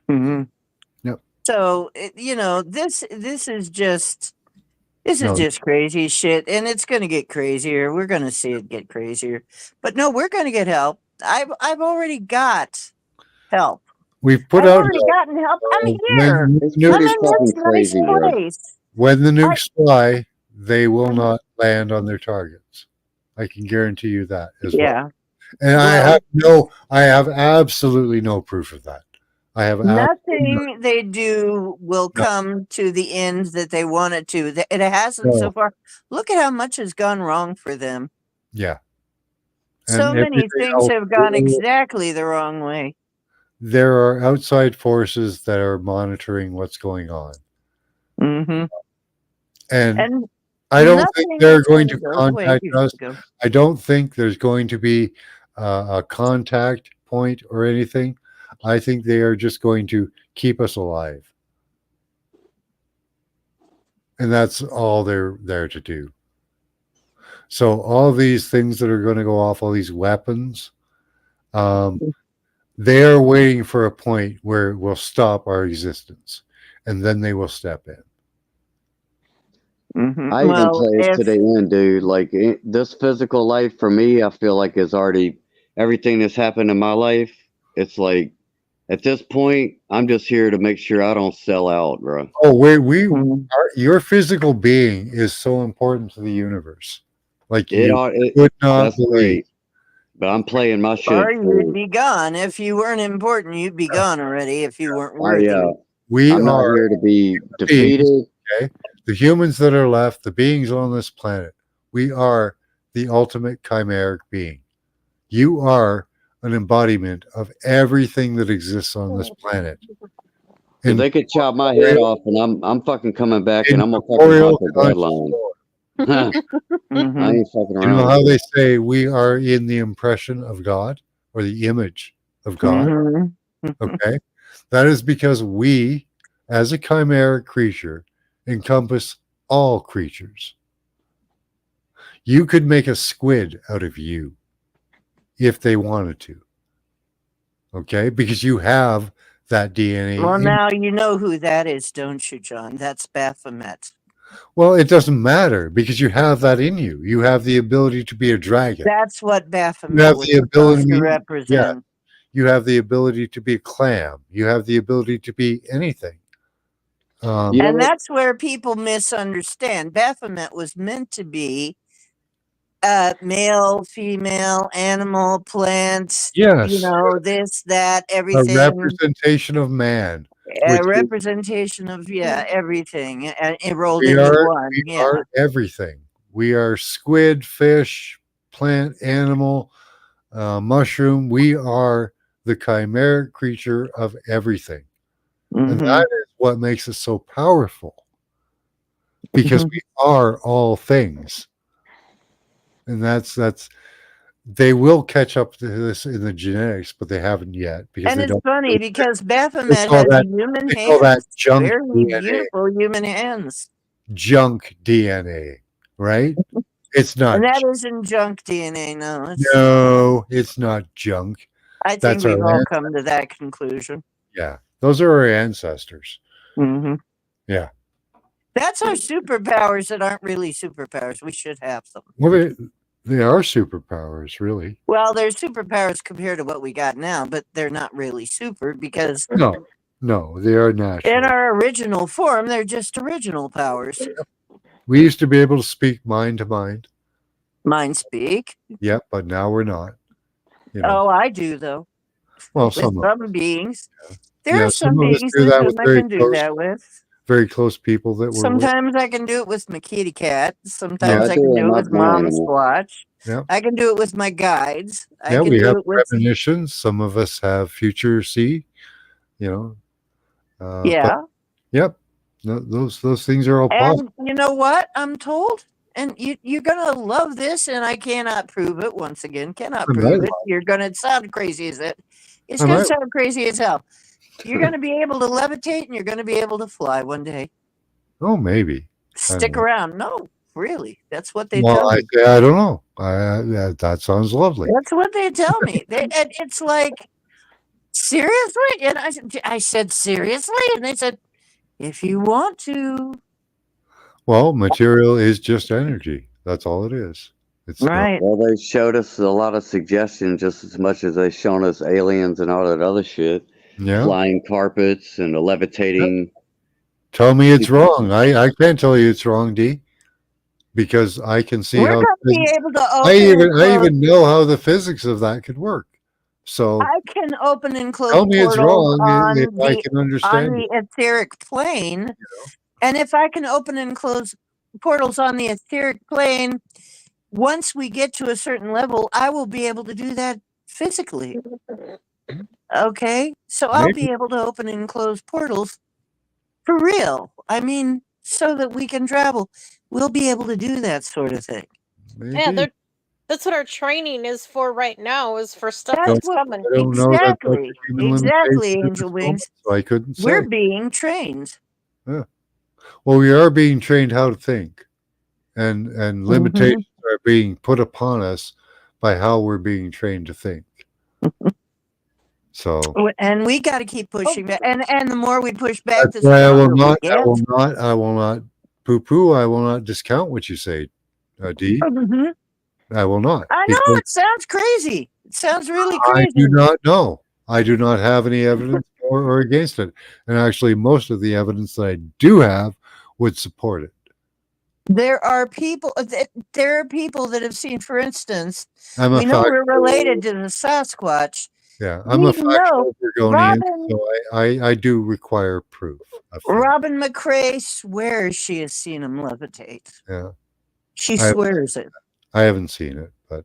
Mm-hmm. Yep. So this is just crazy shit, and it's going to get crazier. We're going to see it get crazier, but no, we're going to get help. I've already got help. We've put I've out already gotten help. I'm here. when It's the pretty nukes, fucking Nice crazy, bro. place. when the nukes fly, they will not land on their targets. I can guarantee you that as well. Yeah. And I have absolutely no proof of that. I have Nothing they do will come to the end that they want it to. It hasn't so far. Look at how much has gone wrong for them. Yeah. So And many everything things else have gone will- exactly the wrong way. There are outside forces that are monitoring what's going on. Mm-hmm. And I don't think they're going to go the way it contact used us. to go. I don't think there's going to be a contact point or anything. I think they are just going to keep us alive. And that's all they're there to do. So all these things that are going to go off, all these weapons, they are waiting for a point where it will stop our existence, and then they will step in. Mm-hmm. I even play it to the end, dude. Like this physical life for me, I feel like is already everything that's happened in my life. It's like at this point, I'm just here to make sure I don't sell out, bro. Oh, your physical being is so important to the universe. Like you would not that's believe. great. But I'm playing my shit. Or you'd be gone. If you weren't important, you'd be gone already if you weren't worthy. I'm not here to be defeated. Okay? The humans that are left, the beings on this planet, we are the ultimate chimeric being. You are an embodiment of everything that exists on this planet. If they could chop my head off, and I'm fucking coming back, and I'm gonna fucking hunt the bloodline. I ain't fucking around. You know how they say we are in the impression of God or the image of God? Okay. That is because we, as a chimeric creature, encompass all creatures. You could make a squid out of you if they wanted to. Okay? Because you have that DNA. Well, now you know who that is, don't you, John? That's Baphomet. Well, it doesn't matter because you have that in you. You have the ability to be a dragon. That's what Baphomet was supposed to represent. Yeah, you have the ability to be a clam. You have the ability to be anything. And that's where people misunderstand. Baphomet was meant to be male, female, animal, plants. Yes. You know, this, that, everything. A representation of man. A representation of everything, and it rolled We into are, one. we are everything. We are squid, fish, plant, animal, mushroom. We are the chimeric creature of everything, and that is what makes us so powerful. Because we are all things, and that's. They will catch up to this in the genetics, but they haven't yet. Because and they it's don't funny because Baphomet has human hands, very beautiful human hands. Junk DNA, right? It's not. And that isn't junk DNA, no. No, it's not junk. I think we've all come to that conclusion. Yeah, those are our ancestors. Mm-hmm. Yeah. That's our superpowers that aren't really superpowers. We should have them. Well, they are superpowers, really. Well, they're superpowers compared to what we got now, but they're not really super because No, they are in natural. our original form, they're just original powers. We used to be able to speak mind to mind. Mind speak. Yep, but now we're not. Oh, I do though. Well, With some beings. There are some some of us beings do with that whom with I very can do close, that with. very close people that we're with. Sometimes I can do it with my kitty cat. Yeah, Sometimes I I do can it do it with with my Mom animal. Squatch. Yeah. I can do it with my guides. I Yeah, can we do have it with premonitions. Some of us have future see. yeah. But, yep, those things are all possible. And you know what? I'm told, and you're gonna love this, and I cannot prove it. Once again, cannot I prove might it. love You're gonna sound crazy as it. It's I gonna might. sound crazy as hell. You're gonna be able to levitate, and you're gonna be able to fly one day. Oh, maybe. Stick around. No, really, that's what they Well, tell I me. say I don't know. That sounds lovely. That's what they tell me. And it's like, seriously? And I said, seriously? And they said, if you want to. Well, material is just energy. That's all it is. It's Right. Well, they showed us a lot of suggestions just as much as they shown us aliens and all that other shit. Yeah. Flying carpets and a levitating. Tell me it's wrong. I can't tell you it's wrong, D, because I can see We're how going to be able to open I and close. even know how the physics of that could work. So I can open and close tell me it's portals wrong if I on can understand the it. etheric plane. And if I can open and close portals on the etheric plane, once we get to a certain level, I will be able to do that physically. Okay? So I'll be able to open and close portals for real. I mean, so that we can travel. We'll be able to do that sort of thing. Yeah, that's what our training is for right now, is for stuff That's that's what, coming. I don't know that that's a exactly. human Exactly, limitation at Angel this Wings. moment, so I couldn't We're say. being trained. Yeah. Well, we are being trained how to think, and limitations are being put upon us by how we're being trained to think. So And we got to keep pushing back. And the more we push back, the that's why I will stronger we not. get. I will not poo-poo. I will not discount what you say, D. Mhm. I will not. I know because it sounds crazy. It sounds really I crazy. do not know. I do not have any evidence for or against it, and actually, most of the evidence that I do have would support it. There are people. There are people that have seen, for instance, I'm a we know we're factual. related to the Sasquatch. Yeah, I'm We a factual Oregonian, Robin, so I do require proof. Of things. Robin McCrae swears she has seen him levitate. Yeah, She swears it. I haven't seen it, but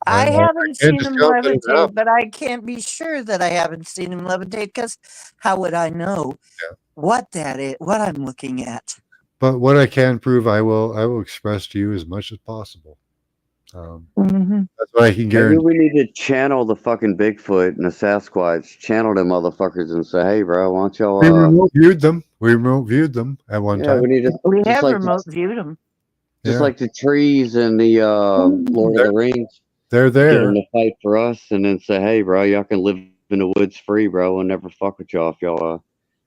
I haven't can't seen him discount that it levitate, happened. but I can't be sure that I haven't seen him levitate because how would I know what that is, what I'm looking at? But what I can prove, I will express to you as much as possible. That's what I can Maybe guarantee. we need to channel the fucking Bigfoot and the Sasquatch, channel them motherfuckers and say, hey, bro, why don't y'all... We remote viewed them. We remote viewed them at one time. we need to... We just have like remote viewed them. Just like the trees and the Lord of the Rings. They're Get there. them to fight for us and then say, hey, bro, y'all can live in the woods free, bro. We'll never fuck with y'all if y'all...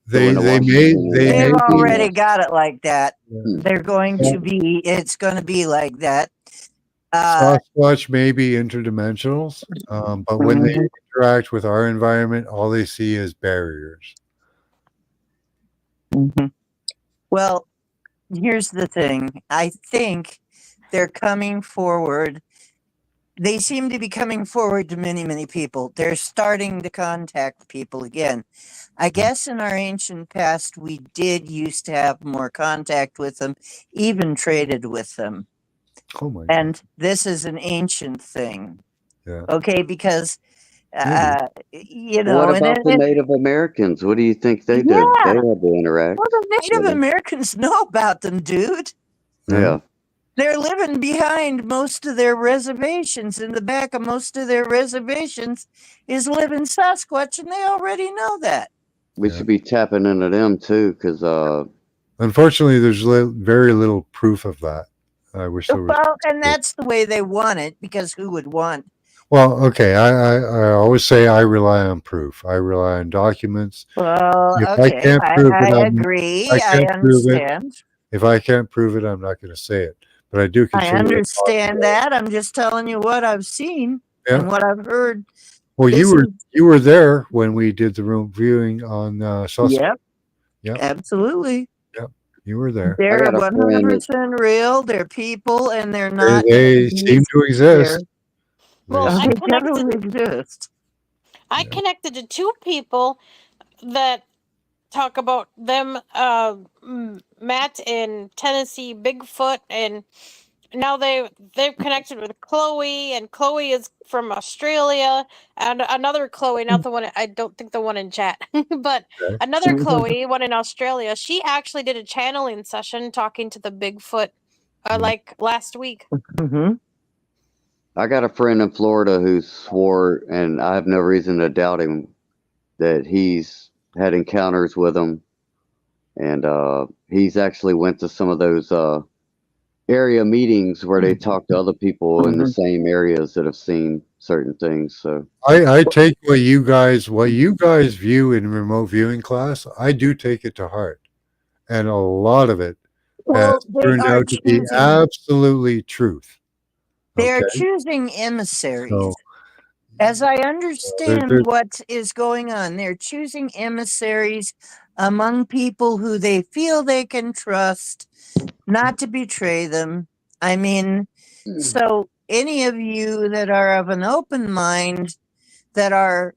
They've already got it like that. They're going to be. It's going to be like that. Sasquatch may be interdimensionals, but when they interact with our environment, all they see is barriers. Well, here's the thing. I think they're coming forward. They seem to be coming forward to many, many people. They're starting to contact people again. I guess in our ancient past, we did used to have more contact with them, even traded with them. Oh my and this is an ancient thing. Yeah. Okay, because you know. What about the Native Americans? What do you think they did? They had to interact. Well, the Native Americans know about them, dude. Yeah. They're living behind most of their reservations. In the back of most of their reservations is living Sasquatch, and they already know that. We should be tapping into them too, because unfortunately, there's very little proof of that. I wish there was. Well, and that's the way they want it, because who would want? Well, okay. I always say I rely on proof. I rely on documents. Well, If okay, I can't prove it, I agree. I can't prove it. understand. If I can't prove it, I'm not going to say it. But I do I consider it understand that. I'm just telling you what I've seen and Yeah. what I've heard. Well, This you were there when we did the room viewing on Suspect. Yep, Yep. absolutely. Yep. You were there. I They're got a friend. 100% real. They're people, and they're They, not. they seem to exist. Well, Oh, I they connected. definitely exist. I connected to two people that talk about them. Matt in Tennessee, Bigfoot, and now they've connected with Chloe, and Chloe is from Australia, and another Chloe, not the one I don't think the one in chat, but another Chloe, one in Australia. She actually did a channeling session talking to the Bigfoot, like last week. I got a friend in Florida who swore, and I have no reason to doubt him, that he's had encounters with them, and he's actually went to some of those area meetings where they talk to other people in the same areas that have seen certain things. So I take what you guys view in remote viewing class. I do take it to heart, and a lot of it has They turned are out to be choosing. absolutely truth. They're Okay? choosing emissaries. So As I understand there's- what is going on, they're choosing emissaries among people who they feel they can trust, not to betray them. I mean, so any of you that are of an open mind, that are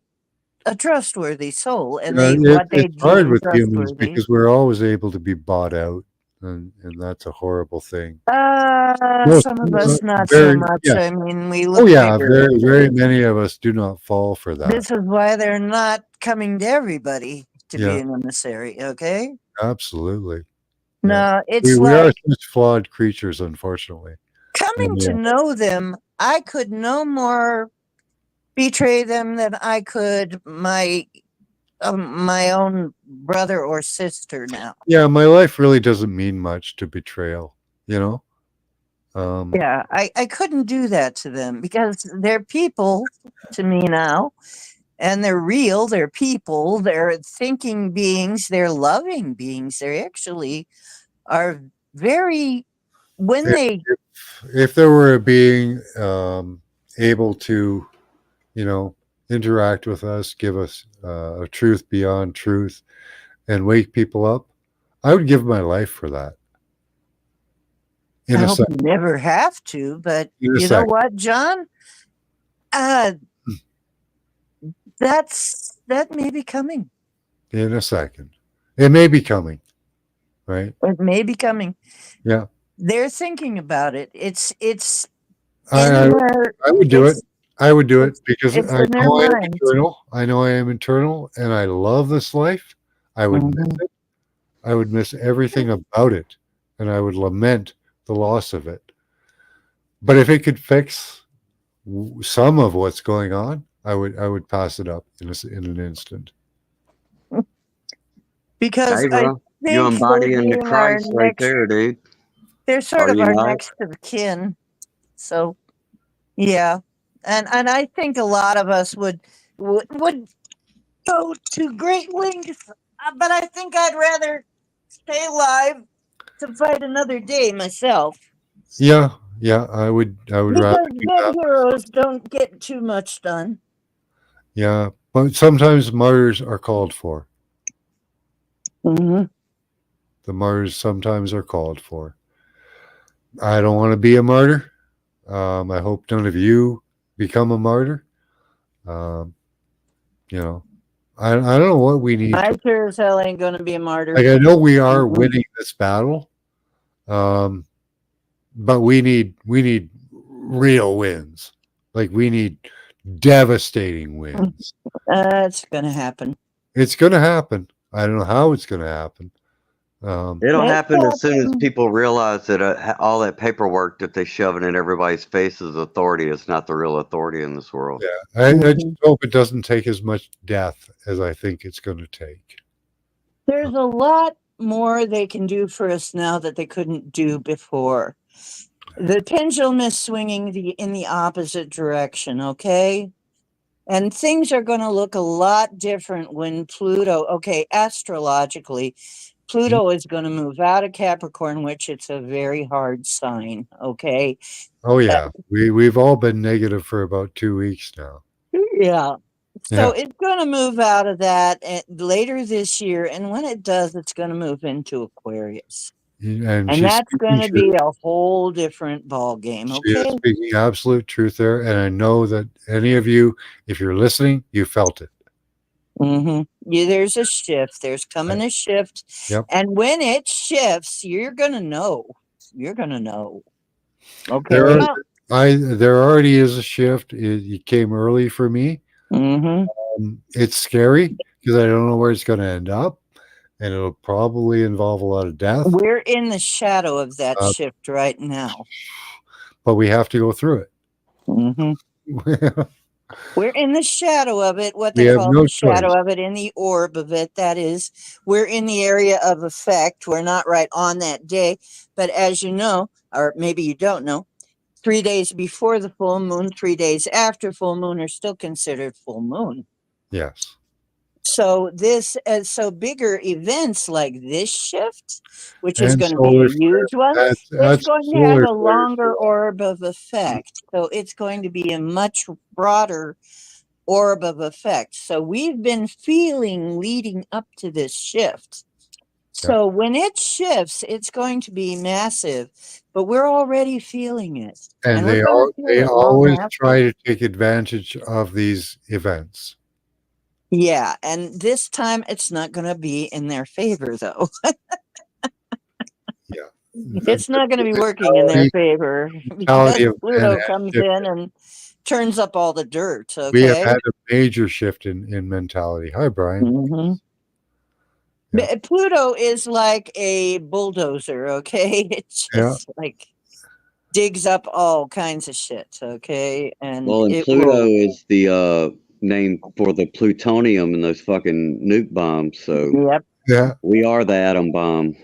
a trustworthy soul, and what they it's hard deem with humans trustworthy. because we're always able to be bought out, and that's a horrible thing. Some of us not so much. I mean, we look bigger. Very many of us do not fall for that. This is why they're not coming to everybody to be Yeah. an emissary, okay? Absolutely. No, it's we are like such flawed creatures, unfortunately. coming And, to know them. I could no more betray them than I could my own brother or sister now. yeah, my life really doesn't mean much to betrayal, you know? Yeah, I couldn't do that to them because they're people to me now, and they're real, they're people, they're thinking beings, they're loving beings. They actually are very, when they if there were a being able to, interact with us, give us a truth beyond truth, and wake people up, I would give my life for that. I hope you never have to, but you know what, John? That may be coming. In a second. It may be coming, right? It may be coming. Yeah. They're thinking about it. It's I would do it. I would do it because it's I in their know I am minds. eternal. I know I am eternal, and I love this life. I would miss it. I would miss everything about it, and I would lament the loss of it. But if it could fix some of what's going on, I would pass it up in an instant. Because hey, bro, you embodying the Christ right there, dude. They're sort of our next of kin. So, yeah, and I think a lot of us would go to great lengths, but I think I'd rather stay alive to fight another day myself. Yeah, I would rather do Because that. dead heroes don't get too much done. Yeah, but sometimes martyrs are called for. The martyrs sometimes are called for. I don't want to be a martyr. I hope none of you become a martyr. I don't know what we need. I sure as hell ain't going to be a martyr. Like, I know we are winning this battle, but we need real wins. Like, we need devastating wins. It's going to happen. It's going to happen. I don't know how it's going to happen. It'll happen as soon as people realize that all that paperwork that they shoving in everybody's face as authority is not the real authority in this world. Yeah, I just hope it doesn't take as much death as I think it's going to take. There's a lot more they can do for us now that they couldn't do before. The pendulum is swinging in the opposite direction, okay? And things are going to look a lot different when Pluto, okay, astrologically, Pluto is going to move out of Capricorn, which it's a very hard sign. Okay. Oh yeah, we've all been negative for about 2 weeks now. Yeah. So Yeah. it's going to move out of that later this year. And when it does, it's going to move into Aquarius. And And she's that's going to speaking be a whole different ball game. She is Okay. speaking absolute truth there, and I know that any of you, if you're listening, you felt it. Mm-hmm. Yeah, there's a shift. There's coming a shift. Yep. And when it shifts, you're going to know. You're going to know. Okay. There already is a shift. It came early for me. Mm-hmm. It's scary because I don't know where it's going to end up, and it'll probably involve a lot of death. We're in the shadow of that shift right now. But we have to go through it. Mm-hmm. We're in the shadow of it, what they call the shadow of it, in the orb of it. That is, we're in the area of effect. We're not right on that day. But as you know, or maybe you don't know, 3 days before the full moon, 3 days after full moon are still considered full moon. Yes. So so bigger events like this shift, which is going to be a huge one, it's going to have a longer orb of effect. So it's going to be a much broader orb of effect. So we've been feeling leading up to this shift. So when it shifts, it's going to be massive, but we're already feeling it. And they always try to take advantage of these events. Yeah, and this time it's not going to be in their favor, though. Yeah. It's not going to be working in their favor because Pluto comes in and turns up all the dirt. Okay. We have had a major shift in mentality. Hi, Brian. Mm-hmm. Yeah. Pluto is like a bulldozer. Okay. It just like digs up all kinds of shit. Okay. And Pluto is the name for the plutonium in those fucking nuke bombs. So we are the atom bomb.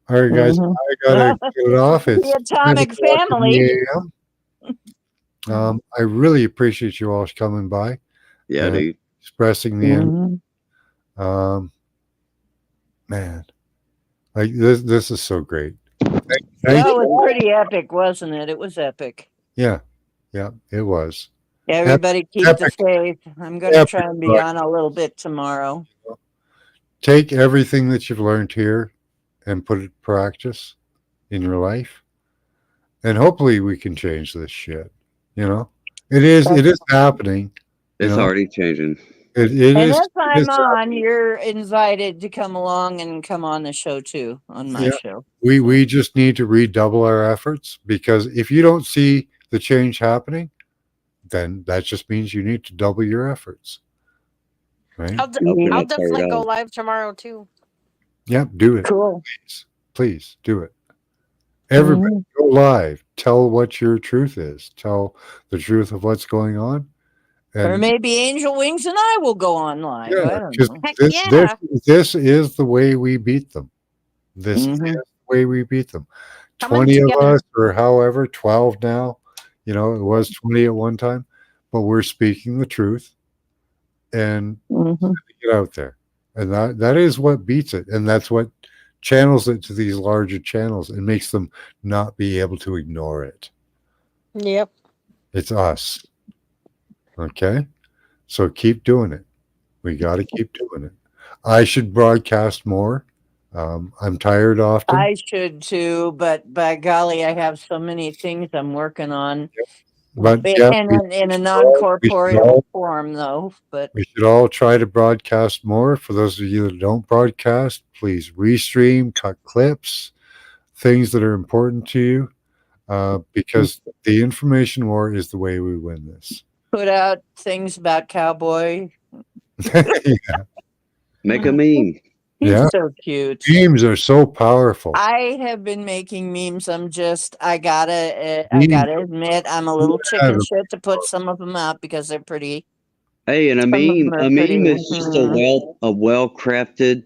All right, guys, I gotta get it off. It's the atomic family. I really appreciate you all coming by. Yeah, dude. Expressing the end. Man, like this is so great. That was pretty epic, wasn't it? It was epic. Yeah, it was. Everybody keep the faith. I'm going to try and be on a little bit tomorrow. Take everything that you've learned here and put it to practice in your life. And hopefully we can change this shit. You know? It is happening. It's already changing. It is. And if I'm on, you're invited to come along and come on the show too, on my show. We just need to redouble our efforts, because if you don't see the change happening, then that just means you need to double your efforts. Right? I'll definitely go live tomorrow too. Yep, do it. Cool. Please do it. Everybody go live. Tell what your truth is. Tell the truth of what's going on. Or maybe Angel Wings and I will go on live. Yeah, I don't know. This is the way we beat them. This is the way we beat them. 20 of us, or however, 12 now. You know, it was 20 at one time, but we're speaking the truth and get out there. And that is what beats it. And that's what channels it to these larger channels and makes them not be able to ignore it. Yep. It's us. Okay? So keep doing it. We got to keep doing it. I should broadcast more. I'm tired often. I should too, but by golly, I have so many things I'm working on. But in a non-corporeal form, though. But we should all try to broadcast more. For those of you that don't broadcast, please restream, cut clips, things that are important to you, because the information war is the way we win this. Put out things about Cowboy. Make a meme. He's so cute. Memes are so powerful. I have been making memes. I gotta admit, I'm a little chicken shit to put some of them out because they're pretty. Hey, and a meme is just a well-crafted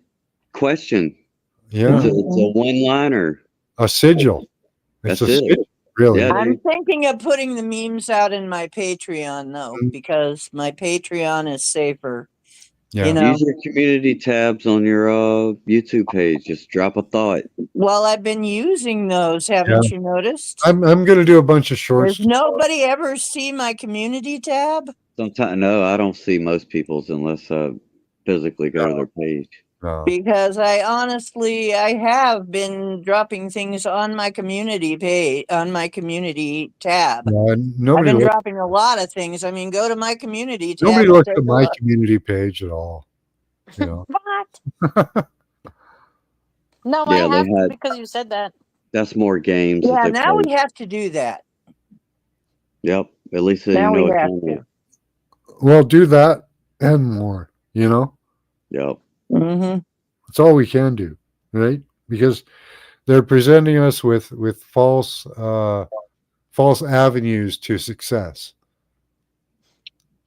question. Yeah, it's a one-liner. A sigil. That's it. Sigil, really. Yeah, I'm thinking of putting the memes out in my Patreon though, because my Patreon is safer. Yeah. You know, Use your community tabs on your YouTube page. Just drop a thought. well, I've been using those. Haven't you noticed? I'm going to do a bunch of shorts. Does nobody ever see my community tab? Sometimes no, I don't see most people's unless I physically go to their page. No. Because I have been dropping things on my community page, on my community tab. No, I've nobody been looks, dropping a lot of things. I mean, go to my community tab. nobody and looks take at a my look. community page at all. You know. What? No, Yeah, I they have to had. because you said that. That's more games that Yeah, they now play. we have to do that. Yep. At least they Now know we it's have on there. to. Well, do that and more. You know. Yep. Mm-hmm. It's all we can do, right? Because they're presenting us with false avenues to success.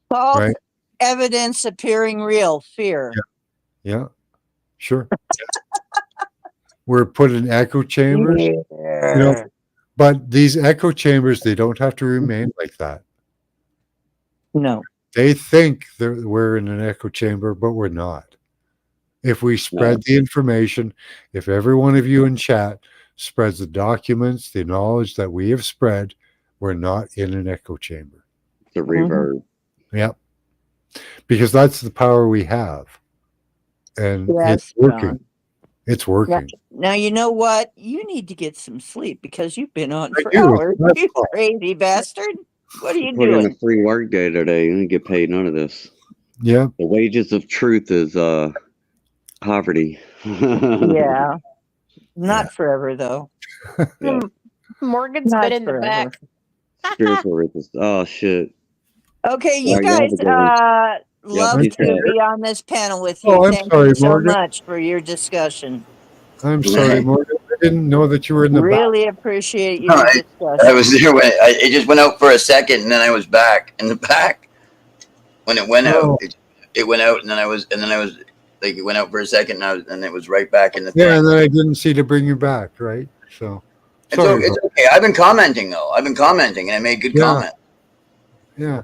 False Right? evidence appearing real. Fear. Yeah, sure. We're put in echo chambers, you know, but these echo chambers, they don't have to remain like that. No. They think we're in an echo chamber, but we're not. If we spread the information, if every one of you in chat spreads the documents, the knowledge that we have spread, we're not in an echo chamber. The reverb. Yep. Because that's the power we have. And Yes, it's working. John. It's working. Now, you know what? You need to get some sleep because you've been on I for do. hours. You crazy bastard. What are you Put in doing? a free work day today. You didn't get paid none of this. Yeah. The wages of truth is poverty. Yeah. Not forever, though. Yeah. Morgan's Not been in the forever. back. Spiritual riches. Oh shit. Okay, you All right, y'all have guys a good one. love peace to out. be on this panel with you. Oh, I'm Thank sorry, you so Morgan. much for your discussion. I'm sorry, Morgan. I didn't know that you were in the back. Really appreciate No, your I discussion. was there when it just went out for a second, and then I was back in the back. When it went Oh. out, it went out, and then I was like, it went out for a second, and it was right back in the Yeah, thing. and then I didn't see to bring you back, right? So It's okay. I've been commenting though. I've been commenting, and I made good Yeah. comment. Yeah.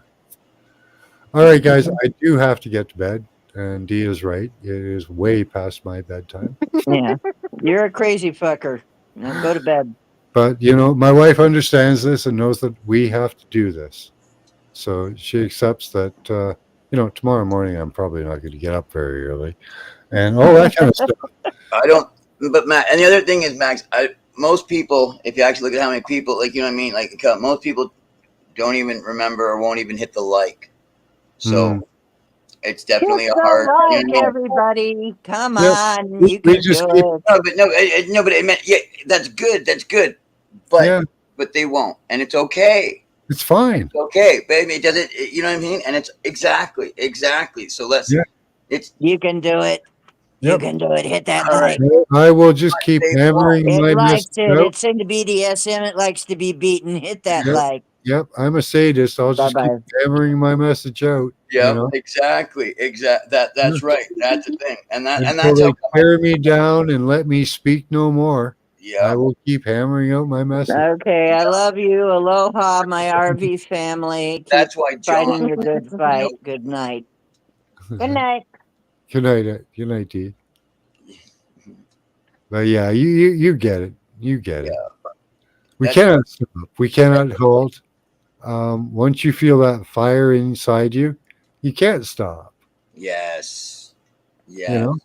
All right, guys. I do have to get to bed, and Dee is right. It is way past my bedtime. Yeah. You're a crazy fucker. Now go to bed. But you know, my wife understands this and knows that we have to do this. So she accepts that. You know, tomorrow morning I'm probably not going to get up very early, and all that kind of stuff. I don't. But Matt, and the other thing is, Max, most people, if you actually look at how many people, like, you know what I mean, like, most people don't even remember or won't even hit the like. So it's definitely Hit a hard. the like, You know, everybody. Come Yep. on. You can just do keep- it. no, but it meant, yeah, that's good. That's good. But but they won't, and it's okay. It's fine. It's okay, baby. It doesn't. You know what I mean? And it's exactly. So let's. Yeah. It's. You can do it. Yep. You can do it. Hit that All like. I will just keep hammering It my likes message it. out. It's into BDSM. It likes to be beaten. Hit that Yep. like. Yep, I'm a sadist. I'll just keep hammering my message out. Yeah, you know? exactly. That's right. That's the thing, and Until that's they how. tear me down and let me speak no more. Yeah. I will keep hammering out my message. Okay, I love you. Aloha, my RV family. Keep That's why fighting John. your good fight. Good night. Good night. Good night, Dee. But yeah, you get it. You get it. We cannot stop. We cannot hold. Once you feel that fire inside you, you can't stop. Yes. Yeah. You know?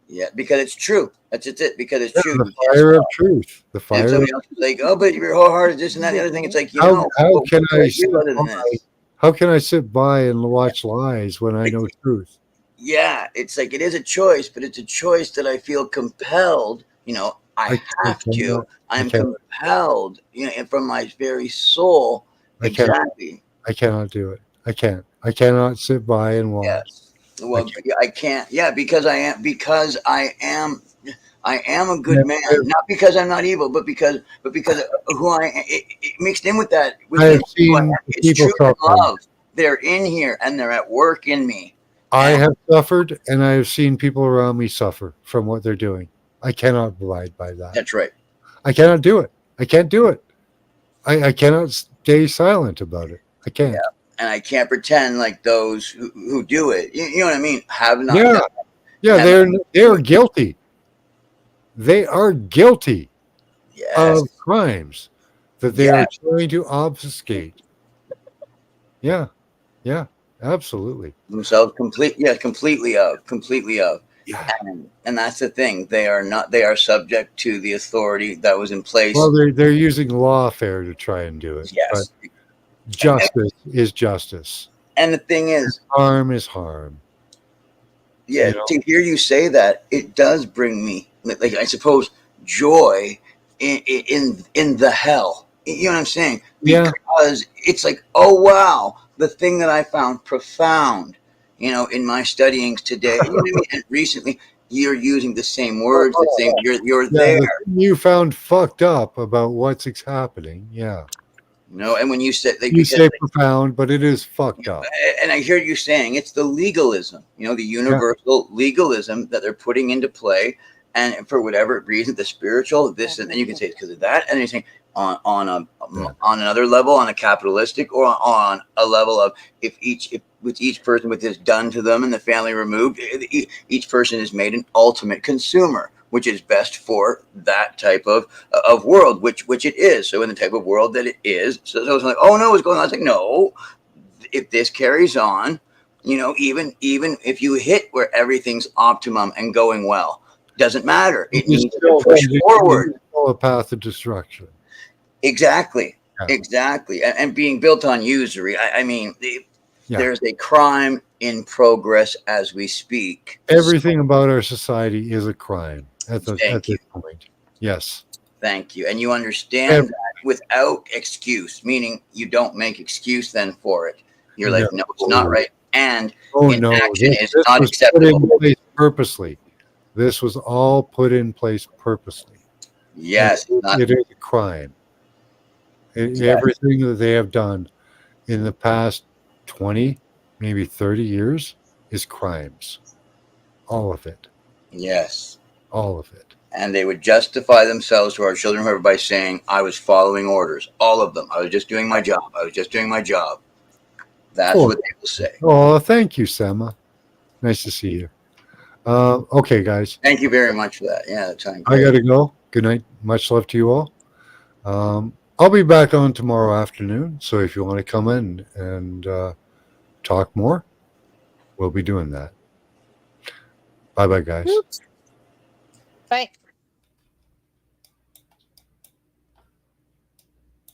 Yeah, because it's true. That's just it. Because it's true. The fire of truth. The And fire. somebody else is like, "Oh, but you're wholehearted, this and that, the other thing." It's like, How can I do other than this? how can I sit by and watch lies when I know truth? Yeah, it's like it is a choice, but it's a choice that I feel compelled. You know, I have to. I'm compelled. You know, and from my very soul. Exactly. I cannot do it. I can't. I cannot sit by and watch. Yes. Well, I can't. Yeah, because I am a good man. Not because I'm not evil, but because of who I am. It mixed in with that. I have seen it's people truth and suffer. love. They're in here and they're at work in me. I have suffered, and I have seen people around me suffer from what they're doing. I cannot abide by that. That's right. I cannot do it. I can't do it. I cannot stay silent about it. I can't. and I can't pretend like those who do it. You know what I mean? Have not. Yeah. Done it. Yeah, Have they're guilty. They are guilty Yes. of crimes that they are trying to obfuscate. Yeah. Yeah. Absolutely. Themselves completely of. Yeah. And that's the thing. They are not. They are subject to the authority that was in place. Well, they're using lawfare to try and do it. Yes. But justice is justice. And the thing is, harm is harm. Yeah, You know? to hear you say that, it does bring me, like, I suppose, joy in the hell. You know what I'm saying? Because it's like, oh wow, the thing that I found profound, in my studyings today, and recently, you're using the same words, the same. You're there. The thing you found fucked up about what's happening. Yeah. And when you said, You say profound, but it is fucked up. And I hear you saying it's the legalism, the universal legalism that they're putting into play, and for whatever reason, the spiritual, this, and then you can say it's because of that, and then you're saying on another level, on a capitalistic, or on a level of if with each person with this done to them and the family removed, each person is made an ultimate consumer, which is best for that type of world, which it is. So in the type of world that it is, so it's like, oh no, what's going on? It's like, no, if this carries on, even if you hit where everything's optimum and going well, doesn't matter. It needs to push forward. It's still a path of destruction. Exactly. And being built on usury. I mean, there's a crime in progress as we speak. Everything about our society is a crime at this point. Yes. Thank you. And you understand that without excuse, meaning you don't make excuse then for it. You're like, no, it's not right. And inaction is not acceptable. Put in place purposely. This was all put in place purposely. Yes. It is a crime. Everything that they have done in the past 20, maybe 30 years is crimes. All of it. Yes. All of it. And they would justify themselves to our children whoever by saying, I was following orders. All of them. I was just doing my job. I was just doing my job. That's what they will say. Oh, thank you, Sama. Nice to see you. Okay, guys. Thank you very much for that. Yeah, the time. I got to go. Good night. Much love to you all. I'll be back on tomorrow afternoon. So if you want to come in and talk more, we'll be doing that. Bye-bye, guys. Bye.